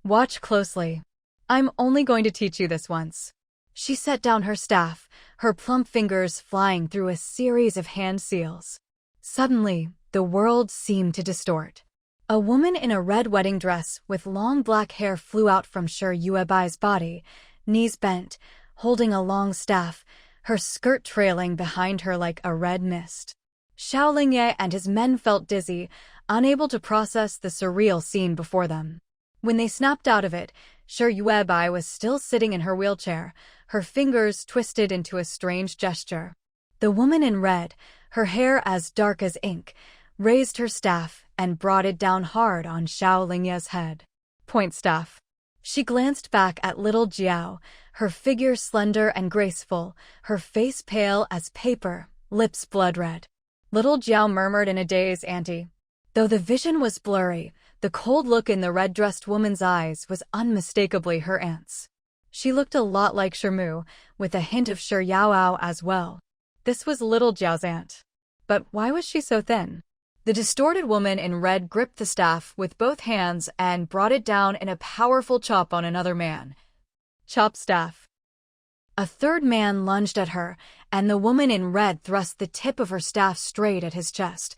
"Watch closely. I'm only going to teach you this once." She set down her staff, her plump fingers flying through a series of hand seals. Suddenly, the world seemed to distort. A woman in a red wedding dress with long black hair flew out from Shi Yuebai's body, knees bent, holding a long staff, her skirt trailing behind her like a red mist. Xiao Lingye and his men felt dizzy, unable to process the surreal scene before them. When they snapped out of it, Shi Yuebai was still sitting in her wheelchair, her fingers twisted into a strange gesture. The woman in red, her hair as dark as ink, raised her staff and brought it down hard on Xiao Lingye's head. Point staff. She glanced back at little Jiao, her figure slender and graceful, her face pale as paper, lips blood red. Little Jiao murmured in a daze, "Auntie." Though the vision was blurry, the cold look in the red-dressed woman's eyes was unmistakably her aunt's. She looked a lot like Shimu, with a hint of Shi Yaoao as well. This was little Jiao's aunt. But why was she so thin? The distorted woman in red gripped the staff with both hands and brought it down in a powerful chop on another man. Chop staff. A third man lunged at her, and the woman in red thrust the tip of her staff straight at his chest.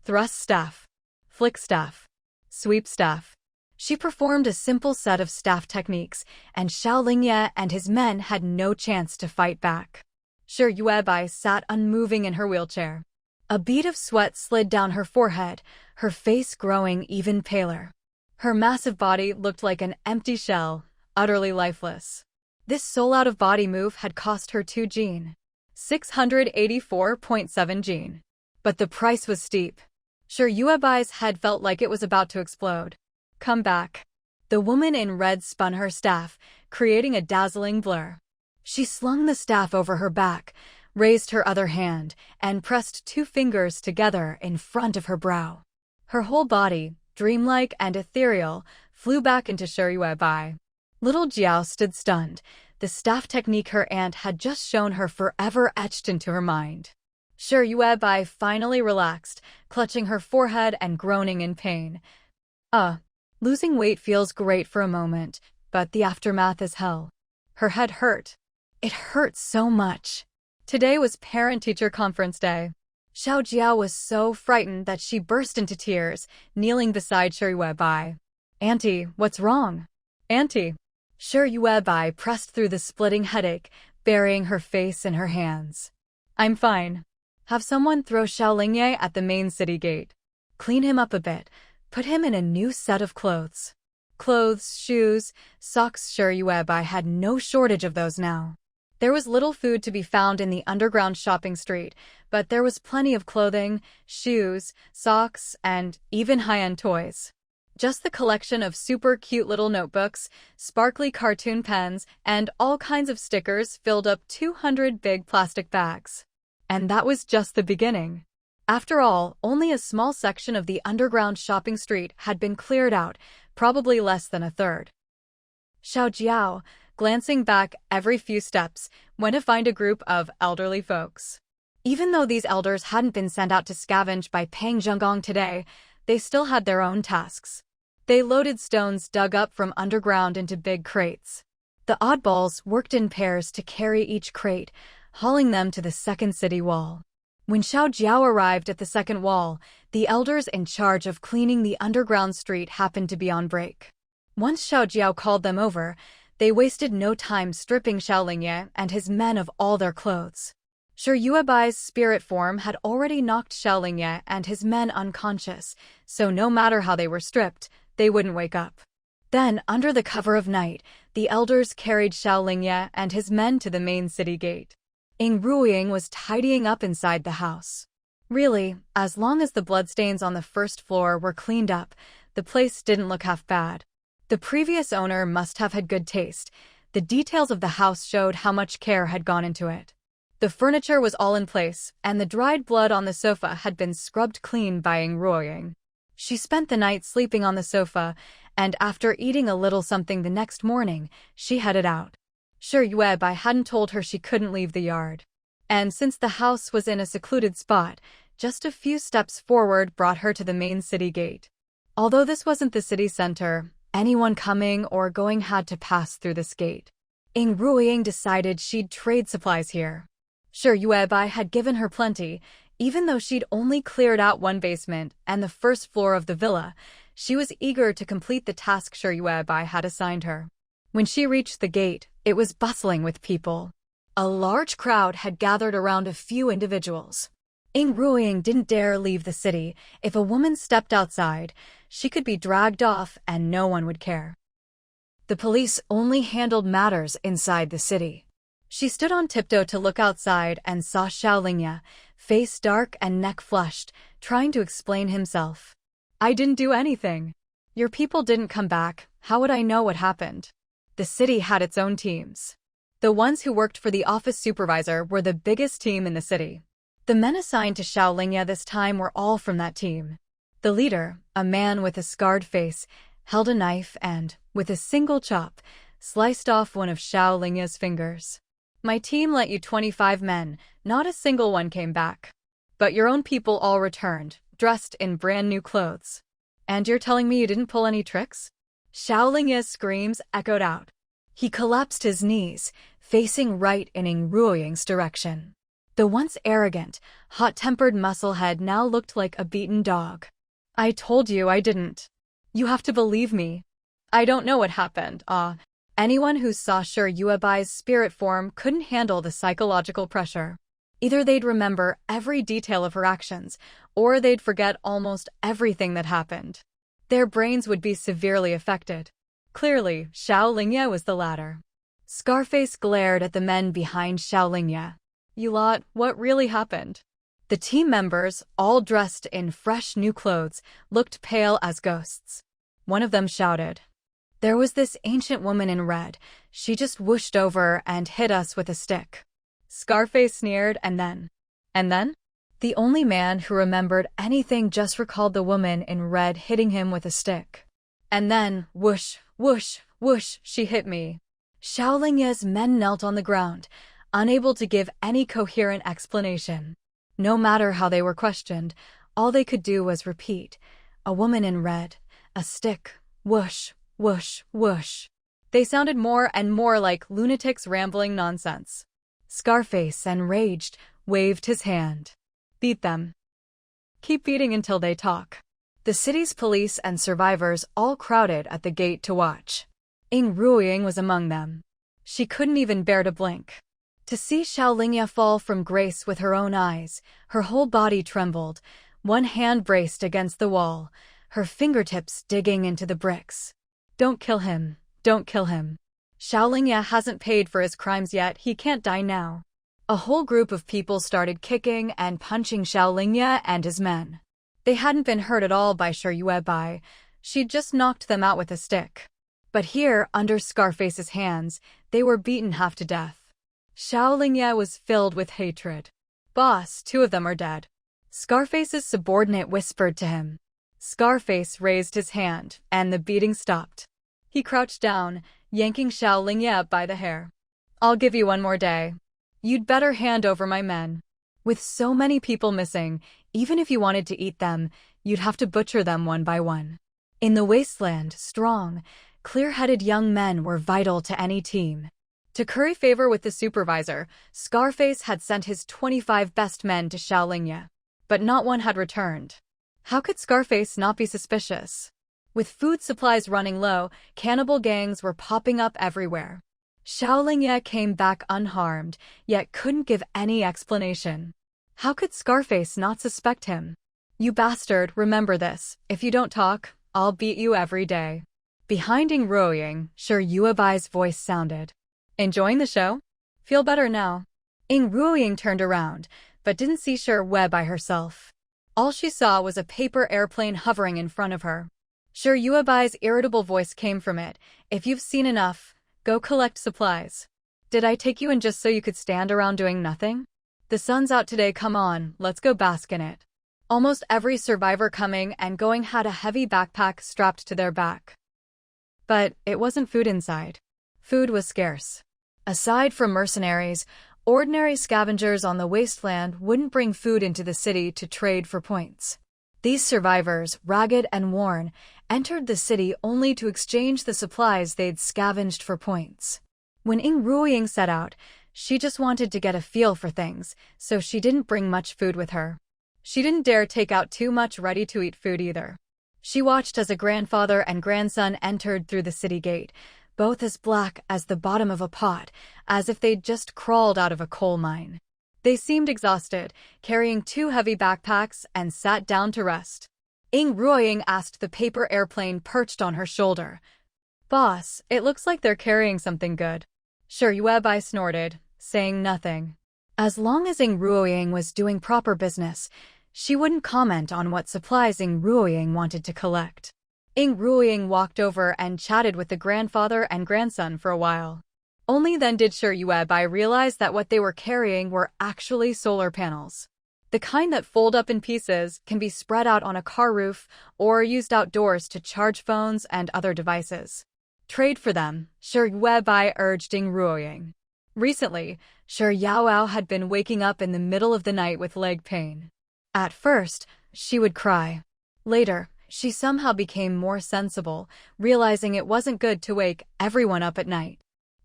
Thrust staff. Flick staff. Sweep staff. She performed a simple set of staff techniques, and Xiao Lingye and his men had no chance to fight back. Shi Yuebai sat unmoving in her wheelchair. A bead of sweat slid down her forehead, her face growing even paler. Her massive body looked like an empty shell, utterly lifeless. This soul-out-of-body move had cost her 2 Jin. 684.7 Jin. But the price was steep. Shi Yuebai's head felt like it was about to explode. Come back. The woman in red spun her staff, creating a dazzling blur. She slung the staff over her back, raised her other hand, and pressed 2 fingers together in front of her brow. Her whole body, dreamlike and ethereal, flew back into Shi Yuebai. Little Jiao stood stunned, the staff technique her aunt had just shown her forever etched into her mind. Shi Yuebai finally relaxed, clutching her forehead and groaning in pain. Losing weight feels great for a moment, but the aftermath is hell. Her head hurt. It hurt so much. Today was parent-teacher conference day. Xiao Jiao was so frightened that she burst into tears, kneeling beside Shi Yuebai. "Auntie, what's wrong?" "Auntie." Shi Yuebai pressed through the splitting headache, burying her face in her hands. "I'm fine. Have someone throw Xiao Lingye at the main city gate. Clean him up a bit, put him in a new set of clothes." Clothes, shoes, socks. Shi Yuebai had no shortage of those now. There was little food to be found in the underground shopping street, but there was plenty of clothing, shoes, socks, and even high-end toys. Just the collection of super cute little notebooks, sparkly cartoon pens, and all kinds of stickers filled up 200 big plastic bags. And that was just the beginning. After all, only a small section of the underground shopping street had been cleared out, probably less than a third. Xiao Jiao, glancing back every few steps, went to find a group of elderly folks. Even though these elders hadn't been sent out to scavenge by Peng Zhenggong today, they still had their own tasks. They loaded stones dug up from underground into big crates. The oddballs worked in pairs to carry each crate, hauling them to the second city wall. When Xiao Jiao arrived at the second wall, the elders in charge of cleaning the underground street happened to be on break. Once Xiao Jiao called them over, they wasted no time stripping Xiao Lingye and his men of all their clothes. Shi Yuebai's spirit form had already knocked Xiao Lingye and his men unconscious, so no matter how they were stripped, they wouldn't wake up. Then, under the cover of night, the elders carried Xiao Lingye and his men to the main city gate. Ing Ruiying was tidying up inside the house. Really, as long as the bloodstains on the first floor were cleaned up, the place didn't look half bad. The previous owner must have had good taste. The details of the house showed how much care had gone into it. The furniture was all in place, and the dried blood on the sofa had been scrubbed clean by Ing Ruoying. She spent the night sleeping on the sofa, and after eating a little something the next morning, she headed out. Sure, Yuebai hadn't told her she couldn't leave the yard. And since the house was in a secluded spot, just a few steps forward brought her to the main city gate. Although this wasn't the city center, anyone coming or going had to pass through this gate. Ing Ruoying decided she'd trade supplies here. Sure, Yuebai had given her plenty. Even though she'd only cleared out one basement and the first floor of the villa, she was eager to complete the task Sure Yuebai had assigned her. When she reached the gate, it was bustling with people. A large crowd had gathered around a few individuals. Ing Ruoying didn't dare leave the city. If a woman stepped outside, she could be dragged off and no one would care. The police only handled matters inside the city. She stood on tiptoe to look outside and saw Xiaolingya, face dark and neck flushed, trying to explain himself. I didn't do anything. Your people didn't come back. How would I know what happened? The city had its own teams. The ones who worked for the office supervisor were the biggest team in the city. The men assigned to Xiaolingya this time were all from that team. The leader, a man with a scarred face, held a knife and, with a single chop, sliced off one of Xiaolingya's fingers. My team let you 25 men, not a single one came back. But your own people all returned, dressed in brand new clothes. And you're telling me you didn't pull any tricks? Xiaolingya's screams echoed out. He collapsed his knees, facing right in Ing Ruoying's direction. The once arrogant, hot-tempered musclehead now looked like a beaten dog. I told you I didn't. You have to believe me. I don't know what happened, Anyone who saw Sure Yuebai's spirit form couldn't handle the psychological pressure. Either they'd remember every detail of her actions, or they'd forget almost everything that happened. Their brains would be severely affected. Clearly, Xiaolingya was the latter. Scarface glared at the men behind Xiaolingya. You lot, what really happened? The team members, all dressed in fresh new clothes, looked pale as ghosts. One of them shouted. There was this ancient woman in red. She just whooshed over and hit us with a stick. Scarface sneered and then? The only man who remembered anything just recalled the woman in red hitting him with a stick. And then, whoosh, whoosh, whoosh, she hit me. Xiaolingya's men knelt on the ground, unable to give any coherent explanation. No matter how they were questioned, all they could do was repeat. A woman in red, a stick, whoosh, whoosh, whoosh. They sounded more and more like lunatics rambling nonsense. Scarface, enraged, waved his hand. Beat them. Keep beating until they talk. The city's police and survivors all crowded at the gate to watch. Ing Ruoying was among them. She couldn't even bear to blink. To see Xiaolingya fall from grace with her own eyes, her whole body trembled, one hand braced against the wall, her fingertips digging into the bricks. Don't kill him. Don't kill him. Xiaolingya hasn't paid for his crimes yet, he can't die now. A whole group of people started kicking and punching Xiaolingya and his men. They hadn't been hurt at all by Sure Yuebai. She'd just knocked them out with a stick. But here, under Scarface's hands, they were beaten half to death. Xiaolingya was filled with hatred. Boss, 2 of them are dead. Scarface's subordinate whispered to him. Scarface raised his hand, and the beating stopped. He crouched down, yanking Xiaolingya by the hair. I'll give you 1 more day. You'd better hand over my men. With so many people missing, even if you wanted to eat them, you'd have to butcher them one by one. In the Wasteland, strong, clear-headed young men were vital to any team. To curry favor with the supervisor, Scarface had sent his 25 best men to Xiaolingya. But not one had returned. How could Scarface not be suspicious? With food supplies running low, cannibal gangs were popping up everywhere. Xiaolingya came back unharmed, yet couldn't give any explanation. How could Scarface not suspect him? You bastard, remember this. If you don't talk, I'll beat you every day. Behind Ing Ruoying, Sure Yuebai's voice sounded. Enjoying the show? Feel better now? Ing Ruoying turned around. but didn't see Sure by herself. All she saw was a paper airplane hovering in front of her. Sure Yuebai's irritable voice came from it. If you've seen enough, go collect supplies. Did I take you in just so you could stand around doing nothing? The sun's out today, come on, let's go bask in it. Almost every survivor coming and going had a heavy backpack strapped to their back. But it wasn't food inside. Food was scarce. Aside from mercenaries, ordinary scavengers on the Wasteland wouldn't bring food into the city to trade for points. These survivors, ragged and worn, entered the city only to exchange the supplies they'd scavenged for points. When Ying Ruoying set out, she just wanted to get a feel for things, so she didn't bring much food with her. She didn't dare take out too much ready-to-eat food either. She watched as a grandfather and grandson entered through the city gate, both as black as the bottom of a pot, as if they'd just crawled out of a coal mine. They seemed exhausted, carrying 2 heavy backpacks, and sat down to rest. Ying Ruoying asked the paper airplane perched on her shoulder. "Boss, it looks like they're carrying something good." Sure Yuebai snorted, saying nothing. As long as Ying Ruoying was doing proper business, she wouldn't comment on what supplies Ying Ruoying wanted to collect. Ying Ruoying walked over and chatted with the grandfather and grandson for a while. Only then did Sure Yuebai realize that what they were carrying were actually solar panels. The kind that fold up in pieces, can be spread out on a car roof, or used outdoors to charge phones and other devices. Trade for them, Sure Yuebai urged Ying Ruoying. Recently, Sure Yaoao had been waking up in the middle of the night with leg pain. At first, she would cry. Later, she somehow became more sensible, realizing it wasn't good to wake everyone up at night.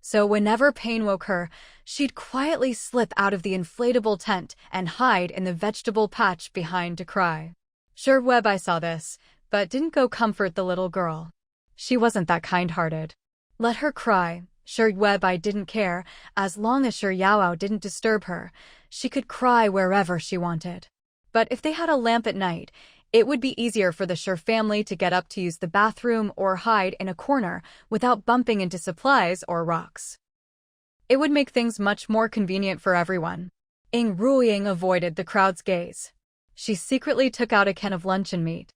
So whenever pain woke her, she'd quietly slip out of the inflatable tent and hide in the vegetable patch behind to cry. Sure Yuebai saw this, but didn't go comfort the little girl. She wasn't that kind-hearted. Let her cry. Sure Yuebai didn't care, as long as Sure Yaoao didn't disturb her. She could cry wherever she wanted. But if they had a lamp at night, it would be easier for the Sure family to get up to use the bathroom or hide in a corner without bumping into supplies or rocks. It would make things much more convenient for everyone. Ying Ruoying avoided the crowd's gaze. She secretly took out a can of luncheon meat.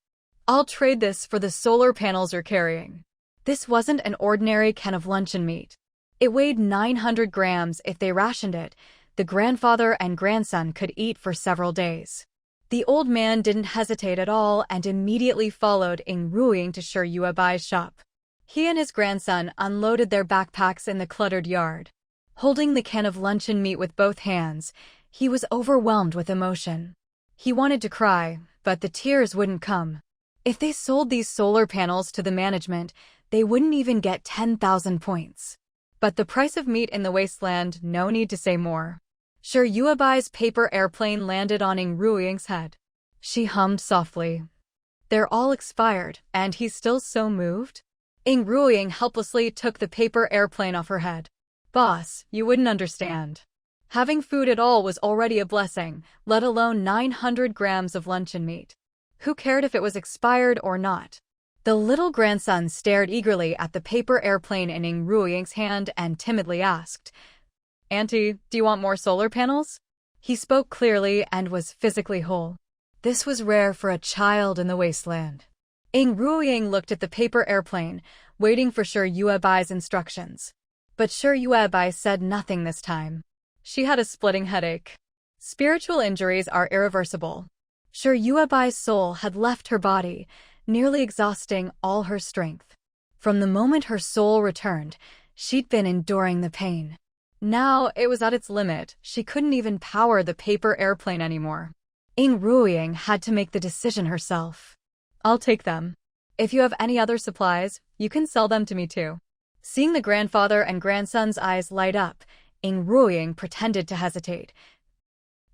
"I'll trade this for the solar panels you're carrying." This wasn't an ordinary can of luncheon meat. It weighed 900 grams. If they rationed it, the grandfather and grandson could eat for several days. The old man didn't hesitate at all and immediately followed Ying Ruoying to Sure Yuebai's shop. He and his grandson unloaded their backpacks in the cluttered yard. Holding the can of luncheon meat with both hands, he was overwhelmed with emotion. He wanted to cry, but the tears wouldn't come. If they sold these solar panels to the management, they wouldn't even get 10,000 points. But the price of meat in the Wasteland, no need to say more. Sure Yuebai's paper airplane landed on Ying Ruoying's head. She hummed softly. "They're all expired, and he's still so moved?" Ying Ruoying helplessly took the paper airplane off her head. "Boss, you wouldn't understand. Having food at all was already a blessing, let alone 900 grams of luncheon meat. Who cared if it was expired or not?" The little grandson stared eagerly at the paper airplane in Ying Ruoying's hand and timidly asked, "Auntie, do you want more solar panels?" He spoke clearly and was physically whole. This was rare for a child in the Wasteland. Ying Ruoying looked at the paper airplane, waiting for Sure Yuebai's instructions. But Sure Yuebai said nothing this time. She had a splitting headache. Spiritual injuries are irreversible. Sure Yuebai's soul had left her body, nearly exhausting all her strength. From the moment her soul returned, she'd been enduring the pain. Now it was at its limit. She couldn't even power the paper airplane anymore. Ying Ruoying had to make the decision herself. "I'll take them. If you have any other supplies, you can sell them to me too." Seeing the grandfather and grandson's eyes light up, Ying Ruoying pretended to hesitate.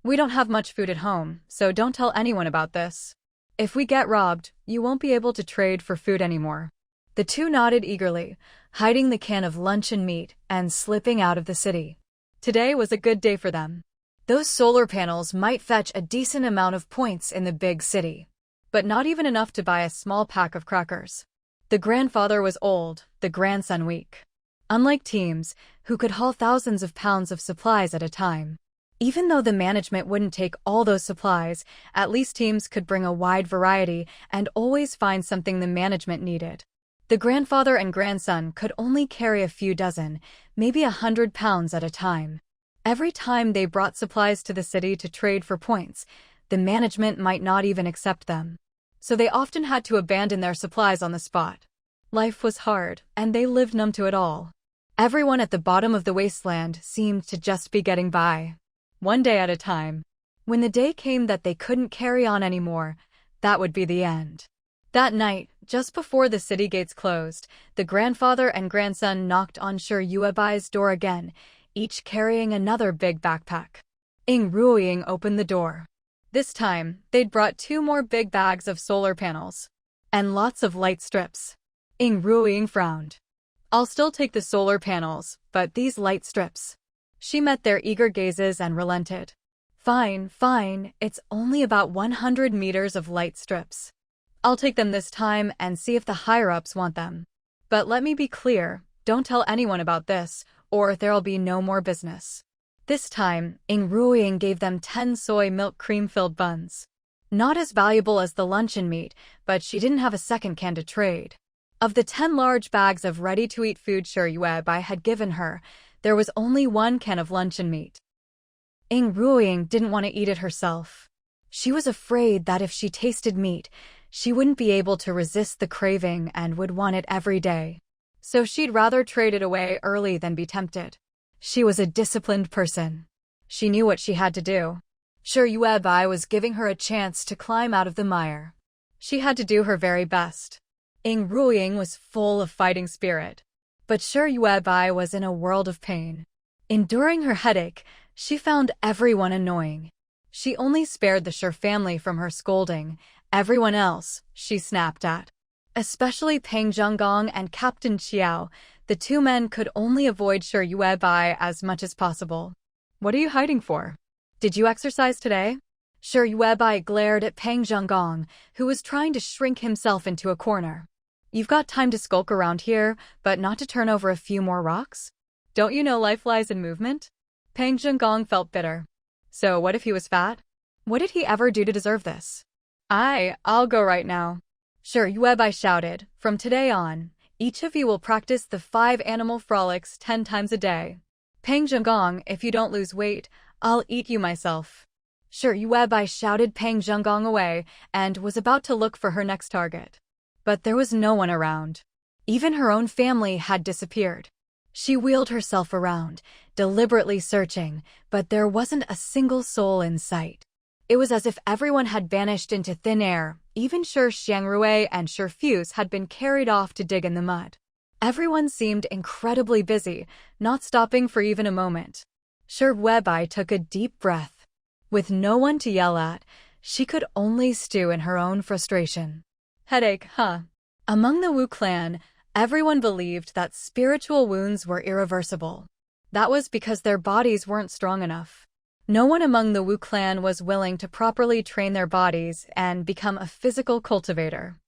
"We don't have much food at home, so don't tell anyone about this. If we get robbed, you won't be able to trade for food anymore." The two nodded eagerly, hiding the can of luncheon meat and slipping out of the city. Today was a good day for them. Those solar panels might fetch a decent amount of points in the big city, but not even enough to buy a small pack of crackers. The grandfather was old, the grandson weak. Unlike teams, who could haul thousands of pounds of supplies at a time, Even though the management wouldn't take all those supplies, at least teams could bring a wide variety and always find something the management needed. The grandfather and grandson could only carry a few dozen, maybe 100 pounds at a time. Every time they brought supplies to the city to trade for points, the management might not even accept them. So they often had to abandon their supplies on the spot. Life was hard, and they lived numb to it all. Everyone at the bottom of the wasteland seemed to just be getting by, one day at a time. When the day came that they couldn't carry on anymore, that would be the end. That night, just before the city gates closed, the grandfather and grandson knocked on Sher Yuebai's door again, each carrying another big backpack. Ing Ruoying opened the door. This time, they'd brought 2 more big bags of solar panels. And lots of light strips. Ing Ruoying frowned. I'll still take the solar panels, but these light strips. She met their eager gazes and relented. Fine, fine, it's only about 100 meters of light strips. I'll take them this time and see if the higher-ups want them. But let me be clear, don't tell anyone about this, or there'll be no more business. This time, Ing Ruoying gave them 10 soy milk cream-filled buns. Not as valuable as the luncheon meat, but she didn't have a second can to trade. Of the 10 large bags of ready-to-eat food Sher Yuebai had given her, there was only 1 can of luncheon meat. Ing Ruoying didn't want to eat it herself. She was afraid that if she tasted meat, she wouldn't be able to resist the craving and would want it every day. So she'd rather trade it away early than be tempted. She was a disciplined person. She knew what she had to do. Sher Yuebai was giving her a chance to climb out of the mire. She had to do her very best. Ing Ruoying was full of fighting spirit. But Sher Yuebai was in a world of pain. Enduring her headache, she found everyone annoying. She only spared the Sher family from her scolding. Everyone else, she snapped at. Especially Peng Zhenggong and Captain Qiao, the 2 men could only avoid Sher Yuebai as much as possible. What are you hiding for? Did you exercise today? Sher Yuebai glared at Peng Zhenggong, who was trying to shrink himself into a corner. You've got time to skulk around here, but not to turn over a few more rocks? Don't you know life lies in movement? Peng Zhenggong felt bitter. So what if he was fat? What did he ever do to deserve this? I'll go right now. Sher Yuebai shouted, from today on, each of you will practice the 5 animal frolics 10 times a day. Peng Zhenggong, if you don't lose weight, I'll eat you myself. Sher Yuebai shouted Peng Zhenggong away and was about to look for her next target. But there was no one around. Even her own family had disappeared. She wheeled herself around, deliberately searching, but there wasn't a single soul in sight. It was as if everyone had vanished into thin air. Even Sher Xiangrui and Sher Fuse had been carried off to dig in the mud. Everyone seemed incredibly busy, not stopping for even a moment. Sher Yuebai took a deep breath. With no one to yell at, she could only stew in her own frustration. Headache, huh? Among the Wu clan, everyone believed that spiritual wounds were irreversible. That was because their bodies weren't strong enough. No one among the Wu clan was willing to properly train their bodies and become a physical cultivator.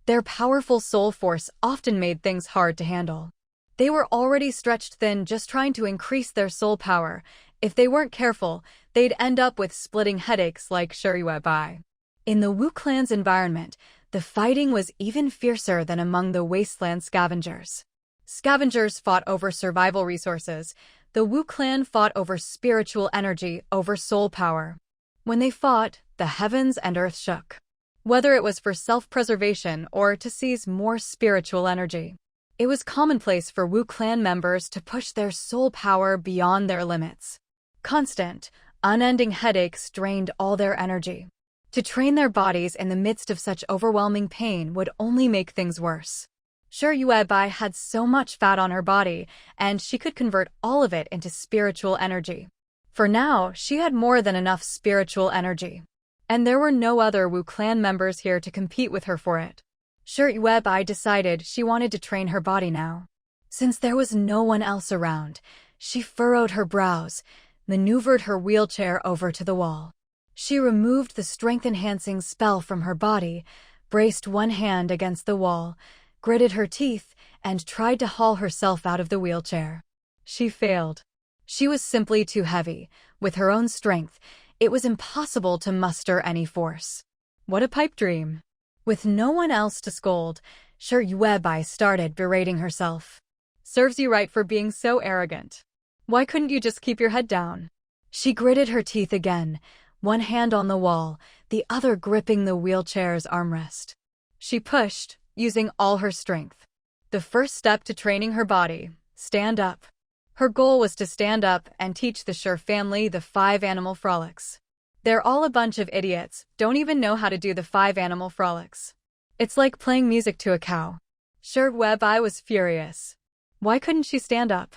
Their powerful soul force often made things hard to handle. They were already stretched thin just trying to increase their soul power. If they weren't careful, they'd end up with splitting headaches like Sher Yuebai. In the Wu clan's environment, the fighting was even fiercer than among the Wasteland scavengers. Scavengers fought over survival resources. The Wu clan fought over spiritual energy, over soul power. When they fought, the heavens and earth shook. Whether it was for self-preservation or to seize more spiritual energy. It was commonplace for Wu clan members to push their soul power beyond their limits. Constant, unending headaches drained all their energy. To train their bodies in the midst of such overwhelming pain would only make things worse. Sher Yuebai had so much fat on her body, and she could convert all of it into spiritual energy. For now, she had more than enough spiritual energy. And there were no other Wu clan members here to compete with her for it. Sher Yuebai decided she wanted to train her body now. Since there was no one else around, she furrowed her brows, maneuvered her wheelchair over to the wall. She removed the strength-enhancing spell from her body, braced one hand against the wall, gritted her teeth, and tried to haul herself out of the wheelchair. She failed. She was simply too heavy. With her own strength, it was impossible to muster any force. What a pipe dream. With no one else to scold, Yue started berating herself. Serves you right for being so arrogant. Why couldn't you just keep your head down? She gritted her teeth again, one hand on the wall, the other gripping the wheelchair's armrest. She pushed, using all her strength. The first step to training her body, stand up. Her goal was to stand up and teach the Sure family the 5 animal frolics. They're all a bunch of idiots, don't even know how to do the 5 animal frolics. It's like playing music to a cow. Sure was furious. Why couldn't she stand up?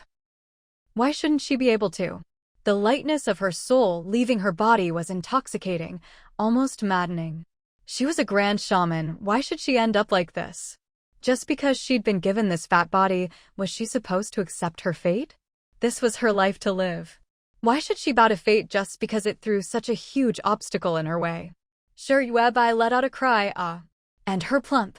Why shouldn't she be able to? The lightness of her soul leaving her body was intoxicating, almost maddening. She was a grand shaman, why should she end up like this? Just because she'd been given this fat body, was she supposed to accept her fate? This was her life to live. Why should she bow to fate just because it threw such a huge obstacle in her way? Sure let out a cry, and her plump,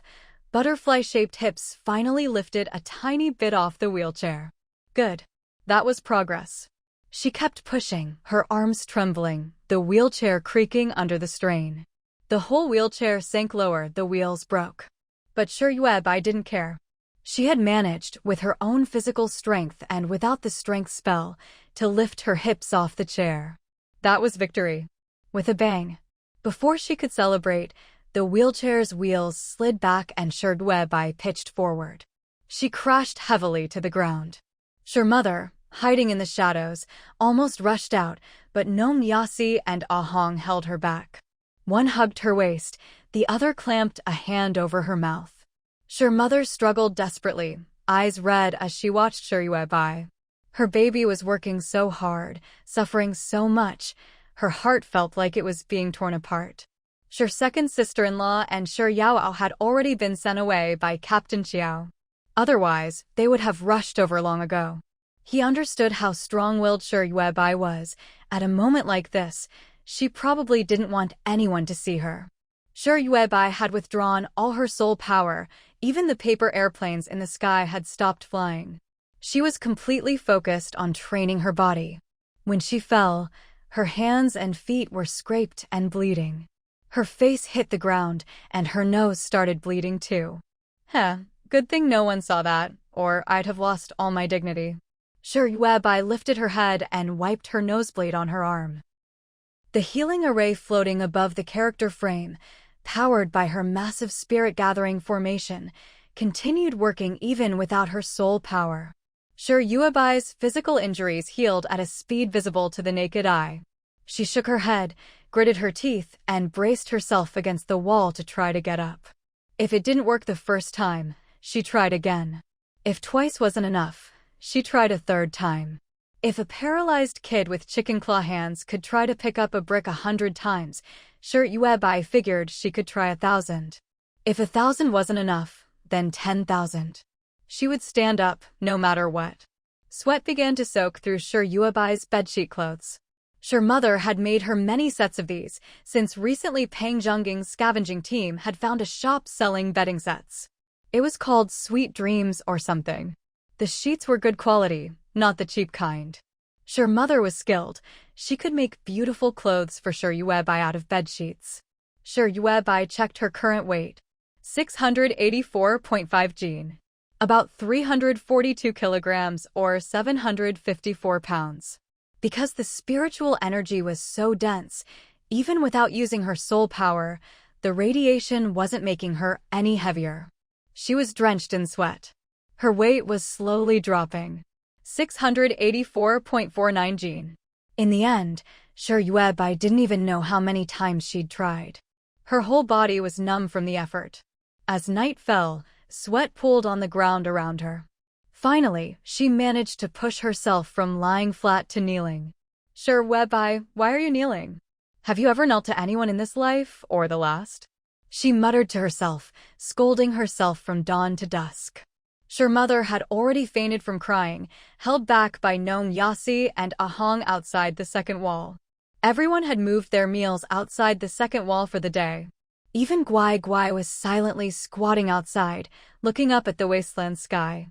butterfly-shaped hips finally lifted a tiny bit off the wheelchair. Good. That was progress. She kept pushing, her arms trembling, the wheelchair creaking under the strain. The whole wheelchair sank lower, the wheels broke. But Sure didn't care. She had managed, with her own physical strength and without the strength spell, to lift her hips off the chair. That was victory. With a bang. Before she could celebrate, the wheelchair's wheels slid back and Sure pitched forward. She crashed heavily to the ground. Sure Mother, hiding in the shadows, almost rushed out, but Gnome Yasi and Ahong held her back. One hugged her waist, the other clamped a hand over her mouth. Sure Mother struggled desperately, eyes red as she watched Sure Her baby was working so hard, suffering so much, her heart felt like it was being torn apart. Sure's second sister-in-law and Sure Yao had already been sent away by Captain Xiao. Otherwise, they would have rushed over long ago. He understood how strong-willed Sure was. At a moment like this, she probably didn't want anyone to see her. Sure had withdrawn all her soul power, even the paper airplanes in the sky had stopped flying. She was completely focused on training her body. When she fell, her hands and feet were scraped and bleeding. Her face hit the ground, and her nose started bleeding too. Good thing no one saw that, or I'd have lost all my dignity. Sure lifted her head and wiped her nosebleed on her arm. The healing array floating above the character frame, powered by her massive spirit-gathering formation, continued working even without her soul power. Sure physical injuries healed at a speed visible to the naked eye. She shook her head, gritted her teeth, and braced herself against the wall to try to get up. If it didn't work the first time, she tried again. If twice wasn't enough, she tried a third time. If a paralyzed kid with chicken claw hands could try to pick up a brick 100 times, Sure figured she could try 1,000. If 1,000 wasn't enough, then 10,000. She would stand up, no matter what. Sweat began to soak through Sure bedsheet clothes. Sure Mother had made her many sets of these, since recently Pang Zhongging's scavenging team had found a shop selling bedding sets. It was called Sweet Dreams or something. The sheets were good quality, not the cheap kind. Sure Mother was skilled. She could make beautiful clothes for Sure out of bed sheets. Sure checked her current weight. 684.5 gene. About 342 kilograms or 754 pounds. Because the spiritual energy was so dense, even without using her soul power, the radiation wasn't making her any heavier. She was drenched in sweat. Her weight was slowly dropping. 684.49 gene. In the end, Sure didn't even know how many times she'd tried. Her whole body was numb from the effort. As night fell, sweat pooled on the ground around her. Finally, she managed to push herself from lying flat to kneeling. Sure why are you kneeling? Have you ever knelt to anyone in this life, or the last? She muttered to herself, scolding herself from dawn to dusk. Sure Mother had already fainted from crying, held back by Gnome Yasi and Ahong outside the second wall. Everyone had moved their meals outside the second wall for the day. Even Guai was silently squatting outside, looking up at the wasteland sky.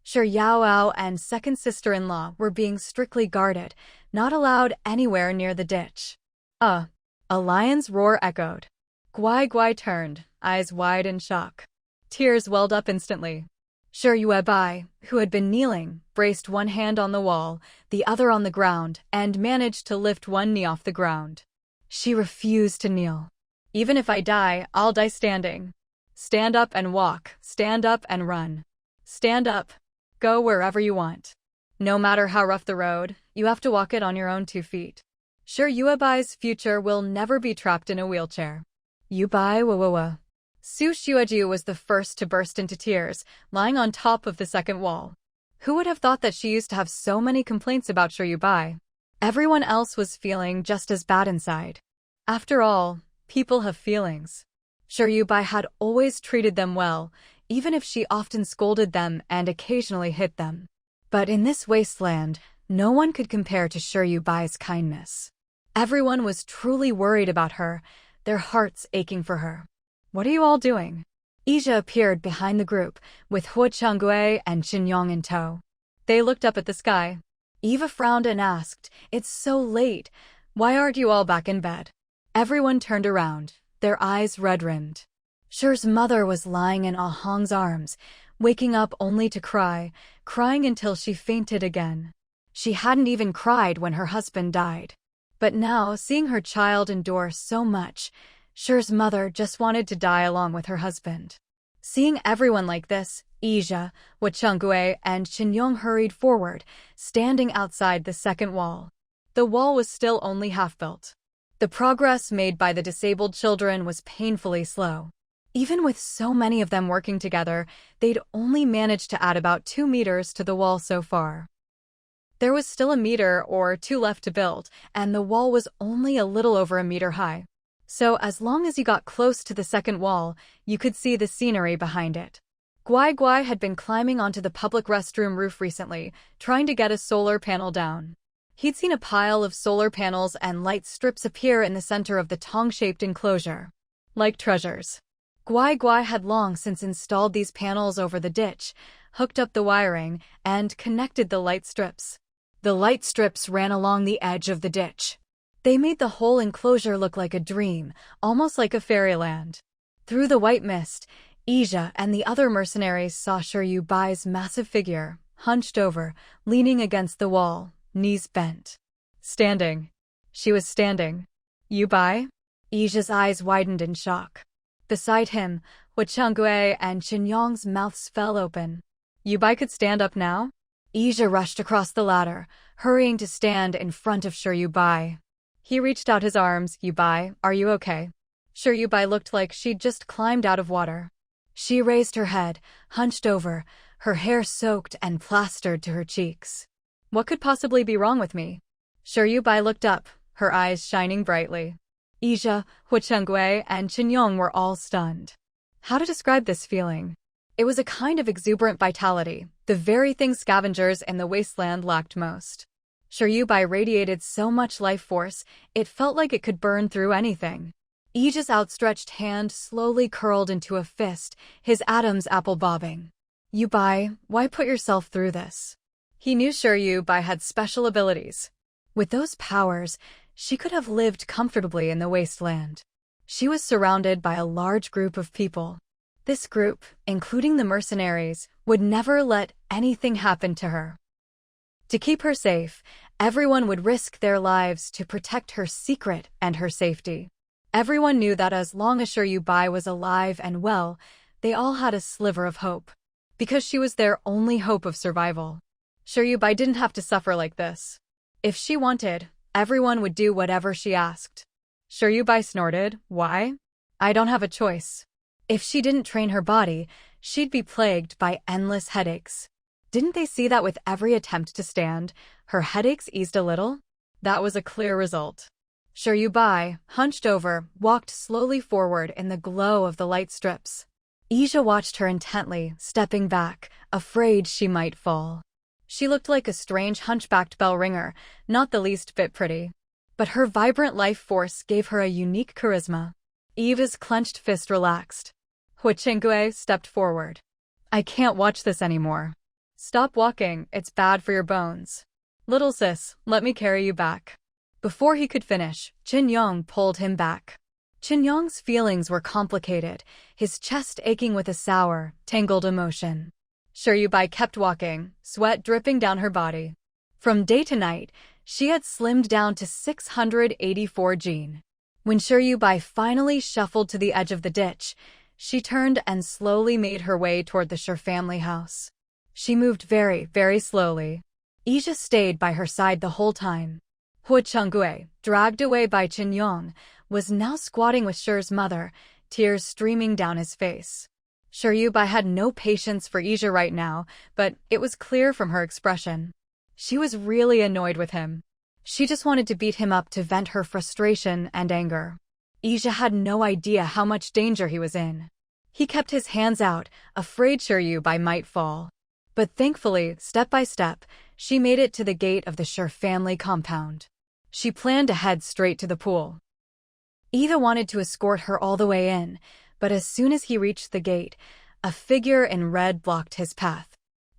Shi Yaoao and second sister-in-law were being strictly guarded, not allowed anywhere near the ditch. A lion's roar echoed. Guai Guai turned, eyes wide in shock. Tears welled up instantly. Shi Yuebai, who had been kneeling, braced one hand on the wall, the other on the ground, and managed to lift one knee off the ground. She refused to kneel. Even if I die, I'll die standing. Stand up and walk, stand up and run. Stand up. Go wherever you want. No matter how rough the road, you have to walk it on your own 2 feet. Shi Yuebai's future will never be trapped in a wheelchair. Yubai Wawawa. Su Xueju was the first to burst into tears, lying on top of the second wall. Who would have thought that she used to have so many complaints about Shi Yubai? Everyone else was feeling just as bad inside. After all, people have feelings. Shi Yubai had always treated them well, even if she often scolded them and occasionally hit them. But in this wasteland, no one could compare to Shi Yubai's kindness. Everyone was truly worried about her, their hearts aching for her. What are you all doing? Ija appeared behind the group, with Hua Changui and Qinyong in tow. They looked up at the sky. Eva frowned and asked, "It's so late. Why aren't you all back in bed?" Everyone turned around, their eyes red-rimmed. Shi's mother was lying in Ah Hong's arms, waking up only to cry, crying until she fainted again. She hadn't even cried when her husband died. But now, seeing her child endure so much, Shi's mother just wanted to die along with her husband. Seeing everyone like this, Ija, Hua Changui, and Qinyong hurried forward, standing outside the second wall. The wall was still only half-built. The progress made by the disabled children was painfully slow. Even with so many of them working together, they'd only managed to add about 2 meters to the wall so far. There was still 1 meter or 2 left to build, and the wall was only a little over 1 meter high. So as long as you got close to the second wall, you could see the scenery behind it. Guai Guai had been climbing onto the public restroom roof recently, trying to get a solar panel down. He'd seen a pile of solar panels and light strips appear in the center of the tong-shaped enclosure. Like treasures. Guai Guai had long since installed these panels over the ditch, hooked up the wiring, and connected the light strips. The light strips ran along the edge of the ditch. They made the whole enclosure look like a dream, almost like a fairyland. Through the white mist, Ija and the other mercenaries saw Shi Yubai's massive figure, hunched over, leaning against the wall, knees bent. Standing. She was standing. Yubai? Ija's eyes widened in shock. Beside him, Hua Changui and Qinyong's mouths fell open. Yubai could stand up now? Ija rushed across the ladder, hurrying to stand in front of Shi Yubai. He reached out his arms. "Yubai, are you okay?" Shi Yubai looked like she'd just climbed out of water. She raised her head, hunched over, her hair soaked and plastered to her cheeks. "What could possibly be wrong with me?" Shi Yubai looked up, her eyes shining brightly. Ija, Hua Changui, and Qinyong were all stunned. How to describe this feeling? It was a kind of exuberant vitality, the very thing scavengers in the wasteland lacked most. Shi Yubai radiated so much life force, it felt like it could burn through anything. Ija's outstretched hand slowly curled into a fist, his atoms apple-bobbing. "Yubai, why put yourself through this?" He knew Shi Yubai had special abilities. With those powers, she could have lived comfortably in the wasteland. She was surrounded by a large group of people. This group, including the mercenaries, would never let anything happen to her. To keep her safe, everyone would risk their lives to protect her secret and her safety. Everyone knew that as long as Shi Yubai was alive and well, they all had a sliver of hope. Because she was their only hope of survival. Shi Yubai didn't have to suffer like this. If she wanted, everyone would do whatever she asked. Shi Yubai snorted. "Why? I don't have a choice." If she didn't train her body, she'd be plagued by endless headaches. Didn't they see that with every attempt to stand, her headaches eased a little? That was a clear result. Shi Yubai, hunched over, walked slowly forward in the glow of the light strips. Ija watched her intently, stepping back, afraid she might fall. She looked like a strange hunchbacked bell ringer, not the least bit pretty. But her vibrant life force gave her a unique charisma. Eva's clenched fist relaxed. Hua Changui stepped forward. "I can't watch this anymore." Stop walking, it's bad for your bones. Little sis, let me carry you back. Before he could finish, Qin Yong pulled him back. Qin Yong's feelings were complicated, his chest aching with a sour, tangled emotion. Bai kept walking, sweat dripping down her body. From day to night, she had slimmed down to 684 jin. When Bai finally shuffled to the edge of the ditch, she turned and slowly made her way toward the Shi family house. She moved very, very slowly. Ija stayed by her side the whole time. Hua Chenggue, dragged away by Qin Yong, was now squatting with Shi's mother, tears streaming down his face. Bai had no patience for Ija right now, but it was clear from her expression. She was really annoyed with him. She just wanted to beat him up to vent her frustration and anger. Ija had no idea how much danger he was in. He kept his hands out, afraid Bai might fall. But thankfully, step by step, she made it to the gate of the Shi family compound. She planned to head straight to the pool. Ida wanted to escort her all the way in, but as soon as he reached the gate, a figure in red blocked his path.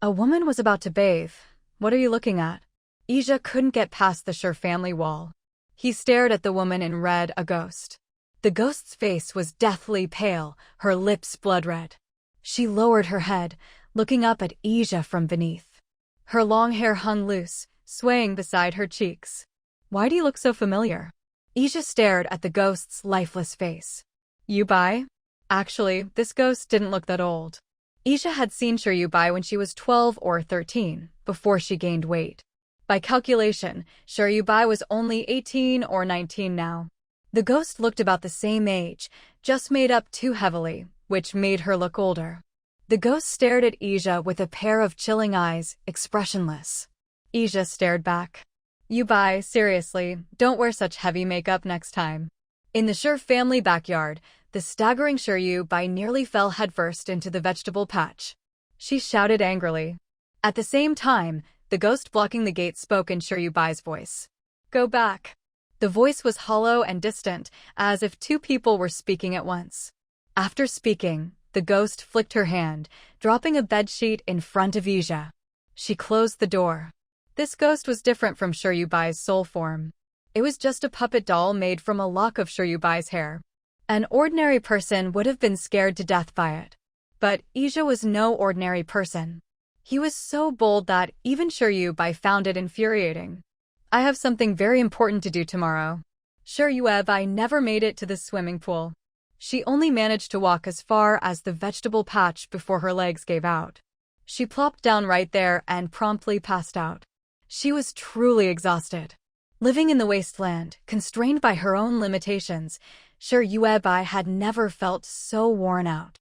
A woman was about to bathe. What are you looking at? Ija couldn't get past the Shi family wall. He stared at the woman in red, a ghost. The ghost's face was deathly pale, her lips blood-red. She lowered her head, looking up at Ija from beneath. Her long hair hung loose, swaying beside her cheeks. Why do you look so familiar? Ija stared at the ghost's lifeless face. Bai? Actually, this ghost didn't look that old. Ija had seen Bai when she was 12 or 13, before she gained weight. By calculation, Bai was only 18 or 19 now. The ghost looked about the same age, just made up too heavily, which made her look older. The ghost stared at Ija with a pair of chilling eyes, expressionless. Ija stared back. Bai, seriously, don't wear such heavy makeup next time. In the Shi family backyard, the staggering Bai nearly fell headfirst into the vegetable patch. She shouted angrily. At the same time, the ghost blocking the gate spoke in Bai's voice. Go back. The voice was hollow and distant, as if two people were speaking at once. After speaking, the ghost flicked her hand, dropping a bedsheet in front of Ija. She closed the door. This ghost was different from Bai's soul form. It was just a puppet doll made from a lock of Bai's hair. An ordinary person would have been scared to death by it. But Ija was no ordinary person. He was so bold that even Bai found it infuriating. I have something very important to do tomorrow. Bai never made it to the swimming pool. She only managed to walk as far as the vegetable patch before her legs gave out. She plopped down right there and promptly passed out. She was truly exhausted. Living in the wasteland, constrained by her own limitations, Bai had never felt so worn out.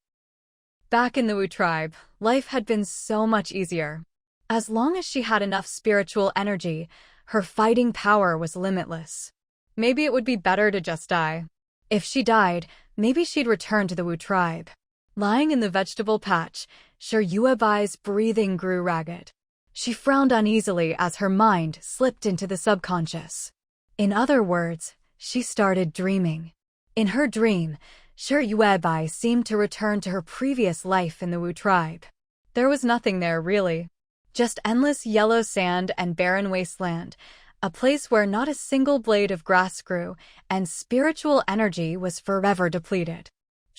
Back in the Wu tribe, life had been so much easier. As long as she had enough spiritual energy, her fighting power was limitless. Maybe it would be better to just die. If she died, maybe she'd return to the Wu tribe. Lying in the vegetable patch, Bai's breathing grew ragged. She frowned uneasily as her mind slipped into the subconscious. In other words, she started dreaming. In her dream, Bai seemed to return to her previous life in the Wu tribe. There was nothing there, really. Just endless yellow sand and barren wasteland, a place where not a single blade of grass grew, and spiritual energy was forever depleted.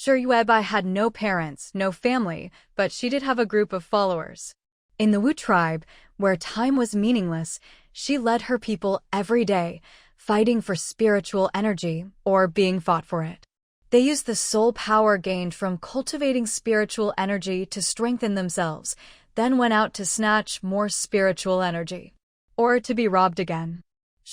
Bai had no parents, no family, but she did have a group of followers. In the Wu tribe, where time was meaningless, she led her people every day, fighting for spiritual energy, or being fought for it. They used the soul power gained from cultivating spiritual energy to strengthen themselves, then went out to snatch more spiritual energy. Or to be robbed again.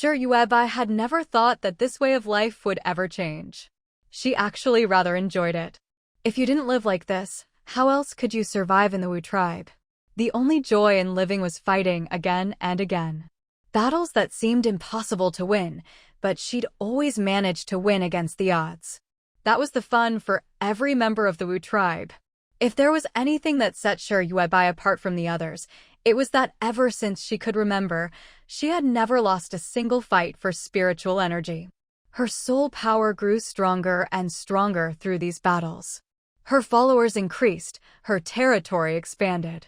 Bai had never thought that this way of life would ever change. She actually rather enjoyed it. If you didn't live like this, how else could you survive in the Wu tribe? The only joy in living was fighting again and again. Battles that seemed impossible to win, but she'd always managed to win against the odds. That was the fun for every member of the Wu tribe. If there was anything that set Bai apart from the others, it was that ever since she could remember, she had never lost a single fight for spiritual energy. Her soul power grew stronger and stronger through these battles. Her followers increased, her territory expanded.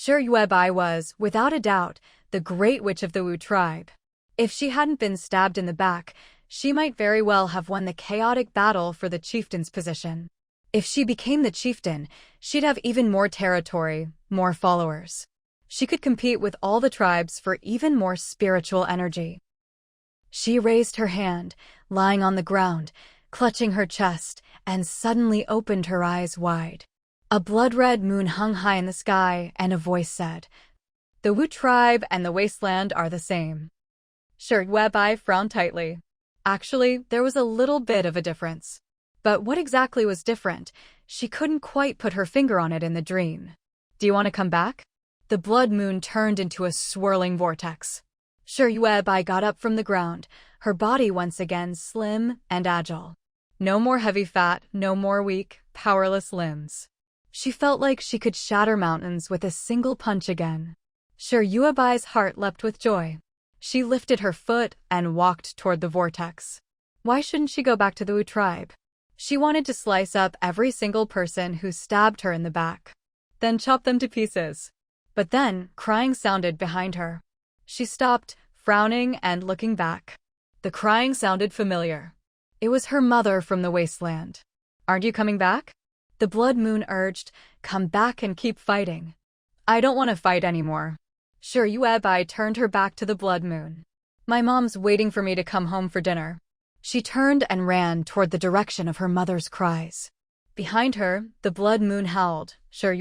Yue was, without a doubt, the great witch of the Wu tribe. If she hadn't been stabbed in the back, she might very well have won the chaotic battle for the chieftain's position. If she became the chieftain, she'd have even more territory, more followers. She could compete with all the tribes for even more spiritual energy. She raised her hand, lying on the ground, clutching her chest, and suddenly opened her eyes wide. A blood-red moon hung high in the sky, and a voice said, "The Wu tribe and the Wasteland are the same." Yue frowned tightly. Actually, there was a little bit of a difference. But what exactly was different? She couldn't quite put her finger on it in the dream. "Do you want to come back?" The blood moon turned into a swirling vortex. Yue got up from the ground, her body once again slim and agile. No more heavy fat, no more weak, powerless limbs. She felt like she could shatter mountains with a single punch again. Yue's heart leapt with joy. She lifted her foot and walked toward the vortex. Why shouldn't she go back to the Wu tribe? She wanted to slice up every single person who stabbed her in the back, then chop them to pieces. But then, crying sounded behind her. She stopped, frowning and looking back. The crying sounded familiar. It was her mother from the Wasteland. "Aren't you coming back?" The blood moon urged, "Come back and keep fighting." "I don't want to fight anymore." Yue turned her back to the blood moon. "My mom's waiting for me to come home for dinner." She turned and ran toward the direction of her mother's cries. Behind her, the blood moon howled, "Yue,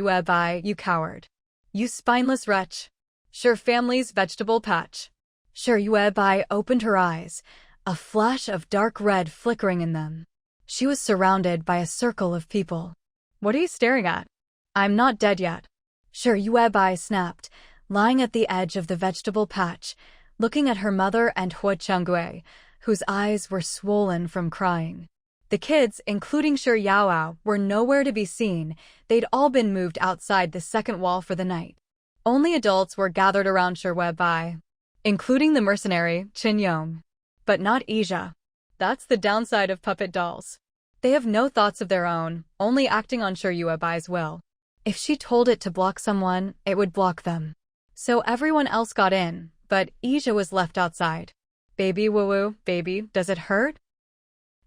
you coward. You spineless wretch. Family's vegetable patch." Yue opened her eyes, a flash of dark red flickering in them. She was surrounded by a circle of people. "What are you staring at?" "I'm not dead yet." Yue snapped, lying at the edge of the vegetable patch, looking at her mother and Huochengui, whose eyes were swollen from crying. The kids, including Yao, were nowhere to be seen. They'd all been moved outside the second wall for the night. Only adults were gathered around Yue, including the mercenary, Qin Yong. But not Ija. That's the downside of puppet dolls. They have no thoughts of their own, only acting on Yue's will. If she told it to block someone, it would block them. So everyone else got in, but Ija was left outside. "Baby woo-woo, baby, does it hurt?"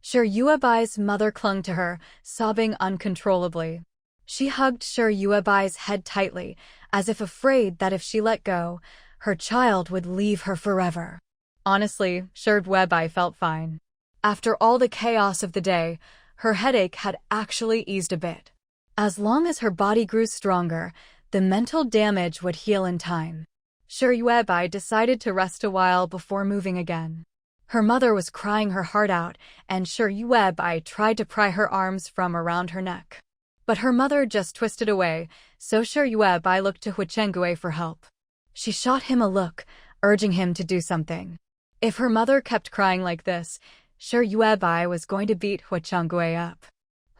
Yue's mother clung to her, sobbing uncontrollably. She hugged Yue's head tightly, as if afraid that if she let go, her child would leave her forever. Honestly, Yue felt fine. After all the chaos of the day, her headache had actually eased a bit. As long as her body grew stronger, the mental damage would heal in time. Yue decided to rest a while before moving again. Her mother was crying her heart out, and Yue tried to pry her arms from around her neck. But her mother just twisted away, so Yue looked to Huochengui for help. She shot him a look, urging him to do something. If her mother kept crying like this, Yue was going to beat Huochengui up.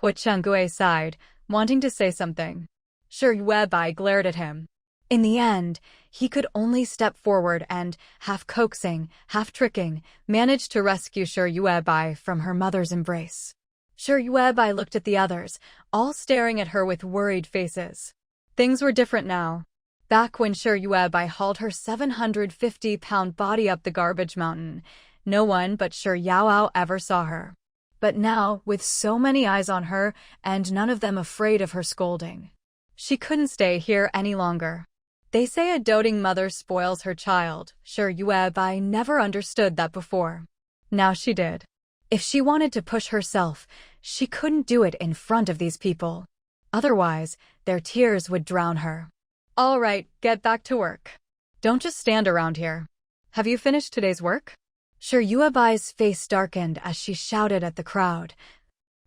Huochengui sighed, wanting to say something. Yue glared at him. In the end, he could only step forward and, half coaxing, half tricking, manage to rescue Yue from her mother's embrace. Yue looked at the others, all staring at her with worried faces. Things were different now. Back when Yue hauled her 750-pound body up the garbage mountain, no one but Yao ever saw her. But now, with so many eyes on her, and none of them afraid of her scolding, she couldn't stay here any longer. They say a doting mother spoils her child. Yue never understood that before. Now she did. If she wanted to push herself, she couldn't do it in front of these people. Otherwise, their tears would drown her. "All right, get back to work. Don't just stand around here. Have you finished today's work?" Yue's face darkened as she shouted at the crowd.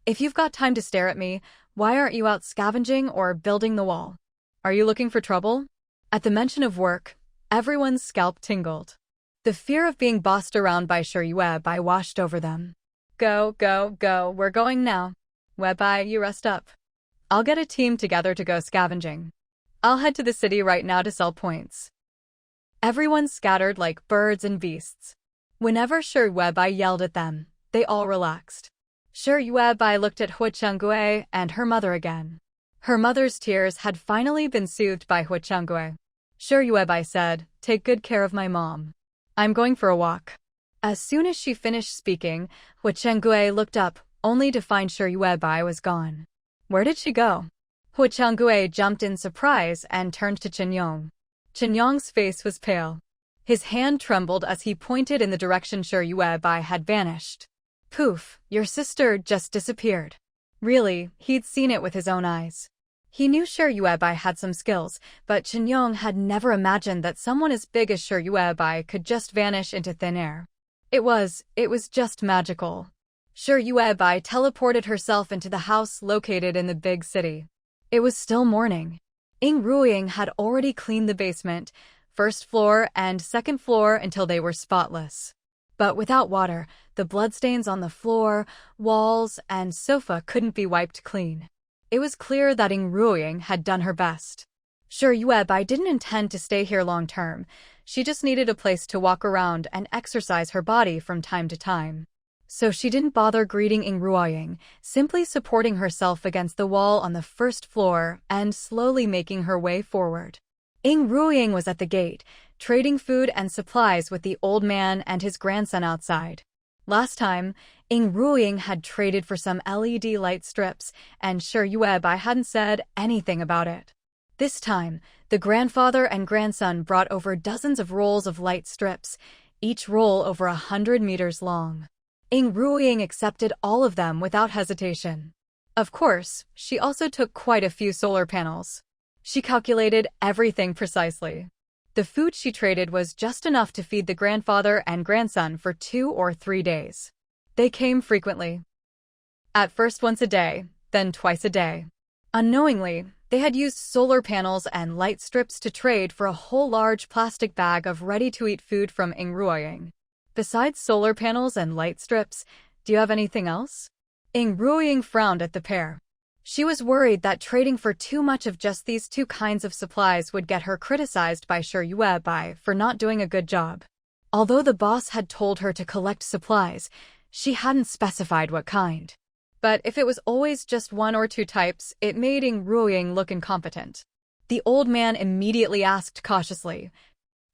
"If you've got time to stare at me, why aren't you out scavenging or building the wall? Are you looking for trouble?" At the mention of work, everyone's scalp tingled. The fear of being bossed around by Yue washed over them. "Go, go, go, we're going now. Yue, you rest up. I'll get a team together to go scavenging. I'll head to the city right now to sell points." Everyone scattered like birds and beasts. Whenever Yue yelled at them, they all relaxed. Yue looked at Huochengui and her mother again. Her mother's tears had finally been soothed by Hu Changui. Sure, Yuebai said, take good care of my mom. I'm going for a walk. As soon as she finished speaking, Hu Changui looked up, only to find Sure Yuebai was gone. Where did she go? Hu Changui jumped in surprise and turned to Qinyong. Qinyong's face was pale. His hand trembled as he pointed in the direction Sure Yuebai had vanished. Poof, your sister just disappeared. Really, he'd seen it with his own eyes. He knew Sure Yuebai had some skills, but Qinyong had never imagined that someone as big as Sure Yuebai could just vanish into thin air. It was just magical. Sure Yuebai teleported herself into the house located in the big city. It was still morning. Ying Ruiying had already cleaned the basement, first floor and second floor until they were spotless. But without water, the bloodstains on the floor, walls, and sofa couldn't be wiped clean. It was clear that Ying Ruiying had done her best. Sure Yuebai didn't intend to stay here long term. She just needed a place to walk around and exercise her body from time to time. So she didn't bother greeting Ying Ruiying, simply supporting herself against the wall on the first floor and slowly making her way forward. Ying Ruiying was at the gate, trading food and supplies with the old man and his grandson outside. Last time, Ying Ruiying had traded for some LED light strips, and Sure Yuebai hadn't said anything about it. This time, the grandfather and grandson brought over dozens of rolls of light strips, each roll over 100 meters long. Ying Ruiying accepted all of them without hesitation. Of course, she also took quite a few solar panels. She calculated everything precisely. The food she traded was just enough to feed the grandfather and grandson for 2 or 3 days. They came frequently. At first once a day, then twice a day. Unknowingly, they had used solar panels and light strips to trade for a whole large plastic bag of ready-to-eat food from Ying Ruiying. Besides solar panels and light strips, do you have anything else? Ying Ruiying frowned at the pair. She was worried that trading for too much of just these 2 kinds of supplies would get her criticized by Sure Yuebai for not doing a good job. Although the boss had told her to collect supplies, she hadn't specified what kind. But if it was always just 1 or 2 types, it made Ying Ruiying look incompetent. The old man immediately asked cautiously,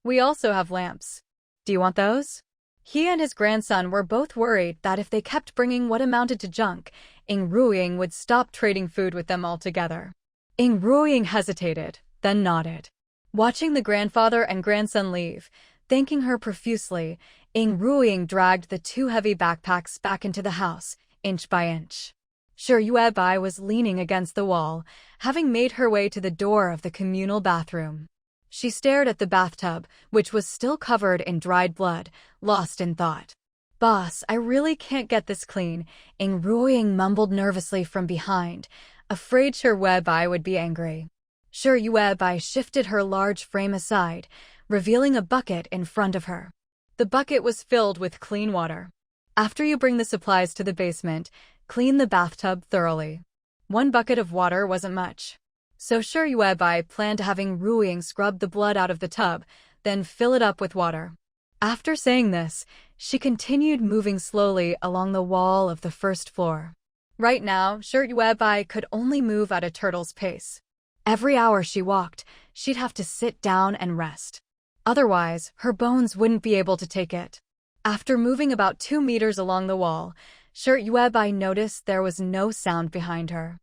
"We also have lamps. Do you want those?" He and his grandson were both worried that if they kept bringing what amounted to junk, Ying Ruiying would stop trading food with them altogether. Ying Ruiying hesitated, then nodded. Watching the grandfather and grandson leave, thanking her profusely, Ying Ruiying dragged the 2 heavy backpacks back into the house, inch by inch. Sure Yuebai was leaning against the wall, having made her way to the door of the communal bathroom. She stared at the bathtub, which was still covered in dried blood, lost in thought. "Boss, I really can't get this clean," Ying Ruiying mumbled nervously from behind, afraid Sure Yuebai would be angry. Sure Yuebai shifted her large frame aside, revealing a bucket in front of her. The bucket was filled with clean water. After you bring the supplies to the basement, clean the bathtub thoroughly. 1 bucket of water wasn't much. So Sure Yuebai planned to have Ying Ruiying scrub the blood out of the tub, then fill it up with water. After saying this, she continued moving slowly along the wall of the first floor. Right now, Sure Yuebai could only move at a turtle's pace. Every hour she walked, she'd have to sit down and rest. Otherwise, her bones wouldn't be able to take it. After moving about 2 meters along the wall, Sure Yuebai noticed there was no sound behind her.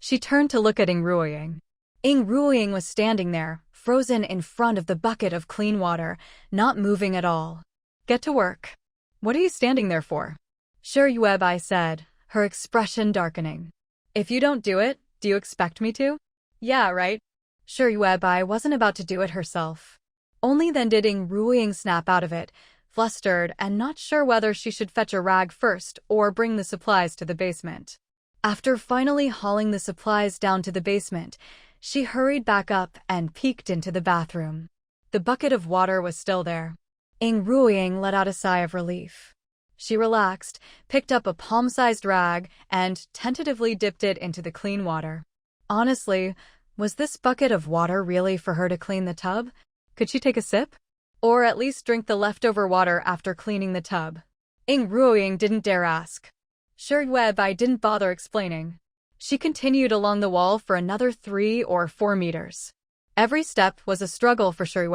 She turned to look at Ying Ruiying. Ying Ruiying was standing there, frozen in front of the bucket of clean water, not moving at all. "Get to work." "What are you standing there for?" Sure Yuebai said, her expression darkening. "If you don't do it, do you expect me to?" "Yeah, right." Sure Yuebai wasn't about to do it herself. Only then did Ying Ruiying snap out of it, flustered and not sure whether she should fetch a rag first or bring the supplies to the basement. After finally hauling the supplies down to the basement, she hurried back up and peeked into the bathroom. The bucket of water was still there. Ying Ruiying let out a sigh of relief. She relaxed, picked up a palm-sized rag, and tentatively dipped it into the clean water. Honestly, was this bucket of water really for her to clean the tub? Could she take a sip? Or at least drink the leftover water after cleaning the tub? Ying Ruiying didn't dare ask. Sure Yuebai didn't bother explaining. She continued along the wall for another 3 or 4 meters. Every step was a struggle for Shui,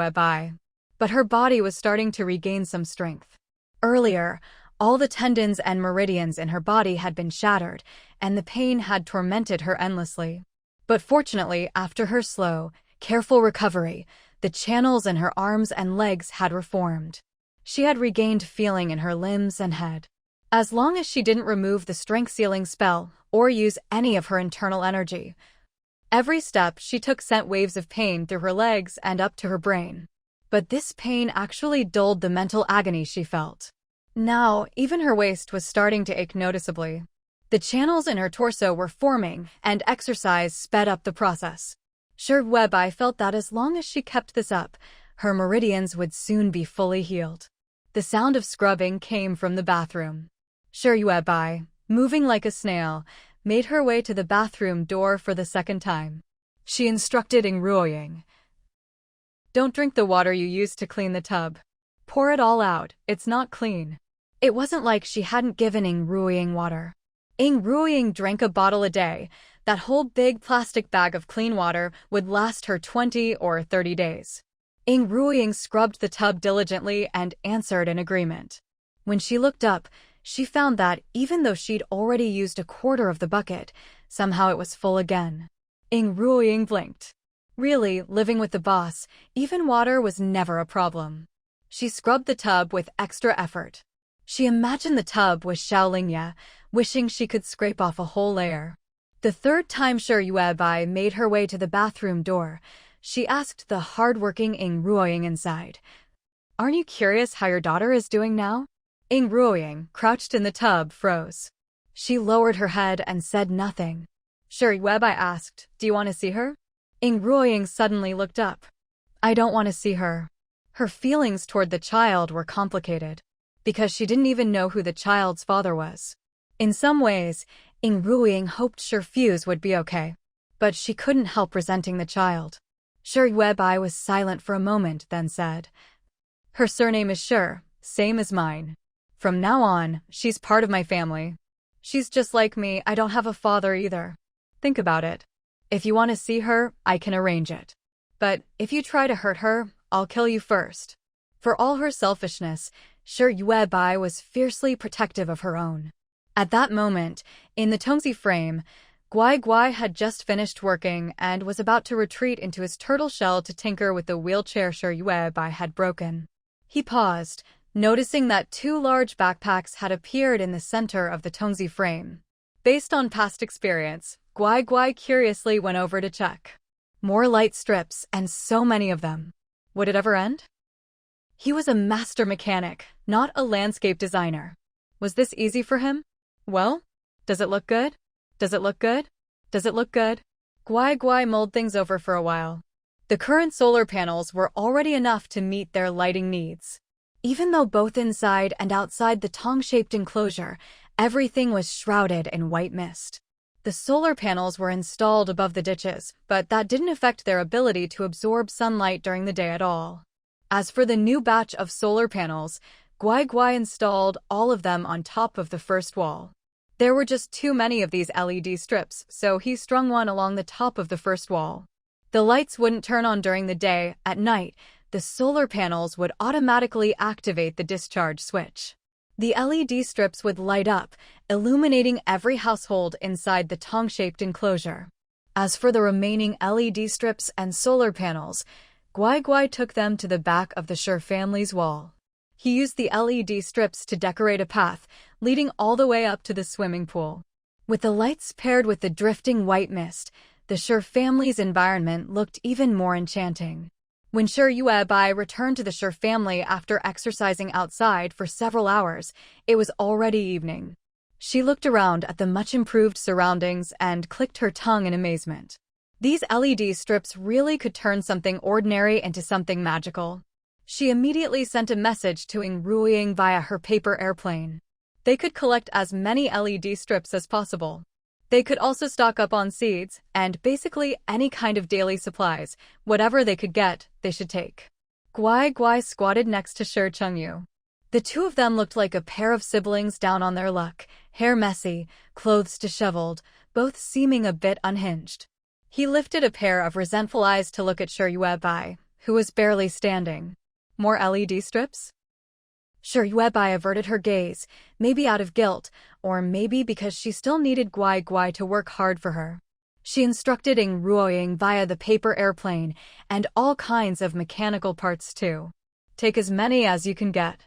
but her body was starting to regain some strength. Earlier, all the tendons and meridians in her body had been shattered, and the pain had tormented her endlessly. But fortunately, after her slow, careful recovery, the channels in her arms and legs had reformed. She had regained feeling in her limbs and head. As long as she didn't remove the strength-sealing spell or use any of her internal energy, every step she took sent waves of pain through her legs and up to her brain. But this pain actually dulled the mental agony she felt. Now, even her waist was starting to ache noticeably. The channels in her torso were forming, and exercise sped up the process. Shui felt that as long as she kept this up, her meridians would soon be fully healed. The sound of scrubbing came from the bathroom. Shui, moving like a snail, made her way to the bathroom door for the second time. She instructed Ruoying. Don't drink the water you used to clean the tub. Pour it all out, it's not clean. It wasn't like she hadn't given Ruoying water. Ruoying drank a bottle a day. That whole big plastic bag of clean water would last her 20 or 30 days. Ruoying scrubbed the tub diligently and answered in agreement. When she looked up, she found that, even though she'd already used a quarter of the bucket, somehow it was full again. Ruoying blinked. Really, living with the boss, even water was never a problem. She scrubbed the tub with extra effort. She imagined the tub was Xiaolingye, wishing she could scrape off a whole layer. The third time Shui made her way to the bathroom door, she asked the hard-working Ruoying inside, "Aren't you curious how your daughter is doing now?" Ruoying, crouched in the tub, froze. She lowered her head and said nothing. Shui asked, "Do you want to see her?" Ruoying suddenly looked up. "I don't want to see her." Her feelings toward the child were complicated, because she didn't even know who the child's father was. In some ways, Ruoying hoped Fuse would be okay, but she couldn't help resenting the child. Shui was silent for a moment, then said, "Her surname is Shi, same as mine. From now on, she's part of my family. She's just like me, I don't have a father either. Think about it. If you want to see her, I can arrange it. But if you try to hurt her, I'll kill you first." For all her selfishness, Shui was fiercely protective of her own. At that moment, in the Tongzi frame, Guai had just finished working and was about to retreat into his turtle shell to tinker with the wheelchair Shui had broken. He paused, noticing that 2 large backpacks had appeared in the center of the Tongzi frame. Based on past experience, Guai curiously went over to check. More light strips, and so many of them. Would it ever end? He was a master mechanic, not a landscape designer. Was this easy for him? Well, does it look good? Does it look good? Does it look good? Guai mulled things over for a while. The current solar panels were already enough to meet their lighting needs. Even though both inside and outside the tong-shaped enclosure, everything was shrouded in white mist. The solar panels were installed above the ditches, but that didn't affect their ability to absorb sunlight during the day at all. As for the new batch of solar panels, Guai installed all of them on top of the first wall. There were just too many of these LED strips, so he strung one along the top of the first wall. The lights wouldn't turn on during the day. At night, the solar panels would automatically activate the discharge switch. The LED strips would light up, illuminating every household inside the tong-shaped enclosure. As for the remaining LED strips and solar panels, Guai took them to the back of the Shi family's wall. He used the LED strips to decorate a path, leading all the way up to the swimming pool. With the lights paired with the drifting white mist, the Shi family's environment looked even more enchanting. When Shui returned to the Shi family after exercising outside for several hours, it was already evening. She looked around at the much-improved surroundings and clicked her tongue in amazement. These LED strips really could turn something ordinary into something magical. She immediately sent a message to Ruoying via her paper airplane. They could collect as many LED strips as possible. They could also stock up on seeds, and basically any kind of daily supplies. Whatever they could get, they should take. Guai squatted next to Shi Chengyu. The two of them looked like a pair of siblings down on their luck, hair messy, clothes disheveled, both seeming a bit unhinged. He lifted a pair of resentful eyes to look at Yuebai, who was barely standing. More LED strips? Yuebai averted her gaze, maybe out of guilt, or maybe because she still needed Guai Guai to work hard for her. She instructed Ing Ruoying via the paper airplane, and all kinds of mechanical parts too. Take as many as you can get.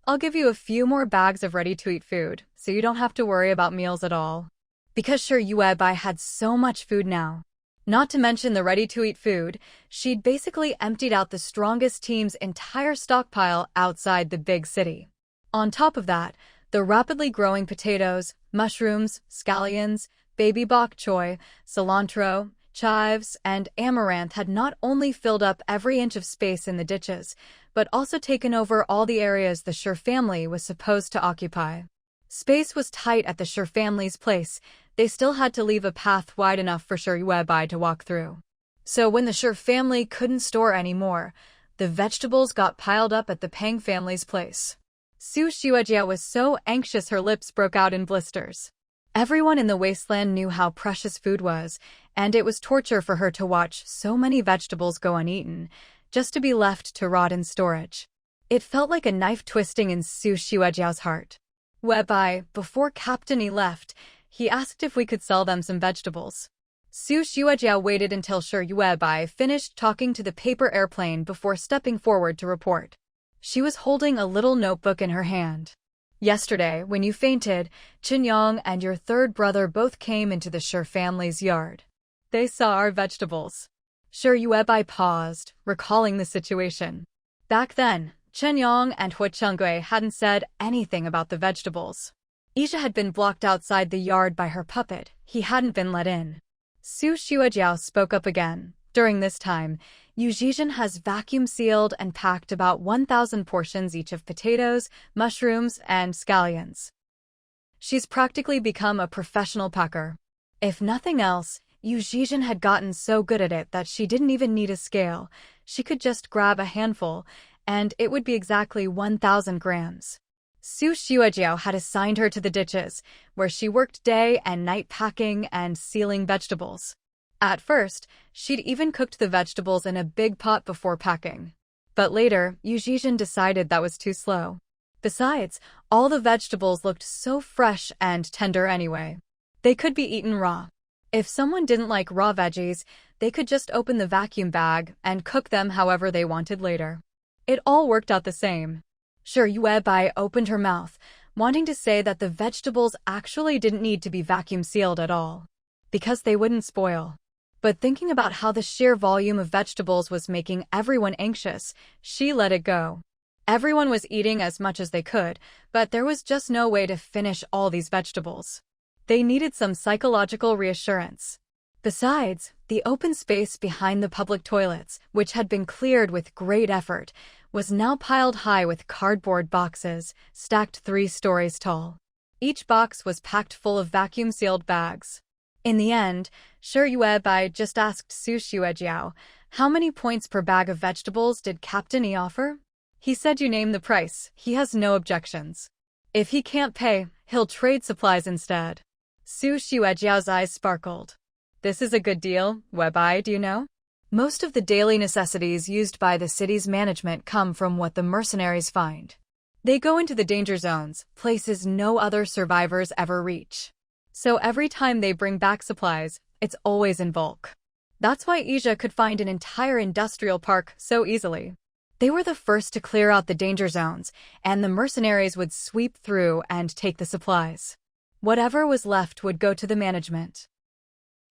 I'll give you a few more bags of ready-to-eat food, so you don't have to worry about meals at all. Because Yuebai had so much food now. Not to mention the ready-to-eat food, she'd basically emptied out the strongest team's entire stockpile outside the big city. On top of that, the rapidly growing potatoes, mushrooms, scallions, baby bok choy, cilantro, chives, and amaranth had not only filled up every inch of space in the ditches, but also taken over all the areas the Sher family was supposed to occupy. Space was tight at the Sher family's place. They still had to leave a path wide enough for Yuebai to walk through. So when the Sher family couldn't store any more, the vegetables got piled up at the Pang family's place. Su Xuejia was so anxious her lips broke out in blisters. Everyone in the Wasteland knew how precious food was, and it was torture for her to watch so many vegetables go uneaten, just to be left to rot in storage. It felt like a knife twisting in Su Xuejiao's heart. Webai, before Captain Yi left, he asked if we could sell them some vegetables. Su Xuejiao waited until Yuebai finished talking to the paper airplane before stepping forward to report. She was holding a little notebook in her hand. Yesterday, when you fainted, Qinyang and your third brother both came into the Sher family's yard. They saw our vegetables. Yuebai paused, recalling the situation. Back then, Qinyang and Hua Chengui hadn't said anything about the vegetables. Isha had been blocked outside the yard by her puppet. He hadn't been let in. Su Xuejiao spoke up again. During this time, Yu Zhizhen has vacuum-sealed and packed about 1,000 portions each of potatoes, mushrooms, and scallions. She's practically become a professional packer. If nothing else, Yu Zhizhen had gotten so good at it that she didn't even need a scale. She could just grab a handful, and it would be exactly 1,000 grams. Su Xuejiao had assigned her to the ditches, where she worked day and night packing and sealing vegetables. At first, she'd even cooked the vegetables in a big pot before packing. But later, Yu Zhizhen decided that was too slow. Besides, all the vegetables looked so fresh and tender anyway. They could be eaten raw. If someone didn't like raw veggies, they could just open the vacuum bag and cook them however they wanted later. It all worked out the same. Yuebai opened her mouth, wanting to say that the vegetables actually didn't need to be vacuum sealed at all, because they wouldn't spoil. But thinking about how the sheer volume of vegetables was making everyone anxious, she let it go. Everyone was eating as much as they could, but there was just no way to finish all these vegetables. They needed some psychological reassurance. Besides, the open space behind the public toilets, which had been cleared with great effort, was now piled high with cardboard boxes, stacked 3 stories tall. Each box was packed full of vacuum-sealed bags. In the end, Yuebai just asked Su Xuejiao, how many points per bag of vegetables did Captain Yi offer? He said you name the price, he has no objections. If he can't pay, he'll trade supplies instead. Su Xuejiao's eyes sparkled. This is a good deal, Webai, do you know? Most of the daily necessities used by the city's management come from what the mercenaries find. They go into the danger zones, places no other survivors ever reach. So every time they bring back supplies, it's always in bulk. That's why Asia could find an entire industrial park so easily. They were the first to clear out the danger zones, and the mercenaries would sweep through and take the supplies. Whatever was left would go to the management.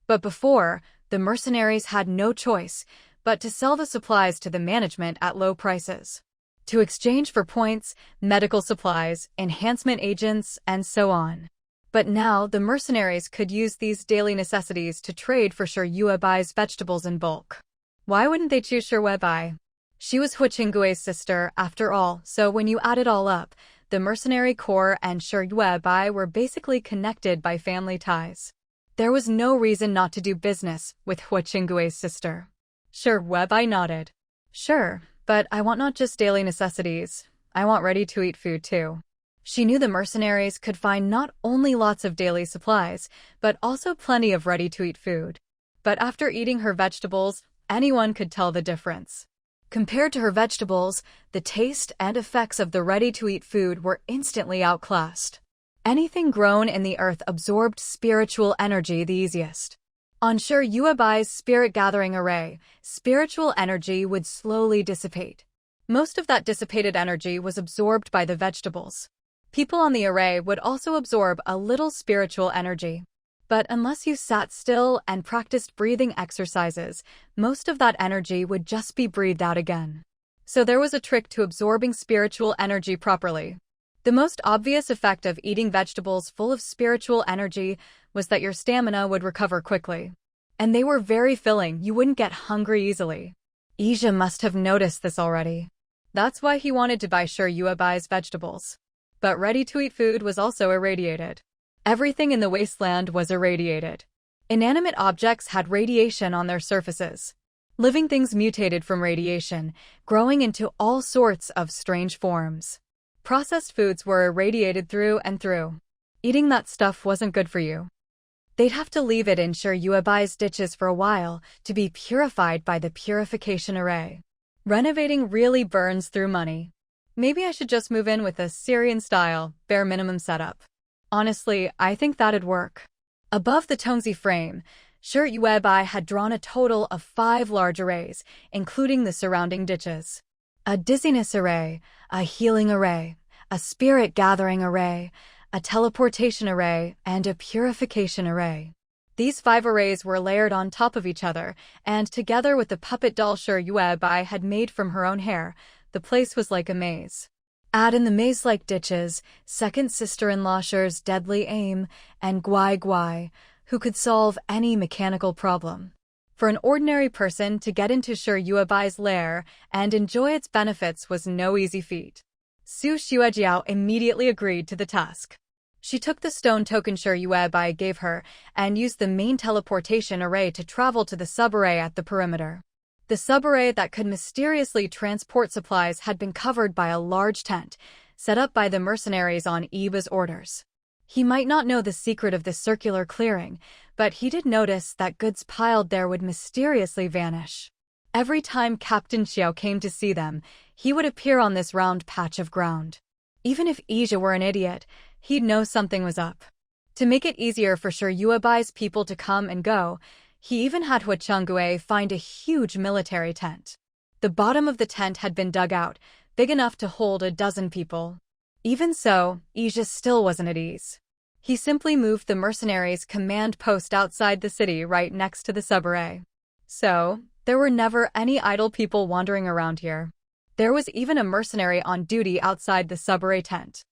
But before, the mercenaries had no choice but to sell the supplies to the management at low prices, to exchange for points, medical supplies, enhancement agents, and so on. But now the mercenaries could use these daily necessities to trade for Yuebai's vegetables in bulk. Why wouldn't they choose Yuebai? She was Hua Chengui's sister, after all, so when you add it all up, the mercenary corps and Yuebai were basically connected by family ties. There was no reason not to do business with Hua Chengui's sister. Yuebai nodded. Sure, but I want not just daily necessities. I want ready-to-eat food too. She knew the mercenaries could find not only lots of daily supplies, but also plenty of ready-to-eat food. But after eating her vegetables, anyone could tell the difference. Compared to her vegetables, the taste and effects of the ready-to-eat food were instantly outclassed. Anything grown in the earth absorbed spiritual energy the easiest. On Sher Yuebai's spirit-gathering array, spiritual energy would slowly dissipate. Most of that dissipated energy was absorbed by the vegetables. People on the array would also absorb a little spiritual energy. But unless you sat still and practiced breathing exercises, most of that energy would just be breathed out again. So there was a trick to absorbing spiritual energy properly. The most obvious effect of eating vegetables full of spiritual energy was that your stamina would recover quickly. And they were very filling, you wouldn't get hungry easily. Ija must have noticed this already. That's why he wanted to buy Sher Yuebai's vegetables. But ready-to-eat food was also irradiated. Everything in the wasteland was irradiated. Inanimate objects had radiation on their surfaces. Living things mutated from radiation, growing into all sorts of strange forms. Processed foods were irradiated through and through. Eating that stuff wasn't good for you. They'd have to leave it in Sher Yuebai's ditches for a while to be purified by the purification array. Renovating really burns through money. Maybe I should just move in with a Syrian-style, bare minimum setup. Honestly, I think that'd work. Above the Tongzi frame, Sher Yuebai had drawn a total of 5 large arrays, including the surrounding ditches. A dizziness array, a healing array, a spirit-gathering array, a teleportation array, and a purification array. These 5 arrays were layered on top of each other, and together with the puppet doll Sher Yuebai had made from her own hair, the place was like a maze. Add in the maze-like ditches, second sister-in-law Sher's deadly aim, and Guai Guai, who could solve any mechanical problem. For an ordinary person to get into Sher Yuebai's lair and enjoy its benefits was no easy feat. Su Xuejiao immediately agreed to the task. She took the stone token Sher Yuebai gave her and used the main teleportation array to travel to the sub-array at the perimeter. The sub-array that could mysteriously transport supplies had been covered by a large tent, set up by the mercenaries on Iba's orders. He might not know the secret of this circular clearing, but he did notice that goods piled there would mysteriously vanish. Every time Captain Xiao came to see them, he would appear on this round patch of ground. Even if Ija were an idiot, he'd know something was up. To make it easier for Sher Yuebai's people to come and go, he even had Hua Changgue find a huge military tent. The bottom of the tent had been dug out, big enough to hold a dozen people. Even so, Ija still wasn't at ease. He simply moved the mercenaries' command post outside the city right next to the sub-array. So, there were never any idle people wandering around here. There was even a mercenary on duty outside the sub-array tent.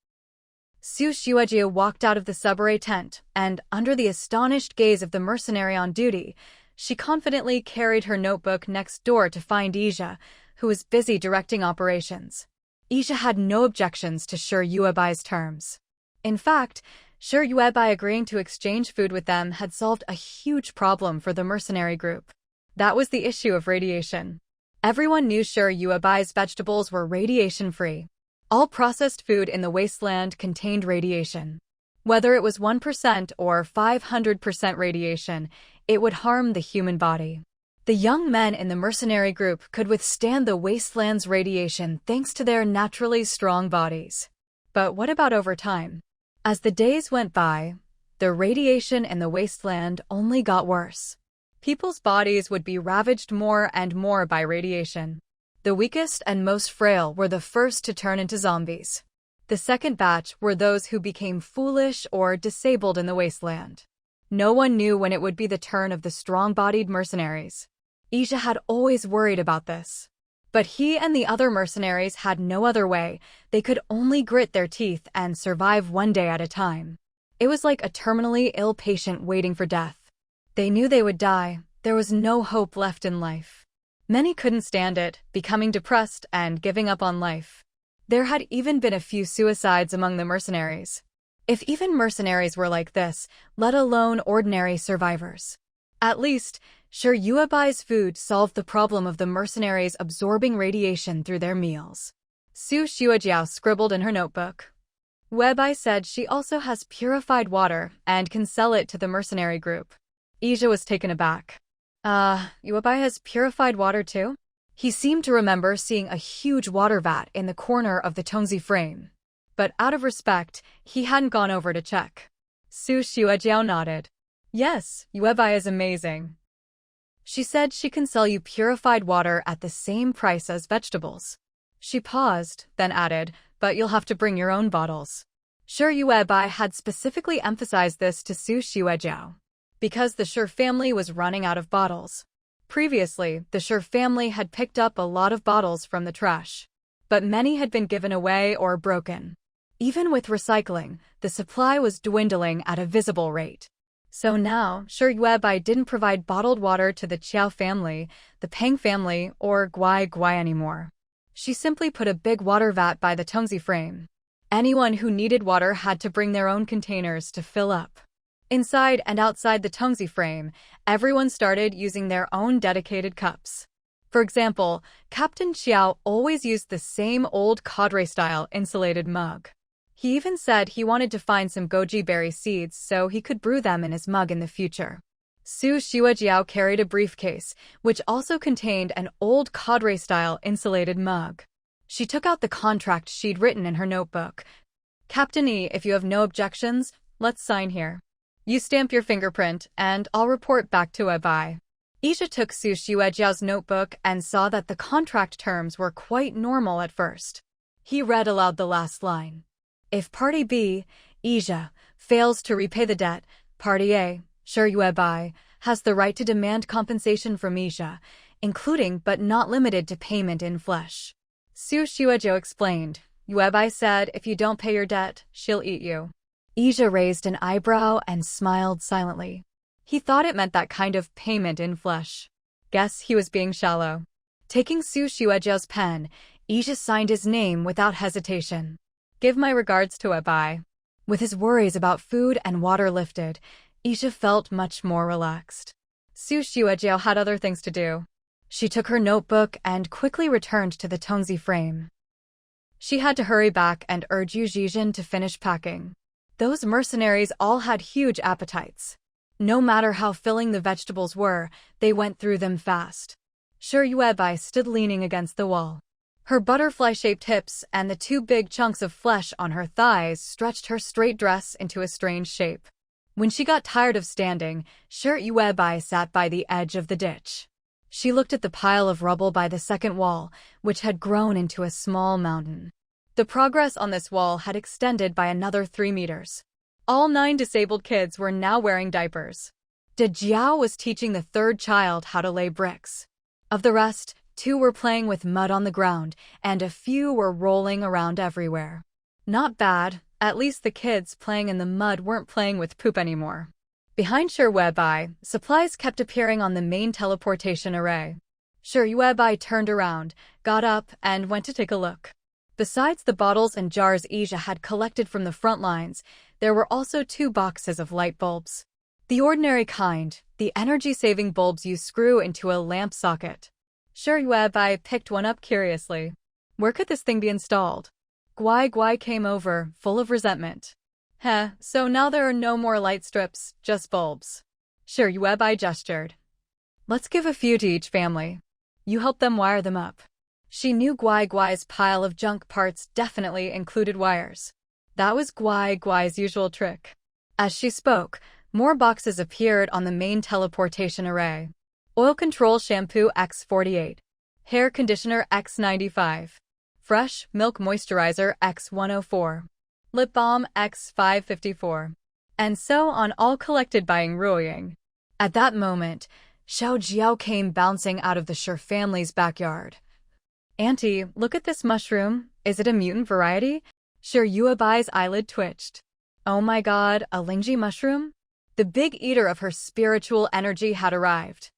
Su Xuejia walked out of the sub-array tent, and, under the astonished gaze of the mercenary on duty, she confidently carried her notebook next door to find Ija, who was busy directing operations. Ija had no objections to Sher Yuebai's terms. In fact, Sher Yuebai agreeing to exchange food with them had solved a huge problem for the mercenary group. That was the issue of radiation. Everyone knew Sher Yuebai's vegetables were radiation-free. All processed food in the wasteland contained radiation. Whether it was 1% or 500% radiation, it would harm the human body. The young men in the mercenary group could withstand the wasteland's radiation thanks to their naturally strong bodies. But what about over time? As the days went by, the radiation in the wasteland only got worse. People's bodies would be ravaged more and more by radiation. The weakest and most frail were the first to turn into zombies. The second batch were those who became foolish or disabled in the wasteland. No one knew when it would be the turn of the strong-bodied mercenaries. Ija had always worried about this. But he and the other mercenaries had no other way. They could only grit their teeth and survive one day at a time. It was like a terminally ill patient waiting for death. They knew they would die. There was no hope left in life. Many couldn't stand it, becoming depressed and giving up on life. There had even been a few suicides among the mercenaries. If even mercenaries were like this, let alone ordinary survivors. At least, Sher Yuebai's food solved the problem of the mercenaries absorbing radiation through their meals. Su Xuejiao scribbled in her notebook. Webai said she also has purified water and can sell it to the mercenary group. Ija was taken aback. Webai has purified water too? He seemed to remember seeing a huge water vat in the corner of the Tongzi frame. But out of respect, he hadn't gone over to check. Su Xuejiao nodded. Yes, Webai is amazing. She said she can sell you purified water at the same price as vegetables. She paused, then added, but you'll have to bring your own bottles. Sure, Webai had specifically emphasized this to Su Xuejiao. Because the Sure family was running out of bottles. Previously, the Sure family had picked up a lot of bottles from the trash. But many had been given away or broken. Even with recycling, the supply was dwindling at a visible rate. So now, Sure Webai didn't provide bottled water to the Qiao family, the Peng family, or Guai Guai anymore. She simply put a big water vat by the Tongzi frame. Anyone who needed water had to bring their own containers to fill up. Inside and outside the Tongzi frame, everyone started using their own dedicated cups. For example, Captain Qiao always used the same old cadre-style insulated mug. He even said he wanted to find some goji berry seeds so he could brew them in his mug in the future. Su Xuejiao carried a briefcase, which also contained an old cadre-style insulated mug. She took out the contract she'd written in her notebook. Captain E, if you have no objections, let's sign here. You stamp your fingerprint, and I'll report back to Webai. Ija took Su Xuejiao's notebook and saw that the contract terms were quite normal at first. He read aloud the last line. If Party B, Ija, fails to repay the debt, Party A, Sure Webai, has the right to demand compensation from Ija, including but not limited to payment in flesh. Su Xuejiao explained. Webai said if you don't pay your debt, she'll eat you. Ija raised an eyebrow and smiled silently. He thought it meant that kind of payment in flesh. Guess he was being shallow. Taking Su Xuejiao's pen, Ija signed his name without hesitation. Give my regards to Webai. With his worries about food and water lifted, Ija felt much more relaxed. Su Xuejiao had other things to do. She took her notebook and quickly returned to the Tongzi frame. She had to hurry back and urge Yu Zhizhen to finish packing. Those mercenaries all had huge appetites. No matter how filling the vegetables were, they went through them fast. Sure Webai stood leaning against the wall. Her butterfly-shaped hips and the two big chunks of flesh on her thighs stretched her straight dress into a strange shape. When she got tired of standing, Sure Webai sat by the edge of the ditch. She looked at the pile of rubble by the second wall, which had grown into a small mountain. The progress on this wall had extended by another 3 meters. All 9 disabled kids were now wearing diapers. De Jiao was teaching the 3rd child how to lay bricks. Of the rest, 2 were playing with mud on the ground, and a few were rolling around everywhere. Not bad, at least the kids playing in the mud weren't playing with poop anymore. Behind Sure Webai, supplies kept appearing on the main teleportation array. Sure Webai turned around, got up, and went to take a look. Besides the bottles and jars Ija had collected from the front lines, there were also 2 boxes of light bulbs. The ordinary kind, the energy-saving bulbs you screw into a lamp socket. Sure Webai picked one up curiously. Where could this thing be installed? Guai Guai came over, full of resentment. So now there are no more light strips, just bulbs. Sure Webai gestured. Let's give a few to each family. You help them wire them up. She knew Guai Guai's pile of junk parts definitely included wires. That was Guai Guai's usual trick. As she spoke, more boxes appeared on the main teleportation array. Oil Control Shampoo X48. Hair Conditioner X95. Fresh Milk Moisturizer X104. Lip Balm X554. And so on, all collected by Ng Ruoying. At that moment, Xiao Jiao came bouncing out of the Sure family's backyard. Auntie, look at this mushroom. Is it a mutant variety? Sure Yuebai's eyelid twitched. Oh my god, a Lingji mushroom? The big eater of her spiritual energy had arrived.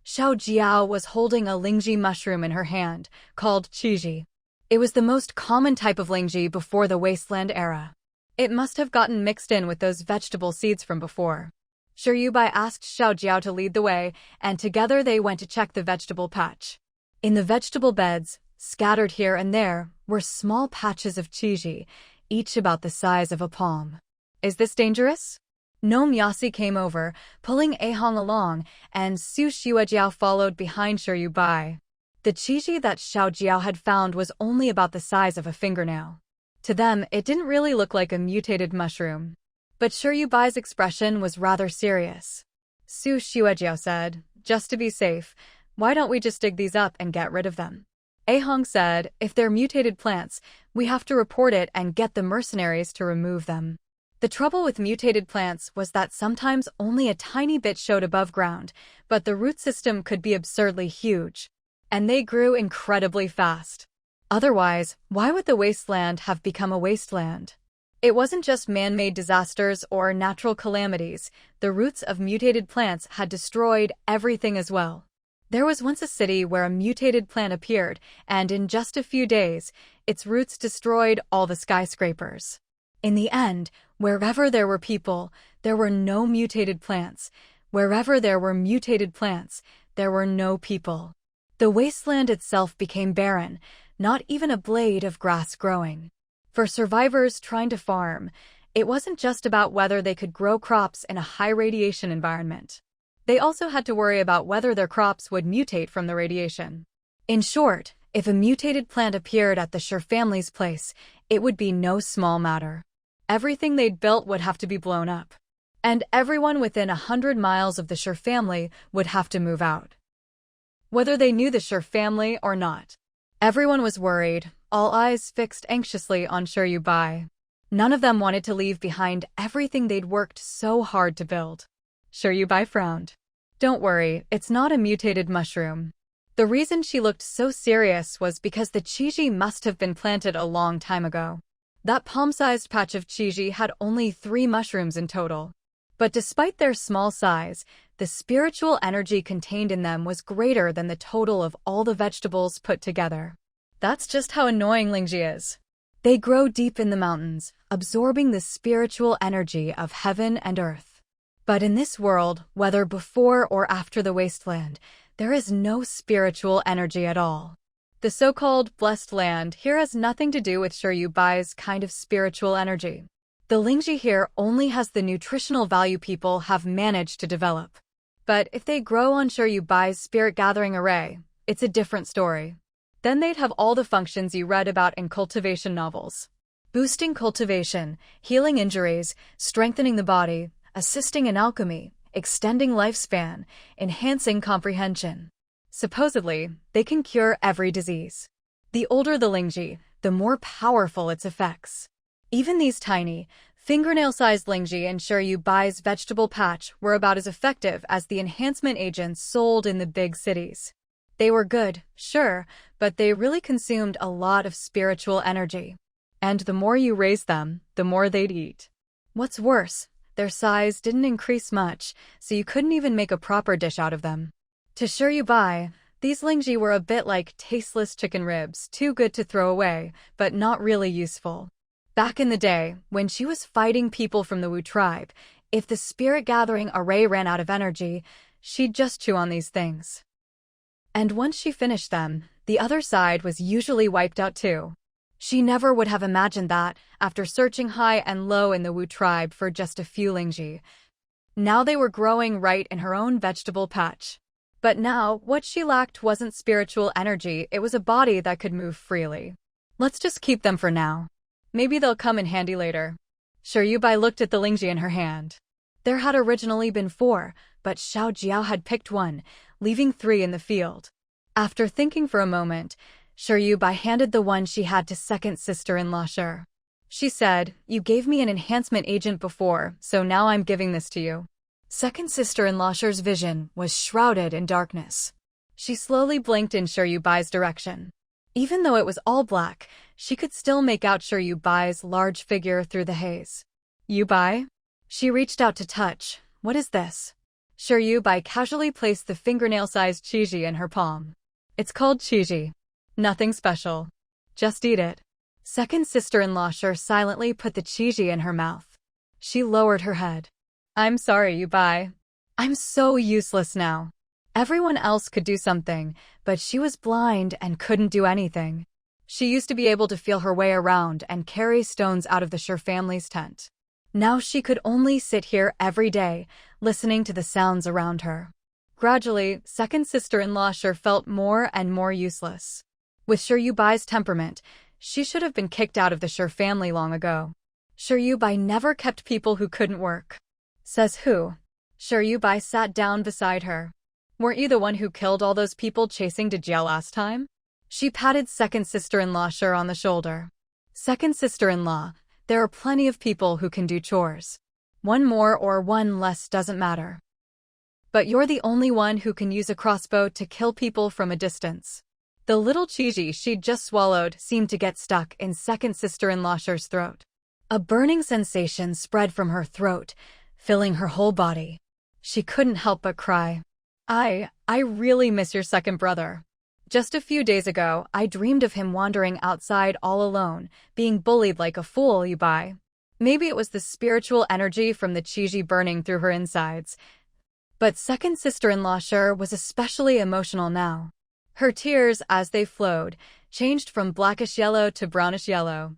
Xiao Jiao was holding a Lingji mushroom in her hand, called Qiji. It was the most common type of Lingji before the Wasteland era. It must have gotten mixed in with those vegetable seeds from before. Sure Yubai asked Xiao Jiao to lead the way, and together they went to check the vegetable patch. In the vegetable beds, scattered here and there, were small patches of Qiji, each about the size of a palm. Is this dangerous? Gnome Yasi came over, pulling Ahong along, and Su Xiujiao followed behind Shiryu Bai. The Qiji that Xiao Jiao had found was only about the size of a fingernail. To them, it didn't really look like a mutated mushroom. But Shiryu Bai's expression was rather serious. Su Xiujiao said, "Just to be safe, why don't we just dig these up and get rid of them?" Ahong said, "If they're mutated plants, we have to report it and get the mercenaries to remove them." The trouble with mutated plants was that sometimes only a tiny bit showed above ground, but the root system could be absurdly huge. And they grew incredibly fast. Otherwise, why would the wasteland have become a wasteland? It wasn't just man-made disasters or natural calamities. The roots of mutated plants had destroyed everything as well. There was once a city where a mutated plant appeared, and in just a few days, its roots destroyed all the skyscrapers. In the end, wherever there were people, there were no mutated plants. Wherever there were mutated plants, there were no people. The wasteland itself became barren, not even a blade of grass growing. For survivors trying to farm, it wasn't just about whether they could grow crops in a high-radiation environment. They also had to worry about whether their crops would mutate from the radiation. In short, if a mutated plant appeared at the Shur family's place, it would be no small matter. Everything they'd built would have to be blown up. And everyone within 100 miles of the Shur family would have to move out. Whether they knew the Shur family or not. Everyone was worried, all eyes fixed anxiously on Shiryu Bai. None of them wanted to leave behind everything they'd worked so hard to build. Shiryu Bai frowned. "Don't worry, it's not a mutated mushroom." The reason she looked so serious was because the Qiji must have been planted a long time ago. That palm-sized patch of Qiji had only 3 mushrooms in total. But despite their small size, the spiritual energy contained in them was greater than the total of all the vegetables put together. That's just how annoying Lingji is. They grow deep in the mountains, absorbing the spiritual energy of heaven and earth. But in this world, whether before or after the wasteland, there is no spiritual energy at all. The so-called blessed land here has nothing to do with Shiryu Bai's kind of spiritual energy. The Lingji here only has the nutritional value people have managed to develop. But if they grow on Shiryu Bai's spirit gathering array, it's a different story. Then they'd have all the functions you read about in cultivation novels. Boosting cultivation, healing injuries, strengthening the body, assisting in alchemy, extending lifespan, enhancing comprehension. Supposedly, they can cure every disease. The older the Lingji, the more powerful its effects. Even these tiny, fingernail-sized Lingji in Shiryu Bai's vegetable patch were about as effective as the enhancement agents sold in the big cities. They were good, sure, but they really consumed a lot of spiritual energy. And the more you raised them, the more they'd eat. What's worse, their size didn't increase much, so you couldn't even make a proper dish out of them. To Shiryu Bai, these Lingji were a bit like tasteless chicken ribs, too good to throw away, but not really useful. Back in the day, when she was fighting people from the Wu tribe, if the spirit gathering array ran out of energy, she'd just chew on these things. And once she finished them, the other side was usually wiped out too. She never would have imagined that, after searching high and low in the Wu tribe for just a few Lingji. Now they were growing right in her own vegetable patch. But now, what she lacked wasn't spiritual energy, it was a body that could move freely. Let's just keep them for now. Maybe they'll come in handy later. Shiryu Bai looked at the Lingji in her hand. There had originally been 4, but Xiao Jiao had picked 1, leaving 3 in the field. After thinking for a moment, Shiryu Bai handed the one she had to second sister-in-law Shur. She said, "You gave me an enhancement agent before, so now I'm giving this to you." Second sister-in-law Shur's vision was shrouded in darkness. She slowly blinked in Shiryu Bai's direction. Even though it was all black, she could still make out Shiryu Bai's large figure through the haze. "You Bai?" She reached out to touch. "What is this?" Shiryu Bai casually placed the fingernail-sized Qiji in her palm. "It's called Qiji. Nothing special. Just eat it." Second sister-in-law Shur silently put the Qiji in her mouth. She lowered her head. "I'm sorry, you Bai. I'm so useless now." Everyone else could do something, but she was blind and couldn't do anything. She used to be able to feel her way around and carry stones out of the Sher family's tent. Now she could only sit here every day, listening to the sounds around her. Gradually, second sister-in-law Sher felt more and more useless. With Sher Yubai's temperament, she should have been kicked out of the Sher family long ago. Sher Yubai never kept people who couldn't work. Says who? Sher Yubai sat down beside her. Weren't you the one who killed all those people chasing Dajjal last time? She patted second sister-in-law Sher on the shoulder. Second sister-in-law, there are plenty of people who can do chores. One more or one less doesn't matter. But you're the only one who can use a crossbow to kill people from a distance. The little cheesy she'd just swallowed seemed to get stuck in second sister-in-law Sher's throat. A burning sensation spread from her throat, filling her whole body. She couldn't help but cry. I really miss your second brother. Just a few days ago, I dreamed of him wandering outside all alone, being bullied like a fool, Yubai. Maybe it was the spiritual energy from the Chiji burning through her insides. But second sister-in-law Sher was especially emotional now. Her tears, as they flowed, changed from blackish yellow to brownish yellow,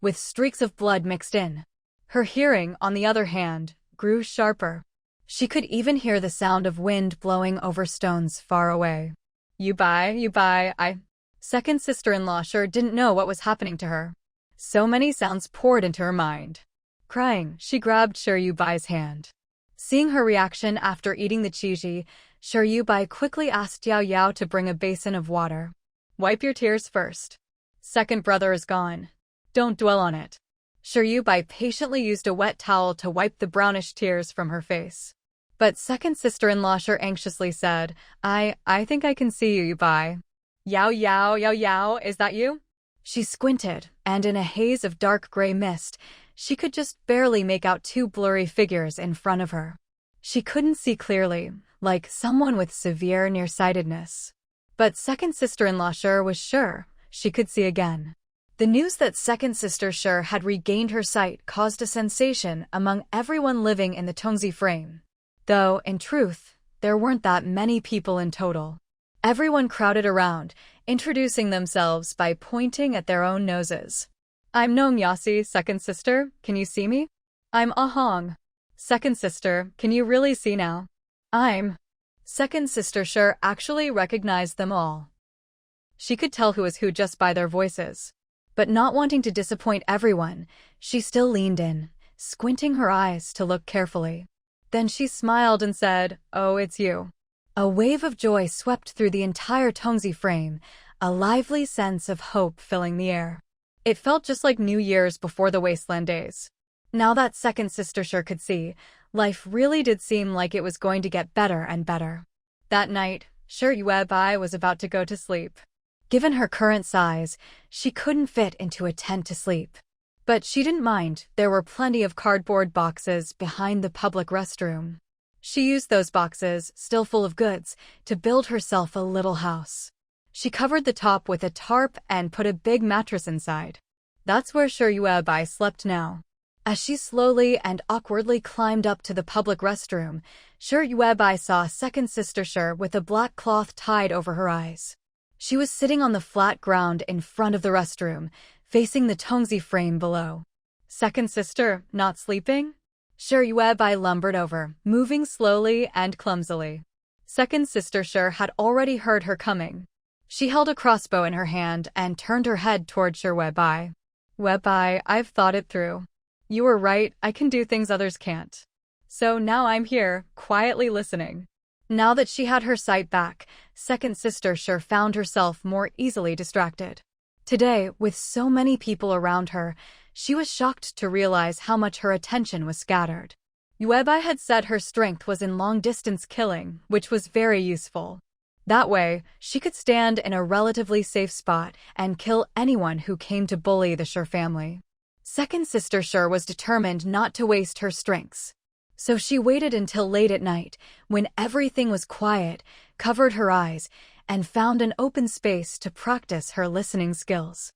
with streaks of blood mixed in. Her hearing, on the other hand, grew sharper. She could even hear the sound of wind blowing over stones far away. Yubai. Second sister-in-law Sher didn't know what was happening to her. So many sounds poured into her mind. Crying, she grabbed Sher Yubai's hand. Seeing her reaction after eating the chiji, Sher Yubai quickly asked Yao Yao to bring a basin of water. Wipe your tears first. Second brother is gone. Don't dwell on it. Sher Yubai patiently used a wet towel to wipe the brownish tears from her face. But second sister-in-law Sher anxiously said, I think I can see you, Yubai. Yao Yao, is that you? She squinted, and in a haze of dark gray mist, she could just barely make out two blurry figures in front of her. She couldn't see clearly, like someone with severe nearsightedness. But second sister-in-law Sher was sure she could see again. The news that second sister Sher had regained her sight caused a sensation among everyone living in the Tongzi frame. Though, in truth, there weren't that many people in total. Everyone crowded around, introducing themselves by pointing at their own noses. I'm Nong Yasi, second sister, can you see me? I'm Ahong. Second sister, can you really see now? I'm. Second sister Sher actually recognized them all. She could tell who was who just by their voices. But not wanting to disappoint everyone, she still leaned in, squinting her eyes to look carefully. Then she smiled and said, Oh, it's you. A wave of joy swept through the entire Tongzi frame, a lively sense of hope filling the air. It felt just like New Year's before the Wasteland days. Now that second sister Sher could see, life really did seem like it was going to get better and better. That night, Sher Yubai was about to go to sleep. Given her current size, she couldn't fit into a tent to sleep. But she didn't mind, there were plenty of cardboard boxes behind the public restroom. She used those boxes, still full of goods, to build herself a little house. She covered the top with a tarp and put a big mattress inside. That's where Sher Yubai slept now. As she slowly and awkwardly climbed up to the public restroom, Sher Yubai saw second sister Sher with a black cloth tied over her eyes. She was sitting on the flat ground in front of the restroom, facing the Tongzi frame below. Second sister, not sleeping? Sher Yubai lumbered over, moving slowly and clumsily. Second sister Sher had already heard her coming. She held a crossbow in her hand and turned her head toward Sher Yubai. Yubai, I've thought it through. You were right, I can do things others can't. So now I'm here, quietly listening. Now that she had her sight back, second sister Sher found herself more easily distracted. Today, with so many people around her, she was shocked to realize how much her attention was scattered. Yubai had said her strength was in long-distance killing, which was very useful. That way, she could stand in a relatively safe spot and kill anyone who came to bully the Sher family. Second sister Sher was determined not to waste her strengths. So she waited until late at night, when everything was quiet, covered her eyes, and found an open space to practice her listening skills.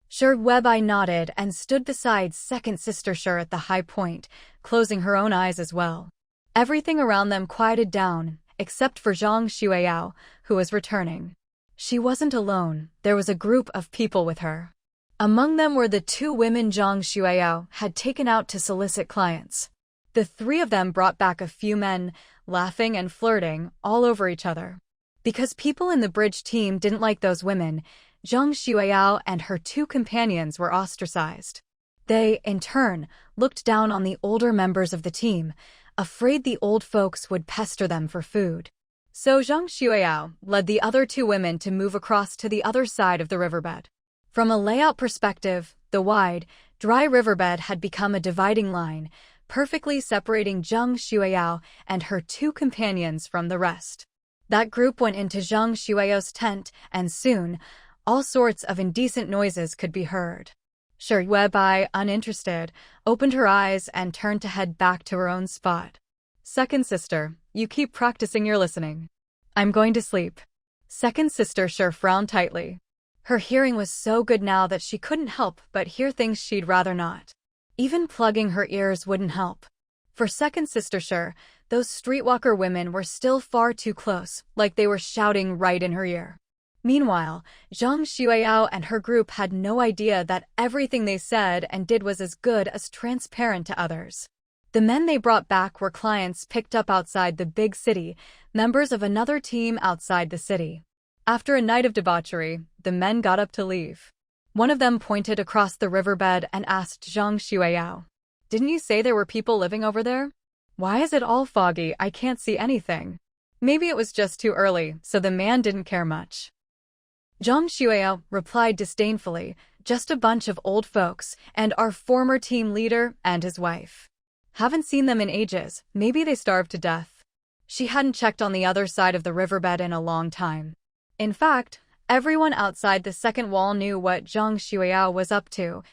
Sher Yubai nodded and stood beside second sister Sher at the high point, closing her own eyes as well. Everything around them quieted down, except for Zhang Xueyao, who was returning. She wasn't alone, there was a group of people with her. Among them were the two women Zhang Xueyao had taken out to solicit clients. The three of them brought back a few men, laughing and flirting, all over each other. Because people in the bridge team didn't like those women, Zhang Xueyao and her two companions were ostracized. They, in turn, looked down on the older members of the team, afraid the old folks would pester them for food. So Zhang Xueyao led the other two women to move across to the other side of the riverbed. From a layout perspective, the wide, dry riverbed had become a dividing line, perfectly separating Zhang Xueyao and her two companions from the rest. That group went into Zhang Xueyao's tent, and soon, all sorts of indecent noises could be heard. Shi Bai, uninterested, opened her eyes and turned to head back to her own spot. Second sister, you keep practicing your listening. I'm going to sleep. Second sister Shi frowned tightly. Her hearing was so good now that she couldn't help but hear things she'd rather not. Even plugging her ears wouldn't help. For second sister Shi, those streetwalker women were still far too close, like they were shouting right in her ear. Meanwhile, Zhang Xueyao and her group had no idea that everything they said and did was as good as transparent to others. The men they brought back were clients picked up outside the big city, members of another team outside the city. After a night of debauchery, the men got up to leave. One of them pointed across the riverbed and asked Zhang Xueyao, "Didn't you say there were people living over there? Why is it all foggy? I can't see anything." Maybe it was just too early, so the man didn't care much. Zhang Xueyao replied disdainfully, "Just a bunch of old folks, and our former team leader and his wife. Haven't seen them in ages, maybe they starved to death." She hadn't checked on the other side of the riverbed in a long time. In fact, everyone outside the second wall knew what Zhang Xueyao was up to.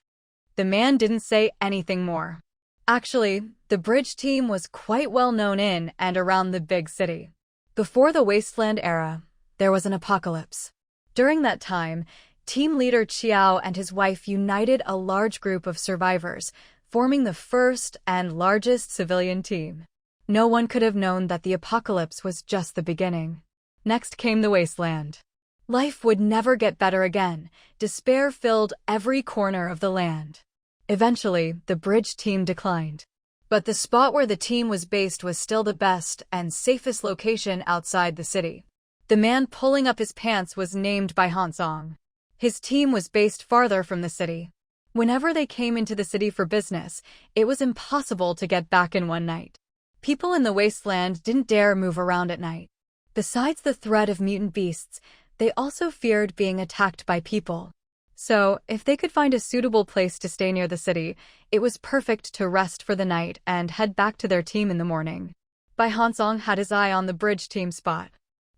The man didn't say anything more. Actually, the bridge team was quite well known in and around the big city. Before the Wasteland era, there was an apocalypse. During that time, team leader Qiao and his wife united a large group of survivors, forming the first and largest civilian team. No one could have known that the apocalypse was just the beginning. Next came the Wasteland. Life would never get better again. Despair filled every corner of the land. Eventually, the bridge team declined. But the spot where the team was based was still the best and safest location outside the city. The man pulling up his pants was named by Hansong. His team was based farther from the city. Whenever they came into the city for business, it was impossible to get back in one night. People in the Wasteland didn't dare move around at night. Besides the threat of mutant beasts, they also feared being attacked by people. So, if they could find a suitable place to stay near the city, it was perfect to rest for the night and head back to their team in the morning. Bai Hansong had his eye on the bridge team spot.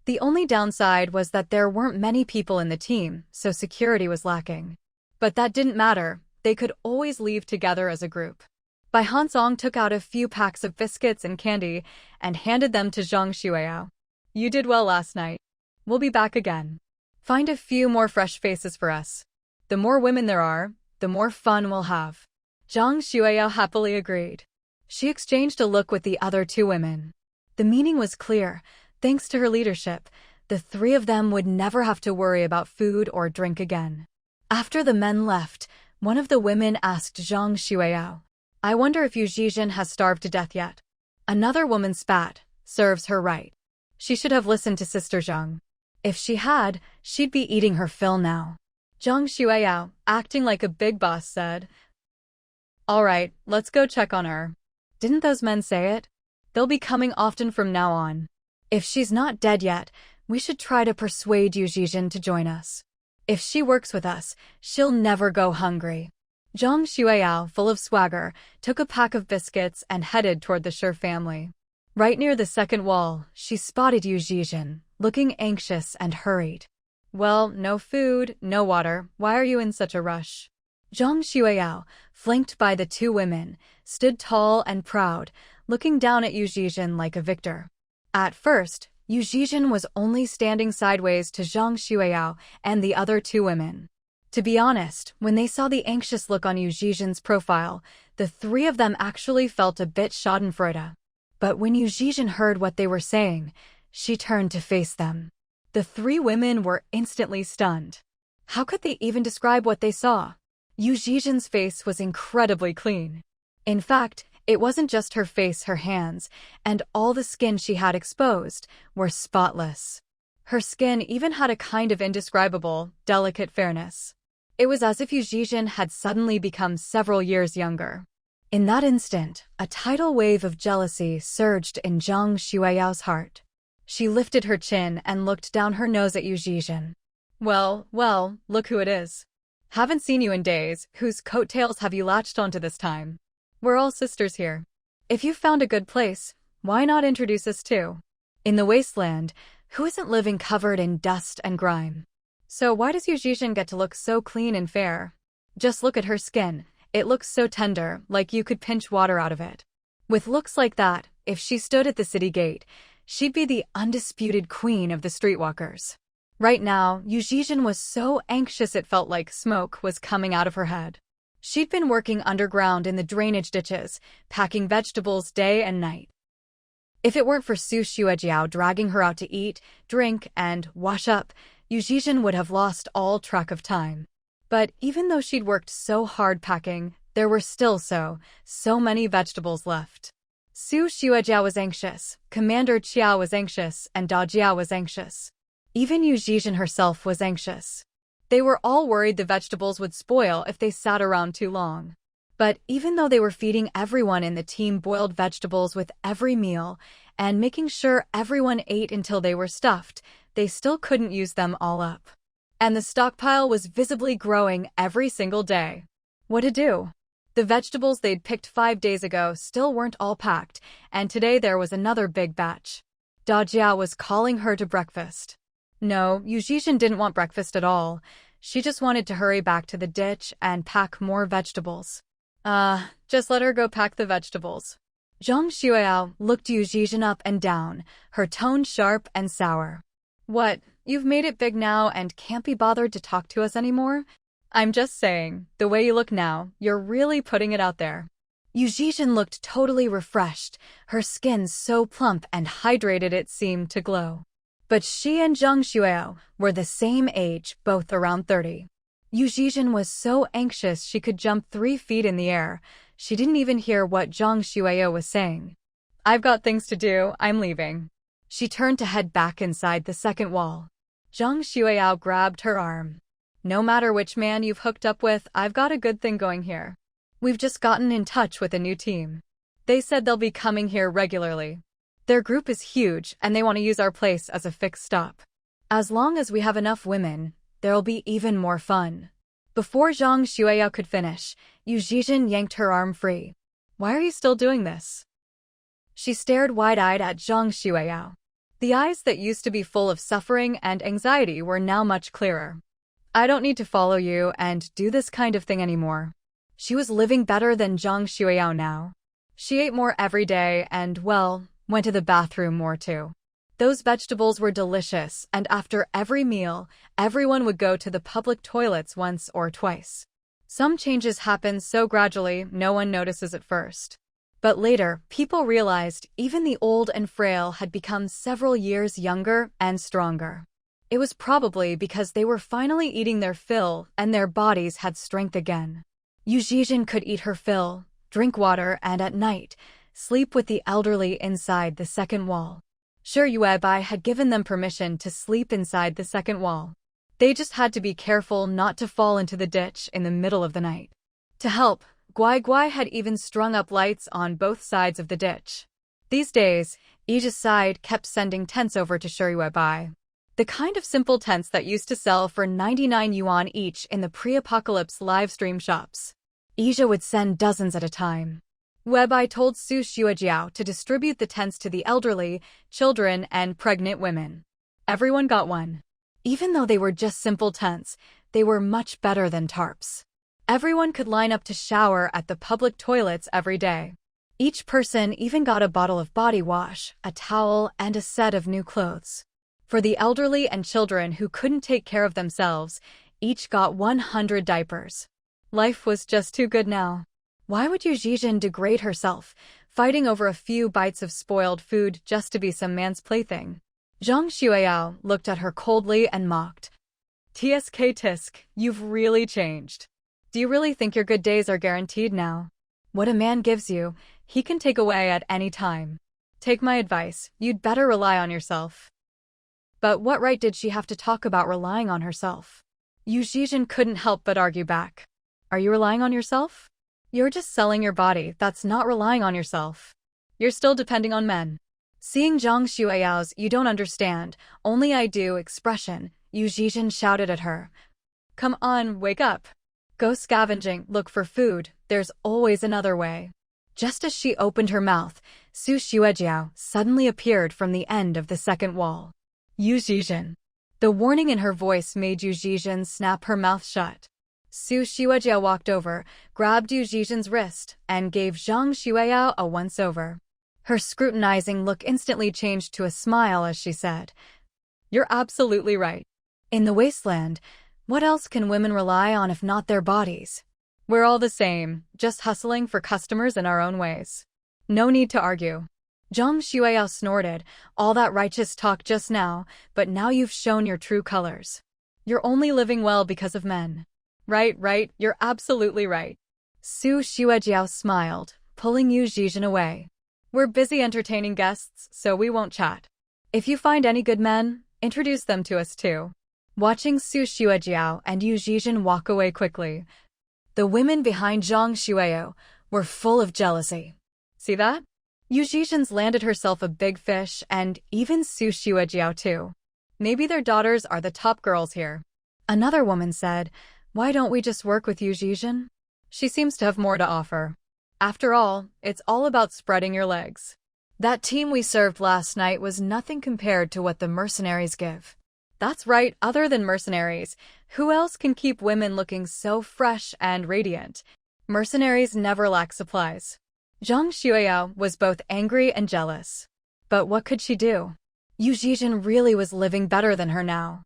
The only downside was that there weren't many people in the team, so security was lacking. But that didn't matter, they could always leave together as a group. Bai Hansong took out a few packs of biscuits and candy and handed them to Zhang Xueyao. "You did well last night. We'll be back again. Find a few more fresh faces for us. The more women there are, the more fun we'll have." Zhang Xueyao happily agreed. She exchanged a look with the other two women. The meaning was clear. Thanks to her leadership, the three of them would never have to worry about food or drink again. After the men left, one of the women asked Zhang Xueyao, "I wonder if Yu Zhizhen has starved to death yet." Another woman spat, "Serves her right. She should have listened to Sister Zhang. If she had, she'd be eating her fill now." Zhang Xueyao, acting like a big boss, said, "All right, let's go check on her. Didn't those men say it? They'll be coming often from now on. If she's not dead yet, we should try to persuade Yu Zhizhen to join us. If she works with us, she'll never go hungry." Zhang Xueyao, full of swagger, took a pack of biscuits and headed toward the Shi family. Right near the second wall, she spotted Yu Zhizhen, looking anxious and hurried. "Well, no food, no water, why are you in such a rush?" Zhang Xueyao, flanked by the two women, stood tall and proud, looking down at Yu Zhizhen like a victor. At first, Yu Zhizhen was only standing sideways to Zhang Xueyao and the other two women. To be honest, when they saw the anxious look on Yu Zhizhen's profile, the three of them actually felt a bit schadenfreude. But when Yu Zhizhen heard what they were saying, she turned to face them. The three women were instantly stunned. How could they even describe what they saw? Yu Zhizhen's face was incredibly clean. In fact, it wasn't just her face, her hands, and all the skin she had exposed were spotless. Her skin even had a kind of indescribable, delicate fairness. It was as if Yu Zhizhen had suddenly become several years younger. In that instant, a tidal wave of jealousy surged in Zhang Xueyao's heart. She lifted her chin and looked down her nose at Yu Zhizhen. Well, look who it is. Haven't seen you in days, whose coattails have you latched onto this time? We're all sisters here. If you've found a good place, why not introduce us too? In the Wasteland, who isn't living covered in dust and grime? So why does Yu Zhizhen get to look so clean and fair? Just look at her skin. It looks so tender, like you could pinch water out of it. With looks like that, if she stood at the city gate, she'd be the undisputed queen of the streetwalkers. Right now, Yu Zhizhen was so anxious it felt like smoke was coming out of her head. She'd been working underground in the drainage ditches, packing vegetables day and night. If it weren't for Su Xuejiao dragging her out to eat, drink, and wash up, Yu Zhizhen would have lost all track of time. But even though she'd worked so hard packing, there were still so many vegetables left. Su Xuejiao was anxious, Commander Qiao was anxious, and Da Jiao was anxious. Even Yu Zhizhen herself was anxious. They were all worried the vegetables would spoil if they sat around too long. But even though they were feeding everyone in the team boiled vegetables with every meal and making sure everyone ate until they were stuffed, they still couldn't use them all up. And the stockpile was visibly growing every single day. What to do? The vegetables they'd picked 5 days ago still weren't all packed, and today there was another big batch. Da Jiao was calling her to breakfast. No, Yu Zhizhen didn't want breakfast at all. She just wanted to hurry back to the ditch and pack more vegetables. Just let her go pack the vegetables. Zhang Xueyao looked Yu Zhizhen up and down, her tone sharp and sour. What, you've made it big now and can't be bothered to talk to us anymore? I'm just saying, the way you look now, you're really putting it out there. Yu Zhizhen looked totally refreshed, her skin so plump and hydrated it seemed to glow. But she and Zhang Xueyao were the same age, both around 30. Yu Zhizhen was so anxious she could jump 3 feet in the air. She didn't even hear what Zhang Xueyao was saying. I've got things to do, I'm leaving. She turned to head back inside the second wall. Zhang Xueyao grabbed her arm. No matter which man you've hooked up with, I've got a good thing going here. We've just gotten in touch with a new team. They said they'll be coming here regularly. Their group is huge, and they want to use our place as a fixed stop. As long as we have enough women, there'll be even more fun. Before Zhang Xueyao could finish, Yu Zhizhen yanked her arm free. Why are you still doing this? She stared wide-eyed at Zhang Xueyao. The eyes that used to be full of suffering and anxiety were now much clearer. I don't need to follow you and do this kind of thing anymore. She was living better than Zhang Xueyao now. She ate more every day and, well, went to the bathroom more too. Those vegetables were delicious, and after every meal, everyone would go to the public toilets once or twice. Some changes happen so gradually no one notices at first. But later, people realized even the old and frail had become several years younger and stronger. It was probably because they were finally eating their fill and their bodies had strength again. Yu Zhizhen could eat her fill, drink water, and at night, sleep with the elderly inside the second wall. Sure, Yuebai had given them permission to sleep inside the second wall. They just had to be careful not to fall into the ditch in the middle of the night. To help, Guai Guai had even strung up lights on both sides of the ditch. These days, Ija's side kept sending tents over to Yuebai. The kind of simple tents that used to sell for 99 yuan each in the pre-apocalypse livestream shops. Ija would send dozens at a time. Webai told Su Xuejiao to distribute the tents to the elderly, children, and pregnant women. Everyone got one. Even though they were just simple tents, they were much better than tarps. Everyone could line up to shower at the public toilets every day. Each person even got a bottle of body wash, a towel, and a set of new clothes. For the elderly and children who couldn't take care of themselves, each got 100 diapers. Life was just too good now. Why would Yu Zhizhen degrade herself, fighting over a few bites of spoiled food just to be some man's plaything? Zhang Xueyao looked at her coldly and mocked. "Tsk tisk, you've really changed. Do you really think your good days are guaranteed now? What a man gives you, he can take away at any time. Take my advice, you'd better rely on yourself." But what right did she have to talk about relying on herself? Yu Zhizhen couldn't help but argue back. "Are you relying on yourself? You're just selling your body, that's not relying on yourself. You're still depending on men." Seeing Zhang Xueyao's "you don't understand, only I do" expression, Yu Zhizhen shouted at her. "Come on, wake up. Go scavenging, look for food, there's always another way." Just as she opened her mouth, Su Xuejiao suddenly appeared from the end of the second wall. "Yu Zhizhen." The warning in her voice made Yu Zhizhen snap her mouth shut. Su Xuejiao walked over, grabbed Yu Zhizhen's wrist, and gave Zhang Xueyao a once-over. Her scrutinizing look instantly changed to a smile as she said, "You're absolutely right. In the Wasteland, what else can women rely on if not their bodies? We're all the same, just hustling for customers in our own ways. No need to argue." Zhang Xueyao snorted, "All that righteous talk just now, but now you've shown your true colors. You're only living well because of men." Right, you're absolutely right." Su Xuejiao smiled, pulling Yu Zhizhen away. "We're busy entertaining guests, so we won't chat. If you find any good men, introduce them to us too." Watching Su Xuejiao and Yu Zhizhen walk away quickly, the women behind Zhang Xueyao were full of jealousy. "See that? Yu Zhizhen's landed herself a big fish, and even Su Xuejiao too. Maybe their daughters are the top girls here." Another woman said, "Why don't we just work with Yu Zhizhen? She seems to have more to offer. After all, it's all about spreading your legs. That team we served last night was nothing compared to what the mercenaries give." "That's right, other than mercenaries, who else can keep women looking so fresh and radiant? Mercenaries never lack supplies." Zhang Xueyao was both angry and jealous. But what could she do? Yu Zhizhen really was living better than her now.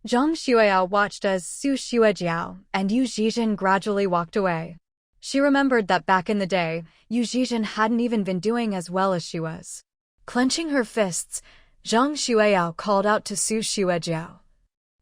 Zhang Xueyao watched as Su Xuejiao and Yu Zhizhen gradually walked away. She remembered that back in the day, Yu Zhizhen hadn't even been doing as well as she was. Clenching her fists, Zhang Xueyao called out to Su Xuejiao.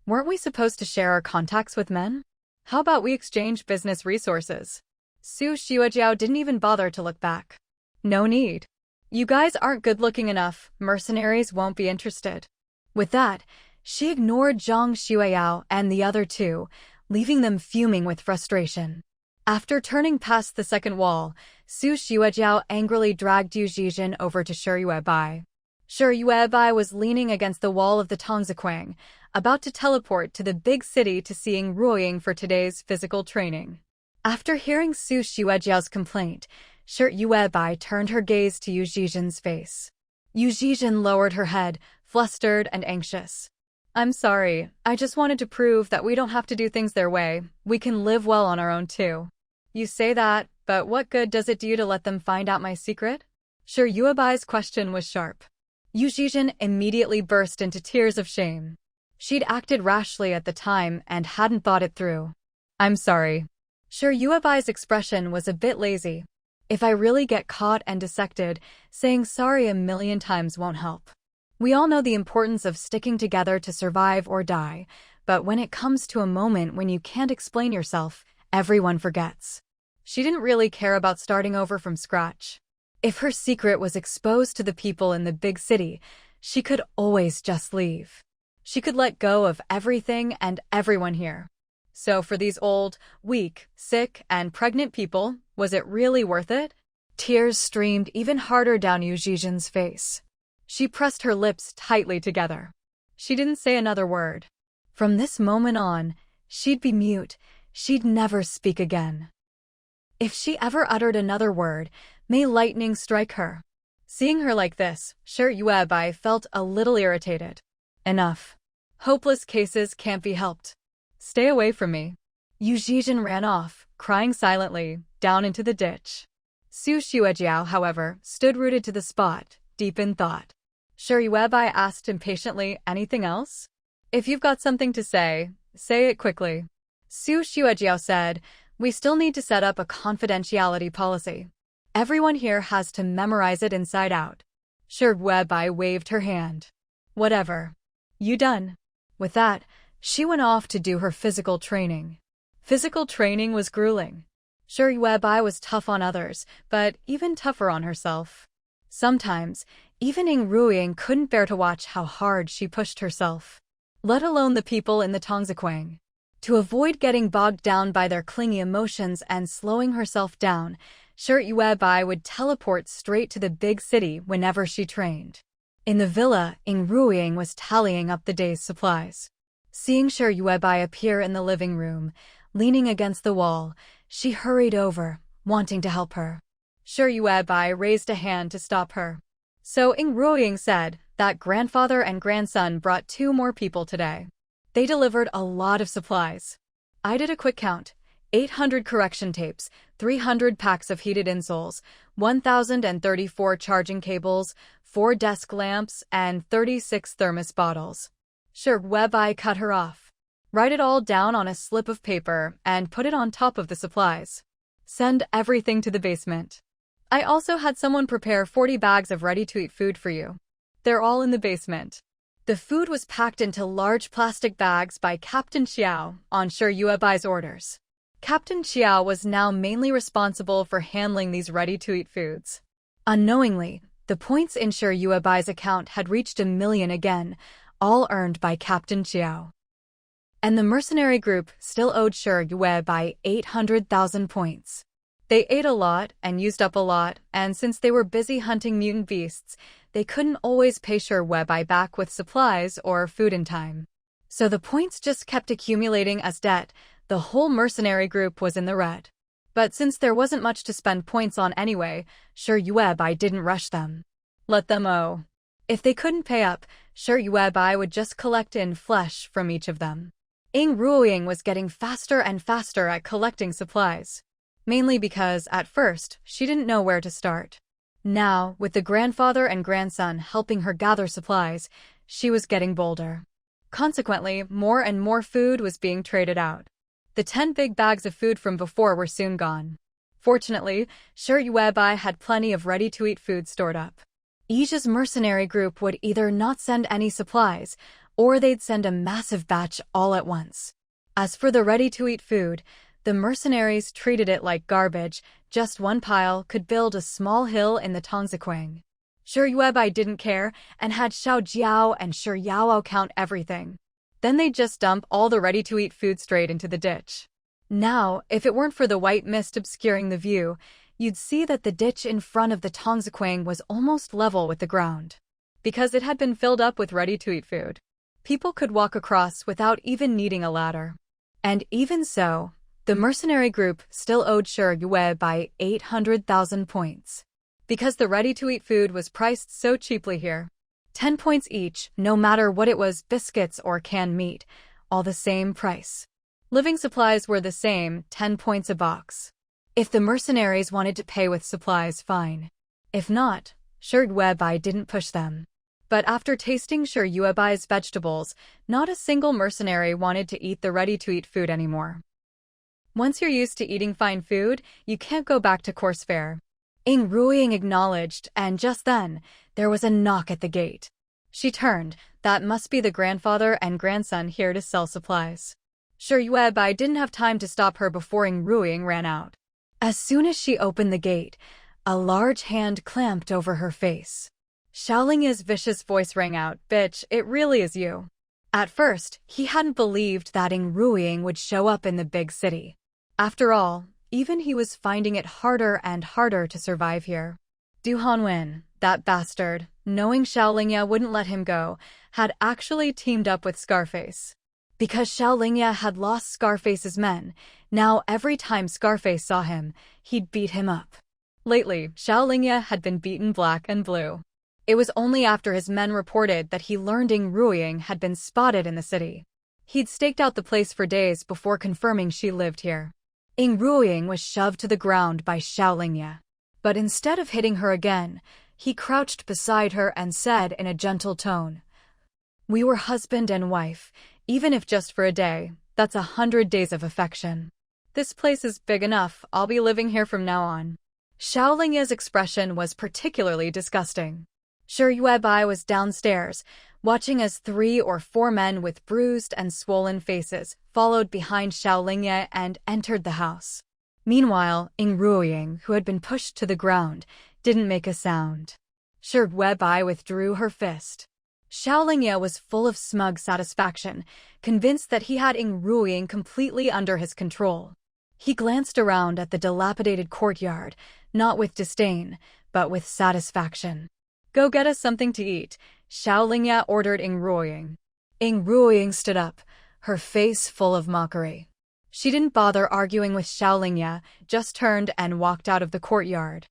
"Weren't we supposed to share our contacts with men? How about we exchange business resources?" Su Xuejiao didn't even bother to look back. "No need. You guys aren't good-looking enough, mercenaries won't be interested." With that, she ignored Zhang Xueyao and the other two, leaving them fuming with frustration. After turning past the second wall, Su Xuejiao angrily dragged Yu Zhizhen over to Shi Yuebai. Shi Yuebai was leaning against the wall of the Tongziquang, about to teleport to the big city to seeing Ruoying for today's physical training. After hearing Su Xuejiao's complaint, Shi Yuebai turned her gaze to Yu Zhizhen's face. Yu Zhizhen lowered her head, flustered and anxious. "I'm sorry, I just wanted to prove that we don't have to do things their way, we can live well on our own too." "You say that, but what good does it do you to let them find out my secret?" Shi Yuebai's question was sharp. Yu Zhizhen immediately burst into tears of shame. She'd acted rashly at the time and hadn't thought it through. "I'm sorry." Shi Yuebai's expression was a bit lazy. "If I really get caught and dissected, saying sorry a million times won't help. We all know the importance of sticking together to survive or die, but when it comes to a moment when you can't explain yourself, everyone forgets." She didn't really care about starting over from scratch. If her secret was exposed to the people in the big city, she could always just leave. She could let go of everything and everyone here. So for these old, weak, sick, and pregnant people, was it really worth it? Tears streamed even harder down Yu Zhizhen's face. She pressed her lips tightly together. She didn't say another word. From this moment on, she'd be mute, she'd never speak again. If she ever uttered another word, may lightning strike her. Seeing her like this, Shi Yuebai felt a little irritated. "Enough. Hopeless cases can't be helped. Stay away from me." Yu Zhizhen ran off, crying silently, down into the ditch. Su Xuejiao, however, stood rooted to the spot, deep in thought. Shi Yuebai asked impatiently, "Anything else? If you've got something to say it quickly." Su Xuejiao said, "We still need to set up a confidentiality policy. Everyone here has to memorize it inside out." Shi Yuebai waved her hand. Whatever. You done? With that, she went off to do her physical training. Physical training was grueling. Sure, Yuebai was tough on others, but even tougher on herself. Sometimes, even Ing Ruiying couldn't bear to watch how hard she pushed herself. Let alone the people in the Tongziquang. To avoid getting bogged down by their clingy emotions and slowing herself down, Sure Yuebai would teleport straight to the big city whenever she trained. In the villa, Ing Ruiying was tallying up the day's supplies. Seeing Sure Yuebai appear in the living room, leaning against the wall, she hurried over, wanting to help her. Sure Yuebai raised a hand to stop her. So Ing Ruiying said that grandfather and grandson brought 2 more people today. They delivered a lot of supplies. I did a quick count. 800 correction tapes, 300 packs of heated insoles, 1,034 charging cables, 4 desk lamps, and 36 thermos bottles. Sure Yuebai cut her off. Write it all down on a slip of paper and put it on top of the supplies. Send everything to the basement. I also had someone prepare 40 bags of ready-to-eat food for you. They're all in the basement. The food was packed into large plastic bags by Captain Xiao on Sure Yuebai's orders. Captain Xiao was now mainly responsible for handling these ready-to-eat foods. Unknowingly, the points in Sure Yuebai's account had reached 1 million again, all earned by Captain Xiao. And the mercenary group still owed Sure Yuebai 800,000 points. They ate a lot and used up a lot, and since they were busy hunting mutant beasts, they couldn't always pay Sure Yuebai back with supplies or food in time. So the points just kept accumulating as debt. The whole mercenary group was in the red. But since there wasn't much to spend points on anyway, Sure Yuebai didn't rush them. Let them owe. If they couldn't pay up, Sure Yuebai would just collect in flesh from each of them. Ing Ruiying was getting faster and faster at collecting supplies. Mainly because, at first, she didn't know where to start. Now, with the grandfather and grandson helping her gather supplies, she was getting bolder. Consequently, more and more food was being traded out. The 10 big bags of food from before were soon gone. Fortunately, Sure Yuebai had plenty of ready-to-eat food stored up. Ija's mercenary group would either not send any supplies, or they'd send a massive batch all at once. As for the ready-to-eat food, the mercenaries treated it like garbage. Just one pile could build a small hill in the Tongziquang. Sure Yuebai didn't care and had Xiao Jiao and Sure Yaoao count everything. Then they'd just dump all the ready-to-eat food straight into the ditch. Now, if it weren't for the white mist obscuring the view, you'd see that the ditch in front of the Tongziquang was almost level with the ground. Because it had been filled up with ready-to-eat food. People could walk across without even needing a ladder. And even so, the mercenary group still owed Sure Yuebai 800,000 points. Because the ready-to-eat food was priced so cheaply here. 10 points each, no matter what it was, biscuits or canned meat, all the same price. Living supplies were the same, 10 points a box. If the mercenaries wanted to pay with supplies, fine. If not, Sure Yuebai didn't push them. But after tasting Sure Yuebai's vegetables, not a single mercenary wanted to eat the ready-to-eat food anymore. Once you're used to eating fine food, you can't go back to coarse fare. Ing Ruiying acknowledged, and just then, there was a knock at the gate. She turned. That must be the grandfather and grandson here to sell supplies. Sure Yuebai didn't have time to stop her before Ing Ruiying ran out. As soon as she opened the gate, a large hand clamped over her face. Xiaolingya's vicious voice rang out, "Bitch, it really is you." At first, he hadn't believed that Ing Ruiying would show up in the big city. After all, even he was finding it harder and harder to survive here. Du Hanwen, that bastard, knowing Xiaolingya wouldn't let him go, had actually teamed up with Scarface. Because Xiaolingya had lost Scarface's men, now every time Scarface saw him, he'd beat him up. Lately, Xiaolingya had been beaten black and blue. It was only after his men reported that he learned Ing Ruiying had been spotted in the city. He'd staked out the place for days before confirming she lived here. Ing Ruiying was shoved to the ground by Xiaolingya. But instead of hitting her again, he crouched beside her and said in a gentle tone, "We were husband and wife, even if just for a day, that's 100 days of affection. This place is big enough, I'll be living here from now on." Xiaolingya's expression was particularly disgusting. Sure Yuebai was downstairs, watching as 3 or 4 men with bruised and swollen faces followed behind Xiaolingye and entered the house. Meanwhile, Ing Ruoying, who had been pushed to the ground, didn't make a sound. Shi Weibai withdrew her fist. Xiaolingye was full of smug satisfaction, convinced that he had Ing Ruoying completely under his control. He glanced around at the dilapidated courtyard, not with disdain, but with satisfaction. "Go get us something to eat," Xiaolingye ordered Ing Ruoying. Ing Ruoying stood up, her face full of mockery. She didn't bother arguing with Xiaolingye, just turned and walked out of the courtyard.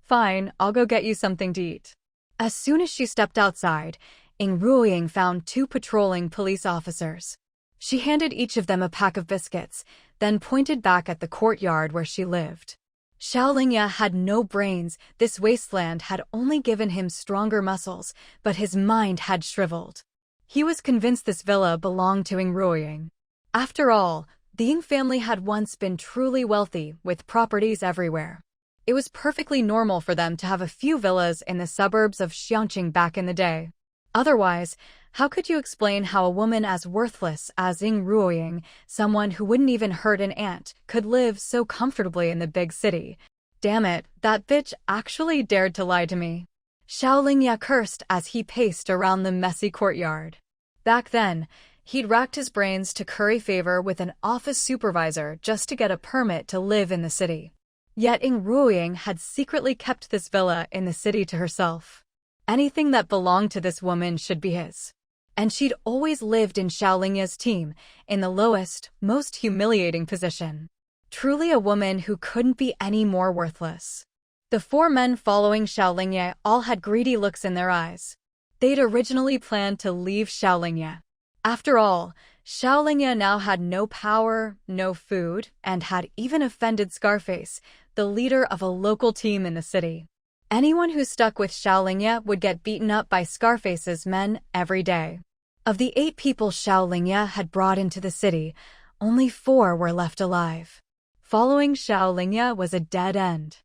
"Fine, I'll go get you something to eat." As soon as she stepped outside, Ing Ruoying found 2 patrolling police officers. She handed each of them a pack of biscuits, then pointed back at the courtyard where she lived. Xiaolingye had no brains. This wasteland had only given him stronger muscles, but his mind had shriveled. He was convinced this villa belonged to Ing Ruoying. After all, the Ying family had once been truly wealthy, with properties everywhere. It was perfectly normal for them to have a few villas in the suburbs of Xiangqing back in the day. Otherwise, how could you explain how a woman as worthless as Ing Ruoying, someone who wouldn't even hurt an ant, could live so comfortably in the big city? Damn it, that bitch actually dared to lie to me. Xiaolingye cursed as he paced around the messy courtyard. Back then, he'd racked his brains to curry favor with an office supervisor just to get a permit to live in the city. Yet Ing Ruoying had secretly kept this villa in the city to herself. Anything that belonged to this woman should be his. And she'd always lived in Xiaolingye's team, in the lowest, most humiliating position. Truly a woman who couldn't be any more worthless. The 4 men following Xiaolingye all had greedy looks in their eyes. They'd originally planned to leave Xiaolingye. After all, Xiaolingye now had no power, no food, and had even offended Scarface, the leader of a local team in the city. Anyone who stuck with Xiaolingye would get beaten up by Scarface's men every day. Of the 8 people Xiaolingye had brought into the city, only 4 were left alive. Following Xiaolingye was a dead end.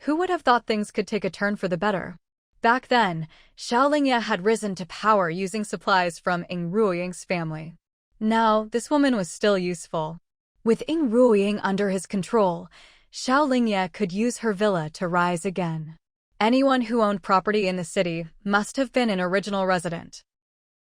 Who would have thought things could take a turn for the better? Back then, Xiaolingye had risen to power using supplies from Ing Ruoying's family. Now, this woman was still useful. With Ing Ruoying under his control, Xiaolingye could use her villa to rise again. Anyone who owned property in the city must have been an original resident.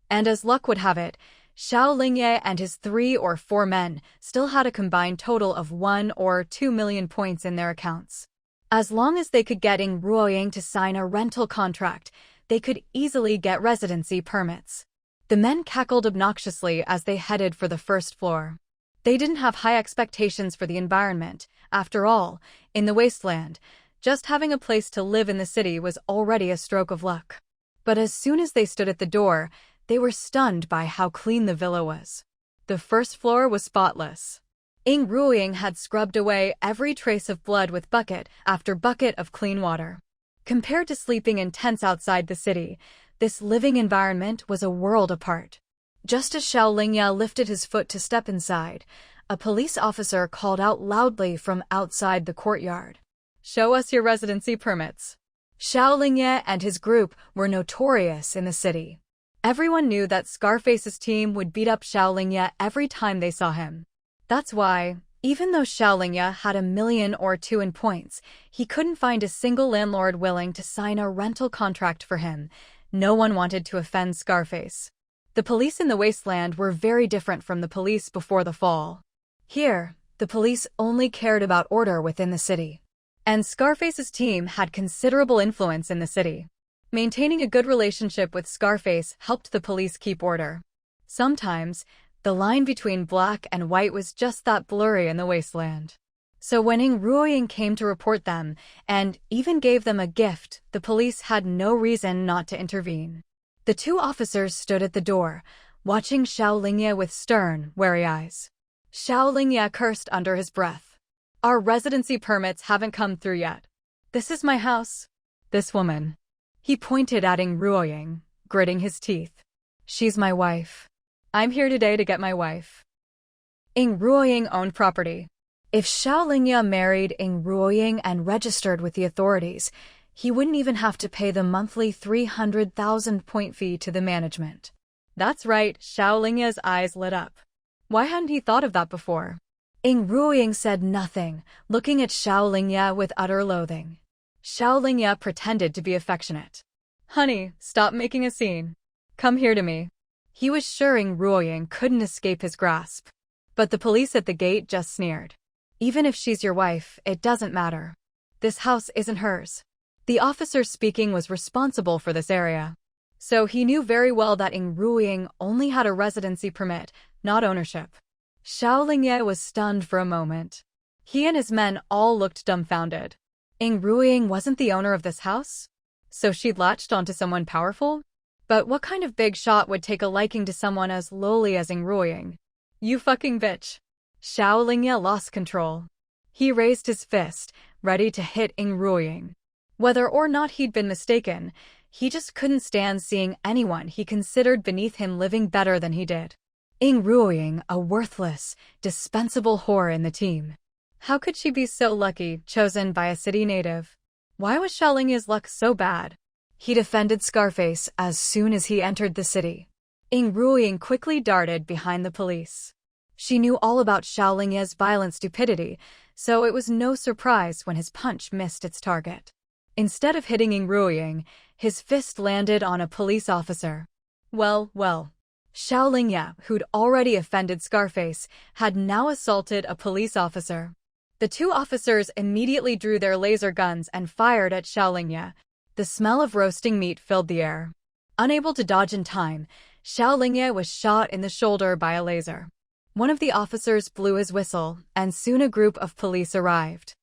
And as luck would have it, Xiaolingye and his 3 or 4 men still had a combined total of 1 or 2 million points in their accounts. As long as they could get Ing Ruoying to sign a rental contract, they could easily get residency permits. The men cackled obnoxiously as they headed for the first floor. They didn't have high expectations for the environment. After all, in the Wasteland, just having a place to live in the city was already a stroke of luck. But as soon as they stood at the door, they were stunned by how clean the villa was. The first floor was spotless. Ing Ruoying had scrubbed away every trace of blood with bucket after bucket of clean water. Compared to sleeping in tents outside the city, this living environment was a world apart. Just as Xiaolingye lifted his foot to step inside, a police officer called out loudly from outside the courtyard. "Show us your residency permits." Xiaolingye and his group were notorious in the city. Everyone knew that Scarface's team would beat up Xiaolingye every time they saw him. That's why, even though Xiaolingye had 1 million or 2 in points, he couldn't find a single landlord willing to sign a rental contract for him. No one wanted to offend Scarface. The police in the Wasteland were very different from the police before the fall. Here, the police only cared about order within the city. And Scarface's team had considerable influence in the city. Maintaining a good relationship with Scarface helped the police keep order. Sometimes, the line between black and white was just that blurry in the Wasteland. So when Ing Ruoying came to report them, and even gave them a gift, the police had no reason not to intervene. The 2 officers stood at the door, watching Xiaolingye with stern, wary eyes. Xiaolingye cursed under his breath. "Our residency permits haven't come through yet. This is my house. This woman." He pointed at Ing Ruoying, gritting his teeth. "She's my wife. I'm here today to get my wife." Ing Ruoying owned property. If Xiaolingye married Ing Ruoying and registered with the authorities, He wouldn't even have to pay the monthly 300,000 point fee to the management. That's right, Xiao Lingya's eyes lit up. Why hadn't he thought of that before? Ing Ruoying said nothing, looking at Xiao Lingya with utter loathing. Xiao Lingya pretended to be affectionate. Honey, stop making a scene. Come here to me. He was sure Ing Ruoying couldn't escape his grasp. But the police at the gate just sneered. Even if she's your wife, it doesn't matter. This house isn't hers. The officer speaking was responsible for this area. So he knew very well that Ing Ruoying only had a residency permit, not ownership. Xiao Lingye was stunned for a moment. He and his men all looked dumbfounded. Ing Ruoying wasn't the owner of this house? So she'd latched onto someone powerful? But what kind of big shot would take a liking to someone as lowly as Ing Ruoying? You fucking bitch. Xiao Lingye lost control. He raised his fist, ready to hit Ing Ruoying. Whether or not he'd been mistaken, he just couldn't stand seeing anyone he considered beneath him living better than he did. Ing Ruoying, a worthless, dispensable whore in the team. How could she be so lucky, chosen by a city native? Why was Xiao Lingye's luck so bad? He defended Scarface as soon as he entered the city. Ing Ruoying quickly darted behind the police. She knew all about Xiao Lingye's violent stupidity, so it was no surprise when his punch missed its target. Instead of hitting Ing Ruoying, his fist landed on a police officer. Well. Xiao Lingye, who'd already offended Scarface, had now assaulted a police officer. The two officers immediately drew their laser guns and fired at Xiao Lingye. The smell of roasting meat filled the air. Unable to dodge in time, Xiao Lingye was shot in the shoulder by a laser. One of the officers blew his whistle, and soon a group of police arrived.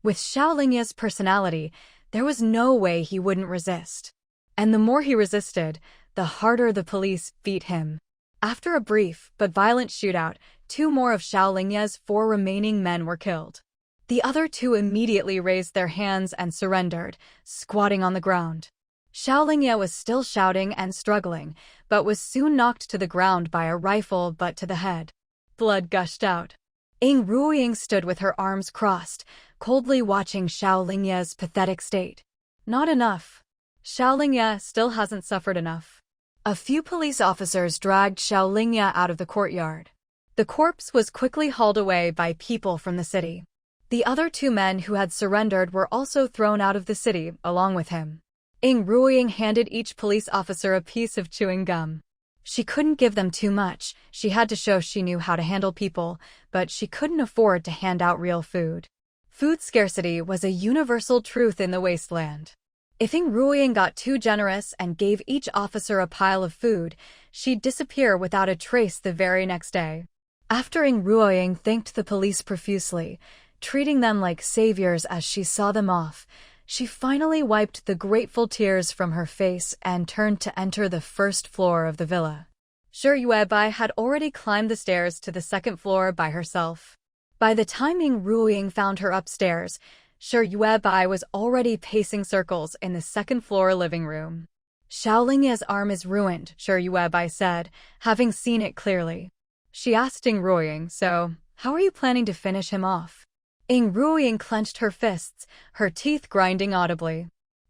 With Xiao Lingye's personality, there was no way he wouldn't resist. And the more he resisted, the harder the police beat him. After a brief but violent shootout, 2 more of Xiao Lingye's 4 remaining men were killed. The other 2 immediately raised their hands and surrendered, squatting on the ground. Xiao Lingye was still shouting and struggling, but was soon knocked to the ground by a rifle butt to the head. Blood gushed out. Ing Ruoying stood with her arms crossed, coldly watching Xiao Lingye's pathetic state. Not enough. Xiao Lingye still hasn't suffered enough. A few police officers dragged Xiao Lingye out of the courtyard. The corpse was quickly hauled away by people from the city. The other 2 men who had surrendered were also thrown out of the city, along with him. Ing Ruoying handed each police officer a piece of chewing gum. She couldn't give them too much, she had to show she knew how to handle people, but she couldn't afford to hand out real food. Food scarcity was a universal truth in the Wasteland. If Ing Ruoying got too generous and gave each officer a pile of food, she'd disappear without a trace the very next day. After Ing Ruoying thanked the police profusely, treating them like saviors as she saw them off, she finally wiped the grateful tears from her face and turned to enter the first floor of the villa. Shi Yuebai had already climbed the stairs to the 2nd floor by herself. By the time Ing Ruoying found her upstairs, Shi Yuebai was already pacing circles in the 2nd floor living room. Xiao Lingye's arm is ruined, Shi Yuebai said, having seen it clearly. She asked Ing Ruoying, so, how are you planning to finish him off? Ing Ruoying clenched her fists, her teeth grinding audibly.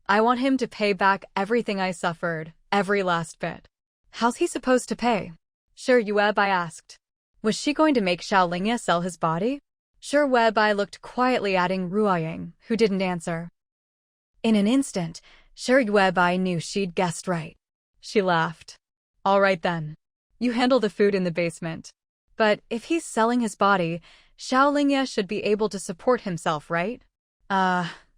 I want him to pay back everything I suffered, every last bit. How's he supposed to pay? Shi Yuebai asked. Was she going to make Xiao Lingye sell his body? Shi Yuebai looked quietly at Ing Ruoying, who didn't answer. In an instant, Shi Yuebai knew she'd guessed right. She laughed. All right then. You handle the food in the basement. But if he's selling his body, Xiao Lingye should be able to support himself, right?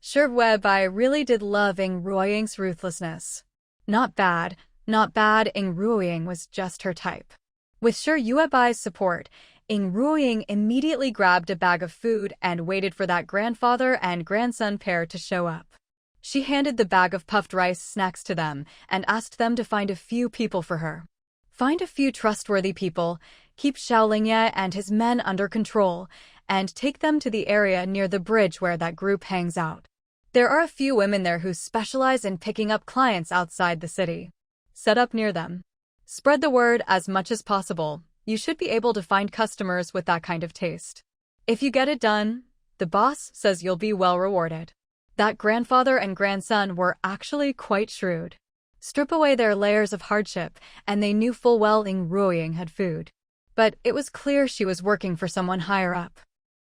Shi Yuebai really did love Ing Ruoying's ruthlessness. Not bad, Ing Ruoying was just her type. With Shi Yuebai's support, Ing Ruoying immediately grabbed a bag of food and waited for that grandfather and grandson pair to show up. She handed the bag of puffed rice snacks to them and asked them to find a few people for her. Find a few trustworthy people, keep Xiao Lingye and his men under control, and take them to the area near the bridge where that group hangs out. There are a few women there who specialize in picking up clients outside the city. Set up near them. Spread the word as much as possible. You should be able to find customers with that kind of taste. If you get it done, the boss says you'll be well rewarded. That grandfather and grandson were actually quite shrewd. Strip away their layers of hardship, and they knew full well Ing Ruoying had food. But it was clear she was working for someone higher up.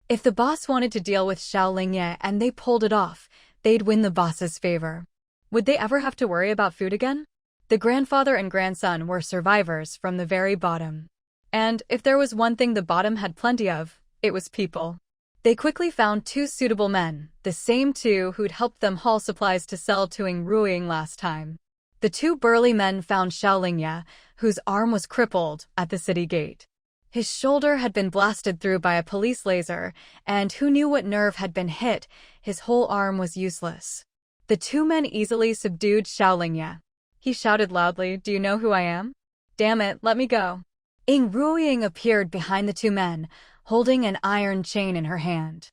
If the boss wanted to deal with Xiao Lingye and they pulled it off, they'd win the boss's favor. Would they ever have to worry about food again? The grandfather and grandson were survivors from the very bottom. And if there was one thing the bottom had plenty of, it was people. They quickly found two suitable men, the same two who'd helped them haul supplies to sell to Ing Ruoying last time. The two burly men found Xiao Lingye, whose arm was crippled, at the city gate. His shoulder had been blasted through by a police laser, and who knew what nerve had been hit, his whole arm was useless. The two men easily subdued Xiao Lingye. He shouted loudly, "Do you know who I am? Damn it, let me go." Ing Ruoying appeared behind the two men, holding an iron chain in her hand.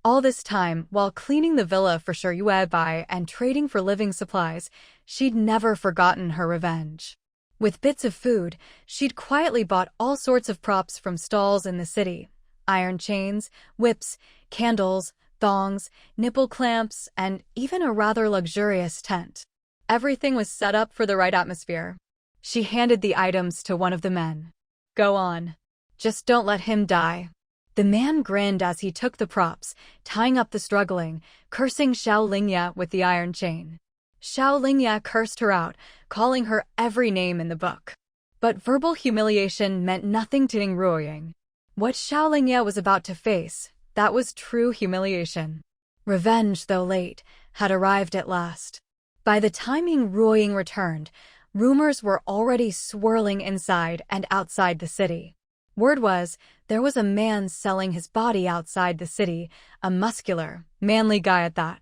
All this time, while cleaning the villa for Shi Yuebai and trading for living supplies, she'd never forgotten her revenge. With bits of food, she'd quietly bought all sorts of props from stalls in the city. Iron chains, whips, candles, thongs, nipple clamps, and even a rather luxurious tent. Everything was set up for the right atmosphere. She handed the items to one of the men. "Go on. Just don't let him die." The man grinned as he took the props, tying up the struggling, cursing Xiao Lingye with the iron chain. Xiao Lingye cursed her out, calling her every name in the book. But verbal humiliation meant nothing to Ing Ruoying. What Xiao Lingye was about to face, that was true humiliation. Revenge, though late, had arrived at last. By the time Ing Ruoying returned, rumors were already swirling inside and outside the city. Word was, there was a man selling his body outside the city, a muscular, manly guy at that.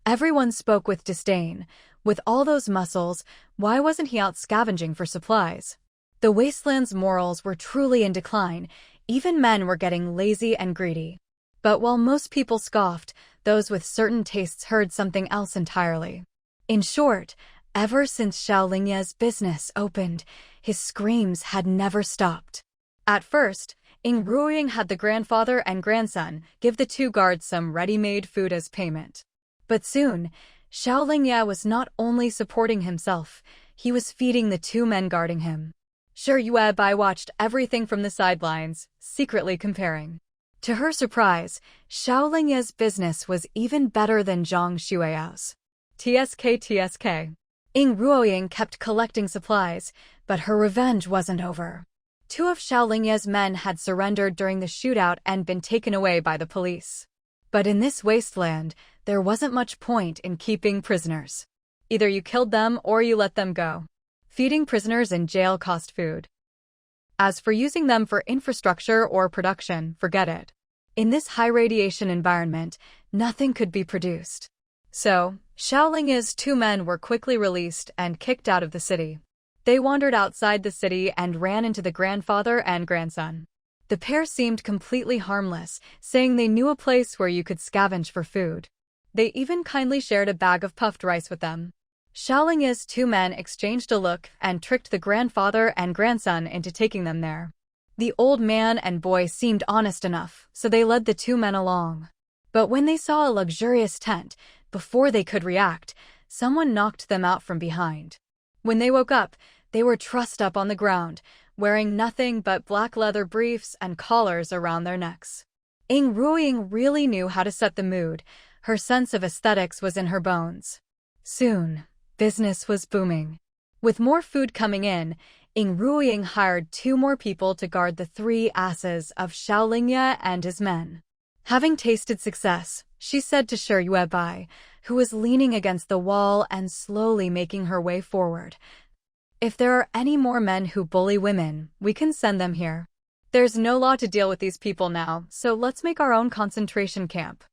Everyone spoke with disdain. With all those muscles, why wasn't he out scavenging for supplies? The Wasteland's morals were truly in decline. Even men were getting lazy and greedy. But while most people scoffed, those with certain tastes heard something else entirely. In short, ever since Xiao Lingye's business opened, his screams had never stopped. At first, Ing Ruoying had the grandfather and grandson give the two guards some ready-made food as payment. But soon, Xiao Lingye was not only supporting himself, he was feeding the two men guarding him. Shi Yuebai watched everything from the sidelines, secretly comparing. To her surprise, Xiao Lingye's business was even better than Zhang Xueyao's. TSK. Ing Ruoying kept collecting supplies, but her revenge wasn't over. Two of Xiao Lingye's men had surrendered during the shootout and been taken away by the police. But in this wasteland, there wasn't much point in keeping prisoners. Either you killed them or you let them go. Feeding prisoners in jail cost food. As for using them for infrastructure or production, forget it. In this high-radiation environment, nothing could be produced. So, Xiao Lingye's two men were quickly released and kicked out of the city. They wandered outside the city and ran into the grandfather and grandson. The pair seemed completely harmless, saying they knew a place where you could scavenge for food. They even kindly shared a bag of puffed rice with them. Xiao Lingye's two men exchanged a look and tricked the grandfather and grandson into taking them there. The old man and boy seemed honest enough, so they led the two men along. But when they saw a luxurious tent, before they could react, someone knocked them out from behind. When they woke up, they were trussed up on the ground, wearing nothing but black leather briefs and collars around their necks. Ing Ruoying really knew how to set the mood. Her sense of aesthetics was in her bones. Soon, business was booming. With more food coming in, Ing Ruoying hired two more people to guard the three asses of Xiao Lingye and his men. Having tasted success, she said to Shi Yuebai, who was leaning against the wall and slowly making her way forward, "If there are any more men who bully women, we can send them here. There's no law to deal with these people now, so let's make our own concentration camp.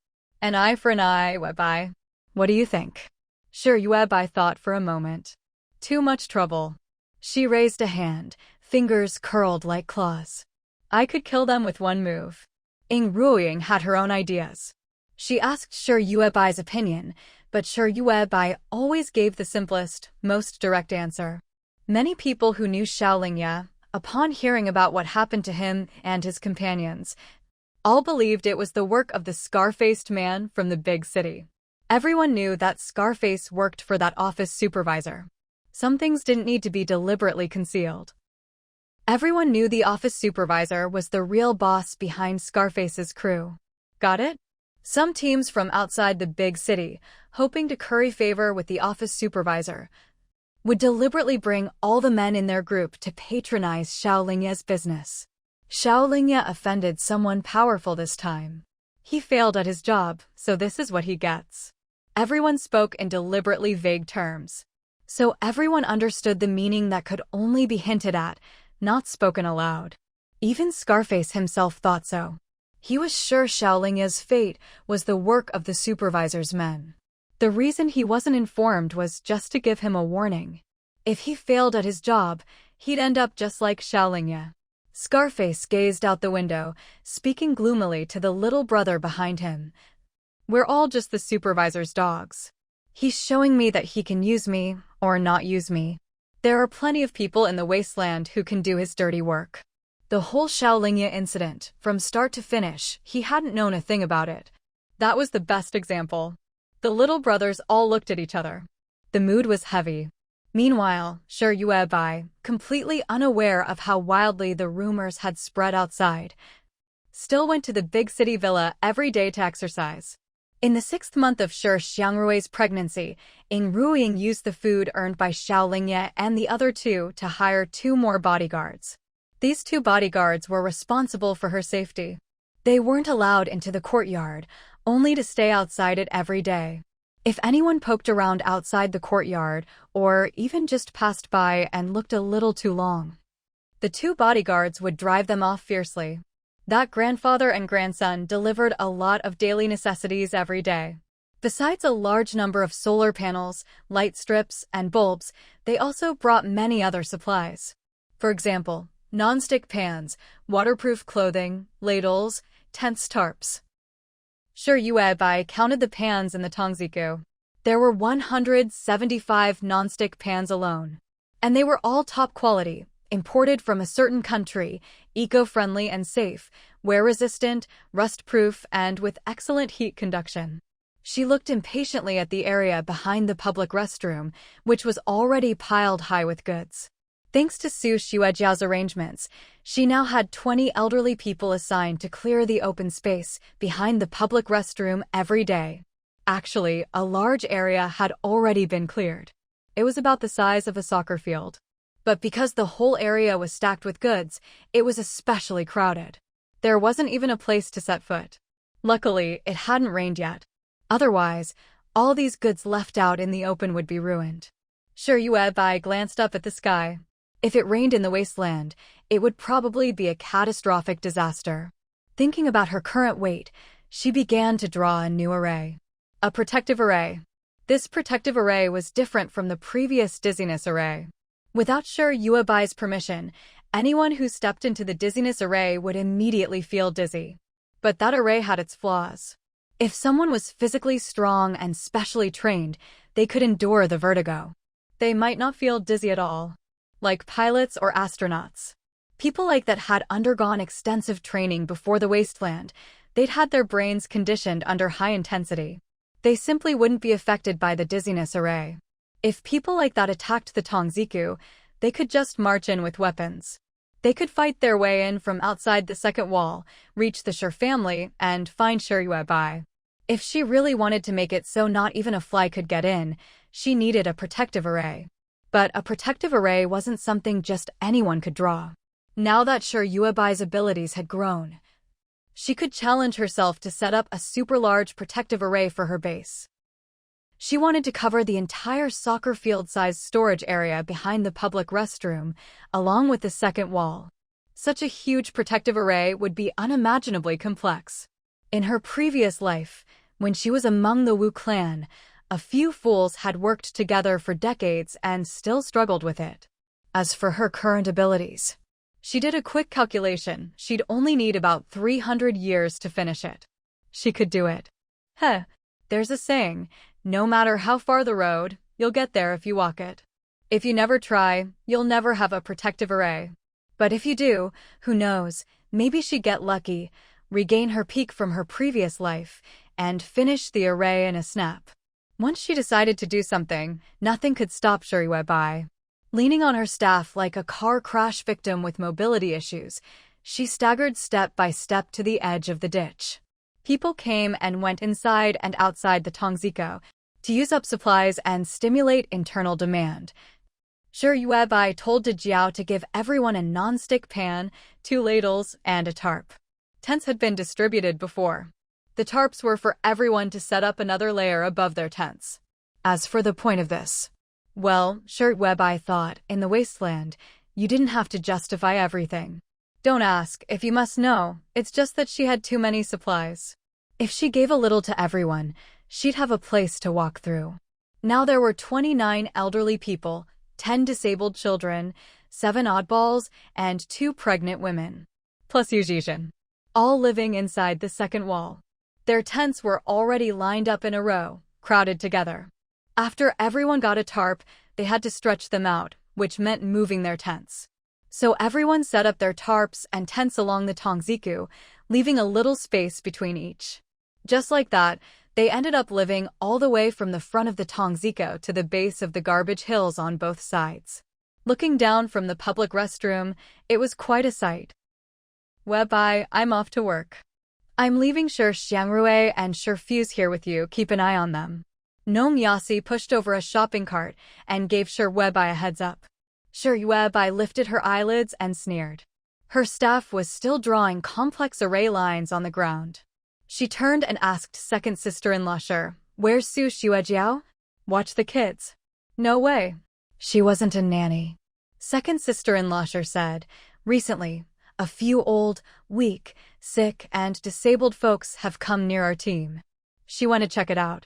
An eye for an eye, Yuebai. What do you think?" Shi Yuebai thought for a moment. Too much trouble. She raised a hand, fingers curled like claws. "I could kill them with one move." Ing Ruoying had her own ideas. She asked Shi Yuebai's opinion, but Shi Yuebai always gave the simplest, most direct answer. Many people who knew Xiao Lingye, upon hearing about what happened to him and his companions, all believed it was the work of the scar-faced man from the big city. Everyone knew that Scarface worked for that office supervisor. Some things didn't need to be deliberately concealed. Everyone knew the office supervisor was the real boss behind Scarface's crew. Got it? Some teams from outside the big city, hoping to curry favor with the office supervisor, would deliberately bring all the men in their group to patronize Xiaolingya's business. Xiaolingya offended someone powerful this time. He failed at his job, so this is what he gets. Everyone spoke in deliberately vague terms. So everyone understood the meaning that could only be hinted at, not spoken aloud. Even Scarface himself thought so. He was sure Xiaolingya's fate was the work of the supervisor's men. The reason he wasn't informed was just to give him a warning. If he failed at his job, he'd end up just like Xiaolingya. Scarface gazed out the window, speaking gloomily to the little brother behind him. We're all just the supervisor's dogs. He's showing me that he can use me, or not use me. There are plenty of people in the Wasteland who can do his dirty work. The whole Xiaolingya incident, from start to finish, he hadn't known a thing about it. That was the best example. The little brothers all looked at each other. The mood was heavy. Meanwhile, Shi Yuebai, completely unaware of how wildly the rumors had spread outside, still went to the big city villa every day to exercise. In the 6th month of Shi Xiangrui's pregnancy, Ing Ruiying used the food earned by Xiaolingya and the other two to hire 2 more bodyguards. These 2 bodyguards were responsible for her safety. They weren't allowed into the courtyard, only to stay outside it every day. If anyone poked around outside the courtyard, or even just passed by and looked a little too long, the 2 bodyguards would drive them off fiercely. That grandfather and grandson delivered a lot of daily necessities every day. Besides a large number of solar panels, light strips, and bulbs, they also brought many other supplies. For example, non-stick pans, waterproof clothing, ladles, tents, tarps. Shi Yuebai counted the pans in the tongziku. There were 175 non-stick pans alone. And they were all top quality, imported from a certain country, eco-friendly and safe, wear-resistant, rust-proof, and with excellent heat conduction. She looked impatiently at the area behind the public restroom, which was already piled high with goods. Thanks to Su Xuejiao's arrangements, she now had 20 elderly people assigned to clear the open space behind the public restroom every day. Actually, a large area had already been cleared. It was about the size of a soccer field. But because the whole area was stacked with goods, it was especially crowded. There wasn't even a place to set foot. Luckily, it hadn't rained yet. Otherwise, all these goods left out in the open would be ruined. Shi Yuebai glanced up at the sky. If it rained in the Wasteland, it would probably be a catastrophic disaster. Thinking about her current weight, she began to draw a new array. A protective array. This protective array was different from the previous dizziness array. Without Shi Yuebai's permission, anyone who stepped into the dizziness array would immediately feel dizzy. But that array had its flaws. If someone was physically strong and specially trained, they could endure the vertigo. They might not feel dizzy at all. Like pilots or astronauts. People like that had undergone extensive training before the Wasteland. They'd had their brains conditioned under high intensity. They simply wouldn't be affected by the dizziness array. If people like that attacked the tongziku, they could just march in with weapons. They could fight their way in from outside the second wall, reach the Shi family, and find Shi Yuebai. If she really wanted to make it so not even a fly could get in, she needed a protective array. But a protective array wasn't something just anyone could draw. Now that Shi Yuebai's abilities had grown, she could challenge herself to set up a super large protective array for her base. She wanted to cover the entire soccer field-sized storage area behind the public restroom, along with the second wall. Such a huge protective array would be unimaginably complex. In her previous life, when she was among the Wu clan, a few fools had worked together for decades and still struggled with it. As for her current abilities, she did a quick calculation. She'd only need about 300 years to finish it. She could do it. There's a saying, no matter how far the road, you'll get there if you walk it. If you never try, you'll never have a protective array. But if you do, who knows, maybe she'd get lucky, regain her peak from her previous life, and finish the array in a snap. Once she decided to do something, nothing could stop Shuriwebai. Leaning on her staff like a car crash victim with mobility issues, she staggered step by step to the edge of the ditch. People came and went inside and outside the Tongziko to use up supplies and stimulate internal demand. Shuriwebai told Jiao to give everyone a non-stick pan, 2 ladles, and a tarp. Tents had been distributed before. The tarps were for everyone to set up another layer above their tents. As for the point of this, well, Shuriwebai thought, in the Wasteland, you didn't have to justify everything. Don't ask if you must know, it's just that she had too many supplies. If she gave a little to everyone, she'd have a place to walk through. Now there were 29 elderly people, 10 disabled children, 7 oddballs, and 2 pregnant women. Plus Yujishin. All living inside the second wall. Their tents were already lined up in a row, crowded together. After everyone got a tarp, they had to stretch them out, which meant moving their tents. So everyone set up their tarps and tents along the Tongziku, leaving a little space between each. Just like that, they ended up living all the way from the front of the Tongziko to the base of the garbage hills on both sides. Looking down from the public restroom, it was quite a sight. Webai, I'm off to work. I'm leaving Shi Xiangrui and Shi Fuse here with you, keep an eye on them. Nong Yasi pushed over a shopping cart and gave Shi Webai a heads up. Shi Webai lifted her eyelids and sneered. Her staff was still drawing complex array lines on the ground. She turned and asked second sister-in-law Shi, "Where's Su Xuejiao? Watch the kids." "No way. She wasn't a nanny." Second sister-in-law Shi said, "Recently, a few old, weak, sick, and disabled folks have come near our team. She went to check it out."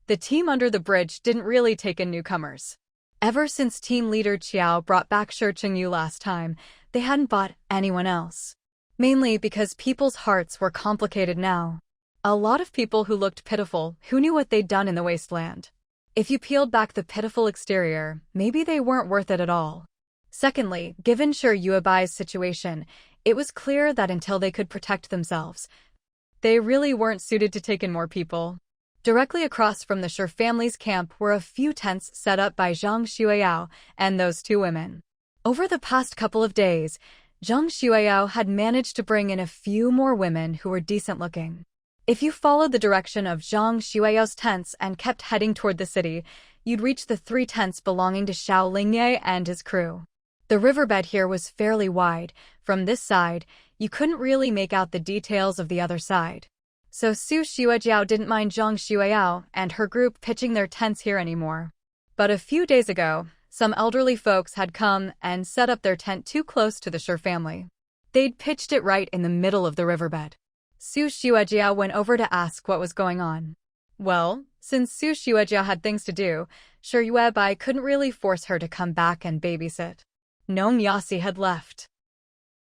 The team under the bridge didn't really take in newcomers. Ever since team leader Qiao brought back Shi Chengyu last time, they hadn't bought anyone else. Mainly because people's hearts were complicated now. A lot of people who looked pitiful, who knew what they'd done in the Wasteland. If you peeled back the pitiful exterior, maybe they weren't worth it at all. Secondly, given Shi Yuebai's situation, it was clear that until they could protect themselves, they really weren't suited to take in more people. Directly across from the Shi family's camp were a few tents set up by Zhang Xueyao and those 2 women. Over the past couple of days, Zhang Xueyao had managed to bring in a few more women who were decent looking. If you followed the direction of Zhang Xueyao's tents and kept heading toward the city, you'd reach the 3 tents belonging to Xiao Lingye and his crew. The riverbed here was fairly wide. From this side, you couldn't really make out the details of the other side. So Su Xuejiao didn't mind Zhang Xueyao and her group pitching their tents here anymore. But a few days ago, some elderly folks had come and set up their tent too close to the Shi family. They'd pitched it right in the middle of the riverbed. Su Xuejiao went over to ask what was going on. Well, since Su Xuejiao had things to do, Shi Yuebai couldn't really force her to come back and babysit. Nong Yasi had left.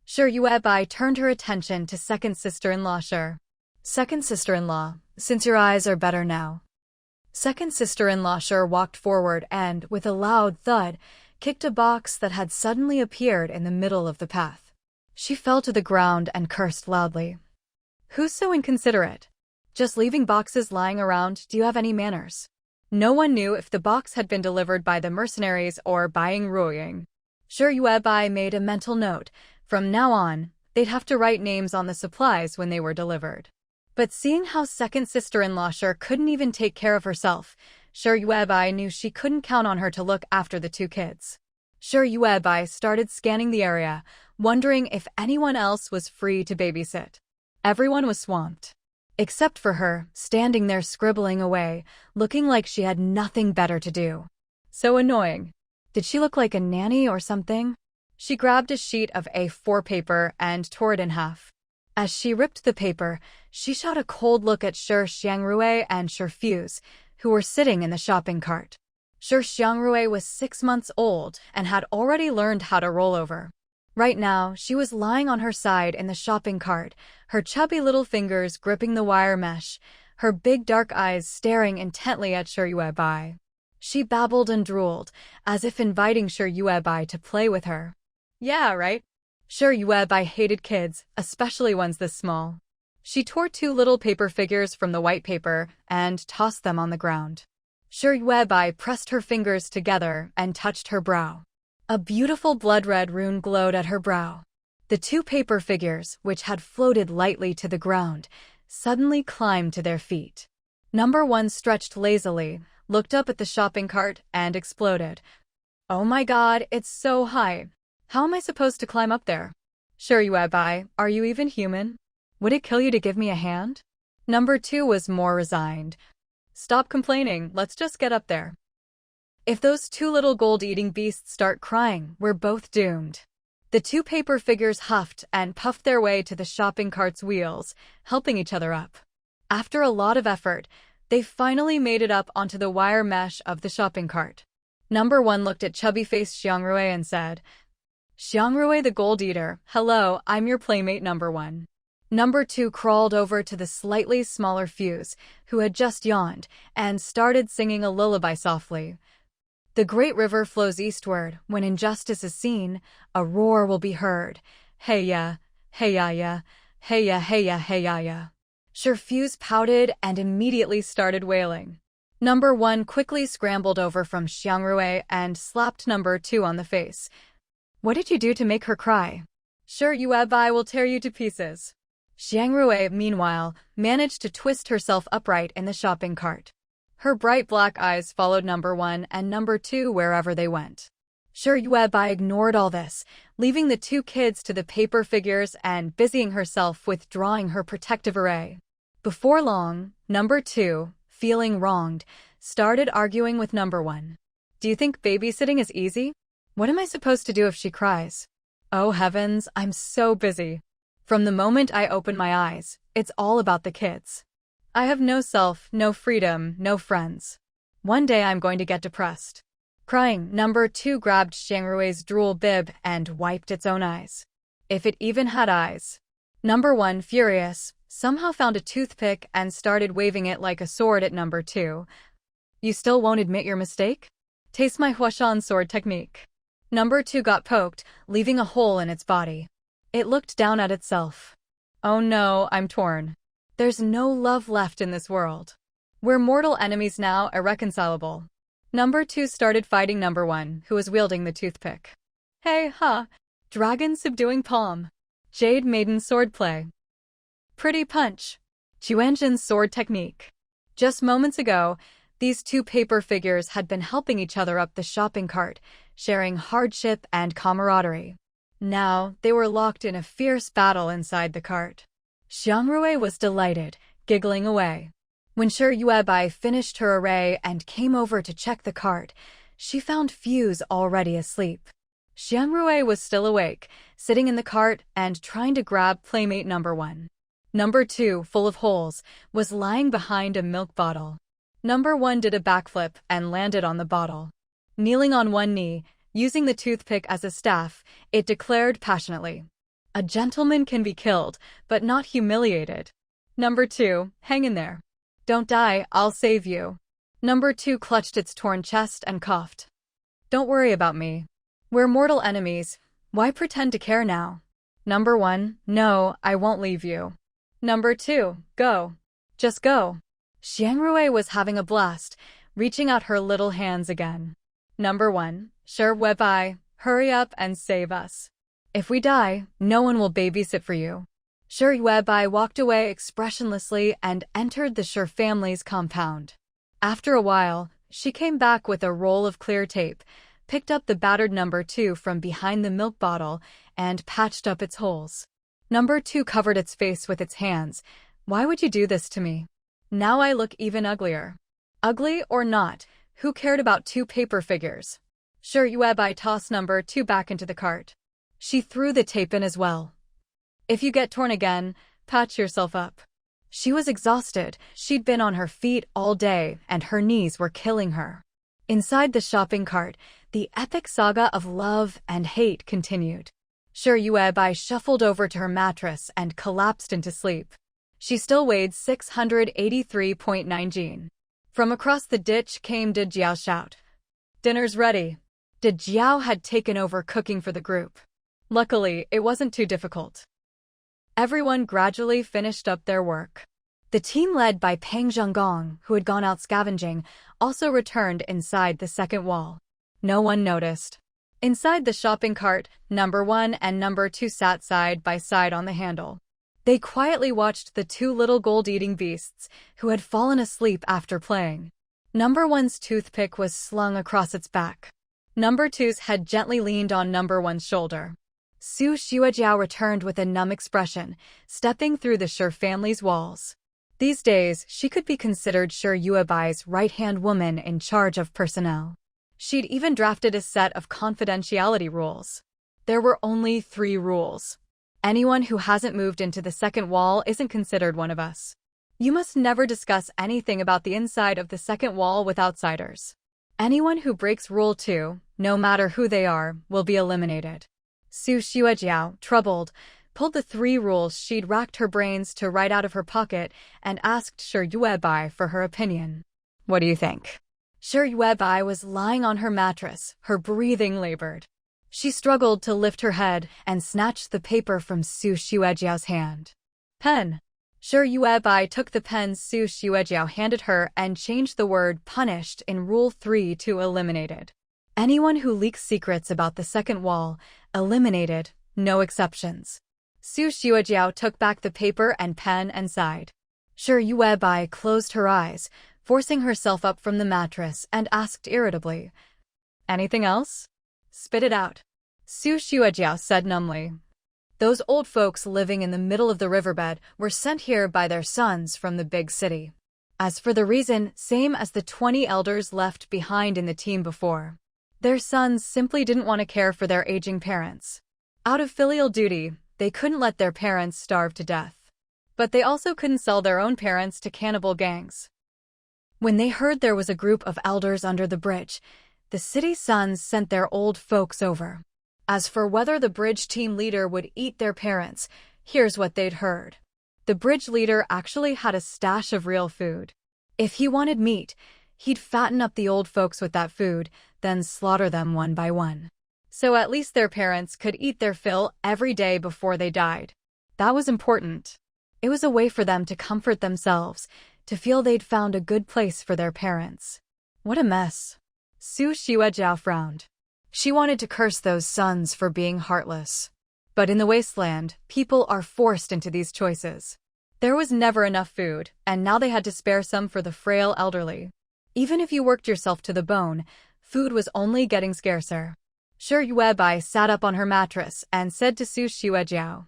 Shi Yuebai turned her attention to second sister-in-law Shi. "Second sister-in-law, since your eyes are better now." Second sister-in-law Shi walked forward and, with a loud thud, kicked a box that had suddenly appeared in the middle of the path. She fell to the ground and cursed loudly. "Who's so inconsiderate? Just leaving boxes lying around, do you have any manners?" No one knew if the box had been delivered by the mercenaries or buying Ruoying. Shi Yuebai made a mental note. From now on, they'd have to write names on the supplies when they were delivered. But seeing how second sister-in-law Shi couldn't even take care of herself, Shi Yuebai knew she couldn't count on her to look after the 2 kids. Shi Yuebai started scanning the area, wondering if anyone else was free to babysit. Everyone was swamped. Except for her, standing there scribbling away, looking like she had nothing better to do. So annoying. Did she look like a nanny or something? She grabbed a sheet of A4 paper and tore it in half. As she ripped the paper, she shot a cold look at Shi Xiangrui and Shi Fuse, who were sitting in the shopping cart. Shi Xiangrui was 6 months old and had already learned how to roll over. Right now, she was lying on her side in the shopping cart, her chubby little fingers gripping the wire mesh, her big dark eyes staring intently at Shi Yuebai. She babbled and drooled, as if inviting Shi Yuebai to play with her. "Yeah, right." Shi Yuebai hated kids, especially ones this small. She tore 2 little paper figures from the white paper and tossed them on the ground. Shi Yuebai pressed her fingers together and touched her brow. A beautiful blood-red rune glowed at her brow. The two paper figures, which had floated lightly to the ground, suddenly climbed to their feet. Number 1 stretched lazily, looked up at the shopping cart, and exploded. Oh my god, it's so high. How am I supposed to climb up there? Shi Yuebai, are you even human? Would it kill you to give me a hand? Number 2 was more resigned. Stop complaining, let's just get up there. If those two little gold-eating beasts start crying, we're both doomed. The two paper figures huffed and puffed their way to the shopping cart's wheels, helping each other up. After a lot of effort, they finally made it up onto the wire mesh of the shopping cart. Number 1 looked at chubby-faced Xiangrui and said, Xiangrui the Gold Eater, hello, I'm your playmate Number 1. Number 2 crawled over to the slightly smaller Fuse, who had just yawned, and started singing a lullaby softly. The great river flows eastward. When injustice is seen, a roar will be heard. Hey-ya, hey-ya-ya, hey-ya, hey-ya, hey-ya-ya. Fuse pouted and immediately started wailing. Number 1 quickly scrambled over from Xiangrui and slapped Number 2 on the face. What did you do to make her cry? Shi Yuebai will tear you to pieces. Xiangrui, meanwhile, managed to twist herself upright in the shopping cart. Her bright black eyes followed Number 1 and Number 2 wherever they went. Shi Yuebai ignored all this, leaving the two kids to the paper figures and busying herself with drawing her protective array. Before long, Number 2, feeling wronged, started arguing with Number 1. Do you think babysitting is easy? What am I supposed to do if she cries? Oh heavens, I'm so busy. From the moment I open my eyes, it's all about the kids. I have no self, no freedom, no friends. One day I'm going to get depressed. Crying, Number 2 grabbed Xiangrui's drool bib and wiped its own eyes. If it even had eyes. Number 1, furious, somehow found a toothpick and started waving it like a sword at Number 2. You still won't admit your mistake? Taste my Huashan sword technique. Number 2 got poked, leaving a hole in its body. It looked down at itself. Oh no, I'm torn. There's no love left in this world. We're mortal enemies now, irreconcilable. Number 2 started fighting Number 1, who was wielding the toothpick. Hey, ha! Dragon subduing palm. Jade Maiden swordplay. Pretty punch. Chuanjin's sword technique. Just moments ago, these two paper figures had been helping each other up the shopping cart, sharing hardship and camaraderie. Now, they were locked in a fierce battle inside the cart. Xiangrui was delighted, giggling away. When Shi Yuebai finished her array and came over to check the cart, she found Fuse already asleep. Xiangrui was still awake, sitting in the cart and trying to grab playmate Number 1. Number 2, full of holes, was lying behind a milk bottle. Number 1 did a backflip and landed on the bottle. Kneeling on one knee, using the toothpick as a staff, it declared passionately, "A gentleman can be killed, but not humiliated. Number 2, hang in there. Don't die, I'll save you." Number 2 clutched its torn chest and coughed. Don't worry about me. We're mortal enemies. Why pretend to care now? Number 1, no, I won't leave you. Number 2, go. Just go. Xiangrui was having a blast, reaching out her little hands again. Number 1, Shi Yuebai, hurry up and save us. If we die, no one will babysit for you. Shi Yuebai walked away expressionlessly and entered the Shi family's compound. After a while, she came back with a roll of clear tape, picked up the battered Number 2 from behind the milk bottle, and patched up its holes. Number 2 covered its face with its hands. Why would you do this to me? Now I look even uglier. Ugly or not, who cared about two paper figures? Shi Yuebai tossed Number 2 back into the cart. She threw the tape in as well. If you get torn again, patch yourself up. She was exhausted. She'd been on her feet all day, and her knees were killing her. Inside the shopping cart, the epic saga of love and hate continued. Shi Yuebai shuffled over to her mattress and collapsed into sleep. She still weighed 683.9 Jin. From across the ditch came Di Jiao's shout. Dinner's ready. Di Jiao had taken over cooking for the group. Luckily, it wasn't too difficult. Everyone gradually finished up their work. The team led by Peng Zhonggong, who had gone out scavenging, also returned inside the second wall. No one noticed. Inside the shopping cart, number 1 and number 2 sat side by side on the handle. They quietly watched the two little gold-eating beasts, who had fallen asleep after playing. Number 1's toothpick was slung across its back. Number 2's head gently leaned on number 1's shoulder. Su Xuejiao returned with a numb expression, stepping through the Shi family's walls. These days, she could be considered Shi Yuebai's right-hand woman in charge of personnel. She'd even drafted a set of confidentiality rules. There were only 3 rules. Anyone who hasn't moved into the second wall isn't considered one of us. You must never discuss anything about the inside of the second wall with outsiders. Anyone who breaks Rule 2, no matter who they are, will be eliminated. Su Xuejiao, troubled, pulled the 3 rules she'd racked her brains to write out of her pocket and asked Shi Yuebai for her opinion. What do you think? Shi Yuebai was lying on her mattress, her breathing labored. She struggled to lift her head and snatched the paper from Su Xuejiao's hand. Pen. Shi Yuebai took the pen Su Xuejiao handed her and changed the word punished in Rule 3 to eliminated. Anyone who leaks secrets about the second wall, eliminated, no exceptions. Su Xuejiao took back the paper and pen and sighed. Shi Yuebai closed her eyes, forcing herself up from the mattress, and asked irritably, "Anything else?" "Spit it out," Su Xuejiao said numbly. Those old folks living in the middle of the riverbed were sent here by their sons from the big city. As for the reason, same as the 20 elders left behind in the team before. Their sons simply didn't want to care for their aging parents. Out of filial duty, they couldn't let their parents starve to death. But they also couldn't sell their own parents to cannibal gangs. When they heard there was a group of elders under the bridge, the city sons sent their old folks over. As for whether the bridge team leader would eat their parents, here's what they'd heard. The bridge leader actually had a stash of real food. If he wanted meat, he'd fatten up the old folks with that food, then slaughter them one by one. So at least their parents could eat their fill every day before they died. That was important. It was a way for them to comfort themselves, to feel they'd found a good place for their parents. What a mess. Su Xuejiao frowned. She wanted to curse those sons for being heartless. But in the Wasteland, people are forced into these choices. There was never enough food, and now they had to spare some for the frail elderly. Even if you worked yourself to the bone, food was only getting scarcer. Shi Yuebai sat up on her mattress and said to Su Xuejiao,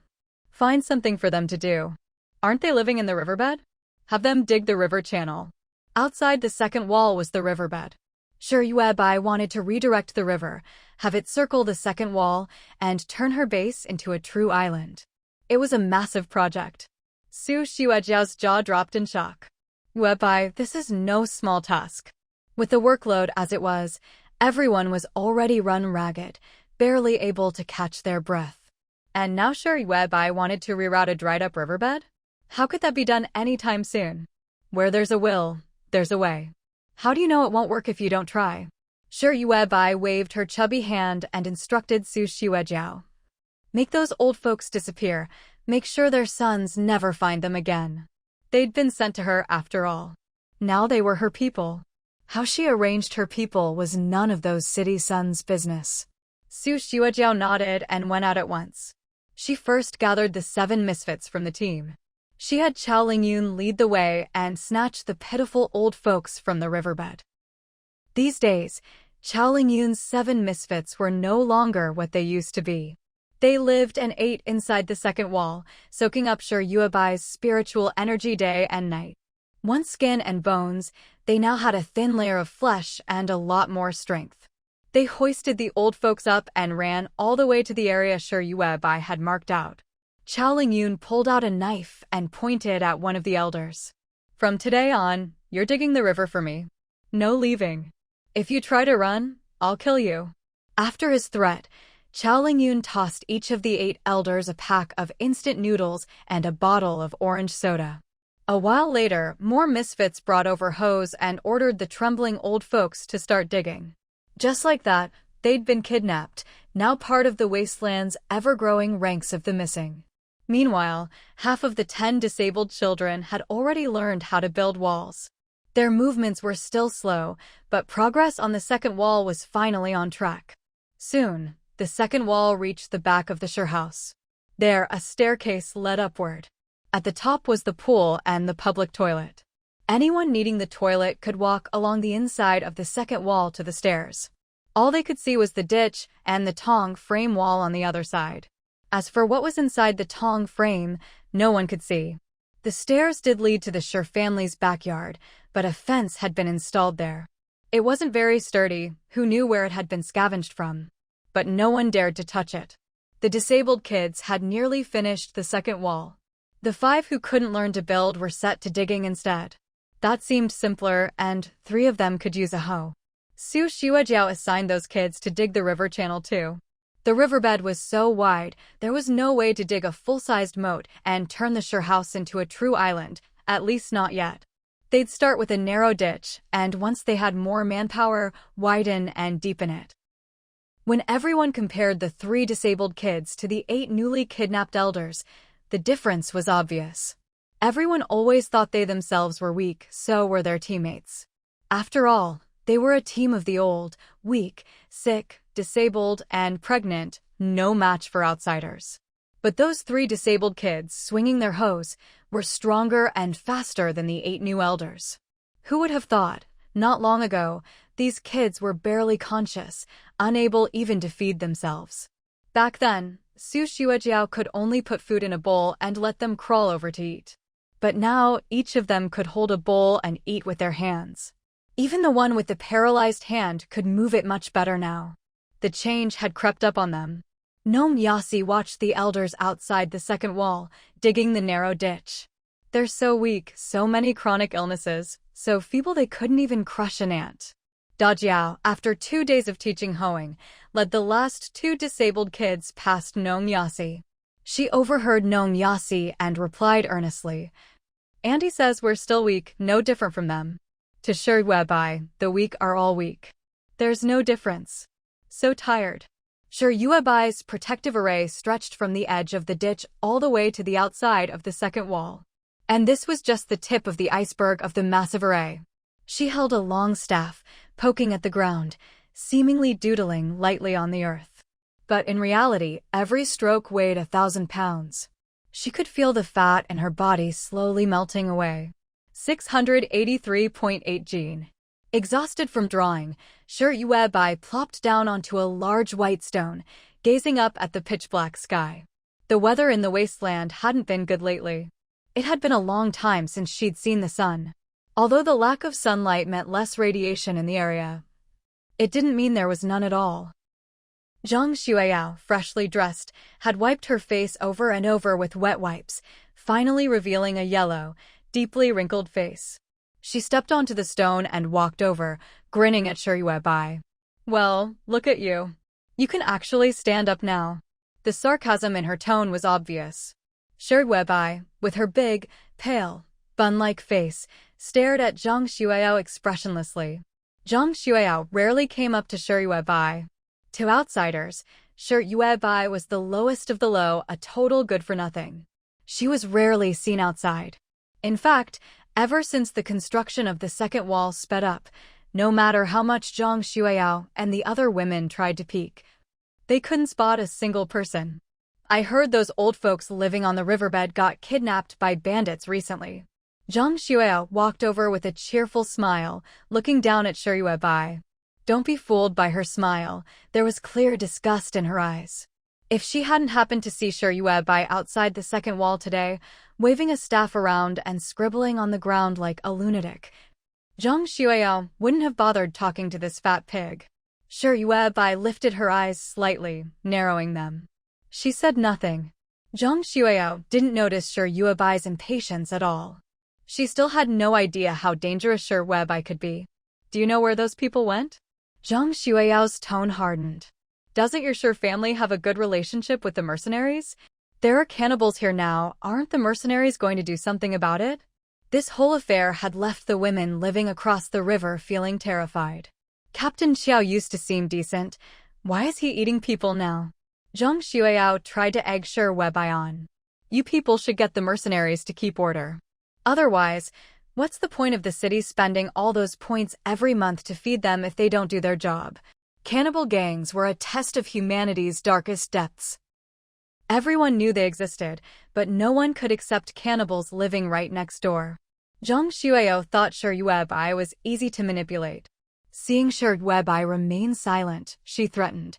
"Find something for them to do. Aren't they living in the riverbed? Have them dig the river channel." Outside the second wall was the riverbed. Shi Yuebai wanted to redirect the river, have it circle the second wall, and turn her base into a true island. It was a massive project. Su Xuejiao's jaw dropped in shock. "Yuebai, this is no small task." With the workload as it was, everyone was already run ragged, barely able to catch their breath. And now Shi Yuebai wanted to reroute a dried-up riverbed? How could that be done anytime soon? Where there's a will, there's a way. How do you know it won't work if you don't try? Shi Yuebai waved her chubby hand and instructed Su Xuejiao. "Make those old folks disappear. Make sure their sons never find them again." They'd been sent to her after all. Now they were her people. How she arranged her people was none of those city sons' business. Su Xuejiao nodded and went out at once. She first gathered the 7 misfits from the team. She had Chao Lingyun lead the way and snatch the pitiful old folks from the riverbed. These days, Chao Lingyun's 7 misfits were no longer what they used to be. They lived and ate inside the second wall, soaking up Shi Yuebai's spiritual energy day and night. Once skin and bones, they now had a thin layer of flesh and a lot more strength. They hoisted the old folks up and ran all the way to the area Shi Yuebai had marked out. Chao Lingyun pulled out a knife and pointed at one of the elders. "From today on, you're digging the river for me. No leaving. If you try to run, I'll kill you." After his threat, Chao Lingyun tossed each of the 8 elders a pack of instant noodles and a bottle of orange soda. A while later, more misfits brought over hoes and ordered the trembling old folks to start digging. Just like that, they'd been kidnapped, now part of the Wasteland's ever-growing ranks of the missing. Meanwhile, half of the 10 disabled children had already learned how to build walls. Their movements were still slow, but progress on the second wall was finally on track. Soon, the second wall reached the back of the Sure house. There, a staircase led upward. At the top was the pool and the public toilet. Anyone needing the toilet could walk along the inside of the second wall to the stairs. All they could see was the ditch and the tong frame wall on the other side. As for what was inside the tong frame, no one could see. The stairs did lead to the Sure family's backyard, but a fence had been installed there. It wasn't very sturdy, who knew where it had been scavenged from? But no one dared to touch it. The disabled kids had nearly finished the second wall. The 5 who couldn't learn to build were set to digging instead. That seemed simpler, and 3 of them could use a hoe. Su Xuejiao assigned those kids to dig the river channel too. The riverbed was so wide, there was no way to dig a full-sized moat and turn the Sure house into a true island, at least not yet. They'd start with a narrow ditch, and once they had more manpower, widen and deepen it. When everyone compared the 3 disabled kids to the 8 newly kidnapped elders, the difference was obvious. Everyone always thought they themselves were weak, so were their teammates. After all, they were a team of the old, weak, sick, disabled, and pregnant, no match for outsiders. But those 3 disabled kids, swinging their hoes, were stronger and faster than the 8 new elders. Who would have thought, not long ago, these kids were barely conscious, unable even to feed themselves. Back then, Su Xuejiao could only put food in a bowl and let them crawl over to eat. But now, each of them could hold a bowl and eat with their hands. Even the one with the paralyzed hand could move it much better now. The change had crept up on them. Gnome Yasi watched the elders outside the second wall, digging the narrow ditch. They're so weak, so many chronic illnesses, so feeble they couldn't even crush an ant. Dajiao, after 2 days of teaching hoeing, led the last 2 disabled kids past Gnome Yasi. She overheard Gnome Yasi and replied earnestly, "Andy says we're still weak, no different from them. To Sure Yuebai, the weak are all weak. There's no difference. So tired." Sure Yuebai's protective array stretched from the edge of the ditch all the way to the outside of the second wall. And this was just the tip of the iceberg of the massive array. She held a long staff, poking at the ground, seemingly doodling lightly on the earth. But in reality, every stroke weighed 1,000 pounds. She could feel the fat in her body slowly melting away. 683.8 Gene. Exhausted from drawing, Sure Yuebai plopped down onto a large white stone, gazing up at the pitch-black sky. The weather in the wasteland hadn't been good lately. It had been a long time since she'd seen the sun. Although the lack of sunlight meant less radiation in the area, it didn't mean there was none at all. Zhang Xueyao, freshly dressed, had wiped her face over and over with wet wipes, finally revealing a yellow, deeply wrinkled face. She stepped onto the stone and walked over, grinning at Sure Yuebai. "Well, look at you. You can actually stand up now." The sarcasm in her tone was obvious. Sure Yuebai, with her big, pale, bun-like face, stared at Zhang Xueyao expressionlessly. Zhang Xueyao rarely came up to Sure Yuebai. To outsiders, Sure Yuebai was the lowest of the low, a total good-for-nothing. She was rarely seen outside. In fact, ever since the construction of the second wall sped up, no matter how much Zhang Xueyao and the other women tried to peek, they couldn't spot a single person. "I heard those old folks living on the riverbed got kidnapped by bandits recently." Zhang Xueyao walked over with a cheerful smile, looking down at Sure Yuebai. Don't be fooled by her smile, there was clear disgust in her eyes. If she hadn't happened to see Sure Yuebai outside the second wall today, waving a staff around and scribbling on the ground like a lunatic, Zhang Xueyao wouldn't have bothered talking to this fat pig. Sure Yuebai lifted her eyes slightly, narrowing them. She said nothing. Zhang Xueyao didn't notice Sure Yuebai's impatience at all. She still had no idea how dangerous Sure Yuebai could be. "Do you know where those people went?" Zhang Xueyao's tone hardened. "Doesn't your Sure family have a good relationship with the mercenaries? There are cannibals here now, aren't the mercenaries going to do something about it?" This whole affair had left the women living across the river feeling terrified. Captain Xiao used to seem decent. Why is he eating people now? Zhang Xueyao tried to egg Sure Yuebai on. You people should get the mercenaries to keep order. Otherwise, what's the point of the city spending all those points every month to feed them if they don't do their job? Cannibal gangs were a test of humanity's darkest depths. Everyone knew they existed, but no one could accept cannibals living right next door. Zhang Xueyo thought Shi Yuebai was easy to manipulate. Seeing Shi Yuebai remain silent, she threatened,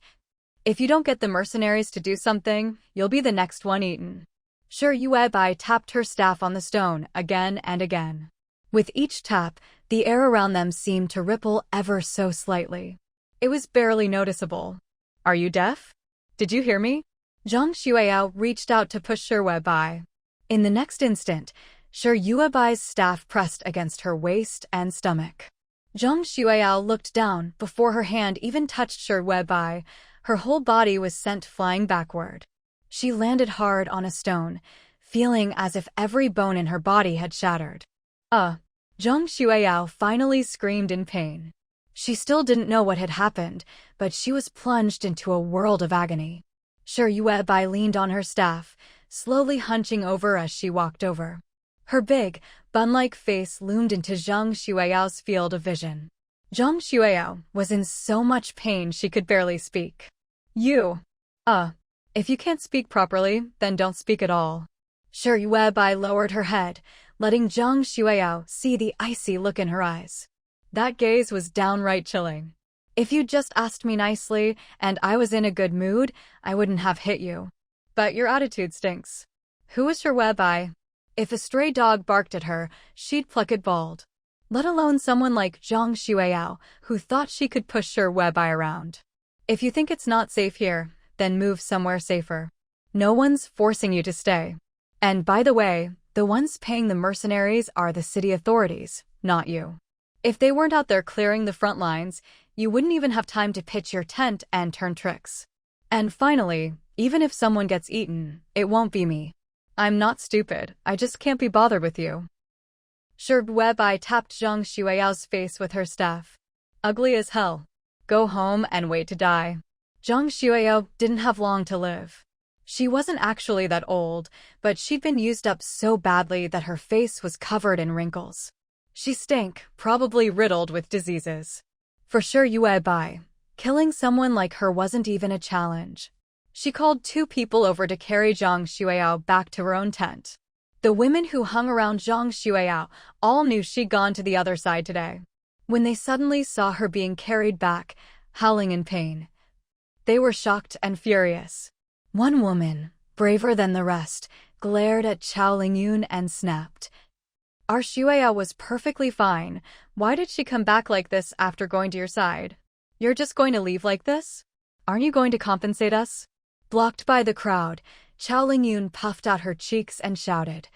"If you don't get the mercenaries to do something, you'll be the next one eaten." Shi Yuebai tapped her staff on the stone again and again. With each tap, the air around them seemed to ripple ever so slightly. It was barely noticeable. "Are you deaf? Did you hear me?" Zhang Xueyo reached out to push Shi Yuebai. In the next instant, Shi Yuebai's staff pressed against her waist and stomach. Zhang Xueyo looked down before her hand even touched Shi Yuebai. Her whole body was sent flying backward. She landed hard on a stone, feeling as if every bone in her body had shattered. Zhang Xueyo finally screamed in pain. She still didn't know what had happened, but she was plunged into a world of agony. Shi Yuebai leaned on her staff, slowly hunching over as she walked over. Her big, bun-like face loomed into Zhang Xueyo's field of vision. Zhang Xueyo was in so much pain she could barely speak. If you can't speak properly, then don't speak at all." Shi Yuebai lowered her head, letting Zhang Xueyo see the icy look in her eyes. That gaze was downright chilling. "If you'd just asked me nicely, and I was in a good mood, I wouldn't have hit you. But your attitude stinks." Who was Shi Yuebai? If a stray dog barked at her, she'd pluck it bald. Let alone someone like Zhang Xueyo, who thought she could push Shi Yuebai around. "If you think it's not safe here, then move somewhere safer. No one's forcing you to stay. And by the way, the ones paying the mercenaries are the city authorities, not you. If they weren't out there clearing the front lines, you wouldn't even have time to pitch your tent and turn tricks. And finally, even if someone gets eaten, it won't be me. I'm not stupid, I just can't be bothered with you." Shi Yuebai tapped Zhang Xueyo's face with her staff. "Ugly as hell. Go home and wait to die." Zhang Xueyo didn't have long to live. She wasn't actually that old, but she'd been used up so badly that her face was covered in wrinkles. She stank, probably riddled with diseases. For Shi Yuebai, killing someone like her wasn't even a challenge. She called 2 people over to carry Zhang Xueyo back to her own tent. The women who hung around Zhang Xueyo all knew she'd gone to the other side today. When they suddenly saw her being carried back, howling in pain, they were shocked and furious. One woman, braver than the rest, glared at Chao Lingyun and snapped, "Our Xueyo was perfectly fine. Why did she come back like this after going to your side? You're just going to leave like this? Aren't you going to compensate us?" Blocked by the crowd, Chao Lingyun puffed out her cheeks and shouted,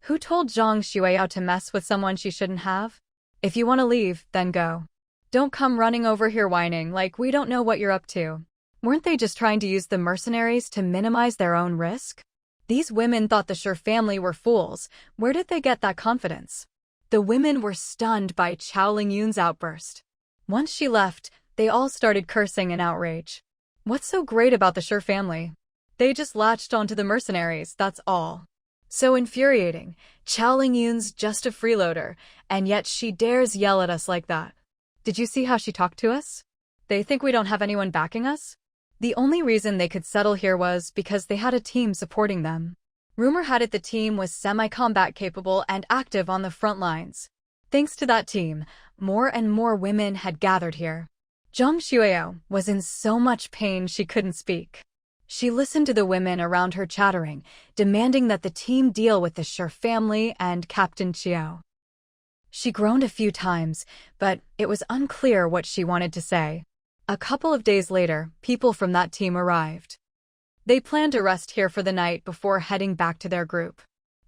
"Who told Zhang Xueyo to mess with someone she shouldn't have? If you want to leave, then go. Don't come running over here whining like we don't know what you're up to. Weren't they just trying to use the mercenaries to minimize their own risk?" These women thought the Shi family were fools. Where did they get that confidence? The women were stunned by Chao Lingyun's outburst. Once she left, they all started cursing in outrage. What's so great about the Shi family? They just latched onto the mercenaries, that's all. So infuriating. Chao Lingyun's just a freeloader, and yet she dares yell at us like that. Did you see how she talked to us? They think we don't have anyone backing us? The only reason they could settle here was because they had a team supporting them. Rumor had it the team was semi-combat capable and active on the front lines. Thanks to that team, more and more women had gathered here. Zhang Xueyo was in so much pain she couldn't speak. She listened to the women around her chattering, demanding that the team deal with the Shi family and Captain Qiao. She groaned a few times, but it was unclear what she wanted to say. A couple of days later, people from that team arrived. They planned to rest here for the night before heading back to their group.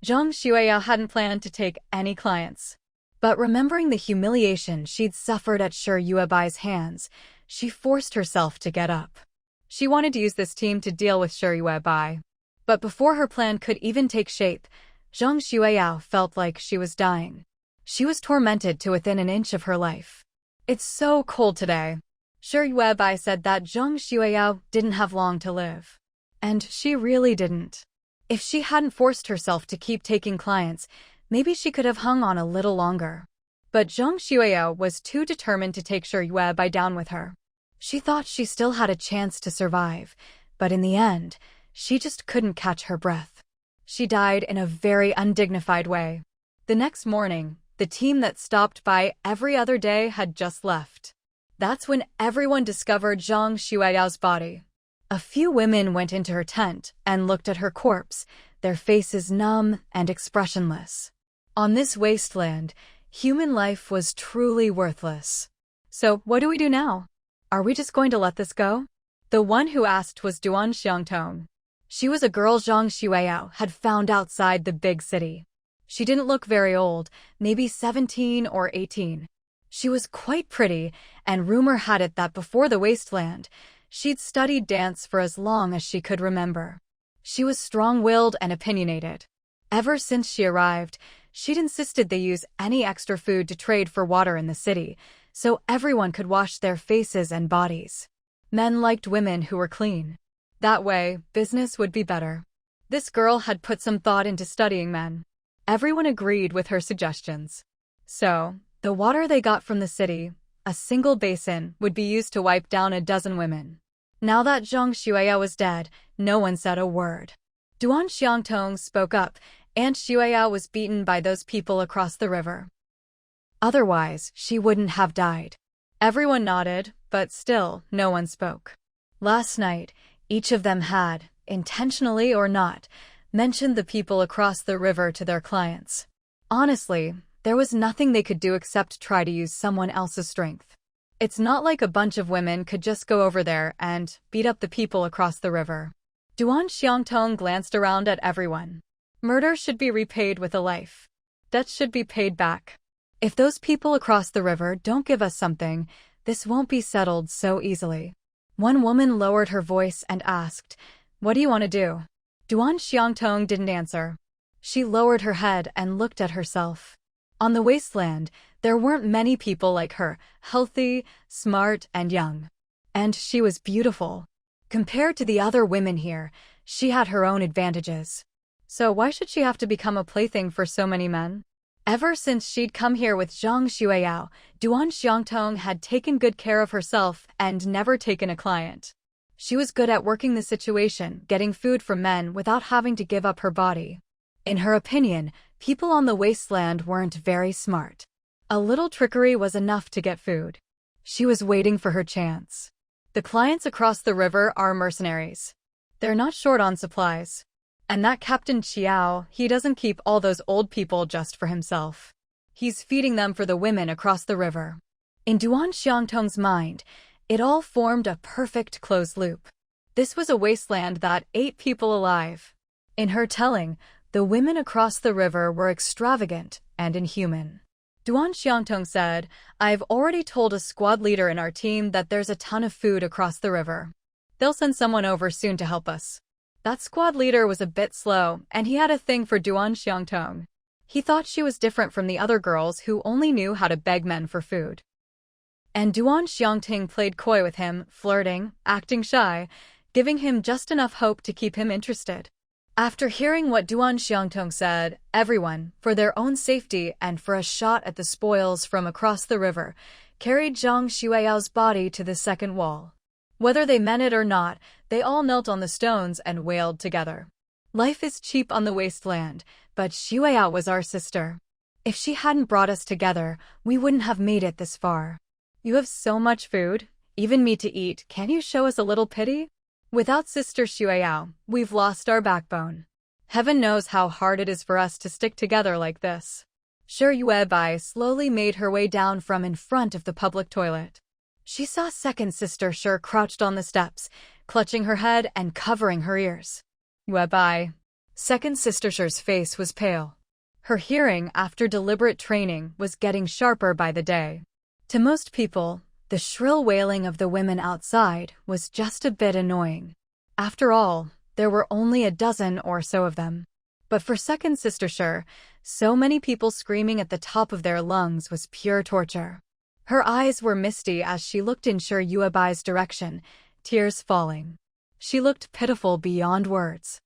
Zhang Xueyo hadn't planned to take any clients. But remembering the humiliation she'd suffered at Shi Yuebai's hands, she forced herself to get up. She wanted to use this team to deal with Shi Yuebai. But before her plan could even take shape, Zhang Xueyo felt like she was dying. She was tormented to within an inch of her life. "It's so cold today." Shi Yuebai said that Zhang Xueyo didn't have long to live. And she really didn't. If she hadn't forced herself to keep taking clients, maybe she could have hung on a little longer. But Zhang Xueyao was too determined to take Shi Yuebai down with her. She thought she still had a chance to survive, but in the end, she just couldn't catch her breath. She died in a very undignified way. The next morning, the team that stopped by every other day had just left. That's when everyone discovered Zhang Xueyao's body. A few women went into her tent and looked at her corpse, their faces numb and expressionless. On this wasteland, human life was truly worthless. So, what do we do now? Are we just going to let this go? The one who asked was Duan Xiangtong. She was a girl Zhang Xueyao had found outside the big city. She didn't look very old, maybe 17 or 18. She was quite pretty, and rumor had it that before the Wasteland, she'd studied dance for as long as she could remember. She was strong-willed and opinionated. Ever since she arrived, she'd insisted they use any extra food to trade for water in the city, so everyone could wash their faces and bodies. Men liked women who were clean. That way, business would be better. This girl had put some thought into studying men. Everyone agreed with her suggestions. So, the water they got from the city, a single basin, would be used to wipe down a dozen women. Now that Zhang Xueyao was dead, no one said a word. Duan Xiangtong spoke up, and Xueyao was beaten by those people across the river. Otherwise, she wouldn't have died. Everyone nodded, but still, no one spoke. Last night, each of them had, intentionally or not, mentioned the people across the river to their clients. Honestly, there was nothing they could do except try to use someone else's strength. It's not like a bunch of women could just go over there and beat up the people across the river. Duan Xiangtong glanced around at everyone. Murder should be repaid with a life. Debts should be paid back. If those people across the river don't give us something, this won't be settled so easily. One woman lowered her voice and asked, "What do you want to do?" Duan Xiangtong didn't answer. She lowered her head and looked at herself. On the Wasteland, there weren't many people like her, healthy, smart, and young. And she was beautiful. Compared to the other women here, she had her own advantages. So why should she have to become a plaything for so many men? Ever since she'd come here with Zhang Xueyao, Duan Xiangtong had taken good care of herself and never taken a client. She was good at working the situation, getting food from men without having to give up her body. In her opinion, people on the Wasteland weren't very smart. A little trickery was enough to get food. She was waiting for her chance. The clients across the river are mercenaries. They're not short on supplies. And that Captain Qiao, he doesn't keep all those old people just for himself. He's feeding them for the women across the river. In Duan Xiangtong's mind, it all formed a perfect closed loop. This was a wasteland that ate people alive. In her telling, the women across the river were extravagant and inhuman. Duan Xiangtong said, "I've already told a squad leader in our team that there's a ton of food across the river. They'll send someone over soon to help us." That squad leader was a bit slow, and he had a thing for Duan Xiangtong. He thought she was different from the other girls who only knew how to beg men for food. And Duan Xiangtong played coy with him, flirting, acting shy, giving him just enough hope to keep him interested. After hearing what Duan Xiangtong said, everyone, for their own safety and for a shot at the spoils from across the river, carried Zhang Xueyao's body to the second wall. Whether they meant it or not, they all knelt on the stones and wailed together. Life is cheap on the Wasteland, but Xueyao was our sister. If she hadn't brought us together, we wouldn't have made it this far. You have so much food, even meat to eat, can't you show us a little pity? Without Sister Xueyao, we've lost our backbone. Heaven knows how hard it is for us to stick together like this. Shi Yuebai slowly made her way down from in front of the public toilet. She saw second Sister Shi crouched on the steps, clutching her head and covering her ears. Yuebai. Second Sister Shi's face was pale. Her hearing, after deliberate training, was getting sharper by the day. To most people, the shrill wailing of the women outside was just a bit annoying. After all, there were only a dozen or so of them. But for second Sister Shi, so many people screaming at the top of their lungs was pure torture. Her eyes were misty as she looked in Shi Yuebai's direction, tears falling. She looked pitiful beyond words.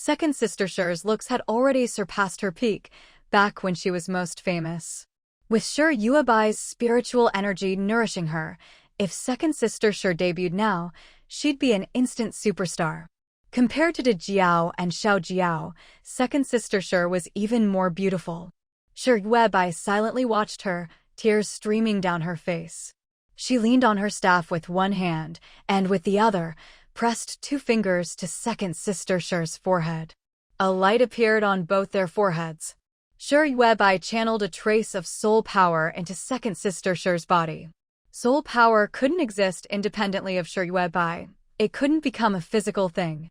Second Sister Shi's looks had already surpassed her peak, back when she was most famous. With Shi Yuebai's spiritual energy nourishing her, if Second Sister Shi debuted now, she'd be an instant superstar. Compared to De Jiao and Xiao Jiao, Second Sister Shi was even more beautiful. Shi Yuebai silently watched her, tears streaming down her face. She leaned on her staff with one hand, and with the other, pressed 2 fingers to Second Sister Shi's forehead. A light appeared on both their foreheads. Shi Yuebai channeled a trace of soul power into Second Sister Shi's body. Soul power couldn't exist independently of Shi Yuebai. It couldn't become a physical thing.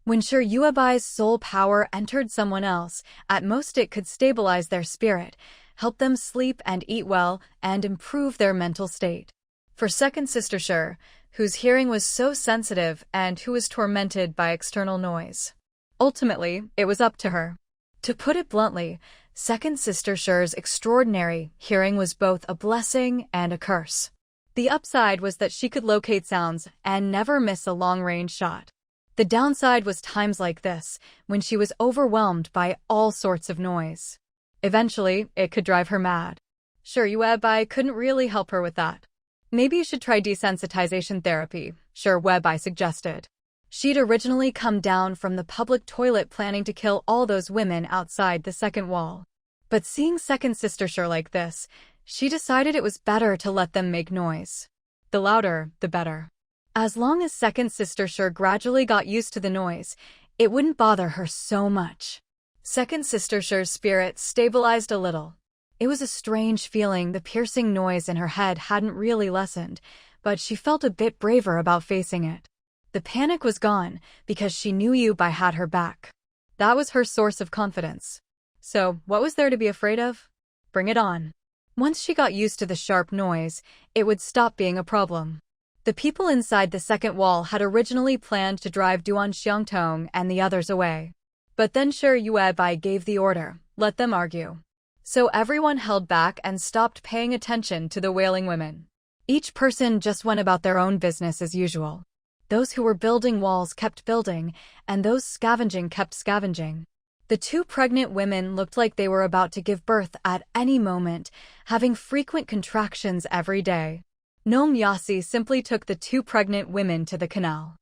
When Shi Yuebai's soul power entered someone else, at most it could stabilize their spirit, help them sleep and eat well, and improve their mental state. For Second Sister Shi, whose hearing was so sensitive and who was tormented by external noise, ultimately, it was up to her. To put it bluntly, Second Sister Shi's extraordinary hearing was both a blessing and a curse. The upside was that she could locate sounds and never miss a long-range shot. The downside was times like this, when she was overwhelmed by all sorts of noise. Eventually, it could drive her mad. Shi Yuebai couldn't really help her with that. Maybe you should try desensitization therapy, Shi Yuebai suggested. She'd originally come down from the public toilet planning to kill all those women outside the second wall. But seeing Second Sister Shi like this, she decided it was better to let them make noise. The louder, the better. As long as Second Sister Shi gradually got used to the noise, it wouldn't bother her so much. Second Sister Shi's spirit stabilized a little. It was a strange feeling. The piercing noise in her head hadn't really lessened, but she felt a bit braver about facing it. The panic was gone because she knew Yuebai had her back. That was her source of confidence. So, what was there to be afraid of? Bring it on. Once she got used to the sharp noise, it would stop being a problem. The people inside the second wall had originally planned to drive Duan Xiangtong and the others away. But then Shi Yuebai gave the order, let them argue. So everyone held back and stopped paying attention to the wailing women. Each person just went about their own business as usual. Those who were building walls kept building, and those scavenging kept scavenging. The 2 pregnant women looked like they were about to give birth at any moment, having frequent contractions every day. Nong Yasi simply took the 2 pregnant women to the canal.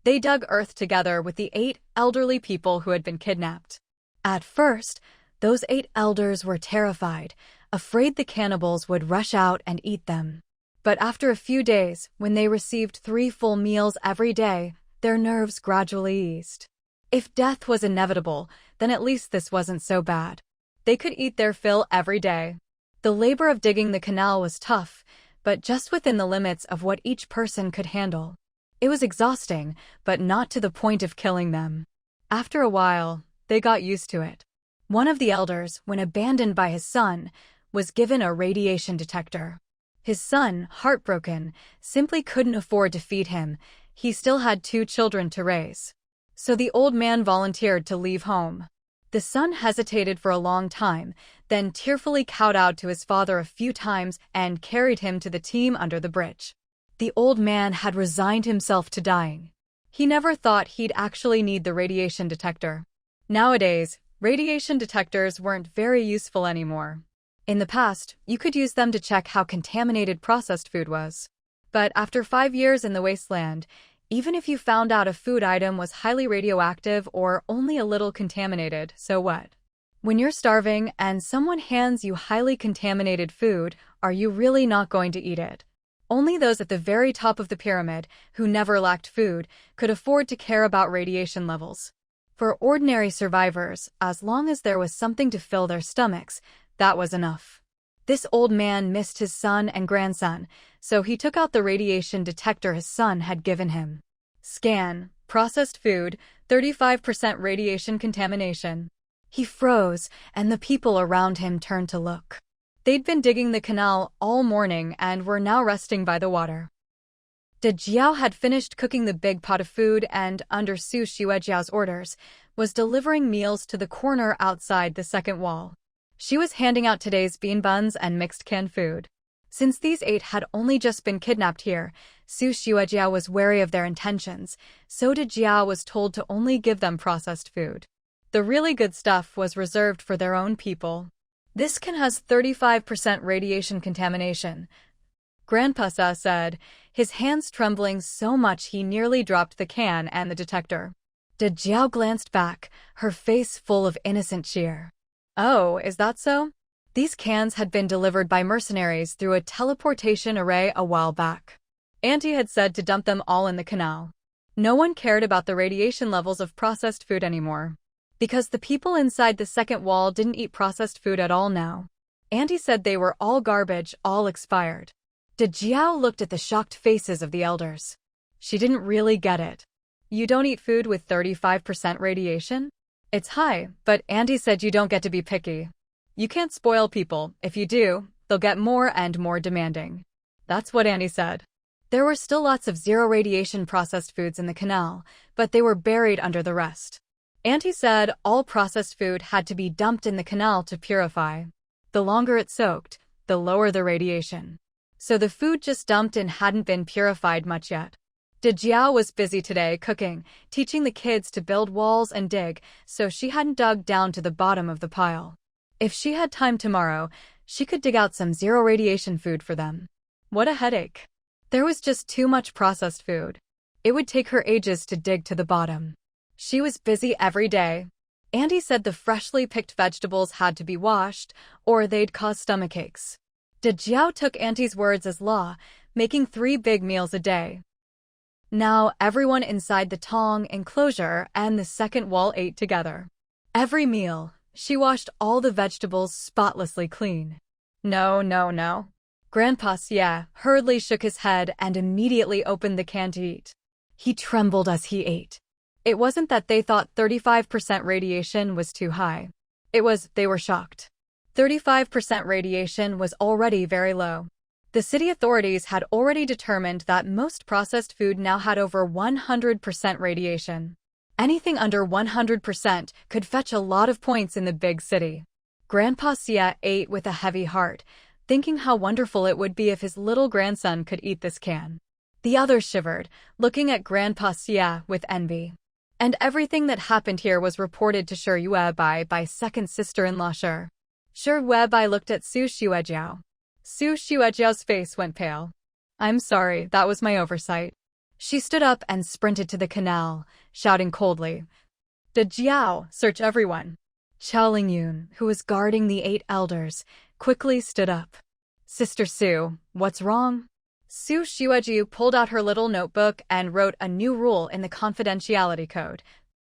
They dug earth together with the 8 elderly people who had been kidnapped. At first, those 8 elders were terrified, afraid the cannibals would rush out and eat them. But after a few days, when they received 3 full meals every day, their nerves gradually eased. If death was inevitable, then at least this wasn't so bad. They could eat their fill every day. The labor of digging the canal was tough, but just within the limits of what each person could handle. It was exhausting, but not to the point of killing them. After a while, they got used to it. One of the elders, when abandoned by his son, was given a radiation detector. His son, heartbroken, simply couldn't afford to feed him. He still had 2 children to raise. So the old man volunteered to leave home. The son hesitated for a long time, then tearfully kowtowed to his father a few times and carried him to the team under the bridge. The old man had resigned himself to dying. He never thought he'd actually need the radiation detector. Nowadays, radiation detectors weren't very useful anymore. In the past, you could use them to check how contaminated processed food was. But after 5 years in the Wasteland, even if you found out a food item was highly radioactive or only a little contaminated, so what? When you're starving and someone hands you highly contaminated food, are you really not going to eat it? Only those at the very top of the pyramid, who never lacked food, could afford to care about radiation levels. For ordinary survivors, as long as there was something to fill their stomachs, that was enough. This old man missed his son and grandson, so he took out the radiation detector his son had given him. Scan, processed food, 35% radiation contamination. He froze, and the people around him turned to look. They'd been digging the canal all morning and were now resting by the water. De Jiao had finished cooking the big pot of food and, under Su Xuejiao's orders, was delivering meals to the corner outside the second wall. She was handing out today's bean buns and mixed canned food. Since these 8 had only just been kidnapped here, Su Xuejiao was wary of their intentions, so Jiao was told to only give them processed food. The really good stuff was reserved for their own people. This can has 35% radiation contamination, Grandpa said, his hands trembling so much he nearly dropped the can and the detector. Jiao glanced back, her face full of innocent cheer. Oh, is that so? These cans had been delivered by mercenaries through a teleportation array a while back. Auntie had said to dump them all in the canal. No one cared about the radiation levels of processed food anymore, because the people inside the second wall didn't eat processed food at all now. Auntie said they were all garbage, all expired. Jiao looked at the shocked faces of the elders. She didn't really get it. You don't eat food with 35% radiation? It's high, but Auntie said you don't get to be picky. You can't spoil people. If you do, they'll get more and more demanding. That's what Auntie said. There were still lots of zero-radiation processed foods in the canal, but they were buried under the rest. Auntie said all processed food had to be dumped in the canal to purify. The longer it soaked, the lower the radiation. So the food just dumped in hadn't been purified much yet. Jiao was busy today cooking, teaching the kids to build walls and dig, so she hadn't dug down to the bottom of the pile. If she had time tomorrow, she could dig out some zero-radiation food for them. What a headache. There was just too much processed food. It would take her ages to dig to the bottom. She was busy every day. Auntie said the freshly picked vegetables had to be washed, or they'd cause stomachaches. Jiao took Auntie's words as law, making 3 big meals a day. Now everyone inside the Tong enclosure and the second wall ate together. Every meal, she washed all the vegetables spotlessly clean. No. Grandpa Xie hurriedly shook his head and immediately opened the can to eat. He trembled as he ate. It wasn't that they thought 35% radiation was too high. It was they were shocked. 35% radiation was already very low. The city authorities had already determined that most processed food now had over 100% radiation. Anything under 100% could fetch a lot of points in the big city. Grandpa Xie ate with a heavy heart, thinking how wonderful it would be if his little grandson could eat this can. The others shivered, looking at Grandpa Xie with envy. And everything that happened here was reported to Shi Yuebai by second sister-in-law Shi. Shi Yuebai looked at Su Xuejiao. Su Xuejiao's face went pale. I'm sorry, that was my oversight. She stood up and sprinted to the canal, shouting coldly. Jiao, search everyone. Qiao Lingyun, who was guarding the 8 elders, quickly stood up. Sister Su, what's wrong? Su Xuejiao pulled out her little notebook and wrote a new rule in the confidentiality code.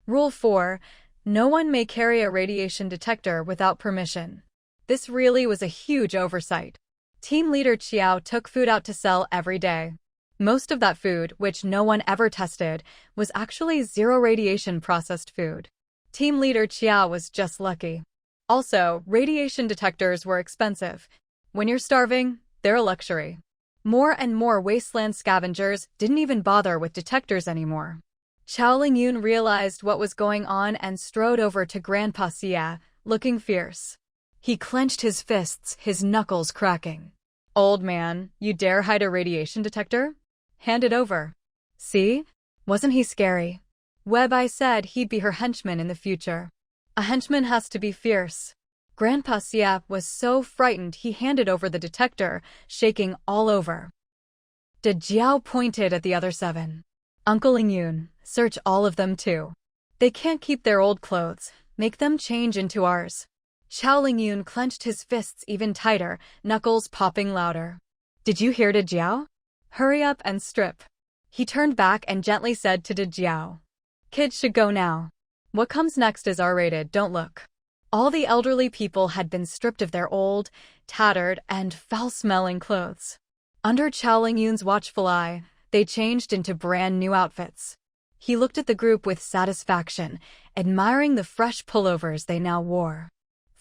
Rule 4. No one may carry a radiation detector without permission. This really was a huge oversight. Team leader Qiao took food out to sell every day. Most of that food, which no one ever tested, was actually zero-radiation processed food. Team leader Qiao was just lucky. Also, radiation detectors were expensive. When you're starving, they're a luxury. More and more Wasteland scavengers didn't even bother with detectors anymore. Qiao Lingyun realized what was going on and strode over to Grandpa Xie, looking fierce. He clenched his fists, his knuckles cracking. Old man, you dare hide a radiation detector? Hand it over. See? Wasn't he scary? Webai said he'd be her henchman in the future. A henchman has to be fierce. Grandpa Xie was so frightened he handed over the detector, shaking all over. Jiao pointed at the other 7. Uncle Lingyun, search all of them too. They can't keep their old clothes. Make them change into ours. Qiao Lingyun clenched his fists even tighter, knuckles popping louder. Did you hear Jiao? Hurry up and strip. He turned back and gently said to Jiao. Kids should go now. What comes next is R-rated, don't look. All the elderly people had been stripped of their old, tattered, and foul-smelling clothes. Under Qiao Lingyun's watchful eye, they changed into brand new outfits. He looked at the group with satisfaction, admiring the fresh pullovers they now wore.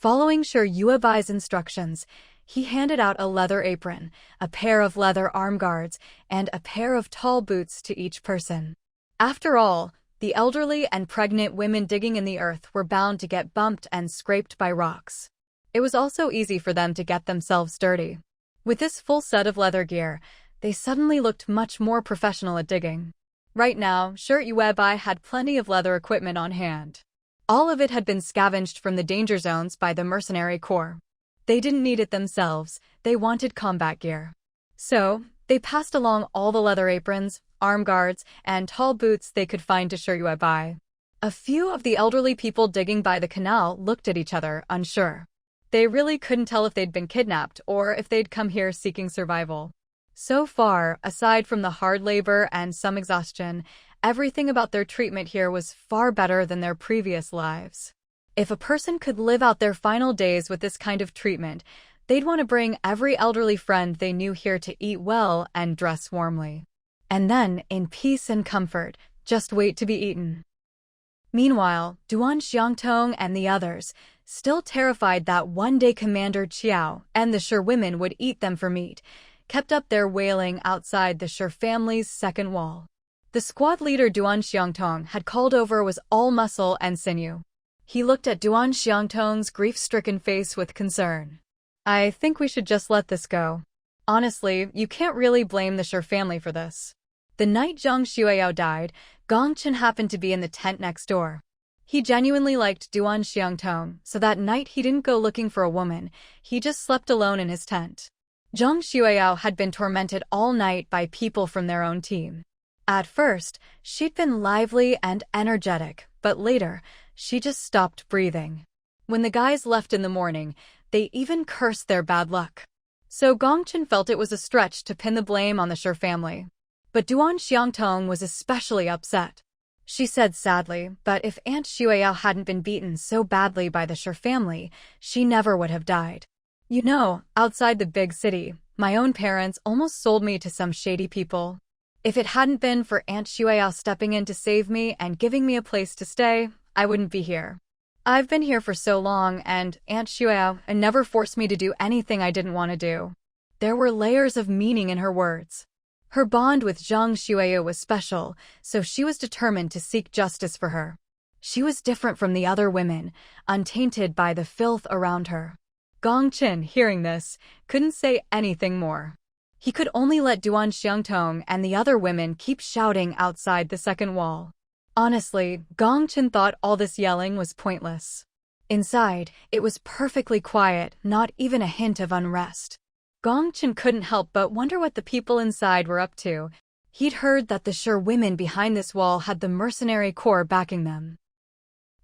Following Shi Yuebai's instructions, he handed out a leather apron, a pair of leather arm guards, and a pair of tall boots to each person. After all, the elderly and pregnant women digging in the earth were bound to get bumped and scraped by rocks. It was also easy for them to get themselves dirty. With this full set of leather gear, they suddenly looked much more professional at digging. Right now, Shirt Yuebai had plenty of leather equipment on hand. All of it had been scavenged from the danger zones by the mercenary corps. They didn't need it themselves, they wanted combat gear. So, they passed along all the leather aprons, arm guards, and tall boots they could find to Shirt Yuebai. A few of the elderly people digging by the canal looked at each other, unsure. They really couldn't tell if they'd been kidnapped or if they'd come here seeking survival. So far, aside from the hard labor and some exhaustion, everything about their treatment here was far better than their previous lives. If a person could live out their final days with this kind of treatment, they'd want to bring every elderly friend they knew here to eat well and dress warmly. And then, in peace and comfort, just wait to be eaten. Meanwhile, Duan Xiangtong and the others, still terrified that one day Commander Qiao and the Shi women would eat them for meat, kept up their wailing outside the Shi family's second wall. The squad leader Duan Xiangtong had called over was all muscle and sinew. He looked at Duan Xiangtong's grief-stricken face with concern. I think we should just let this go. Honestly, you can't really blame the Shi family for this. The night Zhang Xueyao died, Gong Chen happened to be in the tent next door. He genuinely liked Duan Xiangtong, so that night he didn't go looking for a woman, he just slept alone in his tent. Zhang Xueyao had been tormented all night by people from their own team. At first, she'd been lively and energetic, but later, she just stopped breathing. When the guys left in the morning, they even cursed their bad luck. So Gong Chen felt it was a stretch to pin the blame on the Shi family. But Duan Xiangtong was especially upset. She said sadly, but if Aunt Xueyao hadn't been beaten so badly by the Shi family, she never would have died. You know, outside the big city, my own parents almost sold me to some shady people. If it hadn't been for Aunt Xueyao stepping in to save me and giving me a place to stay, I wouldn't be here. I've been here for so long, and Aunt Xueyao never forced me to do anything I didn't want to do. There were layers of meaning in her words. Her bond with Zhang Xueyao was special, so she was determined to seek justice for her. She was different from the other women, untainted by the filth around her. Gong Chen, hearing this, couldn't say anything more. He could only let Duan Xiangtong and the other women keep shouting outside the second wall. Honestly, Gong Chen thought all this yelling was pointless. Inside, it was perfectly quiet, not even a hint of unrest. Gong Chen couldn't help but wonder what the people inside were up to. He'd heard that the Shi women behind this wall had the mercenary corps backing them.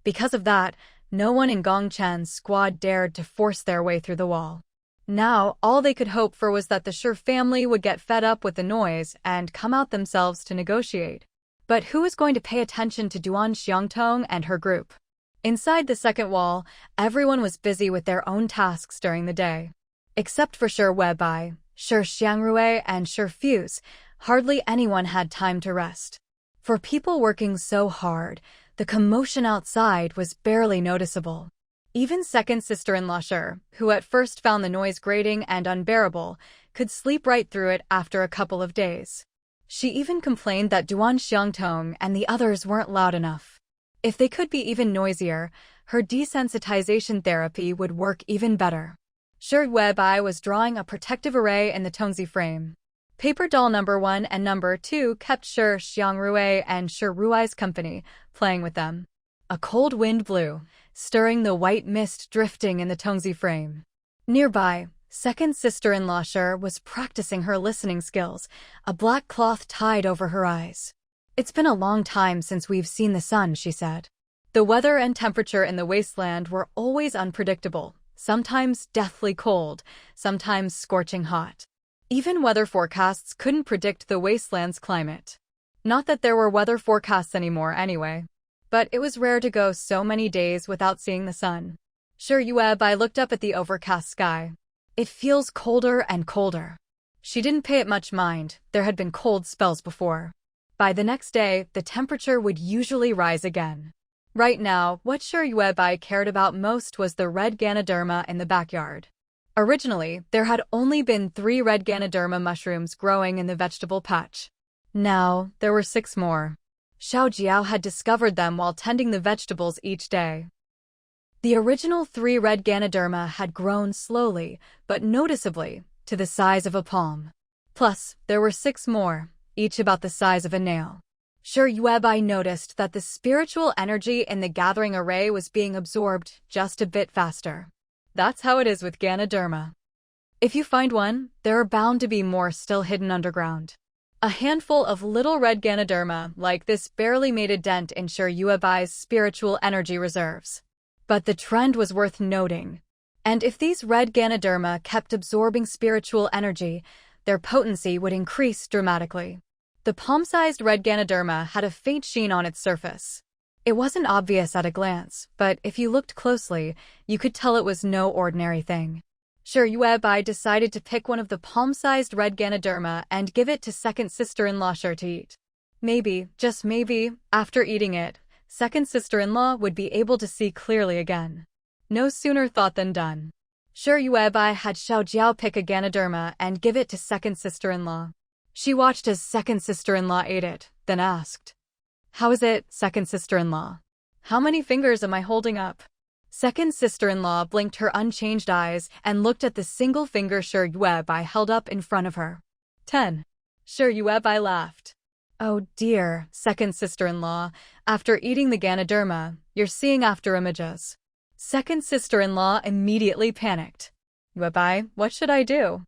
Because of that, no one in Gong Chen's squad dared to force their way through the wall. Now, all they could hope for was that the Shi family would get fed up with the noise and come out themselves to negotiate. But who was going to pay attention to Duan Xiangtong and her group? Inside the second wall, everyone was busy with their own tasks during the day. Except for Shi Weibai, Shi Xiangrui, and Shi Fuse, hardly anyone had time to rest. For people working so hard, the commotion outside was barely noticeable. Even second sister-in-law Shi, who at first found the noise grating and unbearable, could sleep right through it after a couple of days. She even complained that Duan Xiangtong and the others weren't loud enough. If they could be even noisier, her desensitization therapy would work even better. Shi Weibai was drawing a protective array in the Tongzi frame. Paper doll number 1 and number 2 kept Shi Xiangrui and Shi Rui's company, playing with them. A cold wind blew, stirring the white mist drifting in the Tongzi frame. Nearby, second sister-in-law Shi was practicing her listening skills, a black cloth tied over her eyes. It's been a long time since we've seen the sun, she said. The weather and temperature in the wasteland were always unpredictable, sometimes deathly cold, sometimes scorching hot. Even weather forecasts couldn't predict the wasteland's climate. Not that there were weather forecasts anymore anyway. But it was rare to go so many days without seeing the sun. Shi Yuebai looked up at the overcast sky. It feels colder and colder. She didn't pay it much mind, there had been cold spells before. By the next day, the temperature would usually rise again. Right now, what Shi Yuebai cared about most was the red Ganoderma in the backyard. Originally, there had only been 3 red Ganoderma mushrooms growing in the vegetable patch. Now, there were 6 more. Xiao Jiao had discovered them while tending the vegetables each day. The original 3 red Ganoderma had grown slowly, but noticeably, to the size of a palm. Plus, there were 6 more, each about the size of a nail. Sure Yuebai noticed that the spiritual energy in the gathering array was being absorbed just a bit faster. That's how it is with Ganoderma. If you find one, there are bound to be more still hidden underground. A handful of little red Ganoderma like this barely made a dent in Sure Yuebai's spiritual energy reserves. But the trend was worth noting. And if these red Ganoderma kept absorbing spiritual energy, their potency would increase dramatically. The palm-sized red Ganoderma had a faint sheen on its surface. It wasn't obvious at a glance, but if you looked closely, you could tell it was no ordinary thing. Sure Yuebai decided to pick one of the palm-sized red Ganoderma and give it to second sister-in-law Sure to eat. Maybe, just maybe, after eating it, second sister-in-law would be able to see clearly again. No sooner thought than done. Sure Yuebai had Xiao Jiao pick a Ganoderma and give it to second sister-in-law. She watched as second sister-in-law ate it, then asked, "How is it, second sister-in-law? How many fingers am I holding up?" Second sister-in-law blinked her unchanged eyes and looked at the single finger Sure Yuebai held up in front of her. 10. Sure Yuebai laughed. "Oh dear, second sister-in-law, after eating the Ganoderma, you're seeing after images." Second sister-in-law immediately panicked. "Yuebai, what should I do?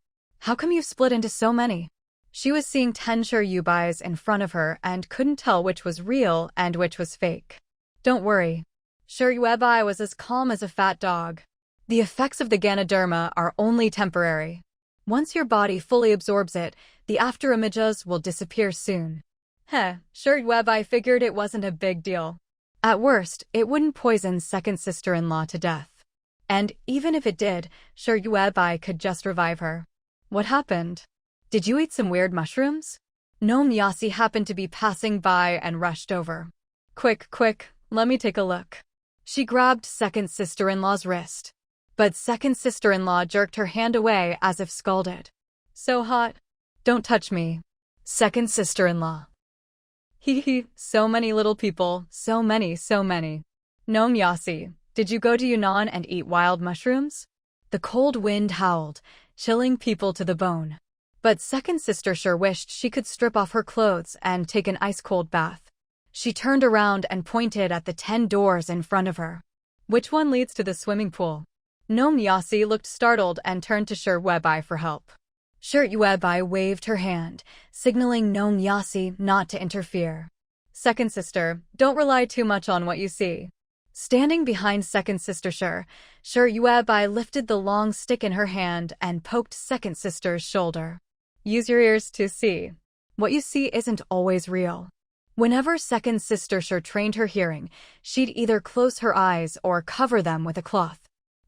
How come you split into so many?" She was seeing 10 Sure Yuebais in front of her and couldn't tell which was real and which was fake. "Don't worry." Sure Yuebai was as calm as a fat dog. "The effects of the Ganoderma are only temporary. Once your body fully absorbs it, the after images will disappear soon." Sure Yuebai figured it wasn't a big deal. At worst, it wouldn't poison second sister-in-law to death. And even if it did, Sure Yuebai could just revive her. "What happened? Did you eat some weird mushrooms?" Gnome Yasi happened to be passing by and rushed over. Quick, let me take a look." She grabbed second sister-in-law's wrist. But second sister-in-law jerked her hand away as if scalded. "So hot. Don't touch me." Second sister-in-law. Hee, so many little people, so many. Gnome Yasi, did you go to Yunnan and eat wild mushrooms? The cold wind howled, chilling people to the bone. But second sister sure wished she could strip off her clothes and take an ice-cold bath. She turned around and pointed at the 10 doors in front of her. "Which one leads to the swimming pool?" Gnome Yasi looked startled and turned to Sure Yuebai for help. Sure Yuebai waved her hand, signaling Gnome Yasi not to interfere. "Second sister, don't rely too much on what you see." Standing behind second sister Sure Yuebai lifted the long stick in her hand and poked second sister's shoulder. "Use your ears to see. What you see isn't always real." Whenever second sister Sure trained her hearing, she'd either close her eyes or cover them with a cloth.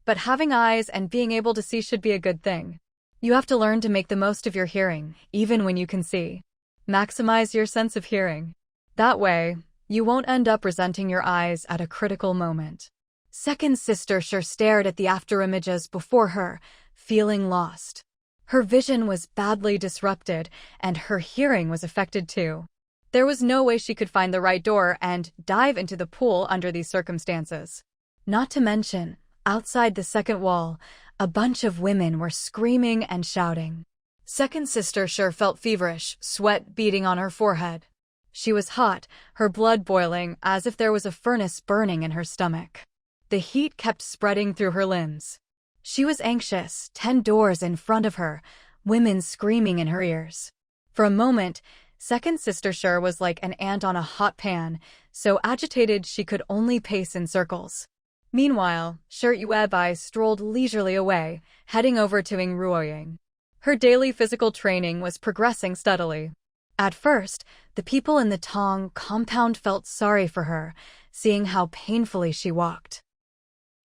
But having eyes and being able to see should be a good thing. You have to learn to make the most of your hearing, even when you can see. Maximize your sense of hearing. That way, you won't end up resenting your eyes at a critical moment. Second sister Sure stared at the afterimages before her, feeling lost. Her vision was badly disrupted, and her hearing was affected too. There was no way she could find the right door and dive into the pool under these circumstances. Not to mention, outside the second wall, a bunch of women were screaming and shouting. Second sister Sure felt feverish, sweat beading on her forehead. She was hot, her blood boiling as if there was a furnace burning in her stomach. The heat kept spreading through her limbs. She was anxious, 10 doors in front of her, women screaming in her ears. For a moment, second sister Sure was like an ant on a hot pan, so agitated she could only pace in circles. Meanwhile, Sure Yuebai strolled leisurely away, heading over to Ingruoying. Her daily physical training was progressing steadily. At first, the people in the Tong compound felt sorry for her, seeing how painfully she walked.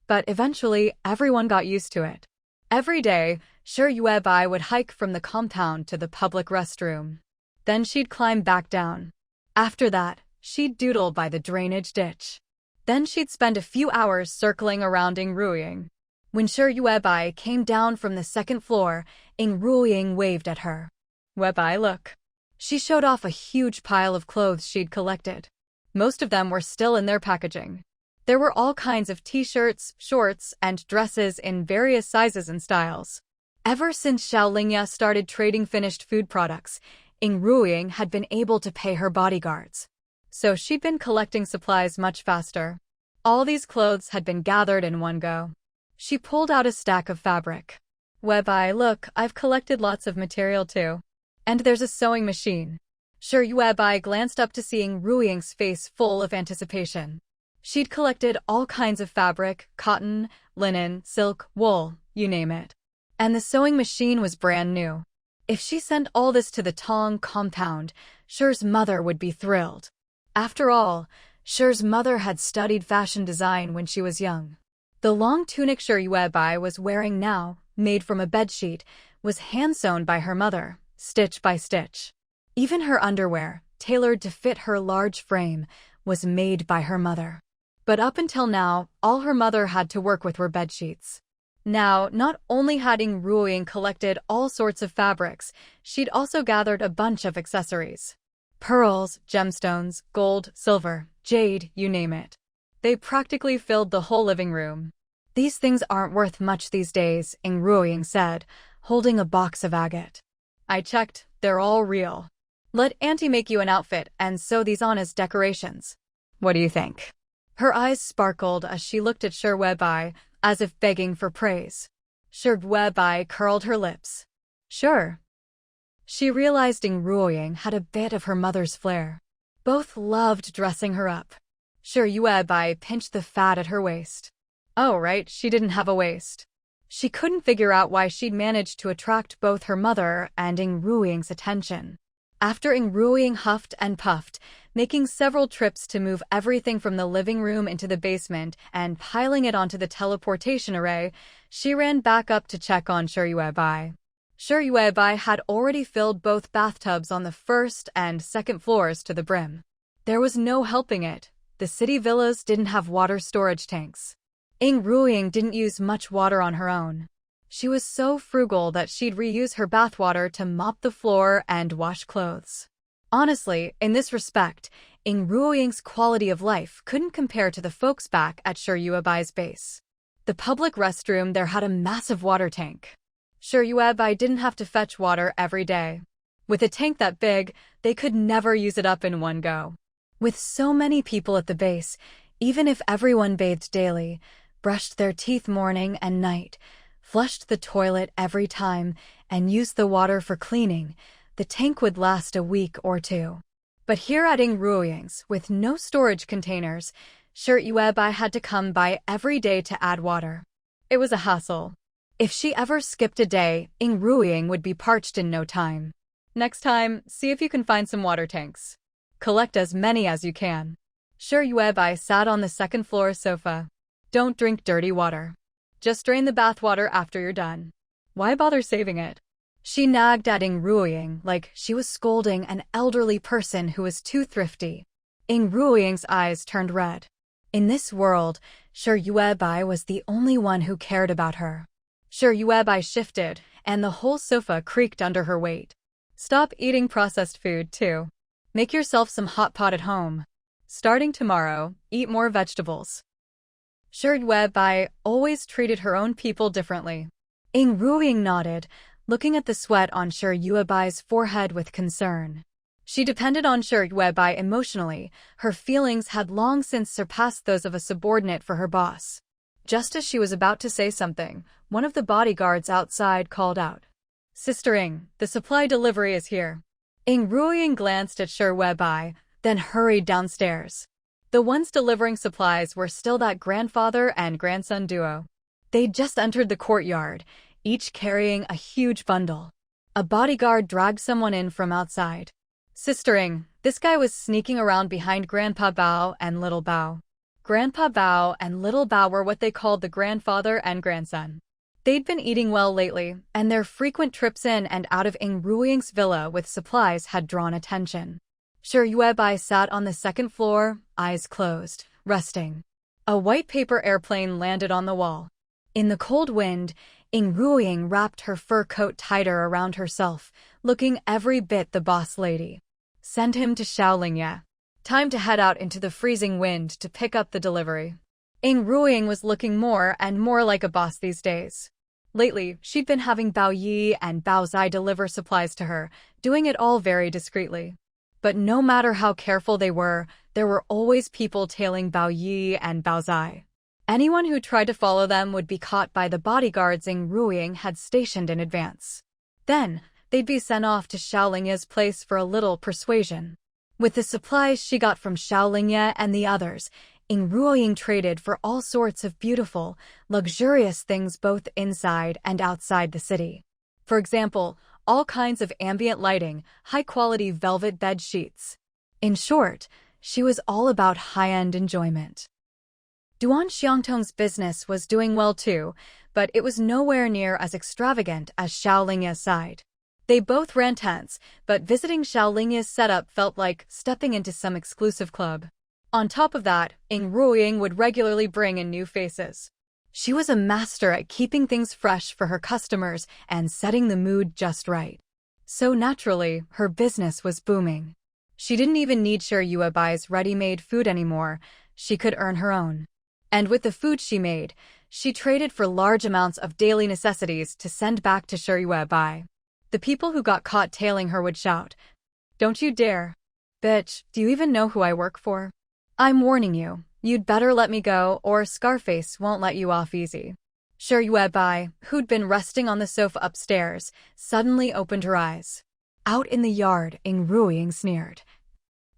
But eventually, everyone got used to it. Every day, Sure Yuebai would hike from the compound to the public restroom. Then she'd climb back down. After that, she'd doodle by the drainage ditch. Then she'd spend a few hours circling around Ingruoying. When Sure Yuebai came down from the second floor, Ingruoying waved at her. "Yuebai, look." She showed off a huge pile of clothes she'd collected. Most of them were still in their packaging. There were all kinds of t-shirts, shorts, and dresses in various sizes and styles. Ever since Xiaolingya started trading finished food products, Ing Ruiying had been able to pay her bodyguards. So she'd been collecting supplies much faster. All these clothes had been gathered in one go. She pulled out a stack of fabric. Webai, look, I've collected lots of material too. And there's a sewing machine. Sure, Webai glanced up to seeing Ruiying's face full of anticipation. She'd collected all kinds of fabric, cotton, linen, silk, wool, you name it. And the sewing machine was brand new. If she sent all this to the Tong compound, Sher's mother would be thrilled. After all, Sher's mother had studied fashion design when she was young. The long tunic Sher Yuebai was wearing now, made from a bedsheet, was hand-sewn by her mother, stitch by stitch. Even her underwear, tailored to fit her large frame, was made by her mother. But up until now, all her mother had to work with were bedsheets. Now, not only had Ing Ruiying collected all sorts of fabrics, she'd also gathered a bunch of accessories. Pearls, gemstones, gold, silver, jade, you name it. They practically filled the whole living room. These things aren't worth much these days, Ing Ruiying said, holding a box of agate. I checked, they're all real. Let Auntie make you an outfit and sew these on as decorations. What do you think? Her eyes sparkled as she looked at Sher Webai, as if begging for praise. Sher Webai curled her lips. Sure. She realized Ing Ruiying had a bit of her mother's flair. Both loved dressing her up. Sher Webai pinched the fat at her waist. Oh, right, she didn't have a waist. She couldn't figure out why she'd managed to attract both her mother and Ing Ruiying's attention. After Ing Ruiying huffed and puffed, making several trips to move everything from the living room into the basement and piling it onto the teleportation array, she ran back up to check on Sher Yuebai. Sher Yuebai had already filled both bathtubs on the first and second floors to the brim. There was no helping it. The city villas didn't have water storage tanks. Ing Ruiying didn't use much water on her own. She was so frugal that she'd reuse her bathwater to mop the floor and wash clothes. Honestly, in this respect, Ing Ruiying's quality of life couldn't compare to the folks back at Sher Yuebai's base. The public restroom there had a massive water tank. Sher Yuebai didn't have to fetch water every day. With a tank that big, they could never use it up in one go. With so many people at the base, even if everyone bathed daily, brushed their teeth morning and night, flushed the toilet every time, and used the water for cleaning, the tank would last a week or two. But here at Ing Ruiying's, with no storage containers, Sher Yuebai had to come by every day to add water. It was a hassle. If she ever skipped a day, Ing Ruiying would be parched in no time. Next time, see if you can find some water tanks. Collect as many as you can. Sher Yuebai sat on the second floor sofa. Don't drink dirty water. Just drain the bathwater after you're done. Why bother saving it? She nagged at Ing Ruiying like she was scolding an elderly person who was too thrifty. Ing Ruiying's eyes turned red. In this world, Sher Yuebai was the only one who cared about her. Sher Yuebai shifted, and the whole sofa creaked under her weight. Stop eating processed food, too. Make yourself some hot pot at home. Starting tomorrow, eat more vegetables. Sher Yuebai always treated her own people differently. Ing Ruiying nodded, looking at the sweat on Sher Yuebai's forehead with concern. She depended on Sher Yuebai emotionally. Her feelings had long since surpassed those of a subordinate for her boss. Just as she was about to say something, one of the bodyguards outside called out, Sister Ing, the supply delivery is here. Ing Ruiying glanced at Sher Yuebai, then hurried downstairs. The ones delivering supplies were still that grandfather and grandson duo. They'd just entered the courtyard, each carrying a huge bundle. A bodyguard dragged someone in from outside. Sister Ing, this guy was sneaking around behind Grandpa Bao and Little Bao. Grandpa Bao and Little Bao were what they called the grandfather and grandson. They'd been eating well lately, and their frequent trips in and out of Ing Ruiying's villa with supplies had drawn attention. Sher Yuebai sat on the second floor, eyes closed, resting. A white paper airplane landed on the wall. In the cold wind, Ing Ruiying wrapped her fur coat tighter around herself, looking every bit the boss lady. Send him to Xiaolingya. Time to head out into the freezing wind to pick up the delivery. Ing Ruiying was looking more and more like a boss these days. Lately, she'd been having Bao Yi and Bao Zai deliver supplies to her, doing it all very discreetly. But no matter how careful they were, there were always people tailing Bao Yi and Bao Zai. Anyone who tried to follow them would be caught by the bodyguards Ying Ruoying had stationed in advance. Then, they'd be sent off to Xiaolingya's place for a little persuasion. With the supplies she got from Xiaolingya and the others, Ying Ruoying traded for all sorts of beautiful, luxurious things both inside and outside the city. For example, all kinds of ambient lighting, high-quality velvet bed sheets. In short, she was all about high-end enjoyment. Duan Xiangtong's business was doing well too, but it was nowhere near as extravagant as Xiaolingya's side. They both ran tents, but visiting Xiaolingya's setup felt like stepping into some exclusive club. On top of that, Ying Ruoying would regularly bring in new faces. She was a master at keeping things fresh for her customers and setting the mood just right. So naturally, her business was booming. She didn't even need Yue Bai's ready-made food anymore. She could earn her own. And with the food she made, she traded for large amounts of daily necessities to send back to Yue Bai. The people who got caught tailing her would shout, "Don't you dare! Bitch, do you even know who I work for? I'm warning you, you'd better let me go or Scarface won't let you off easy." Yue Bai, who'd been resting on the sofa upstairs, suddenly opened her eyes. Out in the yard, Ying Ruoying sneered.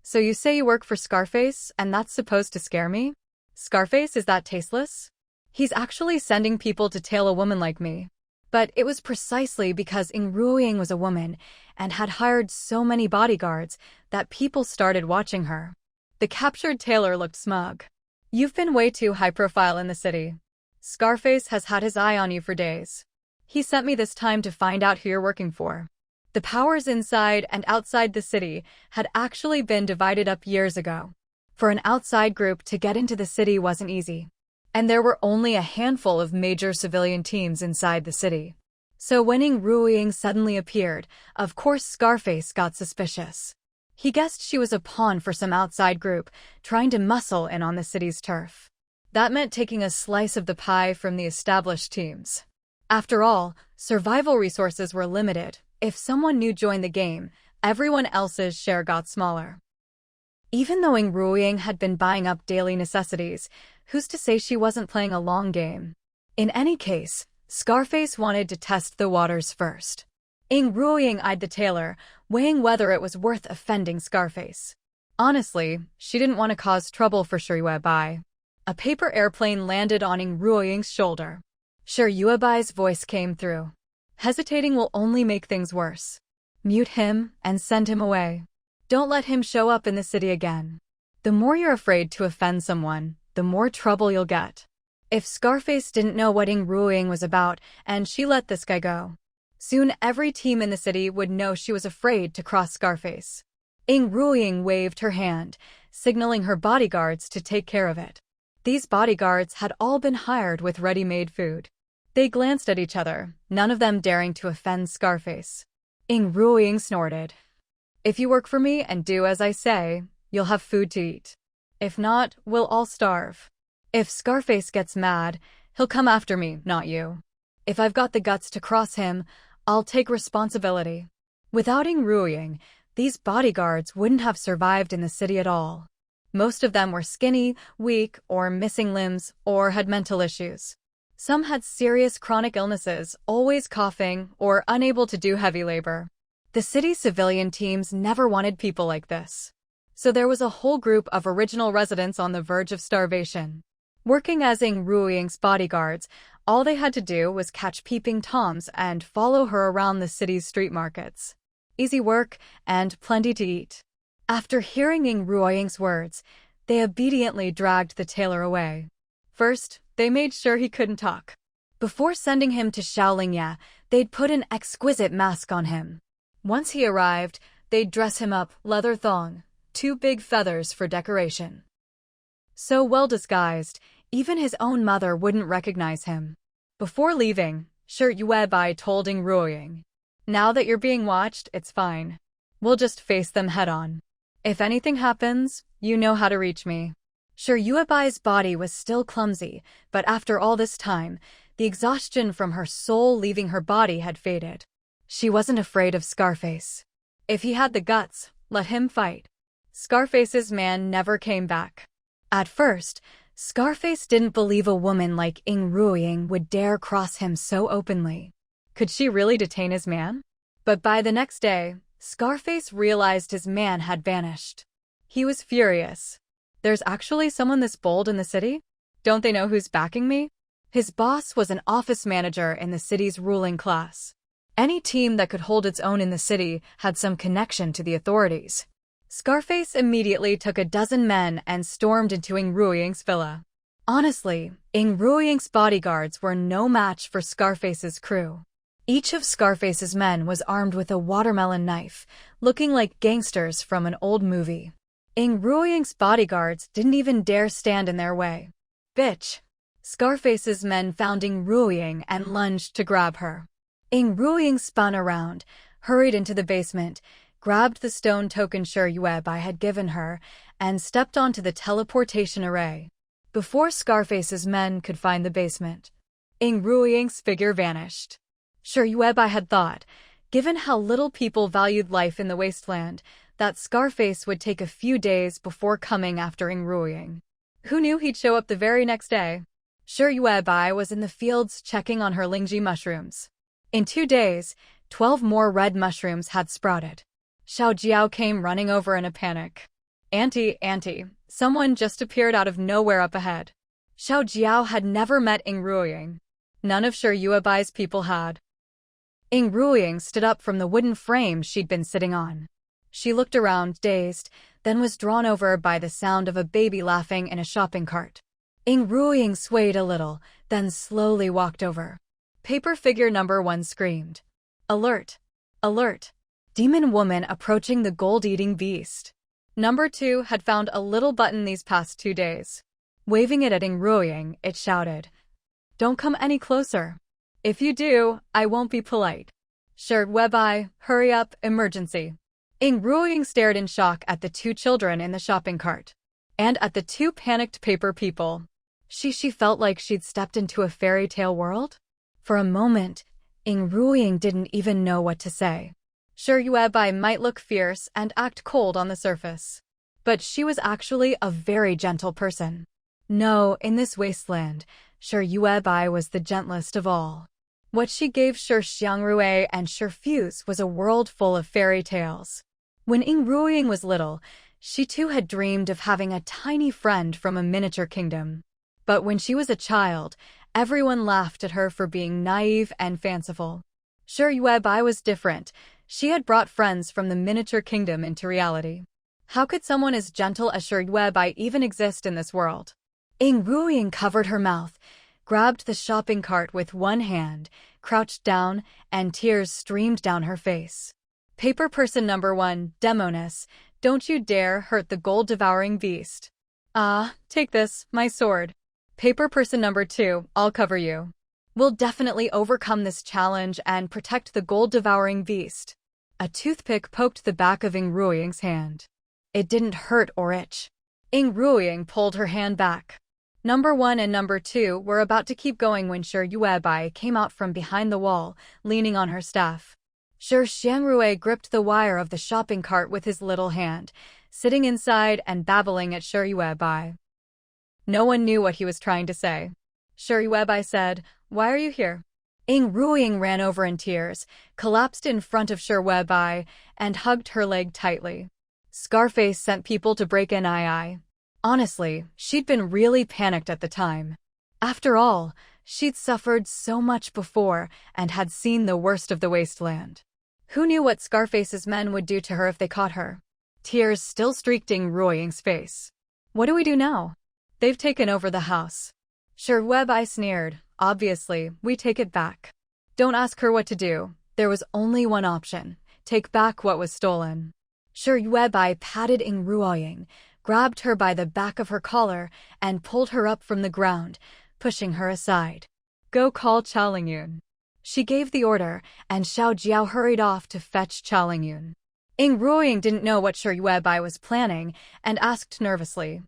"So you say you work for Scarface, and that's supposed to scare me? Scarface is that tasteless? He's actually sending people to tail a woman like me." But it was precisely because Ying Ruoying was a woman and had hired so many bodyguards that people started watching her. The captured tailor looked smug. "You've been way too high-profile in the city. Scarface has had his eye on you for days. He sent me this time to find out who you're working for." The powers inside and outside the city had actually been divided up years ago. For an outside group to get into the city wasn't easy. And there were only a handful of major civilian teams inside the city. So when Ying Ruoying suddenly appeared, of course Scarface got suspicious. He guessed she was a pawn for some outside group, trying to muscle in on the city's turf. That meant taking a slice of the pie from the established teams. After all, survival resources were limited. If someone new joined the game, everyone else's share got smaller. Even though Ying Ruoying had been buying up daily necessities, who's to say she wasn't playing a long game? In any case, Scarface wanted to test the waters first. Ying Ruoying eyed the tailor, weighing whether it was worth offending Scarface. Honestly, she didn't want to cause trouble for Yue Bai. A paper airplane landed on Ying Ruoying's shoulder. Yue Bai's voice came through. "Hesitating will only make things worse. Mute him and send him away. Don't let him show up in the city again. The more you're afraid to offend someone, the more trouble you'll get." If Scarface didn't know what Ying Ruoying was about, and she let this guy go, soon every team in the city would know she was afraid to cross Scarface. Ying Ruoying waved her hand, signaling her bodyguards to take care of it. These bodyguards had all been hired with ready-made food. They glanced at each other, none of them daring to offend Scarface. Ying Ruoying snorted. "If you work for me and do as I say, you'll have food to eat. If not, we'll all starve. If Scarface gets mad, he'll come after me, not you. If I've got the guts to cross him, I'll take responsibility." Without Ying Ruoying, these bodyguards wouldn't have survived in the city at all. Most of them were skinny, weak, or missing limbs, or had mental issues. Some had serious chronic illnesses, always coughing, or unable to do heavy labor. The city's civilian teams never wanted people like this. So there was a whole group of original residents on the verge of starvation. Working as Ying Ruoying's bodyguards, all they had to do was catch peeping Toms and follow her around the city's street markets. Easy work and plenty to eat. After hearing Ying Ruoying's words, they obediently dragged the tailor away. First, they made sure he couldn't talk. Before sending him to Xiaolingya, they'd put an exquisite mask on him. Once he arrived, they'd dress him up, leather thong, 2 big feathers for decoration. So well disguised, even his own mother wouldn't recognize him. Before leaving, Yue Bai told Ying Ruoying, "Now that you're being watched, it's fine. We'll just face them head-on. If anything happens, you know how to reach me." Yue Bai's body was still clumsy, but after all this time, The exhaustion from her soul leaving her body had faded. She wasn't afraid of Scarface. If he had the guts, let him fight. Scarface's man never came back. At first, Scarface didn't believe a woman like Ing Ruoying would dare cross him so openly. Could she really detain his man? But by the next day, Scarface realized his man had vanished. He was furious. There's actually someone this bold in the city? Don't they know who's backing me? His boss was an office manager in the city's ruling class. Any team that could hold its own in the city had some connection to the authorities. Scarface immediately took a dozen men and stormed into Ing Ruoying's villa. Honestly, Ing Ruoying's bodyguards were no match for Scarface's crew. Each of Scarface's men was armed with a watermelon knife, looking like gangsters from an old movie. Ing Ruoying's bodyguards didn't even dare stand in their way. Bitch! Scarface's men found Ing Ruoying and lunged to grab her. Ing Ruoying spun around, hurried into the basement, grabbed the stone token Shi Yuebai had given her, and stepped onto the teleportation array. Before Scarface's men could find the basement, Ing Ruoying's figure vanished. Shi Yuebai had thought, given how little people valued life in the Wasteland, that Scarface would take a few days before coming after Ing Ruoying. Who knew he'd show up the very next day? Shi Yuebai was in the fields checking on her Lingji mushrooms. In 2 days, 12 more red mushrooms had sprouted. Xiao Jiao came running over in a panic. Auntie, someone just appeared out of nowhere up ahead. Xiao Jiao had never met Ing Ruoying. None of Shi Yuebai's people had. Ing Ruoying stood up from the wooden frame she'd been sitting on. She looked around, dazed, then was drawn over by the sound of a baby laughing in a shopping cart. Ing Ruoying swayed a little, then slowly walked over. Paper figure number 1 screamed. Alert! Alert! Demon woman approaching the gold-eating beast. Number 2 had found a little button these past 2 days. Waving it at Ing Ruoying, it shouted, "Don't come any closer. If you do, I won't be polite. Shi Yuebai, hurry up, emergency." Ing Ruoying stared in shock at the 2 children in the shopping cart. And at the 2 panicked paper people. She felt like she'd stepped into a fairy tale world. For a moment, Ing Ruoying didn't even know what to say. Shi Yuebai might look fierce and act cold on the surface, but she was actually a very gentle person. No, in this wasteland, Shi Yuebai was the gentlest of all. What she gave Shi Xiangrui and Shi Fuse was a world full of fairy tales. When Ing Ruoying was little, she too had dreamed of having a tiny friend from a miniature kingdom. But when she was a child, everyone laughed at her for being naive and fanciful. Shi Yuebai was different. She had brought friends from the miniature kingdom into reality. How could someone as gentle as Shi Yuebai even exist in this world? Ing Ruoying covered her mouth, grabbed the shopping cart with one hand, crouched down, and tears streamed down her face. Paper person number 1, Demoness, don't you dare hurt the gold-devouring beast. Ah, take this, my sword. Paper person number 2, I'll cover you. We'll definitely overcome this challenge and protect the gold-devouring beast. A toothpick poked the back of Ing Ruoying's hand. It didn't hurt or itch. Ing Ruoying pulled her hand back. Number 1 and number 2 were about to keep going when Shi Yuebai came out from behind the wall, leaning on her staff. Shi Xiangrui gripped the wire of the shopping cart with his little hand, sitting inside and babbling at Shi Yuebai. No one knew what he was trying to say. Shi Yuebai said, "Why are you here?" Ing Ruoying ran over in tears, collapsed in front of Shi Yuebai, and hugged her leg tightly. Scarface sent people to break in. Honestly, she'd been really panicked at the time. After all, she'd suffered so much before and had seen the worst of the Wasteland. Who knew what Scarface's men would do to her if they caught her? Tears still streaked Ing Ruoying's face. What do we do now? They've taken over the house. Shi Yuebai sneered. Obviously, we take it back. Don't ask her what to do. There was only one option. Take back what was stolen. Shi Yuebai patted Ing Ruoying, grabbed her by the back of her collar, and pulled her up from the ground, pushing her aside. Go call Chao Lingyun. She gave the order, and Xiao Jiao hurried off to fetch Chao Lingyun. Ing Ruoying didn't know what Shi Yuebai was planning, and asked nervously,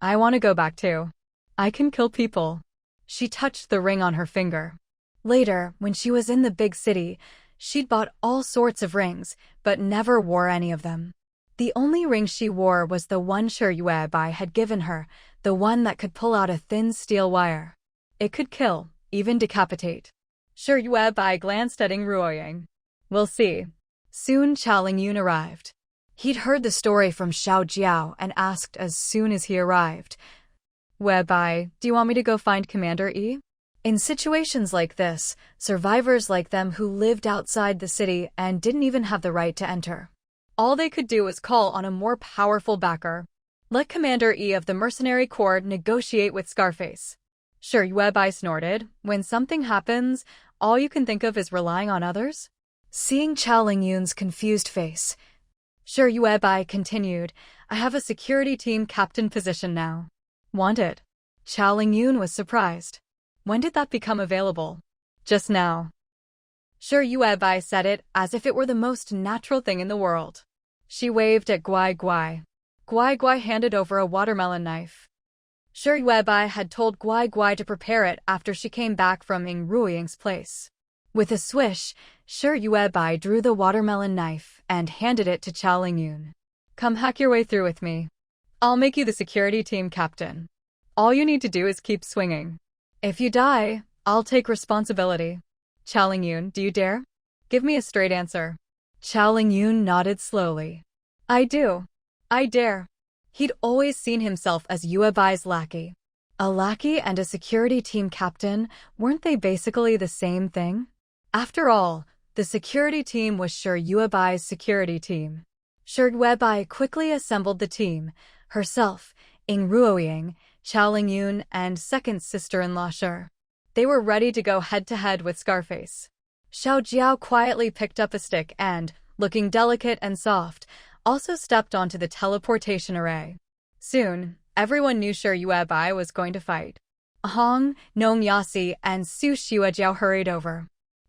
"I want to go back too. I can kill people." She touched the ring on her finger. Later, when she was in the big city, she'd bought all sorts of rings, but never wore any of them. The only ring she wore was the one Yuebai had given her, the one that could pull out a thin steel wire. It could kill, even decapitate. Yuebai glanced at Ruoying. We'll see. Soon Chao Lingyun arrived. He'd heard the story from Xiao Jiao and asked as soon as he arrived, Webai, do you want me to go find Commander Yi? In situations like this, survivors like them who lived outside the city and didn't even have the right to enter. All they could do was call on a more powerful backer. Let Commander Yi of the Mercenary Corps negotiate with Scarface. Yuebai snorted. When something happens, all you can think of is relying on others? Seeing Chao Lingyun's confused face, Yuebai continued, I have a security team captain position now. Want it? Chao Lingyun was surprised. When did that become available? Just now. Yuebai said it as if it were the most natural thing in the world. She waved at Guai Guai. Guai Guai handed over a watermelon knife. Yuebai had told Guai Guai to prepare it after she came back from Ruoying's place. With a swish, Yuebai drew the watermelon knife and handed it to Chao Lingyun. Come hack your way through with me. I'll make you the security team captain. All you need to do is keep swinging. If you die, I'll take responsibility. Chao Lingyun, do you dare? Give me a straight answer. Chao Lingyun nodded slowly. I do. I dare. He'd always seen himself as Yuebai's lackey. A lackey and a security team captain, weren't they basically the same thing? After all, the security team was Yuebai's security team. Yuebai quickly assembled the team, herself, Ruoying, Chao Lingyun, and second sister-in-law Shi. They were ready to go head-to-head with Scarface. Xiao Jiao quietly picked up a stick and, looking delicate and soft, also stepped onto the teleportation array. Soon, everyone knew Yuebai was going to fight. Hong, Nong Yasi, and Su Xuejiao hurried over.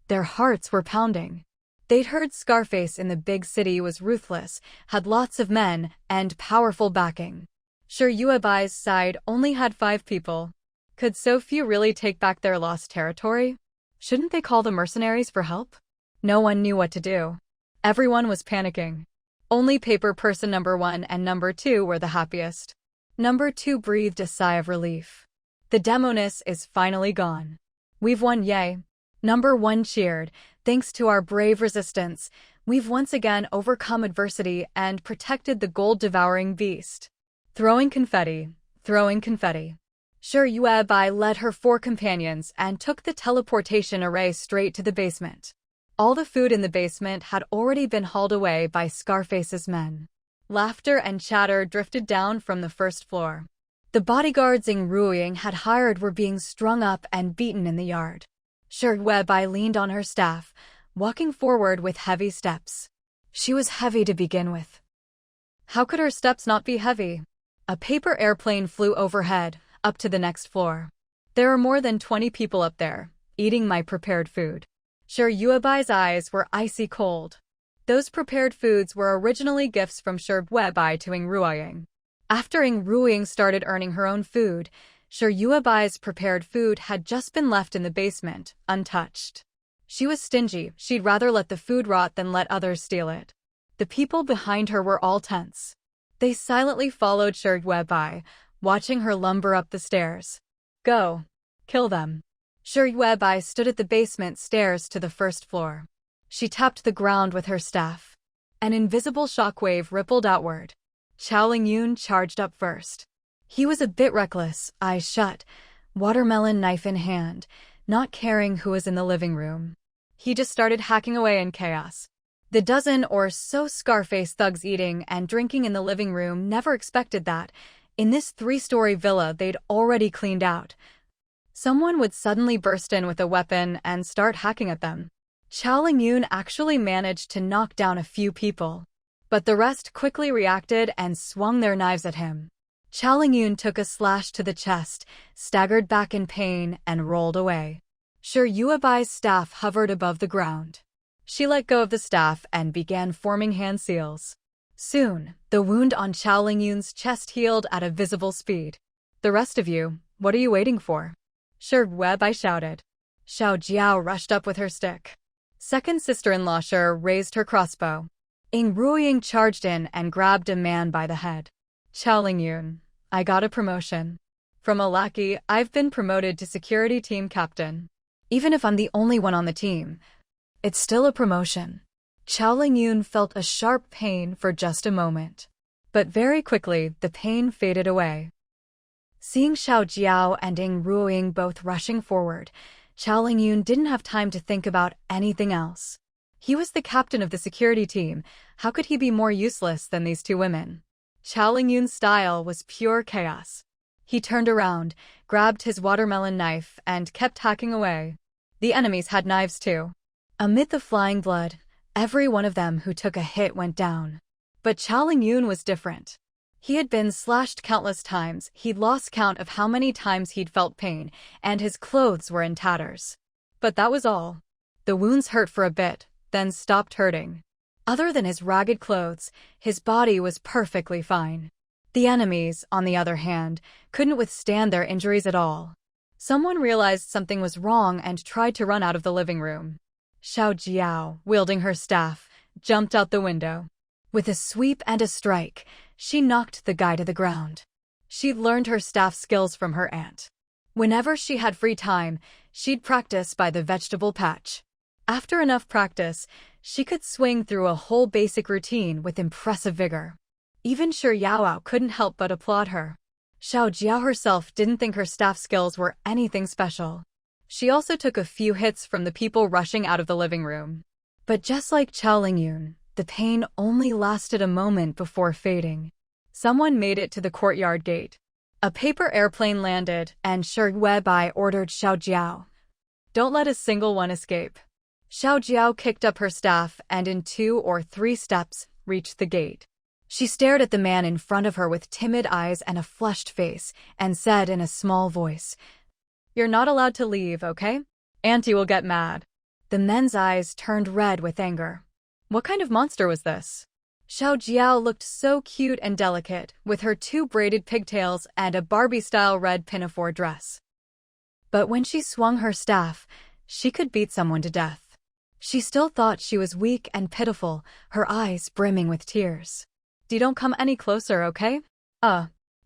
Their hearts were pounding. They'd heard Scarface in the big city was ruthless, had lots of men, and powerful backing. Yuebai's side only had 5 people. Could so few really take back their lost territory? Shouldn't they call the mercenaries for help? No one knew what to do. Everyone was panicking. Only paper person number 1 and number 2 were the happiest. Number 2 breathed a sigh of relief. The demoness is finally gone. We've won, yay. Number 1 cheered. Thanks to our brave resistance, we've once again overcome adversity and protected the gold-devouring beast. Throwing confetti, throwing confetti. Yuebai led her 4 companions and took the teleportation array straight to the basement. All the food in the basement had already been hauled away by Scarface's men. Laughter and chatter drifted down from the first floor. The bodyguards Ruoying had hired were being strung up and beaten in the yard. Yuebai leaned on her staff, walking forward with heavy steps. She was heavy to begin with. How could her steps not be heavy? A paper airplane flew overhead, up to the next floor. There are more than 20 people up there, eating my prepared food. Yuebai's eyes were icy cold. Those prepared foods were originally gifts from Yuebai to Ruoying. After Ruoying started earning her own food, Yuebai's prepared food had just been left in the basement, untouched. She was stingy, she'd rather let the food rot than let others steal it. The people behind her were all tense. They silently followed Yuebai, watching her lumber up the stairs. Go. Kill them. Yuebai stood at the basement stairs to the first floor. She tapped the ground with her staff. An invisible shockwave rippled outward. Chao Lingyun charged up first. He was a bit reckless, eyes shut, watermelon knife in hand, not caring who was in the living room. He just started hacking away in chaos. The dozen or so Scarface thugs eating and drinking in the living room never expected that, in this 3-story villa they'd already cleaned out, someone would suddenly burst in with a weapon and start hacking at them. Chao Lingyun actually managed to knock down a few people, but the rest quickly reacted and swung their knives at him. Chao Lingyun took a slash to the chest, staggered back in pain, and rolled away. Yuebai's staff hovered above the ground. She let go of the staff and began forming hand seals. Soon, the wound on Chao Lingyun's chest healed at a visible speed. The rest of you, what are you waiting for? Sure, Web, I shouted. Xiao Jiao rushed up with her stick. Second sister-in-law Sher raised her crossbow. Ying Ruoying charged in and grabbed a man by the head. Qiao Lingyun, I got a promotion. From a lackey, I've been promoted to security team captain. Even if I'm the only one on the team, it's still a promotion. Qiao Lingyun felt a sharp pain for just a moment. But very quickly, the pain faded away. Seeing Xiao Jiao and Ying Ruoying both rushing forward, Qiao Lingyun didn't have time to think about anything else. He was the captain of the security team. How could he be more useless than these two women? Qiao Lingyun's style was pure chaos. He turned around, grabbed his watermelon knife, and kept hacking away. The enemies had knives too. Amid the flying blood, every one of them who took a hit went down. But Qiao Lingyun was different. He had been slashed countless times, he'd lost count of how many times he'd felt pain, and his clothes were in tatters. But that was all. The wounds hurt for a bit, then stopped hurting. Other than his ragged clothes, his body was perfectly fine. The enemies, on the other hand, couldn't withstand their injuries at all. Someone realized something was wrong and tried to run out of the living room. Xiao Jiao, wielding her staff, jumped out the window. With a sweep and a strike, she knocked the guy to the ground. She'd learned her staff skills from her aunt. Whenever she had free time, she'd practice by the vegetable patch. After enough practice, she could swing through a whole basic routine with impressive vigor. Even Shi Yaoao couldn't help but applaud her. Xiao Jiao herself didn't think her staff skills were anything special. She also took a few hits from the people rushing out of the living room. But just like Qiao Lingyun, the pain only lasted a moment before fading. Someone made it to the courtyard gate. A paper airplane landed, and Shi Weibai ordered Xiao Jiao, "Don't let a single one escape." Xiao Jiao kicked up her staff and in 2 or 3 steps reached the gate. She stared at the man in front of her with timid eyes and a flushed face, and said in a small voice, "You're not allowed to leave, okay? Auntie will get mad." The men's eyes turned red with anger. What kind of monster was this? Xiao Jiao looked so cute and delicate, with her 2 braided pigtails and a Barbie-style red pinafore dress. But when she swung her staff, she could beat someone to death. She still thought she was weak and pitiful, her eyes brimming with tears. "Don't come any closer, okay?"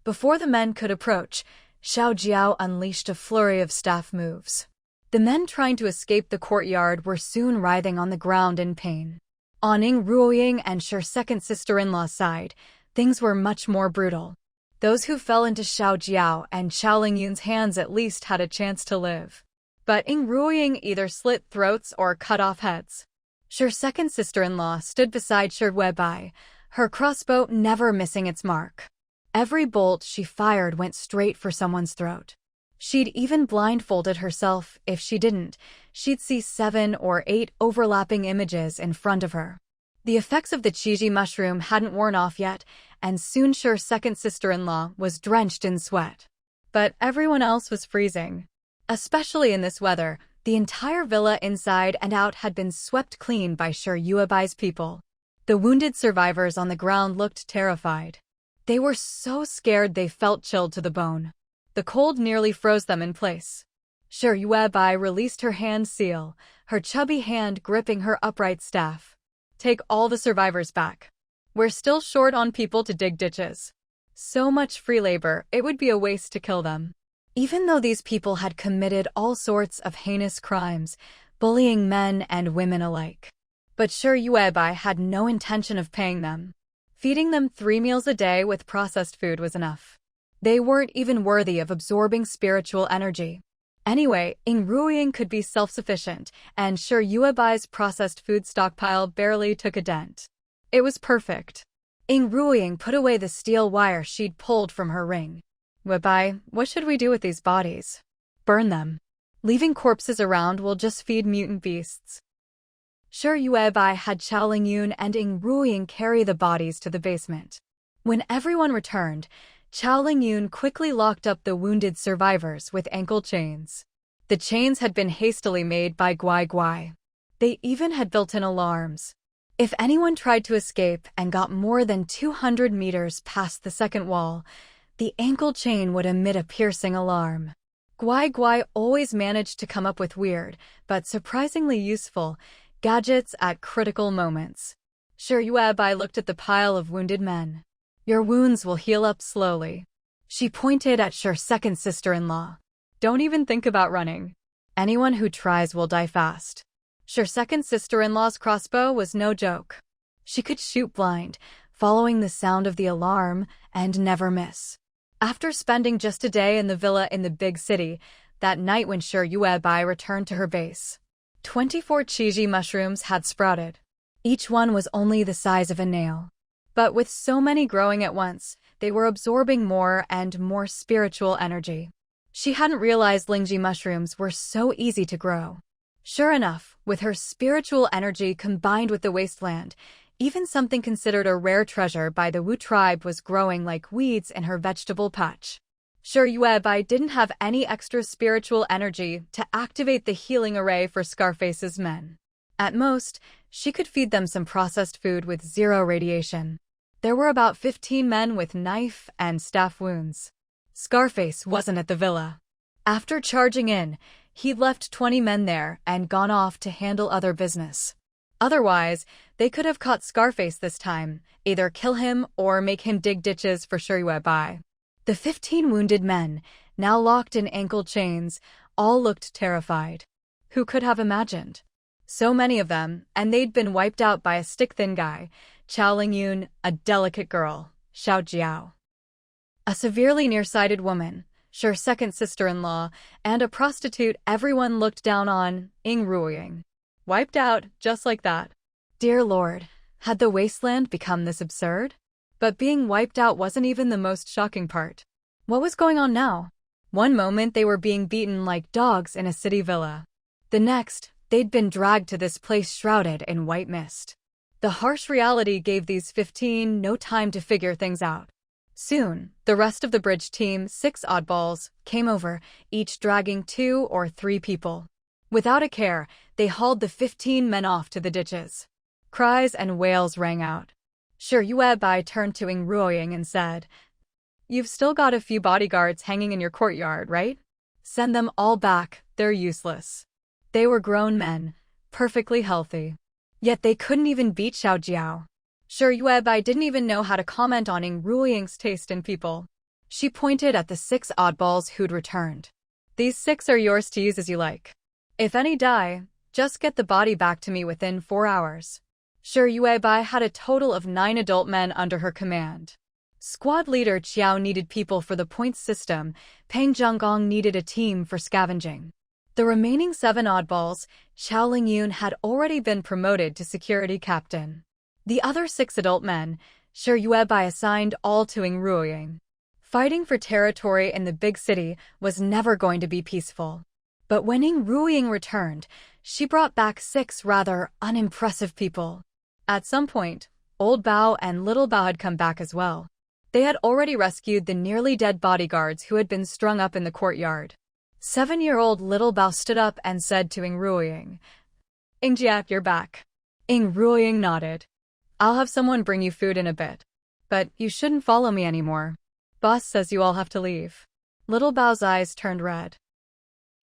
Before the men could approach, Xiao Jiao unleashed a flurry of staff moves. The men trying to escape the courtyard were soon writhing on the ground in pain. On Ying Ruoying and Shi's second sister-in-law's side, things were much more brutal. Those who fell into Xiao Jiao and Qiao Lingyun's hands at least had a chance to live. But Ying Ruoying either slit throats or cut off heads. Shi's second sister-in-law stood beside Shi Weibai, her crossbow never missing its mark. Every bolt she fired went straight for someone's throat. She'd even blindfolded herself. If she didn't, she'd see 7 or 8 overlapping images in front of her. The effects of the Qiji mushroom hadn't worn off yet, and soon Shi's second sister-in-law was drenched in sweat. But everyone else was freezing. Especially in this weather, the entire villa inside and out had been swept clean by Shi Yuebai's people. The wounded survivors on the ground looked terrified. They were so scared they felt chilled to the bone. The cold nearly froze them in place. Shi Yuebai released her hand seal, her chubby hand gripping her upright staff. "Take all the survivors back. We're still short on people to dig ditches. So much free labor, it would be a waste to kill them." Even though these people had committed all sorts of heinous crimes, bullying men and women alike. But Shi Yuebai had no intention of paying them. Feeding them 3 meals a day with processed food was enough. They weren't even worthy of absorbing spiritual energy. Anyway, Ying Ruoying could be self-sufficient, and Shi Yuebai's processed food stockpile barely took a dent. It was perfect. Ying Ruoying put away the steel wire she'd pulled from her ring. "Weibai, what should we do with these bodies?" "Burn them. Leaving corpses around will just feed mutant beasts." Shi Yuebai had Qiao Lingyun and Ying Ruoying carry the bodies to the basement. When everyone returned, Qiao Lingyun quickly locked up the wounded survivors with ankle chains. The chains had been hastily made by Guai Guai. They even had built-in alarms. If anyone tried to escape and got more than 200 meters past the second wall, the ankle chain would emit a piercing alarm. Guai Guai always managed to come up with weird, but surprisingly useful, gadgets at critical moments. Yue looked at the pile of wounded men. Your wounds will heal up slowly. She pointed at Shi's second sister-in-law. Don't even think about running. Anyone who tries will die fast. Shi's second sister-in-law's crossbow was no joke. She could shoot blind, following the sound of the alarm, and never miss. After spending just a day in the villa in the big city, that night when Yue returned to her base, 24 Chiji mushrooms had sprouted. Each one was only the size of a nail. But with so many growing at once, they were absorbing more and more spiritual energy. She hadn't realized Lingji mushrooms were so easy to grow. Sure enough, with her spiritual energy combined with the Wasteland, even something considered a rare treasure by the Wu tribe was growing like weeds in her vegetable patch. Yue didn't have any extra spiritual energy to activate the healing array for Scarface's men. At most, she could feed them some processed food with 0 radiation. There were about 15 men with knife and staff wounds. Scarface wasn't at the villa. After charging in, he'd left 20 men there and gone off to handle other business. Otherwise, they could have caught Scarface this time, either kill him or make him dig ditches for Yue. The 15 wounded men, now locked in ankle chains, all looked terrified. Who could have imagined? So many of them, and they'd been wiped out by a stick-thin guy, Chao Lingyun, a delicate girl, Xiao Jiao, a severely nearsighted woman, Shi's second sister-in-law, and a prostitute everyone looked down on, Ying Ruoying. Wiped out, just like that. Dear Lord, had the Wasteland become this absurd? But being wiped out wasn't even the most shocking part. What was going on now? One moment they were being beaten like dogs in a city villa. The next, they'd been dragged to this place shrouded in white mist. The harsh reality gave these 15 no time to figure things out. Soon, the rest of the bridge team, 6 oddballs, came over, each dragging 2 or 3 people. Without a care, they hauled the 15 men off to the ditches. Cries and wails rang out. Yue turned to Ying Ruoying and said, "You've still got a few bodyguards hanging in your courtyard, right? Send them all back, they're useless." They were grown men, perfectly healthy. Yet they couldn't even beat Xiao Jiao. Yue didn't even know how to comment on Ying Ruoying's taste in people. She pointed at the 6 oddballs who'd returned. "These 6 are yours to use as you like. If any die, just get the body back to me within 4 hours." Yue had a total of 9 adult men under her command. Squad leader Qiao needed people for the points system, Peng Zhonggong needed a team for scavenging. The remaining 7 oddballs, Chao Lingyun had already been promoted to security captain. The other 6 adult men, Yue assigned all to Ying Ruoying. Fighting for territory in the big city was never going to be peaceful. But when Ying Ruoying returned, she brought back 6 rather unimpressive people. At some point, Old Bao and Little Bao had come back as well. They had already rescued the nearly dead bodyguards who had been strung up in the courtyard. 7-year-old Little Bao stood up and said to Ying Ruoying, "Yingjia, you're back." Ying Ruoying nodded. "I'll have someone bring you food in a bit. But you shouldn't follow me anymore. Boss says you all have to leave." Little Bao's eyes turned red.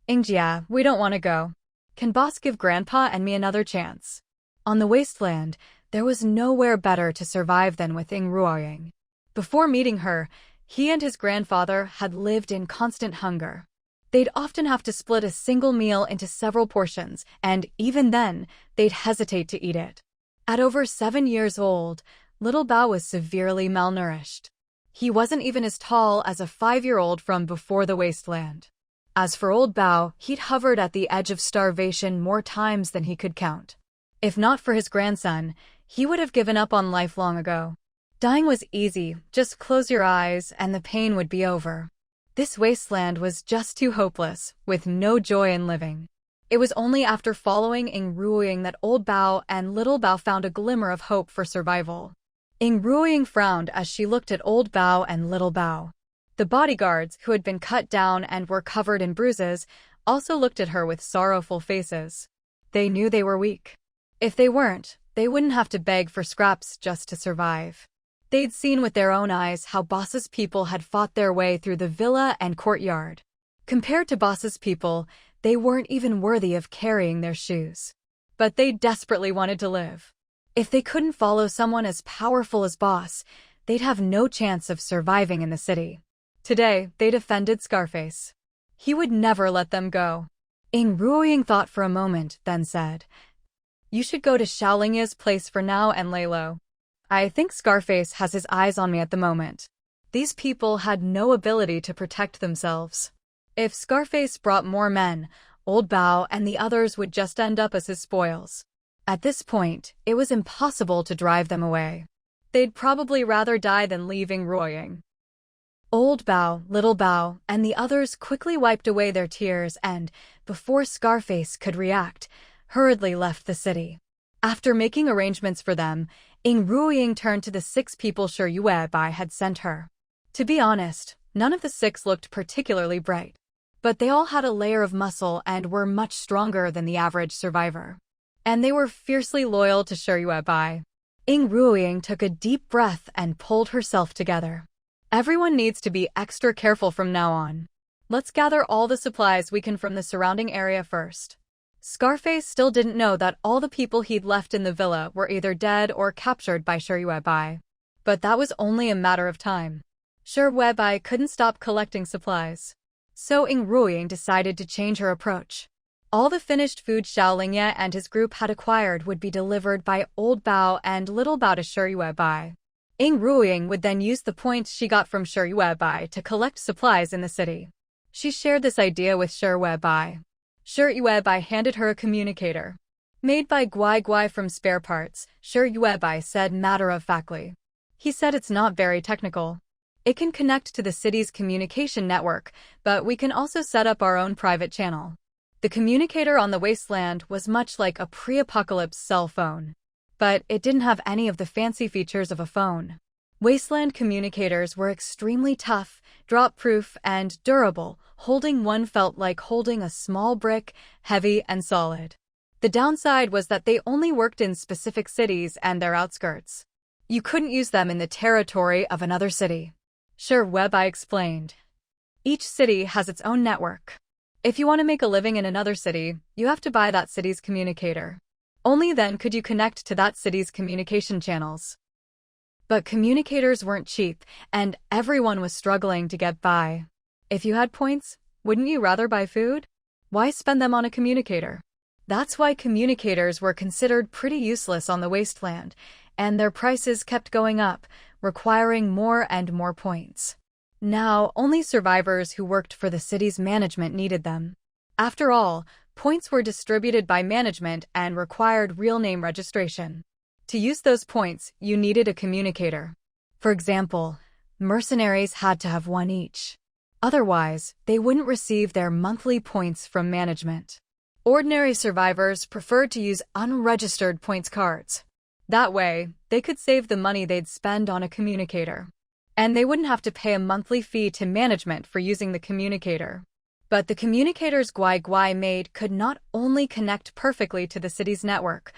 "Yingjia, we don't want to go. Can boss give Grandpa and me another chance?" On the Wasteland, there was nowhere better to survive than with Ying Ruoying. Before meeting her, he and his grandfather had lived in constant hunger. They'd often have to split a single meal into several portions, and even then, they'd hesitate to eat it. At over 7 years old, Little Bao was severely malnourished. He wasn't even as tall as a 5-year-old from before the Wasteland. As for Old Bao, he'd hovered at the edge of starvation more times than he could count. If not for his grandson, he would have given up on life long ago. Dying was easy, just close your eyes and the pain would be over. This Wasteland was just too hopeless, with no joy in living. It was only after following Ying Ruoying that Old Bao and Little Bao found a glimmer of hope for survival. Ying Ruoying frowned as she looked at Old Bao and Little Bao. The bodyguards, who had been cut down and were covered in bruises, also looked at her with sorrowful faces. They knew they were weak. If they weren't, they wouldn't have to beg for scraps just to survive. They'd seen with their own eyes how Boss's people had fought their way through the villa and courtyard. Compared to Boss's people, they weren't even worthy of carrying their shoes. But they desperately wanted to live. If they couldn't follow someone as powerful as Boss, they'd have no chance of surviving in the city. Today, they defended Scarface. He would never let them go. Ing Ruoying thought for a moment, then said, "You should go to Xiaolingya's place for now and lay low. I think Scarface has his eyes on me at the moment." These people had no ability to protect themselves. If Scarface brought more men, Old Bao and the others would just end up as his spoils. At this point, it was impossible to drive them away. They'd probably rather die than leaving Ruoying. Old Bao, Little Bao, and the others quickly wiped away their tears and, before Scarface could react, hurriedly left the city. After making arrangements for them, Ing Ruoying turned to the 6 people Shi Yuebai had sent her. To be honest, none of the 6 looked particularly bright. But they all had a layer of muscle and were much stronger than the average survivor. And they were fiercely loyal to Shi Yuebai. Ing Ruoying took a deep breath and pulled herself together. Everyone needs to be extra careful from now on. Let's gather all the supplies we can from the surrounding area first. Scarface still didn't know that all the people he'd left in the villa were either dead or captured by Shi Yuebai. But that was only a matter of time. Shi Yuebai couldn't stop collecting supplies. So Ing Ruoying decided to change her approach. All the finished food Xiaolingya and his group had acquired would be delivered by Old Bao and Little Bao to Shi Yuebai. Ing Ruoying would then use the points she got from Shi Yuebai to collect supplies in the city. She shared this idea with Shi Yuebai. Shi Yuebai handed her a communicator. Made by Guai Guai from spare parts, Shi Yuebai said matter-of-factly. He said it's not very technical. It can connect to the city's communication network, but we can also set up our own private channel. The communicator on the Wasteland was much like a pre-apocalypse cell phone. But it didn't have any of the fancy features of a phone. Wasteland communicators were extremely tough, drop-proof, and durable. Holding one felt like holding a small brick, heavy and solid. The downside was that they only worked in specific cities and their outskirts. You couldn't use them in the territory of another city. Shi Yuebai explained. Each city has its own network. If you want to make a living in another city, you have to buy that city's communicator. Only then could you connect to that city's communication channels. But communicators weren't cheap, and everyone was struggling to get by. If you had points, wouldn't you rather buy food? Why spend them on a communicator? That's why communicators were considered pretty useless on the Wasteland, and their prices kept going up, requiring more and more points. Now, only survivors who worked for the city's management needed them. After all, points were distributed by management and required real name registration. To use those points, you needed a communicator. For example, mercenaries had to have one each. Otherwise, they wouldn't receive their monthly points from management. Ordinary survivors preferred to use unregistered points cards. That way, they could save the money they'd spend on a communicator. And they wouldn't have to pay a monthly fee to management for using the communicator. But the communicators Guai Guai made could not only connect perfectly to the city's network,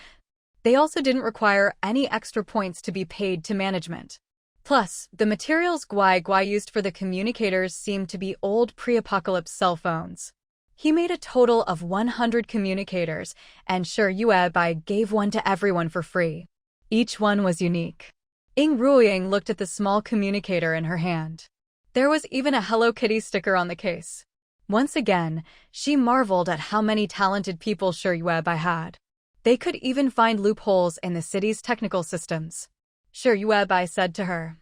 they also didn't require any extra points to be paid to management. Plus, the materials Guai Guai used for the communicators seemed to be old pre-apocalypse cell phones. He made a total of 100 communicators, and Shi Yuebai gave one to everyone for free. Each one was unique. Ing Ruoying looked at the small communicator in her hand. There was even a Hello Kitty sticker on the case. Once again, she marveled at how many talented people Shi Yuebai had. They could even find loopholes in the city's technical systems. Shi Yuebai said to her,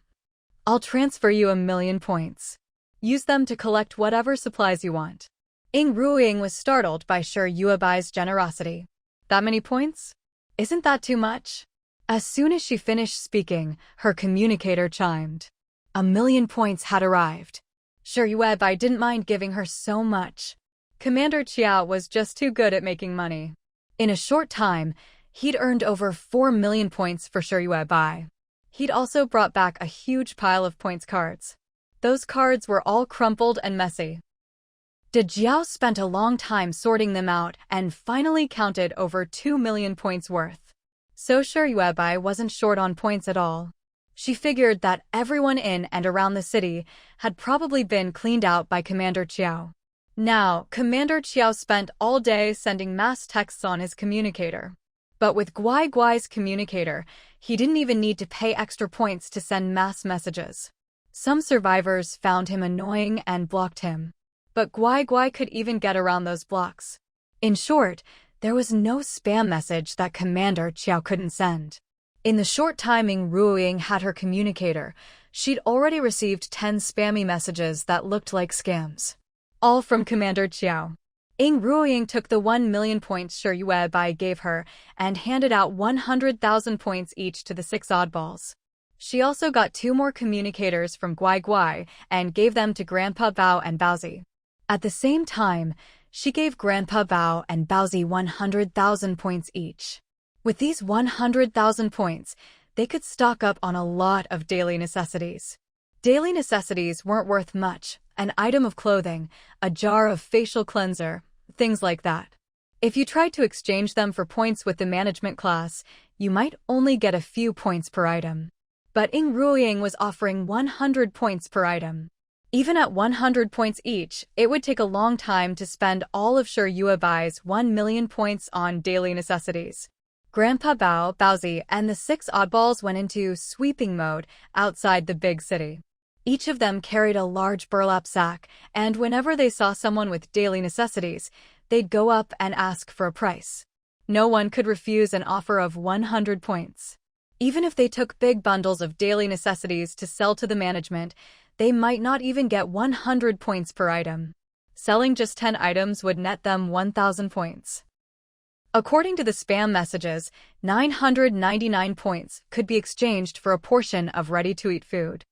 "I'll transfer you 1,000,000 points. Use them to collect whatever supplies you want." Ing Ruoying was startled by Shi Yuebai's generosity. That many points? Isn't that too much? As soon as she finished speaking, her communicator chimed. 1,000,000 points had arrived. Shi Yuebai didn't mind giving her so much. Commander Qiao was just too good at making money. In a short time, he'd earned over 4,000,000 points for Shi Yuebai. He'd also brought back a huge pile of points cards. Those cards were all crumpled and messy. Jiao spent a long time sorting them out and finally counted over 2,000,000 points worth. So Shi Yuebai wasn't short on points at all. She figured that everyone in and around the city had probably been cleaned out by Commander Qiao. Now, Commander Qiao spent all day sending mass texts on his communicator. But with Guai Guai's communicator, he didn't even need to pay extra points to send mass messages. Some survivors found him annoying and blocked him. But Guai Guai could even get around those blocks. In short, there was no spam message that Commander Qiao couldn't send. In the short time Ying Ruoying had her communicator, she'd already received 10 spammy messages that looked like scams. All from Commander Qiao. Ying Ruoying took the 1 million points Shi Yuebai gave her and handed out 100,000 points each to the 6 oddballs. She also got 2 more communicators from Guai Guai and gave them to Grandpa Bao and Baozi. At the same time, she gave Grandpa Bao and Baozi 100,000 points each. With these 100,000 points, they could stock up on a lot of daily necessities. Daily necessities weren't worth much: an item of clothing, a jar of facial cleanser, things like that. If you tried to exchange them for points with the management class, you might only get a few points per item. But Ying Ruoying was offering 100 points per item. Even at 100 points each, it would take a long time to spend all of Shi Yuebai's 1 million points on daily necessities. Grandpa Bao, Baozi, and the 6 oddballs went into sweeping mode outside the big city. Each of them carried a large burlap sack, and whenever they saw someone with daily necessities, they'd go up and ask for a price. No one could refuse an offer of 100 points. Even if they took big bundles of daily necessities to sell to the management, they might not even get 100 points per item. Selling just 10 items would net them 1,000 points. According to the spam messages, 999 points could be exchanged for a portion of ready-to-eat food.